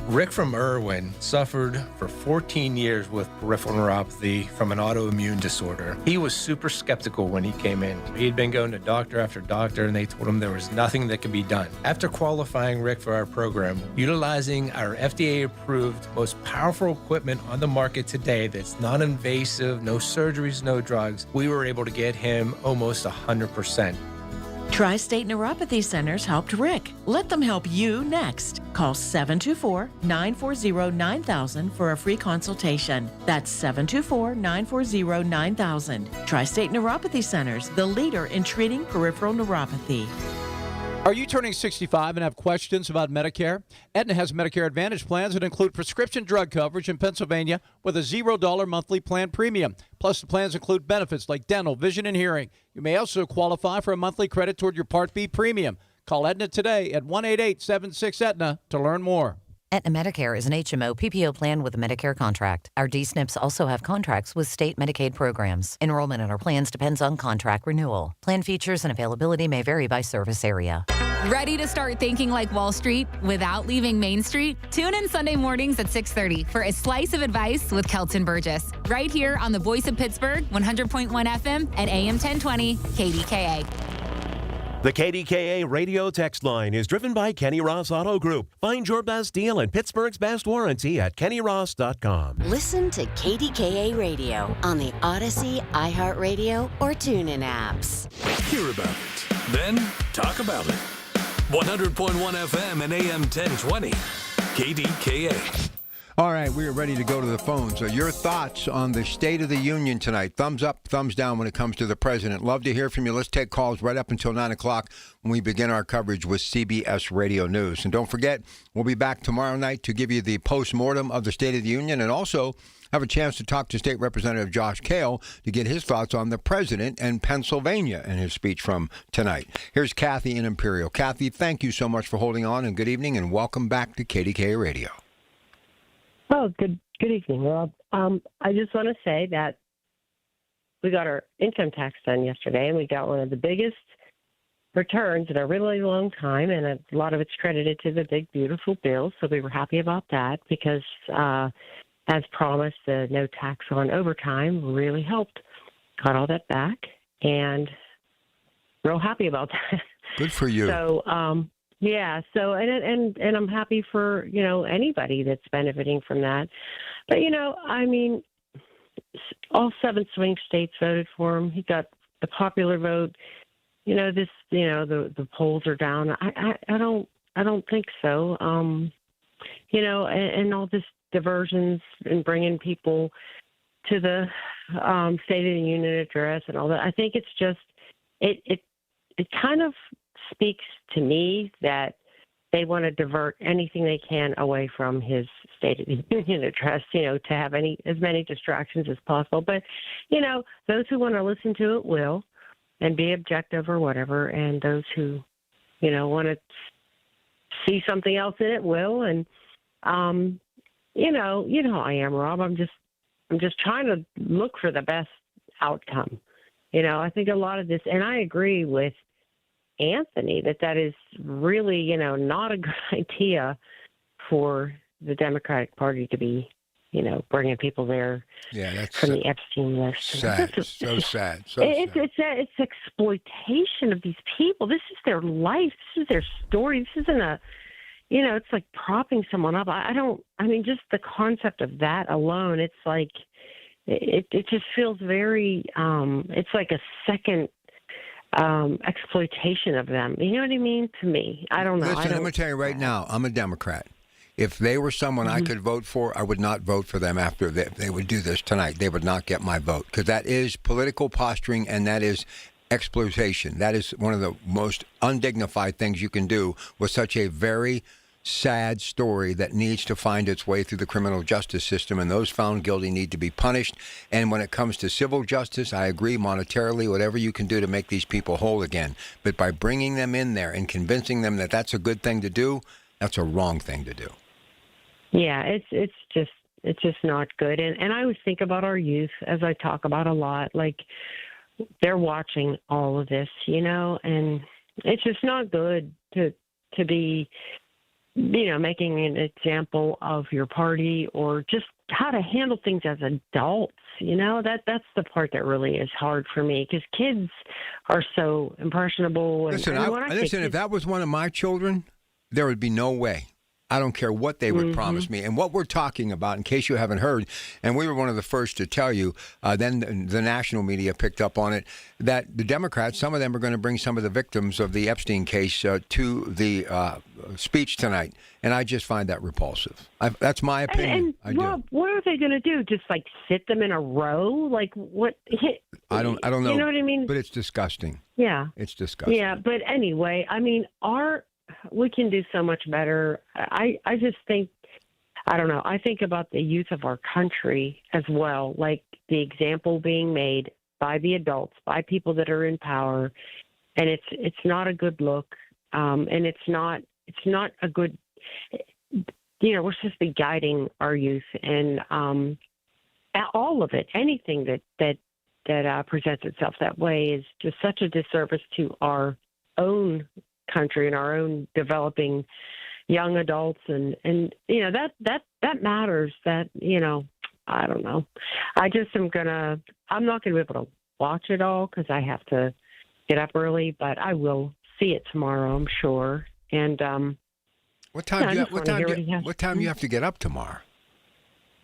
Rick from Irwin suffered for 14 years with peripheral neuropathy from an autoimmune disorder. He was super skeptical when he came in. He'd been going to doctor after doctor, and they told him there was nothing that could be done. After qualifying Rick for our program, utilizing our FDA-approved, most powerful equipment on the market today that's non-invasive, no surgeries, no drugs, we were able to get him almost 100%. Tri-State Neuropathy Centers helped Rick. Let them help you next. Call 724-940-9000 for a free consultation. That's 724-940-9000. Tri-State Neuropathy Centers, the leader in treating peripheral neuropathy. Are you turning 65 and have questions about Medicare? Aetna has Medicare Advantage plans that include prescription drug coverage in Pennsylvania with a $0 monthly plan premium. Plus, the plans include benefits like dental, vision, and hearing. You may also qualify for a monthly credit toward your Part B premium. Call Aetna today at 1-888-76-AETNA to learn more. Aetna Medicare is an HMO PPO plan with a Medicare contract. Our D-SNPs also have contracts with state Medicaid programs. Enrollment in our plans depends on contract renewal. Plan features and availability may vary by service area. Ready to start thinking like Wall Street without leaving Main Street? Tune in Sunday mornings at 6:30 for a slice of advice with Kelton Burgess. Right here on the Voice of Pittsburgh, 100.1 FM and AM 1020 KDKA. The KDKA radio text line is driven by Kenny Ross Auto Group. Find your best deal and Pittsburgh's best warranty at kennyross.com. Listen to KDKA Radio on the Odyssey, iHeartRadio, or TuneIn apps. Hear about it, then talk about it. 100.1 FM and AM 1020. KDKA. All right, we are ready to go to the phones. So your thoughts on the State of the Union tonight. Thumbs up, thumbs down when it comes to the president. Love to hear from you. Let's take calls right up until 9 o'clock when we begin our coverage with CBS Radio News. And don't forget, we'll be back tomorrow night to give you the postmortem of the State of the Union and also have a chance to talk to State Representative Josh Kale to get his thoughts on the president and Pennsylvania and his speech from tonight. Here's Kathy in Imperial. Kathy, thank you so much for holding on, and good evening, and welcome back to KDKA Radio. Oh, good evening, Rob. I just want to say that we got our income tax done yesterday, and we got one of the biggest returns in a really long time, and a lot of it's credited to the big, beautiful bill. So we were happy about that because, as promised, the no tax on overtime really helped. Got all that back, and real happy about that. Good for you. So, Yeah. So, and I'm happy for, anybody that's benefiting from that. But, all 7 swing states voted for him. He got the popular vote. The polls are down. I don't think so. And all this diversions and bringing people to the State of the Union address and all that. I think it's just, it kind of speaks to me that they want to divert anything they can away from his State of the Union address, to have as many distractions as possible. But, those who want to listen to it will and be objective or whatever. And those who, want to see something else in it will. And, how I am, Rob. I'm just trying to look for the best outcome. I think a lot of this, and I agree with Anthony that is really, not a good idea for the Democratic Party to be, bringing people there from the Epstein list. Sad. So sad. It's exploitation of these people. This is their life. This is their story. This isn't it's like propping someone up. Just the concept of that alone, it's like, it just feels very, it's like a second exploitation of them. You know what I mean? To me, I don't know. Listen, I'm going to tell you right now, I'm a Democrat. If they were someone I could vote for, I would not vote for them after they would do this tonight. They would not get my vote because that is political posturing and that is exploitation. That is one of the most undignified things you can do with such a very sad story that needs to find its way through the criminal justice system, and those found guilty need to be punished. And when it comes to civil justice, I agree monetarily, whatever you can do to make these people whole again. But by bringing them in there and convincing them that that's a good thing to do, that's a wrong thing to do. Yeah, it's just not good. And I always think about our youth, as I talk about a lot, like they're watching all of this, and it's just not good to be, making an example of your party or just how to handle things as adults. That's the part that really is hard for me because kids are so impressionable. Listen, if that was one of my children, there would be no way. I don't care what they would promise me. And what we're talking about, in case you haven't heard, and we were one of the first to tell you, then the national media picked up on it, that the Democrats, some of them are going to bring some of the victims of the Epstein case to the speech tonight. And I just find that repulsive. That's my opinion. And Rob, what are they going to do? Just like sit them in a row? Like what? I don't know. You know what I mean? But it's disgusting. Yeah. It's disgusting. Yeah. But anyway, we can do so much better. I just think, I don't know. I think about the youth of our country as well, like the example being made by the adults, by people that are in power, and it's not a good look, and it's not a good. We're supposed to be guiding our youth, and all of it, anything that presents itself that way is just such a disservice to our own country and our own developing young adults and that matters. That I don't know. I'm not gonna be able to watch it all because I have to get up early, but I will see it tomorrow, I'm sure. And what time do you have to get up tomorrow?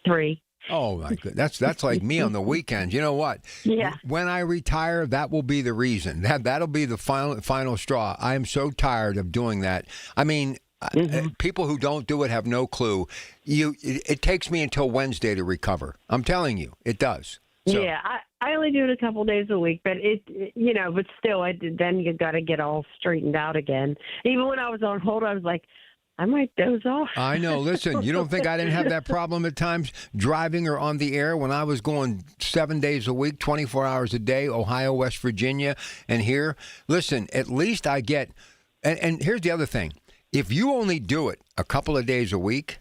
3. Oh my goodness, that's like me on the weekends. You know what? Yeah. When I retire, that will be the reason. That'll be the final straw. I am so tired of doing that. I mean, people who don't do it have no clue. It takes me until Wednesday to recover. I'm telling you, it does. So. Yeah, I only do it a couple days a week, but but still, then you got to get all straightened out again. Even when I was on hold, I was like, I might doze off. I know. Listen, you don't think I didn't have that problem at times driving or on the air when I was going 7 days a week, 24 hours a day, Ohio, West Virginia, and here? Listen, at least I get, and here's the other thing. If you only do it a couple of days a week,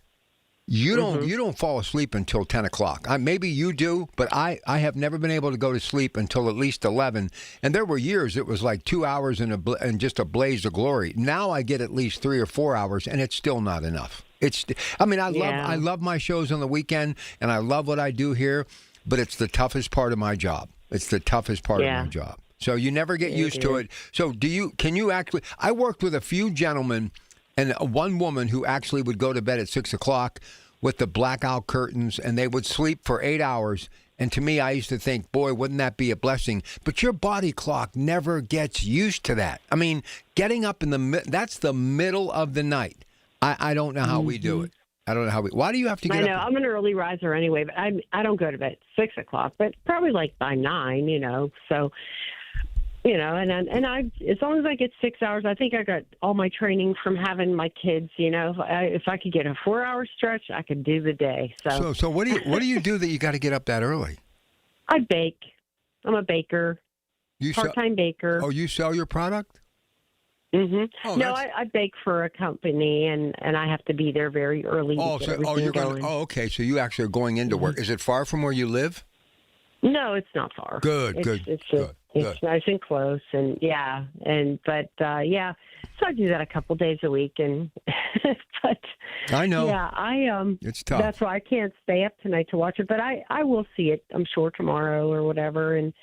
you don't fall asleep until 10 o'clock. Maybe you do, but I have never been able to go to sleep until at least 11. And there were years it was like 2 hours and just a blaze of glory. Now I get at least 3 or 4 hours, and it's still not enough. I love my shows on the weekend, and I love what I do here, but it's the toughest part of my job. It's the toughest part of my job. So you never get used to it. So can you actually, I worked with a few gentlemen and one woman who actually would go to bed at 6 o'clock with the blackout curtains, and they would sleep for 8 hours. And to me, I used to think, boy, wouldn't that be a blessing? But your body clock never gets used to that. I mean, getting up that's the middle of the night. I don't know how we do it. I don't know how why do you have to get up? I know. I'm an early riser anyway, but I don't go to bed at 6 o'clock, but probably like by 9, So, and I as long as I get 6 hours, I think I got all my training from having my kids. If I could get a 4-hour stretch, I could do the day. So what do you do that you got to get up that early? I bake. I'm a baker. Part-time baker. Oh, you sell your product? Mm-hmm. Oh, no, I bake for a company, and I have to be there very early to get everything going. Okay. So you actually are going into work. Is it far from where you live? No, it's not far. Good. It's nice and close, and So I do that a couple days a week, and but I know. Yeah, it's tough. That's why I can't stay up tonight to watch it, but I will see it. I'm sure tomorrow or whatever. And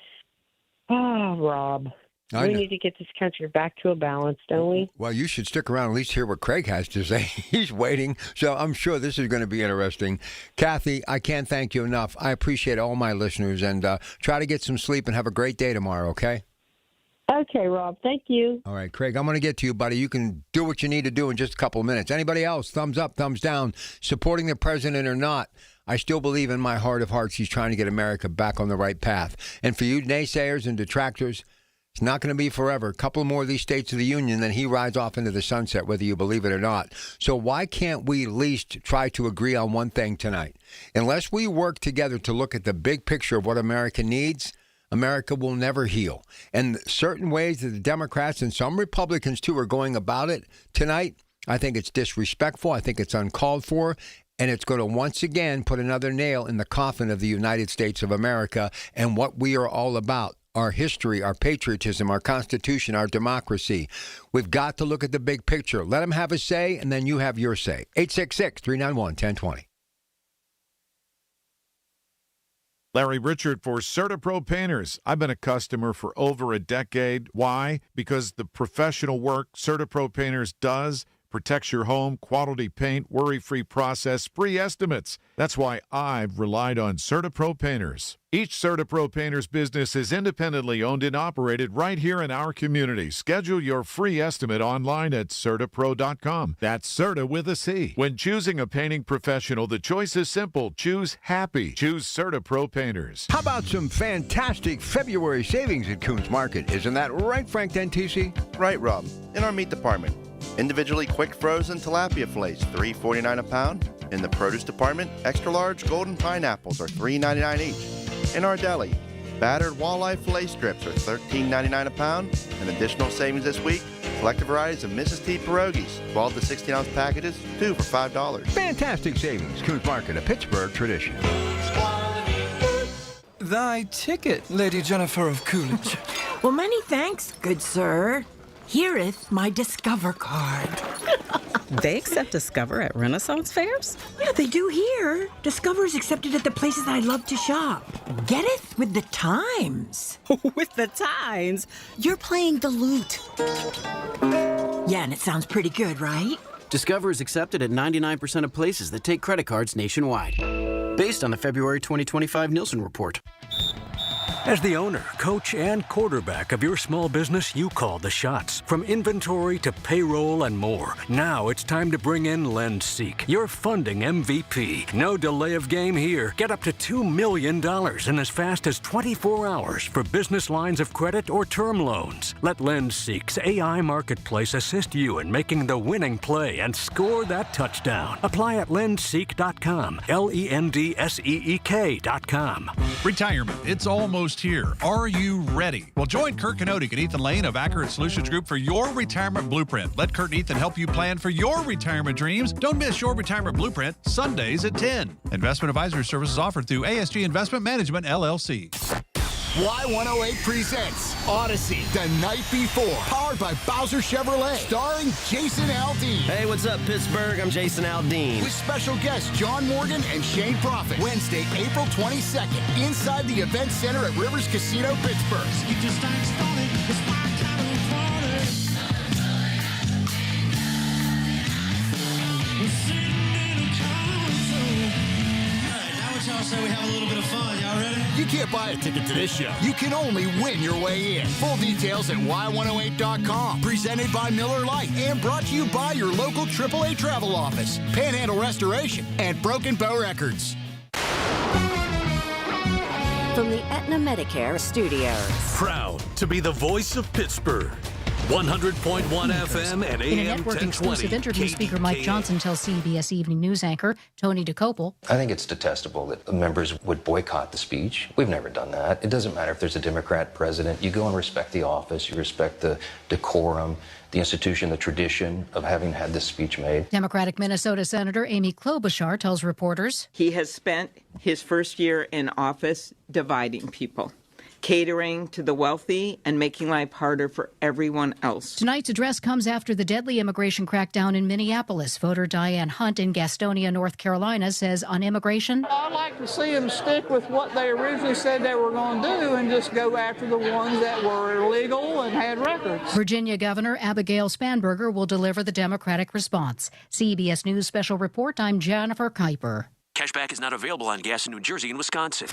Rob. We need to get this country back to a balance, don't we? Well, you should stick around, at least hear what Craig has to say. He's waiting, so I'm sure this is going to be interesting. Kathy, I can't thank you enough. I appreciate all my listeners, and try to get some sleep and have a great day tomorrow, okay? Okay, Rob. Thank you. All right, Craig, I'm going to get to you, buddy. You can do what you need to do in just a couple of minutes. Anybody else, thumbs up, thumbs down, supporting the president or not, I still believe in my heart of hearts he's trying to get America back on the right path. And for you naysayers and detractors, it's not going to be forever. A couple more of these states of the union, then he rides off into the sunset, whether you believe it or not. So why can't we at least try to agree on one thing tonight? Unless we work together to look at the big picture of what America needs, America will never heal. And certain ways that the Democrats and some Republicans, too, are going about it tonight, I think it's disrespectful. I think it's uncalled for. And it's going to once again put another nail in the coffin of the United States of America and what we are all about. Our history, our patriotism, our Constitution, our democracy. We've got to look at the big picture. Let them have a say, and then you have your say. 866-391-1020. Larry Richard for CertaPro Painters. I've been a customer for over a decade. Why? Because the professional work CertaPro Painters does protects your home, quality paint, worry-free process, free estimates. That's why I've relied on CertaPro Painters. Each CertaPro Painters business is independently owned and operated right here in our community. Schedule your free estimate online at CertaPro.com. That's Certa with a C. When choosing a painting professional, the choice is simple. Choose happy. Choose CertaPro Painters. How about some fantastic February savings at Coons Market? Isn't that right, Frank Dentisi? Right, Rob. In our meat department, individually quick frozen tilapia fillets, $3.49 a pound. In the produce department, extra large golden pineapples are $3.99 each. In our deli, battered walleye fillet strips are $13.99 a pound. And additional savings this week, selected varieties of Mrs. T pierogies, 12 to 16-ounce packages, 2 for $5. Fantastic savings. Coons Market, a Pittsburgh tradition. Thy ticket, Lady Jennifer of Coolidge. Well, many thanks, good sir. Here'th my Discover card. They accept Discover at Renaissance fairs? Yeah, they do here. Discover is accepted at the places I love to shop. Getteth with the times. With the times? You're playing the lute. Yeah, and it sounds pretty good, right? Discover is accepted at 99% of places that take credit cards nationwide. Based on the February 2025 Nielsen report. As the owner, coach, and quarterback of your small business, you call the shots. From inventory to payroll and more. Now it's time to bring in LendSeek, your funding MVP. No delay of game here. Get up to $2 million in as fast as 24 hours for business lines of credit or term loans. Let LendSeek's AI marketplace assist you in making the winning play and score that touchdown. Apply at lendseek.com. LENDSEEK.com. Retirement. It's almost here. Are you ready? Well, join Kurt Kanodik and Ethan Lane of Accurate Solutions Group for your retirement blueprint. Let Kurt and Ethan help you plan for your retirement dreams. Don't miss your retirement blueprint Sundays at 10. Investment advisory services offered through ASG Investment Management, LLC. Y108 presents Odyssey, The Night Before, powered by Bowser Chevrolet, starring Jason Aldean. Hey, what's up, Pittsburgh? I'm Jason Aldean. With special guests John Morgan and Shane Prophet. Wednesday, April 22nd, inside the Event Center at Rivers Casino, Pittsburgh. Y'all say we have a little bit of fun. Y'all ready? You can't buy a ticket to this show. You can only win your way in. Full details at y108.com. Presented by Miller Lite and brought to you by your local AAA travel office, Panhandle Restoration, and Broken Bow Records. From the Aetna Medicare Studios. Proud to be the voice of Pittsburgh. 100.1 FM and In a AM network 1020. exclusive interview, Speaker Mike Johnson tells CBS Evening News anchor Tony DeCopel. I think it's detestable that members would boycott the speech. We've never done that. It doesn't matter if there's a Democrat president. You go and respect the office. You respect the decorum, the institution, the tradition of having had this speech made. Democratic Minnesota Senator Amy Klobuchar tells reporters. He has spent his first year in office dividing people, catering to the wealthy and making life harder for everyone else. Tonight's address comes after the deadly immigration crackdown in Minneapolis. Voter Diane Hunt in Gastonia, North Carolina, says on immigration, I'd like to see them stick with what they originally said they were going to do and just go after the ones that were illegal and had records. Virginia Governor Abigail Spanberger will deliver the Democratic response. CBS News Special Report, I'm Jennifer Kuiper. Cashback is not available on gas in New Jersey and Wisconsin.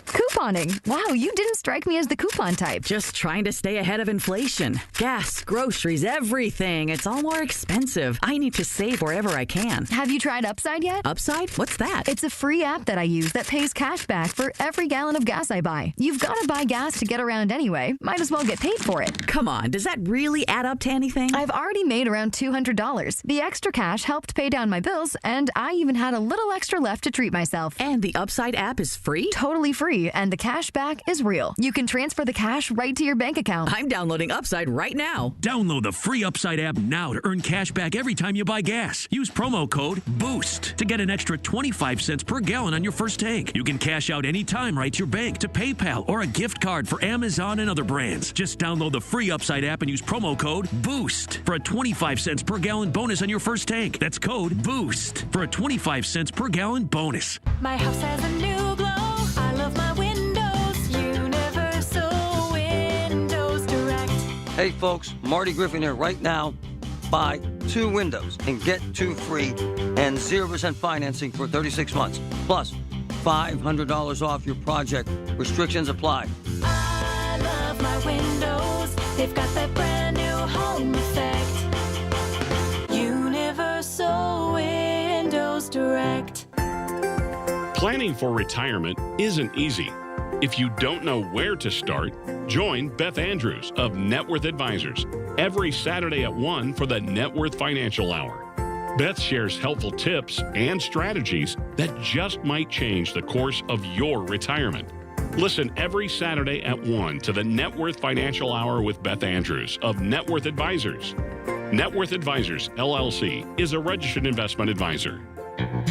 Couponing. Wow, you didn't strike me as the coupon type. Just trying to stay ahead of inflation. Gas, groceries, everything. It's all more expensive. I need to save wherever I can. Have you tried Upside yet? Upside? What's that? It's a free app that I use that pays cash back for every gallon of gas I buy. You've got to buy gas to get around anyway. Might as well get paid for it. Come on, does that really add up to anything? I've already made around $200. The extra cash helped pay down my bills, and I even had a little extra left to treat myself. And the Upside app is free? Totally free, and the cash back is real. You can transfer the cash right to your bank account. I'm downloading Upside right now. Download the free Upside app now to earn cash back every time you buy gas. Use promo code BOOST to get an extra 25 cents per gallon on your first tank. You can cash out anytime right to your bank, to PayPal, or a gift card for Amazon and other brands. Just download the free Upside app and use promo code BOOST for a 25 cents per gallon bonus on your first tank. That's code BOOST for a 25 cents per gallon bonus. My house has a new glow. I love my windows. Universal Windows Direct. Hey folks, Marty Griffin here. Right now, buy 2 windows and get 2 free and 0% financing for 36 months. Plus, $500 off your project. Restrictions apply. I love my windows. They've got that brand new home effect. Universal Windows Direct. Planning for retirement isn't easy. If you don't know where to start, join Beth Andrews of Net Worth Advisors every Saturday at 1 for the Net Worth Financial Hour. Beth shares helpful tips and strategies that just might change the course of your retirement. Listen every Saturday at 1 to the Net Worth Financial Hour with Beth Andrews of Net Worth Advisors. Net Worth Advisors, LLC, is a registered investment advisor.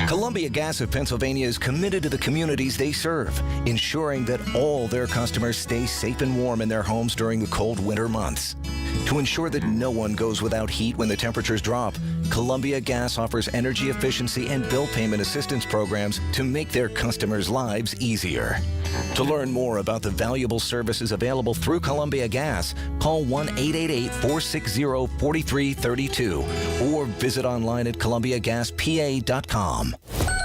Columbia Gas of Pennsylvania is committed to the communities they serve, ensuring that all their customers stay safe and warm in their homes during the cold winter months. To ensure that no one goes without heat when the temperatures drop, Columbia Gas offers energy efficiency and bill payment assistance programs to make their customers' lives easier. To learn more about the valuable services available through Columbia Gas, call 1-888-460-4332 or visit online at columbiagaspa.com.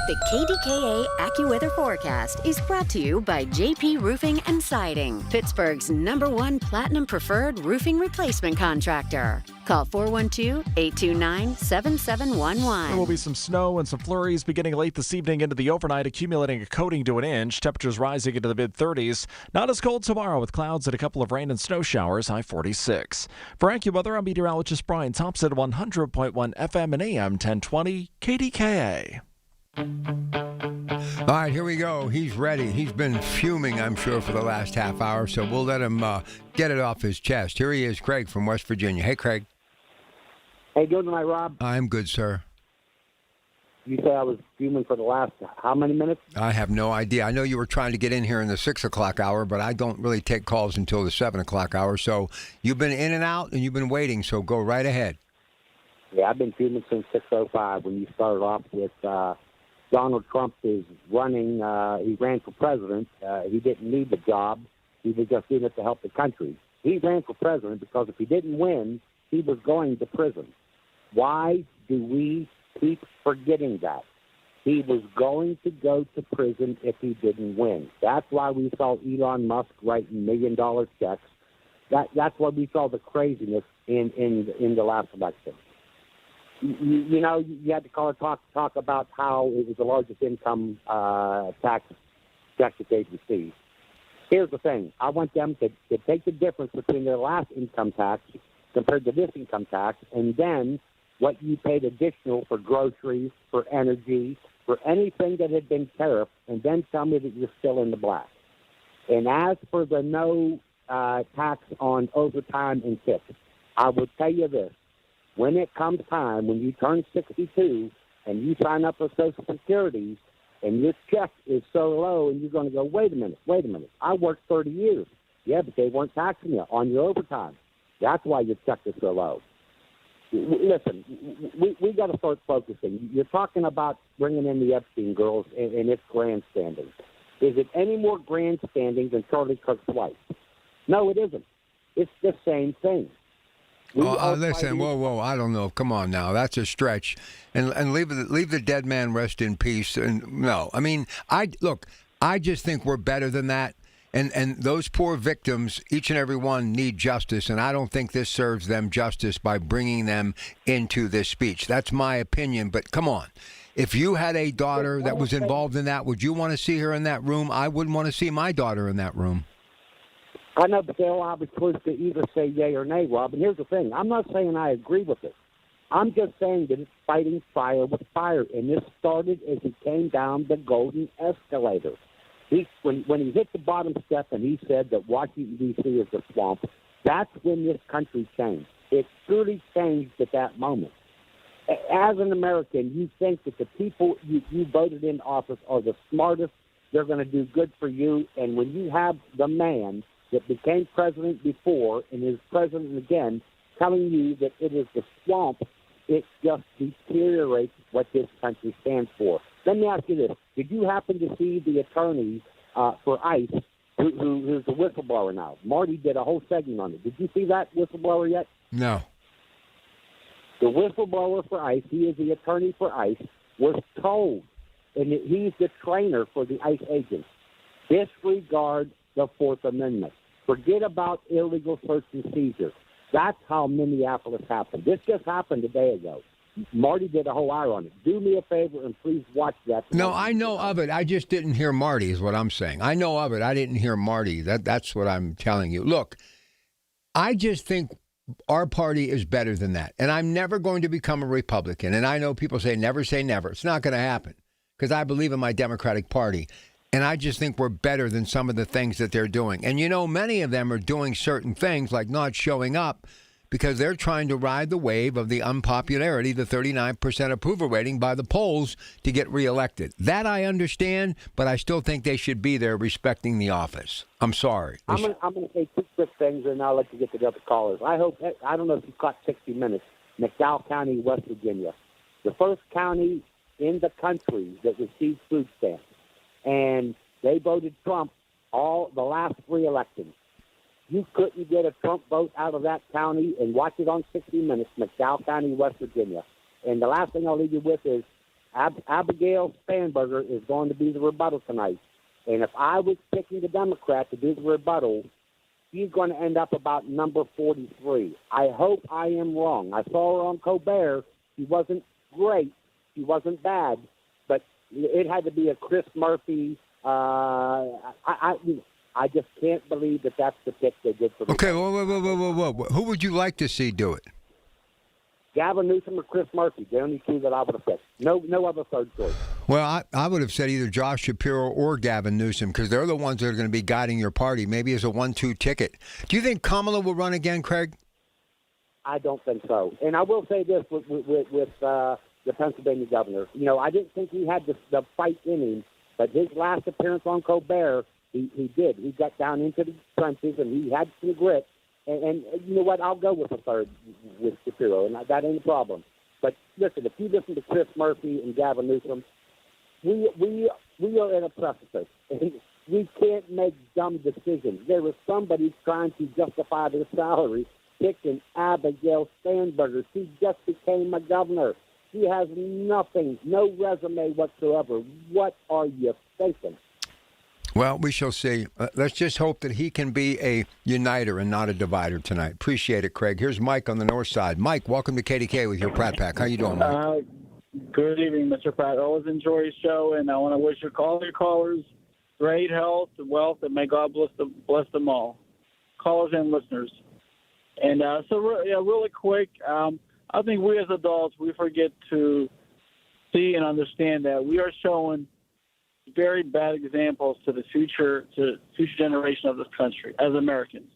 The KDKA AccuWeather forecast is brought to you by JP Roofing and Siding, Pittsburgh's #1 Platinum Preferred Roofing Replacement Contractor. Call 412-829-7711. There will be some snow and some flurries beginning late this evening into the overnight, accumulating a coating to an inch. Temperatures rising into the mid-30s. Not as cold tomorrow with clouds and a couple of rain and snow showers, high 46. For AccuWeather, I'm meteorologist Brian Thompson, 100.1 FM and AM 1020 KDKA. All right, here we go. He's ready. He's been fuming, I'm sure, for the last half hour, so we'll let him get it off his chest. Here he is, Craig from West Virginia. Hey, Craig. Hey, good night, Rob. I'm good, sir. You say I was fuming for the last how many minutes? I have no idea. I know you were trying to get in here in the 6 o'clock hour, but I don't really take calls until the 7 o'clock hour. So you've been in and out, and you've been waiting, so go right ahead. Yeah, I've been fuming since 6:05 when you started off with Donald Trump is running. He ran for president. He didn't need the job. He was just doing it to help the country. He ran for president because if he didn't win, he was going to prison. Why do we keep forgetting that? He was going to go to prison if he didn't win. That's why we saw Elon Musk writing $1 million checks. That's why we saw the craziness in the last election. You know, you had to talk about how it was the largest income tax that they've received. Here's the thing. I want them to take the difference between their last income tax compared to this income tax, and then what you paid additional for groceries, for energy, for anything that had been tariffed, and then tell me that you're still in the black. And as for the no tax on overtime and tips, I will tell you this. When it comes time, when you turn 62 and you sign up for Social Security and your check is so low and you're going to go, wait a minute, I worked 30 years. Yeah, but they weren't taxing you on your overtime. That's why your check is so low. Listen, we got to start focusing. You're talking about bringing in the Epstein girls and it's grandstanding. Is it any more grandstanding than Charlie Kirk's wife? No, it isn't. It's the same thing. Listen, whoa, I don't know. Come on now. That's a stretch. And leave the dead man rest in peace. And no, I mean, I just think we're better than that. And those poor victims, each and every one, need justice. And I don't think this serves them justice by bringing them into this speech. That's my opinion. But come on. If you had a daughter that was involved in that, would you want to see her in that room? I wouldn't want to see my daughter in that room. I know, but they'll have a choice to either say yay or nay, Rob. And here's the thing. I'm not saying I agree with it. I'm just saying that it's fighting fire with fire. And this started as he came down the golden escalator. When he hit the bottom step and he said that Washington, D.C. is a swamp, that's when this country changed. It truly changed at that moment. As an American, you think that the people you voted into office are the smartest. They're going to do good for you. And when you have the man that became president before and is president again telling you that it is the swamp, it just deteriorates what this country stands for. Let me ask you this. Did you happen to see the attorney for ICE, who's a whistleblower now? Marty did a whole segment on it. Did you see that whistleblower yet? No. The whistleblower for ICE, he is the attorney for ICE, was told, and he's the trainer for the ICE agents, disregard the Fourth Amendment. Forget about illegal search and seizure. That's how Minneapolis happened. This just happened a day ago. Marty did a whole hour on it. Do me a favor and please watch that. No, I know of it. I just didn't hear Marty is what I'm saying. I know of it. I didn't hear Marty. That's what I'm telling you. Look, I just think our party is better than that. And I'm never going to become a Republican. And I know people say never say never. It's not going to happen because I believe in my Democratic Party. And I just think we're better than some of the things that they're doing. And, you know, many of them are doing certain things like not showing up because they're trying to ride the wave of the unpopularity, the 39% approval rating by the polls to get reelected. That I understand, but I still think they should be there respecting the office. I'm sorry. I'm going to say two quick things, and I'll let you get to the other callers. I don't know if you caught 60 Minutes, McDowell County, West Virginia, the first county in the country that received food stamps. And they voted Trump all the last three elections. You couldn't get a Trump vote out of that county, and watch it on 60 Minutes, McDowell County, West Virginia. And the last thing I'll leave you with is Abigail Spanberger is going to be the rebuttal tonight. And if I was picking the Democrat to do the rebuttal, she's going to end up about number 43. I hope I am wrong. I saw her on Colbert. She wasn't great. She wasn't bad. But it had to be a Chris Murphy. I just can't believe that that's the pick they did for the. Okay, whoa. Who would you like to see do it? Gavin Newsom or Chris Murphy, the only two that I would have picked. No other third choice. Well, I would have said either Josh Shapiro or Gavin Newsom because they're the ones that are going to be guiding your party, maybe as a 1-2 ticket. Do you think Kamala will run again, Craig? I don't think so. And I will say this with the the Pennsylvania governor. You know, I didn't think he had the fight in him, but his last appearance on Colbert, he did. He got down into the trenches, and he had some grit. And you know what? I'll go with a third with Shapiro, and that ain't a problem. But listen, if you listen to Chris Murphy and Gavin Newsom, we are at a precipice. And we can't make dumb decisions. There was somebody trying to justify their salary, picking Abigail Spanberger. She just became a governor. She has nothing, no resume whatsoever. What are you thinking? Well, we shall see. Let's just hope that he can be a uniter and not a divider tonight. Appreciate it, Craig. Here's Mike on the north side. Mike, welcome to KDK with your Pratt Pack. How you doing, Mike? Good evening, Mr. Pratt. Always enjoy your show, and I want to wish all your callers great health and wealth, and may God bless them all, callers and listeners. And really quick, I think we as adults, we forget to see and understand that we are showing very bad examples to the future generation of this country as Americans.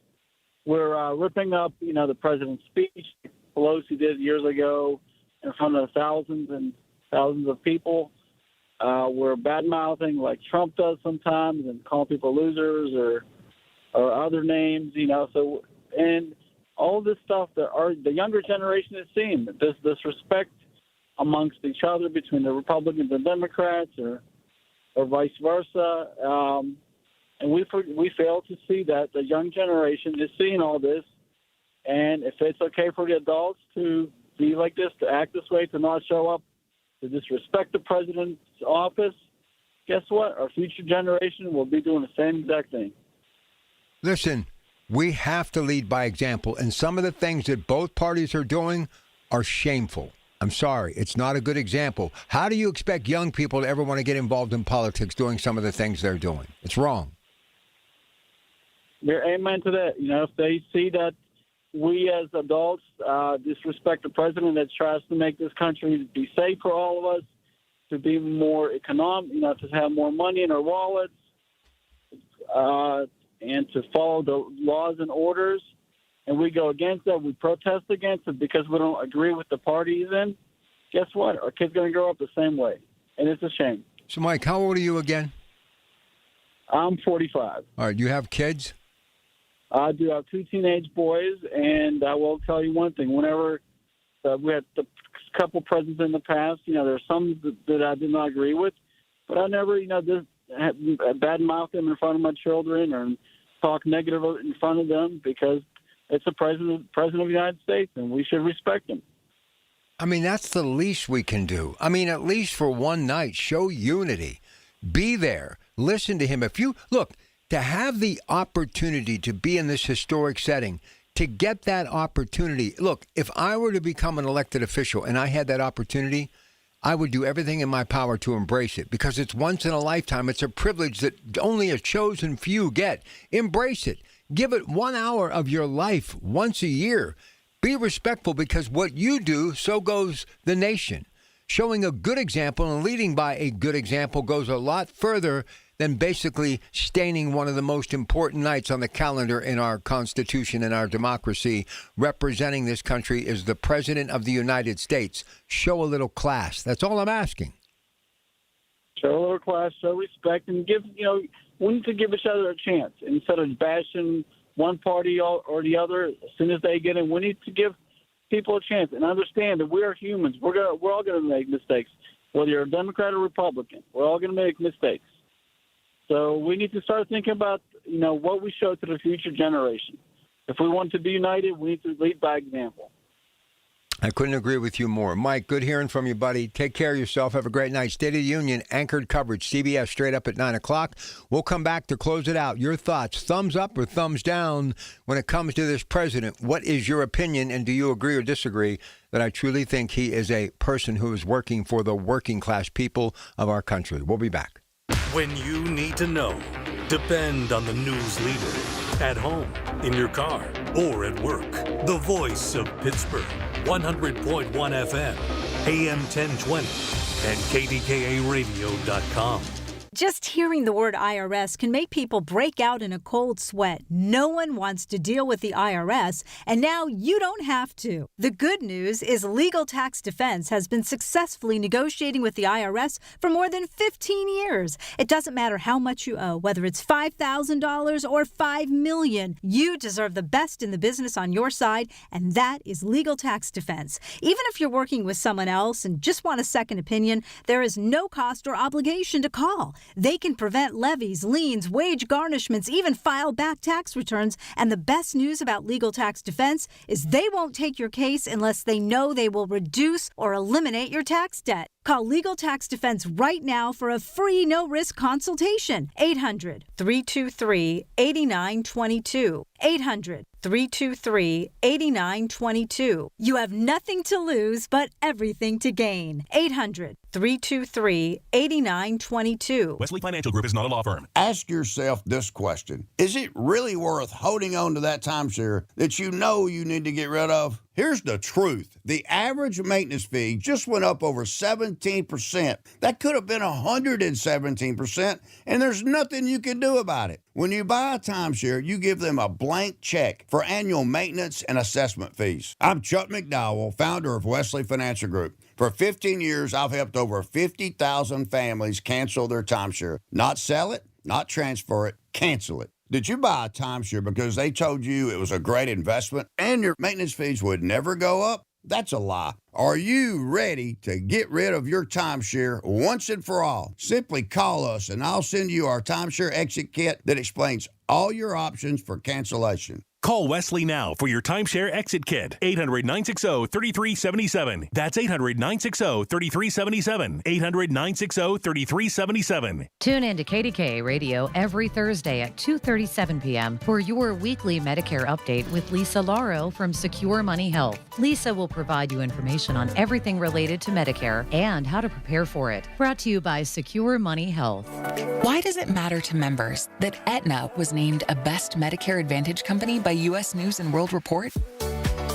We're ripping up, the president's speech, Pelosi did years ago in front of thousands and thousands of people. We're bad-mouthing like Trump does sometimes and calling people losers or other names, So, and all this stuff that the younger generation is seeing, this respect amongst each other between the Republicans and Democrats or vice versa. And we fail to see that the young generation is seeing all this. And if it's okay for the adults to be like this, to act this way, to not show up, to disrespect the president's office, guess what? Our future generation will be doing the same exact thing. Listen, we have to lead by example, and some of the things that both parties are doing are shameful. I'm sorry, it's not a good example. How do you expect young people to ever want to get involved in politics doing some of the things they're doing? It's wrong. Yeah, amen to that. If they see that we as adults disrespect the president that tries to make this country be safe for all of us, to be more economic, to have more money in our wallets, and to follow the laws and orders, and we go against that, we protest against it because we don't agree with the party he's in, guess what? Our kid's going to grow up the same way, and it's a shame. So, Mike, how old are you again? I'm 45. All right, you have kids? I do have 2 teenage boys, and I will tell you one thing. Whenever we had a couple presidents in the past, there's some that I did not agree with, but I never, just badmouth them in front of my children or talk negative in front of them because it's the president of the United States, and we should respect him. I mean, that's the least we can do. I mean, at least for one night, show unity. Be there. Listen to him. If you look, to have the opportunity to be in this historic setting, to get that opportunity. Look, if I were to become an elected official and I had that opportunity, I would do everything in my power to embrace it because it's once in a lifetime. It's a privilege that only a chosen few get. Embrace it. Give it 1 hour of your life once a year. Be respectful because what you do, so goes the nation. Showing a good example and leading by a good example goes a lot further than basically staining one of the most important nights on the calendar in our Constitution and our democracy. Representing this country is the President of the United States. Show a little class. That's all I'm asking. Show a little class, show respect, and we need to give each other a chance instead of bashing one party or the other. As soon as they get in, we need to give people a chance and understand that we are humans. We're all going to make mistakes, whether you're a Democrat or Republican. We're all going to make mistakes. So we need to start thinking about, what we show to the future generation. If we want to be united, we need to lead by example. I couldn't agree with you more. Mike, good hearing from you, buddy. Take care of yourself. Have a great night. State of the Union, anchored coverage, CBS straight up at 9 o'clock. We'll come back to close it out. Your thoughts, thumbs up or thumbs down when it comes to this president. What is your opinion, and do you agree or disagree that I truly think he is a person who is working for the working class people of our country? We'll be back. When you need to know, depend on the news leader. At home, in your car, or at work. The voice of Pittsburgh. 100.1 FM, AM 1020, and KDKA-radio.com. Just hearing the word IRS can make people break out in a cold sweat. No one wants to deal with the IRS, and now you don't have to. The good news is Legal Tax Defense has been successfully negotiating with the IRS for more than 15 years. It doesn't matter how much you owe, whether it's $5,000 or $5 million. You deserve the best in the business on your side, and that is Legal Tax Defense. Even if you're working with someone else and just want a second opinion, there is no cost or obligation to call. They can prevent levies, liens, wage garnishments, even file back tax returns. And the best news about Legal Tax Defense is they won't take your case unless they know they will reduce or eliminate your tax debt. Call Legal Tax Defense right now for a free no-risk consultation. 800-323-8922. 800-323-8922. You have nothing to lose but everything to gain. 800-323-8922. Wesley Financial Group is not a law firm. Ask yourself this question. Is it really worth holding on to that timeshare that you know you need to get rid of? Here's the truth. The average maintenance fee just went up over 17%. That could have been 117%, and there's nothing you can do about it. When you buy a timeshare, you give them a blank check for annual maintenance and assessment fees. I'm Chuck McDowell, founder of Wesley Financial Group. For 15 years, I've helped over 50,000 families cancel their timeshare. Not sell it, not transfer it, cancel it. Did you buy a timeshare because they told you it was a great investment and your maintenance fees would never go up? That's a lie. Are you ready to get rid of your timeshare once and for all? Simply call us and I'll send you our timeshare exit kit that explains all your options for cancellation. Call Wesley now for your timeshare exit kit. 800-960-3377. That's 800-960-3377. 800-960-3377. Tune in to KDKA Radio every Thursday at 2:37 p.m. for your weekly Medicare update with Lisa Lauro from Secure Money Health. Lisa will provide you information on everything related to Medicare and how to prepare for it. Brought to you by Secure Money Health. Why does it matter to members that Aetna was named a Best Medicare Advantage company by U.S. News & World Report?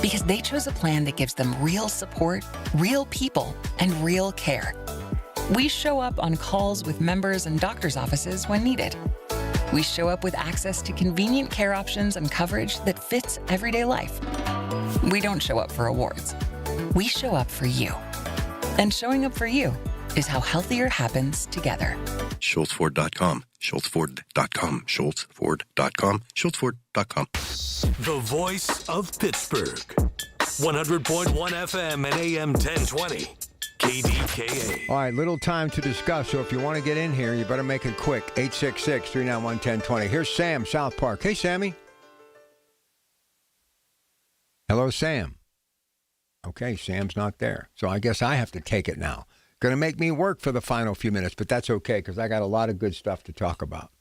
Because they chose a plan that gives them real support, real people, and real care. We show up on calls with members and doctors' offices when needed. We show up with access to convenient care options and coverage that fits everyday life. We don't show up for awards. We show up for you. And showing up for you is how healthier happens together. SchultzFord.com. SchultzFord.com. SchultzFord.com. SchultzFord.com. The voice of Pittsburgh. 100.1 FM and AM 1020. KDKA. All right, little time to discuss, so if you want to get in here, you better make it quick. 866-391-1020. Here's Sam, South Park. Hey, Sammy. Hello, Sam. Okay, Sam's not there, so I guess I have to take it now. Going to make me work for the final few minutes, but that's okay because I got a lot of good stuff to talk about.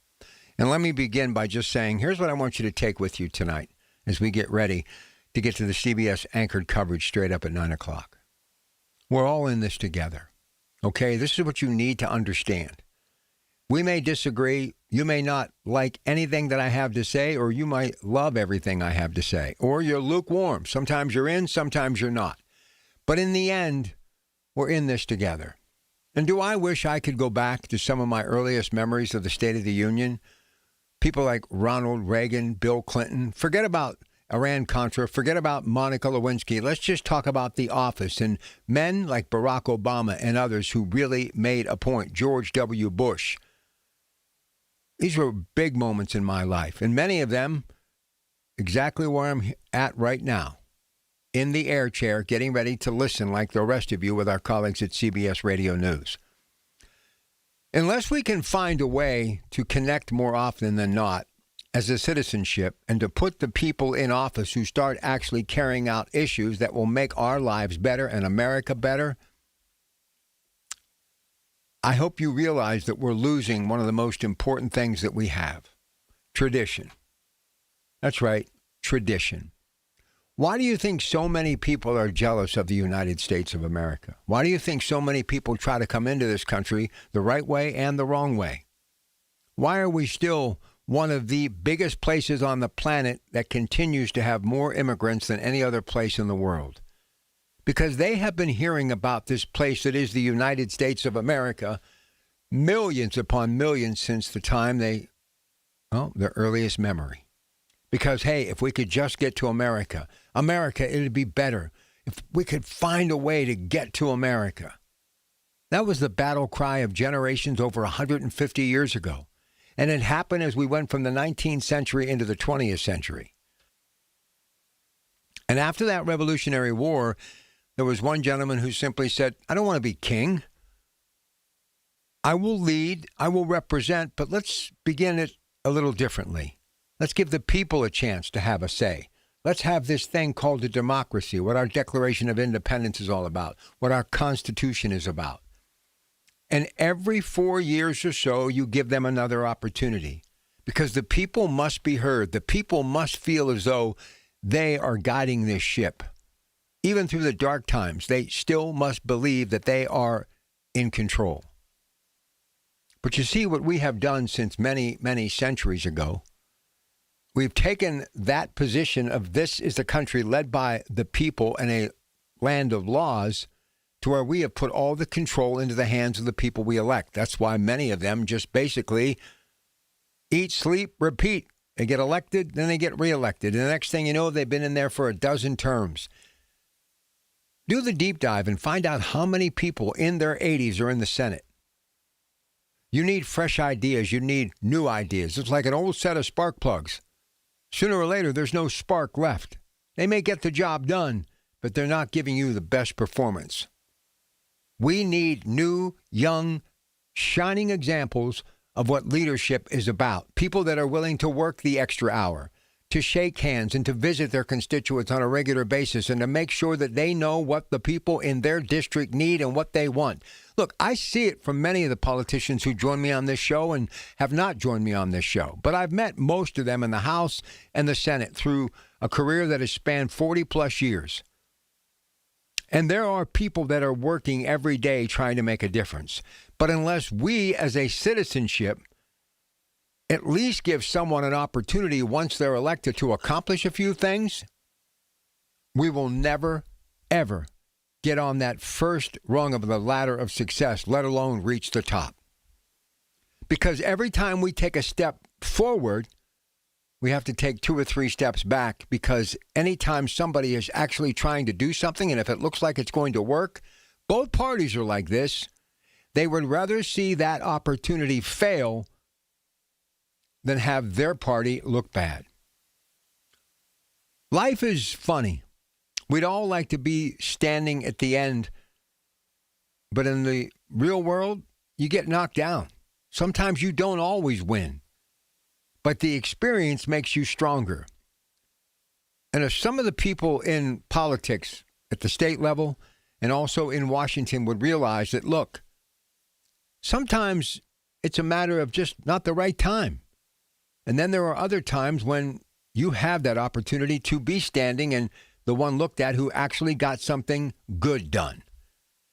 And let me begin by just saying, here's what I want you to take with you tonight as we get ready to get to the CBS anchored coverage straight up at 9 o'clock. We're all in this together, okay? This is what you need to understand. We may disagree. You may not like anything that I have to say, or you might love everything I have to say, or you're lukewarm. Sometimes you're in, sometimes you're not. But in the end, we're in this together. And do I wish I could go back to some of my earliest memories of the State of the Union? People like Ronald Reagan, Bill Clinton. Forget about Iran-Contra. Forget about Monica Lewinsky. Let's just talk about the office and men like Barack Obama and others who really made a point. George W. Bush. These were big moments in my life, and many of them exactly where I'm at right now. In the air chair, getting ready to listen like the rest of you with our colleagues at CBS Radio News. Unless we can find a way to connect more often than not as a citizenship and to put the people in office who start actually carrying out issues that will make our lives better and America better, I hope you realize that we're losing one of the most important things that we have, tradition. That's right, tradition. Why do you think so many people are jealous of the United States of America? Why do you think so many people try to come into this country the right way and the wrong way? Why are we still one of the biggest places on the planet that continues to have more immigrants than any other place in the world? Because they have been hearing about this place that is the United States of America millions upon millions since the time their earliest memory. Because, hey, if we could just get to America, it'd be better. If we could find a way to get to America. That was the battle cry of generations over 150 years ago. And it happened as we went from the 19th century into the 20th century. And after that Revolutionary War, there was one gentleman who simply said, I don't want to be king. I will lead, I will represent, but let's begin it a little differently. Let's give the people a chance to have a say. Let's have this thing called a democracy, what our Declaration of Independence is all about, what our Constitution is about. And every 4 years or so, you give them another opportunity because the people must be heard. The people must feel as though they are guiding this ship. Even through the dark times, they still must believe that they are in control. But you see what we have done since many, many centuries ago. We've taken that position of this is the country led by the people and a land of laws to where we have put all the control into the hands of the people we elect. That's why many of them just basically eat, sleep, repeat. They get elected, then they get reelected. And the next thing you know, they've been in there for a dozen terms. Do the deep dive and find out how many people in their 80s are in the Senate. You need fresh ideas. You need new ideas. It's like an old set of spark plugs. Sooner or later, there's no spark left. They may get the job done, but they're not giving you the best performance. We need new, young, shining examples of what leadership is about. People that are willing to work the extra hour, to shake hands and to visit their constituents on a regular basis and to make sure that they know what the people in their district need and what they want. Look, I see it from many of the politicians who join me on this show and have not joined me on this show. But I've met most of them in the House and the Senate through a career that has spanned 40 plus years. And there are people that are working every day trying to make a difference. But unless we as a citizenship at least give someone an opportunity once they're elected to accomplish a few things, we will never, ever get on that first rung of the ladder of success, let alone reach the top. Because every time we take a step forward, we have to take 2 or 3 steps back, because anytime somebody is actually trying to do something, and if it looks like it's going to work, both parties are like this. They would rather see that opportunity fail than have their party look bad. Life is funny. We'd all like to be standing at the end, but in the real world, you get knocked down. Sometimes you don't always win, but the experience makes you stronger. And if some of the people in politics at the state level and also in Washington would realize that, look, sometimes it's a matter of just not the right time. And then there are other times when you have that opportunity to be standing and the one looked at who actually got something good done.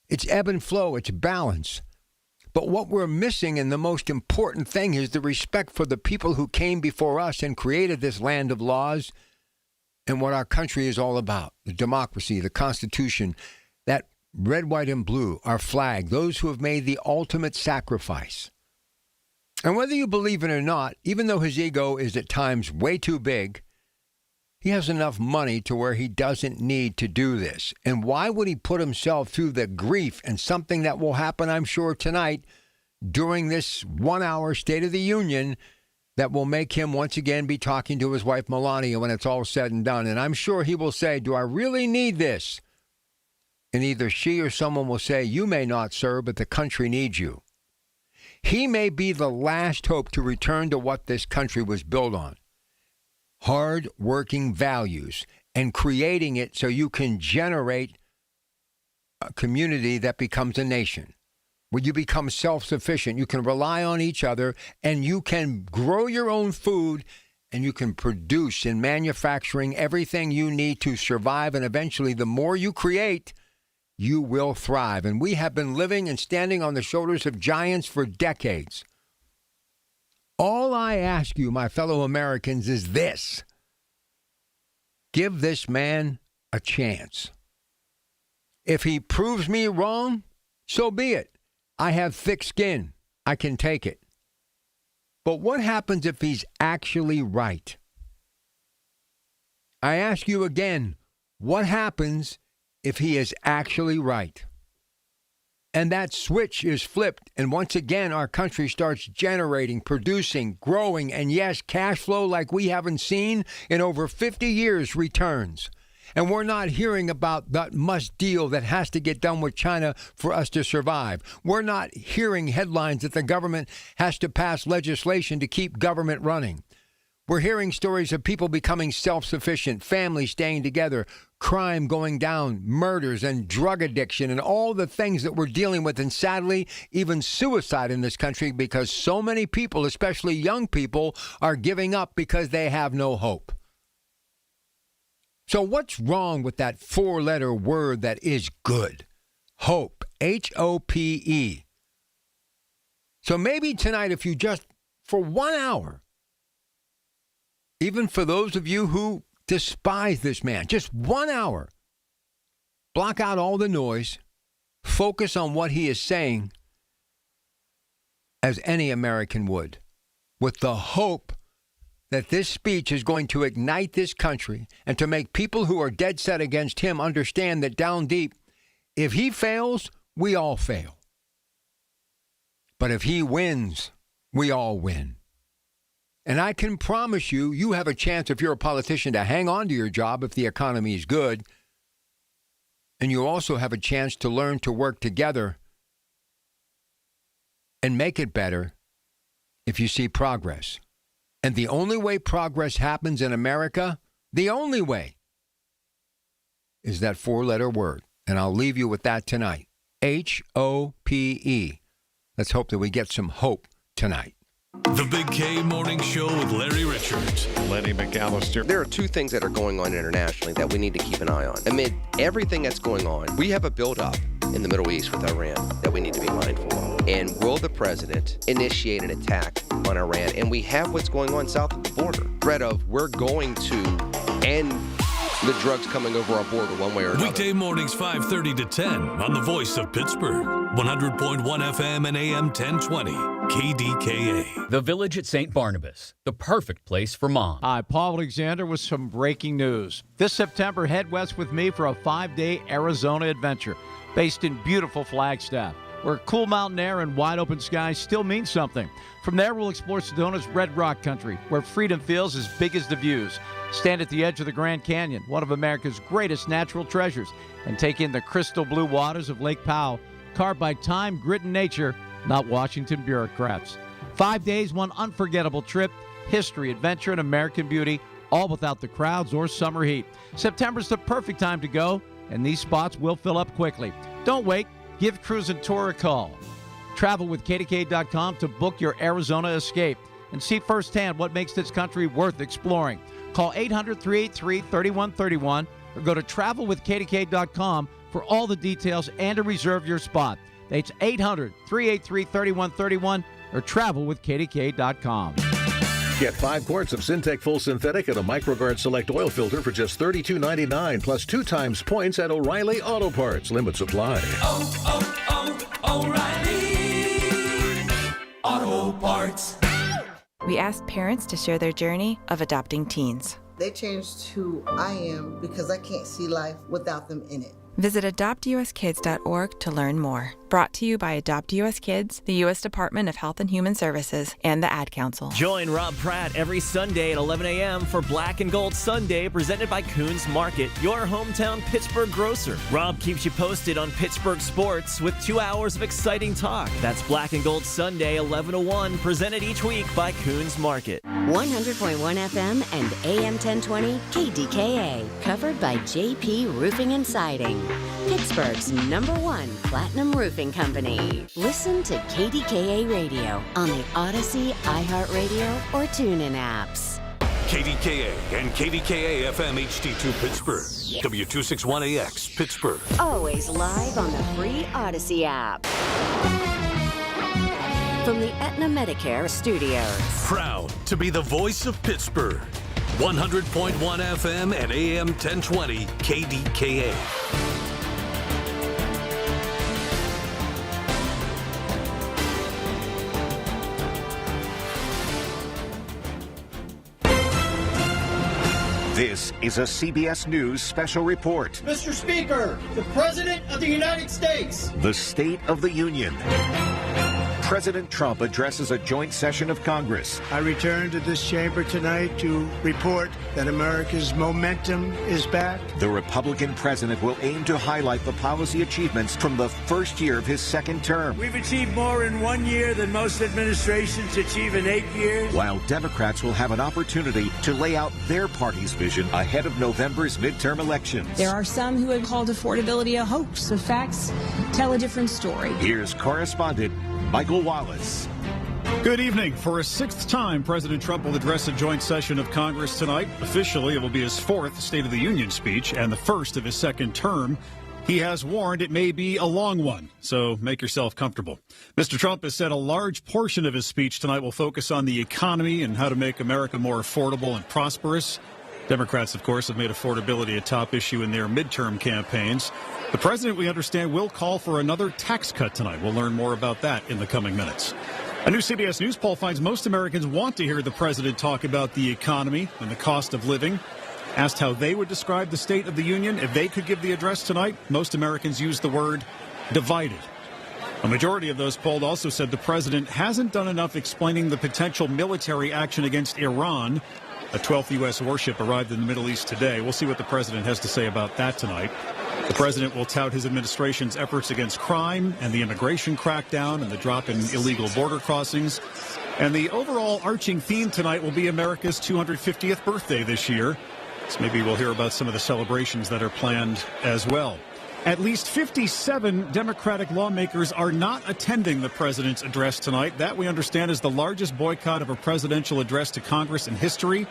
It's ebb and flow. It's balance. But what we're missing, and the most important thing, is the respect for the people who came before us and created this land of laws and what our country is all about. The democracy, the Constitution, that red, white, and blue, our flag, those who have made the ultimate sacrifice. And whether you believe it or not, even though his ego is at times way too big, he has enough money to where he doesn't need to do this. And why would he put himself through the grief and something that will happen, I'm sure, tonight during this 1-hour State of the Union that will make him once again be talking to his wife Melania when it's all said and done. And I'm sure he will say, do I really need this? And either she or someone will say, you may not, sir, but the country needs you. He may be the last hope to return to what this country was built on. Hard-working values and creating it so you can generate a community that becomes a nation, where you become self-sufficient. You can rely on each other, and you can grow your own food, and you can produce in manufacturing everything you need to survive. And eventually, the more you create, you will thrive. And we have been living and standing on the shoulders of giants for decades. All I ask you, my fellow Americans, is this. Give this man a chance. If he proves me wrong, so be it. I have thick skin. I can take it. But what happens if he's actually right? I ask you again, what happens if he is actually right? And that switch is flipped, and once again our country starts generating, producing, growing, and yes, cash flow like we haven't seen in over 50 years returns. And we're not hearing about that must deal that has to get done with China for us to survive. We're not hearing headlines that the government has to pass legislation to keep government running. We're hearing stories of people becoming self-sufficient, families staying together, crime going down, murders and drug addiction and all the things that we're dealing with, and sadly, even suicide in this country because so many people, especially young people, are giving up because they have no hope. So what's wrong with that four-letter word that is good? Hope. H-O-P-E. So maybe tonight, if you just, for 1 hour, even for those of you who despise this man, just 1 hour, block out all the noise, focus on what he is saying, as any American would, with the hope that this speech is going to ignite this country and to make people who are dead set against him understand that down deep, if he fails, we all fail. But if he wins, we all win. And I can promise you, you have a chance, if you're a politician, to hang on to your job if the economy is good. And you also have a chance to learn to work together and make it better if you see progress. And the only way progress happens in America, the only way, is that four-letter word. And I'll leave you with that tonight. H-O-P-E. Let's hope that we get some hope tonight. The Big K Morning Show with Larry Richards. Lenny McAllister. There are two things that are going on internationally that we need to keep an eye on. Amid everything that's going on, we have a buildup in the Middle East with Iran that we need to be mindful of. And will the president initiate an attack on Iran? And we have what's going on south of the border. Threat of we're going to end the drugs coming over our border one way or another. Weekday mornings 5:30 to 10 on the Voice of Pittsburgh. 100.1 FM and AM 1020. KDKA. The Village at St. Barnabas, the perfect place for mom. Hi, Paul Alexander with some breaking news. This September, head west with me for a 5-day Arizona adventure based in beautiful Flagstaff, where cool mountain air and wide open skies still mean something. From there, we'll explore Sedona's Red Rock Country, where freedom feels as big as the views. Stand at the edge of the Grand Canyon, one of America's greatest natural treasures, and take in the crystal blue waters of Lake Powell, carved by time, grit, and nature, not Washington bureaucrats. 5 days, one unforgettable trip, history, adventure, and American beauty, all without the crowds or summer heat. September's the perfect time to go, and these spots will fill up quickly. Don't wait. Give Cruise and Tour a call. Travel with KDKA.com to book your Arizona escape and see firsthand what makes this country worth exploring. Call 800-383-3131 or go to travelwithkdka.com for all the details and to reserve your spot. That's 800-383-3131 or travelwithkdka.com. Get 5 quarts of Syntec Full Synthetic and a MicroGuard Select Oil Filter for just $32.99 plus 2 times points at O'Reilly Auto Parts. Limit supply. O'Reilly Auto Parts. We asked parents to share their journey of adopting teens. They changed who I am because I can't see life without them in it. Visit adoptuskids.org to learn more. Brought to you by Adopt US Kids, the U.S. Department of Health and Human Services, and the Ad Council. Join Rob Pratt every Sunday at 11 a.m. for Black and Gold Sunday, presented by Coons Market, your hometown Pittsburgh grocer. Rob keeps you posted on Pittsburgh sports with 2 hours of exciting talk. That's Black and Gold Sunday, 11 to 1, presented each week by Coons Market. 100.1 FM and AM 1020 KDKA, covered by JP Roofing and Siding, Pittsburgh's #1 platinum roofing company. Listen to KDKA Radio on the Odyssey, iHeartRadio, or TuneIn apps. KDKA and KDKA FM HD2 Pittsburgh. W261AX Pittsburgh. Always live on the free Odyssey app. From the Aetna Medicare Studios. Proud to be the voice of Pittsburgh. 100.1 FM and AM 1020 KDKA. This is a CBS News special report. Mr. Speaker, the President of the United States. The State of the Union. President Trump addresses a joint session of Congress. I return to this chamber tonight to report that America's momentum is back. The Republican president will aim to highlight the policy achievements from the first year of his second term. We've achieved more in 1 year than most administrations achieve in 8 years. While Democrats will have an opportunity to lay out their party's vision ahead of November's midterm elections. There are some who have called affordability a hoax. The facts tell a different story. Here's correspondent Michael Wallace. Good evening. For a sixth time, President Trump will address a joint session of Congress tonight. Officially, it will be his fourth State of the Union speech and the first of his second term. He has warned it may be a long one, so make yourself comfortable. Mr. Trump has said a large portion of his speech tonight will focus on the economy and how to make America more affordable and prosperous. Democrats, of course, have made affordability a top issue in their midterm campaigns. The president, we understand, will call for another tax cut tonight. We'll learn more about that in the coming minutes. A new CBS News poll finds most Americans want to hear the president talk about the economy and the cost of living. Asked how they would describe the State of the Union if they could give the address tonight, most Americans use the word divided. A majority of those polled also said the president hasn't done enough explaining the potential military action against Iran. A 12th U.S. warship arrived in the Middle East today. We'll see what the president has to say about that tonight. The president will tout his administration's efforts against crime and the immigration crackdown and the drop in illegal border crossings. And the overall arching theme tonight will be America's 250th birthday this year. So maybe we'll hear about some of the celebrations that are planned as well. At least 57 Democratic lawmakers are not attending the president's address tonight. That, we understand, is the largest boycott of a presidential address to Congress in history.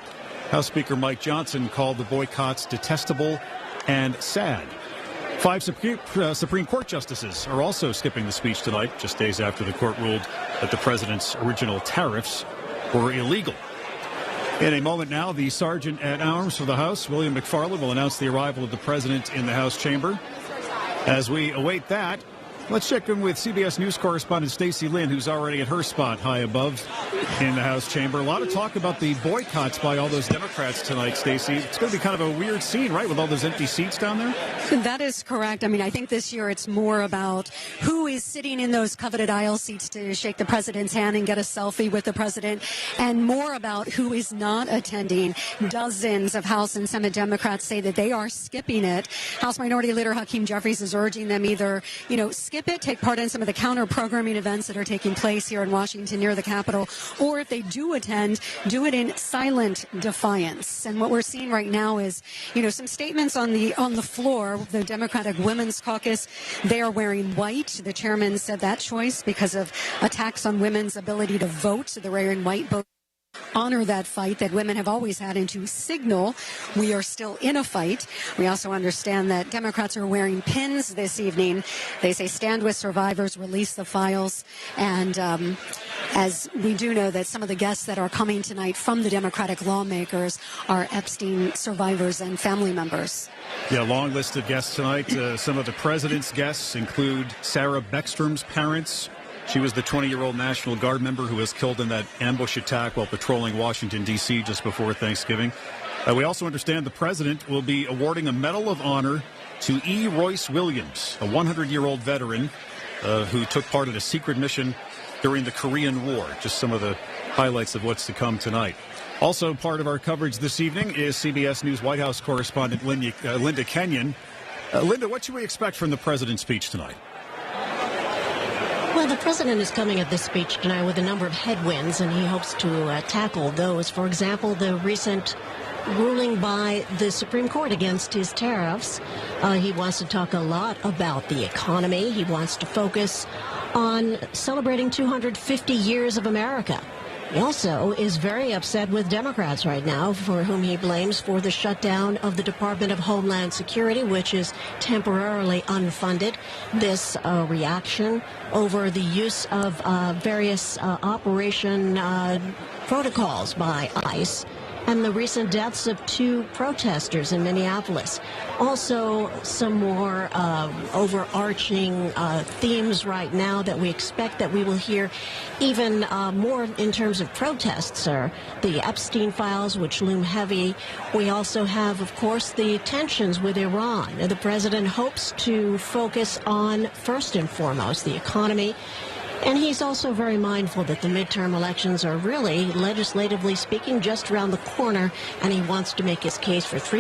House Speaker Mike Johnson called the boycotts detestable and sad. 5 Supreme Court justices are also skipping the speech tonight, just days after the court ruled that the president's original tariffs were illegal. In a moment now, the Sergeant at Arms for the House, William McFarland, will announce the arrival of the president in the House chamber. As we await that, let's check in with CBS News correspondent Stacey Lynn, who's already at her spot high above in the House chamber. A lot of talk about the boycotts by all those Democrats tonight, Stacey. It's going to be kind of a weird scene, right, with all those empty seats down there? That is correct. I mean, I think this year it's more about who is sitting in those coveted aisle seats to shake the president's hand and get a selfie with the president, and more about who is not attending. Dozens of House and Senate Democrats say that they are skipping it. House Minority Leader Hakeem Jeffries is urging them either, skip it, take part in some of the counter-programming events that are taking place here in Washington near the Capitol, or if they do attend, do it in silent defiance. And what we're seeing right now is, some statements on the floor. The Democratic Women's Caucus, they are wearing white. The chairman said that choice because of attacks on women's ability to vote. So they're wearing white. Both honor that fight that women have always had and to signal we are still in a fight. We also understand that Democrats are wearing pins this evening. They say stand with survivors, release the files. And as we do know that some of the guests that are coming tonight from the Democratic lawmakers are Epstein survivors and family members. Yeah, long list of guests tonight. Some of the president's guests include Sarah Beckstrom's parents. She was the 20-year-old National Guard member who was killed in that ambush attack while patrolling Washington, D.C. just before Thanksgiving. We also understand the president will be awarding a Medal of Honor to E. Royce Williams, a 100-year-old veteran who took part in a secret mission during the Korean War. Just some of the highlights of what's to come tonight. Also part of our coverage this evening is CBS News White House correspondent Linda Kenyon. Linda, what should we expect from the president's speech tonight? Well, the president is coming at this speech tonight with a number of headwinds, and he hopes to tackle those. For example, the recent ruling by the Supreme Court against his tariffs. He wants to talk a lot about the economy. He wants to focus on celebrating 250 years of America. He also is very upset with Democrats right now, for whom he blames for the shutdown of the Department of Homeland Security, which is temporarily unfunded. This reaction over the use of various operation protocols by ICE and the recent deaths of 2 protesters in Minneapolis. Also, some more overarching themes right now that we expect that we will hear even more in terms of protests are the Epstein files, which loom heavy. We also have, of course, the tensions with Iran. The president hopes to focus on, first and foremost, the economy. And he's also very mindful that the midterm elections are really, legislatively speaking, just around the corner, and he wants to make his case for 3